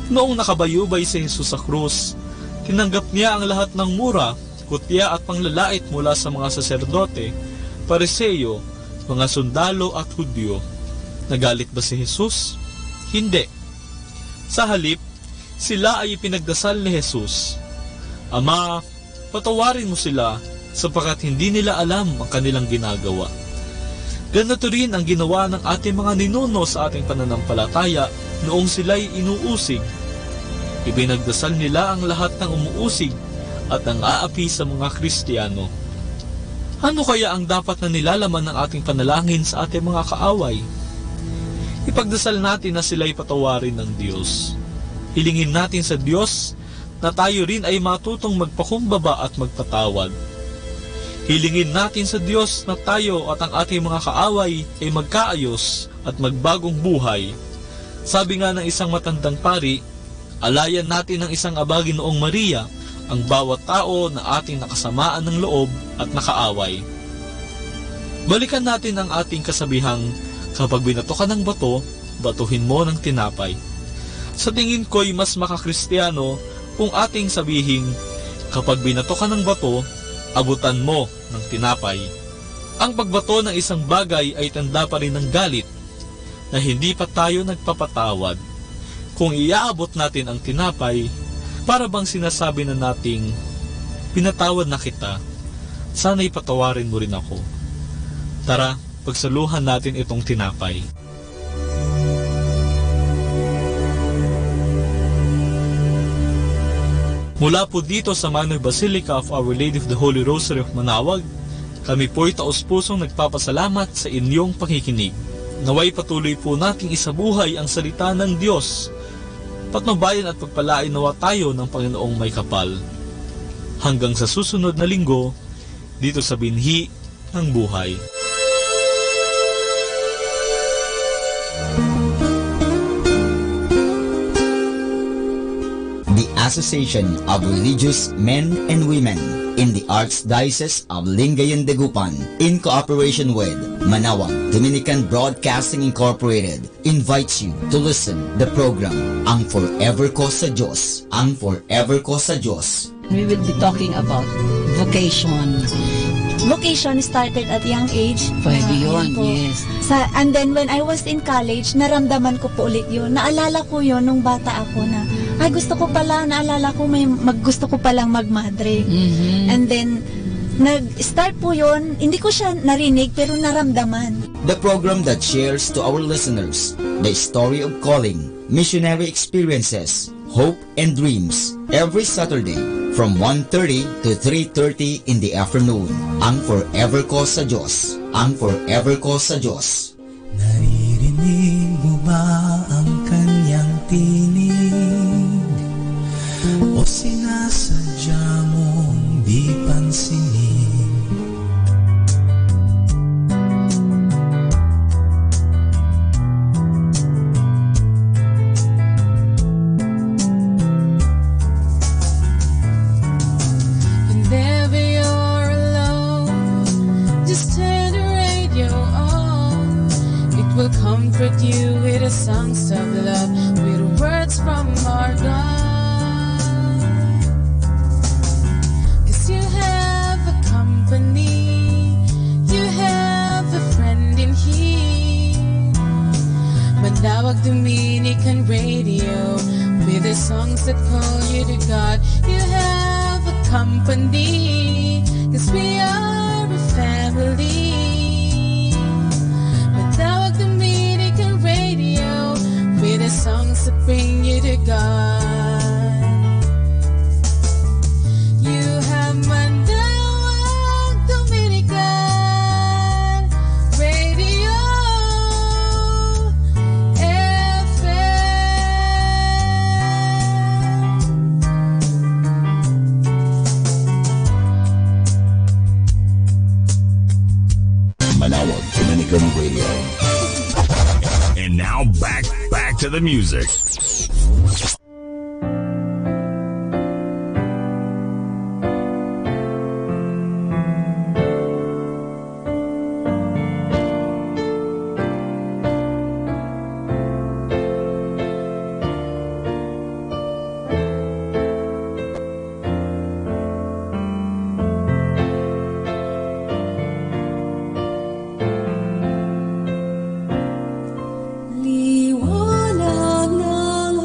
Noong nakabayubay si Jesus sa krus, tinanggap niya ang lahat ng mura, kutya at panglalait mula sa mga saserdote, Pariseo, mga sundalo at Hudyo. Nagalit ba si Jesus? Hindi. Sa halip, sila ay ipinagdasal ni Jesus, Ama, patawarin mo sila sapagkat hindi nila alam ang kanilang ginagawa. Ganito rin ang ginawa ng ating mga ninuno sa ating pananampalataya noong sila'y inuusig. Ibinagdasal nila ang lahat ng umuusig at ang aapi sa mga Kristiyano. Ano kaya ang dapat na nilalaman ng ating panalangin sa ating mga kaaway? Ipagdasal natin na sila'y patawarin ng Diyos. Hilingin natin sa Diyos na tayo rin ay matutong magpakumbaba at magpatawad. Hilingin natin sa Diyos na tayo at ang ating mga kaaway ay magkaayos at magbagong buhay. Sabi nga ng isang matandang pari, alayan natin ng isang abagi noong Maria ang bawat tao na ating nakasamaan ng loob at nakaaway. Balikan natin ang ating kasabihang, kapag binato ka ng bato, batuhin mo ng tinapay. Sa tingin ko'y mas makakristiyano kung ating sabihing, kapag binato ka ng bato, abutan mo ng tinapay. Ang pagbato ng isang bagay ay tanda pa rin ng galit na hindi pa tayo nagpapatawad. Kung iaabot natin ang tinapay, para bang sinasabi na nating, pinatawad na kita, sana'y patawarin mo rin ako. Tara, pagsaluhan natin itong tinapay. Mula po dito sa Minor Basilica of Our Lady of the Holy Rosary of Manawag, kami po'y taos-pusong nagpapasalamat sa inyong pakikinig. Naway patuloy po nating isabuhay ang salita ng Diyos. Patnubayan at pagpalain nawa tayo ng Panginoong may kapal. Hanggang sa susunod na linggo, dito sa Binhi ng Buhay. The Association of Religious Men and Women in the Archdiocese of Lingayen de Gupan, in cooperation with Manawag Dominican Broadcasting Incorporated, invites you to listen the program Ang Forever Ko sa Diyos. Ang Forever Ko sa Diyos. We will be talking about vocation. Vocation started at young age. Pwede yun, yes. And then when I was in college, naramdaman ko po ulit yun. Naalala ko yun nung bata ako na, ay gusto ko pala, naalala ko gusto ko palang magmadre. And then, nag-start po yun, hindi ko siya narinig pero naramdaman. The program that shares to our listeners the story of calling, missionary experiences, hope and dreams, every Saturday from 1:30 to 3:30 in the afternoon. Ang Forever Ko sa Diyos. Ang Forever Ko sa Diyos. Naririnig mo ba ang kanyang tinig? O sinasadya mong di pansinin? Whenever you're alone, just turn the radio on. It will comfort you with the songs of love, with words from our God. You have a company, you have a friend in here. Manawag Dominican Radio, with the songs that call you to God. You have a company, 'cause we are a family. Manawag Dominican Radio, with the songs that bring you to God. Manawag Dominican Radio FM. Manawag Dominican Radio. And now back to the music. Liwanag ng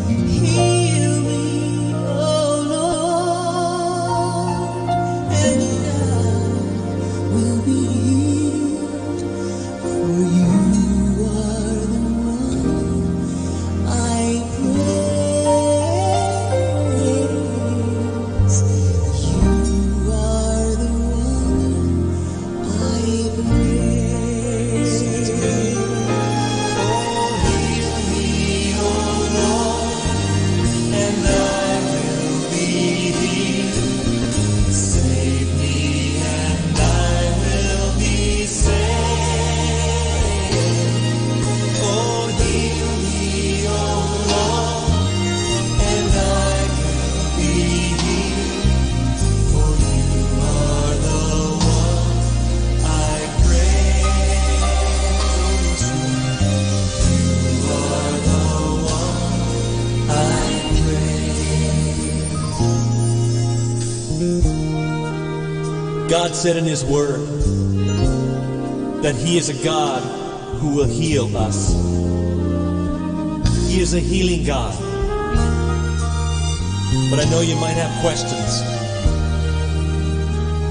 Heal me, oh Lord, and I will be healed. For you are the one I praise. You are the one I praise. Oh, heal me, oh Lord, and I will be healed. Save me, and I will be saved. Oh, heal me, oh Lord, and I will be healed. For you are the one I praise. You are the one I praise. God said in His Word that He is a God who will heal us. He is a healing God. But I know you might have questions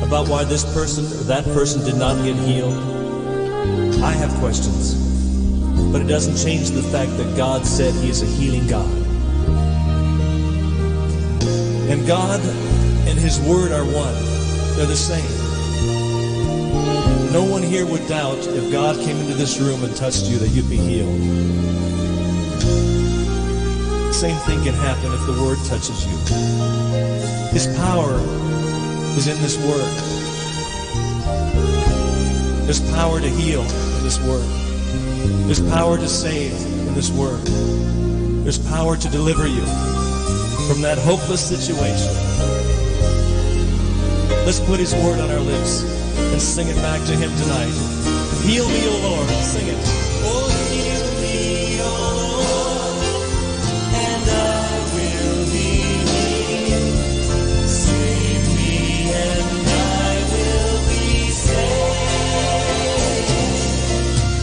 about why this person or that person did not get healed. I have questions, but it doesn't change the fact that God said He is a healing God. And God and His Word are one. They're the same. No one here would doubt if God came into this room and touched you that you'd be healed. Same thing can happen if the Word touches you. His power is in this Word. There's power to heal in this Word. There's power to save in this Word. There's power to deliver you from that hopeless situation. Let's put His Word on our lips and sing it back to Him tonight. Heal me, O Lord. Sing it. Oh, heal me, oh Lord, and I will be healed. Save me, and I will be saved.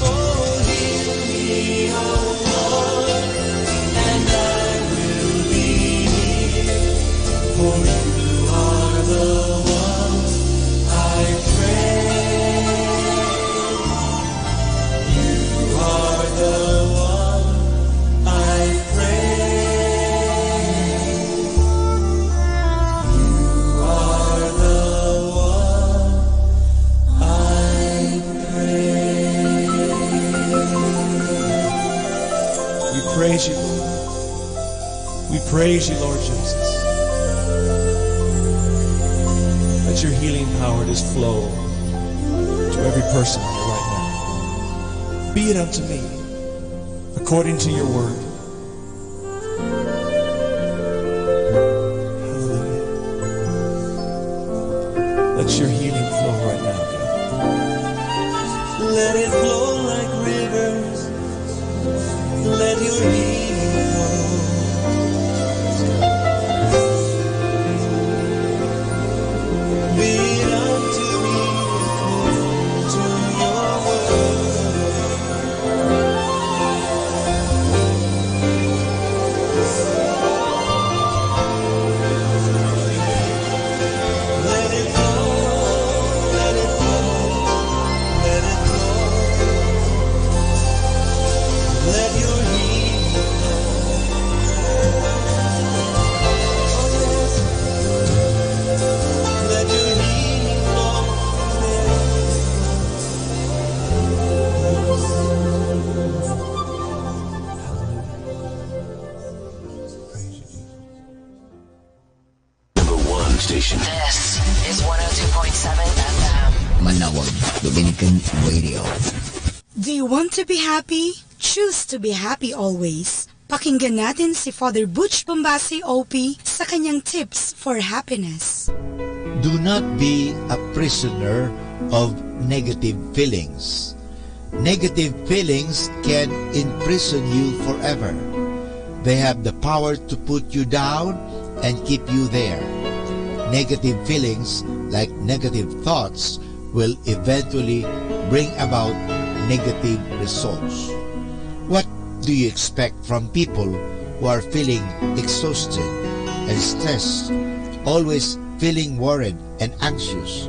Oh, heal me, oh Lord, and I will be healed. For you are the one I praise. You are the one I praise. You are the one I praise. We praise you, Lord. We praise you, Lord Jesus. Let your healing power just flow to every person here right now. Be it unto me according to your word. Hallelujah. Let your healing flow right now, God. Let it flow like rivers. Let your healing flow. Be it unto me according to your Let it flow, let it flow, let it flow. Let your healing flow. Let your healing Number one station. This is 102.7 FM. Manawag Dominican Radio. Do you want to be happy? Choose to be happy always. Pakinggan natin si Father Butch Bombasi OP sa kanyang tips for happiness. Do not be a prisoner of negative feelings. Negative feelings can imprison you forever. They have the power to put you down and keep you there. Negative feelings, like negative thoughts, will eventually bring about negative results. What do you expect from people who are feeling exhausted and stressed, always feeling worried and anxious,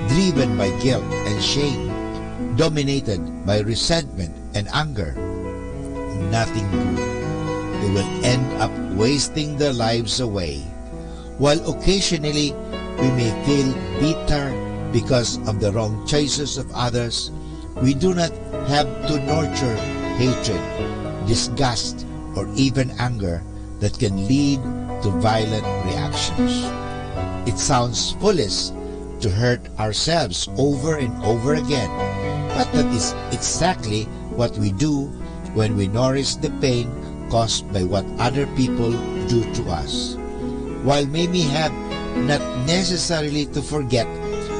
driven by guilt and shame, dominated by resentment and anger? Nothing good. They will end up wasting their lives away. While occasionally we may feel bitter because of the wrong choices of others, we do not have to nurture hatred, disgust, or even anger that can lead to violent reactions. It sounds foolish to hurt ourselves over and over again, but that is exactly what we do when we nourish the pain caused by what other people do to us. While we may have not necessarily to forget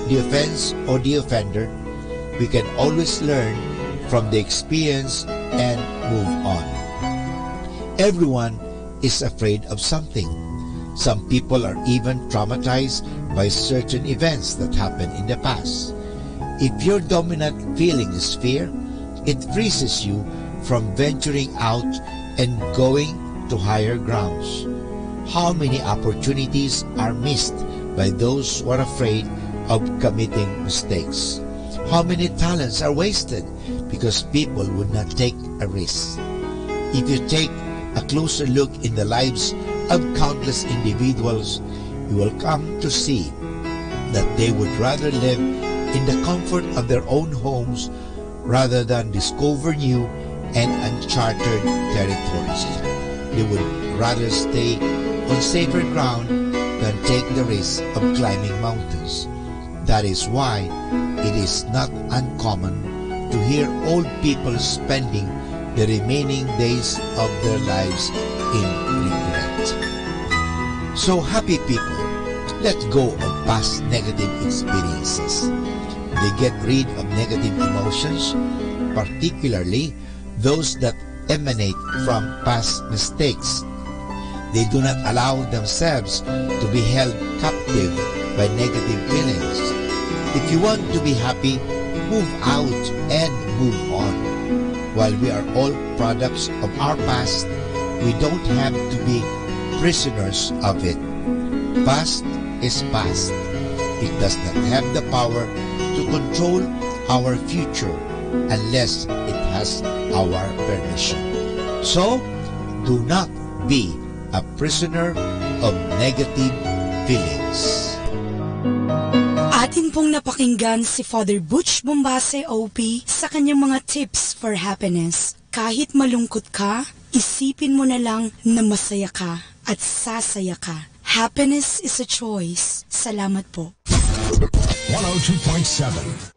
the offense or the offender, we can always learn from the experience and move on. Everyone is afraid of something. Some people are even traumatized by certain events that happened in the past. If your dominant feeling is fear, it freezes you from venturing out and going to higher grounds. How many opportunities are missed by those who are afraid of committing mistakes? How many talents are wasted because people would not take a risk? If you take a closer look in the lives of countless individuals, you will come to see that they would rather live in the comfort of their own homes rather than discover new and uncharted territories. They would rather stay on safer ground than take the risk of climbing mountains. That is why it is not uncommon to hear old people spending the remaining days of their lives in regret. So happy people, let go of past negative experiences. They get rid of negative emotions, particularly those that emanate from past mistakes. They do not allow themselves to be held captive by negative feelings. If you want to be happy, move out and move on. While we are all products of our past, we don't have to be prisoners of it. Past is past. It does not have the power to control our future unless it has our permission. So, do not be a prisoner of negative feelings. Atin pong napakinggan si Father Butch Bombase OP sa kanyang mga tips for happiness. Kahit malungkot ka, isipin mo na lang na masaya ka at sasaya ka. Happiness is a choice. Salamat po. 102.7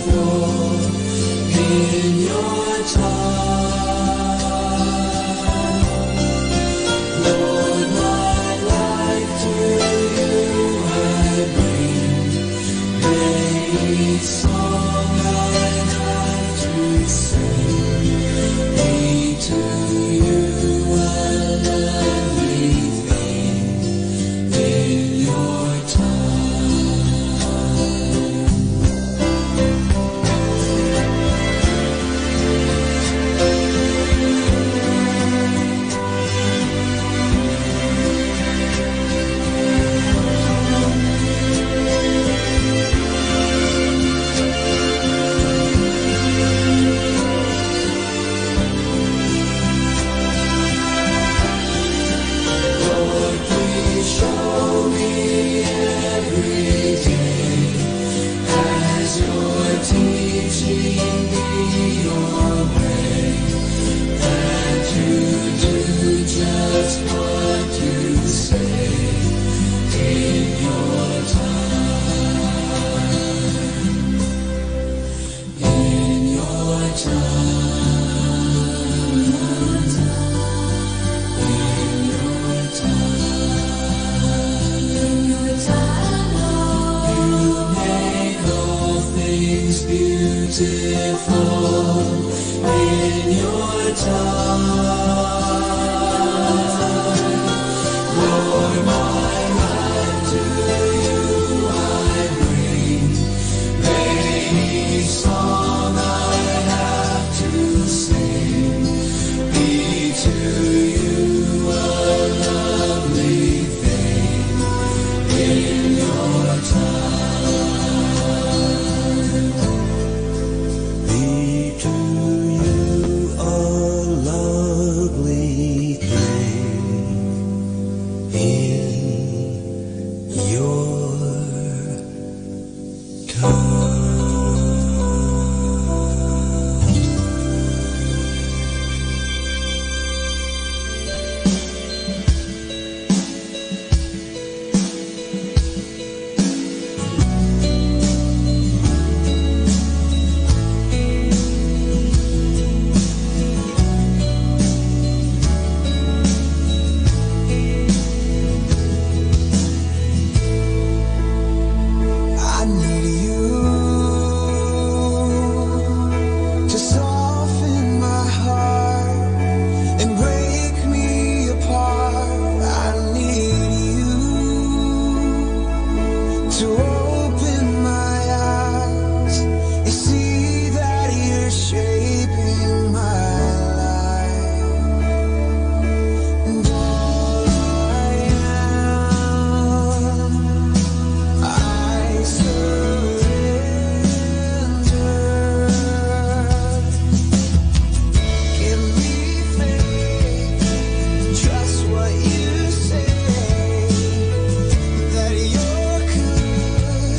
for in your time. Lord, my life to you I bring. Any song I have to sing, be to you a lovely thing in your Lord, please show me every day as you're teaching me your way, that you do just what you say in your time. In your beautiful in your time. Lord, my life to you I bring. Any song I have to sing, be to you a lovely thing in your time. Be to you a lovely thing in your time. I need you to soften my heart and break me apart. I need you to open my eyes and see that you're shaping my life. And all I am, I surrender. Give me faith, trust what you say, that you're good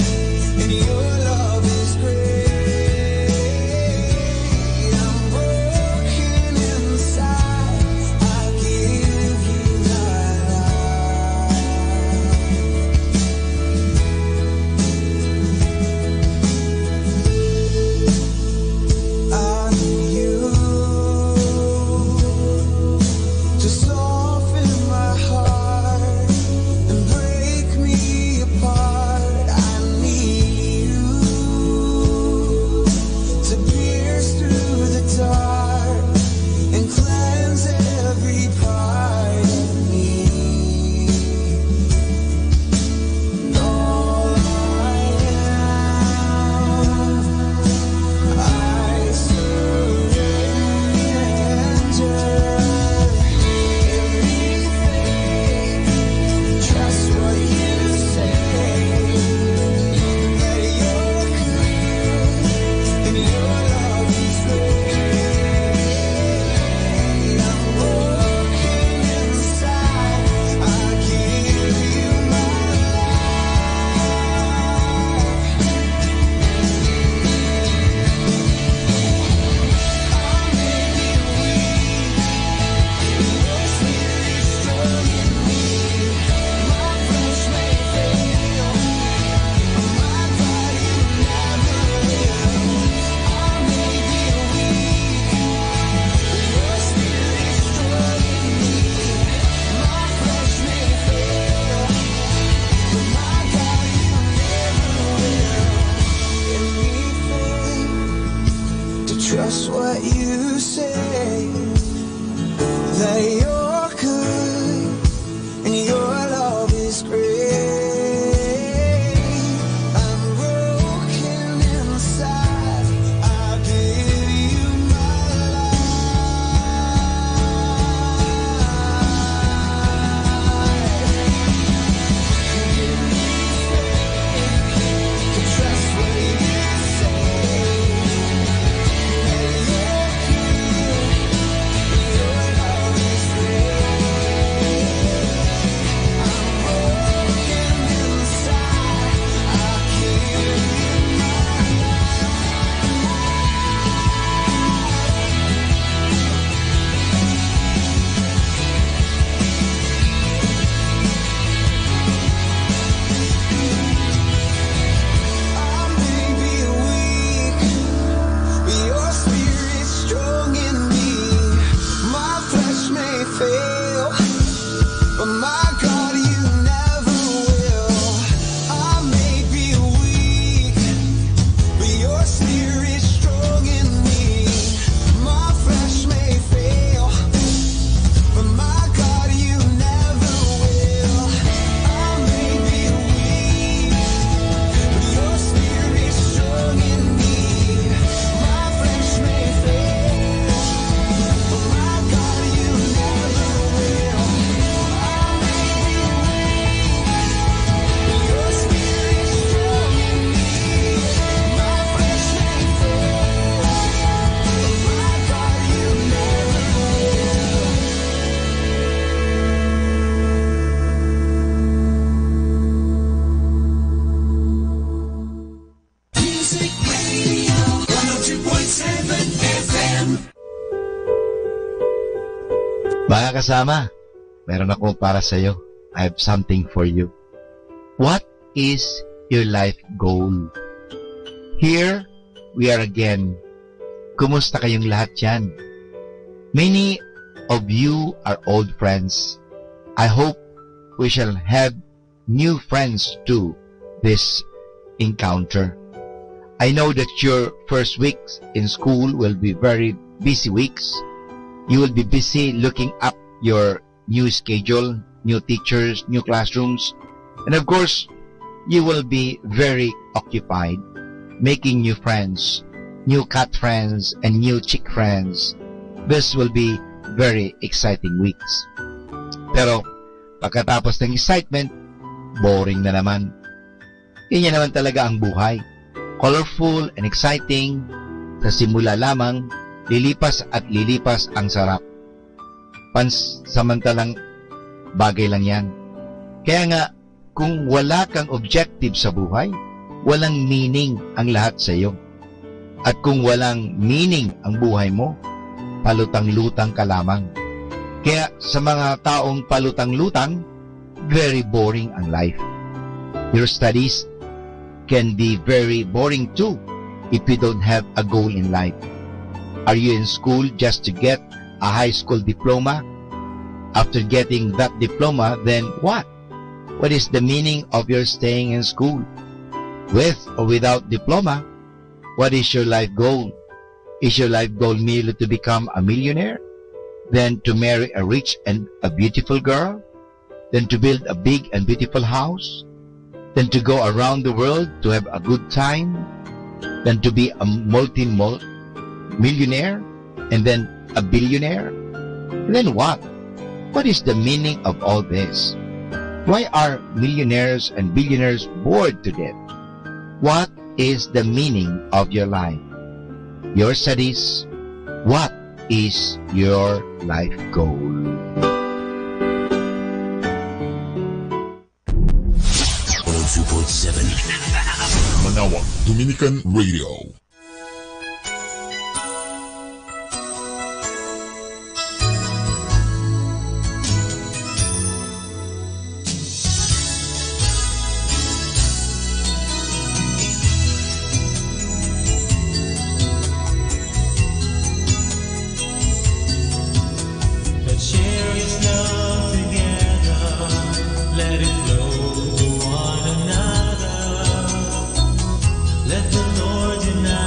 just what you say, that you're good and your love is great. I'm broken inside, I give you my life. Trust what you say. Mga kasama, meron ako para sa iyo. I have something for you. What is your life goal? Here we are again. Kumusta kayong lahat yan? Many of you are old friends. I hope we shall have new friends too this encounter. I know that your first weeks in school will be very busy weeks. You will be busy looking up your new schedule, new teachers, new classrooms, and of course, you will be very occupied making new friends, new cat friends, and new chick friends. This will be very exciting weeks. Pero, pagkatapos ng excitement, boring na naman. Yan naman talaga ang buhay. Colorful and exciting, sa simula lamang, lilipas at lilipas ang sarap. Pansamantalang bagay lang yan. Kaya nga, kung wala kang objective sa buhay, walang meaning ang lahat sa iyo. At kung walang meaning ang buhay mo, palutang-lutang ka lamang. Kaya sa mga taong palutang-lutang, very boring ang life. Your studies can be very boring too if you don't have a goal in life. Are you in school just to get a high school diploma? After getting that diploma, then what? What is the meaning of your staying in school? With or without diploma, what is your life goal? Is your life goal merely to become a millionaire? Then to marry a rich and a beautiful girl? Then to build a big and beautiful house? Then to go around the world to have a good time? Then to be a millionaire, and then a billionaire? And then what? What is the meaning of all this? Why are millionaires and billionaires bored to death? What is the meaning of your life? Your studies? What is your life goal? Manawag Dominican Radio. Let the Lord unite.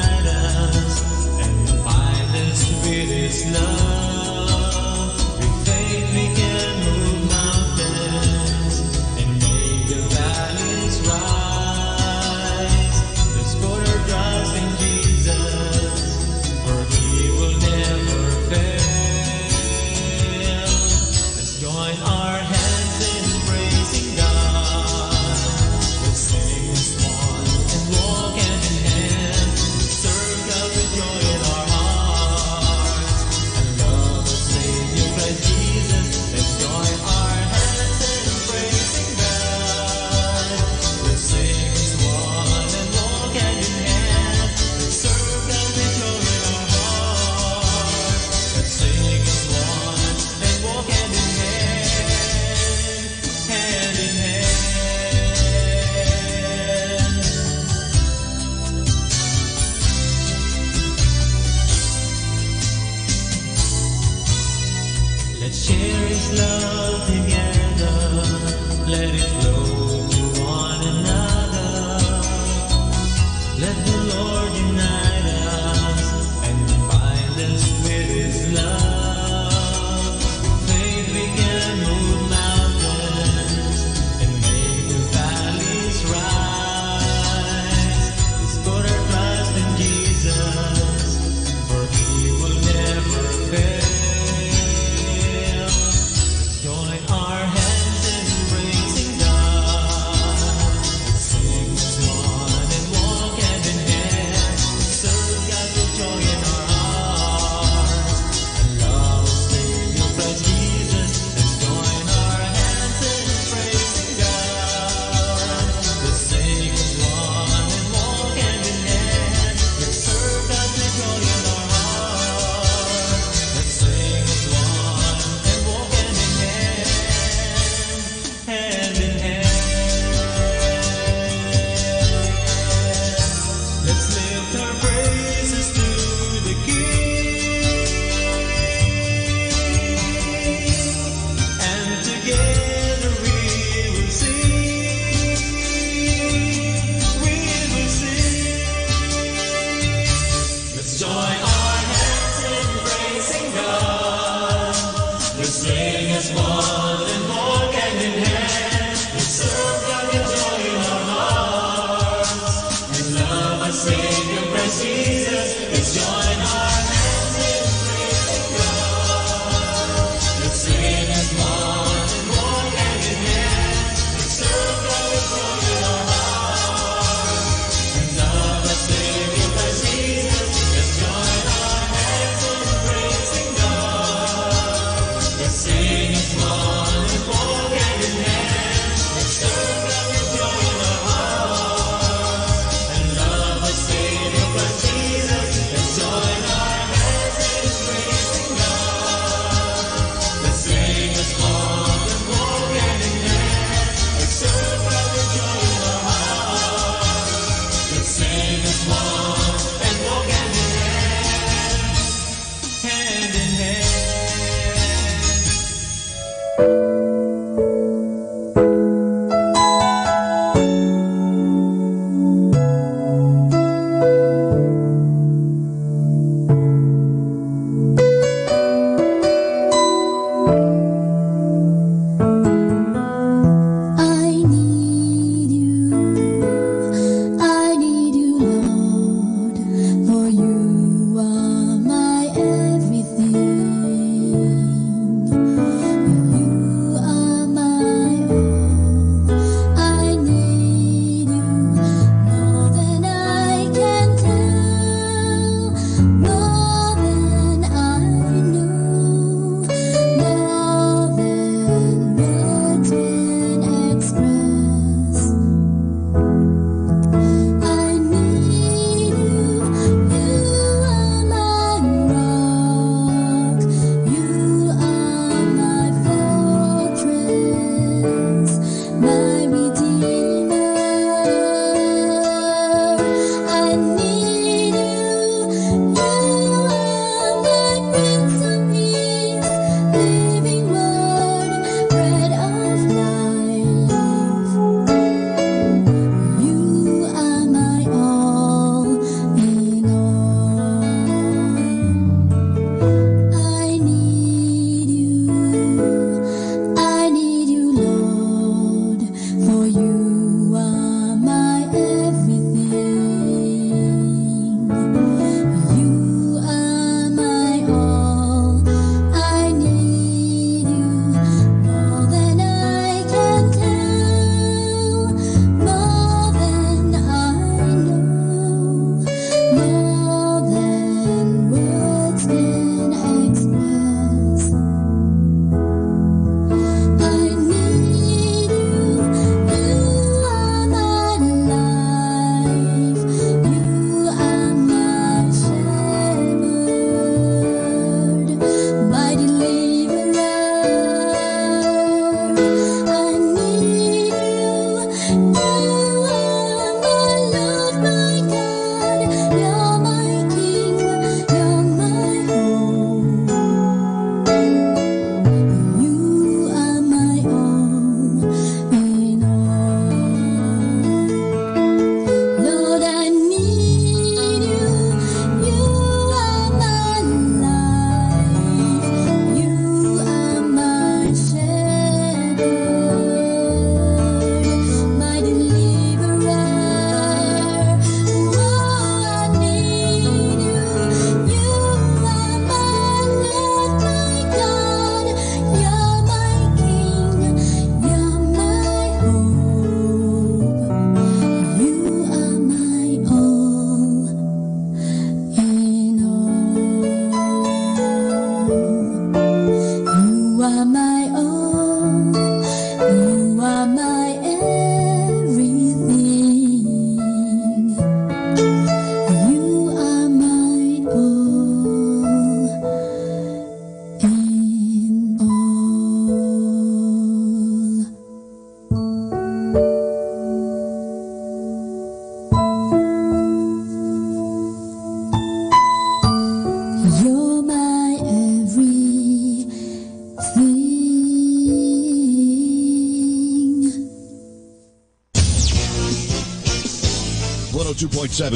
102.7.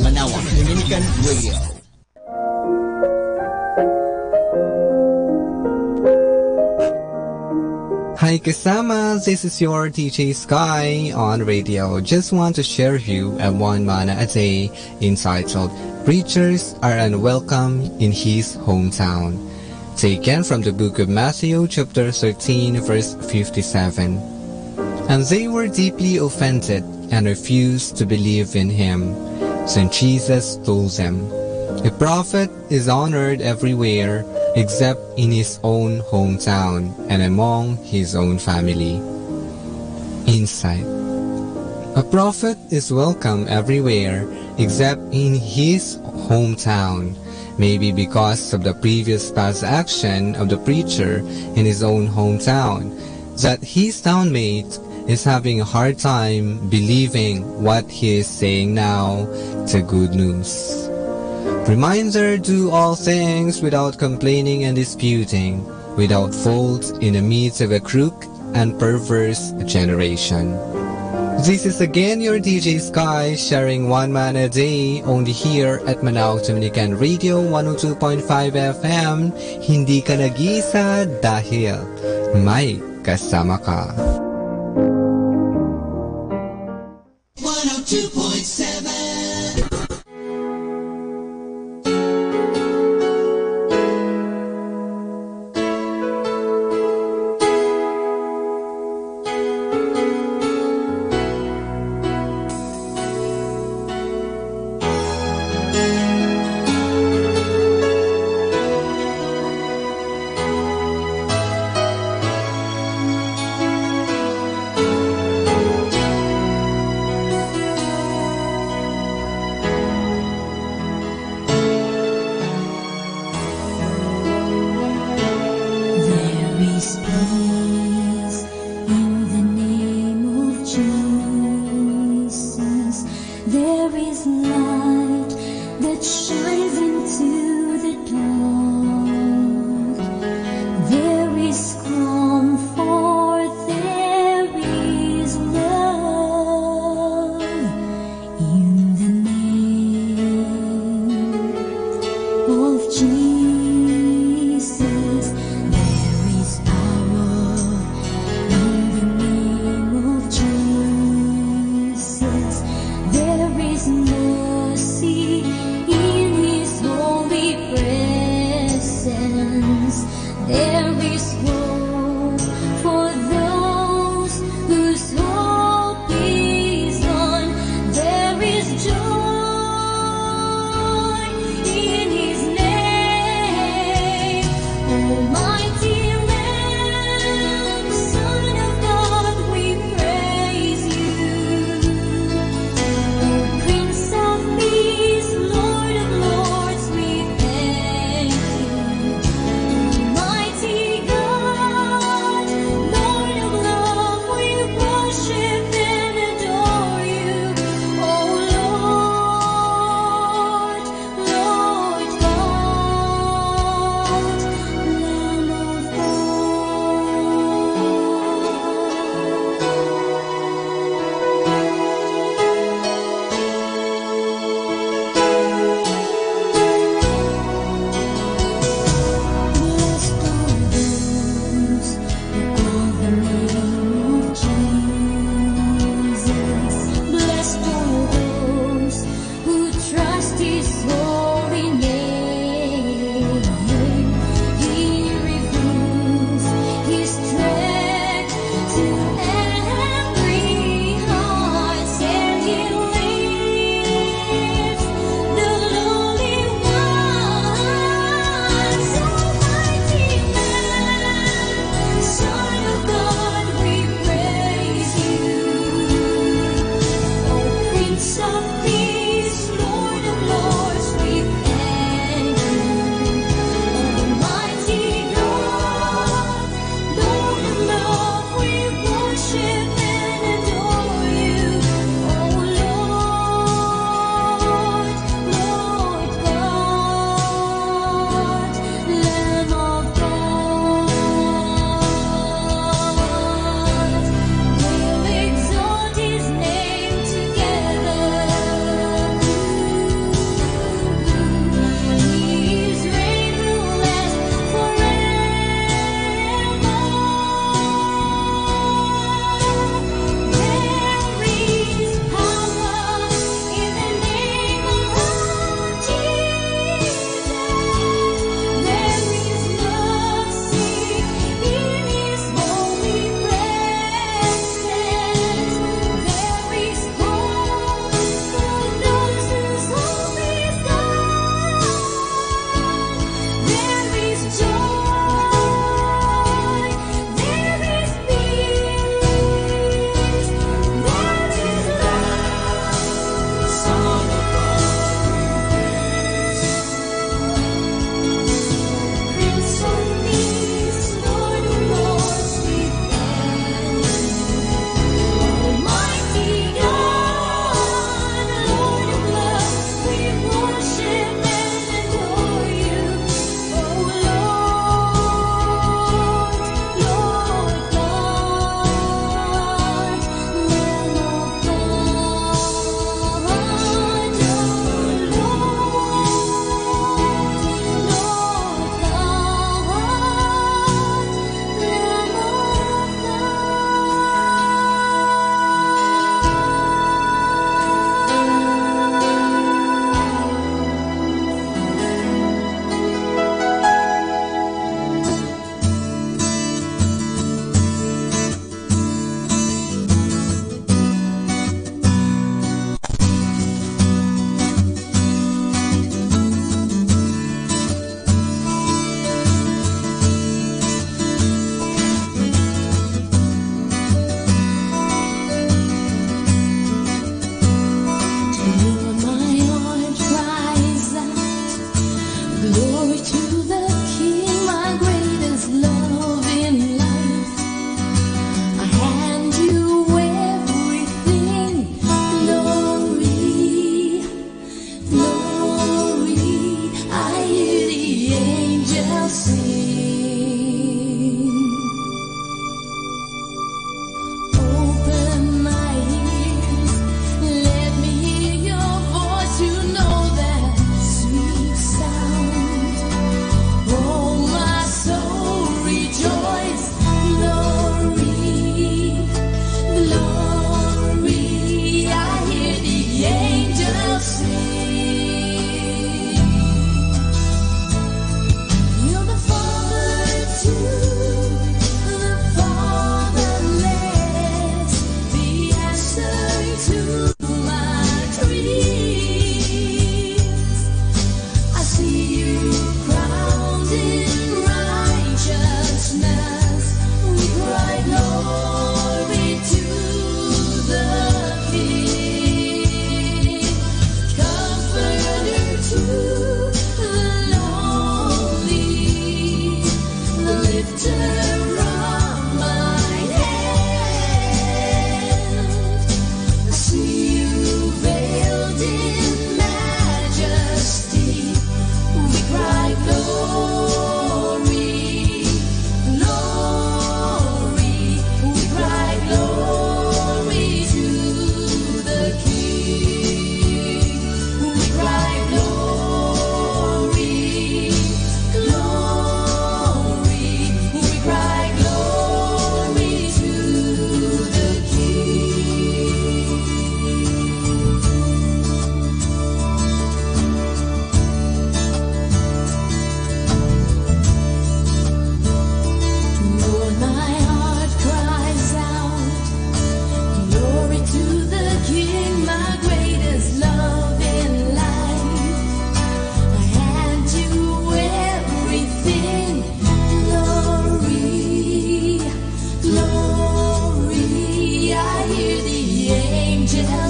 Manawag Dominican Radio. Hi kasama, this is your DJ Sky on radio. Just want to share you a one mana a day entitled Preachers Are Unwelcome in His Hometown. Taken from the book of Matthew chapter 13 verse 57. And they were deeply offended and refused to believe in him. Then Jesus told them, a prophet is honored everywhere except in his own hometown and among his own family. Insight. A prophet is welcome everywhere except in his hometown, maybe because of the previous past action of the preacher in his own hometown, that his townmate is having a hard time believing what he is saying now, the good news. Reminder, do all things without complaining and disputing, without fault in the midst of a crooked and perverse generation. This is again your DJ Sky sharing one man a day only here at Manawag Dominican Radio 102.5 FM. Hindi ka nag-iisa dahil may kasama ka. 102.7.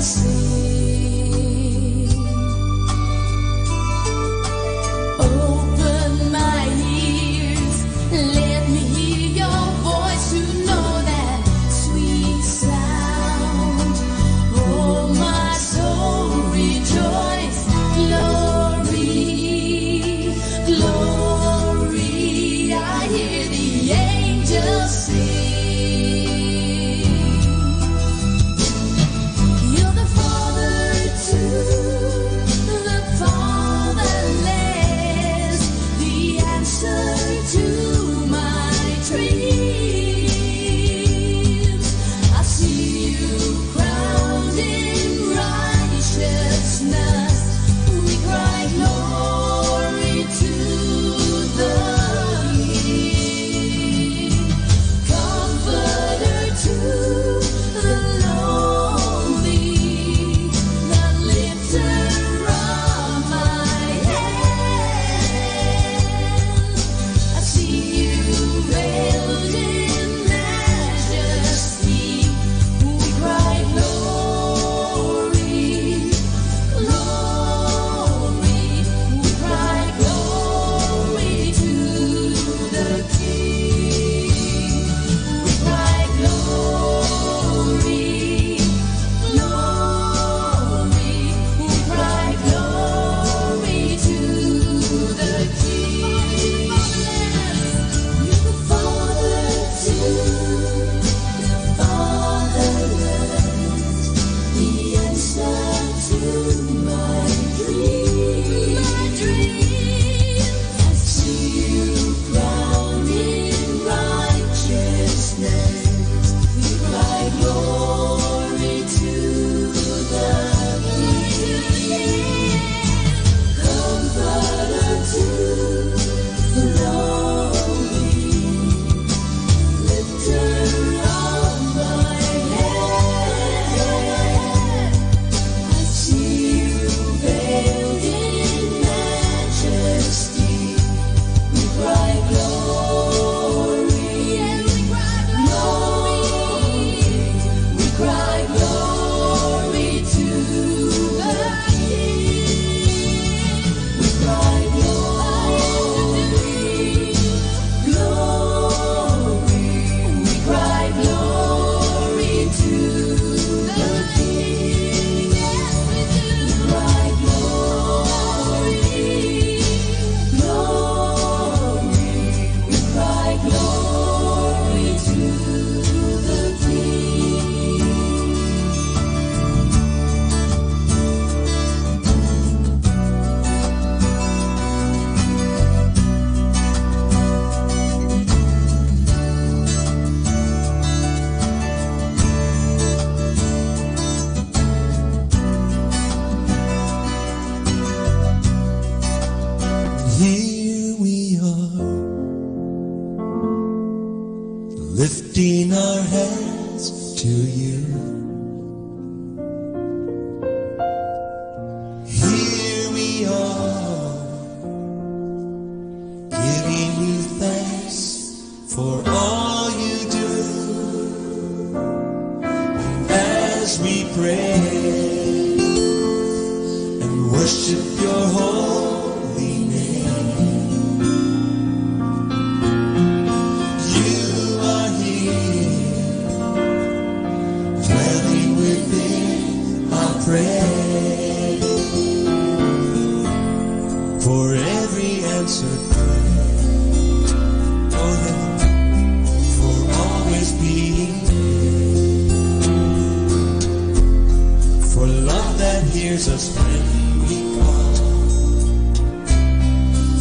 sing. Open my ears, let me hear your voice to know that sweet sound. Oh, my soul rejoice, glory, glory. I hear the angels sing. You're the father to the fatherless, the answer to my dreams. I see you crowned in righteousness. We cry glory to the King. Comforter to the lonely, the lifter of my head. I see you veiled in majesty. We cry glory, glory. We cry glory to the King. We cry glory, glory. We cry glory to the King. You're the father to the fatherless, the answer to my dreams. I see you crowned in righteousness. We cry glory to the King. Comforter to the lonely, lifter of my head. I see you veiled in majesty. We cry glory, glory. We cry glory to the King. We cry glory, glory. We cry glory to the King. Yes, we do. We cry glory, glory. We cry glory to the King. Here we are, lifting our hands to you. Here we are, giving you thanks for all you do. As we pray and worship your holy name, you are here, dwelling within our prayer. For every answered prayer, oh yeah, for always being there, for love that hears us when we call,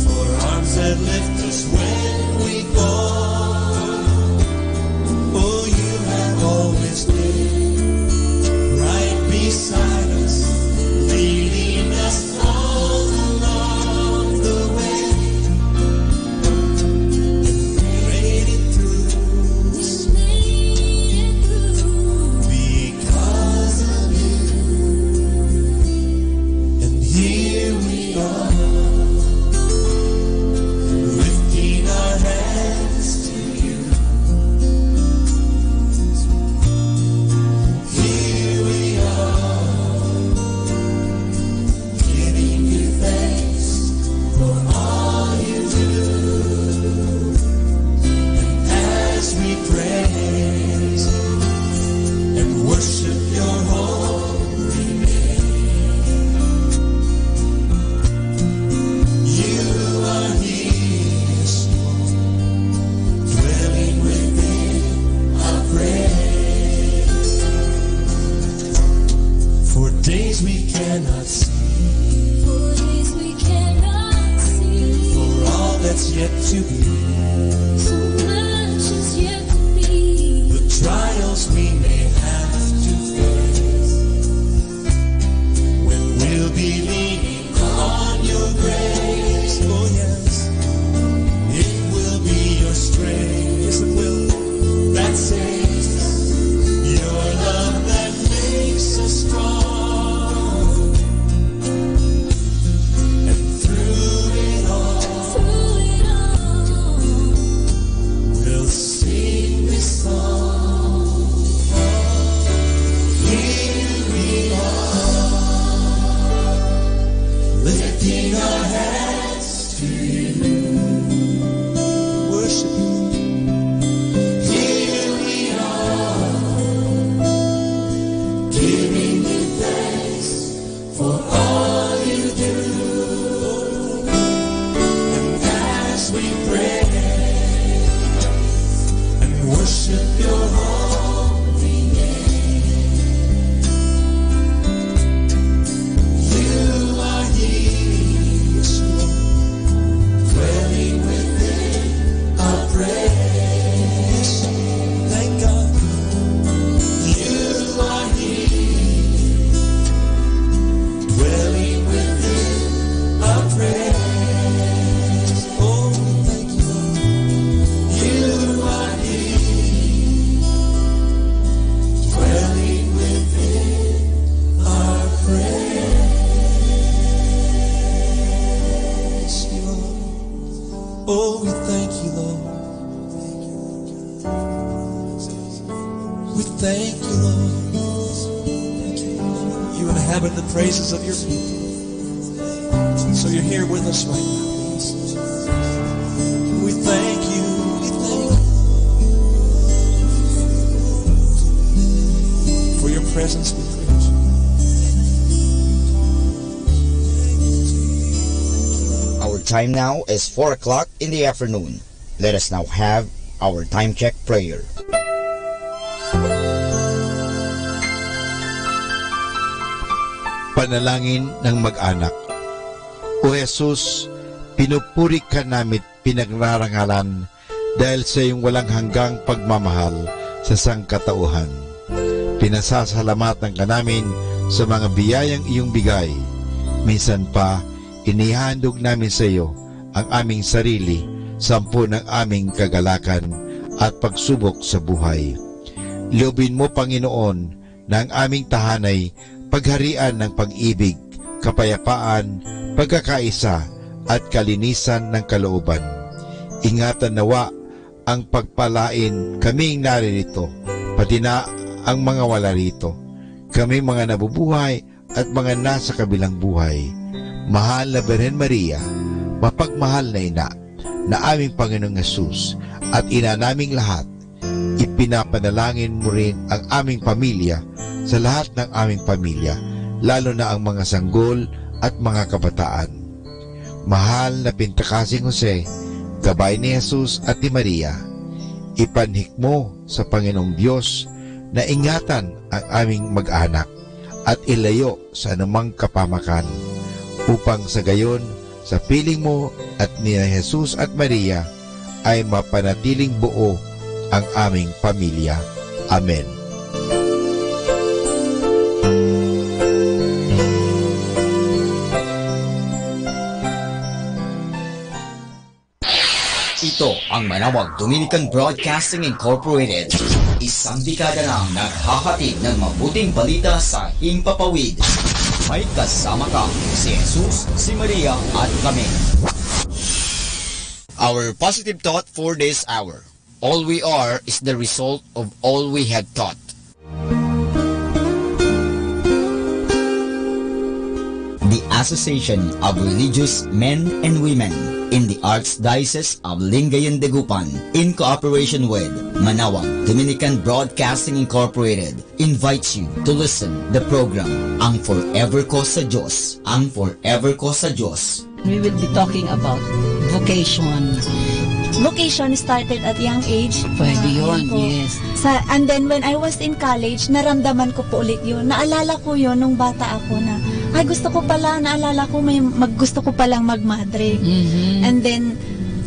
for arms that lift us when we fall. Oh, you have always been right beside us, leading us all along the way, and made it through because of you. And here we are, lifting our hands days we cannot see, for all that's yet to be, the trials we may have to face, when we'll be leaning on your grace. Oh yes, it will be your strength. Yes, it will. That saves, your love that makes us strong. And through it all, we'll sing this song. Here we are, lifting our hands to you, worship you. Here we are, giving you thanks for all you do. And as we pray and worship your holy name, you are here, yes, Lord, dwelling within our praise. Thank God, you are here, dwelling within our praise. Oh, thank you, Lord. You are here, dwelling within our praise. Lord. Oh, we thank you, Lord. We thank you, Lord. You inhabit the praises of your people. So you're here with us right now. We thank you. We thank you for your presence. We praise you. Our time now is 4 o'clock in the afternoon. Let us now have our time check prayer. Panalangin ng mag-anak. O Jesus, pinupuri ka namin pinagrarangalan dahil sa iyong walang hanggang pagmamahal sa sangkatauhan. Pinasasalamatan ka namin sa mga biyayang iyong bigay. Minsan pa, inihandog namin sa iyo ang aming sarili, sampu ng aming kagalakan at pagsubok sa buhay. Loobin mo, Panginoon, na ang aming tahanay pagharian ng pag-ibig, kapayapaan, pagkakaisa at kalinisan ng kalooban. Ingatan nawa ang pagpalain kaming naririto, pati na ang mga wala rito, kami mga nabubuhay at mga nasa kabilang buhay. Mahal na Birhen Maria, mapagmahal na ina, na aming Panginoong Hesus at ina naming lahat, ipinapanalangin mo rin ang aming pamilya sa lahat ng aming pamilya, lalo na ang mga sanggol at mga kabataan. Mahal na Pintakasing Jose, gabay ni Jesus at ni Maria, ipanhik mo sa Panginoong Diyos na ingatan ang aming mag-anak at ilayo sa anumang kapamakan, upang sa gayon, sa piling mo at ni Jesus at Maria, ay mapanatiling buo ang aming pamilya. Amen. Ito ang Manawag Dominican Broadcasting Incorporated. Isang dekada nang naghahatid ng mabuting balita sa Himpapawid. May kasama ka, si Jesus, si Maria at kami. Our positive thought for this hour. All we are is the result of all we had taught. The Association of Religious Men and Women in the Archdiocese of Lingayen de Gupan, in cooperation with Manawag Dominican Broadcasting Incorporated, invites you to listen the program Ang Forever Ko sa Diyos. Ang Forever Ko sa Diyos. We will be talking about vocation. vocation started at young age. Pwede yun, Ayun po. yes. And then when I was in college, naramdaman ko po ulit yun. Naalala ko yun nung bata ako na, ay gusto ko pala, naalala ko gusto ko palang magmadre. And then,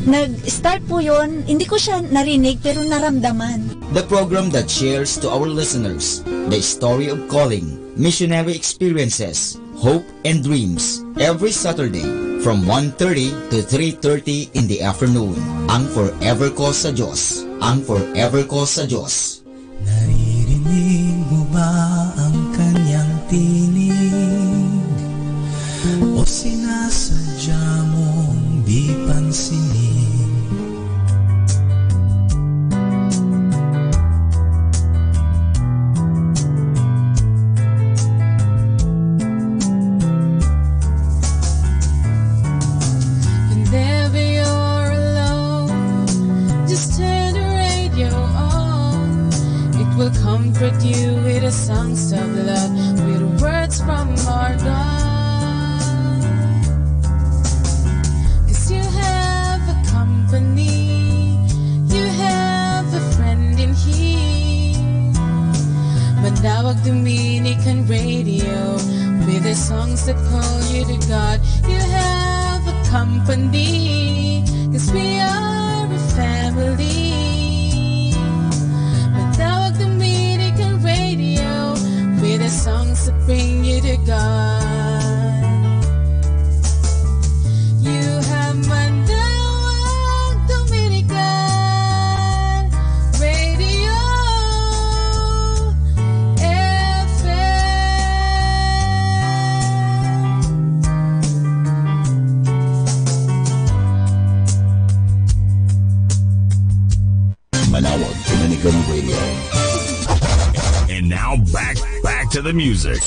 nag-start po yun, hindi ko siya narinig pero naramdaman. The program that shares to our listeners the story of calling, missionary experiences, hope and dreams every Saturday from 1:30 to 3:30 in the afternoon. Ang Forever Call sa Diyos. Ang Forever Call sa Diyos. Naririnig mo ba ang kanyang tinig? O sinasadya mong di pansinin? Whenever you're alone, just turn the radio on. It will comfort you with the songs of love, with words from our God. 'Cause you have a company, you have a friend in here. Manawag Dominican Radio, with the songs that call you to God. You have a company, 'cause we are a family. Manawag Dominican Radio, with the songs that bring you to God. You have Manawag Dominican Radio Manawag Dominican Radio. And now back to the music.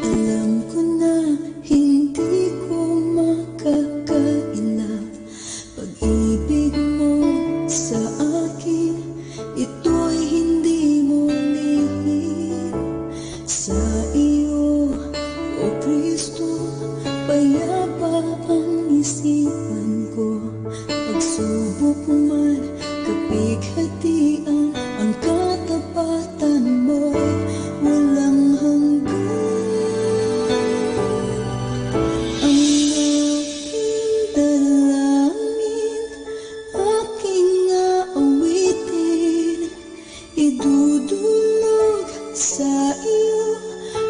Alam ko na hindi ko makakaila. Pag-ibig mo sa akin, ito'y hindi mo lihim. Sa iyo, O Kristo, payapa ang isipan ko. Pagsubok man, kapighatian, ang katapatan mo'y walang hanggan. Ang aking dalangin, aking aawitin, idudulog sa iyo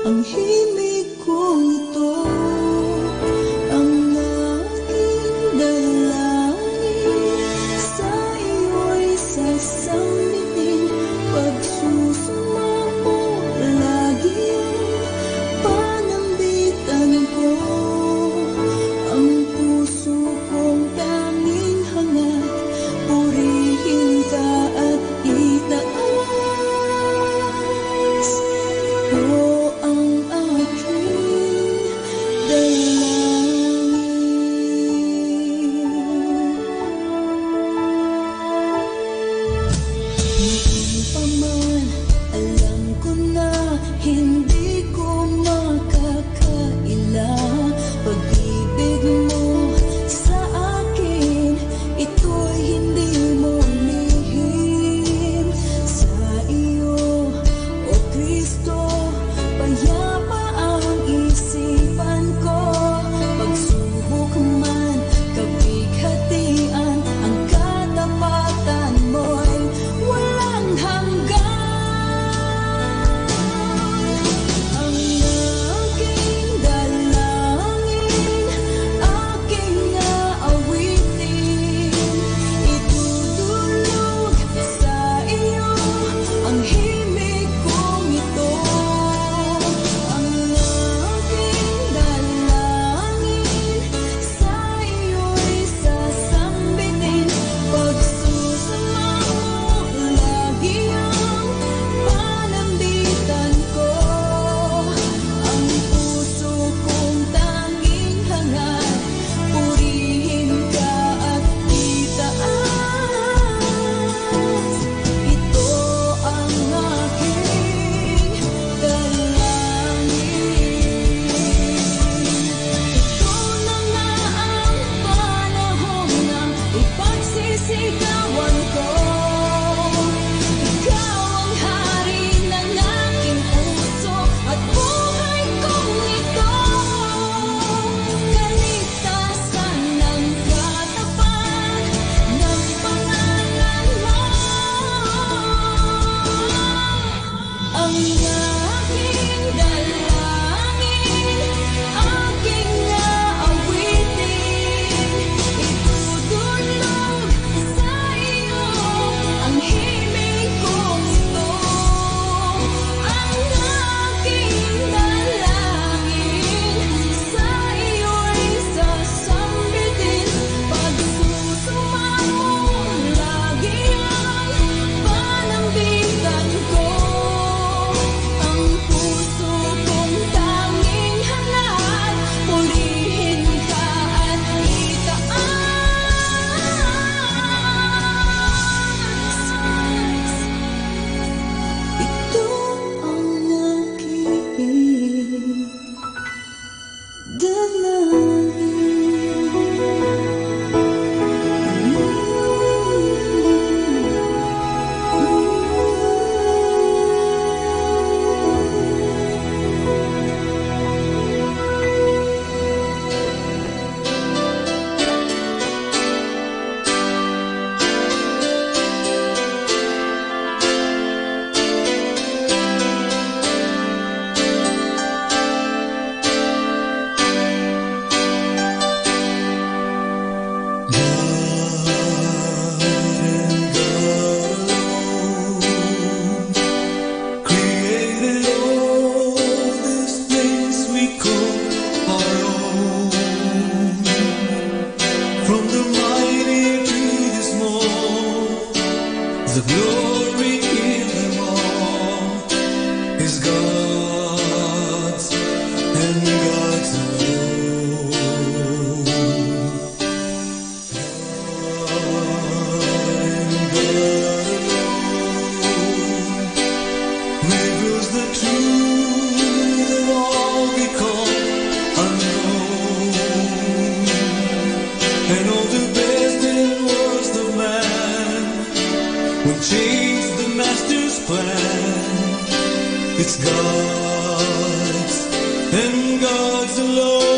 ang himig kong ito. Ang aking dalangin, sa iyo'y sasambitin, pagsusumamo lagi ang panambitan ko. Ang puso kong tanging hangat, purihin ka at itaas. Ito ang It's God's and God's alone.